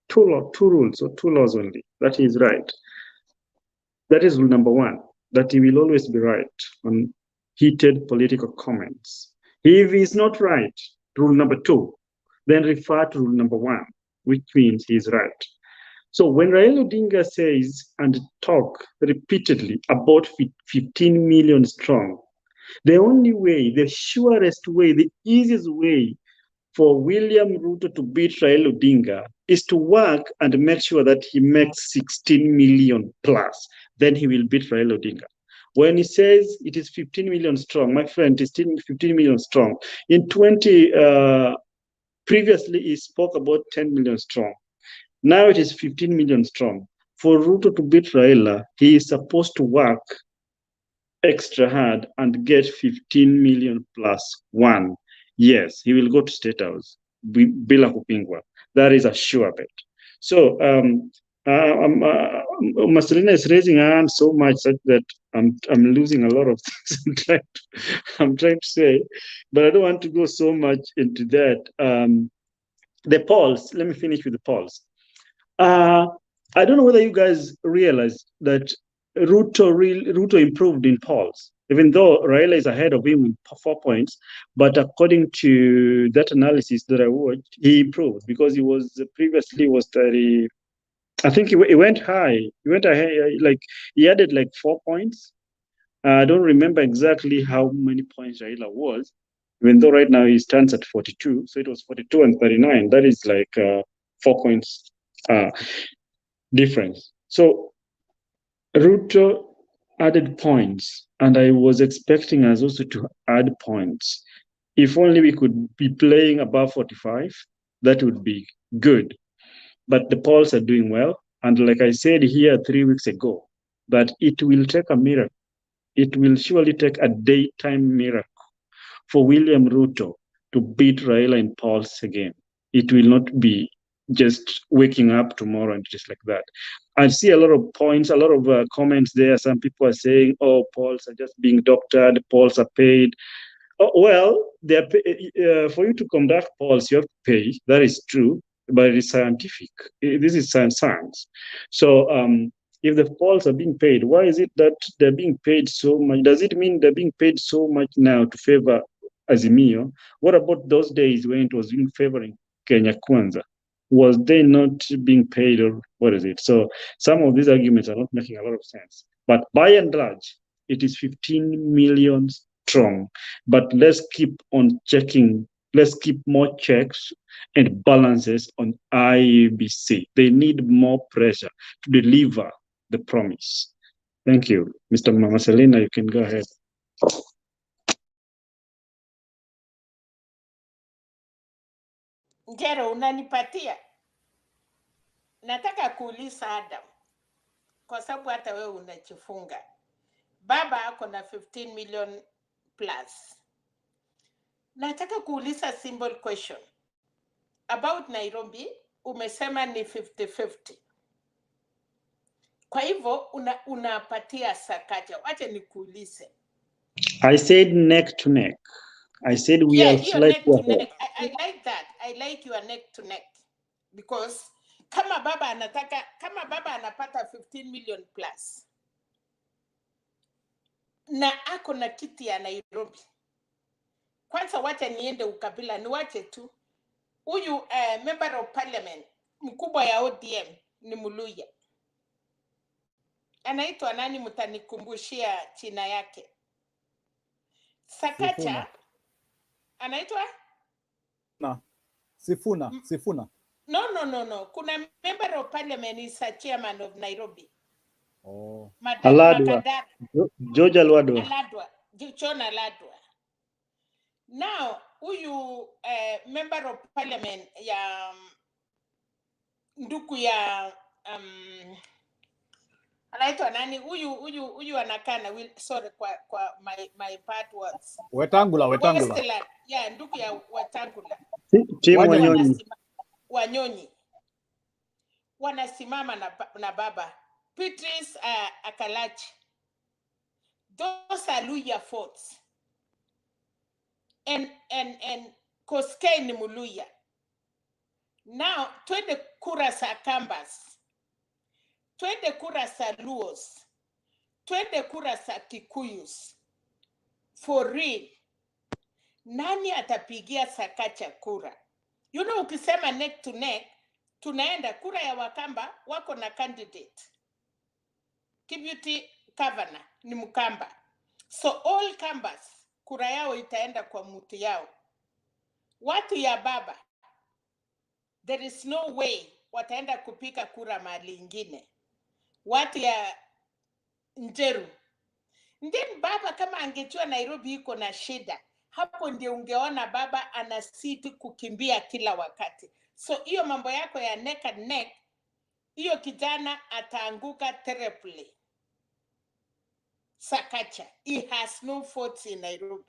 Two laws only, that he is right. That is rule number one, that he will always be right on heated political comments. If he is not right, rule number two, then refer to rule number one, which means he is right. So when Raila Odinga says and talk repeatedly about 15 million strong, the only way, the surest way, the easiest way for William Ruto to beat Raila Odinga is to work and make sure that he makes 16 million plus. Then he will beat Raila Odinga. When he says it is 15 million strong, my friend, it is still 15 million strong. Previously he spoke about 10 million strong. Now it is 15 million strong. For Ruto to beat Raila, he is supposed to work extra hard and get 15 million plus one. Yes, he will go to State House, bila kupingwa. That is a sure bet. So, Marcelina is raising her hand so much that I'm losing a lot of things I'm trying to say, but I don't want to go so much into that. The polls, let me finish with the polls. I don't know whether you guys realize that Ruto improved in polls, even though Raila is ahead of him with 4 points. But according to that analysis that I watched, he improved because he previously was 30. I think he went high. He went ahead, like he added like 4 points. I don't remember exactly how many points Raila was, even though right now he stands at 42. So it was 42 and 39. That is like 4 points difference. So Ruto added points, and I was expecting us also to add points. If only we could be playing above 45, that would be good. But the polls are doing well. And like I said here 3 weeks ago, that it will take a miracle. It will surely take a daytime miracle for William Ruto to beat Raila in polls again. It will not be just waking up tomorrow and just like that. I see a lot of points, a lot of comments there. Some people are saying, oh, polls are just being doctored, polls are paid. Oh, well, for you to conduct polls, you have to pay. That is true, but it is scientific. This is science. So if the polls are being paid, why is it that they're being paid so much? Does it mean they're being paid so much now to favor Azimio? What about those days when it was being favoring Kenya Kwanza? Was they not being paid, or what is it? So some of these arguments are not making a lot of sense. But by and large, it is 15 million strong. But let's keep on checking. Let's keep more checks and balances on IEBC. They need more pressure to deliver the promise. Thank you. Mr. Marcelina, you can go ahead. Ngero, unanipatia? nataka kuuliza Adam, kwa sababu hata wewe unachifunga. Baba ako na 15 million plus. Nataka kuuliza simple question. About Nairobi, umesema ni 50-50. Kwa hivyo unapatia SAKAJA. Wacha nikuulize. I said neck to neck. I said we are You're neck to slightly neck. I like that. I like your neck to neck. Because kama baba anapata 15 million plus. Na ako na kiti ya Nairobi. Kwanza wacha niende ukabila, niwache tu. Huyu member of parliament, mkubwa ya ODM, ni Muluya. Anaitwa nani, mtanikumbushia china yake? SAKAJA. Anaitwa? Sifuna. No. Kuna member of parliament is a chairman of Nairobi. Oh. Aladwa. George Aladwa. John Aladwa. Now, huyu member of parliament ya nduku ya anaitwa nani? Huyu anakana, sorry kwa my bad words. Wetangula. Yeah, nduku ya Wetangula. Wanyonyi. Wanasimama na baba. Beatrice Akalachi. Those are Luya forts. And Koskei ni Muluya. Now, twende kura sa Kambas. Twende kura sa Luos. Twende kura sa Kikuyus. For real. Nani atapigia SAKAJA kura? You know, ukisema neck to neck, tunaenda kura ya Wakamba wako na candidate. Kibuti Kavana ni Mkamba. So all Kambas, kura yao itaenda kwa mtu yao. Watu ya baba, there is no way wataenda kupika kura mahali ingine. Watu ya Njeru. Then baba kama angejua Nairobi iko na shida, hapo ndio ungeona baba anasiti kukimbia kila wakati. So hiyo mambo yako ya neck and neck, hiyo kijana ataanguka terribly. SAKAJA, he has no votes in Nairobi.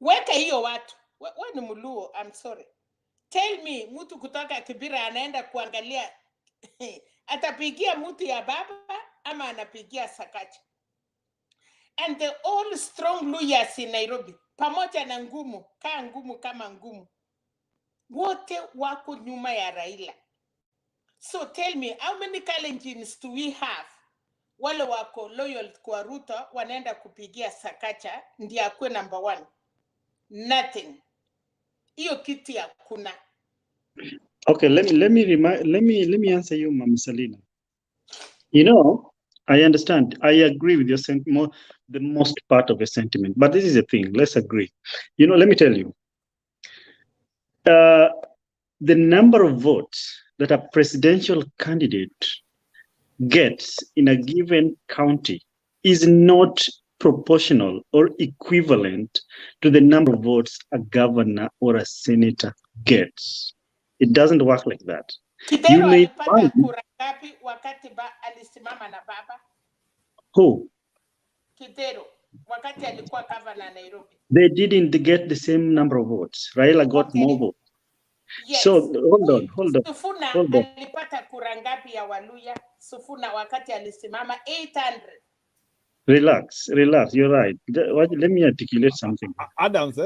Weka hiyo watu. Wewe ni Muluo, I'm sorry. Tell me, mtu kutoka Kibira anaenda kuangalia atapigia mtu ya baba ama anapigia SAKAJA? And the all strong lawyers in Nairobi, pamoja na ngumu, kaa ngumu kama ngumu, wote wako nyuma ya Raila. So tell me, how many Kalenjins do we have? Wale wako loyal kwa Ruto wanaenda kupigia SAKAJA ndiye akue number 1. Nothing. Hiyo kiti hakuna. Okay, let me answer you, Mama Selina. You know, I understand. I agree with your sentiment, the most part of your sentiment. But this is the thing. Let's agree. You know, let me tell you. The number of votes that a presidential candidate gets in a given county is not proportional or equivalent to the number of votes a governor or a senator gets. It doesn't work like that. You may find kura ngapi wakati alisimama na baba? Who? Kidero, wakati alikuwa governor Nairobi. They didn't get the same number of votes. Raila got more votes. Yes. So hold on. Sufuna alipata kura ngapi ya Waluya? Sufuna wakati alisimama 800. Relax. You're right. Let me articulate something. Adams,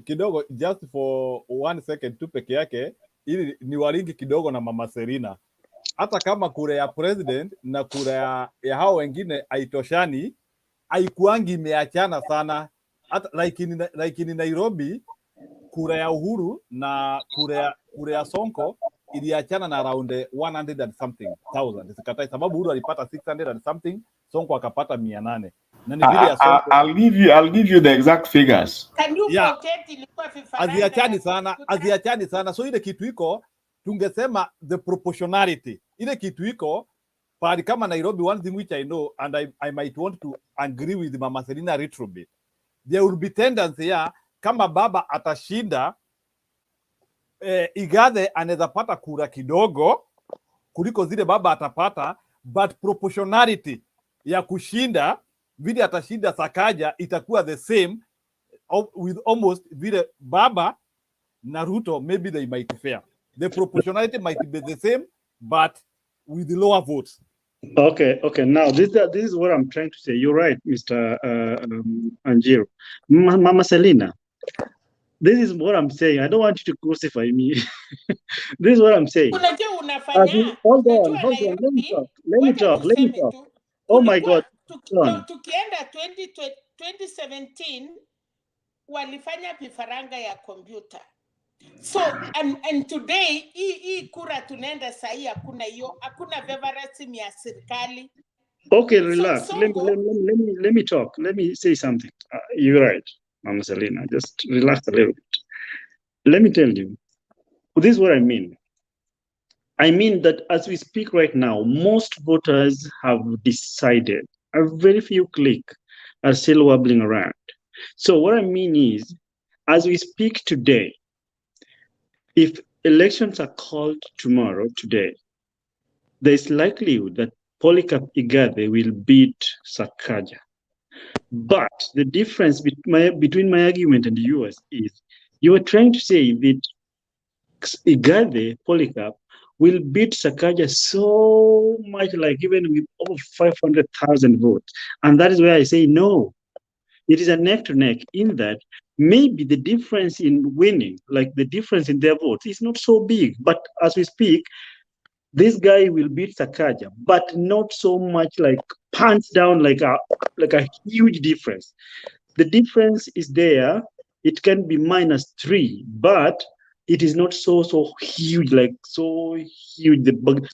kidogo, just for 1 second tu peke yake, ili ni walingi kidogo na Mama Selina. Hata kama kura ya president na kura ya hao wengine haitoshani, haikuangi imeachana sana. Hata like in Nairobi, kura ya Uhuru na kura ya Sonko iliachana na around 100 and something thousand. Sikatai sababu Uhuru alipata 600 and something, Sonko akapata 800. Na ni vile ya Sonko. I'll give you the exact figures. Can you forget ilikuwa aziachani sana. So ile kitu iko, tungesema the proportionality. Ile kitu iko pali kama Nairobi, one thing which I know and I might want to agree with Mama Selina a little bit. There will be tendency ya kama baba atashinda IGATHE anaweza pata kura kidogo kuliko zile baba atapata, but proportionality ya kushinda vile atashinda Sakaja itakuwa the same with almost vile baba na Ruto, maybe they might fail. The proportionality might be the same, but with lower votes. Okay. Now this is what I'm trying to say. You're right, Mr. Anjiro. Mama Selina, this is what I'm saying. I don't want you to crucify me. This is what I'm saying. Unajua unafanya, Hold unajua on. Nairobi, Let me talk. Oh my God. Tukienda 2017 walifanya vifaranga ya kompyuta. So and today hii kura tunaenda sahi hakuna veva rasmi ya serikali. Okay, relax. Let me talk. Let me say something. You're right, Mama Selina. Just relax a little bit. Let me tell you. This is what I mean. I mean that as we speak right now, most voters have decided. A very few cliques are still wobbling around. So what I mean is, as we speak today, if elections are called today, there's likelihood that Polycarp IGATHE will beat SAKAJA. But the difference between my argument and yours is, you are trying to say that IGATHE, Polycarp, will beat SAKAJA so much, like even with over 500,000 votes. And that is where I say no. It is a neck to neck in that maybe the difference in winning, like the difference in their votes, is not so big. But as we speak, this guy will beat SAKAJA, but not so much like pants down like a huge difference. The difference is there. It can be -3, but it is not so huge, like so huge.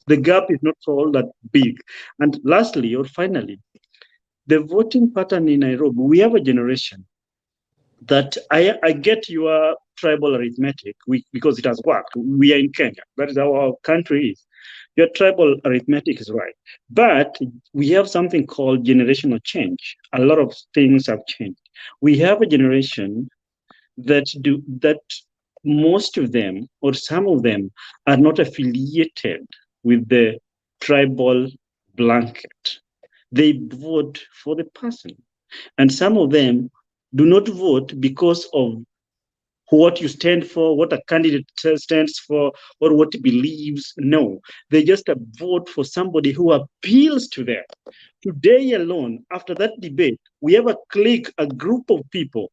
The gap is not all that big. And lastly, or finally, the voting pattern in Nairobi, we have a generation that I get your tribal arithmetic because it has worked. We are in Kenya. That is how our country is. Your tribal arithmetic is right. But we have something called generational change. A lot of things have changed. We have a generation that most of them or some of them are not affiliated with the tribal blanket. They vote for the person. And some of them do not vote because of what you stand for, what a candidate stands for, or what he believes. No, they just vote for somebody who appeals to them. Today alone, after that debate, we have a group of people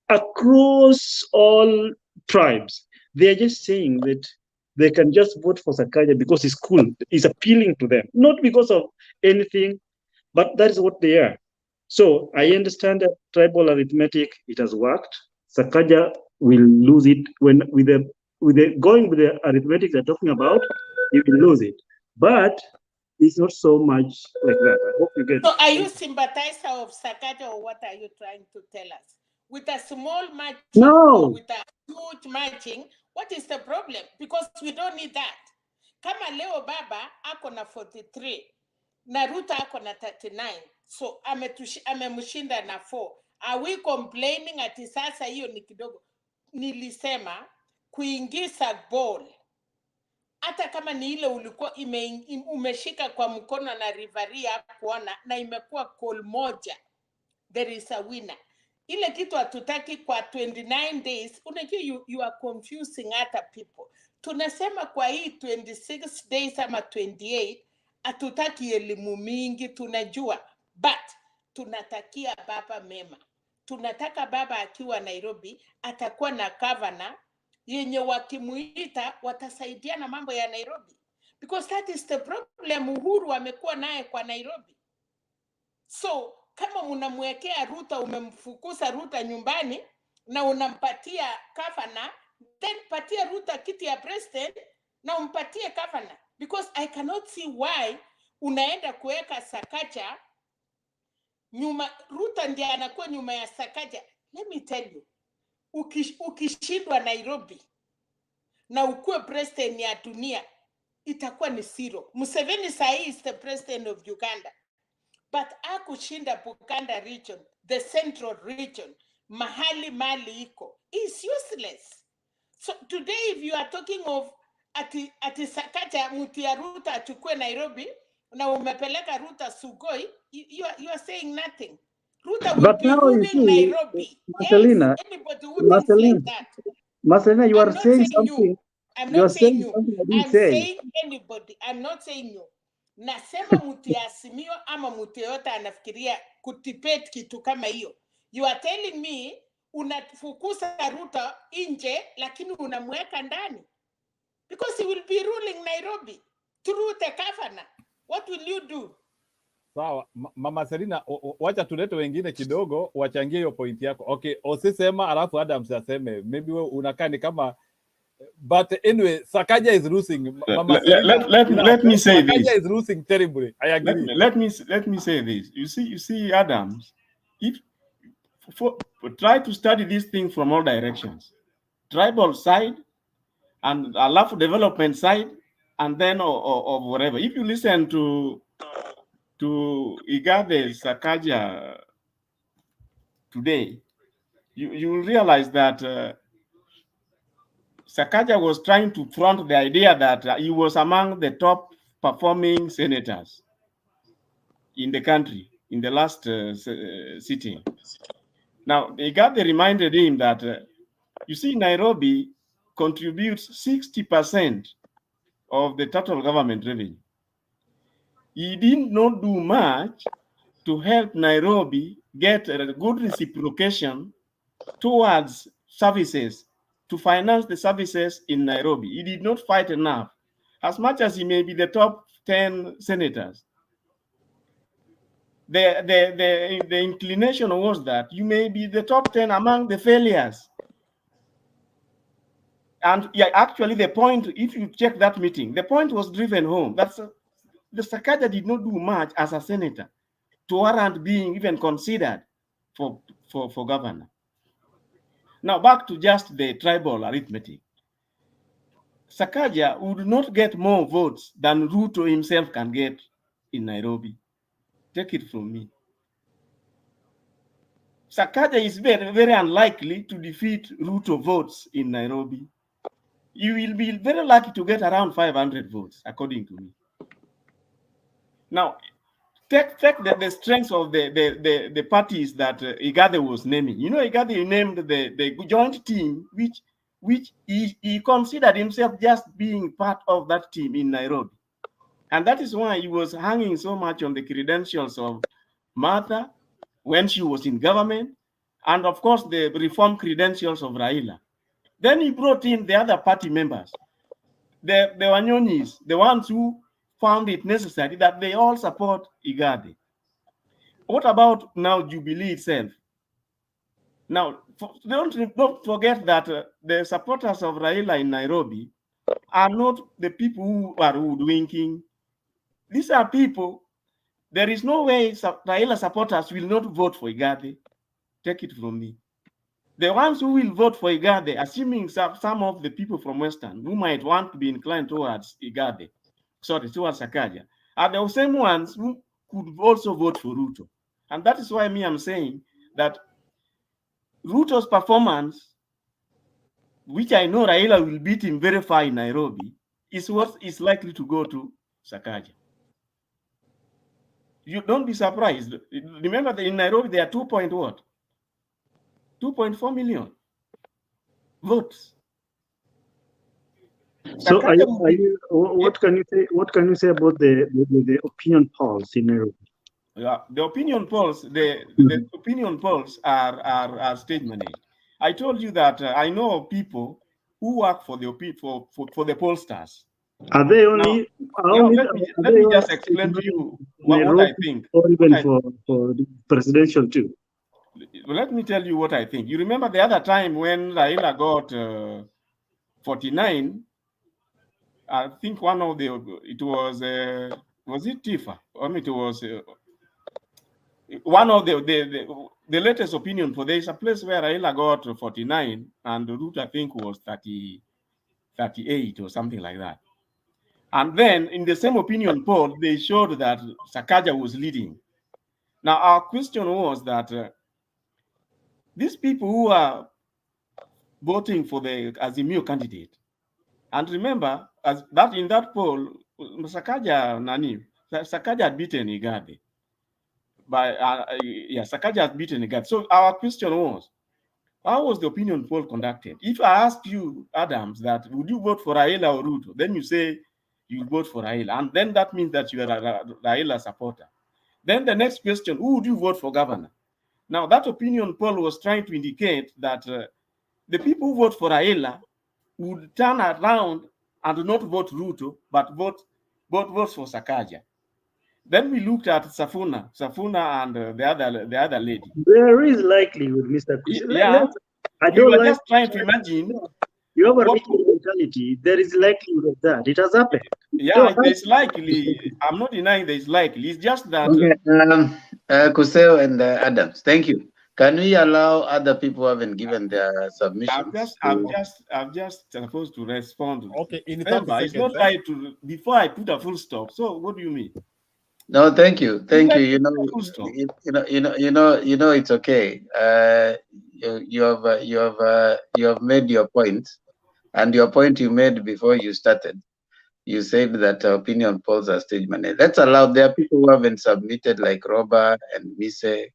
across all tribes. They are just saying that they can just vote for SAKAJA because it's cool, it's appealing to them, not because of anything, but that is what they are. So I understand that tribal arithmetic, it has worked. SAKAJA will lose it when with the going with the arithmetic they're talking about, you will lose it. But it's not so much like that. I hope you get So it. are you sympathizer of SAKAJA, or what are you trying to tell us? With a small matching No. or with a huge matching, what is the problem? Because we don't need that. Kama leo baba ako na 43 na Ruto ako na 39, so amemshinda na 4. Are we complaining ati sasa hiyo ni kidogo? Nilisema kuingiza ball, hata kama ni ile ulikuwa umeshika kwa mkono na rivaria kuona na imekuwa goal moja, there is a winner. Ile kitu hatutaki kwa 29 days. Unajua you are confusing other people. Tunasema kwa hii 26 days ama 28 hatutaki elimu mingi, tunajua, but tunatakia baba mema. Tunataka baba akiwa Nairobi atakuwa na governor yenye wakimuita watasaidia na mambo ya Nairobi, because that is the problem Uhuru amekuwa naye kwa Nairobi. So kama unamwekea Ruto, umemfukuza Ruto nyumbani na unampatia governor, then patia Ruto kiti ya president na umpatie governor, because I cannot see why unaenda kuweka SAKAJA nyuma. Ruto ndiye anakuwa nyuma ya SAKAJA. Let me tell you, ukishindwa Nairobi na ukuwe president ya dunia, itakuwa ni zero. Museveni sahi is the president of Uganda, but akushinda Buganda region, the central region, mahali mali iko, is useless. So today if you are talking of ati Sakaja mtu ya Ruto achukue Nairobi na umepeleka Ruto Sugoi, you are saying nothing. Ruto will But be now you ruling see, Nairobi. Marcelina, Yes, anybody who thinks like that. Marcelina, you I'm are not saying saying something. you. I'm You are not saying saying you. something I didn't I'm say. saying anybody. I'm not saying you. Nasema mtu ya Azimio ama mtu yote anafikiria kutipet kitu kama hiyo. You are telling me unafukuza Ruto nje lakini unamweka ndani. Because he will be ruling Nairobi through the governor. What will you do? Sawa, Mama Selina, wacha tulete wengine kidogo wachangie hiyo point yako. Okay, usisema alafu Adams aseme. Maybe wewe unakaa ni kama, but anyway, Sakaja is losing. Mama Selina, let me say Sakaja this. is losing terribly. I agree. Let me say this. You see, Adams, if try to study this thing from all directions, tribal side and alafu development side, and then or whatever. If you listen to IGATHE SAKAJA today, you will realize that SAKAJA was trying to front the idea that he was among the top performing senators in the country in the last sitting. Now, IGATHE reminded him that, you see, Nairobi contributes 60% of the total government revenue. He did not do much to help Nairobi get a good reciprocation towards services, to finance the services in Nairobi. He did not fight enough. As much as he may be the top 10 senators, the inclination was that you may be the top 10 among the failures. And yeah, actually the point, if you check that meeting, the point was driven home. That's the SAKAJA did not do much as a senator to warrant being even considered for governor. Now back to just the tribal arithmetic. SAKAJA would not get more votes than Ruto himself can get in Nairobi. Take it from me. SAKAJA is very, very unlikely to defeat Ruto votes in Nairobi. You will be very lucky to get around 500 votes, according to me. Now, take the strengths of the parties that IGATHE was naming. You know, IGATHE named the joint team, which he considered himself just being part of that team in Nairobi. And that is why he was hanging so much on the credentials of Martha when she was in government, and of course the reform credentials of Raila. Then he brought in the other party members, the Wanyonis, the ones who found it necessary that they all support IGATHE. What about now Jubilee itself? Now, don't forget that the supporters of Raila in Nairobi are not the people who are hoodwinking. These are people, there is no way Raila supporters will not vote for IGATHE. Take it from me. The ones who will vote for IGATHE, assuming some of the people from Western who might want to be inclined towards IGATHE, towards SAKAJA, are the same ones who could also vote for Ruto. And that is why I'm saying that Ruto's performance, which I know Raila will beat him very far in Nairobi, is what is likely to go to SAKAJA. You don't be surprised. Remember that in Nairobi there are 2.4 million votes. So, what can you say? What can you say about the opinion polls in Nairobi? Yeah, the opinion polls, the opinion polls are stage managed. I told you that I know people who work for the pollsters. Are they only? Now, let me just explain to you what I think. Or even for the presidential too. Let me tell you what I think. You remember the other time when Raila got 49? I think one of it was it Tifa? I mean, it was one of the latest opinion for there's a place where Raila got 49 and Ruto I think was 38 or something like that. And then in the same opinion poll, they showed that SAKAJA was leading. Now our question was that these people who are voting for the Azimio candidate, and remember, as that in that poll, SAKAJA had beaten IGATHE. SAKAJA has beaten IGATHE. So our question was, how was the opinion poll conducted? If I asked you, Adams, that would you vote for Raila or Ruto, then you say you vote for Raila, and then that means that you are a Raila supporter. Then the next question, who would you vote for governor? Now that opinion poll was trying to indicate that the people who vote for Raila would turn around and not vote Ruto, but vote for SAKAJA. Then we looked at Safuna and the other lady. There is likelihood, Mr. Kusi. Yeah, we were just trying to imagine. You have a victim mentality. There is likelihood of that. It has happened. Yeah, there's likely. I'm not denying there's likely. It's just that. Okay, Kuseo and Adams, thank you. Can we allow other people who haven't given their submissions? I'm just supposed to respond. Okay, in 30 Remember, seconds. it's not right to before I put a full stop. So what do you mean? No, thank you, thank you. It's okay. You have made your point, and your point you made before you started. You said that opinion polls are stage managed. Let's allow. There are people who haven't submitted, like Robert and Mise.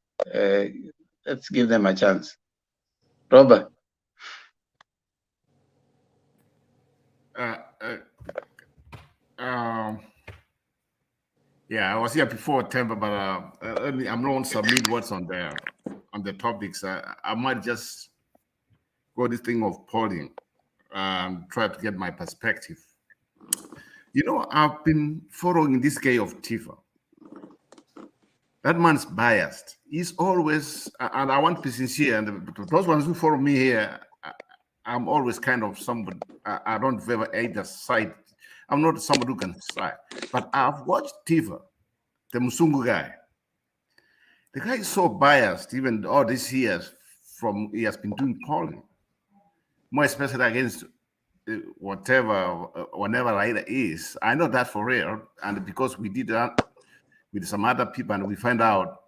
Let's give them a chance. Robert. Yeah, I was here before Temper, but I'm not going to submit what's on the topics. I might just go this thing of polling and try to get my perspective. You know, I've been following this guy of Tifa. That man's biased. He's always, and I want to be sincere, and those ones who follow me here, I'm always kind of somebody, I don't favor either side. I'm not somebody who can side. But I've watched Tifa, the Musungu guy. The guy is so biased, even all these years he has been doing polling, more especially against whatever Raila is. I know that for real, and because we did that with some other people, and we find out,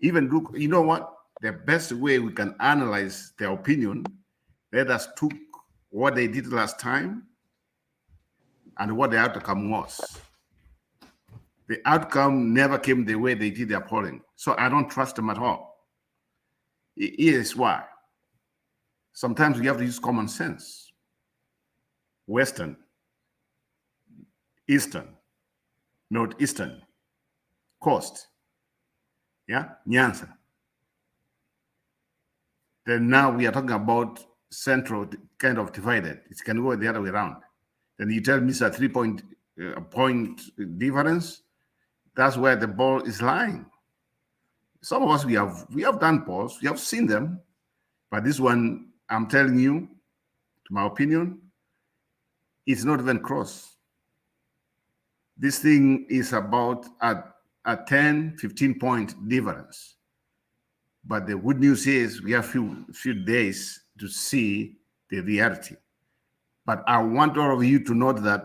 even look, you know what? The best way we can analyze their opinion, let us took what they did last time and what the outcome was. The outcome never came the way they did their polling. So I don't trust them at all. Here's why. Sometimes we have to use common sense. Western, Eastern, Northeastern, Coast, yeah, Nyanza. Then now we are talking about Central, kind of divided. It can go the other way around. Then you tell me it's a 3-point point difference. That's where the ball is lying. Some of us, we have done polls, we have seen them, but this one, I'm telling you, to my opinion, it's not even close. This thing is about a 10, 15-point difference. But the good news is we have few days to see the reality. But I want all of you to note that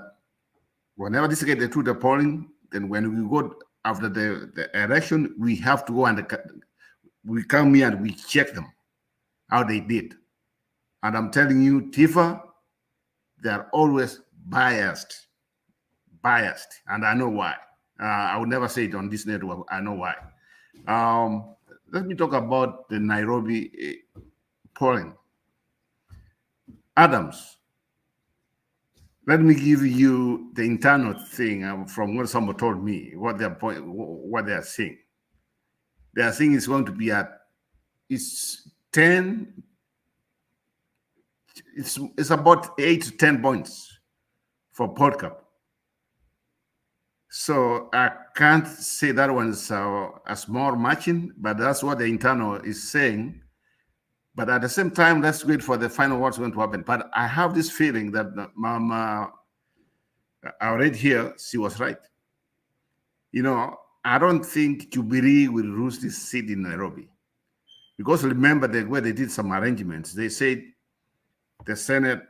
whenever this get through the polling, then when we go after the election, we have to go and we come here and we check them, how they did. And I'm telling you, Tifa, they are always biased, and I know why. I would never say it on this network. I know why. Let me talk about the Nairobi polling. Adams, let me give you the internal thing from what someone told me, what they are saying. They are saying it's going to be it's 10, it's about 8 to 10 points for Podcast. So I can't say that one's a small margin, but that's what the internal is saying. But at the same time, let's wait for the final what's going to happen. But I have this feeling that Mama, I read here, she was right. You know, I don't think Jubilee will lose this seat in Nairobi. Because remember where they did some arrangements. They said the Senate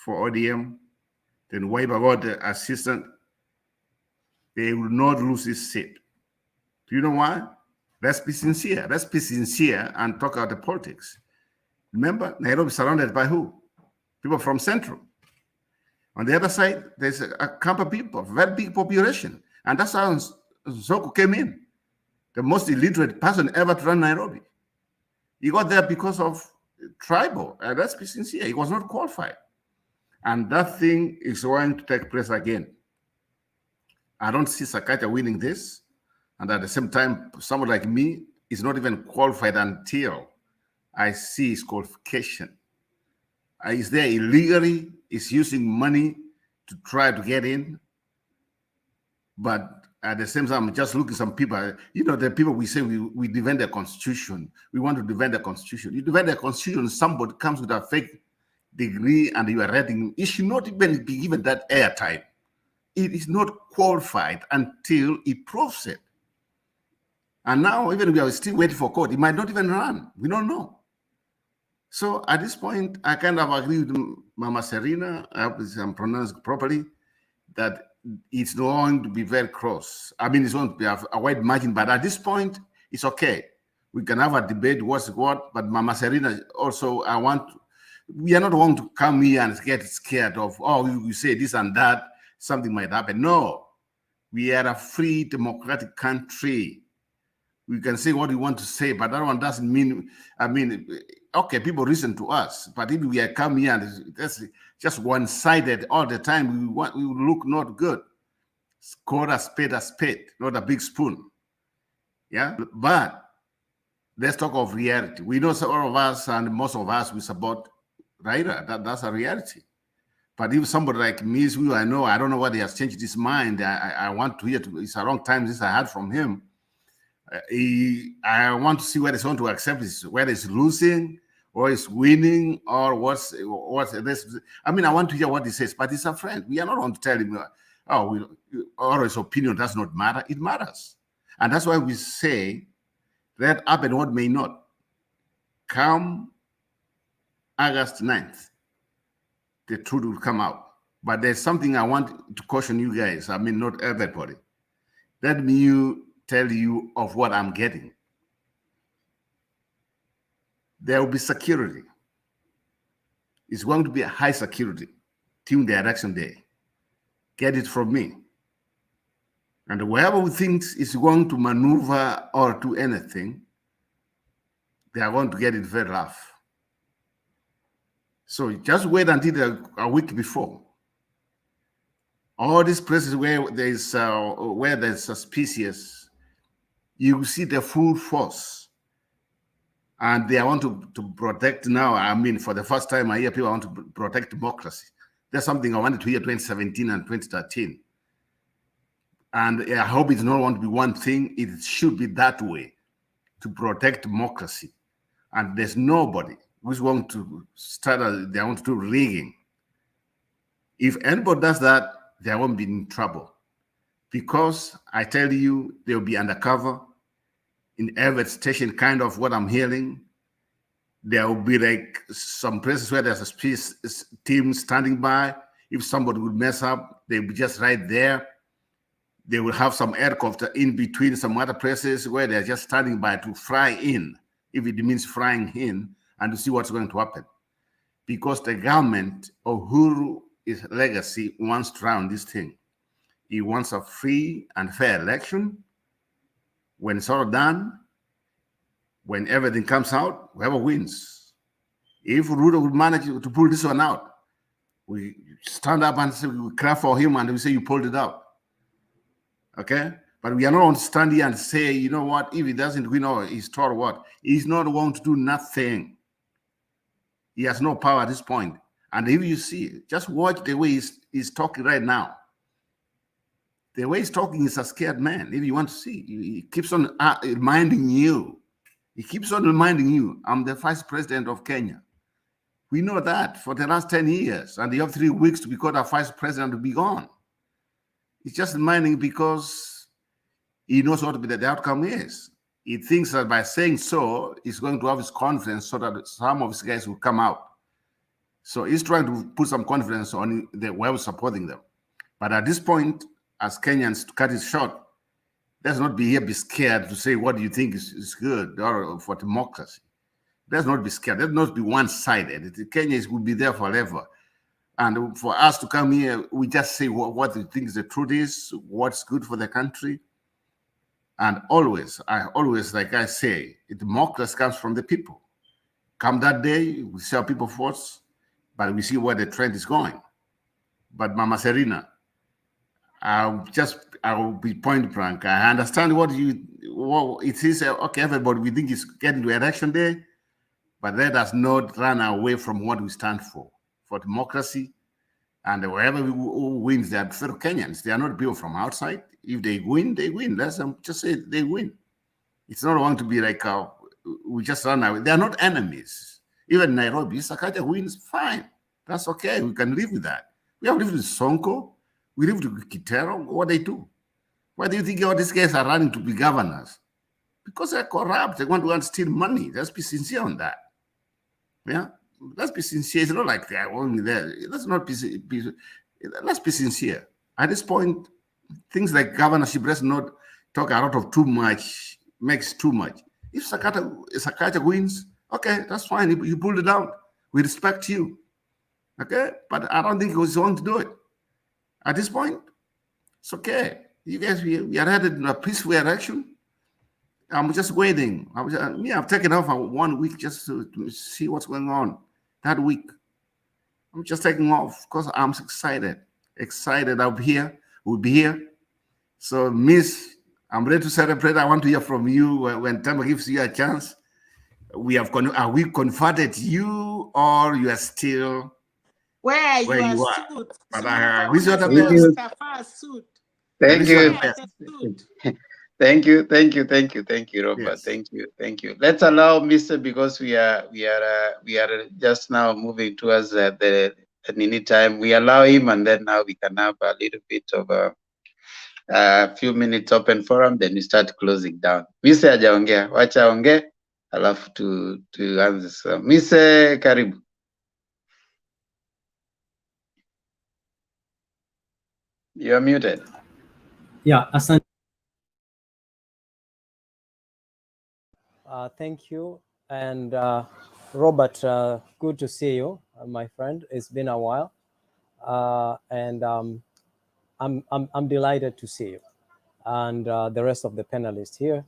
for ODM, then Waiba got the assistant. They will not lose this seat. Do you know why? Let's be sincere. Let's be sincere and talk about the politics. Remember, Nairobi is surrounded by who? People from Central. On the other side, there's a camp of people, very big population. And that's how Soko came in, the most illiterate person ever to run Nairobi. He got there because of tribal. Let's be sincere. He was not qualified. And that thing is going to take place again. I don't see SAKAJA winning this. And at the same time, someone like me is not even qualified until I see his qualification. He's there illegally, he's using money to try to get in. But at the same time, just looking at some people, you know, the people we say we defend the constitution. We want to defend the constitution. You defend the constitution, somebody comes with a fake degree and you are reading, it should not even be given that airtime. It is not qualified until he proves it. And now, even we are still waiting for court, it might not even run. We don't know. So at this point, I kind of agree with Mama Serena, I hope I'm pronounced properly, that it's going to be very close. I mean, it's going to be a wide margin, but at this point, it's okay. We can have a debate, what's what, but Mama Serena also, we are not going to come here and get scared of, oh, you say this and that, something might happen. No, we are a free democratic country. We can say what we want to say, but that one doesn't mean, okay, people listen to us, but if we are coming here and that's just one-sided all the time, we will look not good. Call a spade, not a big spoon. Yeah, but let's talk of reality. We know all of us and most of us, we support Raila. That's a reality. But if somebody like me, who I don't know what he has changed his mind. I want to hear, it's a long time since I heard from him. I want to see whether he's going to accept this, whether he's losing or he's winning or what's this. I mean, I want to hear what he says, but he's a friend. We are not going to tell him, or his opinion does not matter. It matters. And that's why we say that happen what may not. Come August 9th, the truth will come out. But there's something I want to caution you guys. I mean, not everybody. Let me tell you of what I'm getting. There will be security. It's going to be a high security till the election day. Get it from me. And whoever we think is going to maneuver or do anything, they are going to get it very rough. So just wait until a week before. All these places where there's suspicious, you see the full force. And they want to protect now. I mean, for the first time I hear people want to protect democracy. That's something I wanted to hear 2017 and 2013. And I hope it's not going to be one thing. It should be that way, to protect democracy. And there's nobody who's going to they want to do rigging. If anybody does that, they won't be in trouble. Because I tell you, they'll be undercover in every station, kind of what I'm hearing. There will be like some places where there's a space team standing by. If somebody would mess up, they'll be just right there. They will have some aircraft in between some other places where they're just standing by to fly in, if it means flying in, and to see what's going to happen. Because the government of Uhuru's legacy wants to run this thing. He wants a free and fair election. When it's all done, when everything comes out, whoever wins. If Ruto would manage to pull this one out, we stand up and say, we clap for him and we say you pulled it out. Okay? But we are not going to stand here and say, you know what, if he doesn't win or he's told what, he's not going to do nothing. He has no power at this point. And if you see, just watch the way he's talking right now. The way he's talking is a scared man. If you want to see, he keeps on reminding you. He keeps on reminding you, I'm the vice president of Kenya. We know that for the last 10 years, and you have 3 weeks to be called a vice president to be gone. He's just reminding because he knows what the outcome is. He thinks that by saying so, he's going to have his confidence so that some of his guys will come out. So he's trying to put some confidence on the whoever supporting them. But at this point, as Kenyans, to cut it short, let's not be scared to say what do you think is good or for democracy. Let's not be scared. Let's not be one-sided. Kenya will be there forever. And for us to come here, we just say what we think the truth is, what's good for the country. And always, like I say, democracy comes from the people. Come that day, we see how people force, but we see where the trend is going. But Mama Serena, I'll be point blank. I understand what it is. Okay, everybody, we think it's getting to election day, but let us not run away from what we stand for democracy. And wherever who wins, they are fellow Kenyans. They are not people from outside. If they win, they win. Let's just say they win. It's not going to be like we just run away. They are not enemies. Even Nairobi, SAKAJA wins, fine. That's okay. We can live with that. We have lived with Sonko. We lived with Kitero. What they do? Why do you think all these guys are running to be governors? Because they're corrupt. They want to steal money. Let's be sincere on that. Yeah? Let's be sincere. It's not like they are only there. Let's be sincere. At this point, things like governorship, let's not talk a lot of too much, makes too much. If SAKAJA wins, okay, that's fine. You pulled it down. We respect you. Okay? But I don't think he was going to do it. At this point, it's okay. You guys, we are headed in a peaceful direction. I'm just waiting. I've taken off 1 week just to see what's going on that week. I'm just taking off because I'm excited. I'll be here. We'll be here. So, Miss, I'm ready to celebrate. I want to hear from you when Tamba gives you a chance. Are we converted you, or you are still where you are are? suit? But this is what Suit. Thank you. Thank you, Robert. Yes. Thank you. Let's allow Mr. because we are just now moving towards the Nini time. We allow him, and then now we can have a little bit of a few minutes open forum, then we start closing down. Mr. hajaongea, wacha aongee, alafu tuanze. So, Mr. Karibu. You're muted. Yeah, asante. Thank you. And Robert, good to see you, my friend. It's been a while. And I'm delighted to see you. And the rest of the panelists here,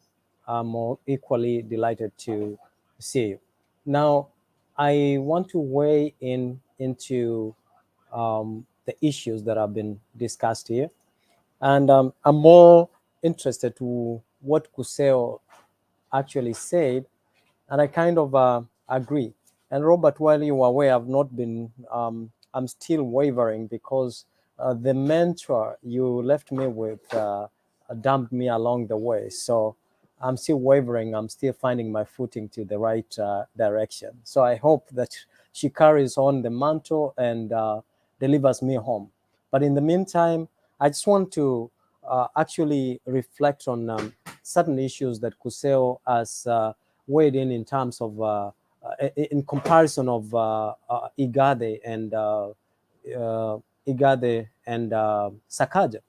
I'm equally delighted to see you. Now, I want to weigh into the issues that have been discussed here. And I'm more interested to what Kuseo actually said, and I kind of agree. And Robert, while you are aware, I've not been, I'm still wavering because the mentor you left me with dumped me along the way. So I'm still wavering. I'm still finding my footing to the right direction. So I hope that she carries on the mantle and delivers me home. But in the meantime, I just want to actually reflect on certain issues that Kuseo has weighed in terms of, in comparison of IGATHE and SAKAJA,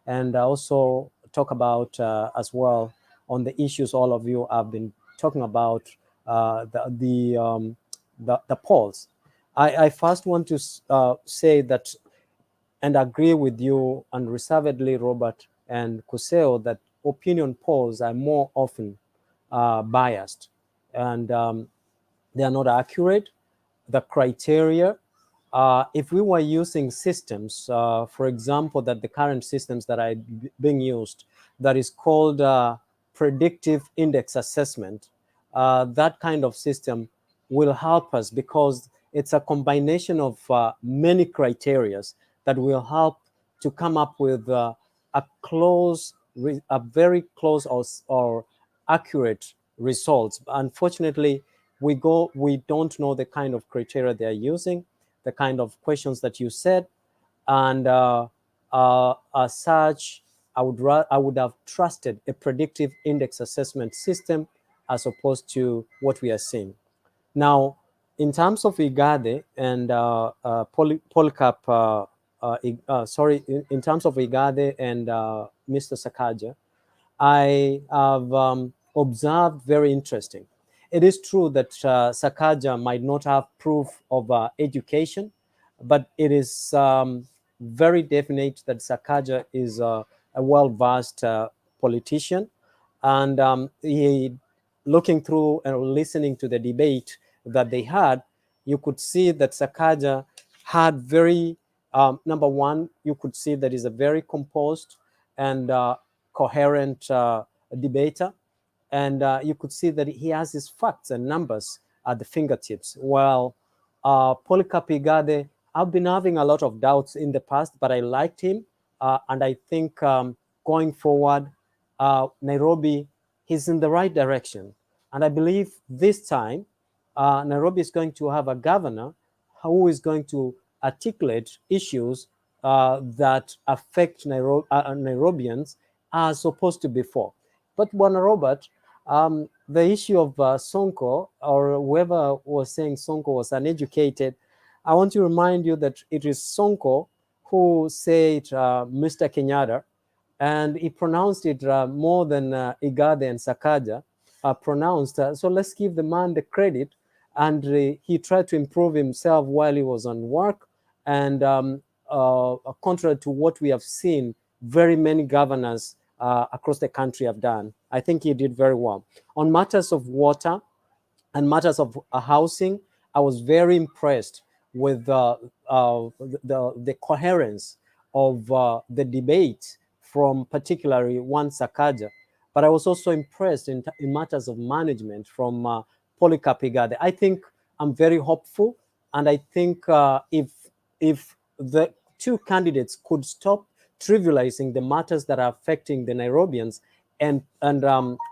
and also talk about as well on the issues all of you have been talking about, the polls. I first want to say that and agree with you unreservedly, Robert and Kuseo, that opinion polls are more often biased, and they are not accurate. The criteria, if we were using systems, for example, that the current systems that are being used, that is called predictive index assessment, that kind of system will help us because it's a combination of many criteria that will help to come up with a very close or accurate results. Unfortunately, we don't know the kind of criteria they are using, the kind of questions that you said, and as such, I would have trusted a predictive index assessment system as opposed to what we are seeing now. In terms of IGATHE and Polycarp, in terms of IGATHE and Mr. SAKAJA, I have observed very interesting. It is true that SAKAJA might not have proof of education, but it is very definite that SAKAJA is a well-versed politician, and looking through and listening to the debate that they had, you could see that SAKAJA had very, number one, you could see that he's a very composed and coherent debater, and you could see that he has his facts and numbers at the fingertips. While Polycarp Igathe, I've been having a lot of doubts in the past, but I liked him, and I think going forward, Nairobi, he's in the right direction. And I believe this time, Nairobi is going to have a governor who is going to articulate issues that affect Nairobians as opposed to before. But Bwana Robert, the issue of Sonko, or whoever was saying Sonko was uneducated, I want to remind you that it is Sonko who said Mr. Kenyatta, and he pronounced it more than IGATHE and SAKAJA pronounced. So let's give the man the credit. And he tried to improve himself while he was on work. And contrary to what we have seen, very many governors across the country have done, I think he did very well. On matters of water and matters of housing, I was very impressed with the coherence of the debate from particularly one SAKAJA, but I was also impressed in matters of management from Polycarp Igathe. I think I'm very hopeful, and I think if the two candidates could stop trivializing the matters that are affecting the Nairobians and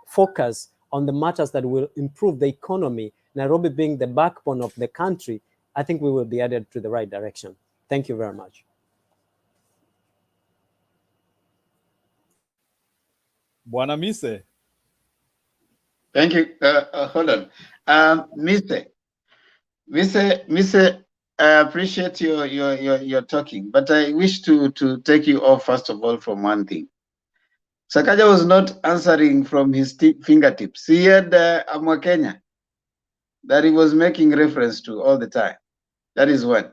focus on the matters that will improve the economy, Nairobi being the backbone of the country, I think we will be headed to the right direction. Thank you very much. Bwana Mise. Thank you. Hold on. Mise, I appreciate your talking, but I wish to take you off first of all from one thing. SAKAJA was not answering from his fingertips. He had Amwa Kenya that he was making reference to all the time. That is one.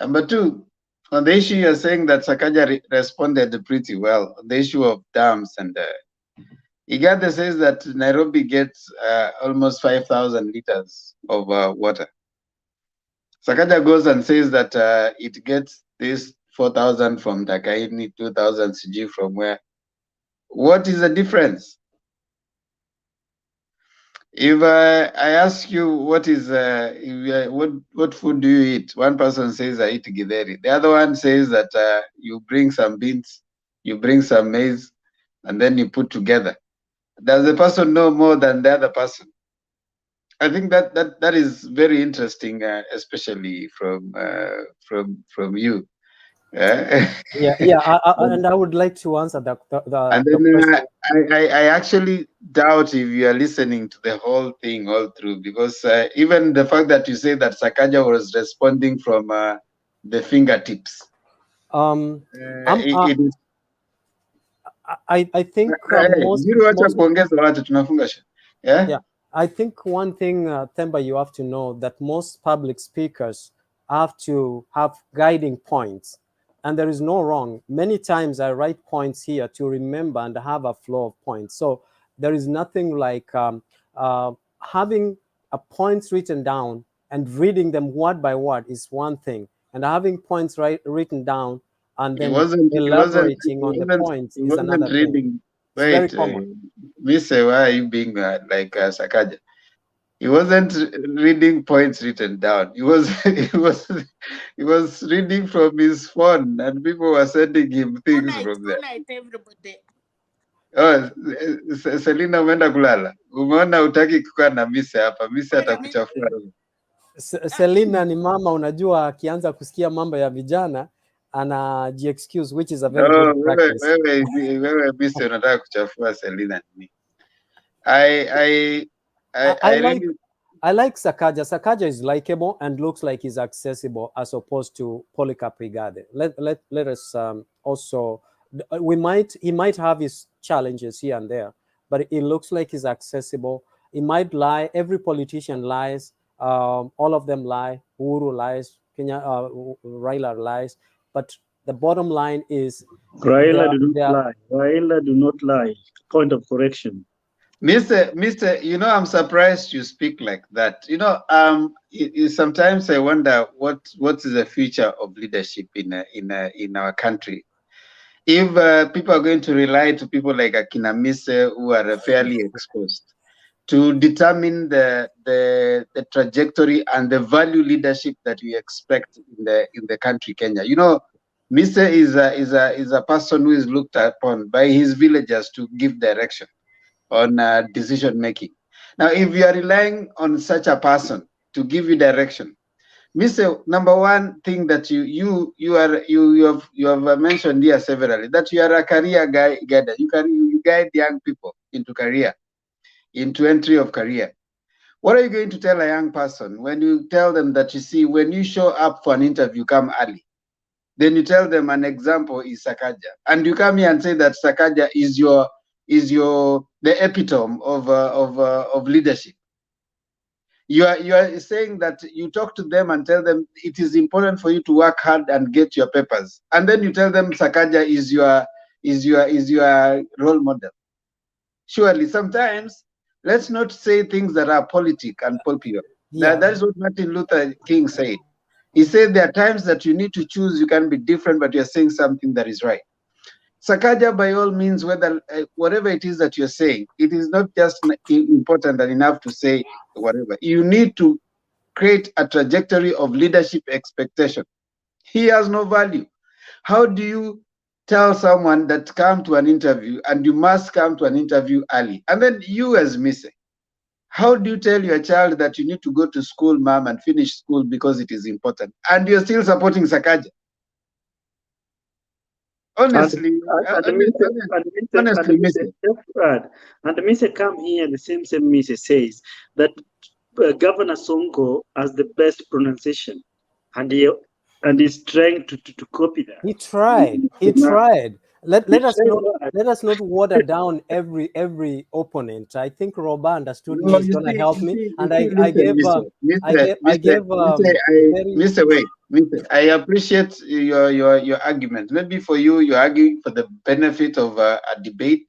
Number two, on the issue you're saying that SAKAJA responded pretty well, the issue of dams, and IGATHE says that Nairobi gets almost 5,000 liters of water. SAKAJA goes and says that it gets this 4,000 from Takaini, 2,000 CG from where. What is the difference? If I ask you what is what food do you eat, one person says I eat githeri. The other one says that you bring some beans, you bring some maize, and then you put together. Does the person know more than the other person? I think that is very interesting, especially from you. And I would like to answer the question. I actually doubt if you are listening to the whole thing all through, because even the fact that you say that SAKAJA was responding from the fingertips. I think I think one thing, Themba, you have to know that most public speakers have to have guiding points, and there is no wrong. Many times I write points here to remember and have a flow of points. So there is nothing like having points written down and reading them word by word is one thing, and having points written down and then elaborating on the points is another thing. It's very common. Mise, why are you being like SAKAJA? He wasn't reading points written down. He was reading from his phone, and people were sending him things from there. Oh, Selina umeenda kulala. Umeona utaki kukaa na Mise hapa. Mise atakuchafua. Selina ni mama, unajua akianza kusikia mambo ya vijana anaji-excuse, which is a very good practice. Wewe Mise unataka kuchafua Selina ni. I like SAKAJA. SAKAJA is likable and looks like he's accessible as opposed to Polycarp Igathe. Let us also, he might have his challenges here and there, but it looks like he's accessible. He might lie. Every politician lies. All of them lie. Uhuru lies. Raila lies, but the bottom line is Raila do not lie. Raila do not lie. Point of correction. Mister, I'm surprised you speak like that. Sometimes I wonder what is the future of leadership in our country. If people are going to rely to people like Akina Mise, who are fairly exposed, to determine the trajectory and the value leadership that we expect in the country, Kenya. Mise is a person who is looked upon by his villagers to give direction on decision making. Now, if you are relying on such a person to give you direction, Mr. Number one thing that you have mentioned here severally, that you are a career guider. You guide young people into entry of career. What are you going to tell a young person when you tell them that, you see, when you show up for an interview, come early? Then you tell them an example is SAKAJA, and you come here and say that SAKAJA is the epitome of leadership. You are saying that you talk to them and tell them it is important for you to work hard and get your papers, and then you tell them SAKAJA is your role model. Surely, sometimes let's not say things that are politic and popular. Yeah. That is what Martin Luther King said. He said there are times that you need to choose. You can be different, but you're saying something that is right. SAKAJA, by all means, whatever it is that you're saying, it is not just important and enough to say whatever. You need to create a trajectory of leadership expectation. He has no value. How do you tell someone that come to an interview and you must come to an interview early? And then you as Mise, how do you tell your child that you need to go to school, mom, and finish school because it is important? And you're still supporting SAKAJA. Honestly, and Mise come here, the same Mise says that Governor Sonko has the best pronunciation, and he's trying to copy that. He tried. Let us not water down every opponent. I think Roba understood me. He's going to help me, and I appreciate your argument. Maybe for you, you're arguing for the benefit of a debate,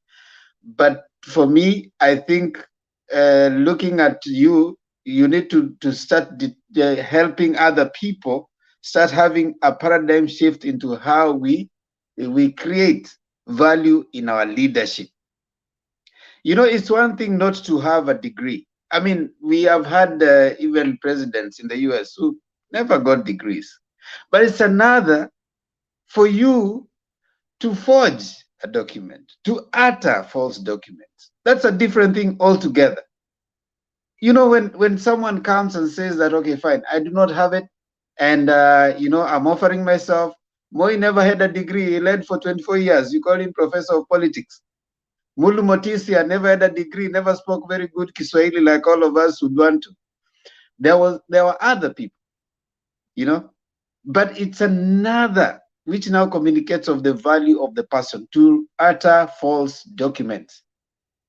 but for me, I think looking at you need to start helping other people, start having a paradigm shift into how we create value in our leadership. It's one thing not to have a degree. I mean, we have had even presidents in the US who never got degrees. But it's another for you to forge a document, to utter false documents. That's a different thing altogether. When someone comes and says that, okay, fine, I do not have it, and I'm offering myself. Moi never had a degree. He led for 24 years. You call him professor of politics. Mulu Motisia never had a degree, never spoke very good Kiswahili like all of us would want to. There were other people, but it's another which now communicates of the value of the person to utter false documents.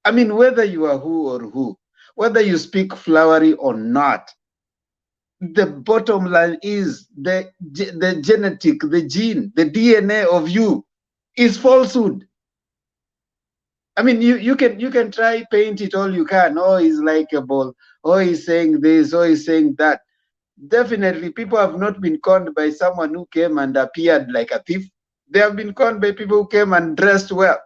I mean, whether you are who or who, whether you speak flowery or not, the bottom line is the genetic, the gene, the DNA of you is falsehood. I mean, you can try paint it all you can. Oh, he's likable. Oh, he's saying this. Oh, he's saying that. Definitely, people have not been conned by someone who came and appeared like a thief. They have been conned by people who came and dressed well.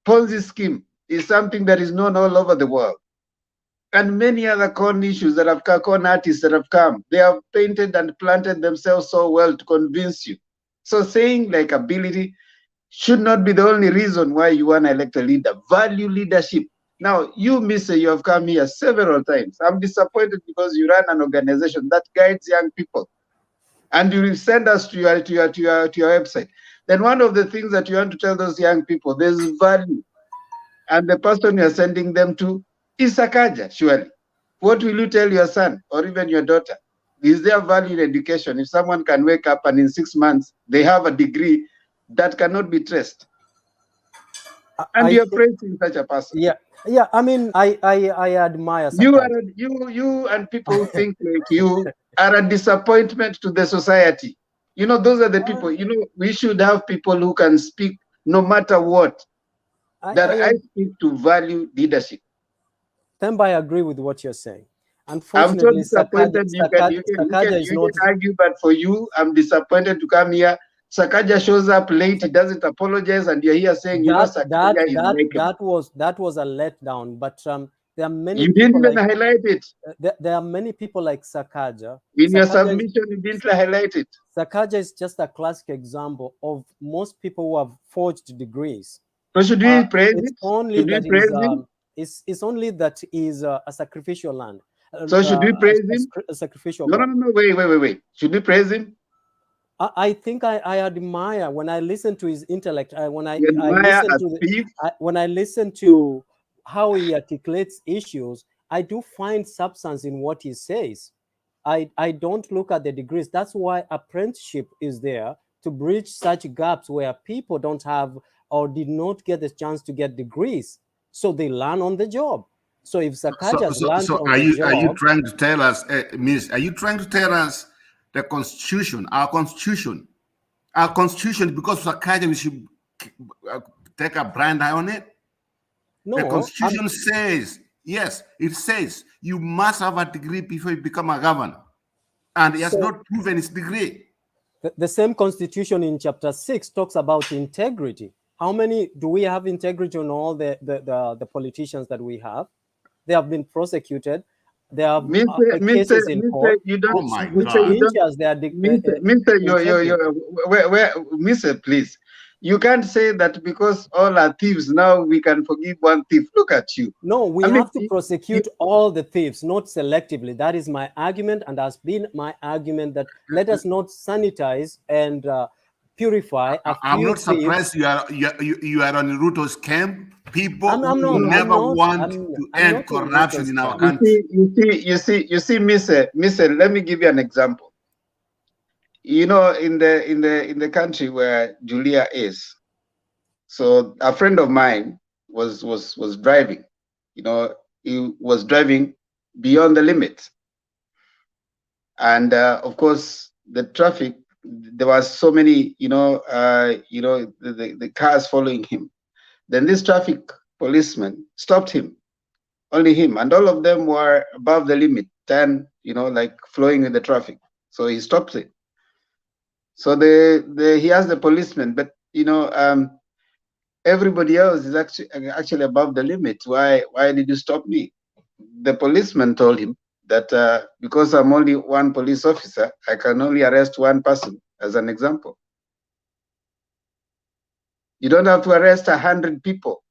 Ponzi scheme is something that is known all over the world. And many other con issues that have come, con artists that have come, they have painted and planted themselves so well to convince you. So saying like ability should not be the only reason why you want to elect a leader. Value leadership. Now, you, Mr. You have come here several times. I'm disappointed because you run an organization that guides young people, and you send us to your website. Then one of the things that you want to tell those young people, there's value, and the person you're sending them to is SAKAJA, surely. What will you tell your son or even your daughter? Is there value in education if someone can wake up and in 6 months they have a degree that cannot be traced? And you're praising such a person. Yeah. I mean, I admire you SAKAJA. you and people who think like you are a disappointment to the society. You know, those are the people, you know, we should have people who can speak no matter what. I speak to value leadership. Themba, I agree with what you're saying. I'm so Unfortunately, disappointed. SAKAJA is You not. can argue, but for you, I'm disappointed to come here. SAKAJA shows up late, he doesn't apologize, and you're here saying, you know, SAKAJA is likable. That was a letdown. But there are many You people didn't even like highlight it. There are many people like SAKAJA. In your submission, you didn't highlight it. SAKAJA is just a classic example of most people who have forged degrees. So should we praise it's it? Only should that we praise him? It's only that is a sacrificial land. So should we praise him? A sacrificial no, wait. Should we praise him? I think I admire when I listen to his intellect. When I listen to how he articulates issues, I do find substance in what he says. I don't look at the degrees. That's why apprenticeship is there, to bridge such gaps where people don't have or did not get the chance to get degrees, so they learn on the job. So if SAKAJA learned on the job, are you trying to tell us, Miss? Are you trying to tell us the Constitution, our Constitution, because SAKAJA, we should take a blind eye on it? No, the Constitution says, yes, it says you must have a degree before you become a governor, and he has not proven his degree. The same Constitution in Chapter 6 talks about integrity. How many do we have integrity on all the politicians that we have? They have been prosecuted. They have cases in court. You don't, oh my Mr. God. Mr. Please. You can't say that because all are thieves, now we can forgive one thief. Look at you. No, we have to prosecute all the thieves, not selectively. That is my argument, and has been my argument that let us not sanitize and purify. I'm not surprised you are on Ruto's camp. People who never want to end corruption in our country. You see, Mr. Let me give you an example. You know, in the country where Julia is, so a friend of mine was driving. You know, he was driving beyond the limit, and of course the traffic. There was so many, the cars following him. Then this traffic policeman stopped him, only him, and all of them were above the limit, 10, like flowing with the traffic. So he stopped it. So he asked the policeman, but everybody else is actually above the limit. Why did you stop me? The policeman told him that because I'm only one police officer, I can only arrest one person, as an example. You don't have to arrest 100 people.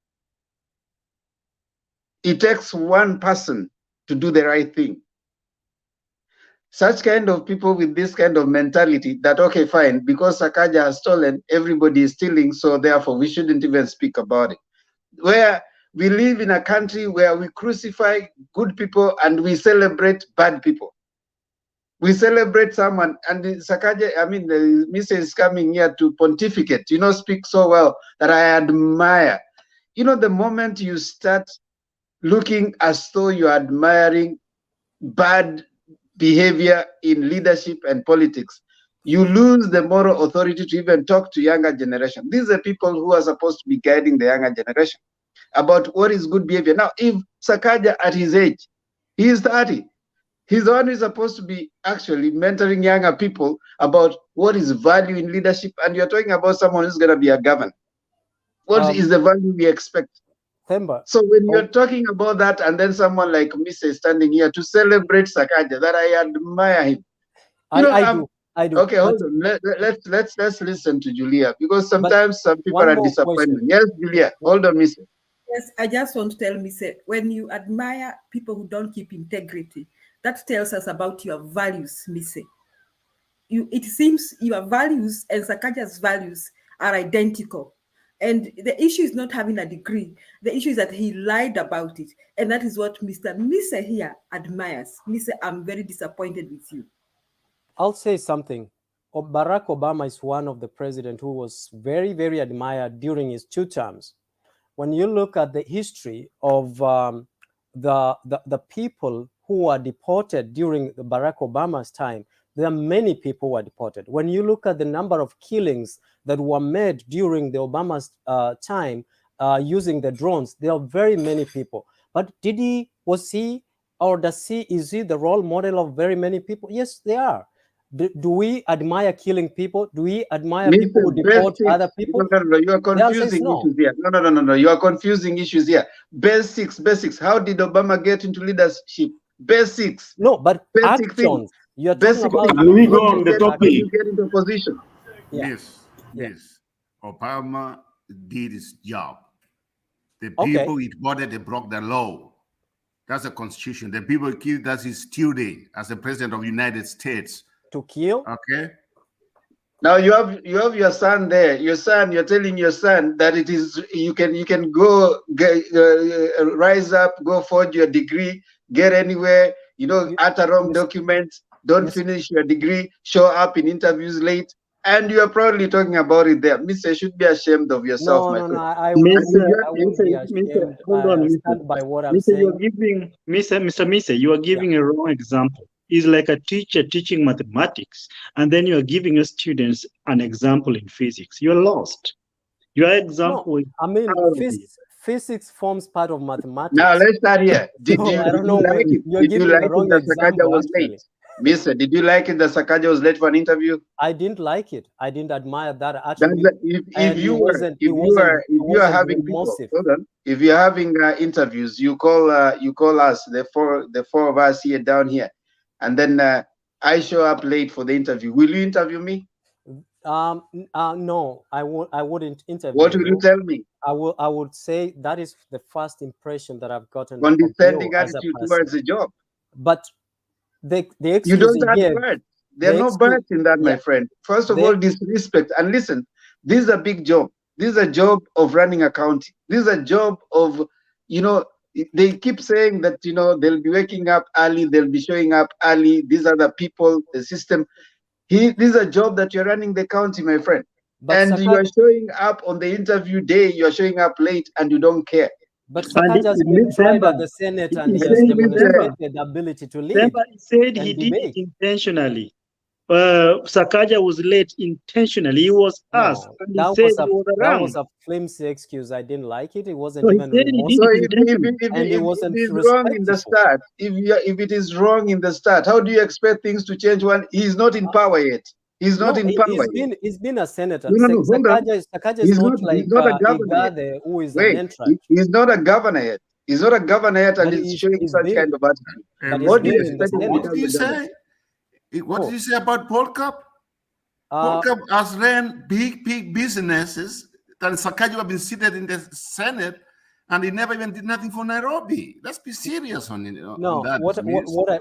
It takes one person to do the right thing. Such kind of people with this kind of mentality that, okay, fine, because SAKAJA has stolen, everybody is stealing, so therefore we shouldn't even speak about it. Where we live in a country where we crucify good people and we celebrate bad people. We celebrate someone, and SAKAJA, the Mr. is coming here to pontificate, speak so well that I admire. The moment you start looking as though you're admiring bad behavior in leadership and politics, you lose the moral authority to even talk to younger generation. These are people who are supposed to be guiding the younger generation about what is good behavior. Now, if SAKAJA at his age, he is 30, he's the one who is supposed to be actually mentoring younger people about what is value in leadership, and you're talking about someone who's going to be a governor. What is the value we expect? Themba. So when you're talking about that, and then someone like Mr. is standing here to celebrate SAKAJA, that I admire him. I do. Okay, hold on. Let's listen to Julia, because sometimes some people are disappointed. Yes, Julia. Hold on, Mr. Yes, I just want to tell Mr. When you admire people who don't keep integrity, that tells us about your values, Mr. It seems your values and SAKAJA's values are identical. And the issue is not having a degree. The issue is that he lied about it. And that is what Mr. here admires. Mr. I'm very disappointed with you. I'll say something. Barack Obama is one of the presidents who was very, very admired during his 2 terms. When you look at the history of the people who were deported during Barack Obama's time, there are many people who were deported. When you look at the number of killings that were made during the Obama's time using the drones, there are very many people. But is he the role model of very many people? Yes, they are. Do we admire killing people? Do we admire people who deport other people? No, you are confusing issues here. No. You are confusing issues here. Basics. How did Obama get into leadership? Basics. No, but basic actions. Things. You are talking about. Let me go on the topic. You get into a position. Yeah. Yes. Obama did his job. The people he voted, they broke the law. That's the constitution. The people killed, that's his duty as the president of the United States. To kill? Okay. Now you have your son there. Your son, you're telling your son that it is you can go rise up, go forge your degree, get anywhere, utter wrong documents, don't finish your degree, show up in interviews late, and you are proudly talking about it there. Mister, you should be ashamed of yourself, my friend. No, I wouldn't be ashamed. Hold on, I stand by what I'm saying. You are giving, Mr. You are giving a wrong example. It's like a teacher teaching mathematics, and then you are giving your students an example in physics. You are lost. Your example. No, physics forms part of mathematics. Now let's start here. Did you like it? Did you like it that SAKAJA was late? Mister, did you like it that SAKAJA was late for an interview? I didn't like it. I didn't admire that attribute. If you are having interviews, you call us, the four of us here down here, and then I show up late for the interview. Will you interview me? No, I wouldn't interview. What will you tell me? I would say that is the first impression that I've gotten. Condescending attitude towards the job. But the you don't have birds. There are no birds in that, my friend. First of all, disrespect. And listen, this is a big job. This is a job of running a county. This is a job of, they keep saying that, they'll be waking up early, they'll be showing up early. These are the people, the system. This is a job that you're running the county, my friend. And you are showing up on the interview day, you're showing up late and you don't care. But SAKAJA has been tried at the Senate and he has demonstrated the ability to lead. He said he did it intentionally. SAKAJA was late intentionally. He was asked. And he said he was around. That was a flimsy excuse. I didn't like it. It wasn't even remorseful. And it wasn't wrong in the start. If it is wrong in the start, how do you expect things to change when he's not in power yet? He's not in power. He's been a senator. SAKAJA is not like IGATHE, who is an entrant. He's not a governor yet. He's not a governor yet, and he's showing such kind of attitude. What do you expect? What do you say? What did you say about Paul Cup? Paul Cup has ran big businesses that SAKAJA have been seated in the Senate, and he never even did nothing for Nairobi. Let's be serious on it. No, on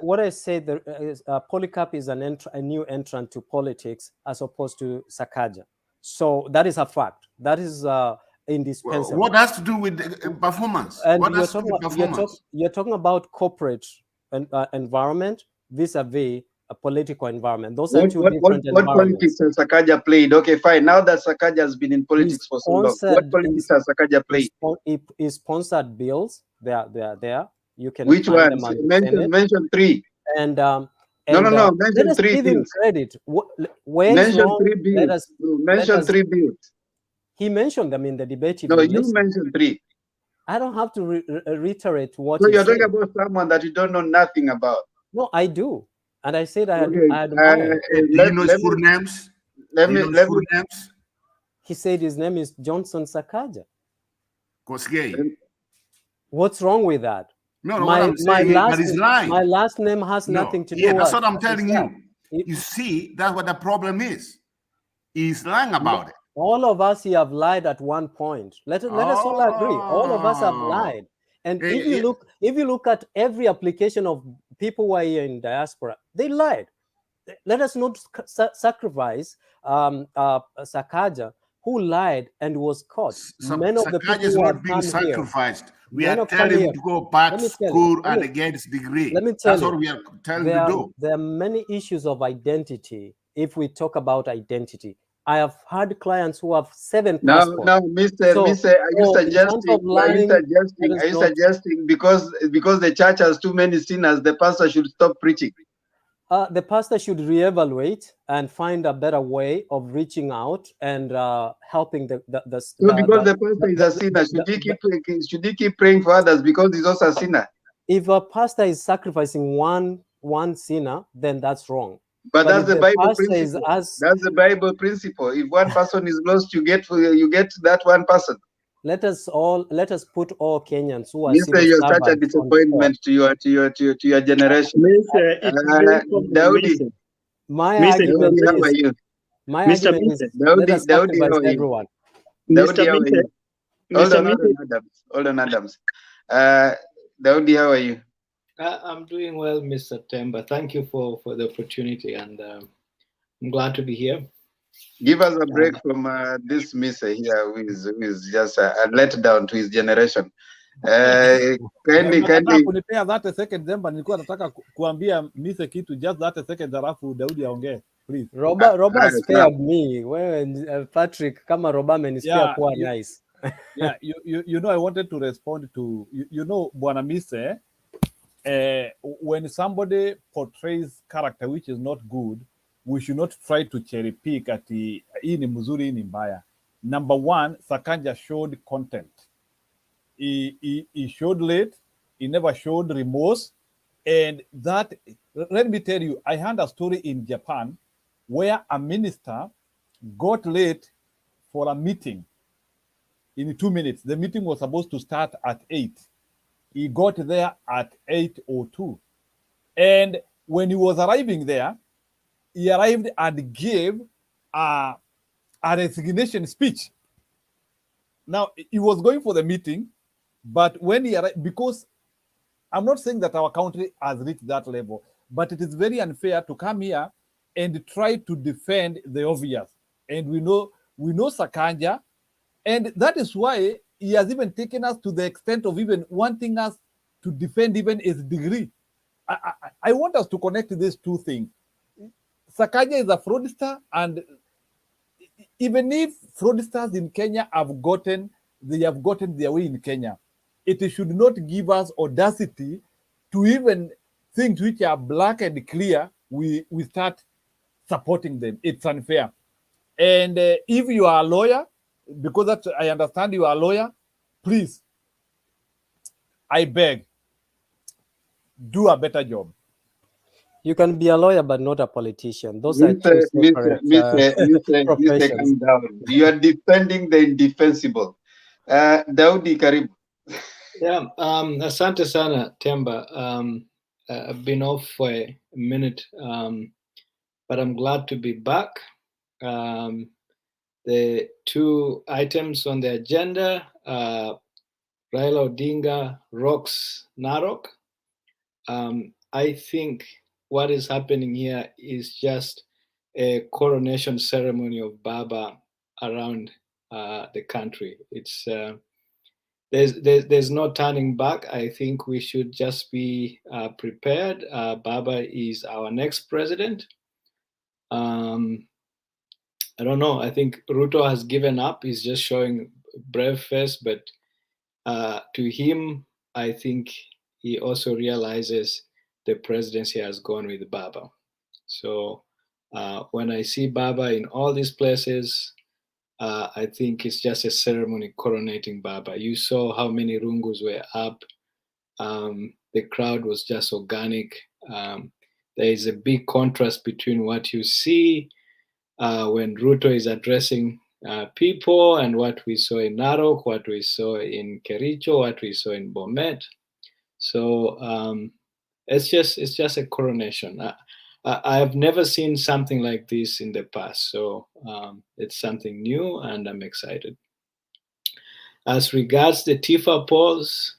what I said is Polycarp is a new entrant to politics as opposed to SAKAJA. So that is a fact. That is indispensable. What has to do with performance? And you're talking about corporate environment vis-a-vis a political environment. Those are two different environments. What politics has SAKAJA played? Okay, fine. Now that SAKAJA has been in politics for so long, what politics has SAKAJA played? He sponsored bills. They are there. You can. Which ones? Mention three. And no. Mention three give him credit. Mention three bills. Mention three bills. He mentioned them in the debate. No, you mentioned three. I don't have to reiterate what. So you're talking about someone that you don't know nothing about. No, I do. And I said I admire. Do you know his full names? Let me. He said his name is Johnson SAKAJA. Kosgei. What's wrong with that? No, my last name has nothing to do with it. That's what I'm telling you. You see, that's what the problem is. He's lying about it. All of us here have lied at one point. Let us all agree. All of us have lied. And if you look at every application of people who are here in diaspora, they lied. Let us not sacrifice SAKAJA, who lied and was caught. Many of the people is not being sacrificed. We are telling him to go back to school and get his degree. That's what we are telling him to do. There are many issues of identity. If we talk about identity, I have had clients who have 7 No, passports. no, Mr. So, Mr. Are you so in terms suggesting? of lying, that is not. Suggesting because the church has too many sinners, the pastor should stop preaching? The pastor should reevaluate and find a better way of reaching out and helping the So because the pastor is a sinner, should he keep praying for others because he's also a sinner? If a pastor is sacrificing one sinner, then that's wrong. But that's if the Bible pastor principle. is That's the Bible principle. If one person is lost, you get that one person. let us put all Kenyans who are Mister, civil you're such a servants on disappointment to your generation. Daudi, my Daudi, argument how are is you? let us Daudi, sacrifice how are you? everyone. Daudi, how are you? Hold on, Adams. Daudi, how are you? I'm doing well, Mr. Temba. Thank you for the opportunity, and I'm glad to be here. Give us a break from this Mr. here who is just a letdown to his generation. Kindly. Kunipea 30 seconds Zemba, nilikuwa nataka kuambia Mise kitu, just 30 seconds alafu Daudi aongee, please. Roba spared me. Wewe Patrick, kama Roba amenispare kuwa nice. Yeah, you know, I wanted to respond to you know, Bwana Mise, when somebody portrays character which is not good, we should not try to cherry pick at hii ni mzuri, hii ni mbaya. Number one, SAKAJA showed content. He showed late, he never showed remorse. And that, let me tell you, I heard a story in Japan where a minister got late for a meeting in 2 minutes. The meeting was supposed to start at 8. He got there at 8:02. And when he was arriving there, he arrived and gave a resignation speech. Now, he was going for the meeting, but when he arrived, because I'm not saying that our country has reached that level, but it is very unfair to come here and try to defend the obvious. And we know SAKAJA, and that is why he has even taken us to the extent of even wanting us to defend even his degree. I want us to connect these two things. SAKAJA is a fraudster, and even if fraudsters in Kenya have gotten their way in Kenya, it should not give us audacity to even things which are black and clear, we start supporting them. It's unfair. And if you are a lawyer, because that I understand you are a lawyer, please, I beg, do a better job. You can be a lawyer, but not a politician. Those are two separate professions. Calm down. You are defending the indefensible. Daudi, karibu. Yeah, asante sana Temba. I've been off for a minute, but I'm glad to be back. The two items on the agenda, Raila Odinga rocks Narok. I think what is happening here is just a coronation ceremony of Baba around the country. It's there's no turning back. I think we should just be prepared. Baba is our next president. I don't know. I think Ruto has given up. He's just showing brave face, but to him, I think he also realizes the presidency has gone with Baba. So when I see Baba in all these places, I think it's just a ceremony coronating Baba. You saw how many rungus were up. The crowd was just organic. There is a big contrast between what you see when Ruto is addressing people and what we saw in Narok, what we saw in Kericho, what we saw in Bomet. So it's just a coronation. I have never seen something like this in the past, so it's something new, and I'm excited. As regards the Tifa polls,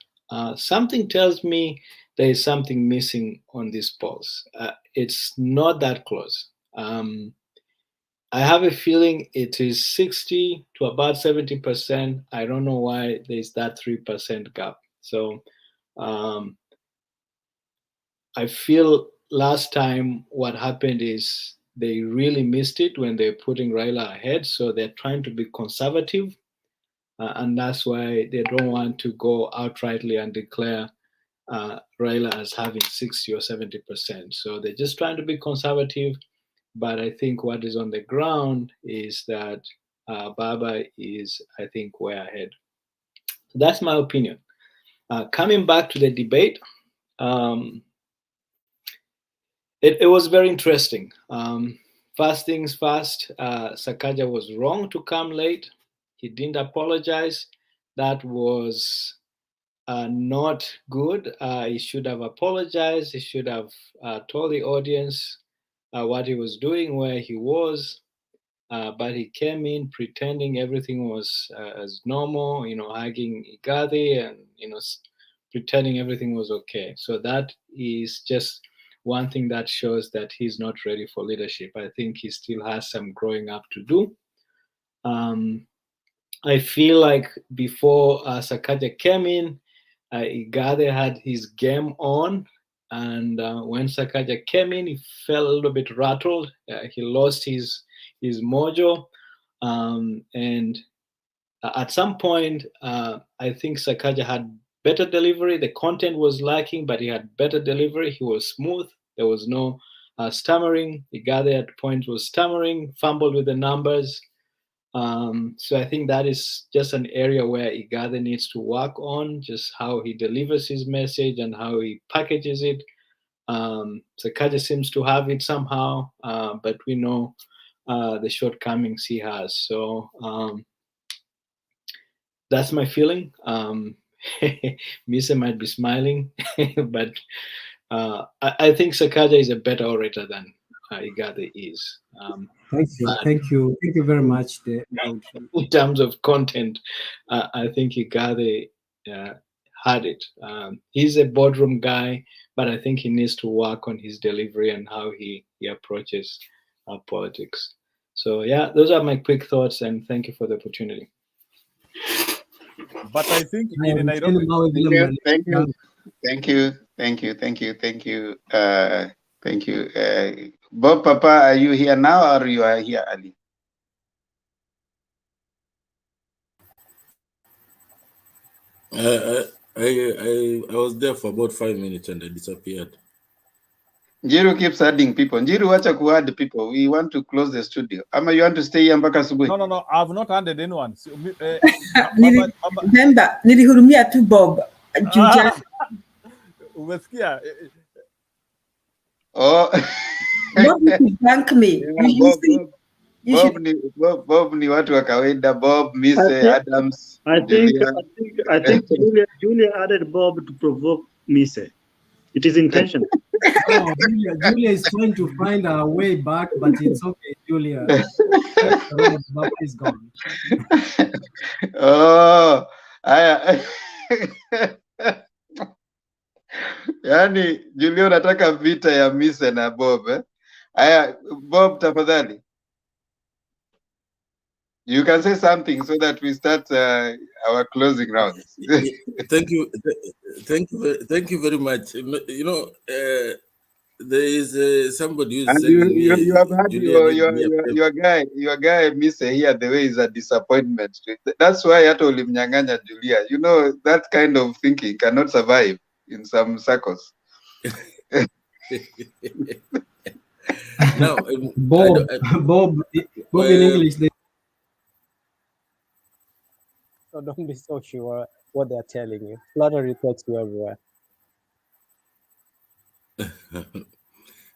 something tells me there is something missing on these polls. It's not that close. I have a feeling it is 60 to about 70%. I don't know why there's that 3% gap. So I feel last time what happened is they really missed it when they're putting Raila ahead. So they're trying to be conservative. And that's why they don't want to go outrightly and declare Raila as having 60 or 70%. So they're just trying to be conservative. But I think what is on the ground is that Baba is, I think, way ahead. So that's my opinion. Coming back to the debate, it was very interesting. First things first, SAKAJA was wrong to come late. He didn't apologize. That was not good. He should have apologized. He should have told the audience what he was doing, where he was. But he came in pretending everything was as normal, hugging IGATHE and, pretending everything was okay. So that is just one thing that shows that he's not ready for leadership. I think he still has some growing up to do. I feel like before SAKAJA came in, IGATHE had his game on. And when SAKAJA came in, he felt a little bit rattled. He lost his mojo. And at some point, I think SAKAJA had better delivery. The content was lacking, but he had better delivery. He was smooth. There was no stammering. IGATHE at points was stammering, fumbled with the numbers. So I think that is just an area where IGATHE needs to work on, just how he delivers his message and how he packages it. SAKAJA seems to have it somehow, but we know the shortcomings he has. So that's my feeling. Mise might be smiling, but I think SAKAJA is a better orator than IGATHE is. Thank you very much. In terms of content, I think IGATHE had it. He's a boardroom guy, but I think he needs to work on his delivery and how he approaches politics. So yeah, those are my quick thoughts, and thank you for the opportunity. But I think in Nairobi, thank you. Bob Papa, are you here now or you are here early? I was there for about 5 minutes and I disappeared. Njiru keeps adding people. Njiru, wacha kuadd people. We want to close the studio. Ama you want to stay here mpaka asubuhi? No. I've not handed anyone. Nilihurumia tu Bob. Umesikia? Oh. Bob, you should thank me. Bob ni watu wa kawaida. Bob, Mise, Adams. I think Julia added Bob to provoke Mise. It is intentional. Oh, Julia is trying to find her way back, but it's okay, Julia. Bob is gone. Oh, yani Julia unataka vita ya Mise na Bob eh? Aya, Bob tafadhali. You can say something so that we start our closing rounds. Thank you very much. There is somebody who's saying you have had your guy Mise here. The way is a disappointment. That's why hata ulimnyang'anya Julia. You know that kind of thinking cannot survive in some circles. Now, Bob in English. So don't be so sure what they're telling you. Flattery talks you everywhere.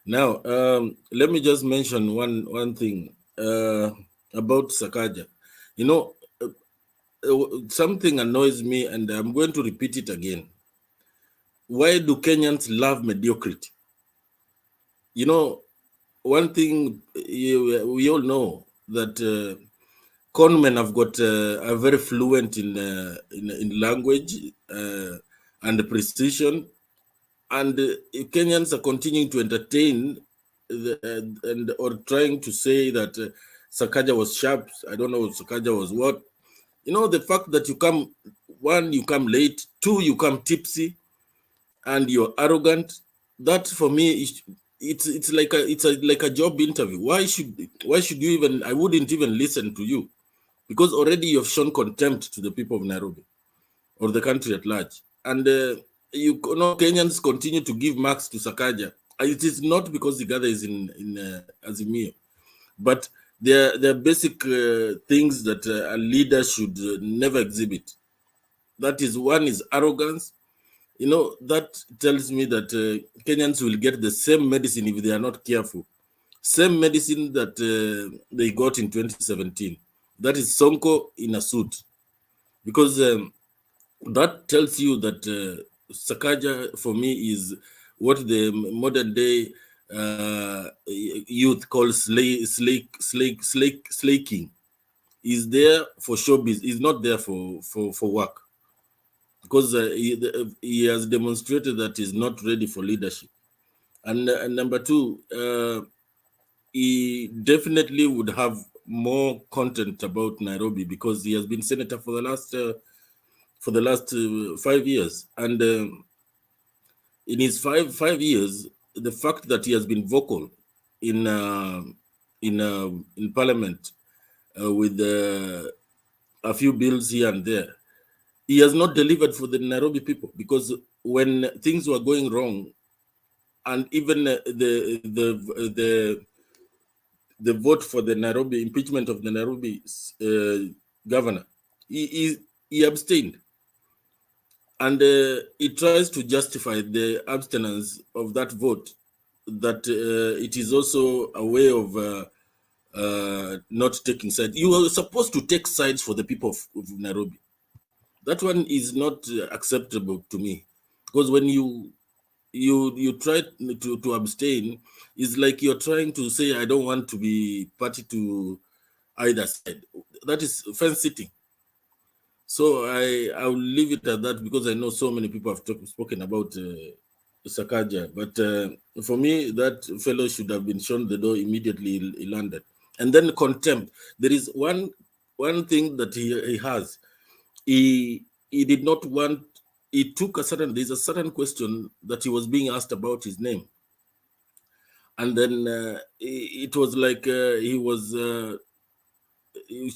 Now, let me just mention one thing about SAKAJA. Something annoys me, and I'm going to repeat it again. Why do Kenyans love mediocrity? One thing we all know that conmen have got are very fluent in language and precision, and Kenyans are continuing to entertain or trying to say that SAKAJA was sharp. I don't know, SAKAJA was what. The fact that you come late, 2, you come tipsy, and you're arrogant. That for me it's like a job interview. Why should you even? I wouldn't even listen to you, because already you have shown contempt to the people of Nairobi or the country at large, and you know Kenyans continue to give marks to SAKAJA. It is not because IGATHE is in Azimio, but there are basic things that a leader should never exhibit. That is, one is arrogance. You know, that tells me that Kenyans will get the same medicine if they are not careful. Same medicine that they got in 2017. That is Sonko in a suit. Because that tells you that SAKAJA, for me, is what the modern day youth call slaking. Is there for showbiz, is not there for work. Because he has demonstrated that he's not ready for leadership. And number two, he definitely would have more content about Nairobi, because he has been senator for the last 5 years. And in his five years, the fact that he has been vocal in Parliament with a few bills here and there, he has not delivered for the Nairobi people, because when things were going wrong, and even the vote for the Nairobi impeachment of the Nairobi governor, he abstained, and he tries to justify the abstinence of that vote, that it is also a way of not taking sides. You are supposed to take sides for the people of Nairobi. That one is not acceptable to me, because when you try to abstain, it's like you're trying to say, I don't want to be party to either side. That is fence sitting. So I will leave it at that, because I know so many people have spoken about SAKAJA, but for me, that fellow should have been shown the door immediately he landed. And then contempt. There is one thing that he has. He did not want, he took there's a certain question that he was being asked about his name. And then it was like he was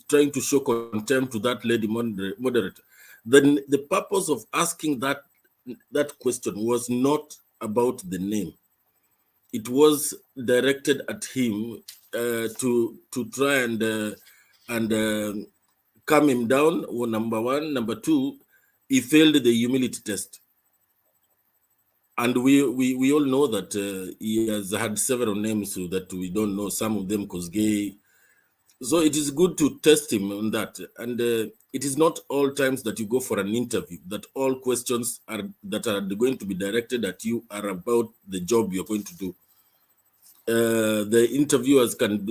trying to show contempt to that lady moderator. Then the purpose of asking that question was not about the name. It was directed at him to try and calm him down, number one. Number two, he failed the humility test. And we all know that he has had several names that we don't know, some of them Kosgei. So it is good to test him on that. And it is not all times that you go for an interview that all questions that are going to be directed at you are about the job you're going to do. The interviewers can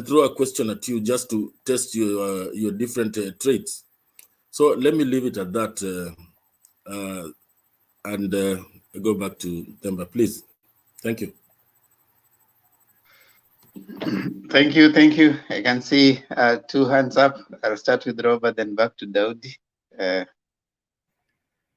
throw a question at you just to test your different traits. So let me leave it at that, and go back to Themba, please. Thank you. Thank you. I can see 2 hands up. I'll start with Robert, then back to Daudi.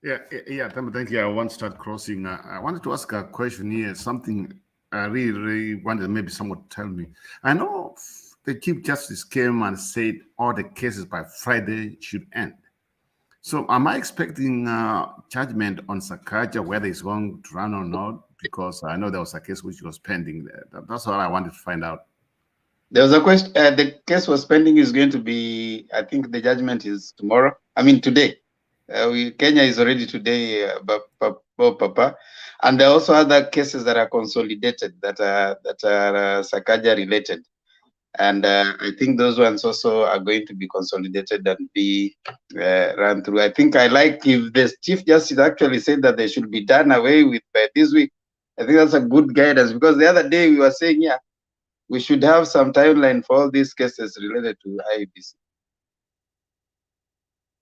Yeah, thank you. I want to start crossing. I wanted to ask a question here, something I really wanted maybe someone to tell me. I know the Chief Justice came and said all the cases by Friday should end. So am I expecting judgment on SAKAJA, whether it's going to run or not? Because I know there was a case which was pending. That's all I wanted to find out. There was a question. The case was pending is going to be, I think the judgment is tomorrow. I mean, today. Kenya is already today, Papa. And there are also other cases that are consolidated that are SAKAJA related. And I think those ones also are going to be consolidated and be run through. I think I like if the Chief Justice actually said that they should be done away with by this week. I think that's a good guidance, because the other day we were saying, yeah, we should have some timeline for all these cases related to IEBC.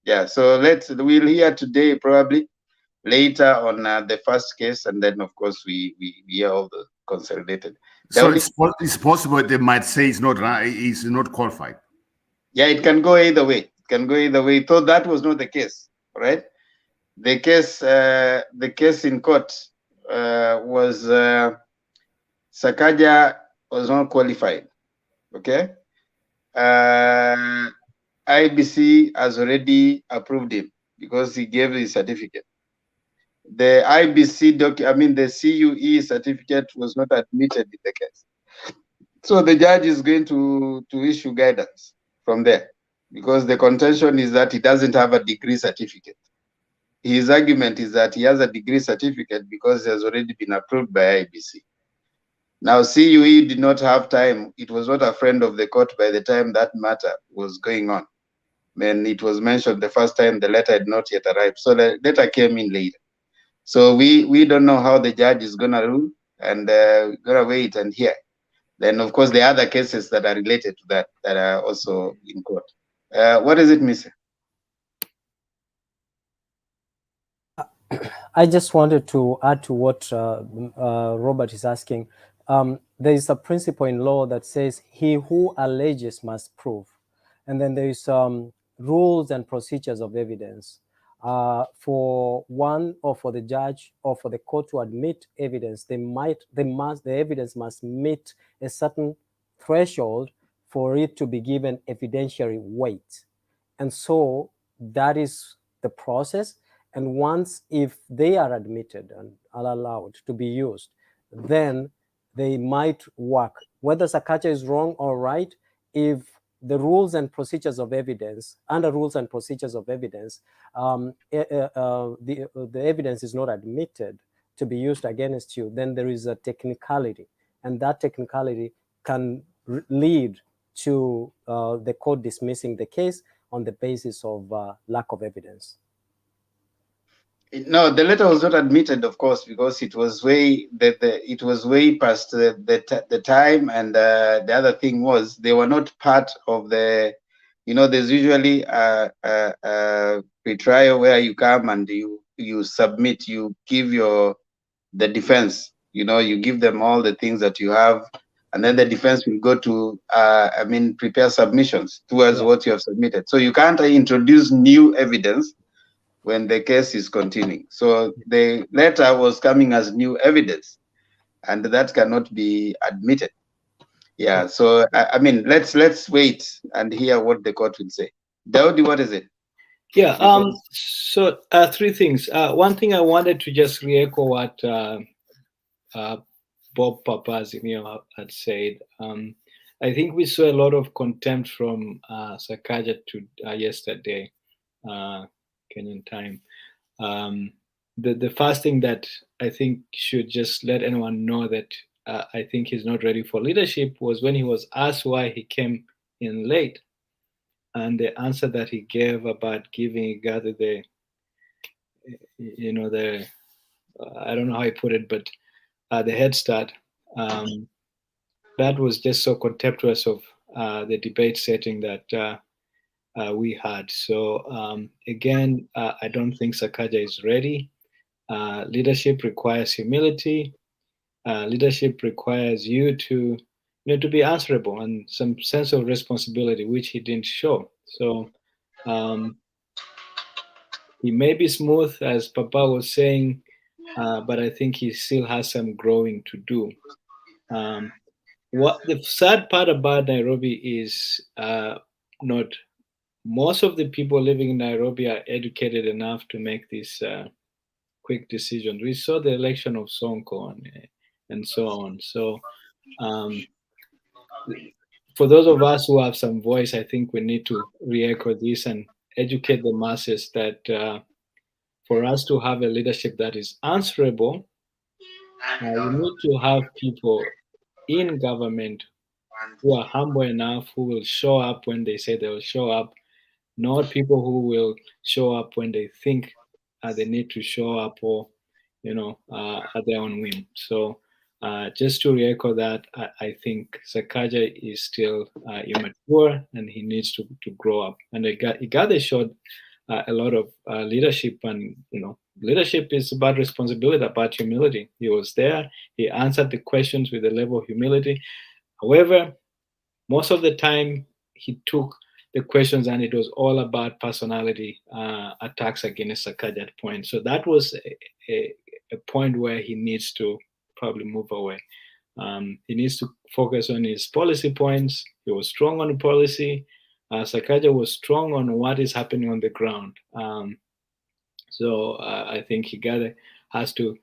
Yeah, so we'll hear today probably, later on the first case, and then of course we hear all the consolidated. So it's possible they might say it's not qualified. Yeah, it can go either way. So that was not the case, right? The case in court was SAKAJA was not qualified. Okay. IEBC has already approved him because he gave his certificate. The the CUE certificate was not admitted in the case. So the judge is going to issue guidance from there, because the contention is that he doesn't have a degree certificate. His argument is that he has a degree certificate because he has already been approved by IEBC. Now, CUE did not have time. It was not a friend of the court by the time that matter was going on. When it was mentioned the first time, the letter had not yet arrived. So the letter came in later. So we don't know how the judge is going to rule, and going to wait and hear. Then, of course, the other cases that are related to that are also in court. What is it, Mr.? I just wanted to add to what Robert is asking. There is a principle in law that says he who alleges must prove. And then there is rules and procedures of evidence. For one, or for the judge, or for the court to admit evidence, the evidence must meet a certain threshold for it to be given evidentiary weight. And so that is the process. And once, if they are admitted and are allowed to be used, then they might work. Whether SAKAJA is wrong or right, if the rules and procedures of evidence, under rules and procedures of evidence, the evidence is not admitted to be used against you, then there is a technicality. And that technicality can lead to the court dismissing the case on the basis of lack of evidence. No, the letter was not admitted, of course, because it was way it was way past the time, and the other thing was they were not part of the. There's usually a pre-trial where you come and you submit, you give the defense. You give them all the things that you have, and then the defense will go to prepare submissions towards what you have submitted. So you can't introduce new evidence when the case is continuing. So the letter was coming as new evidence, and that cannot be admitted. Yeah. So let's wait and hear what the court will say. Daudi, what is it? Yeah. So three things. One thing I wanted to just re-echo what Bob Papa Azimio had said. I think we saw a lot of contempt from SAKAJA yesterday, Kenyan time. The first thing that I think should just let anyone know that I think he's not ready for leadership was when he was asked why he came in late, and the answer that he gave about giving IGATHE the I don't know how he put it, but the head start, that was just so contemptuous of the debate setting that we had. So again, I don't think SAKAJA is ready. Leadership requires humility. Leadership requires you to be answerable and some sense of responsibility, which he didn't show. So he may be smooth, as Papa was saying, but I think he still has some growing to do. What the sad part about Nairobi is not most of the people living in Nairobi are educated enough to make these quick decisions. We saw the election of Sonko and so on. So for those of us who have some voice, I think we need to re-echo this and educate the masses that for us to have a leadership that is answerable, we need to have people in government who are humble enough, who will show up when they say they will show up, not people who will show up when they think they need to show up, or at their own whim. So just to re-echo that, I think SAKAJA is still immature and he needs to grow up. And IGATHE showed a lot of leadership, and leadership is about responsibility, about humility. He was there, he answered the questions with a level of humility. However, most of the time he took the questions and it was all about personality attacks against SAKAJA at point. So that was a point where he needs to probably move away. He needs to focus on his policy points. He was strong on policy. SAKAJA was strong on what is happening on the ground. So I think IGATHE has to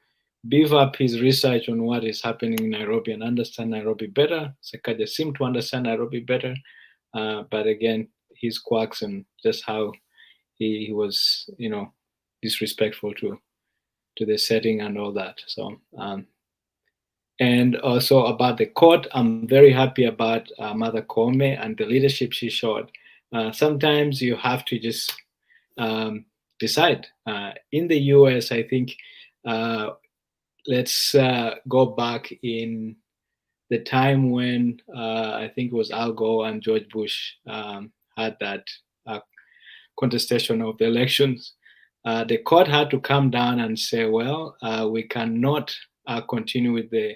beef up his research on what is happening in Nairobi and understand Nairobi better. SAKAJA seemed to understand Nairobi better, but again, his quirks and just how he was, disrespectful to the setting and all that. So, and also about the court, I'm very happy about Mother Koome and the leadership she showed. Sometimes you have to just decide. In the US, I think, let's go back in the time when I think it was Al Gore and George Bush had that contestation of the elections. The court had to come down and say, well, we cannot continue with the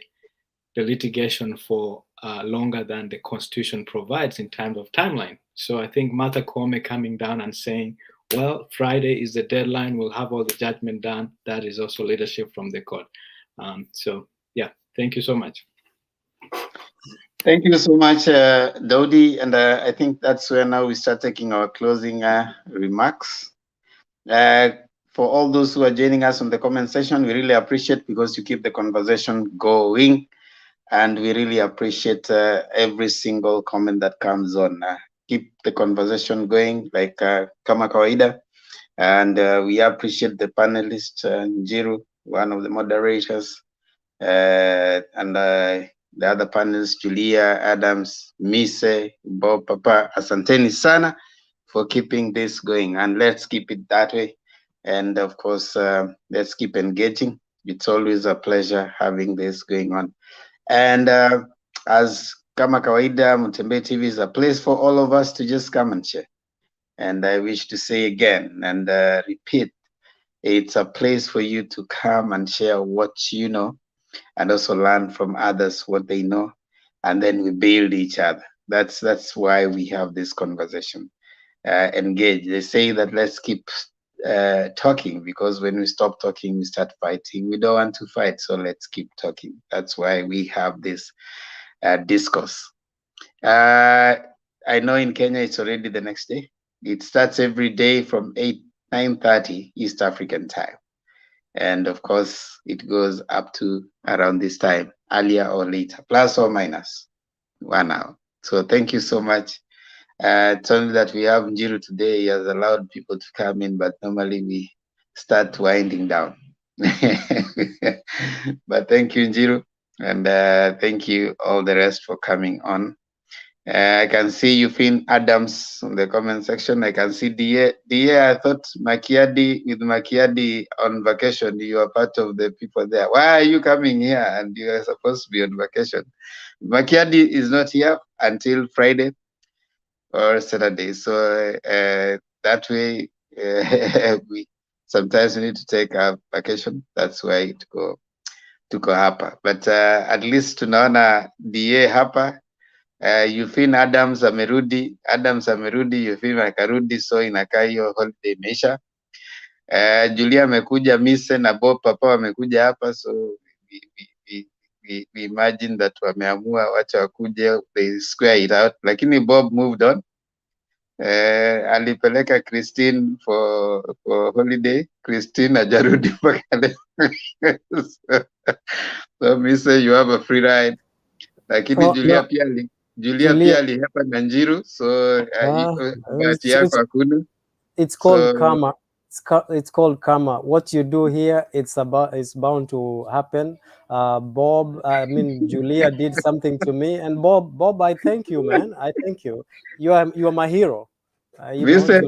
litigation for longer than the Constitution provides in terms of timeline. So I think Martha Koome coming down and saying, well, Friday is the deadline, we'll have all the judgment done. That is also leadership from the court. So yeah, thank you so much. Thank you so much, Daudi. And I think that's where now we start taking our closing remarks. For all those who are joining us on the comment section, we really appreciate because you keep the conversation going. And we really appreciate every single comment that comes on. Keep the conversation going like kama kawaida. And we appreciate the panelists, Njiru, one of the moderators, and the other panelists, Julia, Adams, Mise, Bob, Papa, asanteni sana for keeping this going. And let's keep it that way. And of course, let's keep engaging. It's always a pleasure having this going on. And as kama kawaida, Mutembei TV is a place for all of us to just come and share. And I wish to say again and repeat, it's a place for you to come and share what you know and also learn from others what they know. And then we build each other. That's why we have this conversation. Engage. They say that let's keep talking, because when we stop talking, we start fighting. We don't want to fight, so let's keep talking. That's why we have this discourse. I know in Kenya it's already the next day. It starts every day from 9:30 East African time, and of course it goes up to around this time, earlier or later, plus or minus 1 hour. So thank you so much. It's only that we have Njiru today. He has allowed people to come in, but normally we start winding down. But thank you, Njiru, and thank you all the rest for coming on. I can see Eugene Adams in the comment section. I can see DA. I thought with Makiadi on vacation, you are part of the people there. Why are you coming here and you are supposed to be on vacation? Makiadi is not here until Friday or Saturday. So that way, we sometimes need to take a vacation. That's why tuko hapa. But at least tunaona DA hapa. Eugene Adams amerudi, Eugene akarudi, so inakaa hiyo holiday imeisha. Julia amekuja, Mise na Bob Papa wamekuja hapa, so we imagine that wameamua wacha wakuje, they square it out, lakini Bob moved on. Alipeleka Christine for holiday. Christine hajarudi mpaka leo. So Mise, you have a free ride. Lakini Julia pia alihepa na Njiru, so bahati yako hakuna. It's called karma. It's called karma. What you do here, it's bound to happen. Julia did something to me, and Bob, I thank you, man. I thank you. You are my hero. Mr.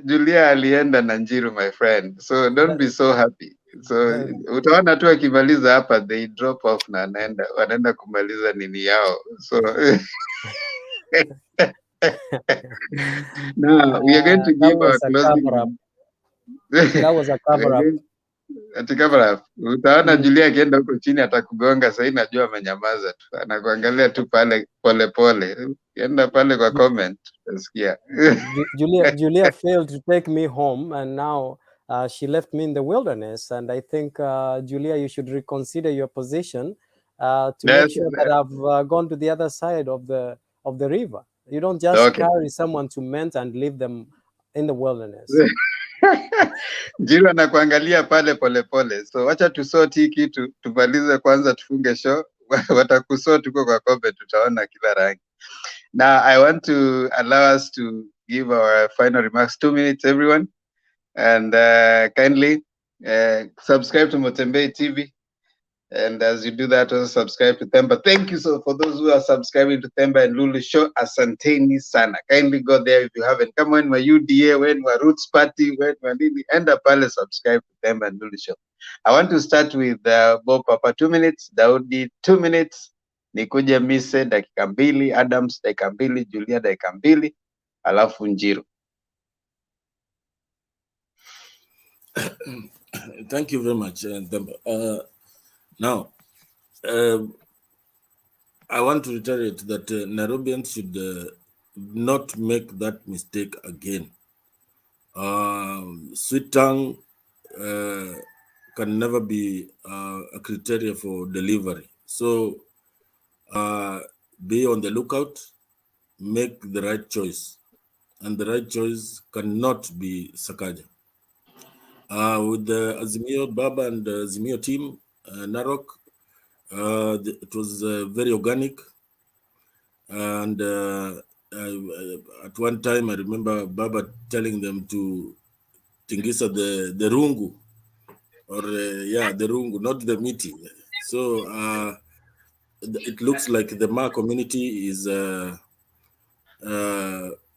Julia alienda na Njiru, my friend. So don't be so happy. So utaona tu akimaliza hapa, they drop off na wanaenda kumaliza nini yao. So now we are going to give our closing. That was a cover up. Cover up. Utaona Julia akienda huko chini atakugonga. Sasa najua amenyamaza tu, anakuangalia tu pale pole pole. Enda pale kwa comment, utasikia. Julia failed to take me home, and now she left me in the wilderness. And I think, Julia, you should reconsider your position to make sure that I've gone to the other side of the river. You don't just carry someone to Ment and leave them in the wilderness. Jiru anakuangalia pale polepole. So wacha tusort hii kitu, tumalize kwanza, tufunge show. Watakusort tuko kwa kombe, tutaona kila rangi. Now I want to allow us to give our final remarks. 2 minutes, everyone. And kindly subscribe to Motembei TV. And as you do that, also subscribe to Themba. Thank you so for those who are subscribing to Themba and Lulu Show. Asanteni sana. Kindly go there if you haven't. Come when we're UDA, when we're Roots Party, when we're Lili, end up all subscribe to Themba and Lulu Show. I want to start with Bob Papa 2 minutes, Daudi 2 minutes, Nikuje Mise dakika mbili, Adams dakika mbili, Julia dakika mbili, alafu Njiru. Thank you very much, Themba. Now, I want to reiterate that Nairobians should not make that mistake again. Sweet tongue can never be a criteria for delivery. So be on the lookout, make the right choice. And the right choice cannot be SAKAJA. With the Azimio Baba and the Azimio team, Narok, it was very organic. And at one time, I remember Baba telling them to tingisa the rungu, or the rungu, not the meeting. So it looks like the Ma community is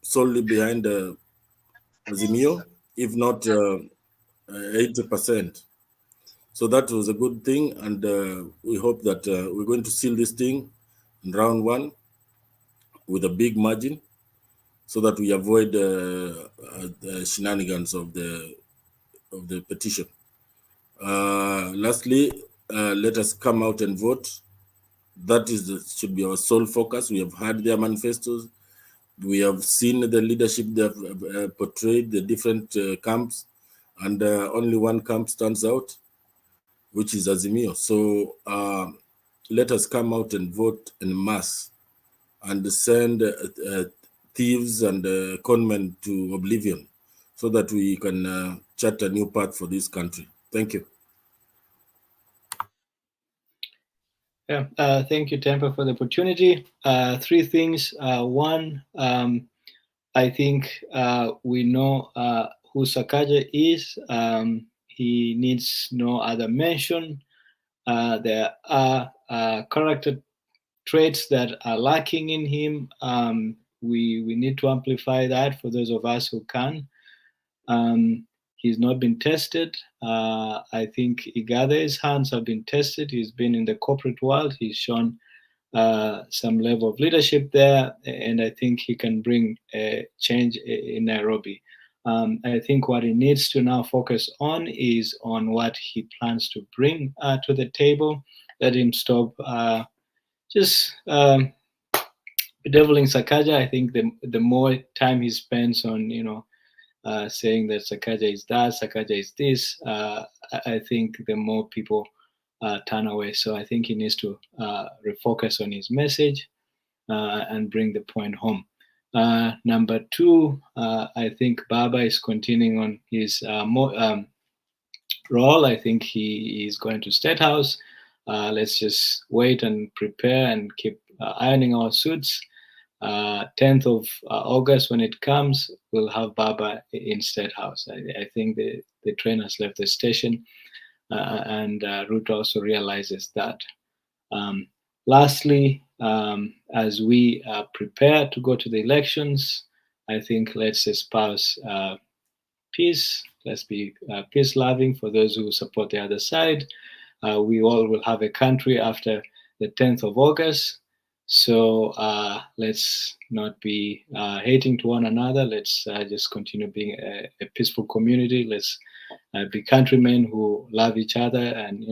solely behind Azimio, if not 80%. So that was a good thing, and we hope that we're going to seal this thing in round 1 with a big margin, so that we avoid the shenanigans of the petition. Lastly, let us come out and vote. That should be our sole focus. We have had their manifestos. We have seen the leadership they have portrayed, the different camps, and only one camp stands out, which is Azimio. So let us come out and vote en masse and send thieves and conmen to oblivion, so that we can chart a new path for this country. Thank you. Yeah, thank you, Temper, for the opportunity. 3 things. One, I think we know who SAKAJA is. He needs no other mention. There are character traits that are lacking in him. We need to amplify that for those of us who can. He's not been tested. I think IGATHE's hands have been tested. He's been in the corporate world. He's shown some level of leadership there, and I think he can bring a change in Nairobi. I think what he needs to now focus on is on what he plans to bring to the table. Let him stop just bedeviling SAKAJA. I think the more time he spends on, saying that SAKAJA is that, SAKAJA is this, I think the more people turn away. So I think he needs to refocus on his message and bring the point home. Number 2, I think Baba is continuing on his role. I think he is going to State House. Let's just wait and prepare and keep ironing our suits. 10th of August, when it comes, we'll have Baba in State House. I think the train has left the station, and Ruto also realizes that. Lastly, as we prepare to go to the elections, I think let's espouse peace. Let's be peace-loving for those who support the other side. We all will have a country after the 10th of August. So let's not be hating to one another. Let's just continue being a peaceful community. Let's be countrymen who love each other and,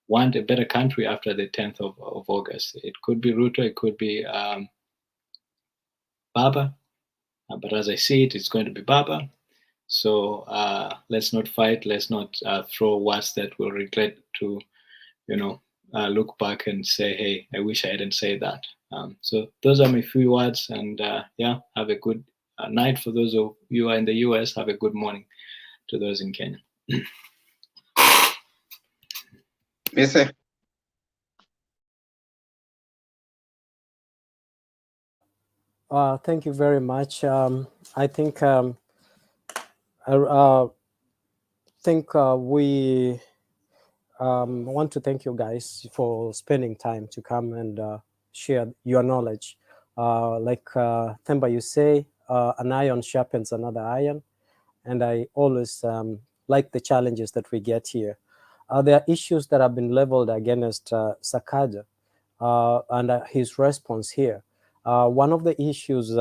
want a better country after the 10th of August. It could be Ruto, it could be Baba. But as I see it, it's going to be Baba. So let's not fight. Let's not throw words that we'll regret to, look back and say, hey, I wish I hadn't said that. So those are my few words. And yeah, have a good night for those of you who are in the US. Have a good morning to those in Kenya. Mr. Thank you very much. I think we want to thank you guys for spending time to come and share your knowledge. Like Themba, you say, an iron sharpens another iron, and I always like the challenges that we get here. There are issues that have been leveled against SAKAJA and his response here. One of the issues,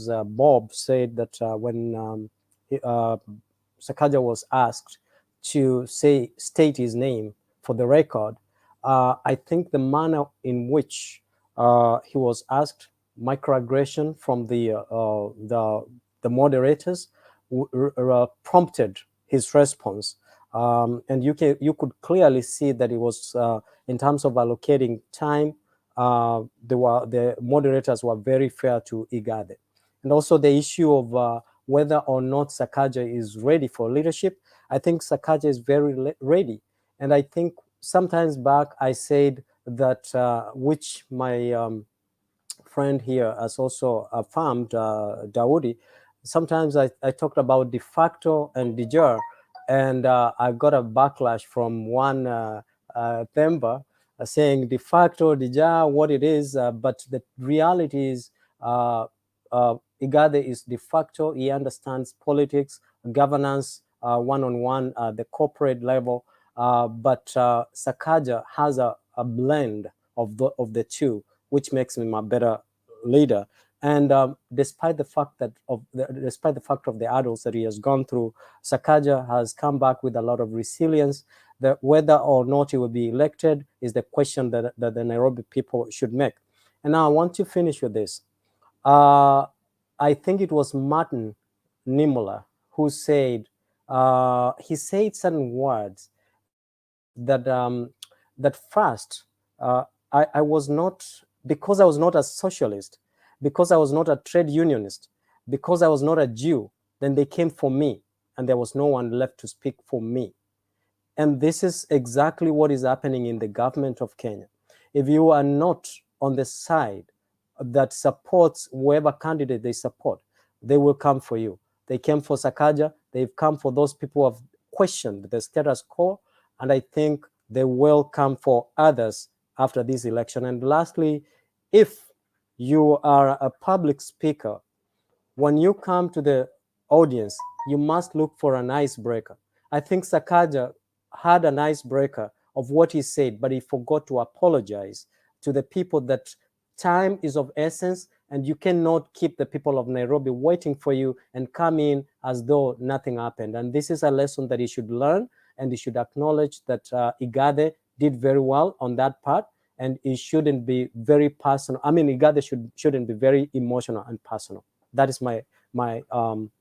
Bob said that when SAKAJA was asked to state his name for the record, I think the manner in which he was asked, microaggression from the moderators prompted his response. And you could clearly see that it was in terms of allocating time, the moderators were very fair to IGATHE. And also the issue of whether or not SAKAJA is ready for leadership. I think SAKAJA is very ready. And I think sometimes back I said that, which my friend here has also affirmed, Dawoodi, sometimes I talked about de facto and de jure, and I got a backlash from one Themba saying de facto, de jure, what it is, but the reality is IGATHE is de facto. He understands politics, governance, one-on-one, the corporate level, but SAKAJA has a blend of the two, which makes him a better leader. And despite the fact of the adults that he has gone through, SAKAJA has come back with a lot of resilience. That whether or not he will be elected is the question that the Nairobi people should make. And now I want to finish with this. I think it was Martin Niemöller who said, he said certain words that that first I was not, because I was not a socialist, because I was not a trade unionist, because I was not a Jew, then they came for me and there was no one left to speak for me. And this is exactly what is happening in the government of Kenya. If you are not on the side that supports whoever candidate they support, they will come for you. They came for SAKAJA, they've come for those people who have questioned the status quo, and I think they will come for others after this election. And lastly, if you are a public speaker, when you come to the audience, you must look for an icebreaker. I think SAKAJA had an icebreaker of what he said, but he forgot to apologize to the people that time is of essence, and you cannot keep the people of Nairobi waiting for you and come in as though nothing happened. And this is a lesson that he should learn, and he should acknowledge that IGATHE did very well on that part, and it shouldn't be very personal. I mean, IGATHE shouldn't be very emotional and personal. That is my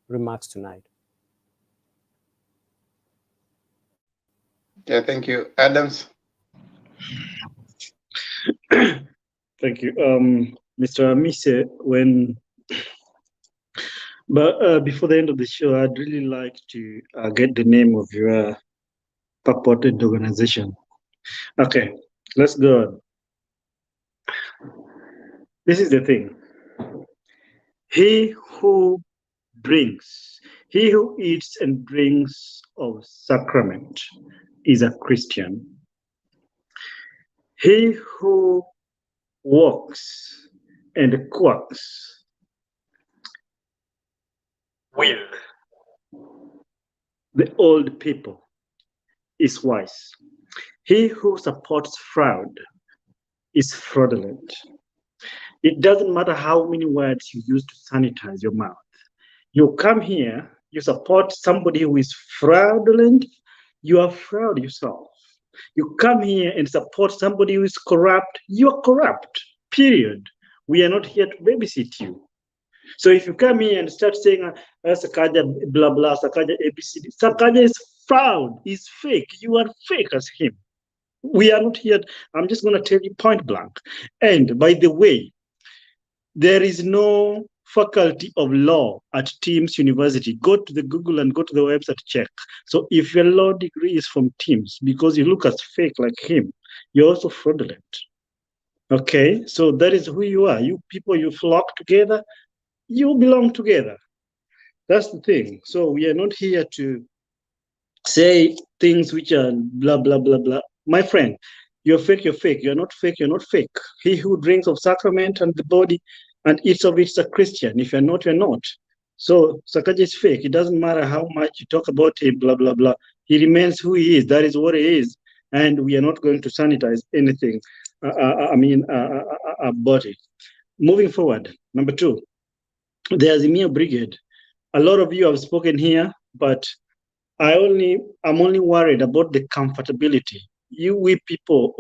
remarks tonight. Yeah, thank you. Adams. Thank you. Mr. Mise, before the end of the show, I'd really like to get the name of your purported organization. Okay, let's go on. This is the thing. He who eats and drinks of sacrament is a Christian. He who walks and quacks with the old people is wise. He who supports fraud is fraudulent. It doesn't matter how many words you use to sanitize your mouth. You come here, you support somebody who is fraudulent, you are fraud yourself. You come here and support somebody who is corrupt, you are corrupt, period. We are not here to babysit you. So if you come here and start saying SAKAJA blah blah, SAKAJA ABCD, SAKAJA is fraud, is fake. You are fake as him. We are not here. I'm just going to tell you point blank. And by the way, there is no faculty of law at Teams University. Go to the Google and go to the website, check. So if your law degree is from Teams, because you look as fake like him, you're also fraudulent. Okay, so that is who you are. You people, you flock together, you belong together. That's the thing. So we are not here to say things which are blah, blah, blah, blah. My friend, you're fake, you're fake. You're not fake, you're not fake. He who drinks of sacrament and the body and eats of it is a Christian. If you're not, you're not. So SAKAJA is fake. It doesn't matter how much you talk about him, blah, blah, blah. He remains who he is. That is what he is. And we are not going to sanitize anything, about it. Moving forward, number 2, the Azimio Brigade. A lot of you have spoken here, but I'm only worried about the comfortability. You people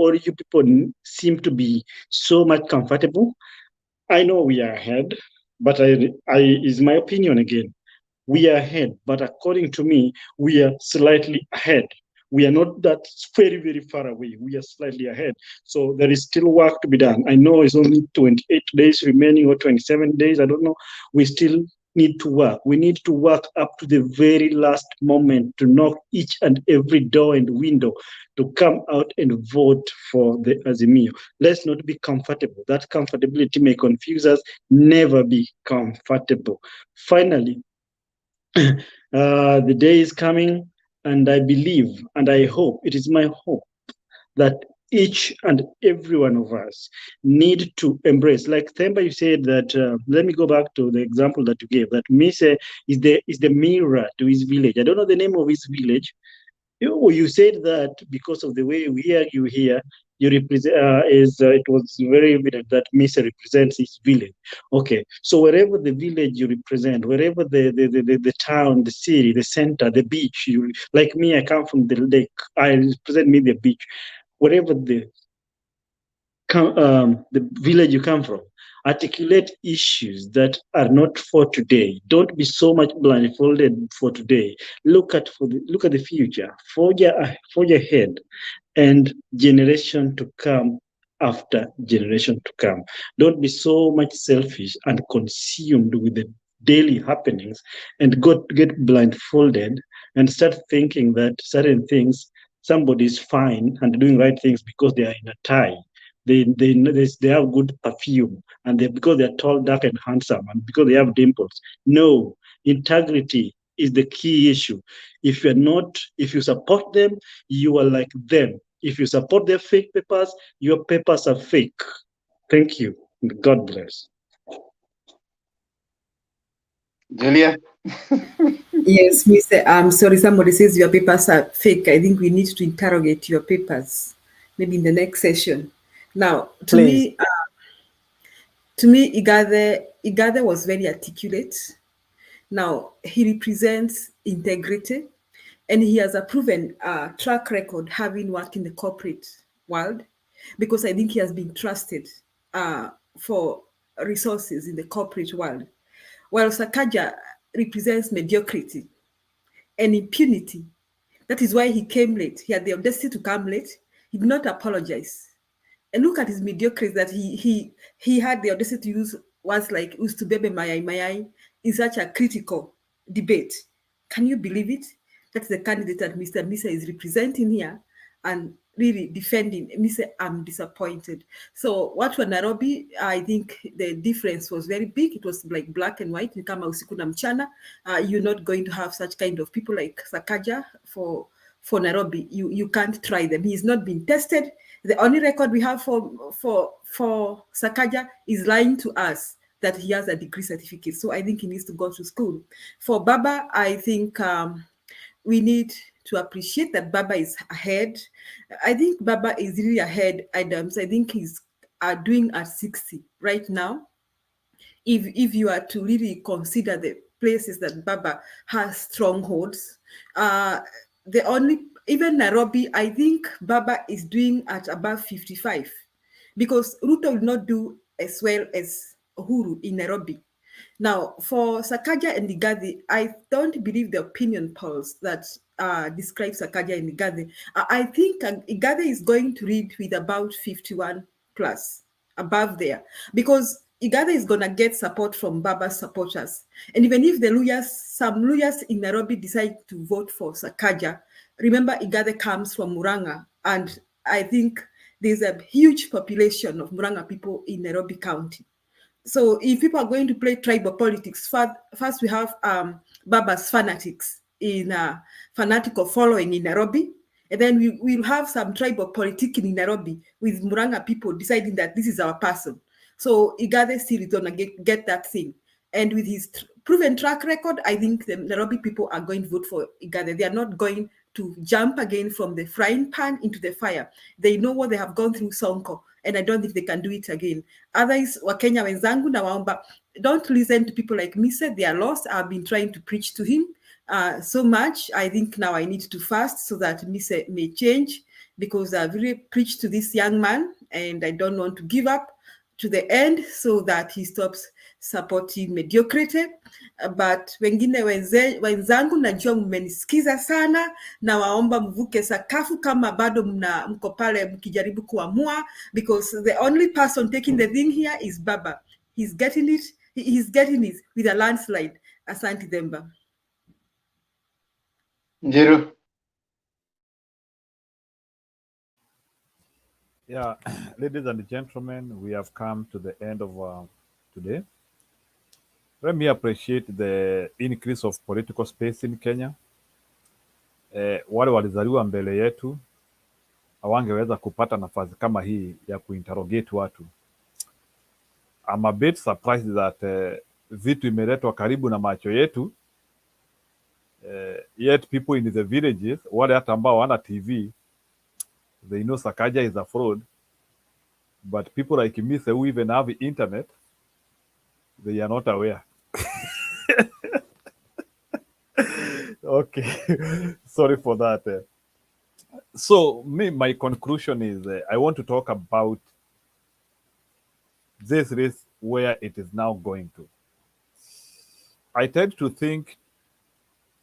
seem to be so much comfortable. I know we are ahead, but is my opinion again. We are ahead, but according to me, we are slightly ahead. We are not that very, very far away. We are slightly ahead. So there is still work to be done. I know it's only 28 days remaining or 27 days. I don't know. We still need to work. We need to work up to the very last moment to knock each and every door and window to come out and vote for the Azimio. Let's not be comfortable. That comfortability may confuse us. Never be comfortable. Finally, the day is coming, and I believe and I hope, it is my hope, that each and every one of us need to embrace. Like Themba, you said that, let me go back to the example that you gave, that Mise is the mirror to his village. I don't know the name of his village. You said that because of the way we hear you here, you represent, it was very evident that Mise represents his village. Okay, so wherever the village you represent, wherever the town, the city, the center, the beach, like me, I come from the lake, I represent maybe a beach. Wherever the village you come from, articulate issues that are not for today. Don't be so much blindfolded for today. Look at the future. Forge ahead, and generation to come after generation to come. Don't be so much selfish and consumed with the daily happenings and get blindfolded and start thinking that certain things, somebody is fine and doing right things because they are in a tie. They have good perfume, and because they're tall, dark, and handsome, and because they have dimples. No, integrity is the key issue. If you support them, you are like them. If you support their fake papers, your papers are fake. Thank you. God bless. Julia? Yes, Mr. I'm sorry, somebody says your papers are fake. I think we need to interrogate your papers, maybe in the next session. Now, to me, IGATHE was very articulate. Now, he represents integrity, and he has a proven track record having worked in the corporate world, because I think he has been trusted for resources in the corporate world. While SAKAJA represents mediocrity and impunity. That is why he came late. He had the audacity to come late. He did not apologize. And look at his mediocrity, that he had the audacity to use words like "ustubebe mayai mayai" in such a critical debate. Can you believe it? That's the candidate that Mr. Misa is representing here and really defending. Misa, I'm disappointed. So what were Nairobi, I think the difference was very big. It was like black and white. Kama usiku na mchana. You're not going to have such kind of people like SAKAJA for Nairobi. You can't try them. He's not been tested. The only record we have for SAKAJA is lying to us that he has a degree certificate. So I think he needs to go to school. For Baba, I think we need to appreciate that Baba is ahead. I think Baba is really ahead, Adams. I think he's doing at 60 right now. If you are to really consider the places that Baba has strongholds, even Nairobi, I think Baba is doing at about 55, because Ruto will not do as well as Uhuru in Nairobi. Now, for SAKAJA and IGATHE, I don't believe the opinion polls that describe SAKAJA and IGATHE. I think IGATHE is going to lead with about 51 plus, above there, because IGATHE is going to get support from Baba's supporters. And even if the lawyers, some lawyers in Nairobi decide to vote for SAKAJA, remember IGATHE comes from Murang'a, and I think there's a huge population of Murang'a people in Nairobi County. So if people are going to play tribal politics, first we have Baba's fanatics in fanatical following in Nairobi. And then we will have some tribal politicking in Nairobi with Murang'a people deciding that this is our person. So IGATHE still is going to get that thing. And with his proven track record, I think the Nairobi people are going to vote for IGATHE. They are not going to jump again from the frying pan into the fire. They know what they have gone through Sonko, and I don't think they can do it again. Otherwise, Wakenya wenzangu na waomba, don't listen to people like me. Said they are lost. I've been trying to preach to him so much. I think now I need to fast so that Mise may change, because I've really preached to this young man and I don't want to give up to the end so that he stops supporting mediocrity. But wengine wenzangu, najua mmenisikiza sana, na waomba mvuke sakafu kama bado mko pale mkijaribu kuamua, because the only person taking the thing here is Baba. He's getting it with a landslide. Asante Demba. Njiru. Yeah, ladies and gentlemen, we have come to the end of today. Let me appreciate the increase of political space in Kenya. Wale walizaliwa mbele yetu hawangeweza kupata nafasi kama hii ya kuinterrogate watu. I'm a bit surprised that vitu imeletwa karibu na macho yetu, yet people in the villages, wale hata ambao wana TV, they know SAKAJA is a fraud, but people like me who even have internet, they are not aware. Okay, sorry for that. So my conclusion is I want to talk about this race, where it is now going to. I tend to think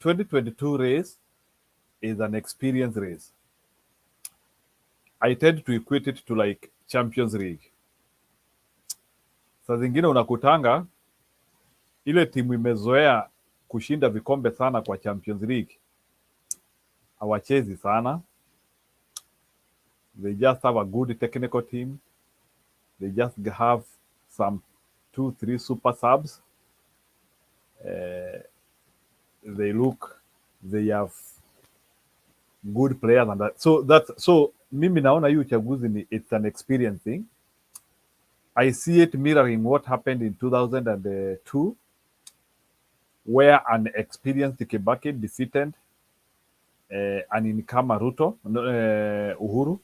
2022 race is an experience race. I tend to equate it to like Champions League. Saa zingine unakutanga ile timu imezoea kushinda vikombe sana kwa Champions League hawachezi sana. They just have a good technical team. They just have some 2-3 super subs. They have good players and that. So mimi naona hii uchaguzi ni it's an experience thing. I see it mirroring what happened in 2002, where an experienced Kibaki defeated an incumbent Ruto, Uhuru.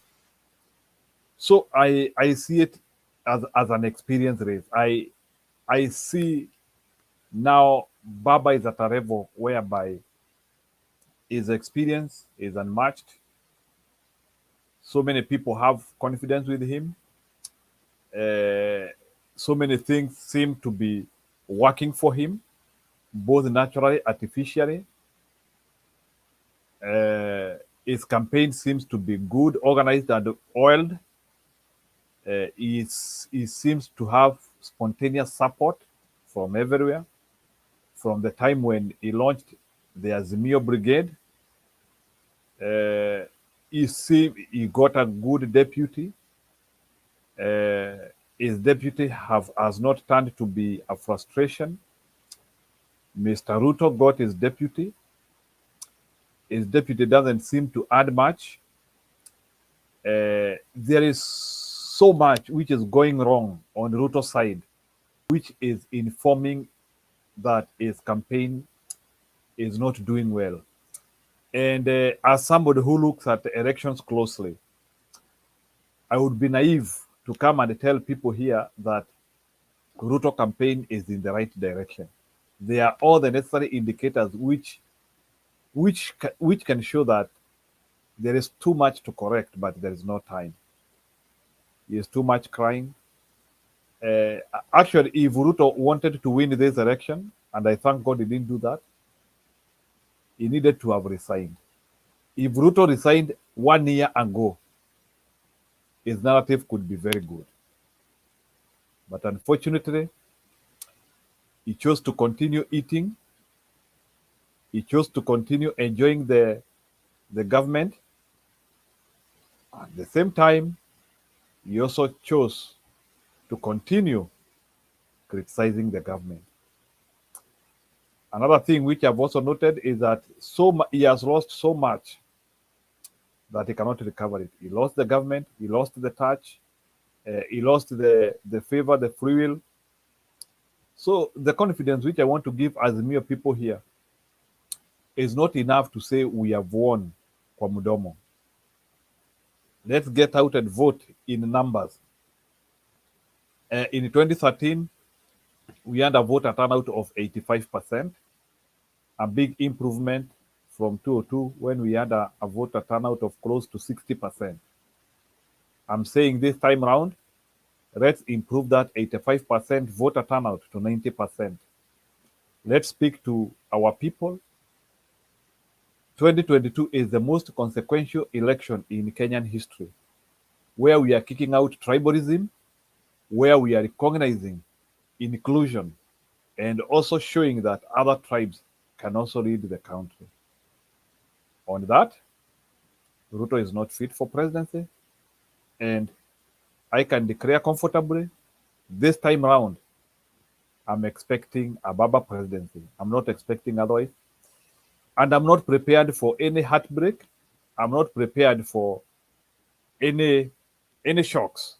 So I see it as an experience race. I see now Baba is at a level whereby his experience is unmatched. So many people have confidence with him. So many things seem to be working for him, both naturally, artificially. His campaign seems to be good, organized, and oiled. He seems to have spontaneous support from everywhere. From the time when he launched the Azimio Brigade, he got a good deputy. His deputy has not turned to be a frustration. Mr. Ruto got his deputy. His deputy doesn't seem to add much. There is so much which is going wrong on Ruto's side, which is informing that his campaign is not doing well. And as somebody who looks at elections closely, I would be naive to come and tell people here that Ruto campaign is in the right direction. There are all the necessary indicators which can show that there is too much to correct, but there is no time. There is too much crying. Actually, if Ruto wanted to win this election, and I thank God he didn't do that, he needed to have resigned. If Ruto resigned 1 year ago, his narrative could be very good. But unfortunately, he chose to continue eating. He chose to continue enjoying the government. At the same time, he also chose to continue criticizing the government. Another thing which I've also noted is that he has lost so much that he cannot recover it. He lost the government, he lost the touch, he lost the favor, the free will. So the confidence which I want to give as mere people here is not enough to say we have won kwa mudomo. Let's get out and vote in numbers. In 2013, we had a voter turnout of 85%, a big improvement from 2002 when we had a voter turnout of close to 60%. I'm saying this time round, let's improve that 85% voter turnout to 90%. Let's speak to our people. 2022 is the most consequential election in Kenyan history, where we are kicking out tribalism, where we are recognizing inclusion, and also showing that other tribes can also lead the country. On that, Ruto is not fit for presidency, and I can declare comfortably, this time round, I'm expecting a Baba presidency. I'm not expecting otherwise. And I'm not prepared for any heartbreak. I'm not prepared for any shocks,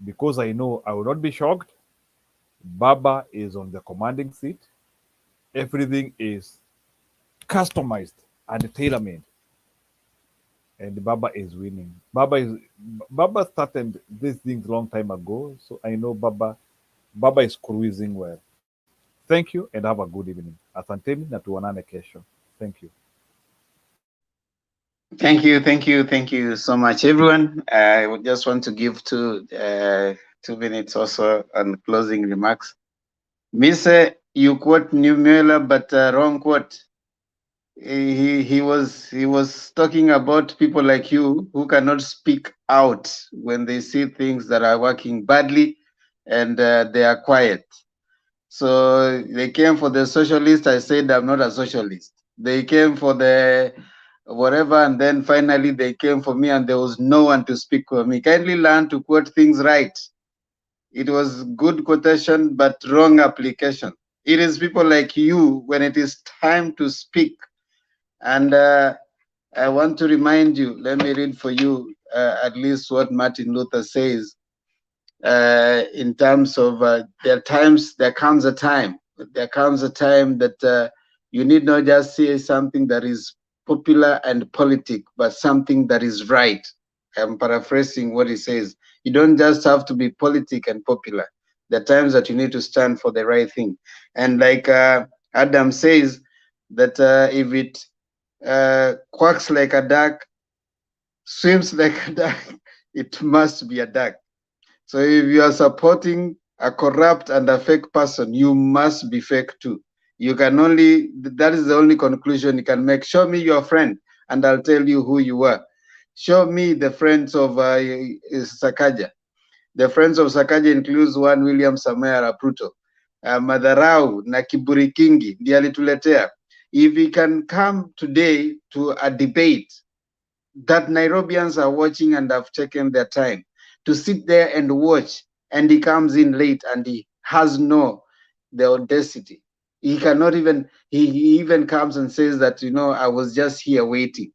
because I know I will not be shocked. Baba is on the commanding seat. Everything is customized and tailor-made. And Baba is winning. Baba started these things long time ago, so I know Baba is cruising well. Thank you and have a good evening. Asanteni na tuonane kesho. Thank you. Thank you so much, everyone. I would just want to give 2 minutes also on closing remarks. Mise, you quote Numela, but wrong quote. He was talking about people like you who cannot speak out when they see things that are working badly, and they are quiet. So they came for the socialist. I said I'm not a socialist. They came for the whatever, and then finally they came for me, and there was no one to speak for me. Kindly learn to quote things right. It was good quotation, but wrong application. It is people like you when it is time to speak. And I want to remind you, let me read for you at least what Martin Luther says in terms of there comes a time that you need not just say something that is popular and politic, but something that is right. I'm paraphrasing what he says. You don't just have to be politic and popular. There are times that you need to stand for the right thing. And like Adam says, that if it quacks like a duck, swims like a duck, it must be a duck. So if you are supporting a corrupt and a fake person, you must be fake too. You can only, that is the only conclusion you can make. Show me your friend and I'll tell you who you are. Show me the friends of SAKAJA. The friends of SAKAJA includes one William Samoei Arap Ruto. Madharau na kiburi kingi ndiye alituletea. If we can come today to a debate that Nairobians are watching and have taken their time to sit there and watch, and he comes in late and he has the audacity. He cannot even, he even comes and says that, I was just here waiting.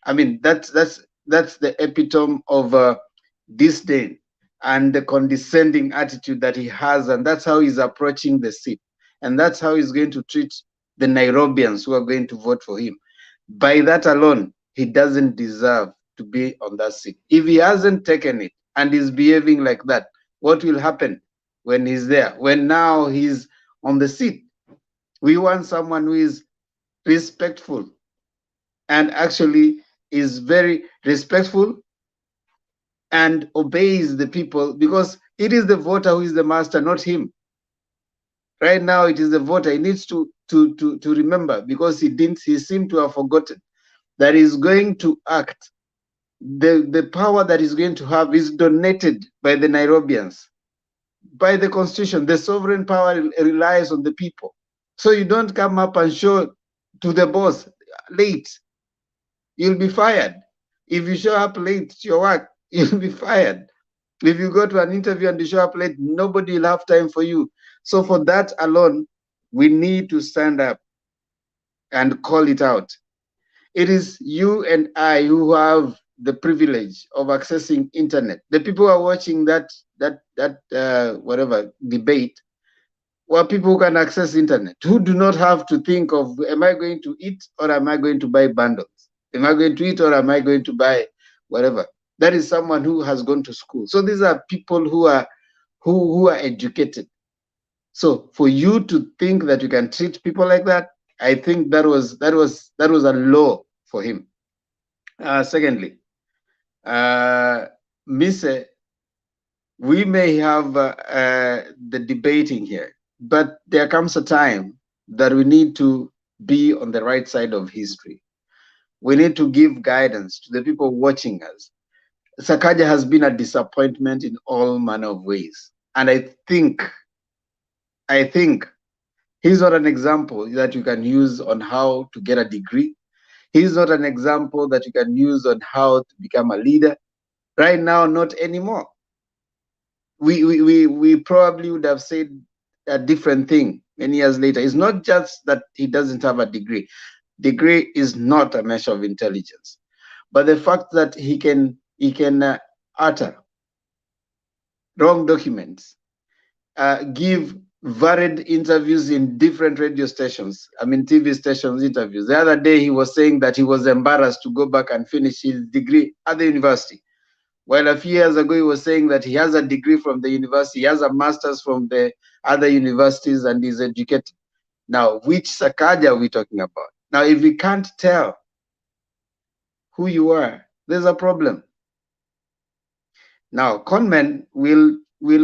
I mean, that's the epitome of disdain and the condescending attitude that he has, and that's how he's approaching the seat. And that's how he's going to treat the Nairobians who are going to vote for him. By that alone, he doesn't deserve to be on that seat. If he hasn't taken it and is behaving like that, what will happen when he's there? When now he's on the seat, we want someone who is respectful and actually is very respectful and obeys the people, because It is the voter who is the master, not him. Right now, it is the voter. He needs to remember, because he seemed to have forgotten that he's going to act. The power that he's going to have is donated by the Nairobians, by the constitution. The sovereign power relies on the people. So you don't come up and show to the boss late. You'll be fired. If you show up late to your work, you'll be fired. If you go to an interview and you show up late, nobody will have time for you. So for that alone, we need to stand up and call it out. It is you and I who have the privilege of accessing internet. The people who are watching that whatever debate were people who can access internet, who do not have to think of, am I going to eat or am I going to buy bundles? Am I going to eat or am I going to buy whatever? That is someone who has gone to school. So these are people who are educated. So for you to think that you can treat people like that, I think that was a law for him. Secondly, Mise, we may have the debating here, but there comes a time that we need to be on the right side of history. We need to give guidance to the people watching us. SAKAJA has been a disappointment in all manner of ways. And I think he's not an example that you can use on how to get a degree. He's not an example that you can use on how to become a leader. Right now, not anymore. We probably would have said a different thing many years later. It's not just that he doesn't have a degree. Degree is not a measure of intelligence, but the fact that he can utter wrong documents, give varied interviews in different radio stations, TV stations interviews. The other day he was saying that he was embarrassed to go back and finish his degree at the university. While a few years ago he was saying that he has a degree from the university, he has a master's from the other universities and is educated. Now, which SAKAJA are we talking about? Now, if we can't tell who you are, there's a problem. Now, conmen will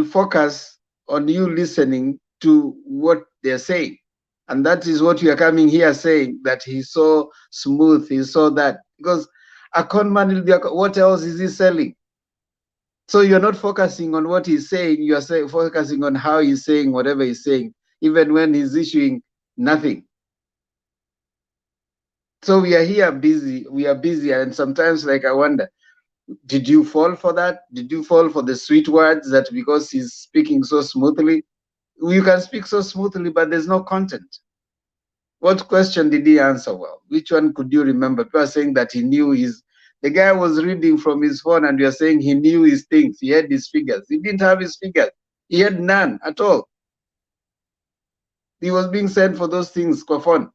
focus on you listening to what they're saying. And that is what you are coming here saying, that he's so smooth, he's so that. Because a conman will be, what else is he selling? So you're not focusing on what he's saying, you are focusing on how he's saying whatever he's saying, even when he's issuing nothing. So we are here busy, and sometimes I wonder, did you fall for that? Did you fall for the sweet words that because he's speaking so smoothly? You can speak so smoothly, but there's no content. What question did he answer well? Which one could you remember? People are saying that he knew the guy was reading from his phone and you're saying he knew his things. He had his figures. He didn't have his figures. He had none at all. He was being sent for those things for fun.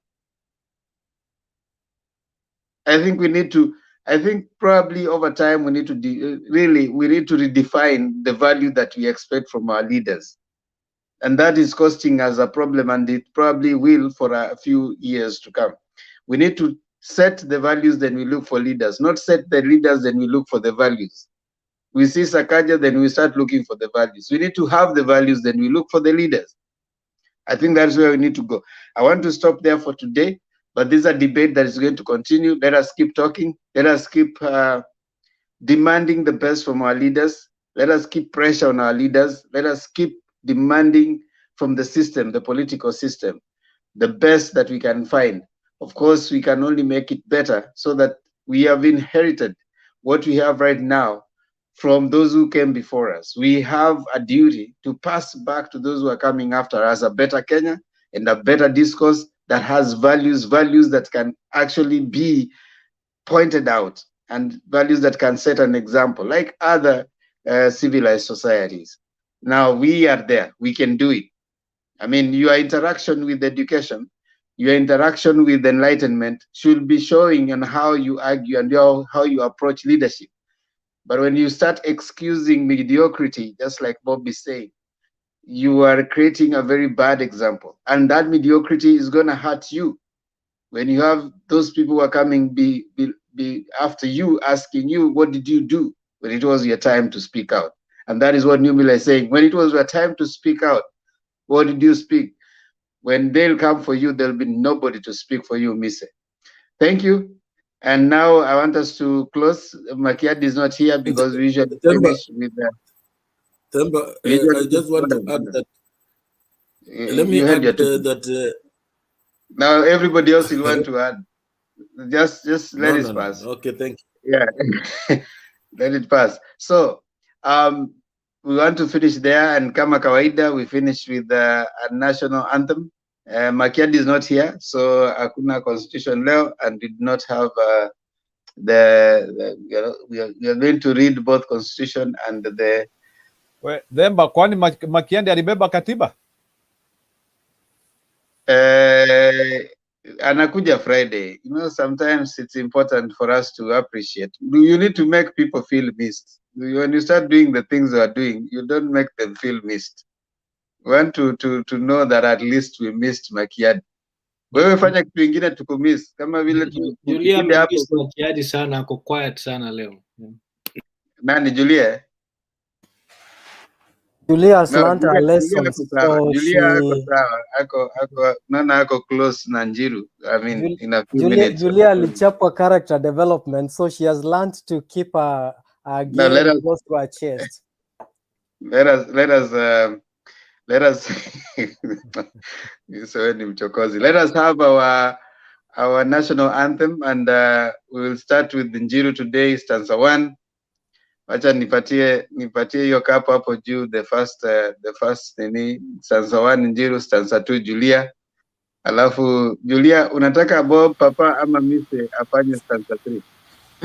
I think probably over time we need to redefine the value that we expect from our leaders. And that is costing us a problem, and it probably will for a few years to come. We need to set the values, then we look for leaders, not set the leaders, then we look for the values. We see SAKAJA, then we start looking for the values. We need to have the values, then we look for the leaders. I think that's where we need to go. I want to stop there for today, but this is a debate that is going to continue. Let us keep talking. Let us keep demanding the best from our leaders. Let us keep pressure on our leaders. Let us keep demanding from the system, the political system, the best that we can find. Of course, we can only make it better so that we have inherited what we have right now from those who came before us. We have a duty to pass back to those who are coming after us a better Kenya and a better discourse that has values that can actually be pointed out, and values that can set an example like other civilized societies. Now we are there, we can do it. Your interaction with education, your interaction with enlightenment should be showing on how you argue and how you approach leadership. But when you start excusing mediocrity, just like Bob is saying, you are creating a very bad example. And that mediocrity is going to hurt you. When you have those people who are coming be after you, asking you, what did you do when it was your time to speak out? And that is what New Miller is saying. When it was your time to speak out, what did you speak? When they'll come for you, there'll be nobody to speak for you, Mise. Thank you. And now I want us to close. Makiadi is not here because we usually finish with that. I just want to add that. Let me add that. Now everybody else will want to add. Just let it pass. No. Okay, thank you. Yeah, let it pass. So we want to finish there, and kama kawaida, we finish with a national anthem. Makiadi is not here, so hakuna constitution leo, and did not have we are going to read both constitution and the. Themba, kwani Makiadi alibeba katiba? Anakuja Friday. You know, sometimes it's important for us to appreciate. You need to make people feel missed. When you start doing the things you are doing, you don't make them feel missed. We want to know that at least we missed Makiadi. Wewe fanya kitu kingine tukumiss kama vile Julia amemiss Makiadi sana, ako quiet sana leo. Nani Julia? Julia has learned her lessons. Julia ako close na Njiru. I mean, in a few minutes. Julia alichapwa character development, so she has learned to keep her game close to her chest. Let us let us have our national anthem, and we will start with Njiru today, stanza 1. Wacha nipatie hiyo kapo hapo juu, the first nini, stanza 1 Njiru, stanza 2 Julia. Alafu Julia, unataka Bob, Papa ama Mise afanye stanza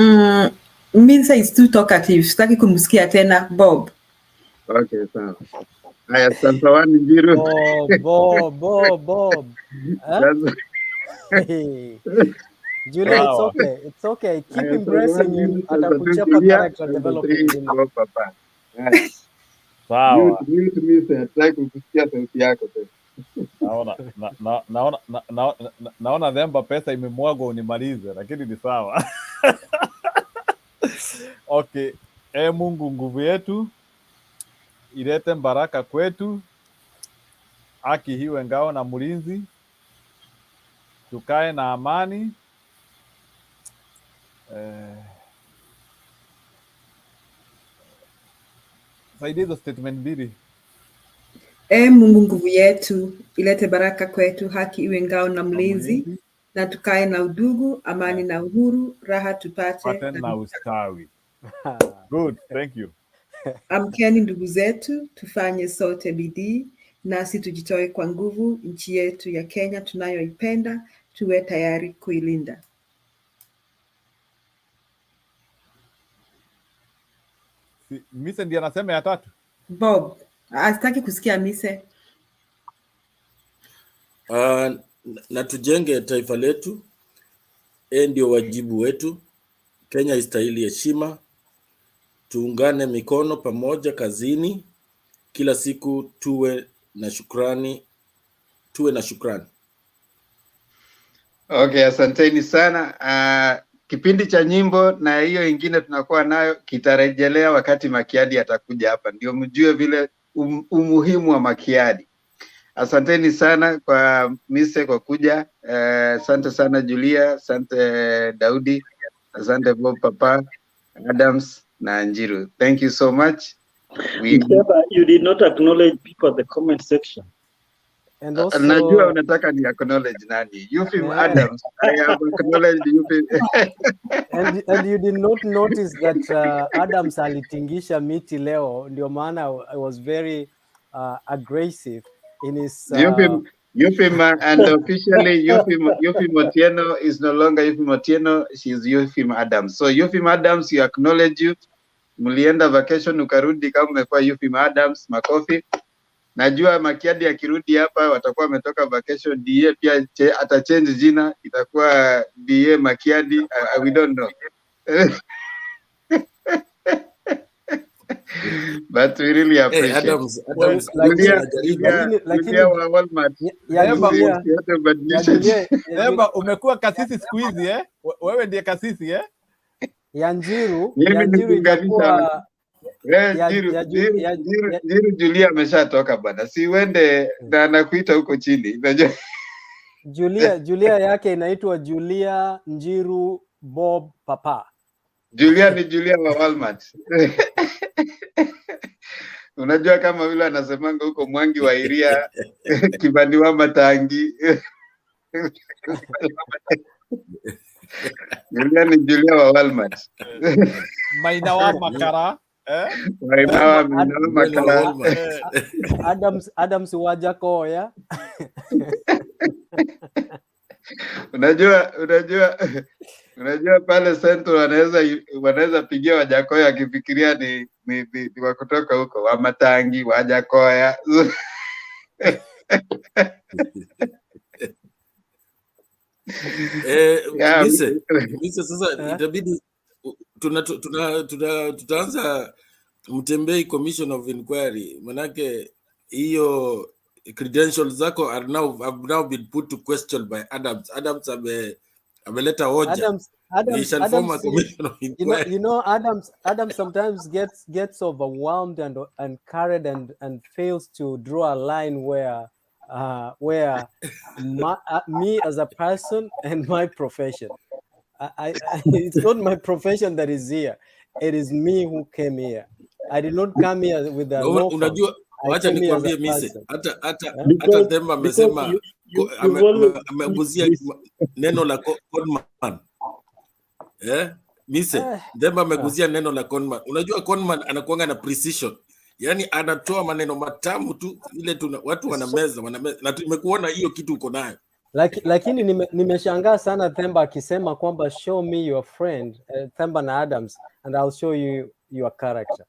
3? Mise is too talkative. Sitaki kumsikia tena Bob. Okay, sawa. Haya, stanza 1 Njiru. Bob. Hey. Julia, it's okay. Keep embracing him. Atakuchapa character development. Sawa. Naona Themba pesa imemwagwa unimalize, lakini ni sawa. Okay. Mungu nguvu yetu, ilete baraka kwetu, haki hiwe ngao na mlinzi, tukae na amani. Zaidi hizo statement mbili. Mungu nguvu yetu, ilete baraka kwetu, haki iwe ngao na mlinzi, na tukae na udugu, amani na uhuru, raha tupate na ustawi. Good, thank you. Amkeni ndugu zetu, tufanye sote bidii, nasi tujitoe kwa nguvu, nchi yetu ya Kenya tunayoipenda, tuwe tayari kuilinda. Mise ndiye anasema ya 3. Bob, asitaki kusikia Mise. Na tujenge taifa letu, ndio wajibu wetu. Kenya istahili heshima. Tuungane mikono pamoja kazini, kila siku tuwe na shukrani. Okay, asanteni sana. Kipindi cha nyimbo na hiyo ingine tunakuwa nayo kitarejelea wakati Makiadi atakuja hapa, ndio mjue vile umuhimu wa Makiadi. Asanteni sana kwa Mise kwa kuja. Asante sana Julia, asante Daudi, asante Bob, Papa, Adams na Njiru. Thank you so much. You did not acknowledge people at the comment section. And also, najua unataka ni acknowledge nani? Yufim Adams. I have acknowledged Yufim. and you did not notice that Adams alitingisha miti leo, ndio maana I was very aggressive in his Yufim and officially Yufim Otieno is no longer Yufim Otieno, she is Yufim Adams. So Yufim Adams, you acknowledge you. Mulienda vacation ukarudi kama umekuwa Yufim Adams, makofi. Najua Makiadi akirudi hapa watakuwa wametoka vacation, DA pia ata change jina, itakuwa DA Makiadi, we don't know. But we really appreciate. Hey, Adams Eba, umekuwa kasisi siku hizi Wewe ndiye kasisi ya Njiru Jiru Julia ameshatoka bwana, si uende na anakuita huko chini. Unajua Julia yake inaitwa Julia Njiru Bob Papa. Julia ni Julia wa Walmart. Unajua kama vile anasemanga huko Mwangi wa Iria Kibandi wa Matangi. Julia ni Julia wa Walmart. Maina wa Makara. Maina wa Makara. Adams Wajakoya. Unajua pale Central wanaweza pigia Wajakoya akifikiria ni wa kutoka huko wa Matangi, Wajakoya. Mise sasa itabidi tutaanza Mtembei Commission of Inquiry, manake hiyo credentials zako have now been put to question by Adams. Adams ameleta hoja. Adams, Adams sometimes gets overwhelmed and carried and fails to draw a line where me as a person and my profession. It's not my profession that is here. It is me who came here. I did not come here with a law firm. Wacha nikwambie Mise, hata Themba amesema ameguzia neno la conman. Mise, Themba ameguzia neno la conman. Unajua conman anakuanga na precision. Yaani anatoa maneno matamu tu ile watu wanameza na tumekuona hiyo kitu uko nayo. Lakini nimeshangaa sana Themba akisema kwamba show me your friend, Themba na Adams, and I'll show you your character.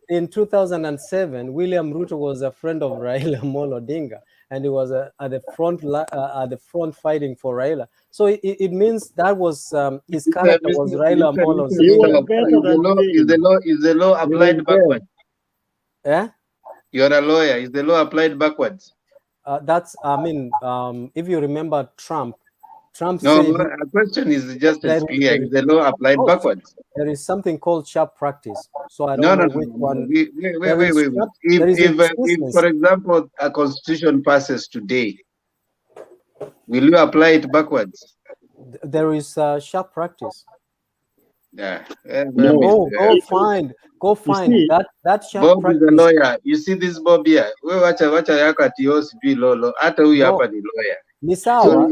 In 2007, William Ruto was a friend of Raila Odinga, and he was at the front fighting for Raila. So it means that was his character was Raila Odinga. Is the law applied backwards? Yeah. You're a lawyer. Is the law applied backwards? If you remember Trump no, said... No, a question is just as clear. Is the law applied backwards? There is something called sharp practice. So I don't know which one... Wait. If, for example, a constitution passes today, will you apply it backwards? There is sharp practice. Yeah. Go find that sharp Bob practice. Is a lawyer. You see this Bob here? We wacha yako ati OCP lolo. Hata huyu hapa ni lawyer. Ni sawa.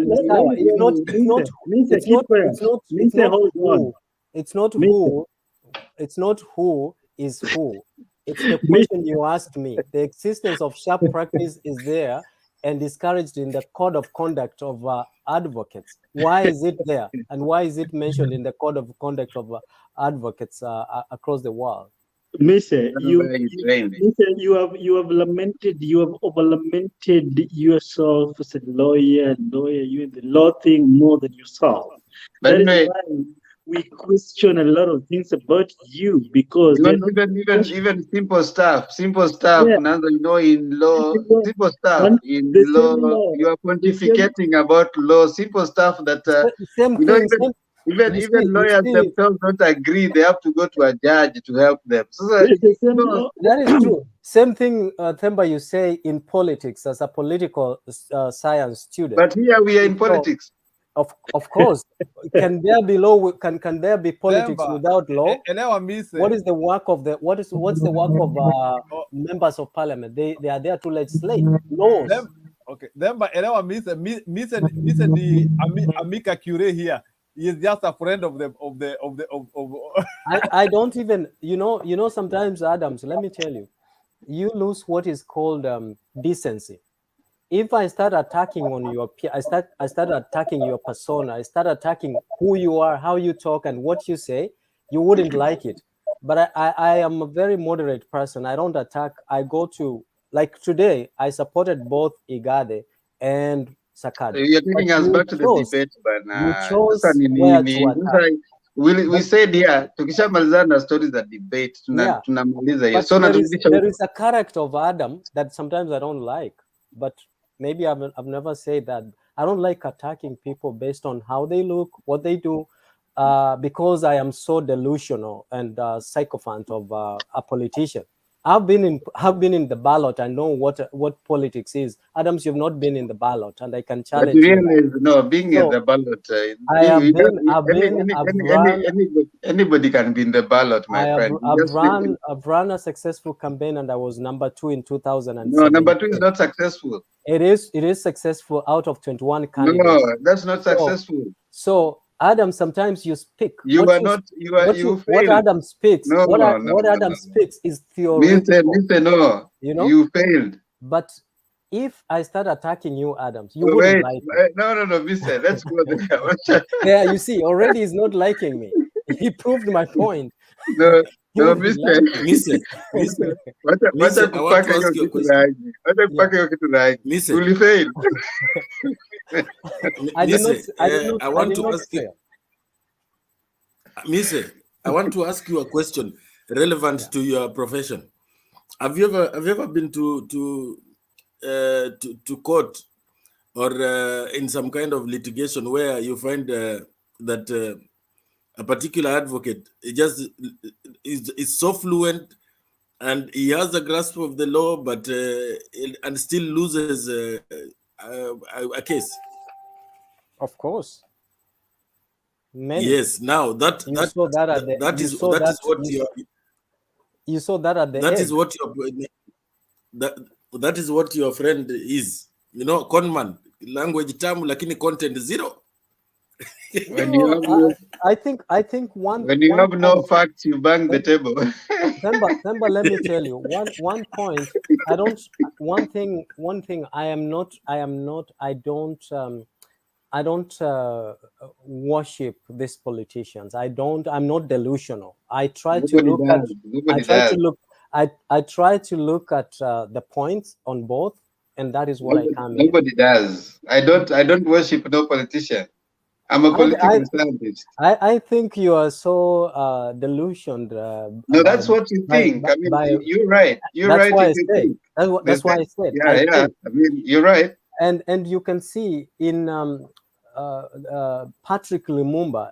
It's not who is who. It's the question you asked me. The existence of sharp practice is there and discouraged in the code of conduct of advocates. Why is it there? And why is it mentioned in the code of conduct of advocates across the world? Mr. You have over lamented yourself as a lawyer. You're the law thing more than yourself. That is why we question a lot of things about you, because even simple stuff. Yeah. In law, simple stuff in law. You are pontificating about law, simple stuff that even lawyers themselves don't agree. They have to go to a judge to help them. So that is true. Same thing, Themba, you say in politics as a political science student. But here we are in politics. Of course. Can there be law? Can there be politics without law? What is the work of what's the work of members of parliament? They are there to legislate laws. Okay. Then, but the Amika Cure here. He is just a friend of the. I don't even sometimes, Adams, let me tell you, you lose what is called decency. If I start attacking on your I start attacking your persona, I start attacking who you are, how you talk, and what you say, you wouldn't like it. But I am a very moderate person. I don't attack. I go to, like today, I supported both IGATHE and SAKAJA. You're taking us back to the debate, but we said here, tukishamalizana stories that debate, tunamaliza hiyo. So there is a character of Adam that sometimes I don't like, but maybe I've never said that. I don't like attacking people based on how they look, what they do. because I am so delusional and sycophant of a politician. I've been in the ballot. I know what politics is. Adams, you've not been in the ballot, and I can But challenge you. realize, no, being in the ballot, anybody can be in the ballot, my friend. I've run a successful campaign, and I was number 2 in 2007. No, number 2 is not successful. It is successful out of 21 candidates. No, that's not successful. So Adam, sometimes you speak. You what Adam speaks. No, what Adam speaks is theoretical. Mr. No, you know, you failed. But if I start attacking you, Adams, you wouldn't like me. No, Mister. Let's go there. Yeah, you see, already he's not liking me. He proved my point. No, Mister. Mister, I want to ask you a question. Mister, will you fail? I want to ask you. Mister, I want to ask you a question relevant to your profession. Have you ever been to court or in some kind of litigation where you find that a particular advocate is so fluent and he has a grasp of the law, but and still loses a case? Of course. Many. Yes. Now that is what your friend is. You know, conman, language term, lakini content zero. I think one. When you have no facts, you bang the table. Themba, let me tell you one point. One thing. I don't worship these politicians. I'm not delusional. I try to look at the points on both, and that is what I come. Nobody does. I don't worship no politician. I'm a political scientist. I think you are so delusioned. No, that's what you think. I mean, you're right. You're right. That's why I said. Yeah. I mean, you're right. And you can see in Patrick Lumumba,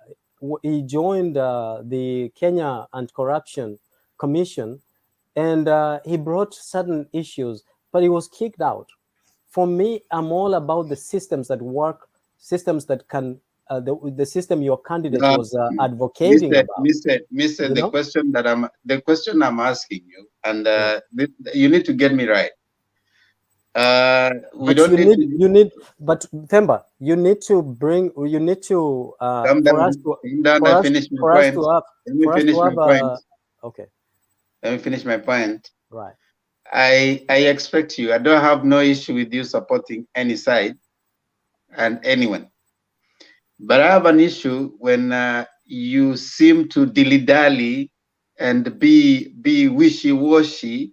he joined the Kenya Anti-Corruption Commission, and he brought certain issues, but he was kicked out. For me, I'm all about the systems that work, systems that can. The system your candidate was advocating about. Mister, the question I'm asking you, and you need to get me right. But Themba, you need to bring. You need to. Okay. Let me finish my point. Right. I expect you. I don't have no issue with you supporting any side and anyone. But I have an issue when you seem to dilly-dally and be wishy-washy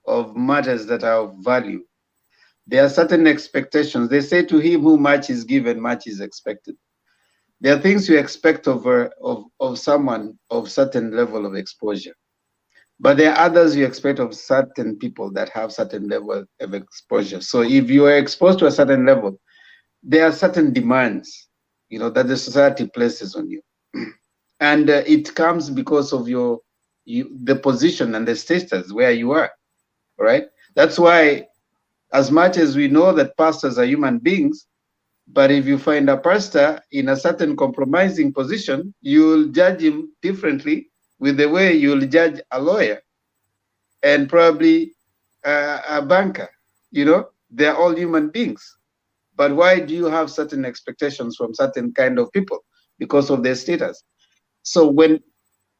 of matters that are of value. There are certain expectations. They say to him who much is given, much is expected. There are things you expect of someone of certain level of exposure. But there are others you expect of certain people that have certain level of exposure. So if you are exposed to a certain level, there are certain demands, that the society places on you. And it comes because of the position and the status where you are, right? That's why, as much as we know that pastors are human beings, but if you find a pastor in a certain compromising position, you'll judge him differently with the way you'll judge a lawyer and probably a banker. They're all human beings. But why do you have certain expectations from certain kind of people? Because of their status. So when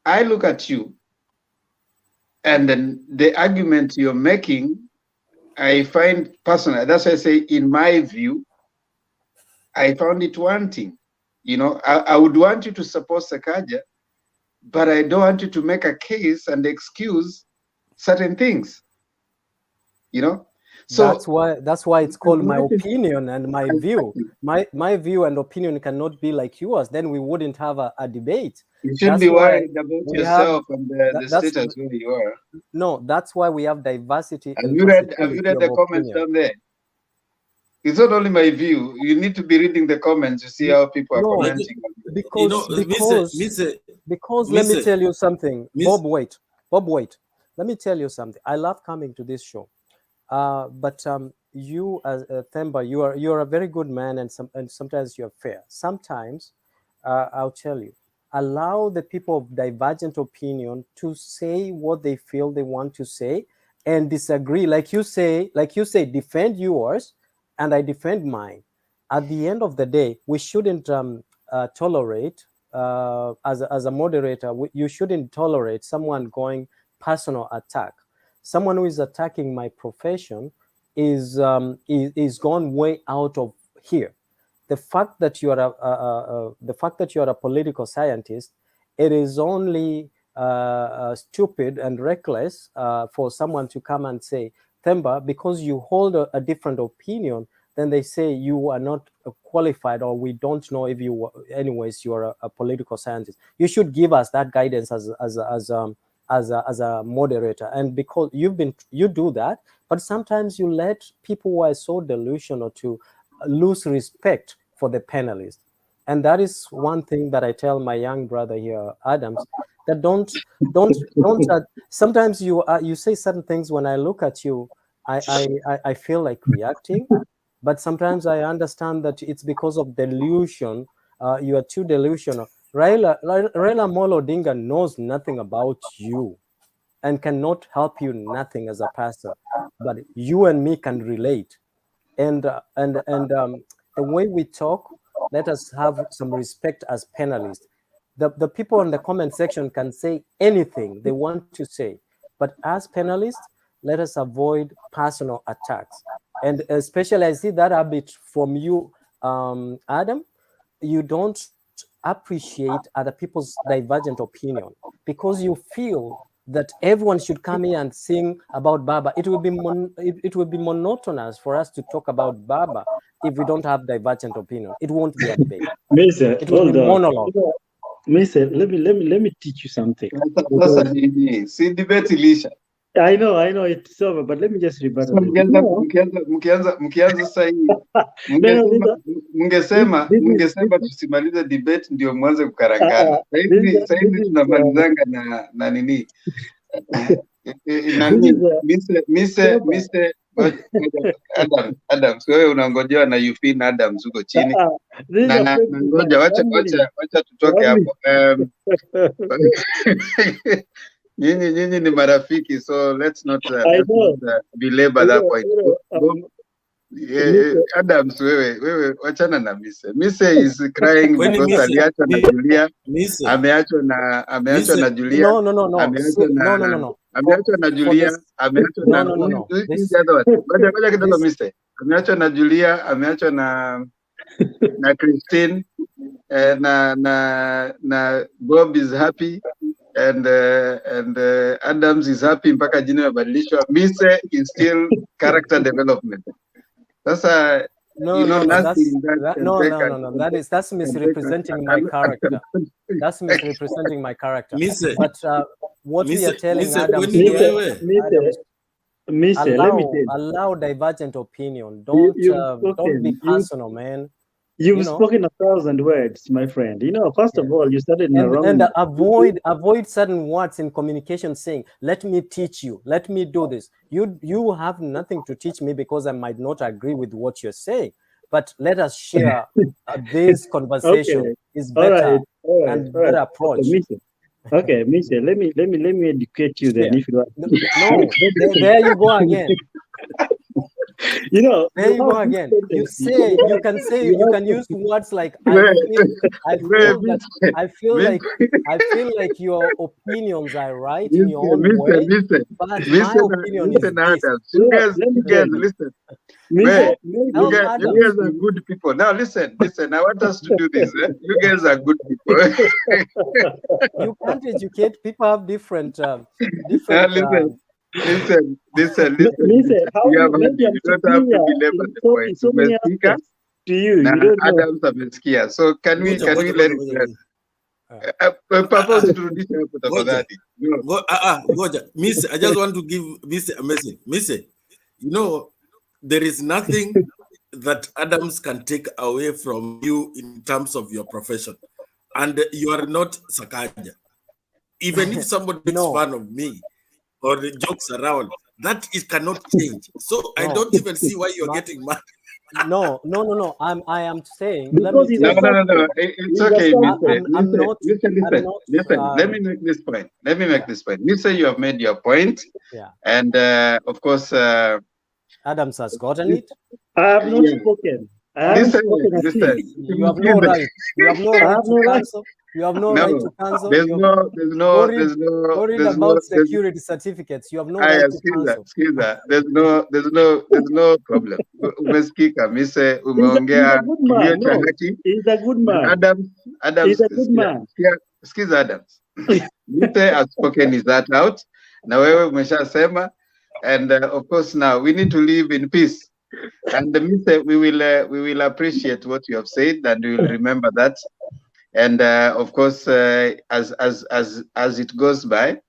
I look at you and then the argument you're making, I find personally, that's why I say, in my view, I found it wanting. I would want you to support SAKAJA, but I don't want you to make a case and excuse certain things. So that's why it's called my opinion and my view. My view and opinion cannot be like yours. Then we wouldn't have a debate. You should be worried about yourself and the status where you are. No, that's why we have diversity. Have you read the comments down there? It's not only my view. You need to be reading the comments to see how people are commenting. Because let me tell you something. Bob, wait. Let me tell you something. I love coming to this show. But you, as Themba, you are a very good man, and sometimes you're fair. Sometimes, I'll tell you, allow the people of divergent opinion to say what they feel they want to say, and disagree. Like you say, defend yours, and I defend mine. At the end of the day, we shouldn't tolerate. As a moderator, you shouldn't tolerate someone going personal attack. Someone who is attacking my profession is gone way out of here. The fact that you are a political scientist, it is only stupid and reckless for someone to come and say, Themba, because you hold a different opinion, then they say you are not qualified, or we don't know if you, anyways, you are a political scientist. You should give us that guidance as a moderator. And because you do that, but sometimes you let people who are so delusional to lose respect for the panelists. And that is one thing that I tell my young brother here, Adams, that don't sometimes you say certain things. When I look at you, I feel like reacting, but sometimes I understand that it's because of delusion. You are too delusional. Raila Odinga knows nothing about you and cannot help you nothing as a pastor, but you and me can relate. And the way we talk, let us have some respect as panelists. The people in the comment section can say anything they want to say, but as panelists, let us avoid personal attacks. And especially I see that habit from you, Adam. You don't appreciate other people's divergent opinion because you feel that everyone should come here and sing about Baba. It will be monotonous for us to talk about Baba if we don't have divergent opinion. It won't be a debate. It will be monologue. Mr. Let me teach you something. See debate ilisha. I know it's over, but let me just rebut. Mkianza sasa hivi mungesema tusimalize debate ndio mwanze kukarangana. Sasa hivi tunamalizanga na nini? Mr. Adams, wewe unangojewa na Eugene Adams huko chini. Na ngoja wacha tutoke hapo. Nyinyi ni marafiki, so let's not belabor that point. Adams, wewe wachana na Mise is crying because aliachwa na Julia. Ameachwa na Julia. No. Ameachwa na Julia, ameachwa na ngoja kidogo Mise. Ameachwa na Julia, ameachwa na Christine, na Bob is happy. And Adams is happy mpaka jina yabadilishwa. Mise is still character development. That's that's misrepresenting my character. That's misrepresenting my character. But what we are telling Adams here, allow divergent opinion. Don't be personal, man. You've spoken 1,000 words, my friend. First of all, you started in the wrong. And avoid certain words in communication saying, let me teach you, let me do this. You have nothing to teach me because I might not agree with what you're saying. But let us share this conversation is better and better approach. Okay, Misha, let me educate you then. If you want. No, there you go again. There you go again. You can use words like I feel like your opinions are right in your own way, but my opinion is this. You guys are good people. Now listen. I want us to do this. You guys are good people. You can't educate people. Have different. Listen. Listen, You don't have to be labor the point. Umesikia? To you, Na you don't know. Adams amesikia. So can we let it Papa usiturudishe hapo tafadhali. Goja. Miss, I just want to give Miss a message. Miss, there is nothing that Adams can take away from you in terms of your profession. And you are not SAKAJA. Even if somebody makes fun of me or jokes around, that cannot change. So I don't even see why you're getting mad. No. I am saying. No. It's okay. Listen. Let me make this point. You say you have made your point. Yeah. And of course, Adams has gotten it. I have not spoken. Listen. You have no right. You have no right to cancel. You have no right to cancel. There's worried about security certificates. You have no right to cancel. There's no problem. Umesikika mise umeongea kilio cha haki. He's a good man. Adams He's a good man. Skiza Adams. Mise has spoken his heart out. Na wewe umeshasema. And of course now we need to live in peace. And Mise, we will appreciate what you have said and we will remember that. And of course, as it goes by,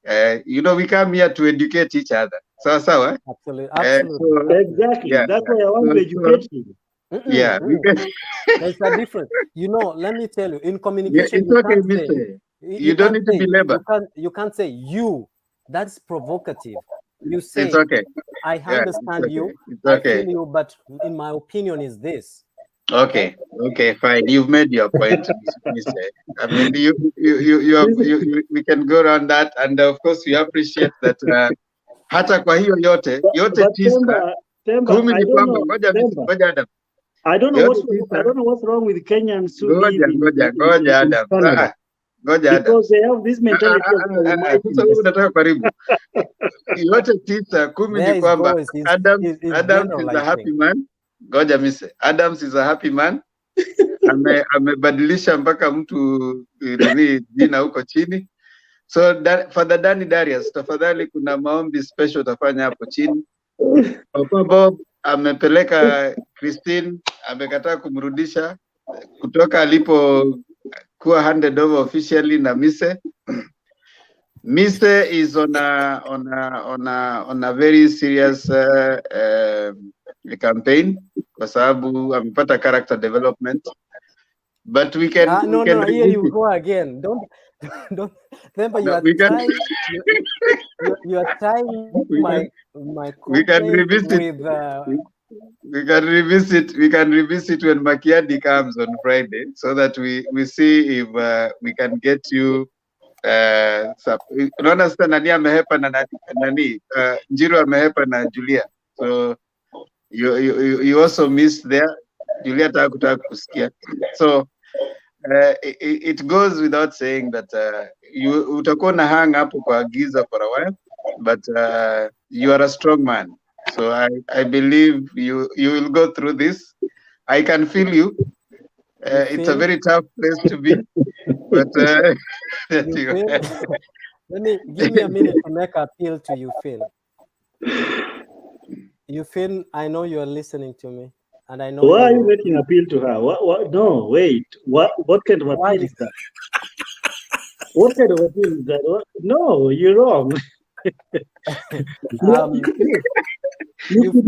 we come here to educate each other. So, absolutely. Exactly. Yeah. That's why I want to educate you. Yeah, there's a difference. Let me tell you, in communication, you don't need to be labor. You can't say you. That's provocative. You say, it's okay. I understand you. It's okay. I feel you, but in my opinion, is this. Okay, fine. You've made your point. I mean, we can go around that, and of course, we appreciate that. Hata kwa hiyo yote tisa kumi ni kwamba ngoja Adam. I don't know what's wrong with Kenyans. Ngoja Adam. Because they have this mentality of unataka karibu. Yote tisa kumi ni kwamba Adams is a happy man. Ngoja mise. Adams is a happy man. Amebadilisha mpaka mtu jina huko chini. So Father Danny Darius, tafadhali kuna maombi special utafanya hapo chini. Papa Bob amepeleka Christine, amekataa kumrudisha kutoka alipo kuwa handed over officially na Mise. Mise is on a very serious campaign kwa sababu amepata character development, but we can here you go again. Don't remember you are trying my we can revisit we can revisit when Makiadi comes on Friday so that we see if we can get you unaona sasa nani amehepa na nani Njiro amehepa na Julia, so you also missed there. Julia kutaka kusikia, so it goes without saying that you utakuwa na hang up kwa giza for a while, but you are a strong man, so I believe you will go through this. I can feel you. It's a very tough place to be, but let me give me a minute to make an appeal to you, Phil. You, Phil, I know you are listening to me, and I know. Why are you making an appeal to her? What? No, wait. What kind of appeal is that? What kind of appeal is that? What? No, you're wrong. You could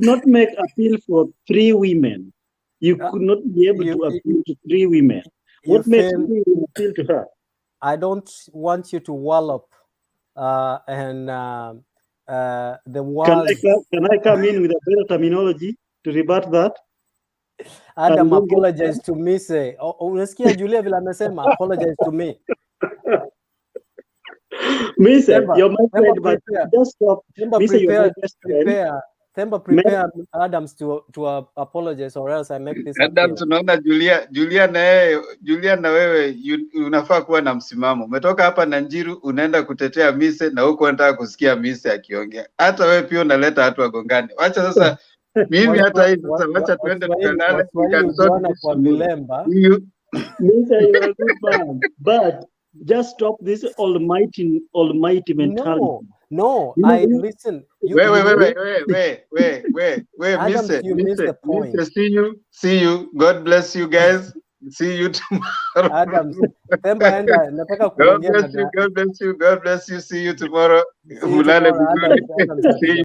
not make appeal for 3 women. You could not be able to appeal to 3 women. What makes you appeal to her? I don't want you to wallop the wall. Can I come in with a better terminology to rebut that? Adam, apologize to me. Say, unasikia Julia vile amesema, apologize to me. Me say, you're my friend, but just stop. Me say, you're my best friend. Prepare Adams to apologize, or else I make this. Adams, tunaona Julia na wewe unafaa kuwa na msimamo. Umetoka hapa na Njiru unaenda kutetea Mise na huko unataka kusikia Mise akiongea. Hata wewe pia unaleta watu wagongane. Wacha sasa mimi hata hivi sasa wacha tuende tukalale kwa vilemba. Mise, you're a good man, but just stop this almighty mentality. No, listen. Wait, Adam, you missed the point. See you. God bless you guys. See you tomorrow. Adam, God bless you. See you tomorrow. See you.